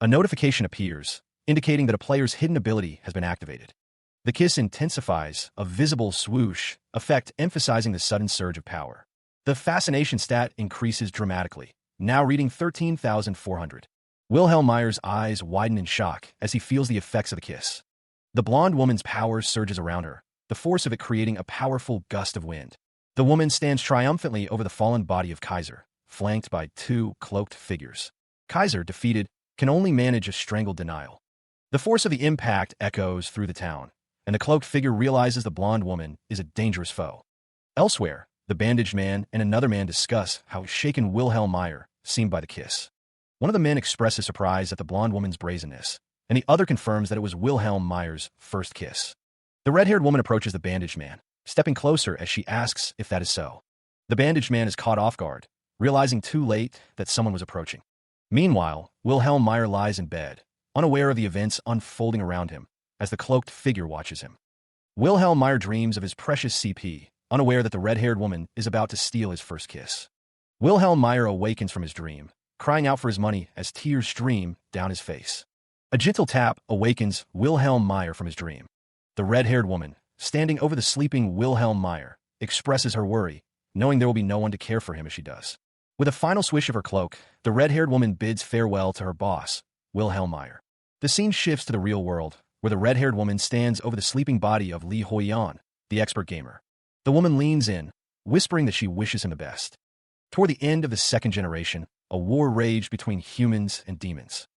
A notification appears, indicating that a player's hidden ability has been activated. The kiss intensifies, a visible swoosh effect emphasizing the sudden surge of power. The fascination stat increases dramatically, now reading 13,400. Wilhelm Meyer's eyes widen in shock as he feels the effects of the kiss. The blonde woman's power surges around her, the force of it creating a powerful gust of wind. The woman stands triumphantly over the fallen body of Kaiser, flanked by two cloaked figures. Kaiser, defeated, can only manage a strangled denial. The force of the impact echoes through the town, and the cloaked figure realizes the blonde woman is a dangerous foe. Elsewhere, the bandaged man and another man discuss how shaken Wilhelm Meyer seemed by the kiss. One of the men expresses surprise at the blonde woman's brazenness, and the other confirms that it was Wilhelm Meyer's first kiss. The red-haired woman approaches the bandaged man, stepping closer as she asks if that is so. The bandaged man is caught off guard, realizing too late that someone was approaching. Meanwhile, Wilhelm Meyer lies in bed, unaware of the events unfolding around him, as the cloaked figure watches him. Wilhelm Meyer dreams of his precious CP, unaware that the red-haired woman is about to steal his first kiss. Wilhelm Meyer awakens from his dream, crying out for his money as tears stream down his face. A gentle tap awakens Wilhelm Meyer from his dream. The red-haired woman, standing over the sleeping Wilhelm Meyer, expresses her worry, knowing there will be no one to care for him as she does. With a final swish of her cloak, the red-haired woman bids farewell to her boss, Wilhelm Meyer. The scene shifts to the real world, where the red-haired woman stands over the sleeping body of Li Huiyan, the expert gamer. The woman leans in, whispering that she wishes him the best. Toward the end of the second generation, a war raged between humans and demons.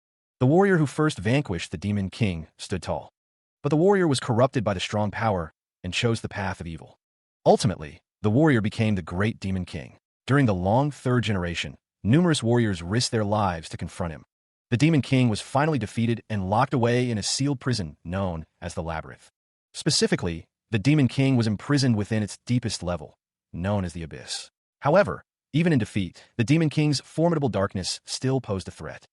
The warrior who first vanquished the Demon King stood tall. But the warrior was corrupted by the strong power and chose the path of evil. Ultimately, the warrior became the great Demon King. During the long third generation, numerous warriors risked their lives to confront him. The Demon King was finally defeated and locked away in a sealed prison known as the Labyrinth. Specifically, the Demon King was imprisoned within its deepest level, known as the Abyss. However, even in defeat, the Demon King's formidable darkness still posed a threat.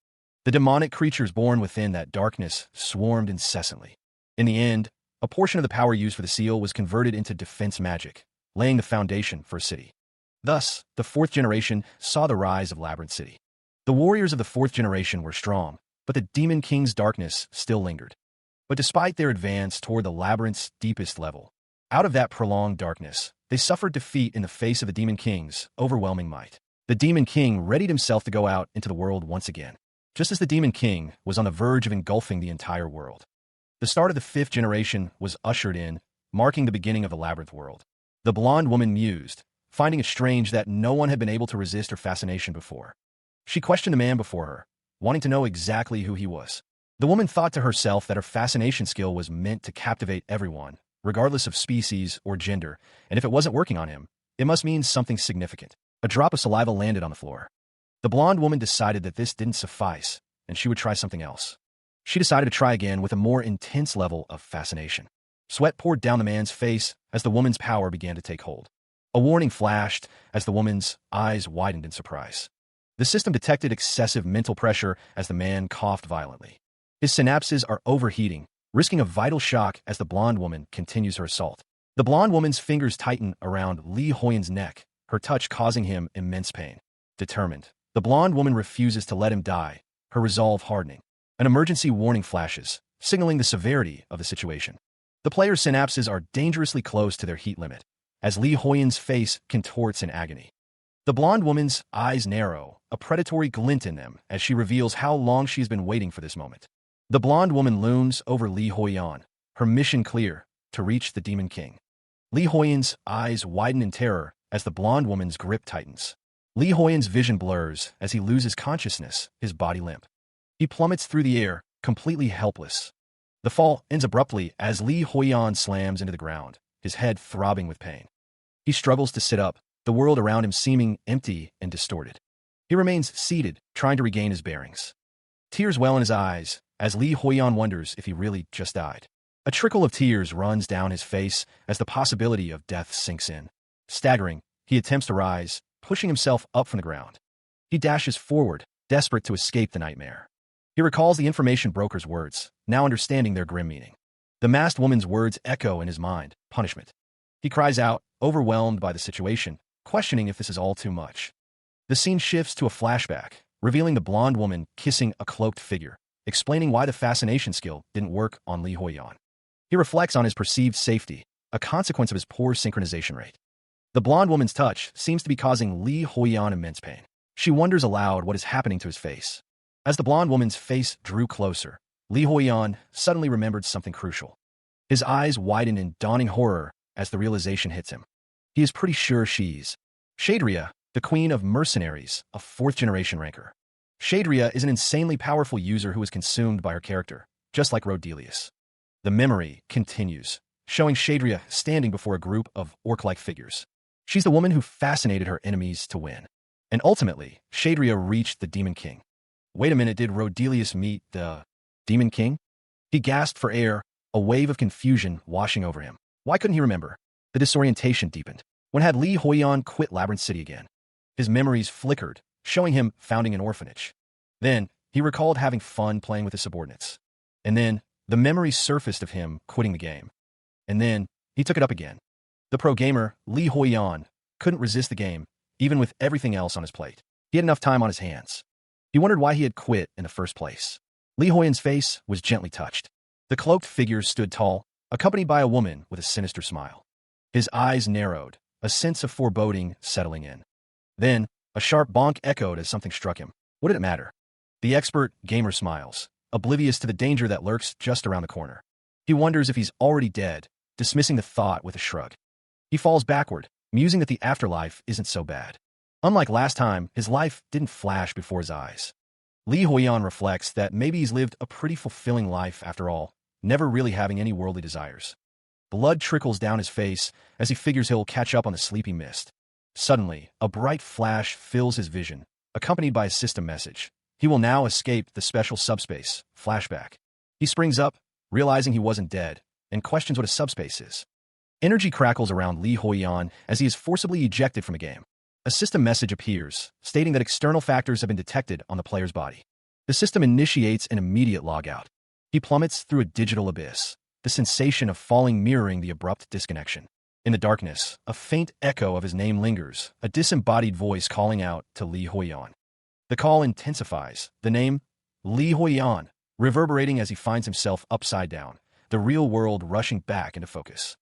The demonic creatures born within that darkness swarmed incessantly. In the end, a portion of the power used for the seal was converted into defense magic, laying the foundation for a city. Thus, the fourth generation saw the rise of Labyrinth City. The warriors of the fourth generation were strong, but the Demon King's darkness still lingered. But despite their advance toward the Labyrinth's deepest level, out of that prolonged darkness, they suffered defeat in the face of the Demon King's overwhelming might. The Demon King readied himself to go out into the world once again, just as the Demon King was on the verge of engulfing the entire world. The start of the fifth generation was ushered in, marking the beginning of the Labyrinth world. The blonde woman mused, finding it strange that no one had been able to resist her fascination before. She questioned the man before her, wanting to know exactly who he was. The woman thought to herself that her fascination skill was meant to captivate everyone, regardless of species or gender, and if it wasn't working on him, it must mean something significant. A drop of saliva landed on the floor. The blonde woman decided that this didn't suffice, and she would try something else. She decided to try again with a more intense level of fascination. Sweat poured down the man's face as the woman's power began to take hold. A warning flashed as the woman's eyes widened in surprise. The system detected excessive mental pressure as the man coughed violently. His synapses are overheating, risking a vital shock as the blonde woman continues her assault. The blonde woman's fingers tighten around Li Huiyan's neck, her touch causing him immense pain. Determined, the blonde woman refuses to let him die, her resolve hardening. An emergency warning flashes, signaling the severity of the situation. The player's synapses are dangerously close to their heat limit, as Li Huiyan's face contorts in agony. The blonde woman's eyes narrow, a predatory glint in them as she reveals how long she's been waiting for this moment. The blonde woman looms over Li Huiyan, her mission clear, to reach the Demon King. Li Huiyan's eyes widen in terror as the blonde woman's grip tightens. Li Huiyan's vision blurs as he loses consciousness, his body limp. He plummets through the air, completely helpless. The fall ends abruptly as Li Huiyan slams into the ground, his head throbbing with pain. He struggles to sit up, the world around him seeming empty and distorted. He remains seated, trying to regain his bearings. Tears well in his eyes as Li Huiyan wonders if he really just died. A trickle of tears runs down his face as the possibility of death sinks in. Staggering, he attempts to rise, pushing himself up from the ground. He dashes forward, desperate to escape the nightmare. He recalls the information broker's words, now understanding their grim meaning. The masked woman's words echo in his mind, punishment. He cries out, overwhelmed by the situation, questioning if this is all too much. The scene shifts to a flashback, revealing the blonde woman kissing a cloaked figure, explaining why the fascination skill didn't work on Li Huiyan. He reflects on his perceived safety, a consequence of his poor synchronization rate. The blonde woman's touch seems to be causing Li Huiyan immense pain. She wonders aloud what is happening to his face. As the blonde woman's face drew closer, Li Huiyan suddenly remembered something crucial. His eyes widen in dawning horror as the realization hits him. He is pretty sure she's Shadria, the queen of mercenaries, a fourth-generation ranker. Shadria is an insanely powerful user who is consumed by her character, just like Rodelius. The memory continues, showing Shadria standing before a group of orc-like figures. She's the woman who fascinated her enemies to win. And ultimately, Shadria reached the Demon King. Wait a minute, did Rodelius meet the Demon King? He gasped for air, a wave of confusion washing over him. Why couldn't he remember? The disorientation deepened. When had Li Huiyan quit Labyrinth City again? His memories flickered, showing him founding an orphanage. Then, he recalled having fun playing with his subordinates. And then, the memories surfaced of him quitting the game. And then, he took it up again. The pro gamer, Li Huiyan, couldn't resist the game, even with everything else on his plate. He had enough time on his hands. He wondered why he had quit in the first place. Li Huiyan's face was gently touched. The cloaked figure stood tall, accompanied by a woman with a sinister smile. His eyes narrowed, a sense of foreboding settling in. Then, a sharp bonk echoed as something struck him. What did it matter? The expert gamer smiles, oblivious to the danger that lurks just around the corner. He wonders if he's already dead, dismissing the thought with a shrug. He falls backward, musing that the afterlife isn't so bad. Unlike last time, his life didn't flash before his eyes. Li Huiyan reflects that maybe he's lived a pretty fulfilling life after all, never really having any worldly desires. Blood trickles down his face as he figures he'll catch up on the sleepy mist. Suddenly, a bright flash fills his vision, accompanied by a system message. He will now escape the special subspace, flashback. He springs up, realizing he wasn't dead, and questions what a subspace is. Energy crackles around Li Huiyan as he is forcibly ejected from the game. A system message appears, stating that external factors have been detected on the player's body. The system initiates an immediate logout. He plummets through a digital abyss, the sensation of falling mirroring the abrupt disconnection. In the darkness, a faint echo of his name lingers, a disembodied voice calling out to Li Huiyan. The call intensifies, the name, Li Huiyan, reverberating as he finds himself upside down, the real world rushing back into focus.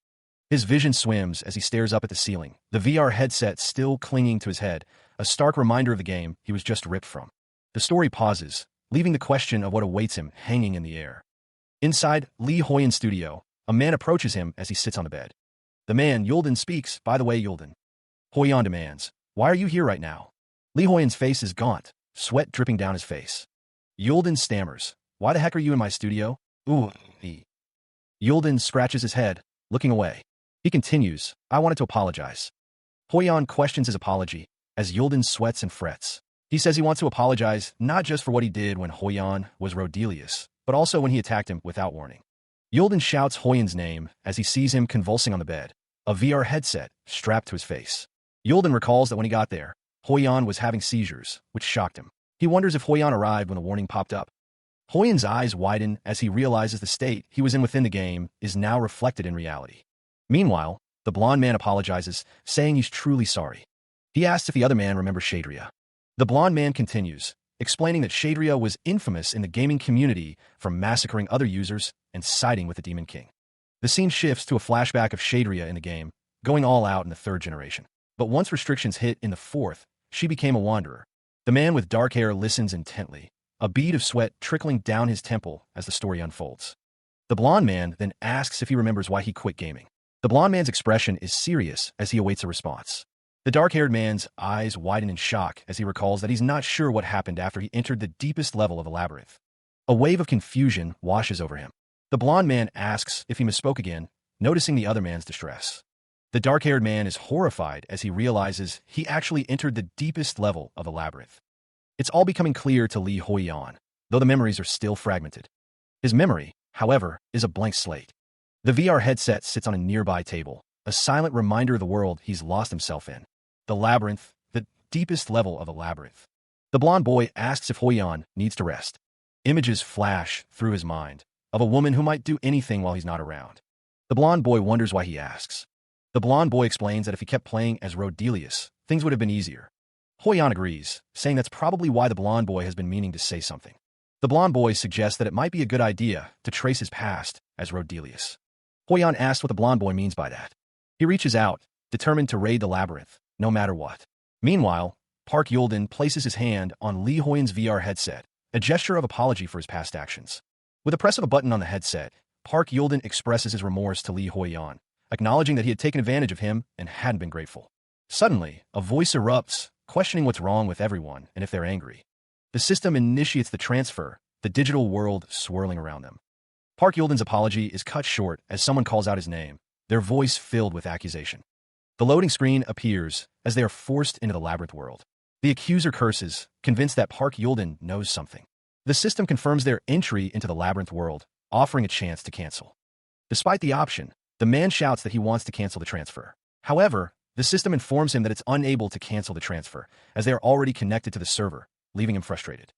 His vision swims as he stares up at the ceiling, the VR headset still clinging to his head, a stark reminder of the game he was just ripped from. The story pauses, leaving the question of what awaits him hanging in the air. Inside Li Huiyan's studio, a man approaches him as he sits on the bed. The man, Yulden, speaks. By the way, Yulden. Huiyan demands, why are you here right now? Li Huiyan's face is gaunt, sweat dripping down his face. Yulden stammers, why the heck are you in my studio? Ooh. Yulden scratches his head, looking away. He continues, I wanted to apologize. Huiyan questions his apology, as Yulden sweats and frets. He says he wants to apologize not just for what he did when Huiyan was Rodelius, but also when he attacked him without warning. Yulden shouts Huiyan's name as he sees him convulsing on the bed, a VR headset strapped to his face. Yulden recalls that when he got there, Huiyan was having seizures, which shocked him. He wonders if Huiyan arrived when the warning popped up. Huiyan's eyes widen as he realizes the state he was in within the game is now reflected in reality. Meanwhile, the blonde man apologizes, saying he's truly sorry. He asks if the other man remembers Shadria. The blonde man continues, explaining that Shadria was infamous in the gaming community for massacring other users and siding with the Demon King. The scene shifts to a flashback of Shadria in the game, going all out in the third generation. But once restrictions hit in the fourth, she became a wanderer. The man with dark hair listens intently, a bead of sweat trickling down his temple as the story unfolds. The blonde man then asks if he remembers why he quit gaming. The blonde man's expression is serious as he awaits a response. The dark-haired man's eyes widen in shock as he recalls that he's not sure what happened after he entered the deepest level of the labyrinth. A wave of confusion washes over him. The blonde man asks if he misspoke again, noticing the other man's distress. The dark-haired man is horrified as he realizes he actually entered the deepest level of the labyrinth. It's all becoming clear to Li Huiyan, though the memories are still fragmented. His memory, however, is a blank slate. The VR headset sits on a nearby table, a silent reminder of the world he's lost himself in. The labyrinth, the deepest level of the labyrinth. The blonde boy asks if Huiyan needs to rest. Images flash through his mind, of a woman who might do anything while he's not around. The blonde boy wonders why he asks. The blonde boy explains that if he kept playing as Rodelius, things would have been easier. Huiyan agrees, saying that's probably why the blonde boy has been meaning to say something. The blonde boy suggests that it might be a good idea to trace his past as Rodelius. Hoyan asks what the blonde boy means by that. He reaches out, determined to raid the labyrinth, no matter what. Meanwhile, Park Yulden places his hand on Lee Hoyan's VR headset, a gesture of apology for his past actions. With a press of a button on the headset, Park Yulden expresses his remorse to Lee Hoyan, acknowledging that he had taken advantage of him and hadn't been grateful. Suddenly, a voice erupts, questioning what's wrong with everyone and if they're angry. The system initiates the transfer, the digital world swirling around them. Park Yulden's apology is cut short as someone calls out his name, their voice filled with accusation. The loading screen appears as they are forced into the labyrinth world. The accuser curses, convinced that Park Yulden knows something. The system confirms their entry into the labyrinth world, offering a chance to cancel. Despite the option, the man shouts that he wants to cancel the transfer. However, the system informs him that it's unable to cancel the transfer, as they are already connected to the server, leaving him frustrated.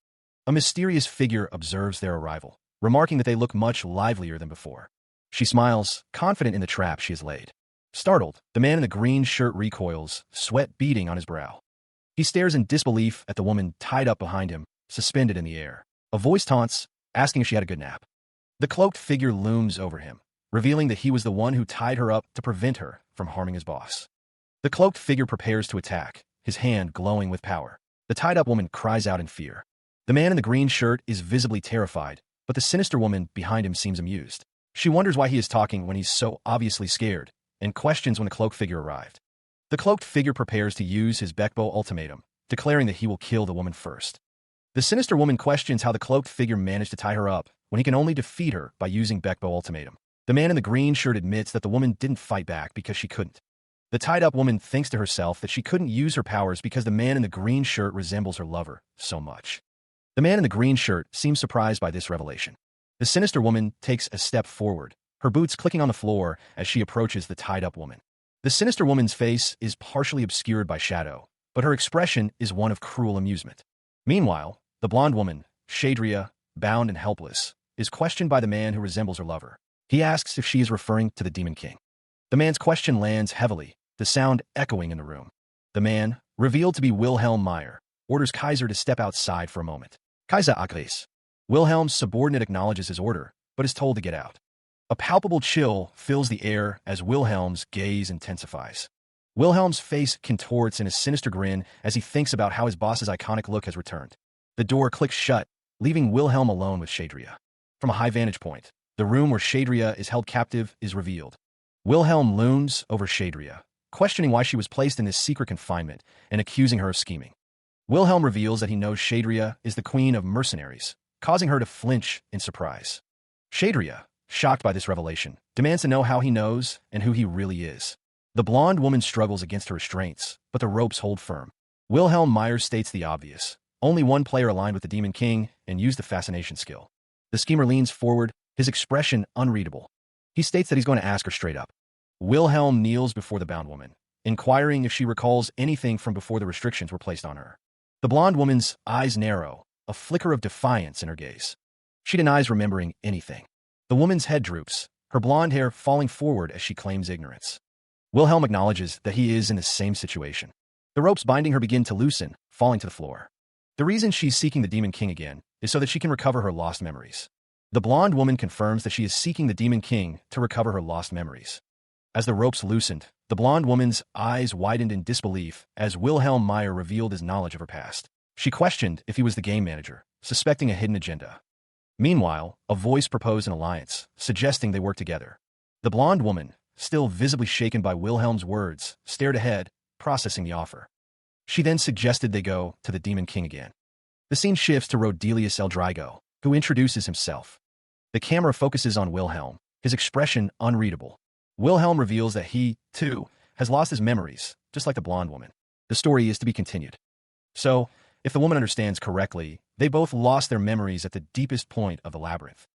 A mysterious figure observes their arrival, remarking that they look much livelier than before. She smiles, confident in the trap she has laid. Startled, the man in the green shirt recoils, sweat beading on his brow. He stares in disbelief at the woman tied up behind him, suspended in the air. A voice taunts, asking if she had a good nap. The cloaked figure looms over him, revealing that he was the one who tied her up to prevent her from harming his boss. The cloaked figure prepares to attack, his hand glowing with power. The tied-up woman cries out in fear. The man in the green shirt is visibly terrified, but the sinister woman behind him seems amused. She wonders why he is talking when he's so obviously scared, and questions when the cloaked figure arrived. The cloaked figure prepares to use his Bekbo ultimatum, declaring that he will kill the woman first. The sinister woman questions how the cloaked figure managed to tie her up when he can only defeat her by using Bekbo ultimatum. The man in the green shirt admits that the woman didn't fight back because she couldn't. The tied-up woman thinks to herself that she couldn't use her powers because the man in the green shirt resembles her lover so much. The man in the green shirt seems surprised by this revelation. The sinister woman takes a step forward, her boots clicking on the floor as she approaches the tied-up woman. The sinister woman's face is partially obscured by shadow, but her expression is one of cruel amusement. Meanwhile, the blonde woman, Shadria, bound and helpless, is questioned by the man who resembles her lover. He asks if she is referring to the Demon King. The man's question lands heavily, the sound echoing in the room. The man, revealed to be Wilhelm Meyer, orders Kaiser to step outside for a moment. Kaiser agrees. Wilhelm's subordinate acknowledges his order, but is told to get out. A palpable chill fills the air as Wilhelm's gaze intensifies. Wilhelm's face contorts in a sinister grin as he thinks about how his boss's iconic look has returned. The door clicks shut, leaving Wilhelm alone with Shadria. From a high vantage point, the room where Shadria is held captive is revealed. Wilhelm looms over Shadria, questioning why she was placed in this secret confinement and accusing her of scheming. Wilhelm reveals that he knows Shadria is the queen of mercenaries, causing her to flinch in surprise. Shadria, shocked by this revelation, demands to know how he knows and who he really is. The blonde woman struggles against her restraints, but the ropes hold firm. Wilhelm Meyer states the obvious. Only one player aligned with the Demon King and used the fascination skill. The schemer leans forward, his expression unreadable. He states that he's going to ask her straight up. Wilhelm kneels before the bound woman, inquiring if she recalls anything from before the restrictions were placed on her. The blonde woman's eyes narrow, a flicker of defiance in her gaze. She denies remembering anything. The woman's head droops, her blonde hair falling forward as she claims ignorance. Wilhelm acknowledges that he is in the same situation. The ropes binding her begin to loosen, falling to the floor. The reason she's seeking the Demon King again is so that she can recover her lost memories. The blonde woman confirms that she is seeking the Demon King to recover her lost memories. As the ropes loosened, the blonde woman's eyes widened in disbelief as Wilhelm Meyer revealed his knowledge of her past. She questioned if he was the game manager, suspecting a hidden agenda. Meanwhile, a voice proposed an alliance, suggesting they work together. The blonde woman, still visibly shaken by Wilhelm's words, stared ahead, processing the offer. She then suggested they go to the Demon King again. The scene shifts to Rodelius Eldrigo, who introduces himself. The camera focuses on Wilhelm, his expression unreadable. Wilhelm reveals that he, too, has lost his memories, just like the blonde woman. The story is to be continued. So, if the woman understands correctly, they both lost their memories at the deepest point of the labyrinth.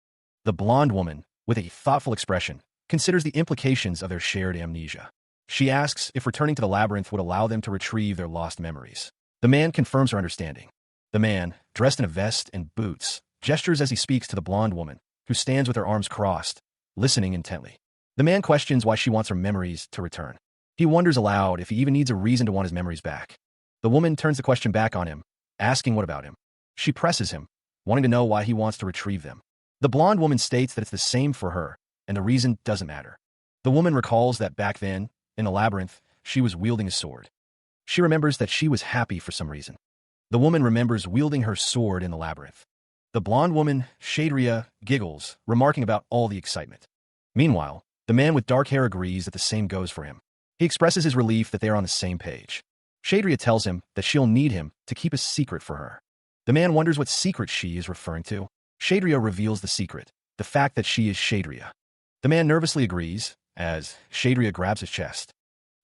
The blonde woman, with a thoughtful expression, considers the implications of their shared amnesia. She asks if returning to the labyrinth would allow them to retrieve their lost memories. The man confirms her understanding. The man, dressed in a vest and boots, gestures as he speaks to the blonde woman, who stands with her arms crossed, listening intently. The man questions why she wants her memories to return. He wonders aloud if he even needs a reason to want his memories back. The woman turns the question back on him, asking what about him. She presses him, wanting to know why he wants to retrieve them. The blonde woman states that it's the same for her, and the reason doesn't matter. The woman recalls that back then, in the labyrinth, she was wielding a sword. She remembers that she was happy for some reason. The woman remembers wielding her sword in the labyrinth. The blonde woman, Shadria, giggles, remarking about all the excitement. Meanwhile, the man with dark hair agrees that the same goes for him. He expresses his relief that they are on the same page. Shadria tells him that she'll need him to keep a secret for her. The man wonders what secret she is referring to. Shadria reveals the secret, the fact that she is Shadria. The man nervously agrees, as Shadria grabs his chest.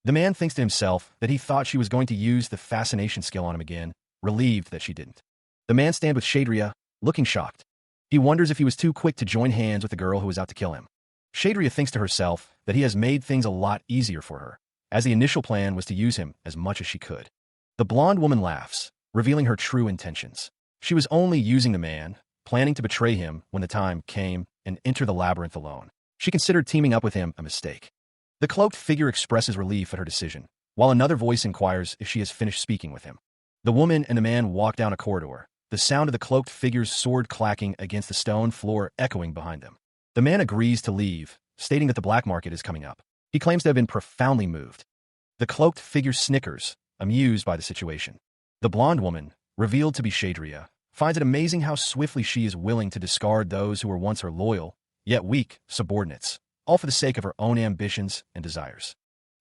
The man thinks to himself that he thought she was going to use the fascination skill on him again, relieved that she didn't. The man stands with Shadria, looking shocked. He wonders if he was too quick to join hands with the girl who was out to kill him. Shadria thinks to herself that he has made things a lot easier for her, as the initial plan was to use him as much as she could. The blonde woman laughs, revealing her true intentions. She was only using the man, planning to betray him when the time came and enter the labyrinth alone. She considered teaming up with him a mistake. The cloaked figure expresses relief at her decision, while another voice inquires if she has finished speaking with him. The woman and the man walk down a corridor, the sound of the cloaked figure's sword clacking against the stone floor echoing behind them. The man agrees to leave, stating that the black market is coming up. He claims to have been profoundly moved. The cloaked figure snickers, amused by the situation. The blonde woman, revealed to be Shadria, finds it amazing how swiftly she is willing to discard those who were once her loyal, yet weak, subordinates, all for the sake of her own ambitions and desires.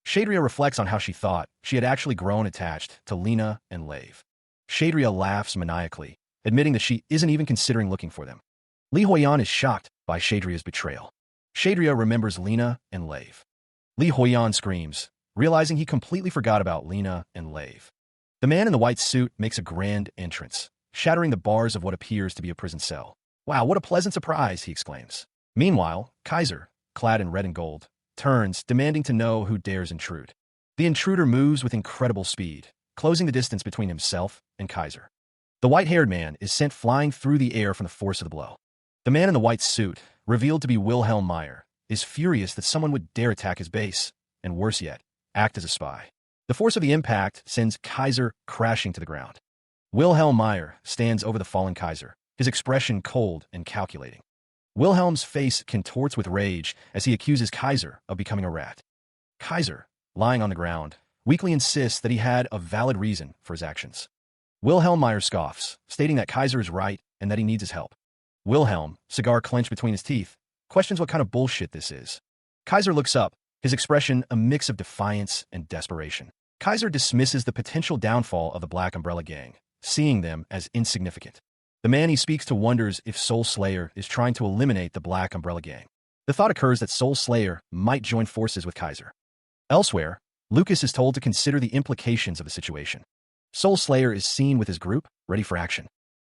Shadria reflects on how she thought she had actually grown attached to Lena and Lave. Shadria laughs maniacally, admitting that she isn't even considering looking for them. Li Huiyan is shocked by Shadria's betrayal. Shadria remembers Lena and Lave. Li Huiyan screams, realizing he completely forgot about Lena and Lave. The man in the white suit makes a grand entrance, shattering the bars of what appears to be a prison cell. "Wow, what a pleasant surprise," he exclaims. Meanwhile, Kaiser, clad in red and gold, turns, demanding to know who dares intrude. The intruder moves with incredible speed, closing the distance between himself and Kaiser. The white-haired man is sent flying through the air from the force of the blow. The man in the white suit, revealed to be Wilhelm Meyer, is furious that someone would dare attack his base, and worse yet, act as a spy. The force of the impact sends Kaiser crashing to the ground. Wilhelm Meyer stands over the fallen Kaiser, his expression cold and calculating. Wilhelm's face contorts with rage as he accuses Kaiser of becoming a rat. Kaiser, lying on the ground, weakly insists that he had a valid reason for his actions. Wilhelm Meyer scoffs, stating that Kaiser is right and that he needs his help. Wilhelm, cigar clenched between his teeth, questions what kind of bullshit this is. Kaiser looks up, his expression a mix of defiance and desperation. Kaiser dismisses the potential downfall of the Black Umbrella Gang, seeing them as insignificant. The man he speaks to wonders if Soul Slayer is trying to eliminate the Black Umbrella Gang. The thought occurs that Soul Slayer might join forces with Kaiser. Elsewhere, Lucas is told to consider the implications of the situation. Soul Slayer is seen with his group, ready for action.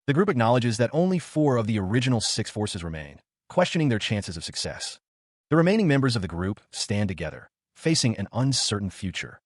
The group acknowledges that only 4 of the original 6 forces remain, questioning their chances of success. The remaining members of the group stand together, facing an uncertain future.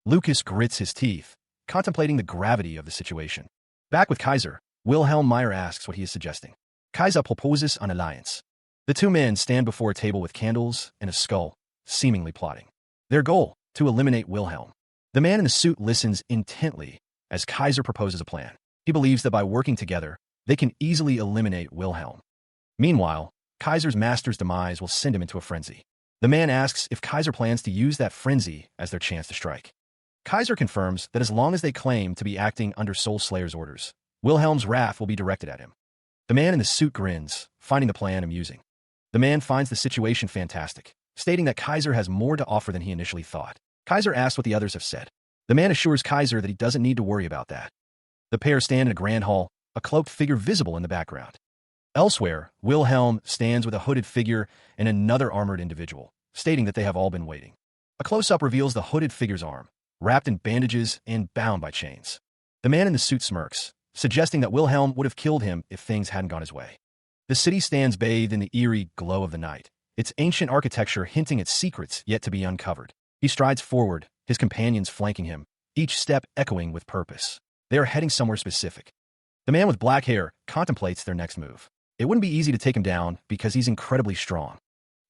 Lucas grits his teeth, contemplating the gravity of the situation. Back with Kaiser, Wilhelm Meyer asks what he is suggesting. Kaiser proposes an alliance. The 2 men stand before a table with candles and a skull, seemingly plotting. Their goal, to eliminate Wilhelm. The man in the suit listens intently as Kaiser proposes a plan. He believes that by working together, they can easily eliminate Wilhelm. Meanwhile, Kaiser's master's demise will send him into a frenzy. The man asks if Kaiser plans to use that frenzy as their chance to strike. Kaiser confirms that as long as they claim to be acting under Soul Slayer's orders, Wilhelm's wrath will be directed at him. The man in the suit grins, finding the plan amusing. The man finds the situation fantastic, stating that Kaiser has more to offer than he initially thought. Kaiser asks what the others have said. The man assures Kaiser that he doesn't need to worry about that. The pair stand in a grand hall, a cloaked figure visible in the background. Elsewhere, Wilhelm stands with a hooded figure and another armored individual, stating that they have all been waiting. A close-up reveals the hooded figure's arm, wrapped in bandages and bound by chains. The man in the suit smirks, suggesting that Wilhelm would have killed him if things hadn't gone his way. The city stands bathed in the eerie glow of the night, its ancient architecture hinting at secrets yet to be uncovered. He strides forward, his companions flanking him, each step echoing with purpose. They are heading somewhere specific. The man with black hair contemplates their next move. It wouldn't be easy to take him down because he's incredibly strong.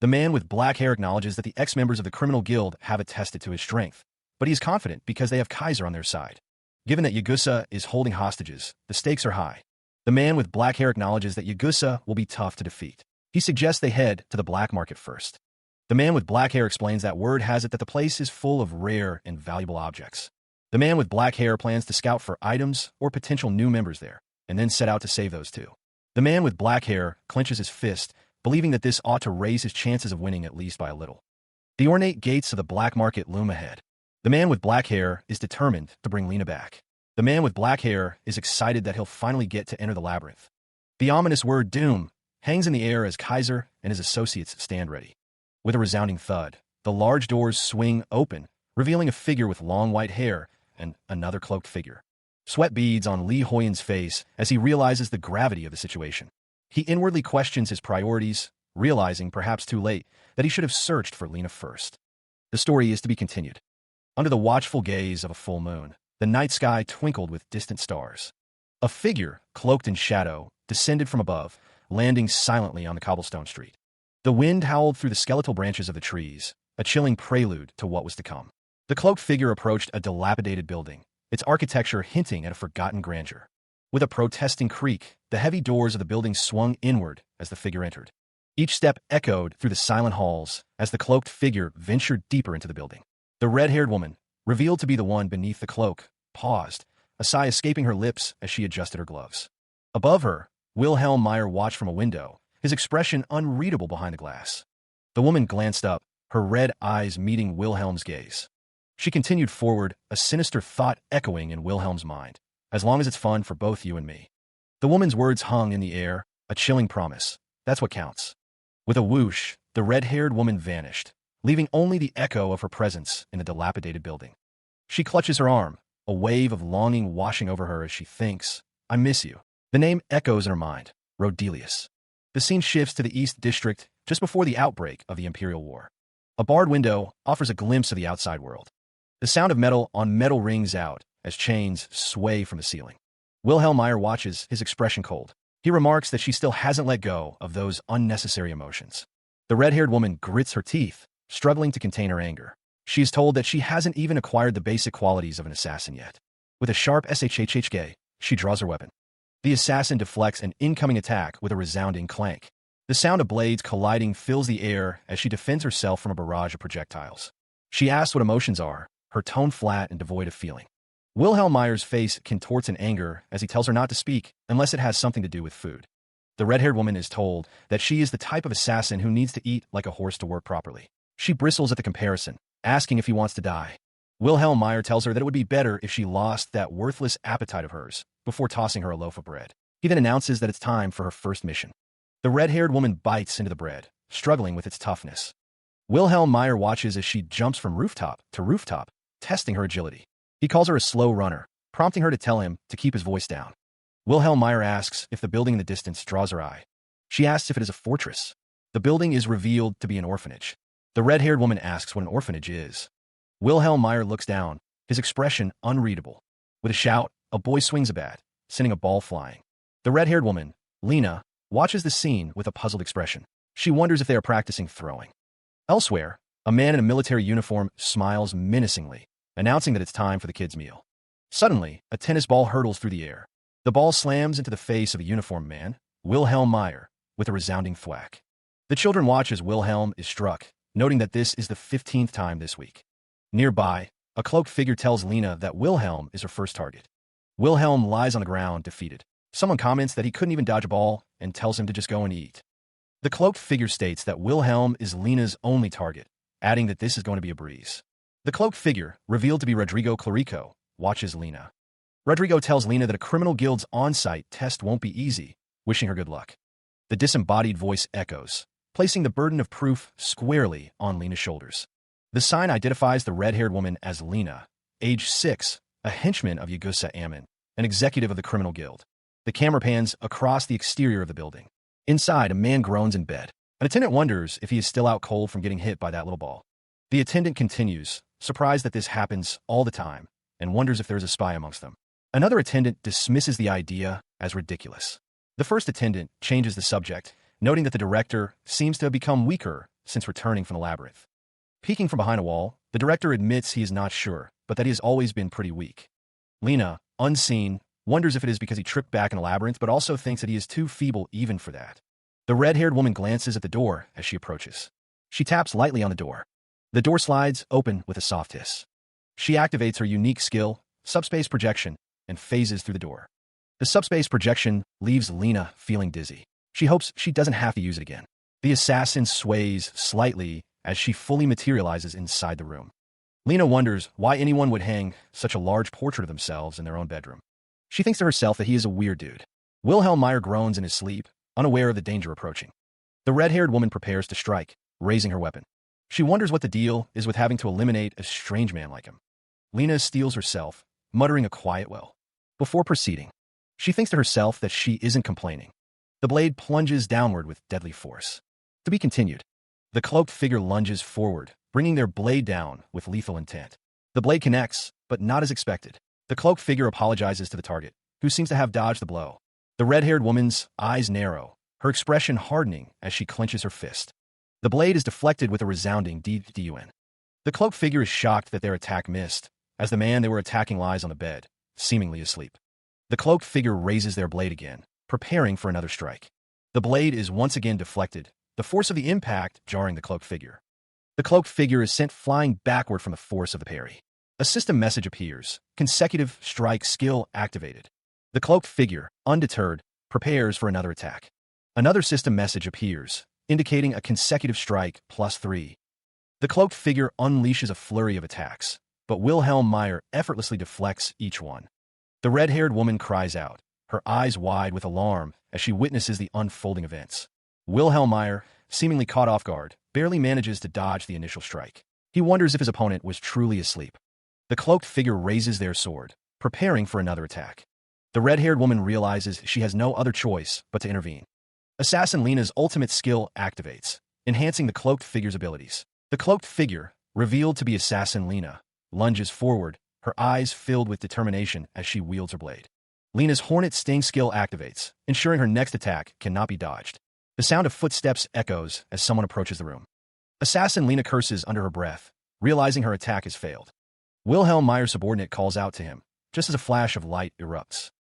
The man with black hair acknowledges that the ex-members of the criminal guild have attested to his strength, but he is confident because they have Kaiser on their side. Given that Yagusa is holding hostages, the stakes are high. The man with black hair acknowledges that Yagusa will be tough to defeat. He suggests they head to the black market first. The man with black hair explains that word has it that the place is full of rare and valuable objects. The man with black hair plans to scout for items or potential new members there, and then set out to save those too. The man with black hair clenches his fist, believing that this ought to raise his chances of winning at least by a little. The ornate gates of the black market loom ahead. The man with black hair is determined to bring Lena back. The man with black hair is excited that he'll finally get to enter the labyrinth. The ominous word doom hangs in the air as Kaiser and his associates stand ready. With a resounding thud, the large doors swing open, revealing a figure with long white hair and another cloaked figure. Sweat beads on Li Hoyan's face as he realizes the gravity of the situation. He inwardly questions his priorities, realizing, perhaps too late, that he should have searched for Lena first. The story is to be continued. Under the watchful gaze of a full moon, the night sky twinkled with distant stars. A figure, cloaked in shadow, descended from above, landing silently on the cobblestone street. The wind howled through the skeletal branches of the trees, a chilling prelude to what was to come. The cloaked figure approached a dilapidated building, its architecture hinting at a forgotten grandeur. With a protesting creak, the heavy doors of the building swung inward as the figure entered. Each step echoed through the silent halls as the cloaked figure ventured deeper into the building. The red-haired woman, revealed to be the one beneath the cloak, paused, a sigh escaping her lips as she adjusted her gloves. Above her, Wilhelm Meyer watched from a window, his expression unreadable behind the glass. The woman glanced up, her red eyes meeting Wilhelm's gaze. She continued forward, a sinister thought echoing in Wilhelm's mind. As long as it's fun for both you and me. The woman's words hung in the air, a chilling promise. That's what counts. With a whoosh, the red-haired woman vanished, leaving only the echo of her presence in the dilapidated building. She clutches her arm, a wave of longing washing over her as she thinks, I miss you. The name echoes in her mind, Rodelius. The scene shifts to the East District just before the outbreak of the Imperial War. A barred window offers a glimpse of the outside world. The sound of metal on metal rings out as chains sway from the ceiling. Wilhelm Meyer watches, his expression cold. He remarks that she still hasn't let go of those unnecessary emotions. The red-haired woman grits her teeth, struggling to contain her anger. She is told that she hasn't even acquired the basic qualities of an assassin yet. With a sharp shhhk, she draws her weapon. The assassin deflects an incoming attack with a resounding clank. The sound of blades colliding fills the air as she defends herself from a barrage of projectiles. She asks what emotions are, her tone flat and devoid of feeling. Wilhelm Meyer's face contorts in anger as he tells her not to speak unless it has something to do with food. The red-haired woman is told that she is the type of assassin who needs to eat like a horse to work properly. She bristles at the comparison, asking if he wants to die. Wilhelm Meyer tells her that it would be better if she lost that worthless appetite of hers before tossing her a loaf of bread. He then announces that it's time for her first mission. The red-haired woman bites into the bread, struggling with its toughness. Wilhelm Meyer watches as she jumps from rooftop to rooftop, testing her agility. He calls her a slow runner, prompting her to tell him to keep his voice down. Wilhelm Meyer asks if the building in the distance draws her eye. She asks if it is a fortress. The building is revealed to be an orphanage. The red-haired woman asks what an orphanage is. Wilhelm Meyer looks down, his expression unreadable. With a shout, a boy swings a bat, sending a ball flying. The red-haired woman, Lena, watches the scene with a puzzled expression. She wonders if they are practicing throwing. Elsewhere, a man in a military uniform smiles menacingly, announcing that it's time for the kids' meal. Suddenly, a tennis ball hurtles through the air. The ball slams into the face of a uniformed man, Wilhelm Meyer, with a resounding thwack. The children watch as Wilhelm is struck, noting that this is the 15th time this week. Nearby, a cloaked figure tells Lena that Wilhelm is her first target. Wilhelm lies on the ground, defeated. Someone comments that he couldn't even dodge a ball and tells him to just go and eat. The cloaked figure states that Wilhelm is Lena's only target, adding that this is going to be a breeze. The cloaked figure, revealed to be Rodrigo Clarico, watches Lena. Rodrigo tells Lena that a criminal guild's on-site test won't be easy, wishing her good luck. The disembodied voice echoes, placing the burden of proof squarely on Lena's shoulders. The sign identifies the red-haired woman as Lena, age 6, a henchman of Yagusa Ammon, an executive of the criminal guild. The camera pans across the exterior of the building. Inside, a man groans in bed. An attendant wonders if he is still out cold from getting hit by that little ball. The attendant continues, surprised that this happens all the time, and wonders if there is a spy amongst them. Another attendant dismisses the idea as ridiculous. The first attendant changes the subject, noting that the director seems to have become weaker since returning from the labyrinth. Peeking from behind a wall, the director admits he is not sure, but that he has always been pretty weak. Lena, unseen, wonders if it is because he tripped back in the labyrinth, but also thinks that he is too feeble even for that. The red-haired woman glances at the door as she approaches. She taps lightly on the door. The door slides open with a soft hiss. She activates her unique skill, subspace projection, and phases through the door. The subspace projection leaves Lena feeling dizzy. She hopes she doesn't have to use it again. The assassin sways slightly as she fully materializes inside the room. Lena wonders why anyone would hang such a large portrait of themselves in their own bedroom. She thinks to herself that he is a weird dude. Wilhelm Meyer groans in his sleep, unaware of the danger approaching. The red-haired woman prepares to strike, raising her weapon. She wonders what the deal is with having to eliminate a strange man like him. Lena steels herself, muttering a quiet well. Before proceeding, she thinks to herself that she isn't complaining. The blade plunges downward with deadly force. To be continued. The cloaked figure lunges forward, bringing their blade down with lethal intent. The blade connects, but not as expected. The cloaked figure apologizes to the target, who seems to have dodged the blow. The red-haired woman's eyes narrow, her expression hardening as she clenches her fist. The blade is deflected with a resounding dun. The cloaked figure is shocked that their attack missed, as the man they were attacking lies on the bed, seemingly asleep. The cloaked figure raises their blade again, preparing for another strike. The blade is once again deflected, the force of the impact jarring the cloaked figure. The cloaked figure is sent flying backward from the force of the parry. A system message appears, consecutive strike skill activated. The cloaked figure, undeterred, prepares for another attack. Another system message appears, indicating a consecutive strike +3. The cloaked figure unleashes a flurry of attacks, but Wilhelm Meyer effortlessly deflects each one. The red-haired woman cries out, her eyes wide with alarm as she witnesses the unfolding events. Wilhelm Meyer, seemingly caught off guard, barely manages to dodge the initial strike. He wonders if his opponent was truly asleep. The cloaked figure raises their sword, preparing for another attack. The red-haired woman realizes she has no other choice but to intervene. Assassin Lena's ultimate skill activates, enhancing the cloaked figure's abilities. The cloaked figure, revealed to be Assassin Lena, lunges forward, her eyes filled with determination as she wields her blade. Lena's Hornet Sting skill activates, ensuring her next attack cannot be dodged. The sound of footsteps echoes as someone approaches the room. Assassin Lena curses under her breath, realizing her attack has failed. Wilhelm Meyer's subordinate calls out to him, just as a flash of light erupts.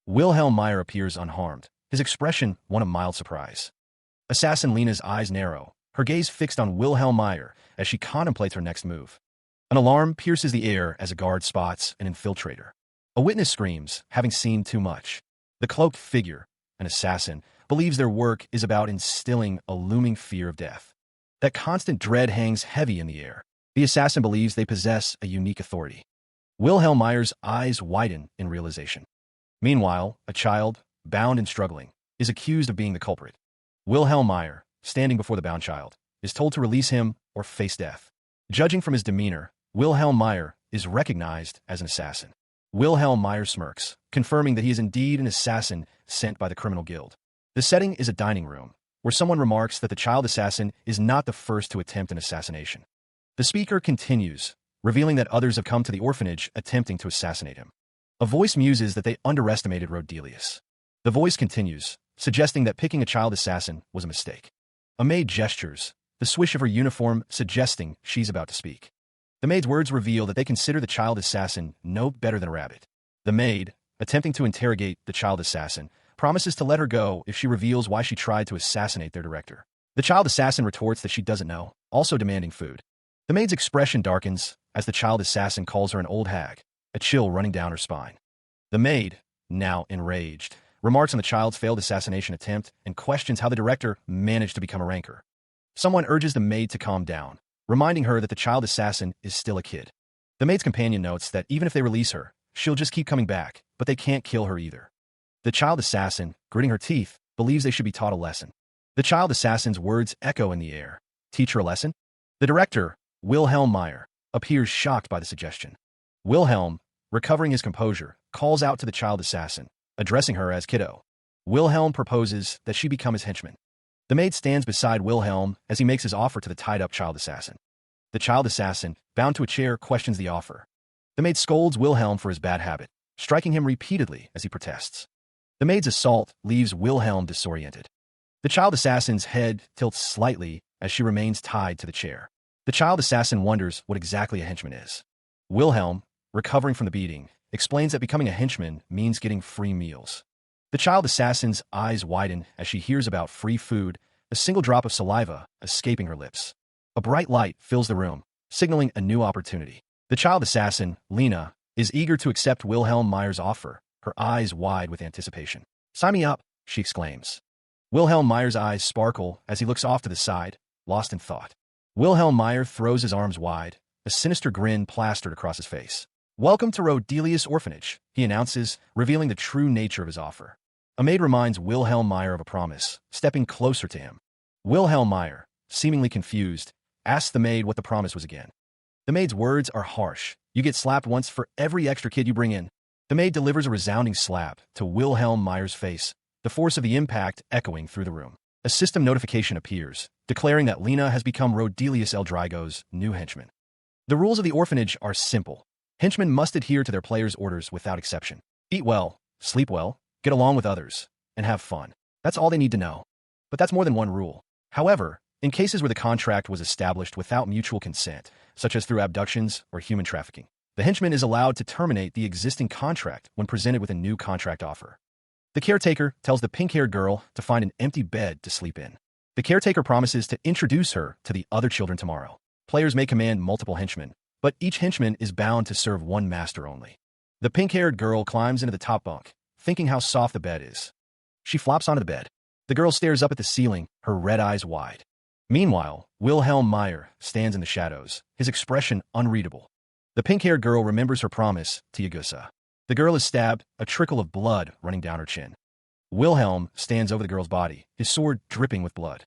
Wilhelm Meyer appears unharmed, his expression one of mild surprise. Assassin Lena's eyes narrow, her gaze fixed on Wilhelm Meyer as she contemplates her next move. An alarm pierces the air as a guard spots an infiltrator. A witness screams, having seen too much. The cloaked figure, an assassin, believes their work is about instilling a looming fear of death. That constant dread hangs heavy in the air. The assassin believes they possess a unique authority. Wilhelm Meyer's eyes widen in realization. Meanwhile, a child, bound and struggling, is accused of being the culprit. Wilhelm Meyer, standing before the bound child, is told to release him or face death. Judging from his demeanor, Wilhelm Meyer is recognized as an assassin. Wilhelm Meyer smirks, confirming that he is indeed an assassin sent by the criminal guild. The setting is a dining room, where someone remarks that the child assassin is not the first to attempt an assassination. The speaker continues, revealing that others have come to the orphanage attempting to assassinate him. A voice muses that they underestimated Rodelius. The voice continues, suggesting that picking a child assassin was a mistake. A maid gestures, the swish of her uniform suggesting she's about to speak. The maid's words reveal that they consider the child assassin no better than a rabbit. The maid, attempting to interrogate the child assassin, promises to let her go if she reveals why she tried to assassinate their director. The child assassin retorts that she doesn't know, also demanding food. The maid's expression darkens as the child assassin calls her an old hag, a chill running down her spine. The maid, now enraged, remarks on the child's failed assassination attempt and questions how the director managed to become a ranker. Someone urges the maid to calm down, reminding her that the child assassin is still a kid. The maid's companion notes that even if they release her, she'll just keep coming back, but they can't kill her either. The child assassin, gritting her teeth, believes they should be taught a lesson. The child assassin's words echo in the air. Teach her a lesson? The director, Wilhelm Meyer, appears shocked by the suggestion. Wilhelm, recovering his composure, calls out to the child assassin, addressing her as kiddo. Wilhelm proposes that she become his henchman. The maid stands beside Wilhelm as he makes his offer to the tied-up child assassin. The child assassin, bound to a chair, questions the offer. The maid scolds Wilhelm for his bad habit, striking him repeatedly as he protests. The maid's assault leaves Wilhelm disoriented. The child assassin's head tilts slightly as she remains tied to the chair. The child assassin wonders what exactly a henchman is. Wilhelm, recovering from the beating, explains that becoming a henchman means getting free meals. The child assassin's eyes widen as she hears about free food, a single drop of saliva escaping her lips. A bright light fills the room, signaling a new opportunity. The child assassin, Lena, is eager to accept Wilhelm Meyer's offer, her eyes wide with anticipation. "Sign me up," she exclaims. Wilhelm Meyer's eyes sparkle as he looks off to the side, lost in thought. Wilhelm Meyer throws his arms wide, a sinister grin plastered across his face. "Welcome to Rodelius Orphanage," he announces, revealing the true nature of his offer. A maid reminds Wilhelm Meyer of a promise, stepping closer to him. Wilhelm Meyer, seemingly confused, asks the maid what the promise was again. The maid's words are harsh. "You get slapped once for every extra kid you bring in." The maid delivers a resounding slap to Wilhelm Meyer's face, the force of the impact echoing through the room. A system notification appears, declaring that Lena has become Rodelius Eldrigo's new henchman. The rules of the orphanage are simple. Henchmen must adhere to their players' orders without exception. Eat well, sleep well, get along with others, and have fun. That's all they need to know. But that's more than one rule. However, in cases where the contract was established without mutual consent, such as through abductions or human trafficking, the henchman is allowed to terminate the existing contract when presented with a new contract offer. The caretaker tells the pink-haired girl to find an empty bed to sleep in. The caretaker promises to introduce her to the other children tomorrow. Players may command multiple henchmen, but each henchman is bound to serve one master only. The pink-haired girl climbs into the top bunk, thinking how soft the bed is. She flops onto the bed. The girl stares up at the ceiling, her red eyes wide. Meanwhile, Wilhelm Meyer stands in the shadows, his expression unreadable. The pink-haired girl remembers her promise to Yagusa. The girl is stabbed, a trickle of blood running down her chin. Wilhelm stands over the girl's body, his sword dripping with blood.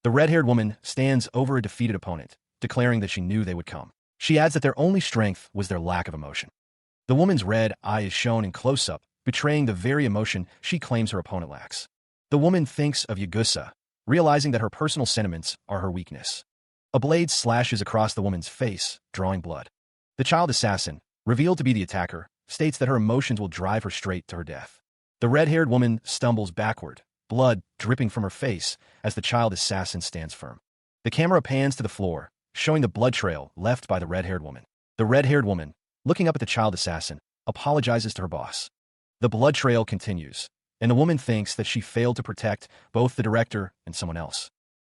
The red-haired woman stands over a defeated opponent, declaring that she knew they would come. She adds that their only strength was their lack of emotion. The woman's red eye is shown in close-up, betraying the very emotion she claims her opponent lacks. The woman thinks of Yagusa, realizing that her personal sentiments are her weakness. A blade slashes across the woman's face, drawing blood. The child assassin, revealed to be the attacker, states that her emotions will drive her straight to her death. The red-haired woman stumbles backward, blood dripping from her face as the child assassin stands firm. The camera pans to the floor, showing the blood trail left by the red-haired woman. The red-haired woman, looking up at the child assassin, apologizes to her boss. The blood trail continues, and the woman thinks that she failed to protect both the director and someone else.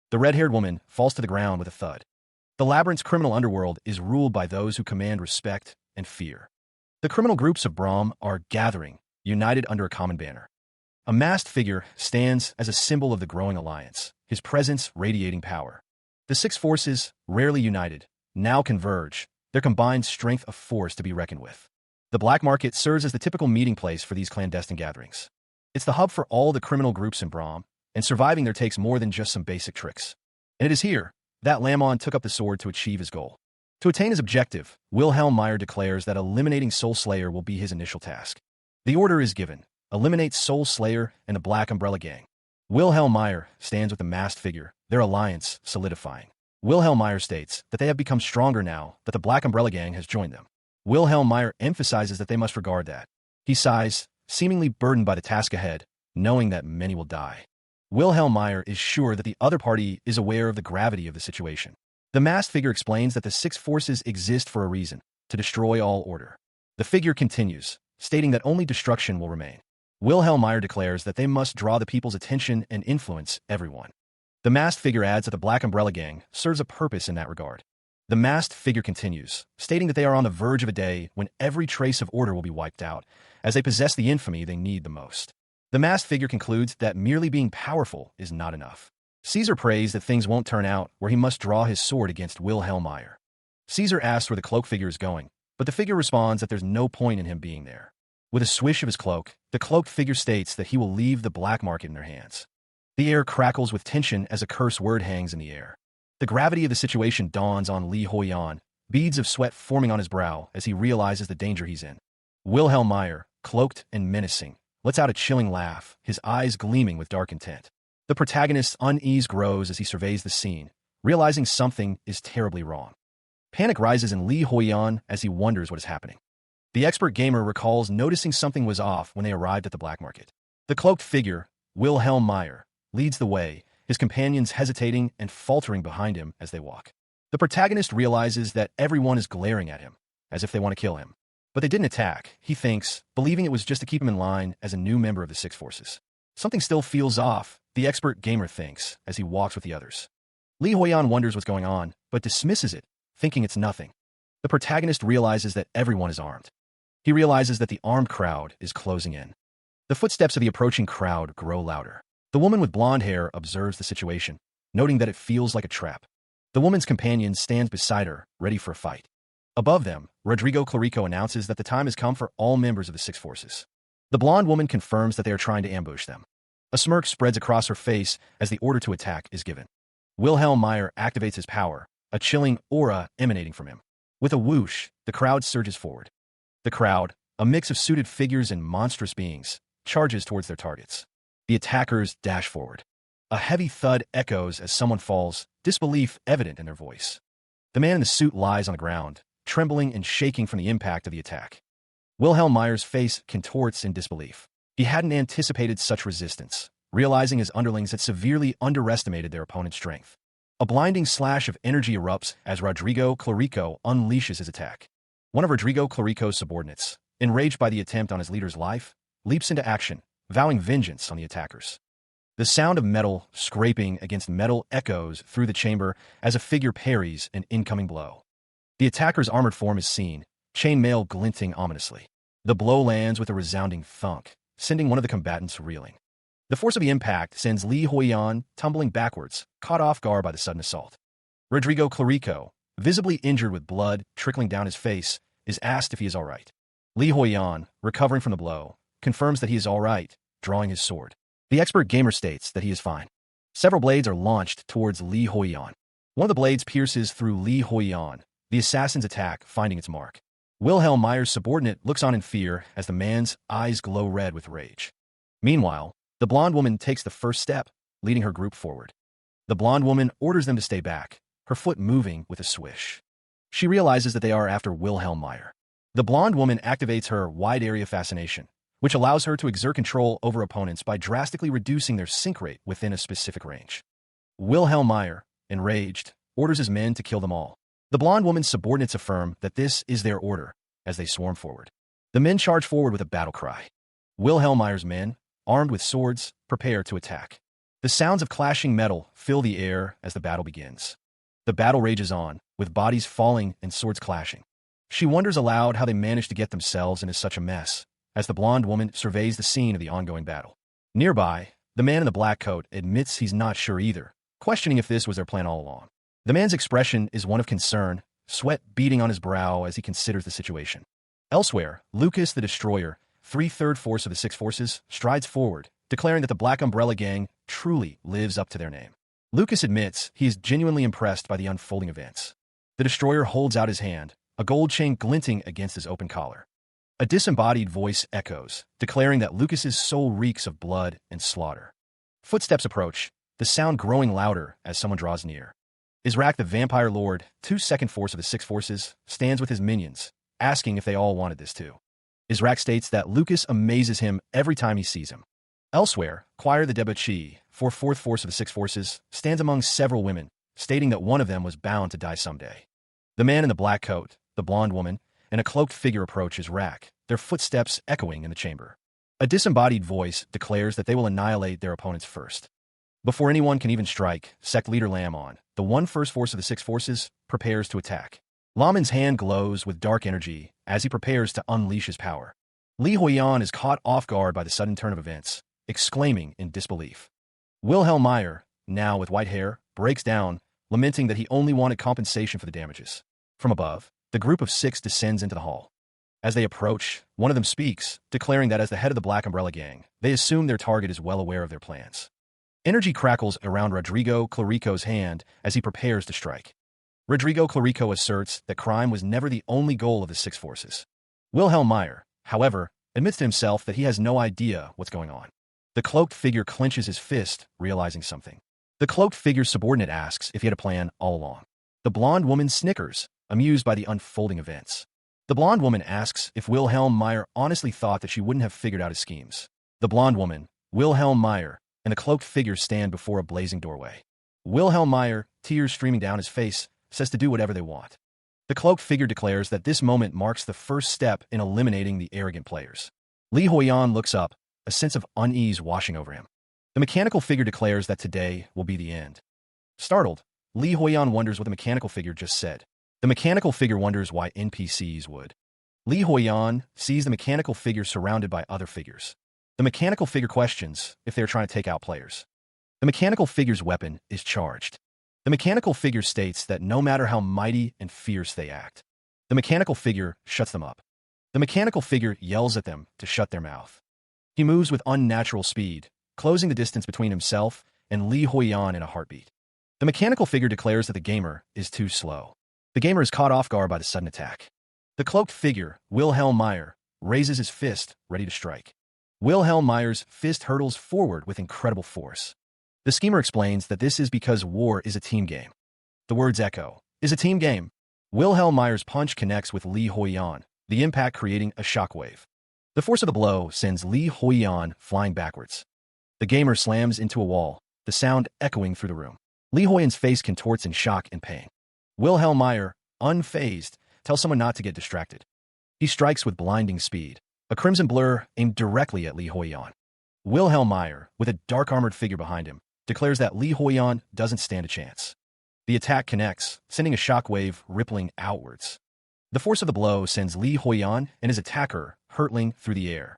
The red-haired woman falls to the ground with a thud. The Labyrinth's criminal underworld is ruled by those who command respect and fear. The criminal groups of Brahm are gathering, united under a common banner. A masked figure stands as a symbol of the growing alliance, his presence radiating power. The six forces, rarely united, now converge, their combined strength a force to be reckoned with. The black market serves as the typical meeting place for these clandestine gatherings. It's the hub for all the criminal groups in Brahm, and surviving there takes more than just some basic tricks. And it is here that Lamon took up the sword to achieve his goal. To attain his objective, Wilhelm Meyer declares that eliminating Soul Slayer will be his initial task. The order is given: eliminate Soul Slayer and the Black Umbrella Gang. Wilhelm Meyer stands with the masked figure, their alliance solidifying. Wilhelm Meyer states that they have become stronger now that the Black Umbrella Gang has joined them. Wilhelm Meyer emphasizes that they must regard that. He sighs, seemingly burdened by the task ahead, knowing that many will die. Wilhelm Meyer is sure that the other party is aware of the gravity of the situation. The masked figure explains that the six forces exist for a reason: to destroy all order. The figure continues, stating that only destruction will remain. Wilhelm Meyer declares that they must draw the people's attention and influence everyone. The masked figure adds that the Black Umbrella Gang serves a purpose in that regard. The masked figure continues, stating that they are on the verge of a day when every trace of order will be wiped out, as they possess the infamy they need the most. The masked figure concludes that merely being powerful is not enough. Caesar prays that things won't turn out where he must draw his sword against Wilhelm Meyer. Caesar asks where the cloak figure is going, but the figure responds that there's no point in him being there. With a swish of his cloak, the cloaked figure states that he will leave the black market in their hands. The air crackles with tension as a curse word hangs in the air. The gravity of the situation dawns on Li Huiyan, beads of sweat forming on his brow as he realizes the danger he's in. Wilhelm Meyer, cloaked and menacing, lets out a chilling laugh, his eyes gleaming with dark intent. The protagonist's unease grows as he surveys the scene, realizing something is terribly wrong. Panic rises in Li Huiyan as he wonders what is happening. The expert gamer recalls noticing something was off when they arrived at the black market. The cloaked figure, Wilhelm Meyer, leads the way, his companions hesitating and faltering behind him as they walk. The protagonist realizes that everyone is glaring at him, as if they want to kill him. But they didn't attack, he thinks, believing it was just to keep him in line as a new member of the Six Forces. Something still feels off, the expert gamer thinks, as he walks with the others. Li Huiyan wonders what's going on, but dismisses it, thinking it's nothing. The protagonist realizes that everyone is armed. He realizes that the armed crowd is closing in. The footsteps of the approaching crowd grow louder. The woman with blonde hair observes the situation, noting that it feels like a trap. The woman's companion stands beside her, ready for a fight. Above them, Rodrigo Clarico announces that the time has come for all members of the Six Forces. The blonde woman confirms that they are trying to ambush them. A smirk spreads across her face as the order to attack is given. Wilhelm Meyer activates his power, a chilling aura emanating from him. With a whoosh, the crowd surges forward. The crowd, a mix of suited figures and monstrous beings, charges towards their targets. The attackers dash forward. A heavy thud echoes as someone falls, disbelief evident in their voice. The man in the suit lies on the ground, trembling and shaking from the impact of the attack. Wilhelm Meyer's face contorts in disbelief. He hadn't anticipated such resistance, realizing his underlings had severely underestimated their opponent's strength. A blinding slash of energy erupts as Rodrigo Clarico unleashes his attack. One of Rodrigo Clarico's subordinates, enraged by the attempt on his leader's life, leaps into action, vowing vengeance on the attackers. The sound of metal scraping against metal echoes through the chamber as a figure parries an incoming blow. The attacker's armored form is seen, chainmail glinting ominously. The blow lands with a resounding thunk, sending one of the combatants reeling. The force of the impact sends Li Huiyan tumbling backwards, caught off guard by the sudden assault. Rodrigo Clarico, visibly injured with blood trickling down his face, is asked if he is all right. Li Huiyan, recovering from the blow, confirms that he is all right, drawing his sword. The expert gamer states that he is fine. Several blades are launched towards Li Huiyan. One of the blades pierces through Li Huiyan, the assassin's attack finding its mark. Wilhelm Meyer's subordinate looks on in fear as the man's eyes glow red with rage. Meanwhile, the blonde woman takes the first step, leading her group forward. The blonde woman orders them to stay back, her foot moving with a swish. She realizes that they are after Wilhelm Meyer. The blonde woman activates her wide-area fascination, which allows her to exert control over opponents by drastically reducing their sync rate within a specific range. Wilhelm Meyer, enraged, orders his men to kill them all. The blonde woman's subordinates affirm that this is their order, as they swarm forward. The men charge forward with a battle cry. Wilhelm Meyer's men, armed with swords, prepare to attack. The sounds of clashing metal fill the air as the battle begins. The battle rages on, with bodies falling and swords clashing. She wonders aloud how they managed to get themselves into such a mess, as the blonde woman surveys the scene of the ongoing battle. Nearby, the man in the black coat admits he's not sure either, questioning if this was their plan all along. The man's expression is one of concern, sweat beading on his brow as he considers the situation. Elsewhere, Lucas the Destroyer, 3/3 force of the Six Forces, strides forward, declaring that the Black Umbrella Gang truly lives up to their name. Lucas admits he is genuinely impressed by the unfolding events. The Destroyer holds out his hand, a gold chain glinting against his open collar. A disembodied voice echoes, declaring that Lucas's soul reeks of blood and slaughter. Footsteps approach, the sound growing louder as someone draws near. Israk the Vampire Lord, 2nd force of the Six Forces, stands with his minions, asking if they all wanted this too. Israk states that Lucas amazes him every time he sees him. Elsewhere, Choir the Debauchee, 4th force of the Six Forces, stands among several women, stating that one of them was bound to die someday. The man in the black coat, the blonde woman, and a cloaked figure approach Israk, their footsteps echoing in the chamber. A disembodied voice declares that they will annihilate their opponents first. Before anyone can even strike, sect leader Lamon, the 1st force of the Six Forces, prepares to attack. Lamon's hand glows with dark energy as he prepares to unleash his power. Li Huiyan is caught off guard by the sudden turn of events, exclaiming in disbelief. Wilhelm Meyer, now with white hair, breaks down, lamenting that he only wanted compensation for the damages. From above, the group of 6 descends into the hall. As they approach, one of them speaks, declaring that as the head of the Black Umbrella Gang, they assume their target is well aware of their plans. Energy crackles around Rodrigo Clarico's hand as he prepares to strike. Rodrigo Clarico asserts that crime was never the only goal of the Six Forces. Wilhelm Meyer, however, admits to himself that he has no idea what's going on. The cloaked figure clenches his fist, realizing something. The cloaked figure's subordinate asks if he had a plan all along. The blonde woman snickers, amused by the unfolding events. The blonde woman asks if Wilhelm Meyer honestly thought that she wouldn't have figured out his schemes. The blonde woman, Wilhelm Meyer, and the cloaked figure stand before a blazing doorway. Wilhelm Meyer, tears streaming down his face, says to do whatever they want. The cloaked figure declares that this moment marks the first step in eliminating the arrogant players. Li Huiyan looks up, a sense of unease washing over him. The mechanical figure declares that today will be the end. Startled, Li Huiyan wonders what the mechanical figure just said. The mechanical figure wonders why NPCs would. Li Huiyan sees the mechanical figure surrounded by other figures. The mechanical figure questions if they are trying to take out players. The mechanical figure's weapon is charged. The mechanical figure states that no matter how mighty and fierce they act, the mechanical figure shuts them up. The mechanical figure yells at them to shut their mouth. He moves with unnatural speed, closing the distance between himself and Li Huiyan in a heartbeat. The mechanical figure declares that the gamer is too slow. The gamer is caught off guard by the sudden attack. The cloaked figure, Wilhelm Meyer, raises his fist, ready to strike. Wilhelm Meyer's fist hurtles forward with incredible force. The schemer explains that this is because war is a team game. The words echo, "Is a team game." Wilhelm Meyer's punch connects with Li Huiyan, the impact creating a shockwave. The force of the blow sends Li Huiyan flying backwards. The gamer slams into a wall, the sound echoing through the room. Li Huiyan's face contorts in shock and pain. Wilhelm Meyer, unfazed, tells someone not to get distracted. He strikes with blinding speed, a crimson blur aimed directly at Li Huiyan. Wilhelm Meyer, with a dark-armored figure behind him, declares that Li Huiyan doesn't stand a chance. The attack connects, sending a shockwave rippling outwards. The force of the blow sends Li Huiyan and his attacker hurtling through the air.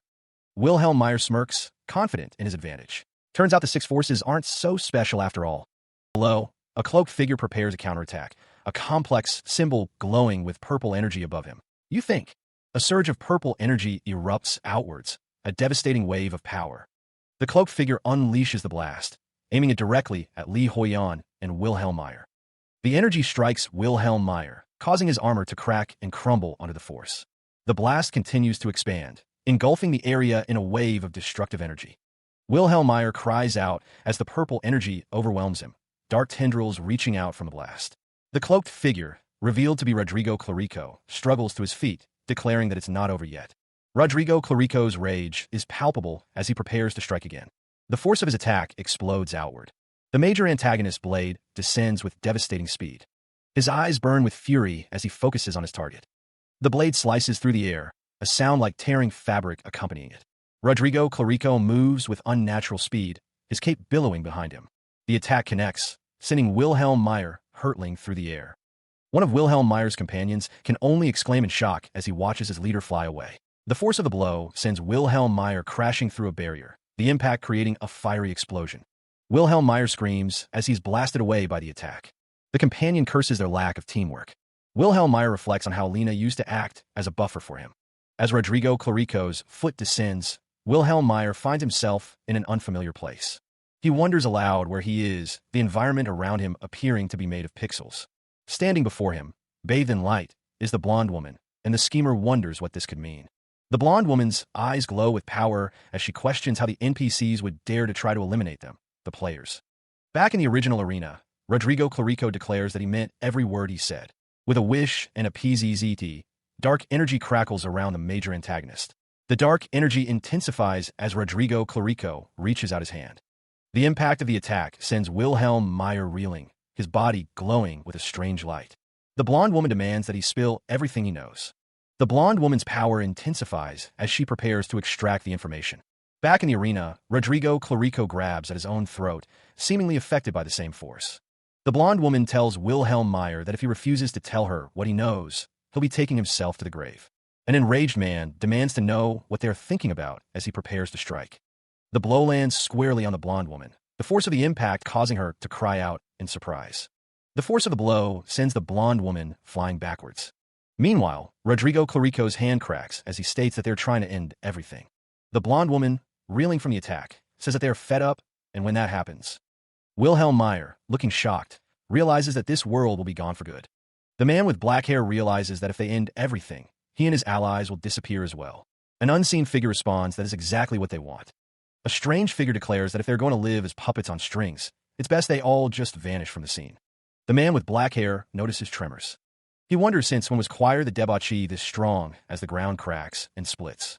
Wilhelm Meyer smirks, confident in his advantage. Turns out the six forces aren't so special after all. Below, a cloaked figure prepares a counterattack, a complex symbol glowing with purple energy above him. You think. A surge of purple energy erupts outwards, a devastating wave of power. The cloaked figure unleashes the blast, aiming it directly at Li Huiyan and Wilhelm Meyer. The energy strikes Wilhelm Meyer, causing his armor to crack and crumble under the force. The blast continues to expand, engulfing the area in a wave of destructive energy. Wilhelm Meyer cries out as the purple energy overwhelms him, dark tendrils reaching out from the blast. The cloaked figure, revealed to be Rodrigo Clarico, struggles to his feet, declaring that it's not over yet. Rodrigo Clarico's rage is palpable as he prepares to strike again. The force of his attack explodes outward. The major antagonist's blade descends with devastating speed. His eyes burn with fury as he focuses on his target. The blade slices through the air, a sound like tearing fabric accompanying it. Rodrigo Clarico moves with unnatural speed, his cape billowing behind him. The attack connects, sending Wilhelm Meyer hurtling through the air. One of Wilhelm Meyer's companions can only exclaim in shock as he watches his leader fly away. The force of the blow sends Wilhelm Meyer crashing through a barrier, the impact creating a fiery explosion. Wilhelm Meyer screams as he's blasted away by the attack. The companion curses their lack of teamwork. Wilhelm Meyer reflects on how Lena used to act as a buffer for him. As Rodrigo Clarico's foot descends, Wilhelm Meyer finds himself in an unfamiliar place. He wonders aloud where he is, the environment around him appearing to be made of pixels. Standing before him, bathed in light, is the blonde woman, and the schemer wonders what this could mean. The blonde woman's eyes glow with power as she questions how the NPCs would dare to try to eliminate them, the players. Back in the original arena, Rodrigo Clarico declares that he meant every word he said. With a wish and a PZZT, dark energy crackles around the major antagonist. The dark energy intensifies as Rodrigo Clarico reaches out his hand. The impact of the attack sends Wilhelm Meyer reeling, his body glowing with a strange light. The blonde woman demands that he spill everything he knows. The blonde woman's power intensifies as she prepares to extract the information. Back in the arena, Rodrigo Clarico grabs at his own throat, seemingly affected by the same force. The blonde woman tells Wilhelm Meyer that if he refuses to tell her what he knows, he'll be taking himself to the grave. An enraged man demands to know what they're thinking about as he prepares to strike. The blow lands squarely on the blonde woman, the force of the impact causing her to cry out in surprise. The force of the blow sends the blonde woman flying backwards. Meanwhile, Rodrigo Clarico's hand cracks as he states that they're trying to end everything. The blonde woman, reeling from the attack, says that they are fed up, and when that happens, Wilhelm Meyer, looking shocked, realizes that this world will be gone for good. The man with black hair realizes that if they end everything, he and his allies will disappear as well. An unseen figure responds that is exactly what they want. A strange figure declares that if they're going to live as puppets on strings, it's best they all just vanish from the scene. The man with black hair notices tremors. He wonders since when was choir the debauchee this strong as the ground cracks and splits.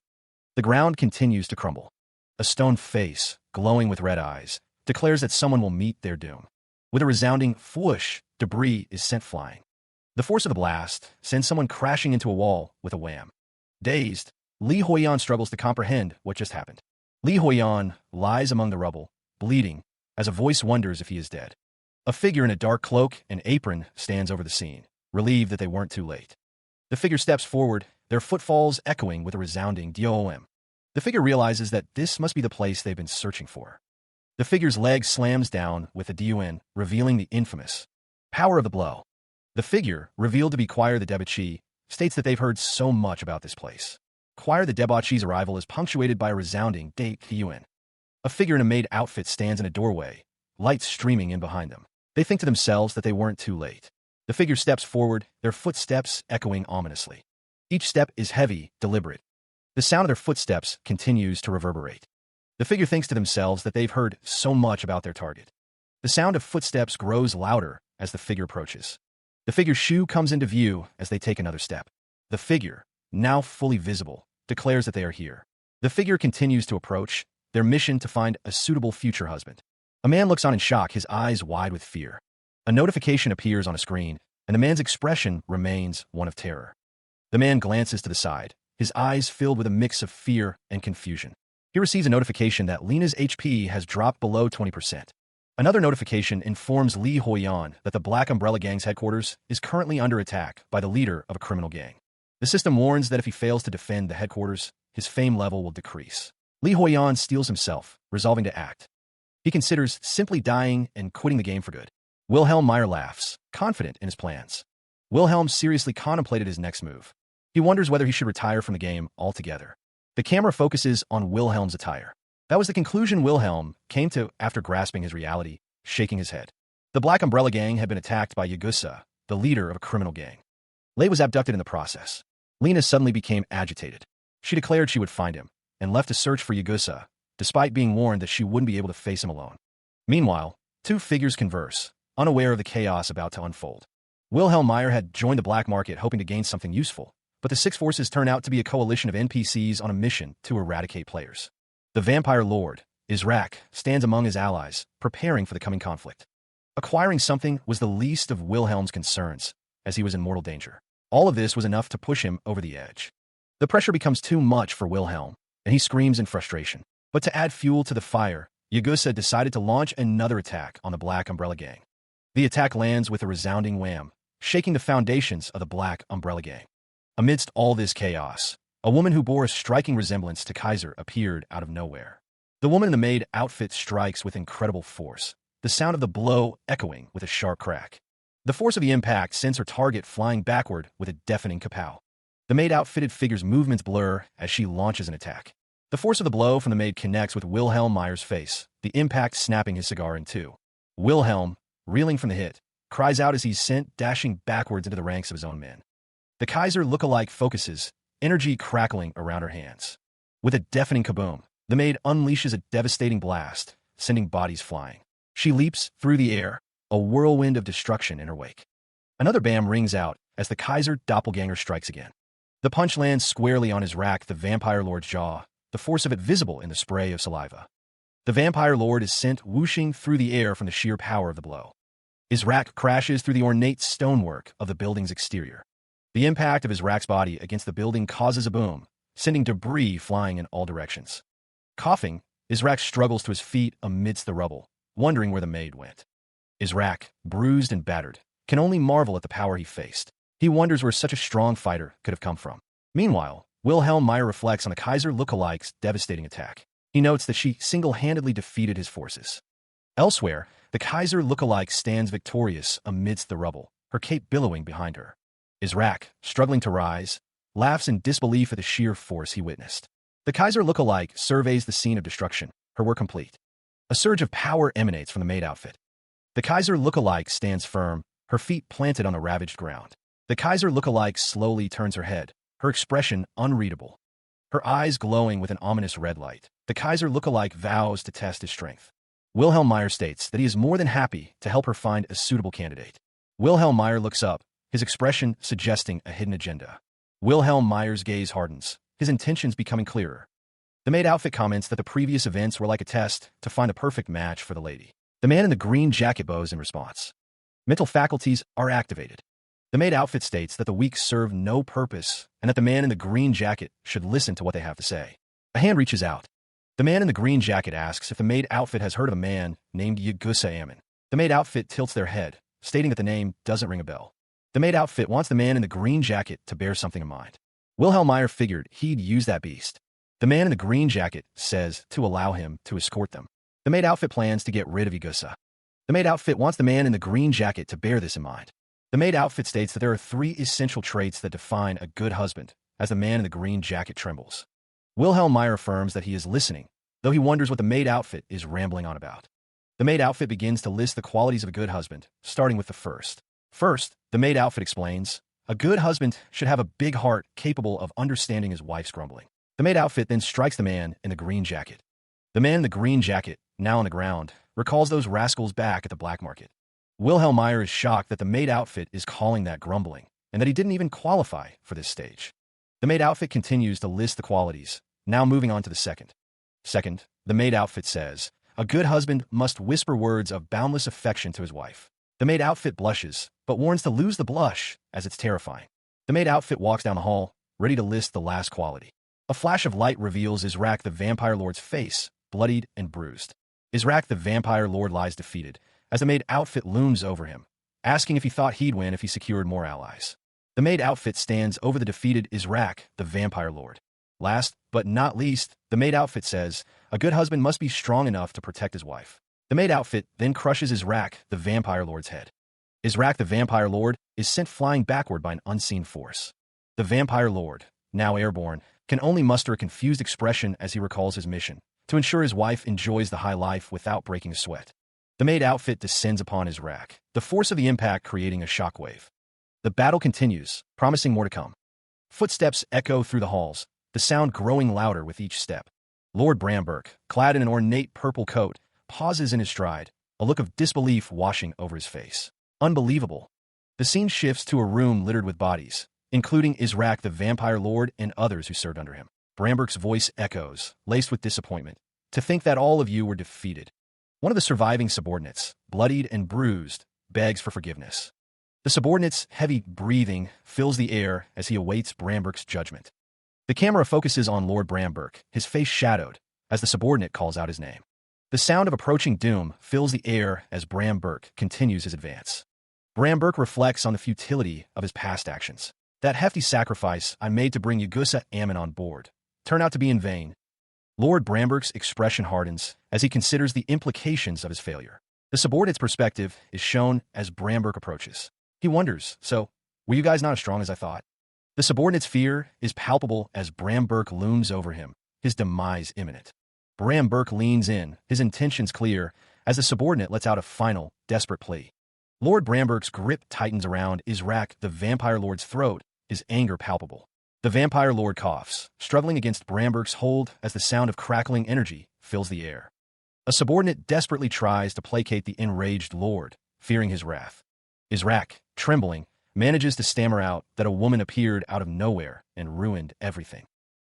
The ground continues to crumble. A stone face, glowing with red eyes, declares that someone will meet their doom. With a resounding whoosh, debris is sent flying. The force of the blast sends someone crashing into a wall with a wham. Dazed, Li Huiyan struggles to comprehend what just happened. Li Huiyan lies among the rubble, bleeding, as a voice wonders if he is dead. A figure in a dark cloak and apron stands over the scene, relieved that they weren't too late. The figure steps forward, their footfalls echoing with a resounding DOM. The figure realizes that this must be the place they've been searching for. The figure's leg slams down with a DUN, revealing the infamous power of the blow. The figure, revealed to be Choir the Debauchee, states that they've heard so much about this place. Choir the Debauchee's arrival is punctuated by a resounding DUN. A figure in a maid outfit stands in a doorway, light streaming in behind them. They think to themselves that they weren't too late. The figure steps forward, their footsteps echoing ominously. Each step is heavy, deliberate. The sound of their footsteps continues to reverberate. The figure thinks to themselves that they've heard so much about their target. The sound of footsteps grows louder as the figure approaches. The figure's shoe comes into view as they take another step. The figure, now fully visible, declares that they are here. The figure continues to approach, their mission to find a suitable future husband. A man looks on in shock, his eyes wide with fear. A notification appears on a screen, and the man's expression remains one of terror. The man glances to the side, his eyes filled with a mix of fear and confusion. He receives a notification that Lena's HP has dropped below 20%. Another notification informs Li Huiyan that the Black Umbrella Gang's headquarters is currently under attack by the leader of a criminal gang. The system warns that if he fails to defend the headquarters, his fame level will decrease. Li Huiyan steels himself, resolving to act. He considers simply dying and quitting the game for good. Wilhelm Meyer laughs, confident in his plans. Wilhelm seriously contemplated his next move. He wonders whether he should retire from the game altogether. The camera focuses on Wilhelm's attire. That was the conclusion Wilhelm came to after grasping his reality, shaking his head. The Black Umbrella Gang had been attacked by Yagusa, the leader of a criminal gang. Lei was abducted in the process. Lena suddenly became agitated. She declared she would find him, and left to search for Yagusa, despite being warned that she wouldn't be able to face him alone. Meanwhile, two figures converse, unaware of the chaos about to unfold. Wilhelm Meyer had joined the black market hoping to gain something useful, but the six forces turn out to be a coalition of NPCs on a mission to eradicate players. The vampire lord, Israk, stands among his allies, preparing for the coming conflict. Acquiring something was the least of Wilhelm's concerns, as he was in mortal danger. All of this was enough to push him over the edge. The pressure becomes too much for Wilhelm, and he screams in frustration. But to add fuel to the fire, Yagusa decided to launch another attack on the Black Umbrella Gang. The attack lands with a resounding wham, shaking the foundations of the Black Umbrella Gang. Amidst all this chaos, a woman who bore a striking resemblance to Kaiser appeared out of nowhere. The woman in the maid outfit strikes with incredible force, the sound of the blow echoing with a sharp crack. The force of the impact sends her target flying backward with a deafening kapow. The maid outfitted figure's movements blur as she launches an attack. The force of the blow from the maid connects with Wilhelm Meyer's face, the impact snapping his cigar in two. Wilhelm, reeling from the hit, cries out as he's sent dashing backwards into the ranks of his own men. The Kaiser look-alike focuses, energy crackling around her hands. With a deafening kaboom, the maid unleashes a devastating blast, sending bodies flying. She leaps through the air, a whirlwind of destruction in her wake. Another bam rings out as the Kaiser doppelganger strikes again. The punch lands squarely on his rack, the vampire lord's jaw, the force of it visible in the spray of saliva. The vampire lord is sent whooshing through the air from the sheer power of the blow. His rack crashes through the ornate stonework of the building's exterior. The impact of his rack's body against the building causes a boom, sending debris flying in all directions. Coughing, Israk struggles to his feet amidst the rubble, wondering where the maid went. Israk, bruised and battered, can only marvel at the power he faced. He wonders where such a strong fighter could have come from. Meanwhile, Wilhelm Meyer reflects on the Kaiser look-alike's devastating attack. He notes that she single-handedly defeated his forces. Elsewhere, the Kaiser look-alike stands victorious amidst the rubble, her cape billowing behind her. Israk, struggling to rise, laughs in disbelief at the sheer force he witnessed. The Kaiser look-alike surveys the scene of destruction, her work complete. A surge of power emanates from the maid outfit. The Kaiser look-alike stands firm, her feet planted on the ravaged ground. The Kaiser look-alike slowly turns her head, her expression unreadable. Her eyes glowing with an ominous red light. The Kaiser look-alike vows to test his strength. Wilhelm Meyer states that he is more than happy to help her find a suitable candidate. Wilhelm Meyer looks up, his expression suggesting a hidden agenda. Wilhelm Meyer's gaze hardens, his intentions becoming clearer. The maid outfit comments that the previous events were like a test to find a perfect match for the lady. The man in the green jacket bows in response. Mental faculties are activated. The maid outfit states that the weak serve no purpose and that the man in the green jacket should listen to what they have to say. A hand reaches out. The man in the green jacket asks if the maid outfit has heard of a man named Yagusa Ammon. The maid outfit tilts their head, stating that the name doesn't ring a bell. The maid outfit wants the man in the green jacket to bear something in mind. Wilhelm Meyer figured he'd use that beast. The man in the green jacket says to allow him to escort them. The maid outfit plans to get rid of Yagusa. The maid outfit wants the man in the green jacket to bear this in mind. The maid outfit states that there are 3 essential traits that define a good husband, as the man in the green jacket trembles. Wilhelm Meyer affirms that he is listening, though he wonders what the maid outfit is rambling on about. The maid outfit begins to list the qualities of a good husband, starting with the first. First, the maid outfit explains, a good husband should have a big heart capable of understanding his wife's grumbling. The maid outfit then strikes the man in the green jacket. The man in the green jacket, now on the ground, recalls those rascals back at the black market. Wilhelm Meyer is shocked that the maid outfit is calling that grumbling, and that he didn't even qualify for this stage. The maid outfit continues to list the qualities, now moving on to the second. Second, the maid outfit says, a good husband must whisper words of boundless affection to his wife. The maid outfit blushes, but warns to lose the blush, as it's terrifying. The maid outfit walks down the hall, ready to list the last quality. A flash of light reveals Israk the Vampire Lord's face, bloodied and bruised. Israk the Vampire Lord lies defeated, as the maid outfit looms over him, asking if he thought he'd win if he secured more allies. The maid outfit stands over the defeated Israk the Vampire Lord. Last, but not least, the maid outfit says, a good husband must be strong enough to protect his wife. The maid outfit then crushes Israk the Vampire Lord's head. Israk the Vampire Lord is sent flying backward by an unseen force. The Vampire Lord, now airborne, can only muster a confused expression as he recalls his mission, to ensure his wife enjoys the high life without breaking a sweat. The maid outfit descends upon Israk, the force of the impact creating a shockwave. The battle continues, promising more to come. Footsteps echo through the halls, the sound growing louder with each step. Lord Bramberg, clad in an ornate purple coat, pauses in his stride, a look of disbelief washing over his face. Unbelievable. The scene shifts to a room littered with bodies, including Israk the Vampire Lord and others who served under him. Bramberg's voice echoes, laced with disappointment. To think that all of you were defeated. One of the surviving subordinates, bloodied and bruised, begs for forgiveness. The subordinate's heavy breathing fills the air as he awaits Bramberg's judgment. The camera focuses on Lord Bramberg, his face shadowed, as the subordinate calls out his name. The sound of approaching doom fills the air as Bramberg continues his advance. Bramberg reflects on the futility of his past actions. That hefty sacrifice I made to bring Yagusa Ammon on board turned out to be in vain. Lord Bramberg's expression hardens as he considers the implications of his failure. The subordinate's perspective is shown as Bramberg approaches. He wonders, so, were you guys not as strong as I thought? The subordinate's fear is palpable as Bramberg looms over him, his demise imminent. Bramberg leans in, his intentions clear, as the subordinate lets out a final, desperate plea. Lord Bramberg's grip tightens around Israk the Vampire Lord's throat, his anger palpable. The Vampire Lord coughs, struggling against Bramberg's hold as the sound of crackling energy fills the air. A subordinate desperately tries to placate the enraged Lord, fearing his wrath. Israk, trembling, manages to stammer out that a woman appeared out of nowhere and ruined everything.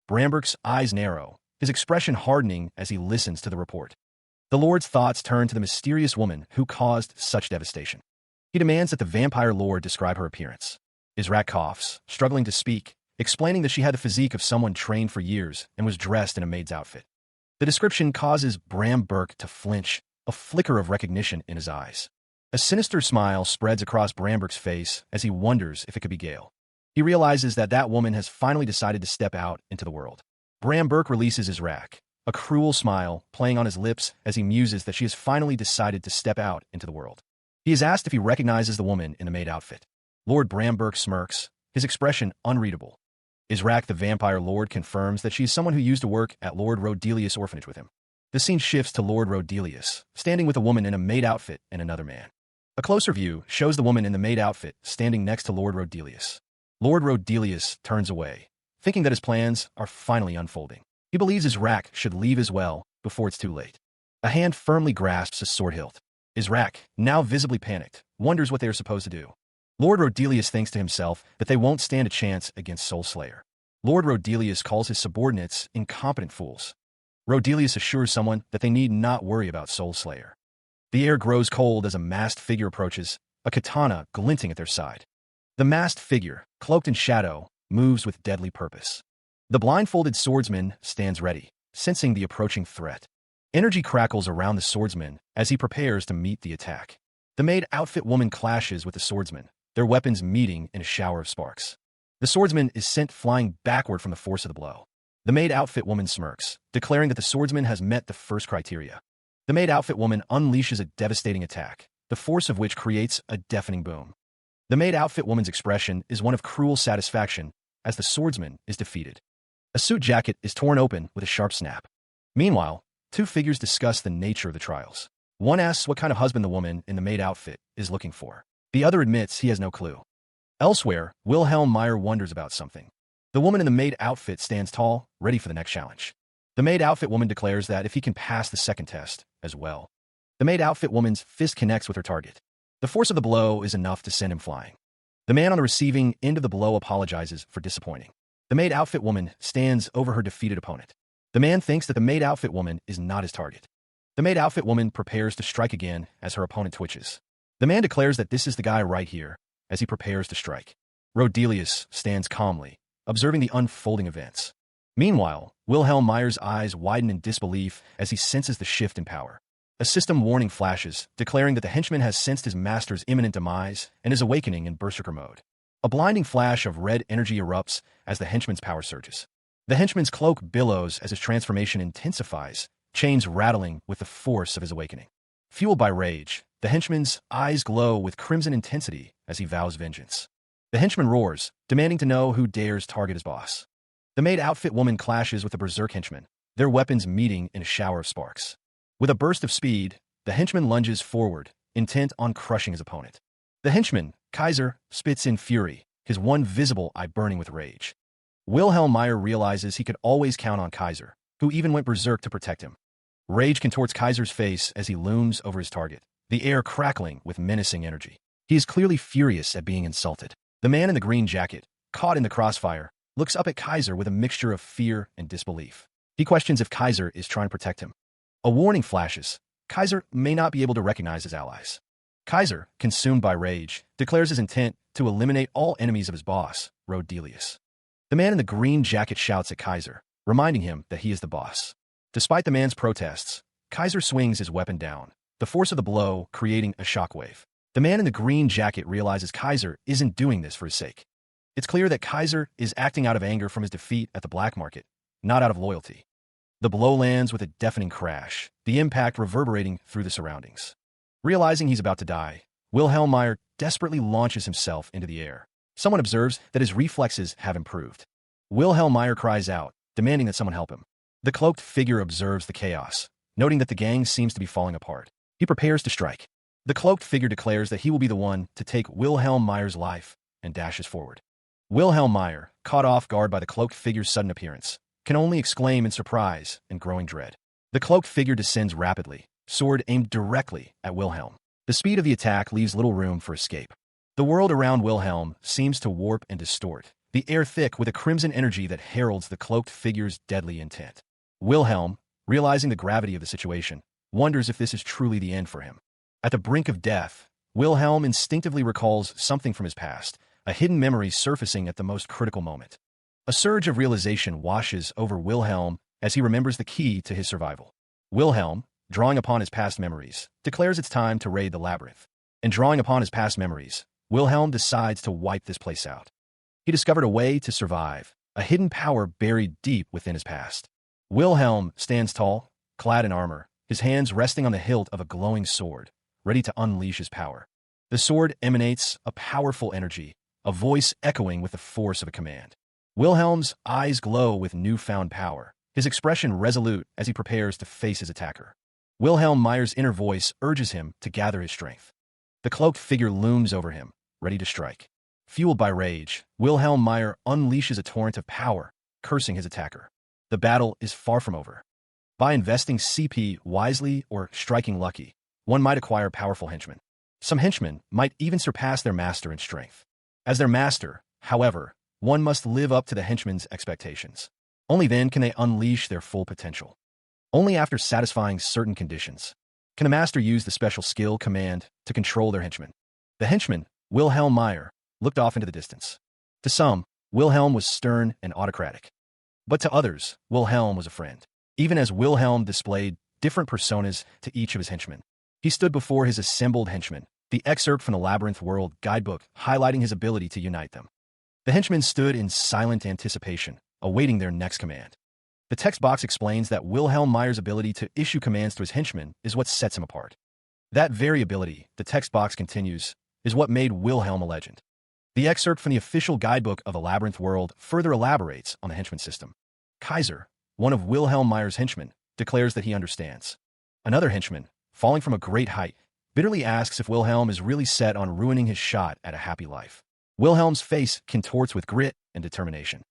Bramberg's eyes narrow, his expression hardening as he listens to the report. The Lord's thoughts turn to the mysterious woman who caused such devastation. He demands that the Vampire Lord describe her appearance. Israk coughs, struggling to speak, explaining that she had the physique of someone trained for years and was dressed in a maid's outfit. The description causes Bramberg to flinch, a flicker of recognition in his eyes. A sinister smile spreads across Bramberg's face as he wonders if it could be Gale. He realizes that that woman has finally decided to step out into the world. Bramberg releases Israk, a cruel smile playing on his lips as he muses that she has finally decided to step out into the world. He is asked if he recognizes the woman in the maid outfit. Lord Bramberg smirks, his expression unreadable. Israk the Vampire Lord confirms that she is someone who used to work at Lord Rodelius' orphanage with him. The scene shifts to Lord Rodelius, standing with a woman in a maid outfit and another man. A closer view shows the woman in the maid outfit standing next to Lord Rodelius. Lord Rodelius turns away, thinking that his plans are finally unfolding. He believes Israk should leave as well before it's too late. A hand firmly grasps a sword hilt. Israk, now visibly panicked, wonders what they are supposed to do. Lord Rodelius thinks to himself that they won't stand a chance against Soul Slayer. Lord Rodelius calls his subordinates incompetent fools. Rodelius assures someone that they need not worry about Soul Slayer. The air grows cold as a masked figure approaches, a katana glinting at their side. The masked figure, cloaked in shadow, moves with deadly purpose. The blindfolded swordsman stands ready, sensing the approaching threat. Energy crackles around the swordsman as he prepares to meet the attack. The maid outfit woman clashes with the swordsman, their weapons meeting in a shower of sparks. The swordsman is sent flying backward from the force of the blow. The maid outfit woman smirks, declaring that the swordsman has met the first criteria. The maid outfit woman unleashes a devastating attack, the force of which creates a deafening boom. The maid outfit woman's expression is one of cruel satisfaction as the swordsman is defeated. A suit jacket is torn open with a sharp snap. Meanwhile, two figures discuss the nature of the trials. One asks what kind of husband the woman in the maid outfit is looking for. The other admits he has no clue. Elsewhere, Wilhelm Meyer wonders about something. The woman in the maid outfit stands tall, ready for the next challenge. The maid outfit woman declares that if he can pass the second test as well. The maid outfit woman's fist connects with her target. The force of the blow is enough to send him flying. The man on the receiving end of the blow apologizes for disappointing. The maid outfit woman stands over her defeated opponent. The man thinks that the maid outfit woman is not his target. The maid outfit woman prepares to strike again as her opponent twitches. The man declares that this is the guy right here as he prepares to strike. Rodelius stands calmly, observing the unfolding events. Meanwhile, Wilhelm Meyer's eyes widen in disbelief as he senses the shift in power. A system warning flashes, declaring that the henchman has sensed his master's imminent demise and is awakening in berserker mode. A blinding flash of red energy erupts as the henchman's power surges. The henchman's cloak billows as his transformation intensifies, chains rattling with the force of his awakening. Fueled by rage, the henchman's eyes glow with crimson intensity as he vows vengeance. The henchman roars, demanding to know who dares target his boss. The maid outfit woman clashes with the berserk henchman, their weapons meeting in a shower of sparks. With a burst of speed, the henchman lunges forward, intent on crushing his opponent. The henchman, Kaiser, spits in fury, his one visible eye burning with rage. Wilhelm Meyer realizes he could always count on Kaiser, who even went berserk to protect him. Rage contorts Kaiser's face as he looms over his target, the air crackling with menacing energy. He is clearly furious at being insulted. The man in the green jacket, caught in the crossfire, looks up at Kaiser with a mixture of fear and disbelief. He questions if Kaiser is trying to protect him. A warning flashes. Kaiser may not be able to recognize his allies. Kaiser, consumed by rage, declares his intent to eliminate all enemies of his boss, Rodelius. The man in the green jacket shouts at Kaiser, reminding him that he is the boss. Despite the man's protests, Kaiser swings his weapon down, the force of the blow creating a shockwave. The man in the green jacket realizes Kaiser isn't doing this for his sake. It's clear that Kaiser is acting out of anger from his defeat at the black market, not out of loyalty. The blow lands with a deafening crash, the impact reverberating through the surroundings. Realizing he's about to die, Wilhelm Meyer desperately launches himself into the air. Someone observes that his reflexes have improved. Wilhelm Meyer cries out, demanding that someone help him. The cloaked figure observes the chaos, noting that the gang seems to be falling apart. He prepares to strike. The cloaked figure declares that he will be the one to take Wilhelm Meyer's life and dashes forward. Wilhelm Meyer, caught off guard by the cloaked figure's sudden appearance, can only exclaim in surprise and growing dread. The cloaked figure descends rapidly, sword aimed directly at Wilhelm. The speed of the attack leaves little room for escape. The world around Wilhelm seems to warp and distort, the air thick with a crimson energy that heralds the cloaked figure's deadly intent. Wilhelm, realizing the gravity of the situation, wonders if this is truly the end for him. At the brink of death, Wilhelm instinctively recalls something from his past, a hidden memory surfacing at the most critical moment. A surge of realization washes over Wilhelm as he remembers the key to his survival. Wilhelm, drawing upon his past memories, declares it's time to raid the Labyrinth. And drawing upon his past memories, Wilhelm decides to wipe this place out. He discovered a way to survive, a hidden power buried deep within his past. Wilhelm stands tall, clad in armor, his hands resting on the hilt of a glowing sword, ready to unleash his power. The sword emanates a powerful energy, a voice echoing with the force of a command. Wilhelm's eyes glow with newfound power, his expression resolute as he prepares to face his attacker. Wilhelm Meyer's inner voice urges him to gather his strength. The cloaked figure looms over him, ready to strike. Fueled by rage, Wilhelm Meyer unleashes a torrent of power, cursing his attacker. The battle is far from over. By investing CP wisely or striking lucky, one might acquire powerful henchmen. Some henchmen might even surpass their master in strength. As their master, however, one must live up to the henchman's expectations. Only then can they unleash their full potential. Only after satisfying certain conditions can a master use the special skill command to control their henchman. The henchman, Wilhelm Meyer, looked off into the distance. To some, Wilhelm was stern and autocratic. But to others, Wilhelm was a friend. Even as Wilhelm displayed different personas to each of his henchmen, he stood before his assembled henchmen, the excerpt from the Labyrinth World guidebook highlighting his ability to unite them. The henchmen stood in silent anticipation, awaiting their next command. The text box explains that Wilhelm Meyer's ability to issue commands to his henchmen is what sets him apart. That very ability, the text box continues, is what made Wilhelm a legend. The excerpt from the official guidebook of the Labyrinth World further elaborates on the henchman system. Kaiser, one of Wilhelm Meyer's henchmen, declares that he understands. Another henchman, falling from a great height, bitterly asks if Wilhelm is really set on ruining his shot at a happy life. Wilhelm's face contorts with grit and determination.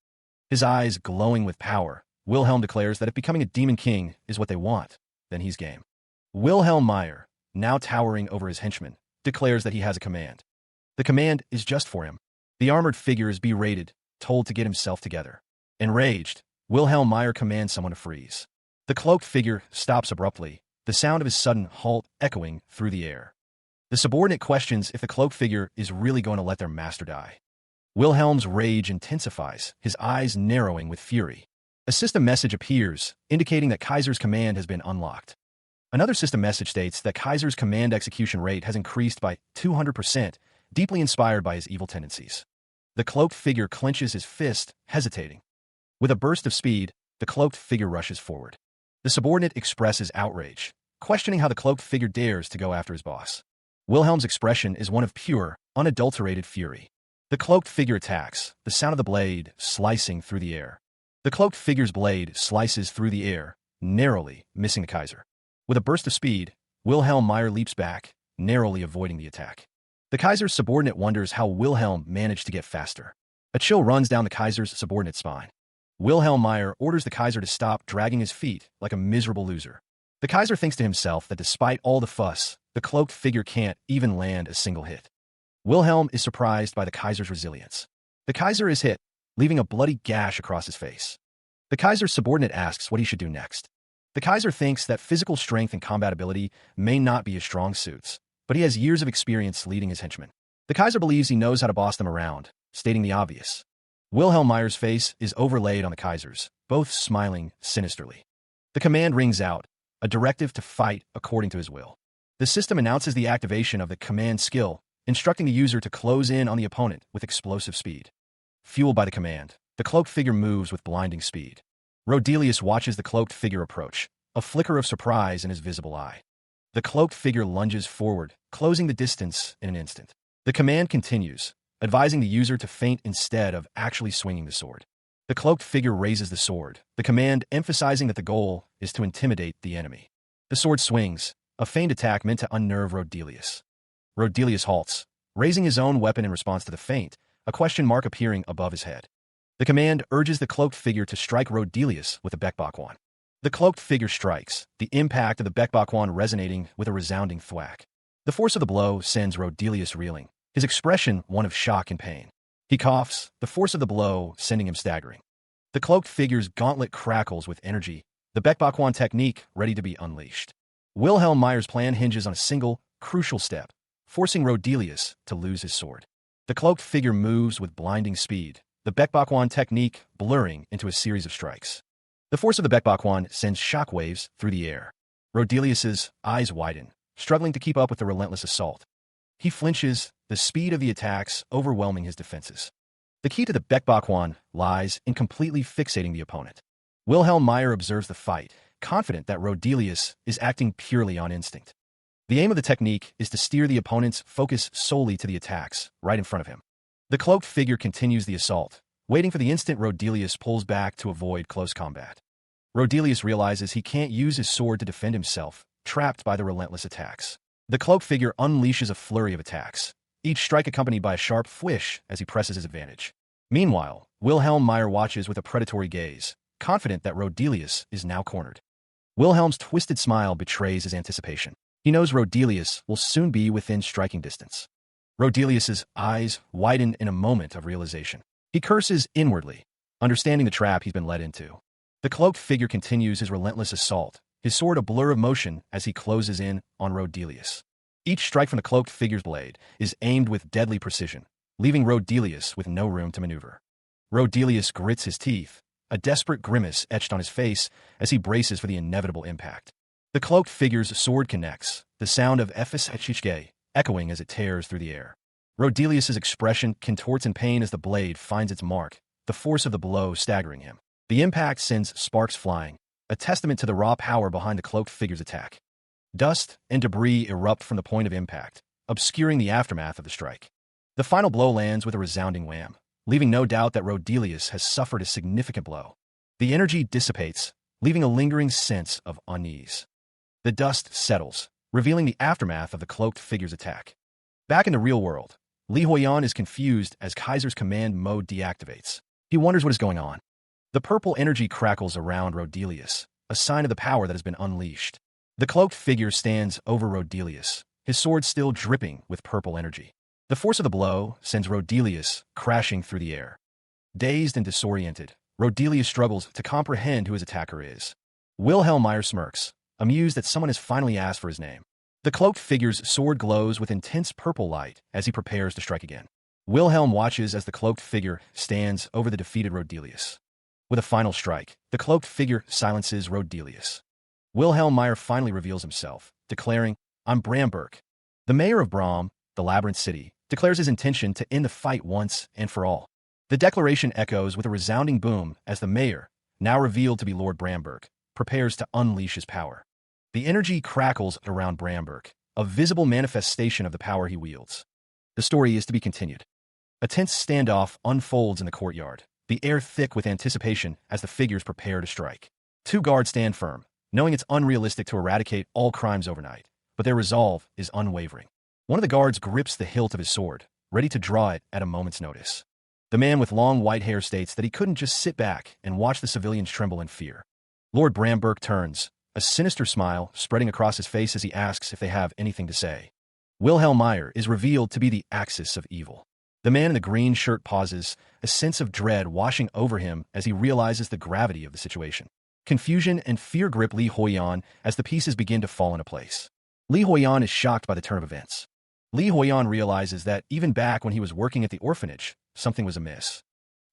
His eyes glowing with power, Wilhelm declares that if becoming a demon king is what they want, then he's game. Wilhelm Meyer, now towering over his henchmen, declares that he has a command. The command is just for him. The armored figure is berated, told to get himself together. Enraged, Wilhelm Meyer commands someone to freeze. The cloaked figure stops abruptly, the sound of his sudden halt echoing through the air. The subordinate questions if the cloaked figure is really going to let their master die. Wilhelm's rage intensifies, his eyes narrowing with fury. A system message appears, indicating that Kaiser's command has been unlocked. Another system message states that Kaiser's command execution rate has increased by 200%, deeply inspired by his evil tendencies. The cloaked figure clenches his fist, hesitating. With a burst of speed, the cloaked figure rushes forward. The subordinate expresses outrage, questioning how the cloaked figure dares to go after his boss. Wilhelm's expression is one of pure, unadulterated fury. The cloaked figure attacks, the sound of the blade slicing through the air. The cloaked figure's blade slices through the air, narrowly missing the Kaiser. With a burst of speed, Wilhelm Meyer leaps back, narrowly avoiding the attack. The Kaiser's subordinate wonders how Wilhelm managed to get faster. A chill runs down the Kaiser's subordinate's spine. Wilhelm Meyer orders the Kaiser to stop dragging his feet like a miserable loser. The Kaiser thinks to himself that despite all the fuss, the cloaked figure can't even land a single hit. Wilhelm is surprised by the Kaiser's resilience. The Kaiser is hit, leaving a bloody gash across his face. The Kaiser's subordinate asks what he should do next. The Kaiser thinks that physical strength and combat ability may not be his strong suits, but he has years of experience leading his henchmen. The Kaiser believes he knows how to boss them around, stating the obvious. Wilhelm Meyer's face is overlaid on the Kaiser's, both smiling sinisterly. The command rings out, a directive to fight according to his will. The system announces the activation of the command skill, instructing the user to close in on the opponent with explosive speed. Fueled by the command, the cloaked figure moves with blinding speed. Rodelius watches the cloaked figure approach, a flicker of surprise in his visible eye. The cloaked figure lunges forward, closing the distance in an instant. The command continues, advising the user to feint instead of actually swinging the sword. The cloaked figure raises the sword, the command emphasizing that the goal is to intimidate the enemy. The sword swings, a feigned attack meant to unnerve Rodelius. Rodelius halts, raising his own weapon in response to the feint, a question mark appearing above his head. The command urges the cloaked figure to strike Rodelius with a bekbakwan. The cloaked figure strikes, the impact of the bekbakwan resonating with a resounding thwack. The force of the blow sends Rodelius reeling, his expression one of shock and pain. He coughs, the force of the blow sending him staggering. The cloaked figure's gauntlet crackles with energy, the bekbakwan technique ready to be unleashed. Wilhelm Meyer's plan hinges on a single, crucial step, forcing Rodelius to lose his sword. The cloaked figure moves with blinding speed, the bekbakwan technique blurring into a series of strikes. The force of the bekbakwan sends shockwaves through the air. Rodelius's eyes widen, struggling to keep up with the relentless assault. He flinches, the speed of the attacks overwhelming his defenses. The key to the bekbakwan lies in completely fixating the opponent. Wilhelm Meyer observes the fight, confident that Rodelius is acting purely on instinct. The aim of the technique is to steer the opponent's focus solely to the attacks, right in front of him. The cloaked figure continues the assault, waiting for the instant Rodelius pulls back to avoid close combat. Rodelius realizes he can't use his sword to defend himself, trapped by the relentless attacks. The cloaked figure unleashes a flurry of attacks, each strike accompanied by a sharp whish as he presses his advantage. Meanwhile, Wilhelm Meyer watches with a predatory gaze, confident that Rodelius is now cornered. Wilhelm's twisted smile betrays his anticipation. He knows Rodelius will soon be within striking distance. Rodelius's eyes widen in a moment of realization. He curses inwardly, understanding the trap he's been led into. The cloaked figure continues his relentless assault, his sword a blur of motion as he closes in on Rodelius. Each strike from the cloaked figure's blade is aimed with deadly precision, leaving Rodelius with no room to maneuver. Rodelius grits his teeth, a desperate grimace etched on his face as he braces for the inevitable impact. The cloaked figure's sword connects, the sound of Ephes Echichge echoing as it tears through the air. Rodelius's expression contorts in pain as the blade finds its mark, the force of the blow staggering him. The impact sends sparks flying, a testament to the raw power behind the cloaked figure's attack. Dust and debris erupt from the point of impact, obscuring the aftermath of the strike. The final blow lands with a resounding wham, leaving no doubt that Rodelius has suffered a significant blow. The energy dissipates, leaving a lingering sense of unease. The dust settles, revealing the aftermath of the cloaked figure's attack. Back in the real world, Li Huiyan is confused as Kaiser's command mode deactivates. He wonders what is going on. The purple energy crackles around Rodelius, a sign of the power that has been unleashed. The cloaked figure stands over Rodelius, his sword still dripping with purple energy. The force of the blow sends Rodelius crashing through the air. Dazed and disoriented, Rodelius struggles to comprehend who his attacker is. Wilhelm Meyer smirks, amused that someone has finally asked for his name. The cloaked figure's sword glows with intense purple light as he prepares to strike again. Wilhelm watches as the cloaked figure stands over the defeated Rodelius. With a final strike, the cloaked figure silences Rodelius. Wilhelm Meyer finally reveals himself, declaring, "I'm Bramberg." The mayor of Bram, the Labyrinth city, declares his intention to end the fight once and for all. The declaration echoes with a resounding boom as the mayor, now revealed to be Lord Bramberg, prepares to unleash his power. The energy crackles around Bramberg, a visible manifestation of the power he wields. The story is to be continued. A tense standoff unfolds in the courtyard, the air thick with anticipation as the figures prepare to strike. Two guards stand firm, knowing it's unrealistic to eradicate all crimes overnight, but their resolve is unwavering. One of the guards grips the hilt of his sword, ready to draw it at a moment's notice. The man with long white hair states that he couldn't just sit back and watch the civilians tremble in fear. Lord Bramberg turns, a sinister smile spreading across his face as he asks if they have anything to say. Wilhelm Meyer is revealed to be the axis of evil. The man in the green shirt pauses, a sense of dread washing over him as he realizes the gravity of the situation. Confusion and fear grip Li Huiyan as the pieces begin to fall into place. Li Huiyan is shocked by the turn of events. Li Huiyan realizes that even back when he was working at the orphanage, something was amiss.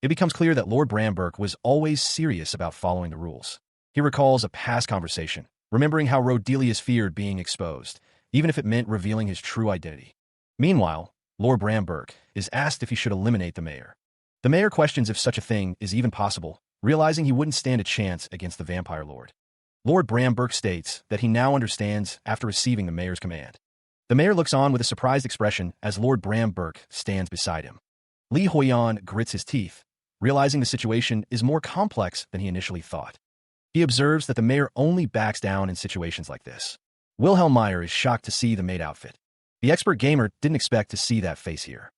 It becomes clear that Lord Bramberg was always serious about following the rules. He recalls a past conversation, remembering how Rodelius feared being exposed, even if it meant revealing his true identity. Meanwhile, Lord Bramberg is asked if he should eliminate the mayor. The mayor questions if such a thing is even possible, realizing he wouldn't stand a chance against the vampire lord. Lord Bramberg states that he now understands after receiving the mayor's command. The mayor looks on with a surprised expression as Lord Bramberg stands beside him. Li Huiyan grits his teeth, realizing the situation is more complex than he initially thought. He observes that the mayor only backs down in situations like this. Wilhelm Meyer is shocked to see the maid outfit. The expert gamer didn't expect to see that face here.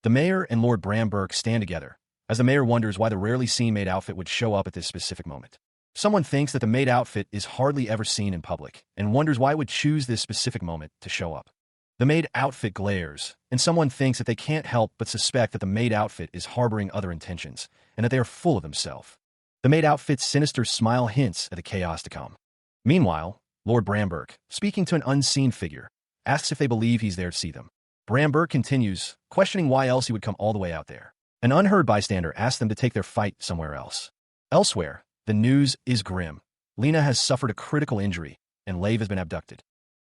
The mayor and Lord Bramberg stand together, as the mayor wonders why the rarely seen maid outfit would show up at this specific moment. Someone thinks that the maid outfit is hardly ever seen in public, and wonders why it would choose this specific moment to show up. The maid outfit glares, and someone thinks that they can't help but suspect that the maid outfit is harboring other intentions, and that they are full of themselves. The maid outfit's sinister smile hints at the chaos to come. Meanwhile, Lord Bramberg, speaking to an unseen figure, asks if they believe he's there to see them. Bramberg continues, questioning why else he would come all the way out there. An unheard bystander asks them to take their fight somewhere else. Elsewhere, the news is grim. Lena has suffered a critical injury, and Lev has been abducted.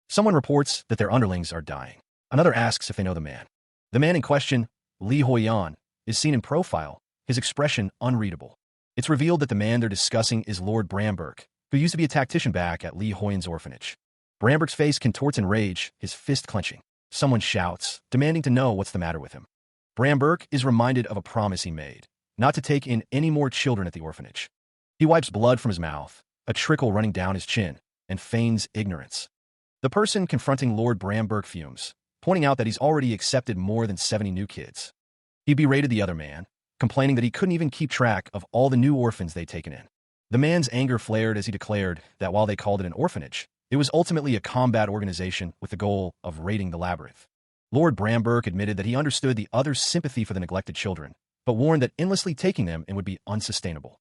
Someone reports that their underlings are dying. Another asks if they know the man. The man in question, Li Huiyan, is seen in profile, his expression unreadable. It's revealed that the man they're discussing is Lord Bramberg, who used to be a tactician back at Li Huiyan's orphanage. Bramberg's face contorts in rage, his fist clenching. Someone shouts, demanding to know what's the matter with him. Bramberg is reminded of a promise he made, not to take in any more children at the orphanage. He wipes blood from his mouth, a trickle running down his chin, and feigns ignorance. The person confronting Lord Bramberg fumes, pointing out that he's already accepted more than 70 new kids. He berated the other man, complaining that he couldn't even keep track of all the new orphans they'd taken in. The man's anger flared as he declared that while they called it an orphanage, it was ultimately a combat organization with the goal of raiding the Labyrinth. Lord Bramberg admitted that he understood the others' sympathy for the neglected children, but warned that endlessly taking them in would be unsustainable.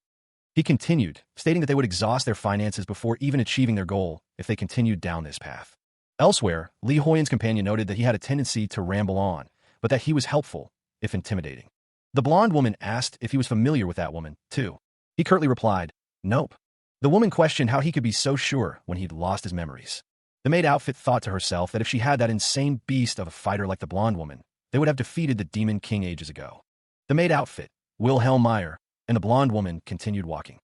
He continued, stating that they would exhaust their finances before even achieving their goal if they continued down this path. Elsewhere, Li Huiyan's companion noted that he had a tendency to ramble on, but that he was helpful, if intimidating. The blonde woman asked if he was familiar with that woman, too. He curtly replied, "Nope." The woman questioned how he could be so sure when he'd lost his memories. The maid outfit thought to herself that if she had that insane beast of a fighter like the blonde woman, they would have defeated the Demon King ages ago. The maid outfit, Wilhelm Meyer, and the blonde woman continued walking.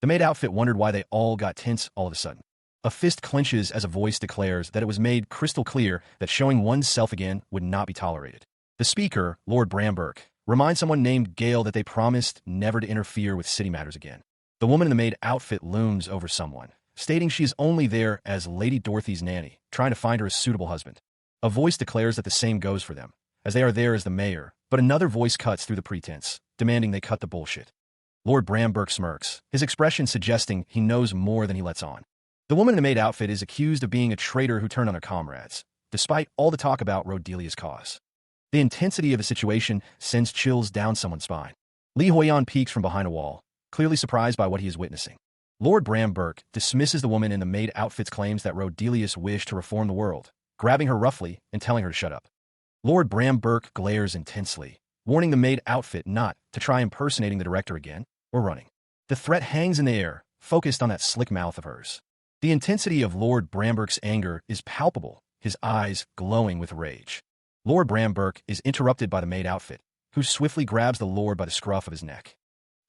The maid outfit wondered why they all got tense all of a sudden. A fist clenches as a voice declares that it was made crystal clear that showing one's self again would not be tolerated. The speaker, Lord Bramberg, reminds someone named Gale that they promised never to interfere with city matters again. The woman in the maid outfit looms over someone, stating she is only there as Lady Dorothy's nanny, trying to find her a suitable husband. A voice declares that the same goes for them, as they are there as the mayor, but another voice cuts through the pretense, demanding they cut the bullshit. Lord Bramberg smirks, his expression suggesting he knows more than he lets on. The woman in the maid outfit is accused of being a traitor who turned on her comrades, despite all the talk about Rodelia's cause. The intensity of the situation sends chills down someone's spine. Li Huiyan peeks from behind a wall, clearly surprised by what he is witnessing. Lord Bramberg dismisses the woman in the maid outfit's claims that Rodelius wished to reform the world, grabbing her roughly and telling her to shut up. Lord Bramberg glares intensely, warning the maid outfit not to try impersonating the director again or running. The threat hangs in the air, focused on that slick mouth of hers. The intensity of Lord Bramberg's anger is palpable, his eyes glowing with rage. Lord Bramberg is interrupted by the maid outfit, who swiftly grabs the Lord by the scruff of his neck.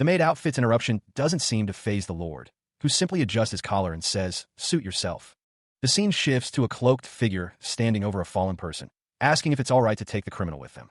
The maid outfit's interruption doesn't seem to faze the Lord, who simply adjusts his collar and says, "Suit yourself." The scene shifts to a cloaked figure standing over a fallen person, asking if it's all right to take the criminal with them.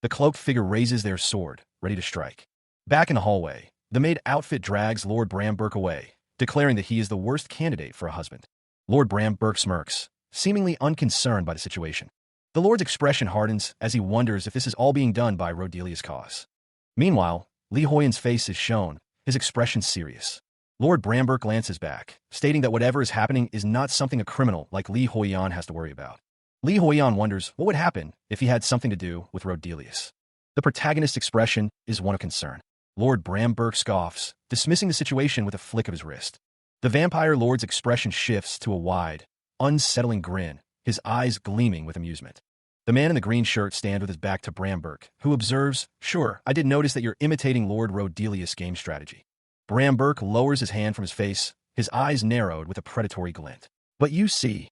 The cloaked figure raises their sword, ready to strike. Back in the hallway, the maid outfit drags Lord Bramberg away, declaring that he is the worst candidate for a husband. Lord Bramberg smirks, seemingly unconcerned by the situation. The Lord's expression hardens as he wonders if this is all being done by Rodelia's cause. Meanwhile, Li Huiyan's face is shown, his expression serious. Lord Bramberg glances back, stating that whatever is happening is not something a criminal like Li Huiyan has to worry about. Li Huiyan wonders what would happen if he had something to do with Rodelius. The protagonist's expression is one of concern. Lord Bramberg scoffs, dismissing the situation with a flick of his wrist. The vampire lord's expression shifts to a wide, unsettling grin, his eyes gleaming with amusement. The man in the green shirt stands with his back to Bramberg, who observes, "Sure, I did notice that you're imitating Lord Rodelius' game strategy." Bramberg lowers his hand from his face, his eyes narrowed with a predatory glint. "But you see,"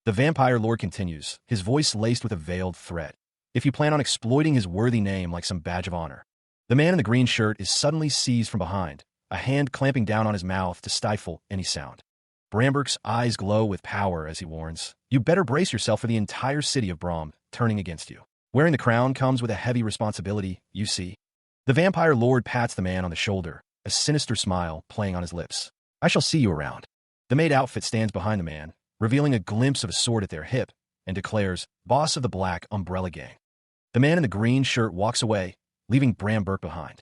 the vampire lord continues, his voice laced with a veiled threat, "if you plan on exploiting his worthy name like some badge of honor." The man in the green shirt is suddenly seized from behind, a hand clamping down on his mouth to stifle any sound. Bramberg's eyes glow with power as he warns, "You better brace yourself for the entire city of Brom turning against you. Wearing the crown comes with a heavy responsibility, you see." The vampire lord pats the man on the shoulder, a sinister smile playing on his lips. "I shall see you around." The maid outfit stands behind the man, revealing a glimpse of a sword at their hip, and declares, "Boss of the Black Umbrella Gang." The man in the green shirt walks away, leaving Bramberg behind.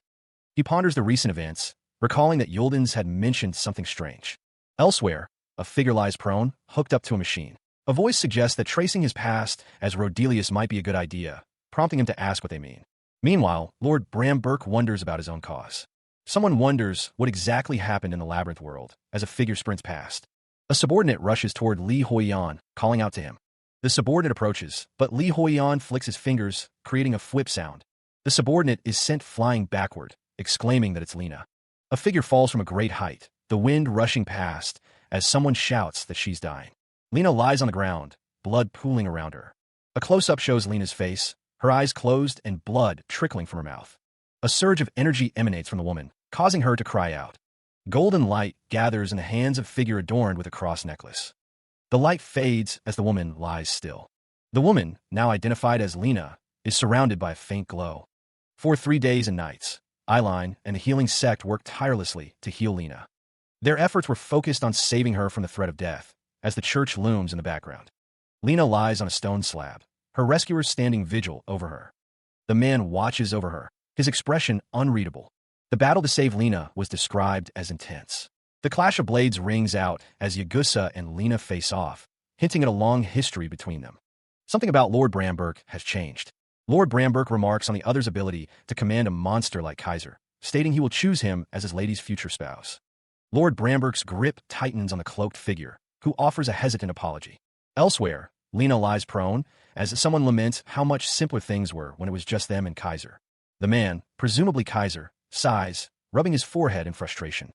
He ponders the recent events, recalling that Yuldens had mentioned something strange. Elsewhere, a figure lies prone, hooked up to a machine. A voice suggests that tracing his past as Rodelius might be a good idea, prompting him to ask what they mean. Meanwhile, Lord Bramberg wonders about his own cause. Someone wonders what exactly happened in the Labyrinth world as a figure sprints past. A subordinate rushes toward Li Huiyan, calling out to him. The subordinate approaches, but Li Huiyan flicks his fingers, creating a whip sound. The subordinate is sent flying backward, exclaiming that it's Lena. A figure falls from a great height, the wind rushing past, as someone shouts that she's dying. Lena lies on the ground, blood pooling around her. A close-up shows Lena's face, her eyes closed and blood trickling from her mouth. A surge of energy emanates from the woman, causing her to cry out. Golden light gathers in the hands of a figure adorned with a cross necklace. The light fades as the woman lies still. The woman, now identified as Lena, is surrounded by a faint glow. For 3 days and nights, Eileen and the healing sect worked tirelessly to heal Lena. Their efforts were focused on saving her from the threat of death, as the church looms in the background. Lena lies on a stone slab, her rescuers standing vigil over her. The man watches over her, his expression unreadable. The battle to save Lena was described as intense. The clash of blades rings out as Yagusa and Lena face off, hinting at a long history between them. Something about Lord Bramberg has changed. Lord Bramberg remarks on the other's ability to command a monster like Kaiser, stating he will choose him as his lady's future spouse. Lord Bramberg's grip tightens on the cloaked figure, who offers a hesitant apology. Elsewhere, Lena lies prone, as someone laments how much simpler things were when it was just them and Kaiser. The man, presumably Kaiser, sighs, rubbing his forehead in frustration.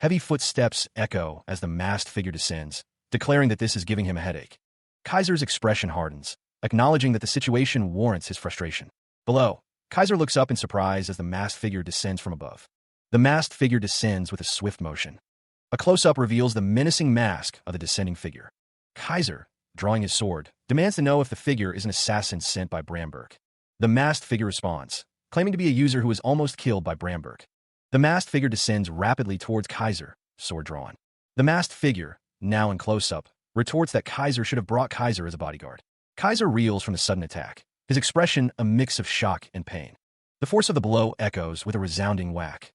Heavy footsteps echo as the masked figure descends, declaring that this is giving him a headache. Kaiser's expression hardens, acknowledging that the situation warrants his frustration. Below, Kaiser looks up in surprise as the masked figure descends from above. The masked figure descends with a swift motion. A close-up reveals the menacing mask of the descending figure. Kaiser, drawing his sword, demands to know if the figure is an assassin sent by Bramberg. The masked figure responds, claiming to be a user who was almost killed by Bramberg. The masked figure descends rapidly towards Kaiser, sword drawn. The masked figure, now in close-up, retorts that Kaiser should have brought Kaiser as a bodyguard. Kaiser reels from the sudden attack, his expression a mix of shock and pain. The force of the blow echoes with a resounding whack.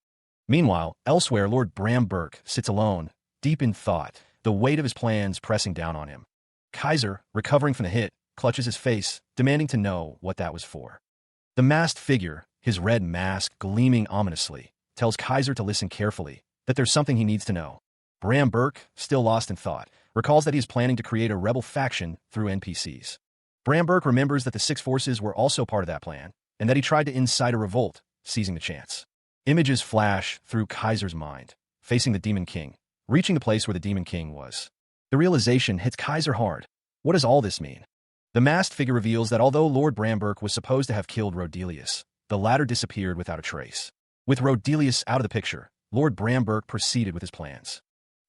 Meanwhile, elsewhere, Lord Bramberg sits alone, deep in thought, the weight of his plans pressing down on him. Kaiser, recovering from the hit, clutches his face, demanding to know what that was for. The masked figure, his red mask gleaming ominously, tells Kaiser to listen carefully, that there's something he needs to know. Bramberg, still lost in thought, recalls that he is planning to create a rebel faction through NPCs. Bramberg remembers that the Six Forces were also part of that plan, and that he tried to incite a revolt, seizing the chance. Images flash through Kaiser's mind, facing the Demon King, reaching the place where the Demon King was. The realization hits Kaiser hard. What does all this mean? The masked figure reveals that although Lord Bramberg was supposed to have killed Rodelius, the latter disappeared without a trace. With Rodelius out of the picture, Lord Bramberg proceeded with his plans.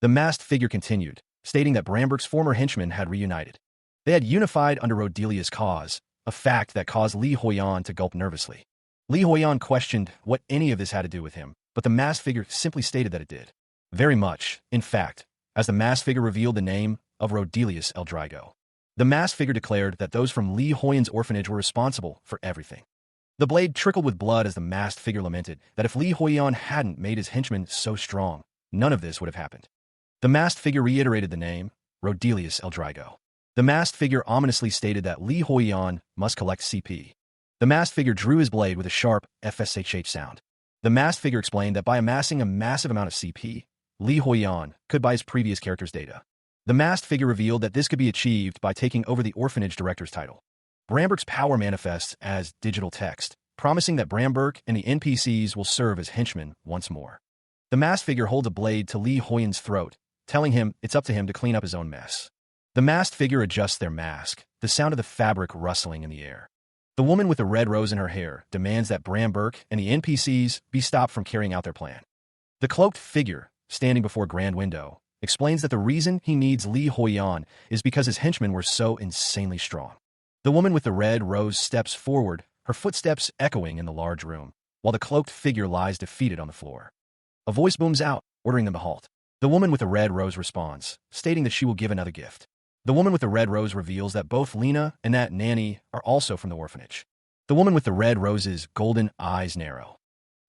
The masked figure continued, stating that Bramberg's former henchmen had reunited. They had unified under Rodelius' cause, a fact that caused Li Huiyan to gulp nervously. Li Huiyan questioned what any of this had to do with him, but the masked figure simply stated that it did. Very much, in fact, as the masked figure revealed the name of Rodelius Eldrigo. The masked figure declared that those from Li Huiyan's orphanage were responsible for everything. The blade trickled with blood as the masked figure lamented that if Li Huiyan hadn't made his henchmen so strong, none of this would have happened. The masked figure reiterated the name, Rodelius Eldrigo. The masked figure ominously stated that Li Huiyan must collect CP. The masked figure drew his blade with a sharp FSHH sound. The masked figure explained that by amassing a massive amount of CP, Li Huiyan could buy his previous character's data. The masked figure revealed that this could be achieved by taking over the orphanage director's title. Bramberg's power manifests as digital text, promising that Bramberg and the NPCs will serve as henchmen once more. The masked figure holds a blade to Li Huiyan's throat, telling him it's up to him to clean up his own mess. The masked figure adjusts their mask, the sound of the fabric rustling in the air. The woman with the red rose in her hair demands that Bramberg and the NPCs be stopped from carrying out their plan. The cloaked figure, standing before a grand window, explains that the reason he needs Li Huiyan is because his henchmen were so insanely strong. The woman with the red rose steps forward, her footsteps echoing in the large room, while the cloaked figure lies defeated on the floor. A voice booms out, ordering them to halt. The woman with the red rose responds, stating that she will give another gift. The woman with the red rose reveals that both Lena and that nanny are also from the orphanage. The woman with the red rose's golden eyes narrow.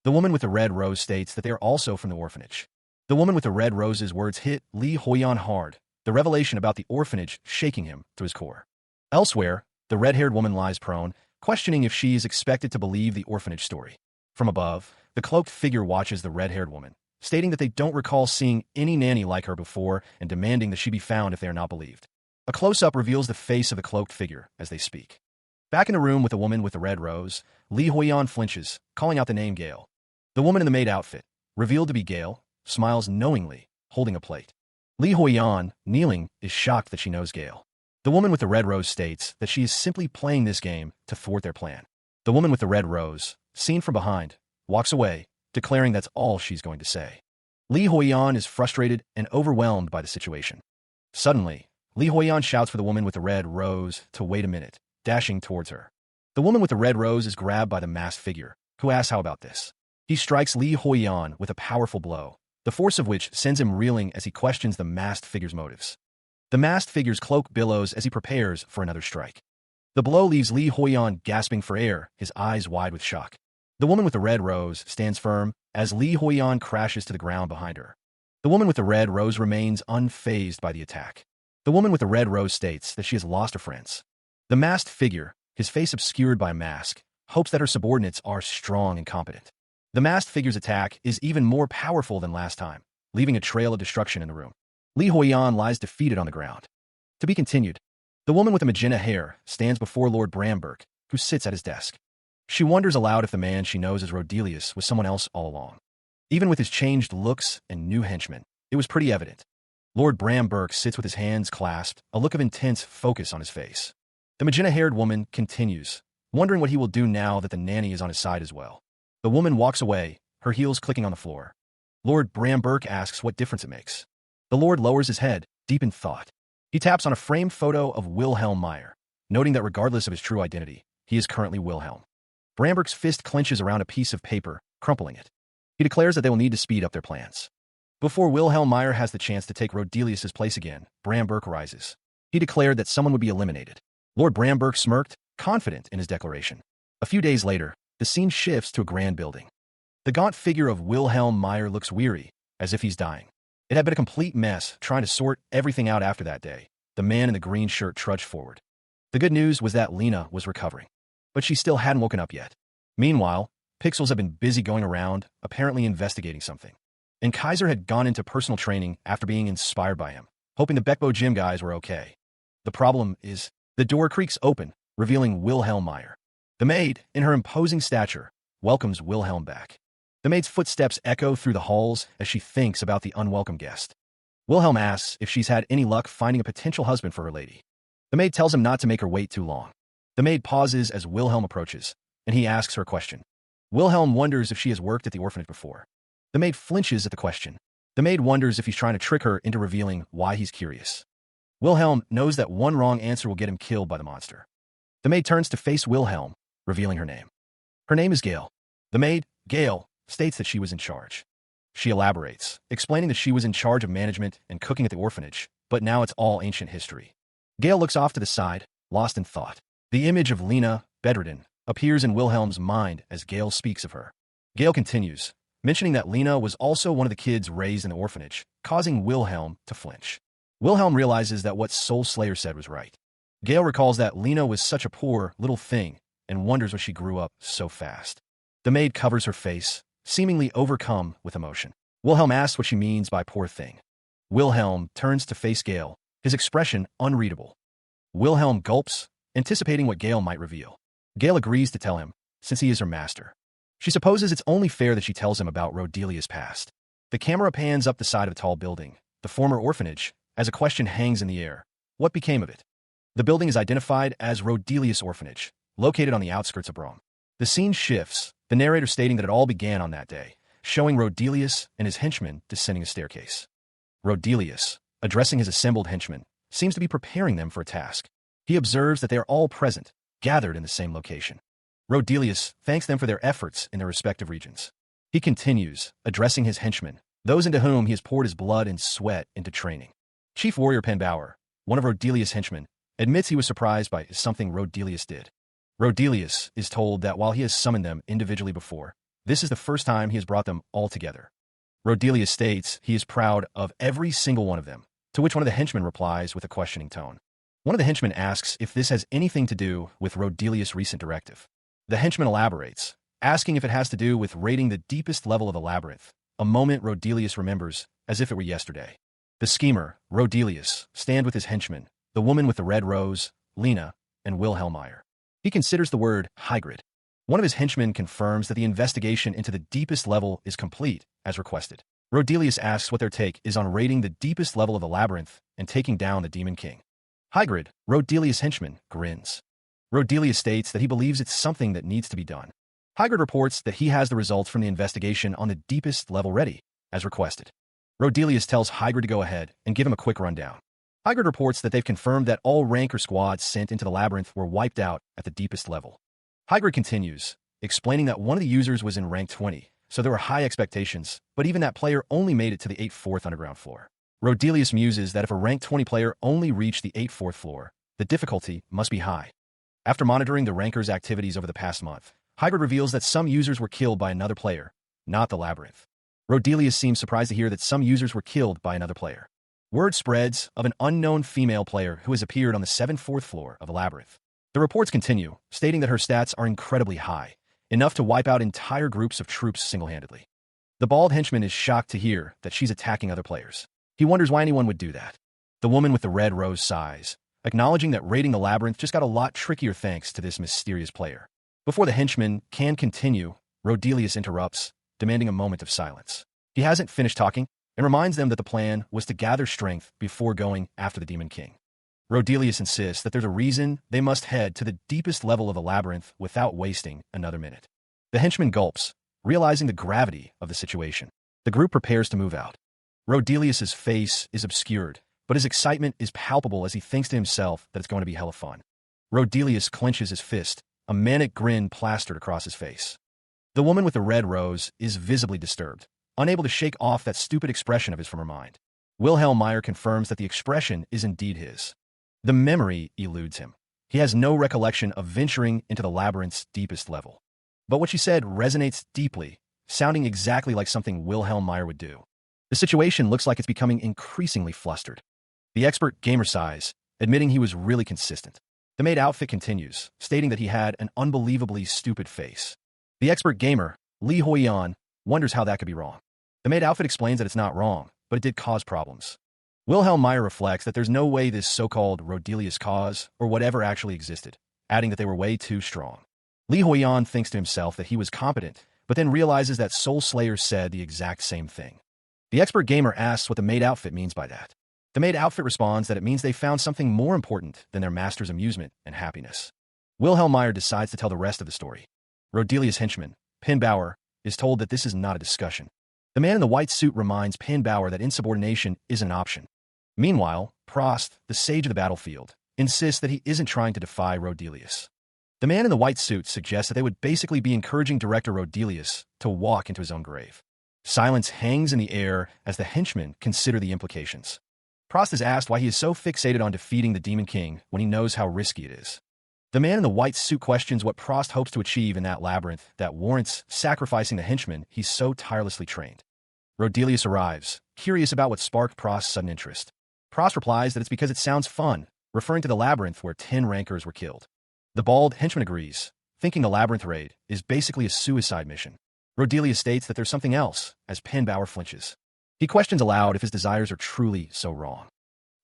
The woman with the red rose states that they are also from the orphanage. The woman with the red rose's words hit Li Huiyan hard, the revelation about the orphanage shaking him to his core. Elsewhere, the red-haired woman lies prone, questioning if she is expected to believe the orphanage story. From above, the cloaked figure watches the red-haired woman, stating that they don't recall seeing any nanny like her before and demanding that she be found if they are not believed. A close-up reveals the face of the cloaked figure as they speak. Back in the room with the woman with the red rose, Li Huiyan flinches, calling out the name Gale. The woman in the maid outfit, revealed to be Gale, smiles knowingly, holding a plate. Li Huiyan, kneeling, is shocked that she knows Gale. The woman with the red rose states that she is simply playing this game to thwart their plan. The woman with the red rose, seen from behind, walks away, declaring that's all she's going to say. Li Huiyan is frustrated and overwhelmed by the situation. Suddenly, Li Huiyan shouts for the woman with the red rose to wait a minute, dashing towards her. The woman with the red rose is grabbed by the masked figure, who asks how about this. He strikes Li Huiyan with a powerful blow, the force of which sends him reeling as he questions the masked figure's motives. The masked figure's cloak billows as he prepares for another strike. The blow leaves Li Huiyan gasping for air, his eyes wide with shock. The woman with the red rose stands firm as Li Huiyan crashes to the ground behind her. The woman with the red rose remains unfazed by the attack. The woman with the red rose states that she has lost her friends. The masked figure, his face obscured by a mask, hopes that her subordinates are strong and competent. The masked figure's attack is even more powerful than last time, leaving a trail of destruction in the room. Li Huiyan lies defeated on the ground. To be continued. The woman with the magenta hair stands before Lord Bramberg, who sits at his desk. She wonders aloud if the man she knows as Rodelius was someone else all along. Even with his changed looks and new henchmen, it was pretty evident. Lord Bramberg sits with his hands clasped, a look of intense focus on his face. The magenta-haired woman continues, wondering what he will do now that the nanny is on his side as well. The woman walks away, her heels clicking on the floor. Lord Bramberg asks what difference it makes. The Lord lowers his head, deep in thought. He taps on a framed photo of Wilhelm Meyer, noting that regardless of his true identity, he is currently Wilhelm. Bramberg's fist clenches around a piece of paper, crumpling it. He declares that they will need to speed up their plans. Before Wilhelm Meyer has the chance to take Rodelius's place again, Bramberg rises. He declared that someone would be eliminated. Lord Bramberg smirked, confident in his declaration. A few days later, the scene shifts to a grand building. The gaunt figure of Wilhelm Meyer looks weary, as if he's dying. It had been a complete mess trying to sort everything out after that day. The man in the green shirt trudged forward. The good news was that Lena was recovering, but she still hadn't woken up yet. Meanwhile, Pixels had been busy going around, apparently investigating something. And Kaiser had gone into personal training after being inspired by him, hoping the Beckbo gym guys were okay. The problem is, the door creaks open, revealing Wilhelm Meyer. The maid, in her imposing stature, welcomes Wilhelm back. The maid's footsteps echo through the halls as she thinks about the unwelcome guest. Wilhelm asks if she's had any luck finding a potential husband for her lady. The maid tells him not to make her wait too long. The maid pauses as Wilhelm approaches, and he asks her a question. Wilhelm wonders if she has worked at the orphanage before. The maid flinches at the question. The maid wonders if he's trying to trick her into revealing why he's curious. Wilhelm knows that one wrong answer will get him killed by the monster. The maid turns to face Wilhelm, revealing her name. Her name is Gail. The maid, Gail, states that she was in charge. She elaborates, explaining that she was in charge of management and cooking at the orphanage, but now it's all ancient history. Gail looks off to the side, lost in thought. The image of Lena, bedridden, appears in Wilhelm's mind as Gail speaks of her. Gail continues, mentioning that Lena was also one of the kids raised in the orphanage, causing Wilhelm to flinch. Wilhelm realizes that what Soul Slayer said was right. Gail recalls that Lena was such a poor little thing and wonders why she grew up so fast. The maid covers her face, seemingly overcome with emotion. Wilhelm asks what she means by poor thing. Wilhelm turns to face Gail, his expression unreadable. Wilhelm gulps, anticipating what Gail might reveal. Gail agrees to tell him, since he is her master. She supposes it's only fair that she tells him about Rodelius' past. The camera pans up the side of a tall building, the former orphanage, as a question hangs in the air. What became of it? The building is identified as Rodelius Orphanage, located on the outskirts of Rome. The scene shifts, the narrator stating that it all began on that day, showing Rodelius and his henchmen descending a staircase. Rodelius, addressing his assembled henchmen, seems to be preparing them for a task. He observes that they are all present, gathered in the same location. Rodelius thanks them for their efforts in their respective regions. He continues, addressing his henchmen, those into whom he has poured his blood and sweat into training. Chief Warrior Penbauer, one of Rodelius' henchmen, admits he was surprised by something Rodelius did. Rodelius is told that while he has summoned them individually before, this is the first time he has brought them all together. Rodelius states he is proud of every single one of them, to which one of the henchmen replies with a questioning tone. One of the henchmen asks if this has anything to do with Rodelius' recent directive. The henchman elaborates, asking if it has to do with raiding the deepest level of the Labyrinth, a moment Rodelius remembers as if it were yesterday. The schemer, Rodelius, stand with his henchmen, the woman with the red rose, Lena, and Wilhelm Meyer. He considers the word Hygrid. One of his henchmen confirms that the investigation into the deepest level is complete, as requested. Rodelius asks what their take is on raiding the deepest level of the Labyrinth and taking down the Demon King. Hygrid, Rodelius' henchman, grins. Rodelius states that he believes it's something that needs to be done. Hygrid reports that he has the results from the investigation on the deepest level ready, as requested. Rodelius tells Hygrid to go ahead and give him a quick rundown. Hygrid reports that they've confirmed that all ranker squads sent into the Labyrinth were wiped out at the deepest level. Hygrid continues, explaining that one of the users was in rank 20, so there were high expectations, but even that player only made it to the 8th underground floor. Rodelius muses that if a rank 20 player only reached the 8th floor, the difficulty must be high. After monitoring the rankers' activities over the past month, Hygrid reveals that some users were killed by another player, not the Labyrinth. Rodelius seems surprised to hear that some users were killed by another player. Word spreads of an unknown female player who has appeared on the 7th floor of the Labyrinth. The reports continue, stating that her stats are incredibly high, enough to wipe out entire groups of troops single-handedly. The bald henchman is shocked to hear that she's attacking other players. He wonders why anyone would do that. The woman with the red rose sighs, acknowledging that raiding the labyrinth just got a lot trickier thanks to this mysterious player. Before the henchman can continue, Rodelius interrupts, demanding a moment of silence. He hasn't finished talking and reminds them that the plan was to gather strength before going after the Demon King. Rodelius insists that there's a reason they must head to the deepest level of the labyrinth without wasting another minute. The henchman gulps, realizing the gravity of the situation. The group prepares to move out. Rodelius's face is obscured, but his excitement is palpable as he thinks to himself that it's going to be hella fun. Rodelius clenches his fist, a manic grin plastered across his face. The woman with the red rose is visibly disturbed, unable to shake off that stupid expression of his from her mind. Wilhelm Meyer confirms that the expression is indeed his. The memory eludes him. He has no recollection of venturing into the labyrinth's deepest level. But what she said resonates deeply, sounding exactly like something Wilhelm Meyer would do. The situation looks like it's becoming increasingly flustered. The expert gamer sighs, admitting he was really consistent. The maid outfit continues, stating that he had an unbelievably stupid face. The expert gamer, Li Huiyan, wonders how that could be wrong. The maid outfit explains that it's not wrong, but it did cause problems. Wilhelm Meyer reflects that there's no way this so-called Rodelius cause or whatever actually existed, adding that they were way too strong. Li Huiyan thinks to himself that he was competent, but then realizes that Soul Slayer said the exact same thing. The expert gamer asks what the maid outfit means by that. The maid outfit responds that it means they found something more important than their master's amusement and happiness. Wilhelm Meyer decides to tell the rest of the story. Rodelius' henchman, Pin Bauer, is told that this is not a discussion. The man in the white suit reminds Pin Bauer that insubordination isn't an option. Meanwhile, Prost, the sage of the battlefield, insists that he isn't trying to defy Rodelius. The man in the white suit suggests that they would basically be encouraging director Rodelius to walk into his own grave. Silence hangs in the air as the henchmen consider the implications. Prost is asked why he is so fixated on defeating the Demon King when he knows how risky it is. The man in the white suit questions what Prost hopes to achieve in that labyrinth that warrants sacrificing the henchmen he's so tirelessly trained. Rodelius arrives, curious about what sparked Prost's sudden interest. Prost replies that it's because it sounds fun, referring to the labyrinth where 10 rankers were killed. The bald henchman agrees, thinking the labyrinth raid is basically a suicide mission. Rodelius states that there's something else, as Pin Bauer flinches. He questions aloud if his desires are truly so wrong.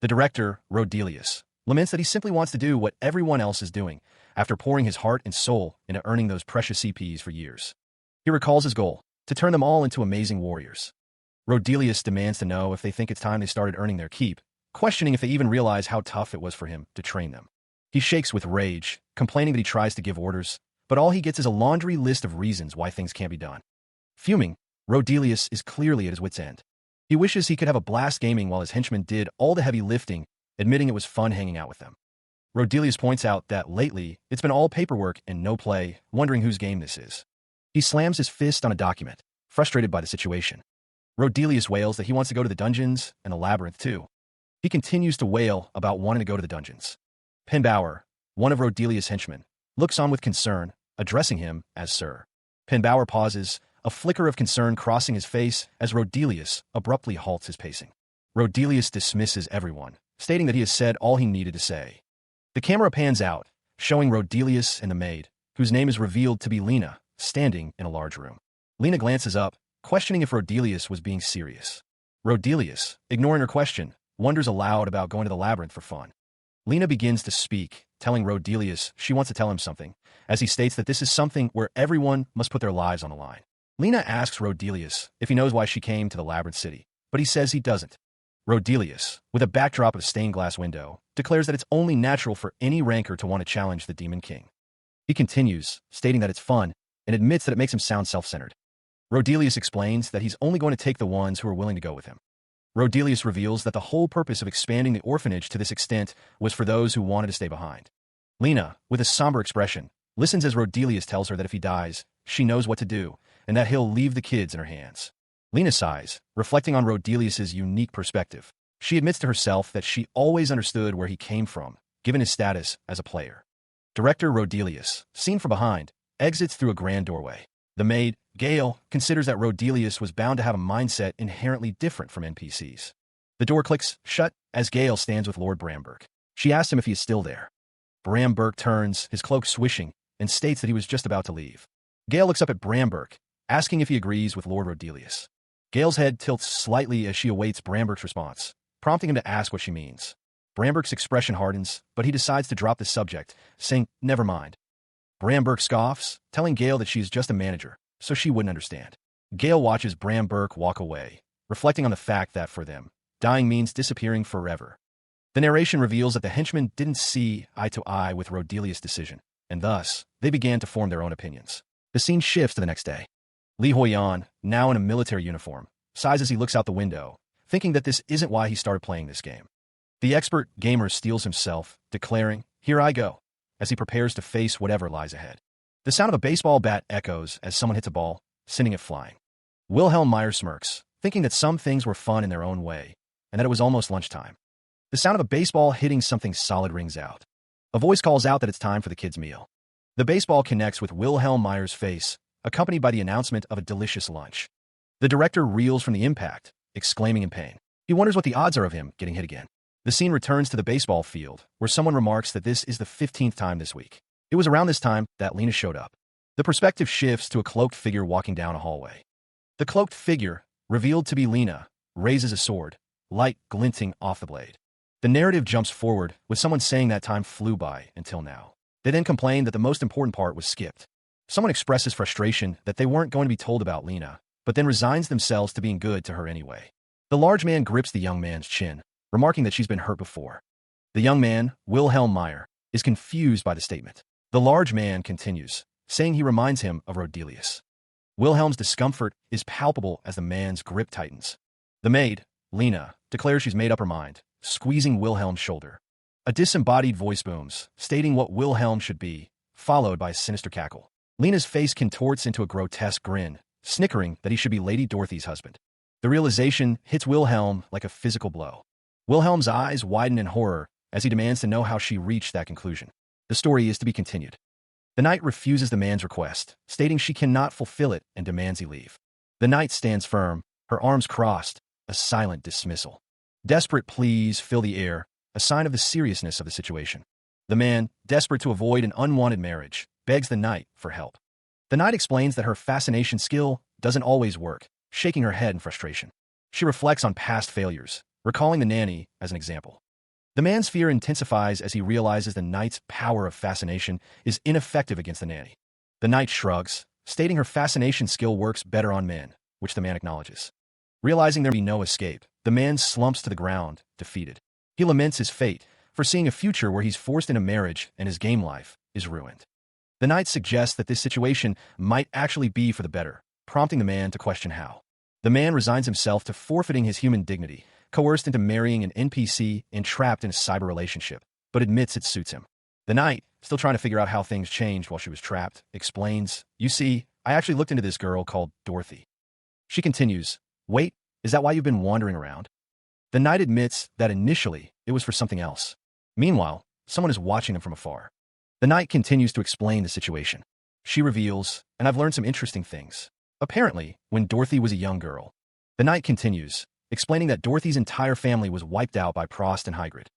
The director, Rodelius, laments that he simply wants to do what everyone else is doing, after pouring his heart and soul into earning those precious CPs for years. He recalls his goal, to turn them all into amazing warriors. Rodelius demands to know if they think it's time they started earning their keep, questioning if they even realize how tough it was for him to train them. He shakes with rage, complaining that he tries to give orders, but all he gets is a laundry list of reasons why things can't be done. Fuming, Rodelius is clearly at his wit's end. He wishes he could have a blast gaming while his henchmen did all the heavy lifting, admitting it was fun hanging out with them. Rodelius points out that lately, it's been all paperwork and no play, wondering whose game this is. He slams his fist on a document, frustrated by the situation. Rodelius wails that he wants to go to the dungeons and the labyrinth too. He continues to wail about wanting to go to the dungeons. Pin Bauer, one of Rodelius' henchmen, looks on with concern, addressing him as Sir. Pin Bauer pauses, a flicker of concern crossing his face as Rodelius abruptly halts his pacing. Rodelius dismisses everyone, stating that he has said all he needed to say. The camera pans out, showing Rodelius and the maid, whose name is revealed to be Lena, standing in a large room. Lena glances up, questioning if Rodelius was being serious. Rodelius, ignoring her question, wonders aloud about going to the labyrinth for fun. Lena begins to speak, telling Rodelius she wants to tell him something, as he states that this is something where everyone must put their lives on the line. Lena asks Rodelius if he knows why she came to the Labyrinth City, but he says he doesn't. Rodelius, with a backdrop of stained glass window, declares that it's only natural for any ranker to want to challenge the Demon King. He continues, stating that it's fun, and admits that it makes him sound self-centered. Rodelius explains that he's only going to take the ones who are willing to go with him. Rodelius reveals that the whole purpose of expanding the orphanage to this extent was for those who wanted to stay behind. Lena, with a somber expression, listens as Rodelius tells her that if he dies, she knows what to do, and that he'll leave the kids in her hands. Lena sighs, reflecting on Rodelius's unique perspective. She admits to herself that she always understood where he came from, given his status as a player. Director Rodelius, seen from behind, exits through a grand doorway. The maid, Gail, considers that Rodelius was bound to have a mindset inherently different from NPCs. The door clicks shut as Gail stands with Lord Bramberg. She asks him if he is still there. Bramberg turns, his cloak swishing, and states that he was just about to leave. Gail looks up at Bramberg, asking if he agrees with Lord Rodelius. Gail's head tilts slightly as she awaits Bramberg's response, prompting him to ask what she means. Bramberg's expression hardens, but he decides to drop the subject, saying, "Never mind." Bramberg scoffs, telling Gale that she's just a manager, so she wouldn't understand. Gale watches Bramberg walk away, reflecting on the fact that for them, dying means disappearing forever. The narration reveals that the henchmen didn't see eye to eye with Rodelia's decision, and thus, they began to form their own opinions. The scene shifts to the next day. Li Huiyan, now in a military uniform, sighs as he looks out the window, thinking that this isn't why he started playing this game. The expert gamer steels himself, declaring, "Here I go," as he prepares to face whatever lies ahead. The sound of a baseball bat echoes as someone hits a ball, sending it flying. Wilhelm Meyer smirks, thinking that some things were fun in their own way, and that it was almost lunchtime. The sound of a baseball hitting something solid rings out. A voice calls out that it's time for the kids' meal. The baseball connects with Wilhelm Meyer's face, accompanied by the announcement of a delicious lunch. The director reels from the impact, exclaiming in pain. He wonders what the odds are of him getting hit again. The scene returns to the baseball field, where someone remarks that this is the 15th time this week. It was around this time that Lena showed up. The perspective shifts to a cloaked figure walking down a hallway. The cloaked figure, revealed to be Lena, raises a sword, light glinting off the blade. The narrative jumps forward, with someone saying that time flew by until now. They then complain that the most important part was skipped. Someone expresses frustration that they weren't going to be told about Lena, but then resigns themselves to being good to her anyway. The large man grips the young man's chin, remarking that she's been hurt before. The young man, Wilhelm Meyer, is confused by the statement. The large man continues, saying he reminds him of Rodelius. Wilhelm's discomfort is palpable as the man's grip tightens. The maid, Lena, declares she's made up her mind, squeezing Wilhelm's shoulder. A disembodied voice booms, stating what Wilhelm should be, followed by a sinister cackle. Lena's face contorts into a grotesque grin, snickering that he should be Lady Dorothy's husband. The realization hits Wilhelm like a physical blow. Wilhelm's eyes widen in horror as he demands to know how she reached that conclusion. The story is to be continued. The knight refuses the man's request, stating she cannot fulfill it and demands he leave. The knight stands firm, her arms crossed, a silent dismissal. Desperate pleas fill the air, a sign of the seriousness of the situation. The man, desperate to avoid an unwanted marriage, begs the knight for help. The knight explains that her fascination skill doesn't always work, shaking her head in frustration. She reflects on past failures, recalling the nanny as an example. The man's fear intensifies as he realizes the knight's power of fascination is ineffective against the nanny. The knight shrugs, stating her fascination skill works better on men, which the man acknowledges. Realizing there be no escape, the man slumps to the ground, defeated. He laments his fate, foreseeing a future where he's forced into marriage and his game life is ruined. The knight suggests that this situation might actually be for the better, prompting the man to question how. The man resigns himself to forfeiting his human dignity, coerced into marrying an NPC and trapped in a cyber relationship, but admits it suits him. The knight, still trying to figure out how things changed while she was trapped, explains, "You see, I actually looked into this girl called Dorothy." She continues, "Wait, is that why you've been wandering around?" The knight admits that initially it was for something else. Meanwhile, someone is watching them from afar. The knight continues to explain the situation. She reveals, "And I've learned some interesting things. Apparently, when Dorothy was a young girl." The knight continues, explaining that Dorothy's entire family was wiped out by Prost and Hygrid.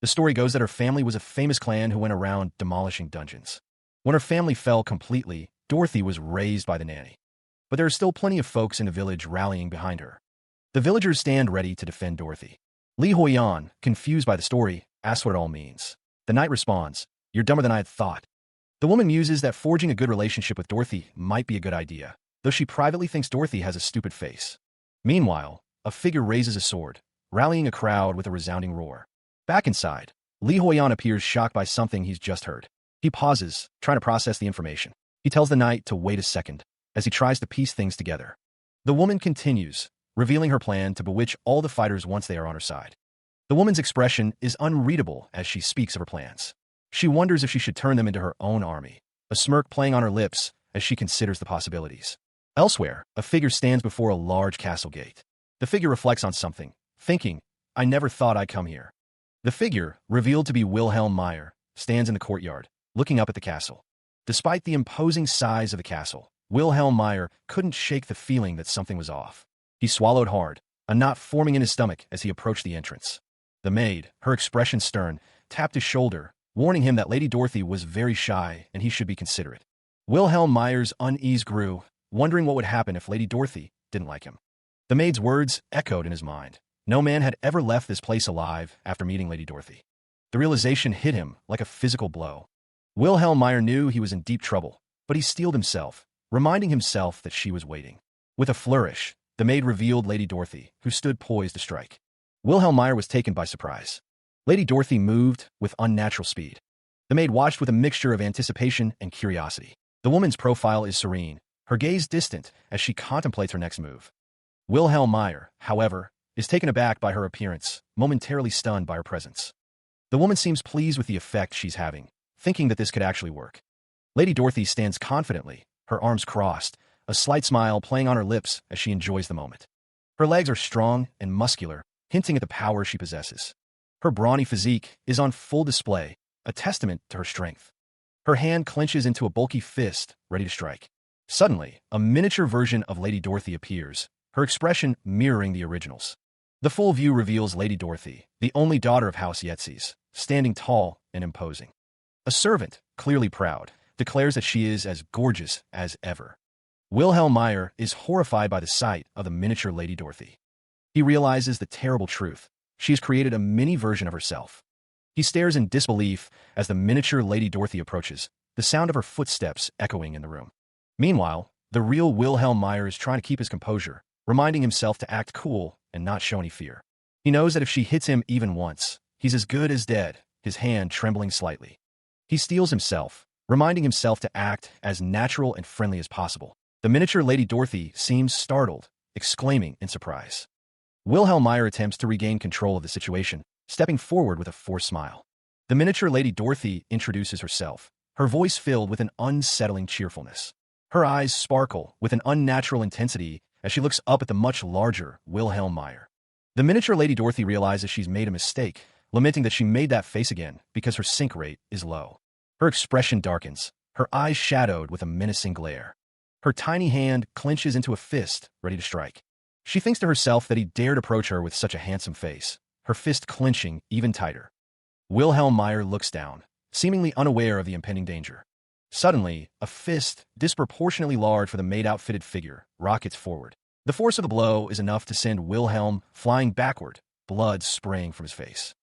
The story goes that her family was a famous clan who went around demolishing dungeons. When her family fell completely, Dorothy was raised by the nanny. But there are still plenty of folks in the village rallying behind her. The villagers stand ready to defend Dorothy. Li Huiyan, confused by the story, asks what it all means. The knight responds, "You're dumber than I had thought." The woman muses that forging a good relationship with Dorothy might be a good idea, though she privately thinks Dorothy has a stupid face. Meanwhile, a figure raises a sword, rallying a crowd with a resounding roar. Back inside, Li Huiyan appears shocked by something he's just heard. He pauses, trying to process the information. He tells the knight to wait a second, as he tries to piece things together. The woman continues, revealing her plan to bewitch all the fighters once they are on her side. The woman's expression is unreadable as she speaks of her plans. She wonders if she should turn them into her own army, a smirk playing on her lips as she considers the possibilities. Elsewhere, a figure stands before a large castle gate. The figure reflects on something, thinking, "I never thought I'd come here." The figure, revealed to be Wilhelm Meyer, stands in the courtyard, looking up at the castle. Despite the imposing size of the castle, Wilhelm Meyer couldn't shake the feeling that something was off. He swallowed hard, a knot forming in his stomach as he approached the entrance. The maid, her expression stern, tapped his shoulder, warning him that Lady Dorothy was very shy and he should be considerate. Wilhelm Meyer's unease grew, wondering what would happen if Lady Dorothy didn't like him. The maid's words echoed in his mind, No man had ever left this place alive after meeting Lady Dorothy. The realization hit him like a physical blow. Wilhelm Meyer knew he was in deep trouble, but he steeled himself, reminding himself that she was waiting. With a flourish, the maid revealed Lady Dorothy, who stood poised to strike. Wilhelm Meyer was taken by surprise. Lady Dorothy moved with unnatural speed. The maid watched with a mixture of anticipation and curiosity. The woman's profile is serene, her gaze distant as she contemplates her next move. Wilhelm Meyer, however, is taken aback by her appearance, momentarily stunned by her presence. The woman seems pleased with the effect she's having, thinking that this could actually work. Lady Dorothy stands confidently, her arms crossed, a slight smile playing on her lips as she enjoys the moment. Her legs are strong and muscular, hinting at the power she possesses. Her brawny physique is on full display, a testament to her strength. Her hand clenches into a bulky fist, ready to strike. Suddenly, a miniature version of Lady Dorothy appears, her expression mirroring the originals. The full view reveals Lady Dorothy, the only daughter of House Yetzes, standing tall and imposing. A servant, clearly proud, declares that she is as gorgeous as ever. Wilhelm Meyer is horrified by the sight of the miniature Lady Dorothy. He realizes the terrible truth. She has created a mini version of herself. He stares in disbelief as the miniature Lady Dorothy approaches, the sound of her footsteps echoing in the room. Meanwhile, the real Wilhelm Meyer is trying to keep his composure, reminding himself to act cool and not show any fear. He knows that if she hits him even once, he's as good as dead, his hand trembling slightly. He steels himself, reminding himself to act as natural and friendly as possible. The miniature Lady Dorothy seems startled, exclaiming in surprise. Wilhelm Meyer attempts to regain control of the situation, stepping forward with a forced smile. The miniature Lady Dorothy introduces herself, her voice filled with an unsettling cheerfulness. Her eyes sparkle with an unnatural intensity as she looks up at the much larger Wilhelm Meyer. The miniature Lady Dorothy realizes she's made a mistake, lamenting that she made that face again because her sync rate is low. Her expression darkens, her eyes shadowed with a menacing glare. Her tiny hand clenches into a fist, ready to strike. She thinks to herself that he dared approach her with such a handsome face, her fist clenching even tighter. Wilhelm Meyer looks down, seemingly unaware of the impending danger. Suddenly, a fist, disproportionately large for the maid-outfitted figure, rockets forward. The force of the blow is enough to send Wilhelm flying backward, blood spraying from his face.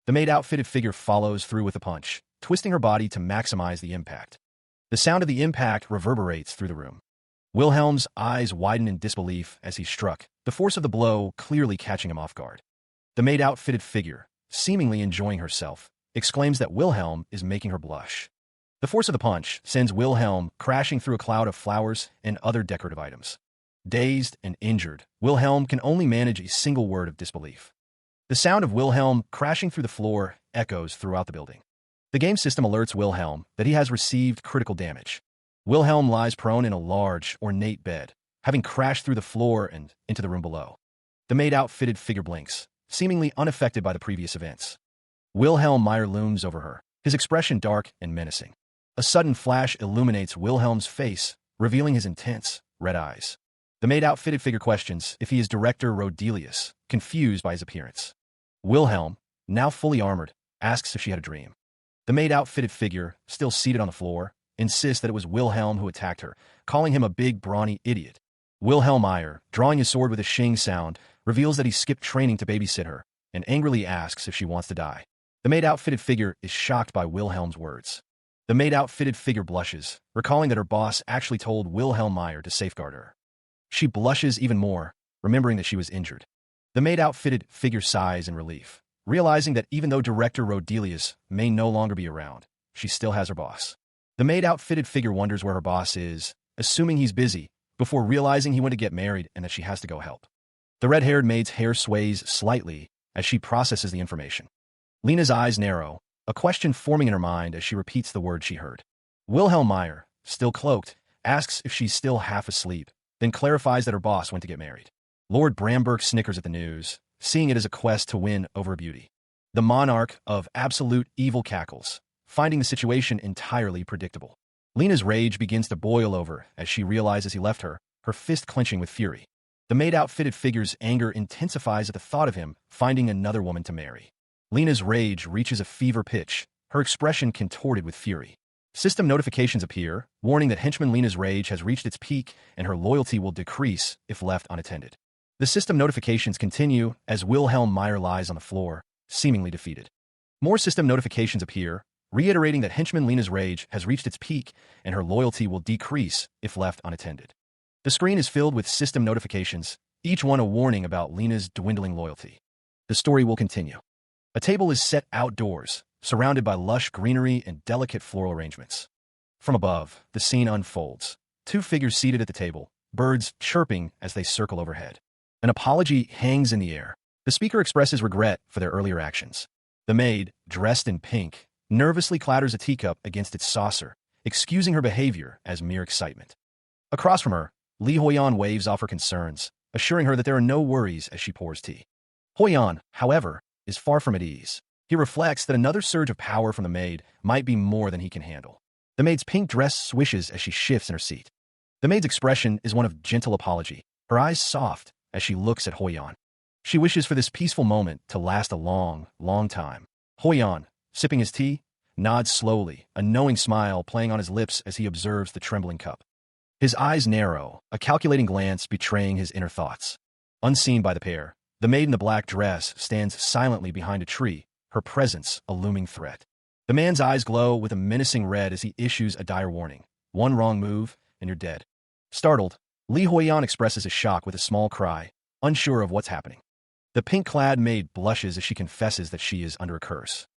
The maid-outfitted figure follows through with a punch, twisting her body to maximize the impact. The sound of the impact reverberates through the room. Wilhelm's eyes widen in disbelief as he struck, the force of the blow clearly catching him off guard. The maid-outfitted figure, seemingly enjoying herself, exclaims that Wilhelm is making her blush. The force of the punch sends Wilhelm crashing through a cloud of flowers and other decorative items. Dazed and injured, Wilhelm can only manage a single word of disbelief. The sound of Wilhelm crashing through the floor echoes throughout the building. The game system alerts Wilhelm that he has received critical damage. Wilhelm lies prone in a large, ornate bed, having crashed through the floor and into the room below. The maid-outfitted figure blinks, seemingly unaffected by the previous events. Wilhelm Meyer looms over her, his expression dark and menacing. A sudden flash illuminates Wilhelm's face, revealing his intense, red eyes. The maid-outfitted figure questions if he is Director Rodelius, confused by his appearance. Wilhelm, now fully armored, asks if she had a dream. The maid-outfitted figure, still seated on the floor, insists that it was Wilhelm who attacked her, calling him a big, brawny idiot. Wilhelm Meyer, drawing his sword with a shing sound, reveals that he skipped training to babysit her, and angrily asks if she wants to die. The maid-outfitted figure is shocked by Wilhelm's words. The maid-outfitted figure blushes, recalling that her boss actually told Wilhelm Meyer to safeguard her. She blushes even more, remembering that she was injured. The maid-outfitted figure sighs in relief, realizing that even though Director Rodelius may no longer be around, she still has her boss. The maid-outfitted figure wonders where her boss is, assuming he's busy, before realizing he went to get married and that she has to go help. The red-haired maid's hair sways slightly as she processes the information. Lena's eyes narrow, a question forming in her mind as she repeats the word she heard. Wilhelm Meyer, still cloaked, asks if she's still half asleep, then clarifies that her boss went to get married. Lord Bramberg snickers at the news, seeing it as a quest to win over beauty. The monarch of absolute evil cackles, finding the situation entirely predictable. Lena's rage begins to boil over as she realizes he left her, her fist clenching with fury. The maid-outfitted figure's anger intensifies at the thought of him finding another woman to marry. Lena's rage reaches a fever pitch, her expression contorted with fury. System notifications appear, warning that henchman Lena's rage has reached its peak and her loyalty will decrease if left unattended. The system notifications continue as Wilhelm Meyer lies on the floor, seemingly defeated. More system notifications appear, reiterating that henchman Lena's rage has reached its peak and her loyalty will decrease if left unattended. The screen is filled with system notifications, each one a warning about Lena's dwindling loyalty. The story will continue. A table is set outdoors, surrounded by lush greenery and delicate floral arrangements. From above, the scene unfolds. Two figures seated at the table, birds chirping as they circle overhead. An apology hangs in the air. The speaker expresses regret for their earlier actions. The maid, dressed in pink, nervously clatters a teacup against its saucer, excusing her behavior as mere excitement. Across from her, Li Huiyan waves off her concerns, assuring her that there are no worries as she pours tea. Huiyan, however, is far from at ease. He reflects that another surge of power from the maid might be more than he can handle. The maid's pink dress swishes as she shifts in her seat. The maid's expression is one of gentle apology, her eyes soft as she looks at Huiyan. She wishes for this peaceful moment to last a long, long time. Huiyan, sipping his tea, nods slowly, a knowing smile playing on his lips as he observes the trembling cup. His eyes narrow, a calculating glance betraying his inner thoughts. Unseen by the pair, the maid in the black dress stands silently behind a tree, her presence a looming threat. The man's eyes glow with a menacing red as he issues a dire warning. One wrong move, and you're dead. Startled, Li Huiyan expresses his shock with a small cry, unsure of what's happening. The pink-clad maid blushes as she confesses that she is under a curse.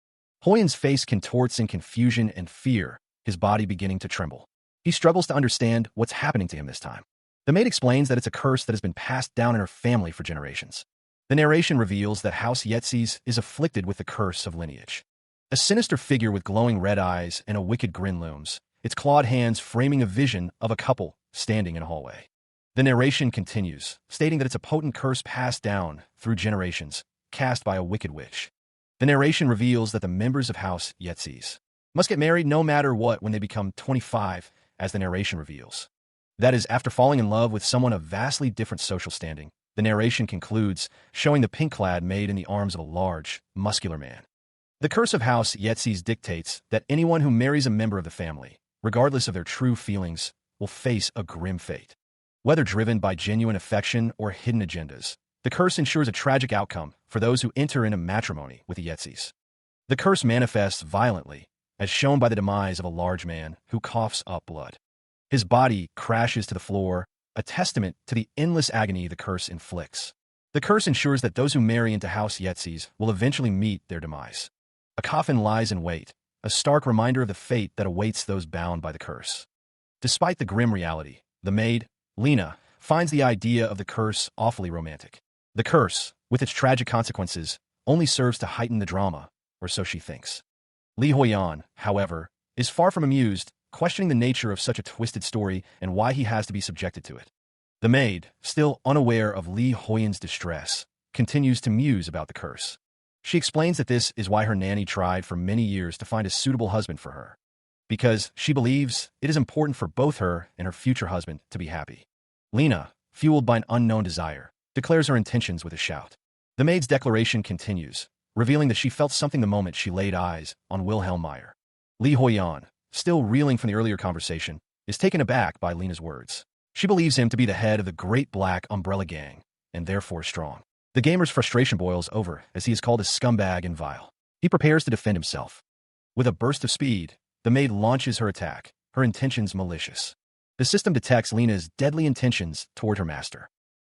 Huiyan's face contorts in confusion and fear, his body beginning to tremble. He struggles to understand what's happening to him this time. The maid explains that it's a curse that has been passed down in her family for generations. The narration reveals that House Yetzes is afflicted with the curse of lineage. A sinister figure with glowing red eyes and a wicked grin looms, its clawed hands framing a vision of a couple standing in a hallway. The narration continues, stating that it's a potent curse passed down through generations, cast by a wicked witch. The narration reveals that the members of House Yetzes must get married no matter what when they become 25, as the narration reveals. That is, after falling in love with someone of vastly different social standing, the narration concludes, showing the pink-clad maid in the arms of a large, muscular man. The curse of House Yetzes dictates that anyone who marries a member of the family, regardless of their true feelings, will face a grim fate. Whether driven by genuine affection or hidden agendas, the curse ensures a tragic outcome for those who enter into matrimony with the Yetzes. The curse manifests violently, as shown by the demise of a large man who coughs up blood. His body crashes to the floor, a testament to the endless agony the curse inflicts. The curse ensures that those who marry into House Yetzes will eventually meet their demise. A coffin lies in wait, a stark reminder of the fate that awaits those bound by the curse. Despite the grim reality, the maid, Lena, finds the idea of the curse awfully romantic. The curse, with its tragic consequences, only serves to heighten the drama, or so she thinks. Li Huiyan, however, is far from amused, questioning the nature of such a twisted story and why he has to be subjected to it. The maid, still unaware of Li Huiyan's distress, continues to muse about the curse. She explains that this is why her nanny tried for many years to find a suitable husband for her, because she believes it is important for both her and her future husband to be happy. Lena, fueled by an unknown desire, declares her intentions with a shout. The maid's declaration continues, revealing that she felt something the moment she laid eyes on Wilhelm Meyer. Li Huiyan, still reeling from the earlier conversation, is taken aback by Lena's words. She believes him to be the head of the Great Black Umbrella Gang, and therefore strong. The gamer's frustration boils over as he is called a scumbag and vile. He prepares to defend himself. With a burst of speed, the maid launches her attack, her intentions malicious. The system detects Lena's deadly intentions toward her master.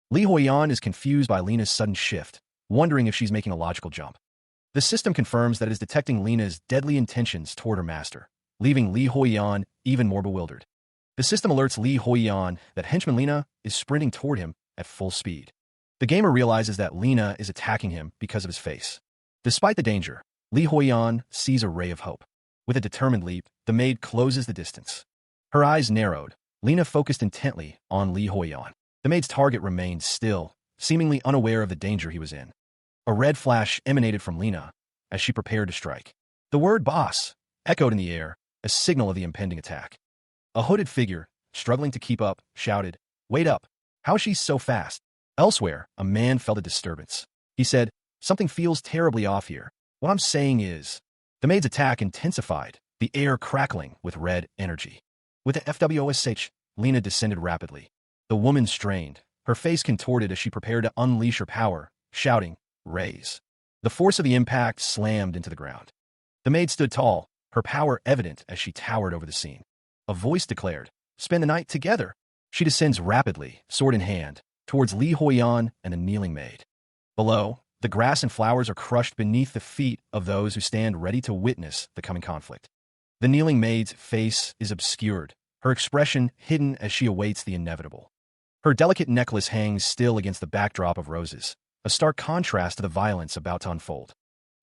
Li Huiyan is confused by Lena's sudden shift, wondering if she's making a logical jump. The system confirms that it is detecting Lena's deadly intentions toward her master, leaving Li Huiyan even more bewildered. The system alerts Li Huiyan that henchman Lena is sprinting toward him at full speed. The gamer realizes that Lena is attacking him because of his face. Despite the danger, Li Huiyan sees a ray of hope. With a determined leap, the maid closes the distance. Her eyes narrowed, Lena focused intently on Li Huiyan. The maid's target remained still, seemingly unaware of the danger he was in. A red flash emanated from Lena as she prepared to strike. The word boss echoed in the air, a signal of the impending attack. A hooded figure, struggling to keep up, shouted, "Wait up! How is she so fast?" Elsewhere, a man felt a disturbance. He said, "Something feels terribly off here. What I'm saying is..." The maid's attack intensified, the air crackling with red energy. With the FWOSH, Lena descended rapidly. The woman strained, her face contorted as she prepared to unleash her power, shouting, "Raise." The force of the impact slammed into the ground. The maid stood tall, her power evident as she towered over the scene. A voice declared, "Spend the night together." She descends rapidly, sword in hand, towards Li Huiyan and the kneeling maid. Below, the grass and flowers are crushed beneath the feet of those who stand ready to witness the coming conflict. The kneeling maid's face is obscured, her expression hidden as she awaits the inevitable. Her delicate necklace hangs still against the backdrop of roses, a stark contrast to the violence about to unfold.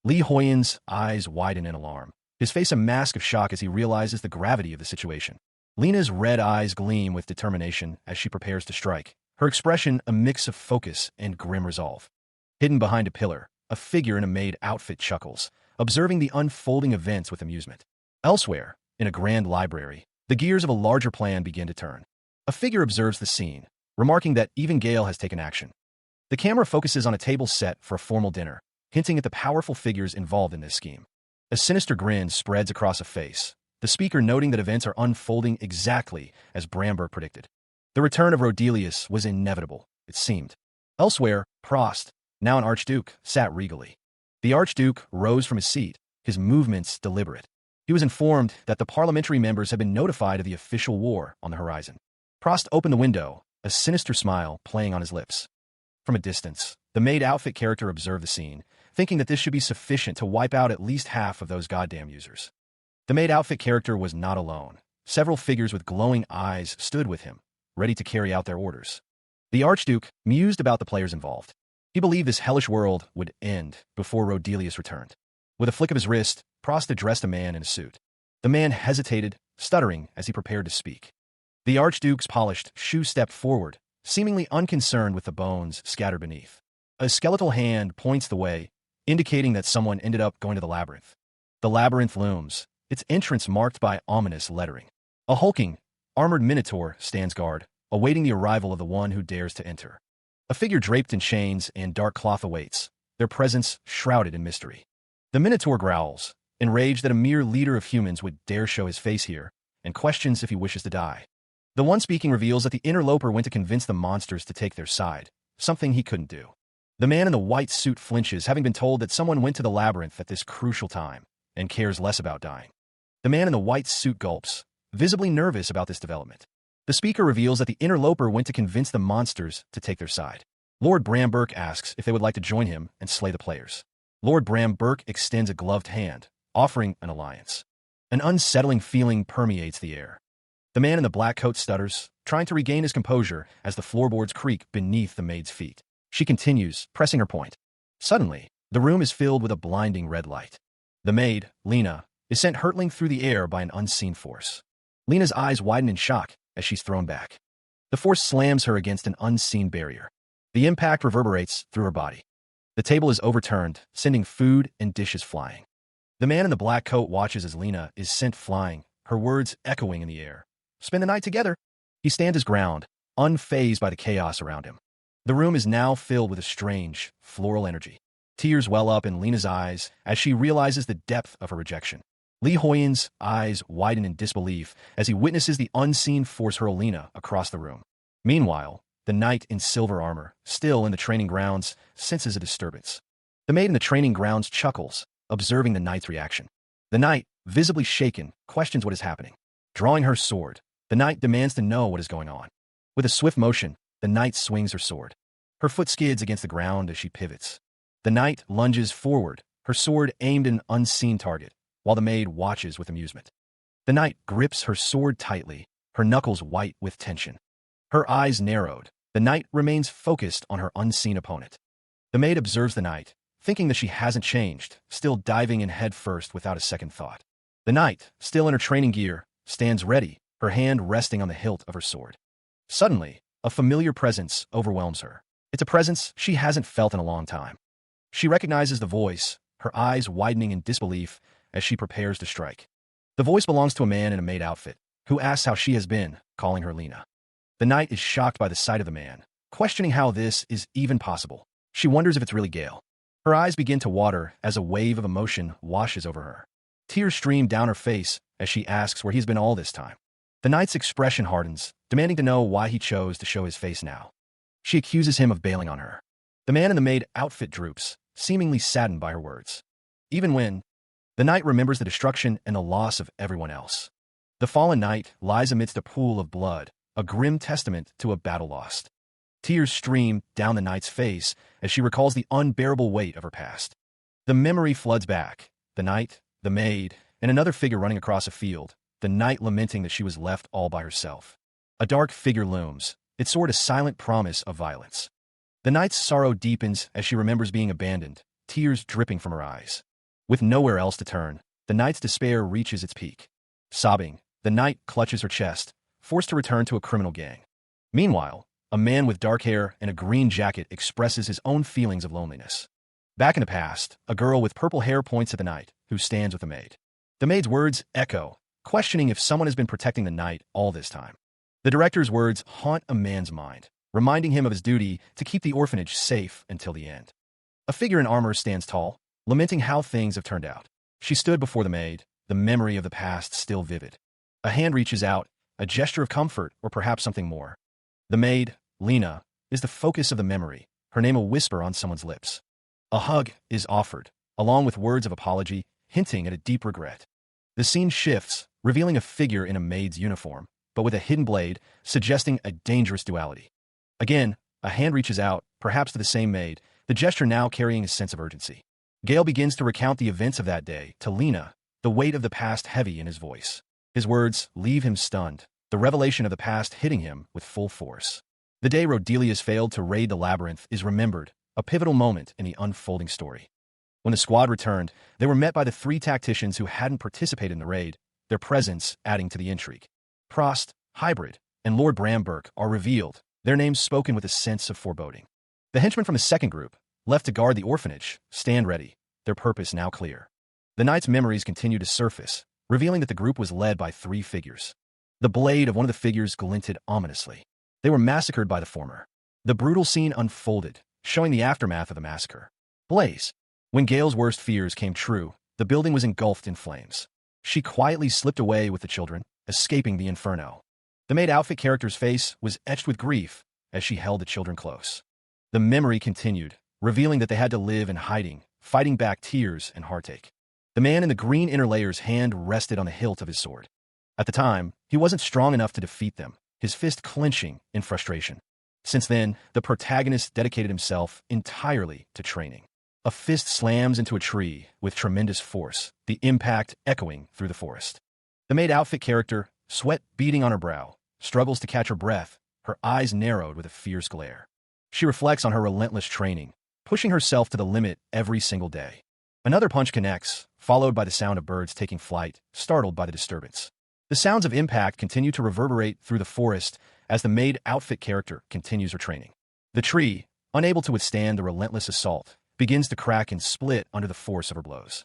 Li Huiyan's eyes widen in alarm, his face a mask of shock as he realizes the gravity of the situation. Lena's red eyes gleam with determination as she prepares to strike, her expression a mix of focus and grim resolve. Hidden behind a pillar, a figure in a maid outfit chuckles, observing the unfolding events with amusement. Elsewhere, in a grand library, the gears of a larger plan begin to turn. A figure observes the scene, remarking that even Gale has taken action. The camera focuses on a table set for a formal dinner, hinting at the powerful figures involved in this scheme. A sinister grin spreads across a face, the speaker noting that events are unfolding exactly as Bramberg predicted. The return of Rodelius was inevitable, it seemed. Elsewhere, Prost, now an archduke, sat regally. The archduke rose from his seat, his movements deliberate. He was informed that the parliamentary members had been notified of the official war on the horizon. Prost opened the window, a sinister smile playing on his lips. From a distance, the maid outfit character observed the scene, thinking that this should be sufficient to wipe out at least half of those goddamn users. The maid outfit character was not alone. Several figures with glowing eyes stood with him, ready to carry out their orders. The archduke mused about the players involved. He believed this hellish world would end before Rodelius returned. With a flick of his wrist, Prost addressed a man in a suit. The man hesitated, stuttering as he prepared to speak. The archduke's polished shoe stepped forward, seemingly unconcerned with the bones scattered beneath. A skeletal hand points the way, indicating that someone ended up going to the labyrinth. The labyrinth looms, its entrance marked by ominous lettering. A hulking, armored minotaur stands guard, awaiting the arrival of the one who dares to enter. A figure draped in chains and dark cloth awaits, their presence shrouded in mystery. The minotaur growls, enraged that a mere leader of humans would dare show his face here, and questions if he wishes to die. The one speaking reveals that the interloper went to convince the monsters to take their side, something he couldn't do. The man in the white suit flinches, having been told that someone went to the labyrinth at this crucial time, and cares less about dying. The man in the white suit gulps, visibly nervous about this development. The speaker reveals that the interloper went to convince the monsters to take their side. Lord Bramberg asks if they would like to join him and slay the players. Lord Bramberg extends a gloved hand, offering an alliance. An unsettling feeling permeates the air. The man in the black coat stutters, trying to regain his composure as the floorboards creak beneath the maid's feet. She continues, pressing her point. Suddenly, the room is filled with a blinding red light. The maid, Lena, is sent hurtling through the air by an unseen force. Lena's eyes widen in shock as she's thrown back. The force slams her against an unseen barrier. The impact reverberates through her body. The table is overturned, sending food and dishes flying. The man in the black coat watches as Lena is sent flying, her words echoing in the air. Spend the night together. He stands his ground, unfazed by the chaos around him. The room is now filled with a strange, floral energy. Tears well up in Lena's eyes as she realizes the depth of her rejection. Li Huiyan's eyes widen in disbelief as he witnesses the unseen force hurl Lena across the room. Meanwhile, the knight in silver armor, still in the training grounds, senses a disturbance. The maid in the training grounds chuckles, observing the knight's reaction. The knight, visibly shaken, questions what is happening. Drawing her sword, the knight demands to know what is going on. With a swift motion, the knight swings her sword. Her foot skids against the ground as she pivots. The knight lunges forward, her sword aimed at an unseen target, while the maid watches with amusement. The knight grips her sword tightly, her knuckles white with tension. Her eyes narrowed, the knight remains focused on her unseen opponent. The maid observes the knight, thinking that she hasn't changed, still diving in head first without a second thought. The knight, still in her training gear, stands ready, her hand resting on the hilt of her sword. Suddenly, a familiar presence overwhelms her. It's a presence she hasn't felt in a long time. She recognizes the voice, her eyes widening in disbelief as she prepares to strike. The voice belongs to a man in a maid outfit, who asks how she has been, calling her Lena. The knight is shocked by the sight of the man, questioning how this is even possible. She wonders if it's really Gale. Her eyes begin to water as a wave of emotion washes over her. Tears stream down her face as she asks where he's been all this time. The knight's expression hardens, demanding to know why he chose to show his face now. She accuses him of bailing on her. The man in the maid outfit droops, seemingly saddened by her words. Even when the knight remembers the destruction and the loss of everyone else. The fallen knight lies amidst a pool of blood, a grim testament to a battle lost. Tears stream down the knight's face as she recalls the unbearable weight of her past. The memory floods back. The knight, the maid, and another figure running across a field, the knight lamenting that she was left all by herself. A dark figure looms, its sword a silent promise of violence. The knight's sorrow deepens as she remembers being abandoned, tears dripping from her eyes. With nowhere else to turn, the knight's despair reaches its peak. Sobbing, the knight clutches her chest, forced to return to a criminal gang. Meanwhile, a man with dark hair and a green jacket expresses his own feelings of loneliness. Back in the past, a girl with purple hair points at the knight, who stands with the maid. The maid's words echo, questioning if someone has been protecting the knight all this time. The director's words haunt a man's mind, reminding him of his duty to keep the orphanage safe until the end. A figure in armor stands tall, lamenting how things have turned out. She stood before the maid, the memory of the past still vivid. A hand reaches out, a gesture of comfort or perhaps something more. The maid, Lena, is the focus of the memory, her name a whisper on someone's lips. A hug is offered, along with words of apology, hinting at a deep regret. The scene shifts, revealing a figure in a maid's uniform, but with a hidden blade, suggesting a dangerous duality. Again, a hand reaches out, perhaps to the same maid, the gesture now carrying a sense of urgency. Gale begins to recount the events of that day to Lena, the weight of the past heavy in his voice. His words leave him stunned, the revelation of the past hitting him with full force. The day Rodelius failed to raid the Labyrinth is remembered, a pivotal moment in the unfolding story. When the squad returned, they were met by the three tacticians who hadn't participated in the raid, their presence adding to the intrigue. Prost, Hybrid, and Lord Bramberg are revealed, their names spoken with a sense of foreboding. The henchmen from the second group, left to guard the orphanage, stand ready, their purpose now clear. The knight's memories continue to surface, revealing that the group was led by three figures. The blade of one of the figures glinted ominously. They were massacred by the former. The brutal scene unfolded, showing the aftermath of the massacre. Blaze. When Gale's worst fears came true, the building was engulfed in flames. She quietly slipped away with the children, escaping the inferno. The maid outfit character's face was etched with grief as she held the children close. The memory continued, revealing that they had to live in hiding, fighting back tears and heartache. The man in the green inner layer's hand rested on the hilt of his sword. At the time, he wasn't strong enough to defeat them, his fist clenching in frustration. Since then, the protagonist dedicated himself entirely to training. A fist slams into a tree with tremendous force, the impact echoing through the forest. The maid outfit character, sweat beading on her brow, struggles to catch her breath, her eyes narrowed with a fierce glare. She reflects on her relentless training, pushing herself to the limit every single day. Another punch connects, followed by the sound of birds taking flight, startled by the disturbance. The sounds of impact continue to reverberate through the forest as the maid outfit character continues her training. The tree, unable to withstand the relentless assault, begins to crack and split under the force of her blows.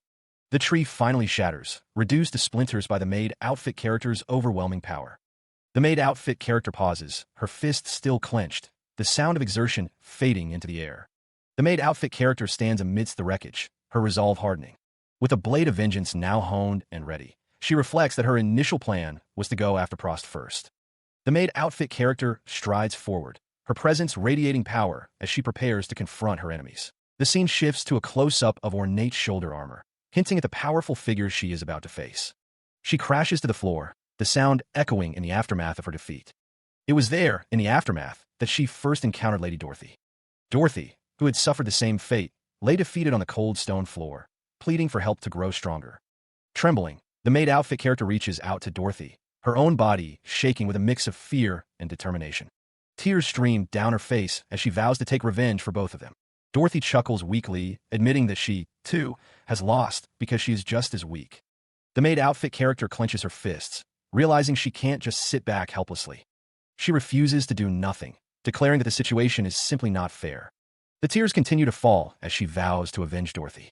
The tree finally shatters, reduced to splinters by the maid outfit character's overwhelming power. The maid outfit character pauses, her fist still clenched, the sound of exertion fading into the air. The maid outfit character stands amidst the wreckage, her resolve hardening. With a blade of vengeance now honed and ready, she reflects that her initial plan was to go after Prost first. The maid outfit character strides forward, her presence radiating power as she prepares to confront her enemies. The scene shifts to a close-up of ornate shoulder armor, hinting at the powerful figure she is about to face. She crashes to the floor, the sound echoing in the aftermath of her defeat. It was there, in the aftermath, that she first encountered Lady Dorothy. Dorothy, who had suffered the same fate, lay defeated on the cold stone floor, pleading for help to grow stronger. Trembling, the maid outfit character reaches out to Dorothy, her own body shaking with a mix of fear and determination. Tears stream down her face as she vows to take revenge for both of them. Dorothy chuckles weakly, admitting that she, too, has lost because she is just as weak. The maid outfit character clenches her fists, realizing she can't just sit back helplessly. She refuses to do nothing, declaring that the situation is simply not fair. The tears continue to fall as she vows to avenge Dorothy.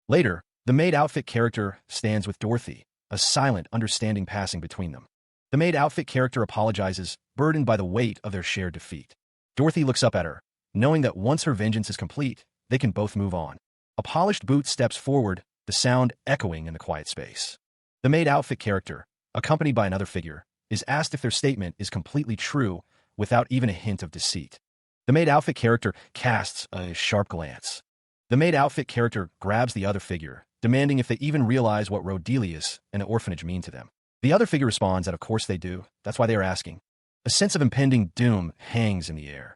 Later, the maid outfit character stands with Dorothy, a silent understanding passing between them. The maid outfit character apologizes, burdened by the weight of their shared defeat. Dorothy looks up at her, knowing that once her vengeance is complete, they can both move on. A polished boot steps forward, the sound echoing in the quiet space. The maid outfit character, accompanied by another figure, is asked if their statement is completely true without even a hint of deceit. The maid outfit character casts a sharp glance. The maid outfit character grabs the other figure, demanding if they even realize what Rodelius and the orphanage mean to them. The other figure responds that of course they do. That's why they are asking. A sense of impending doom hangs in the air.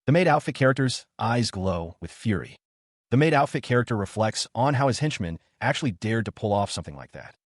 The maid outfit character's eyes glow with fury. The maid outfit character reflects on how his henchmen actually dared to pull off something like that.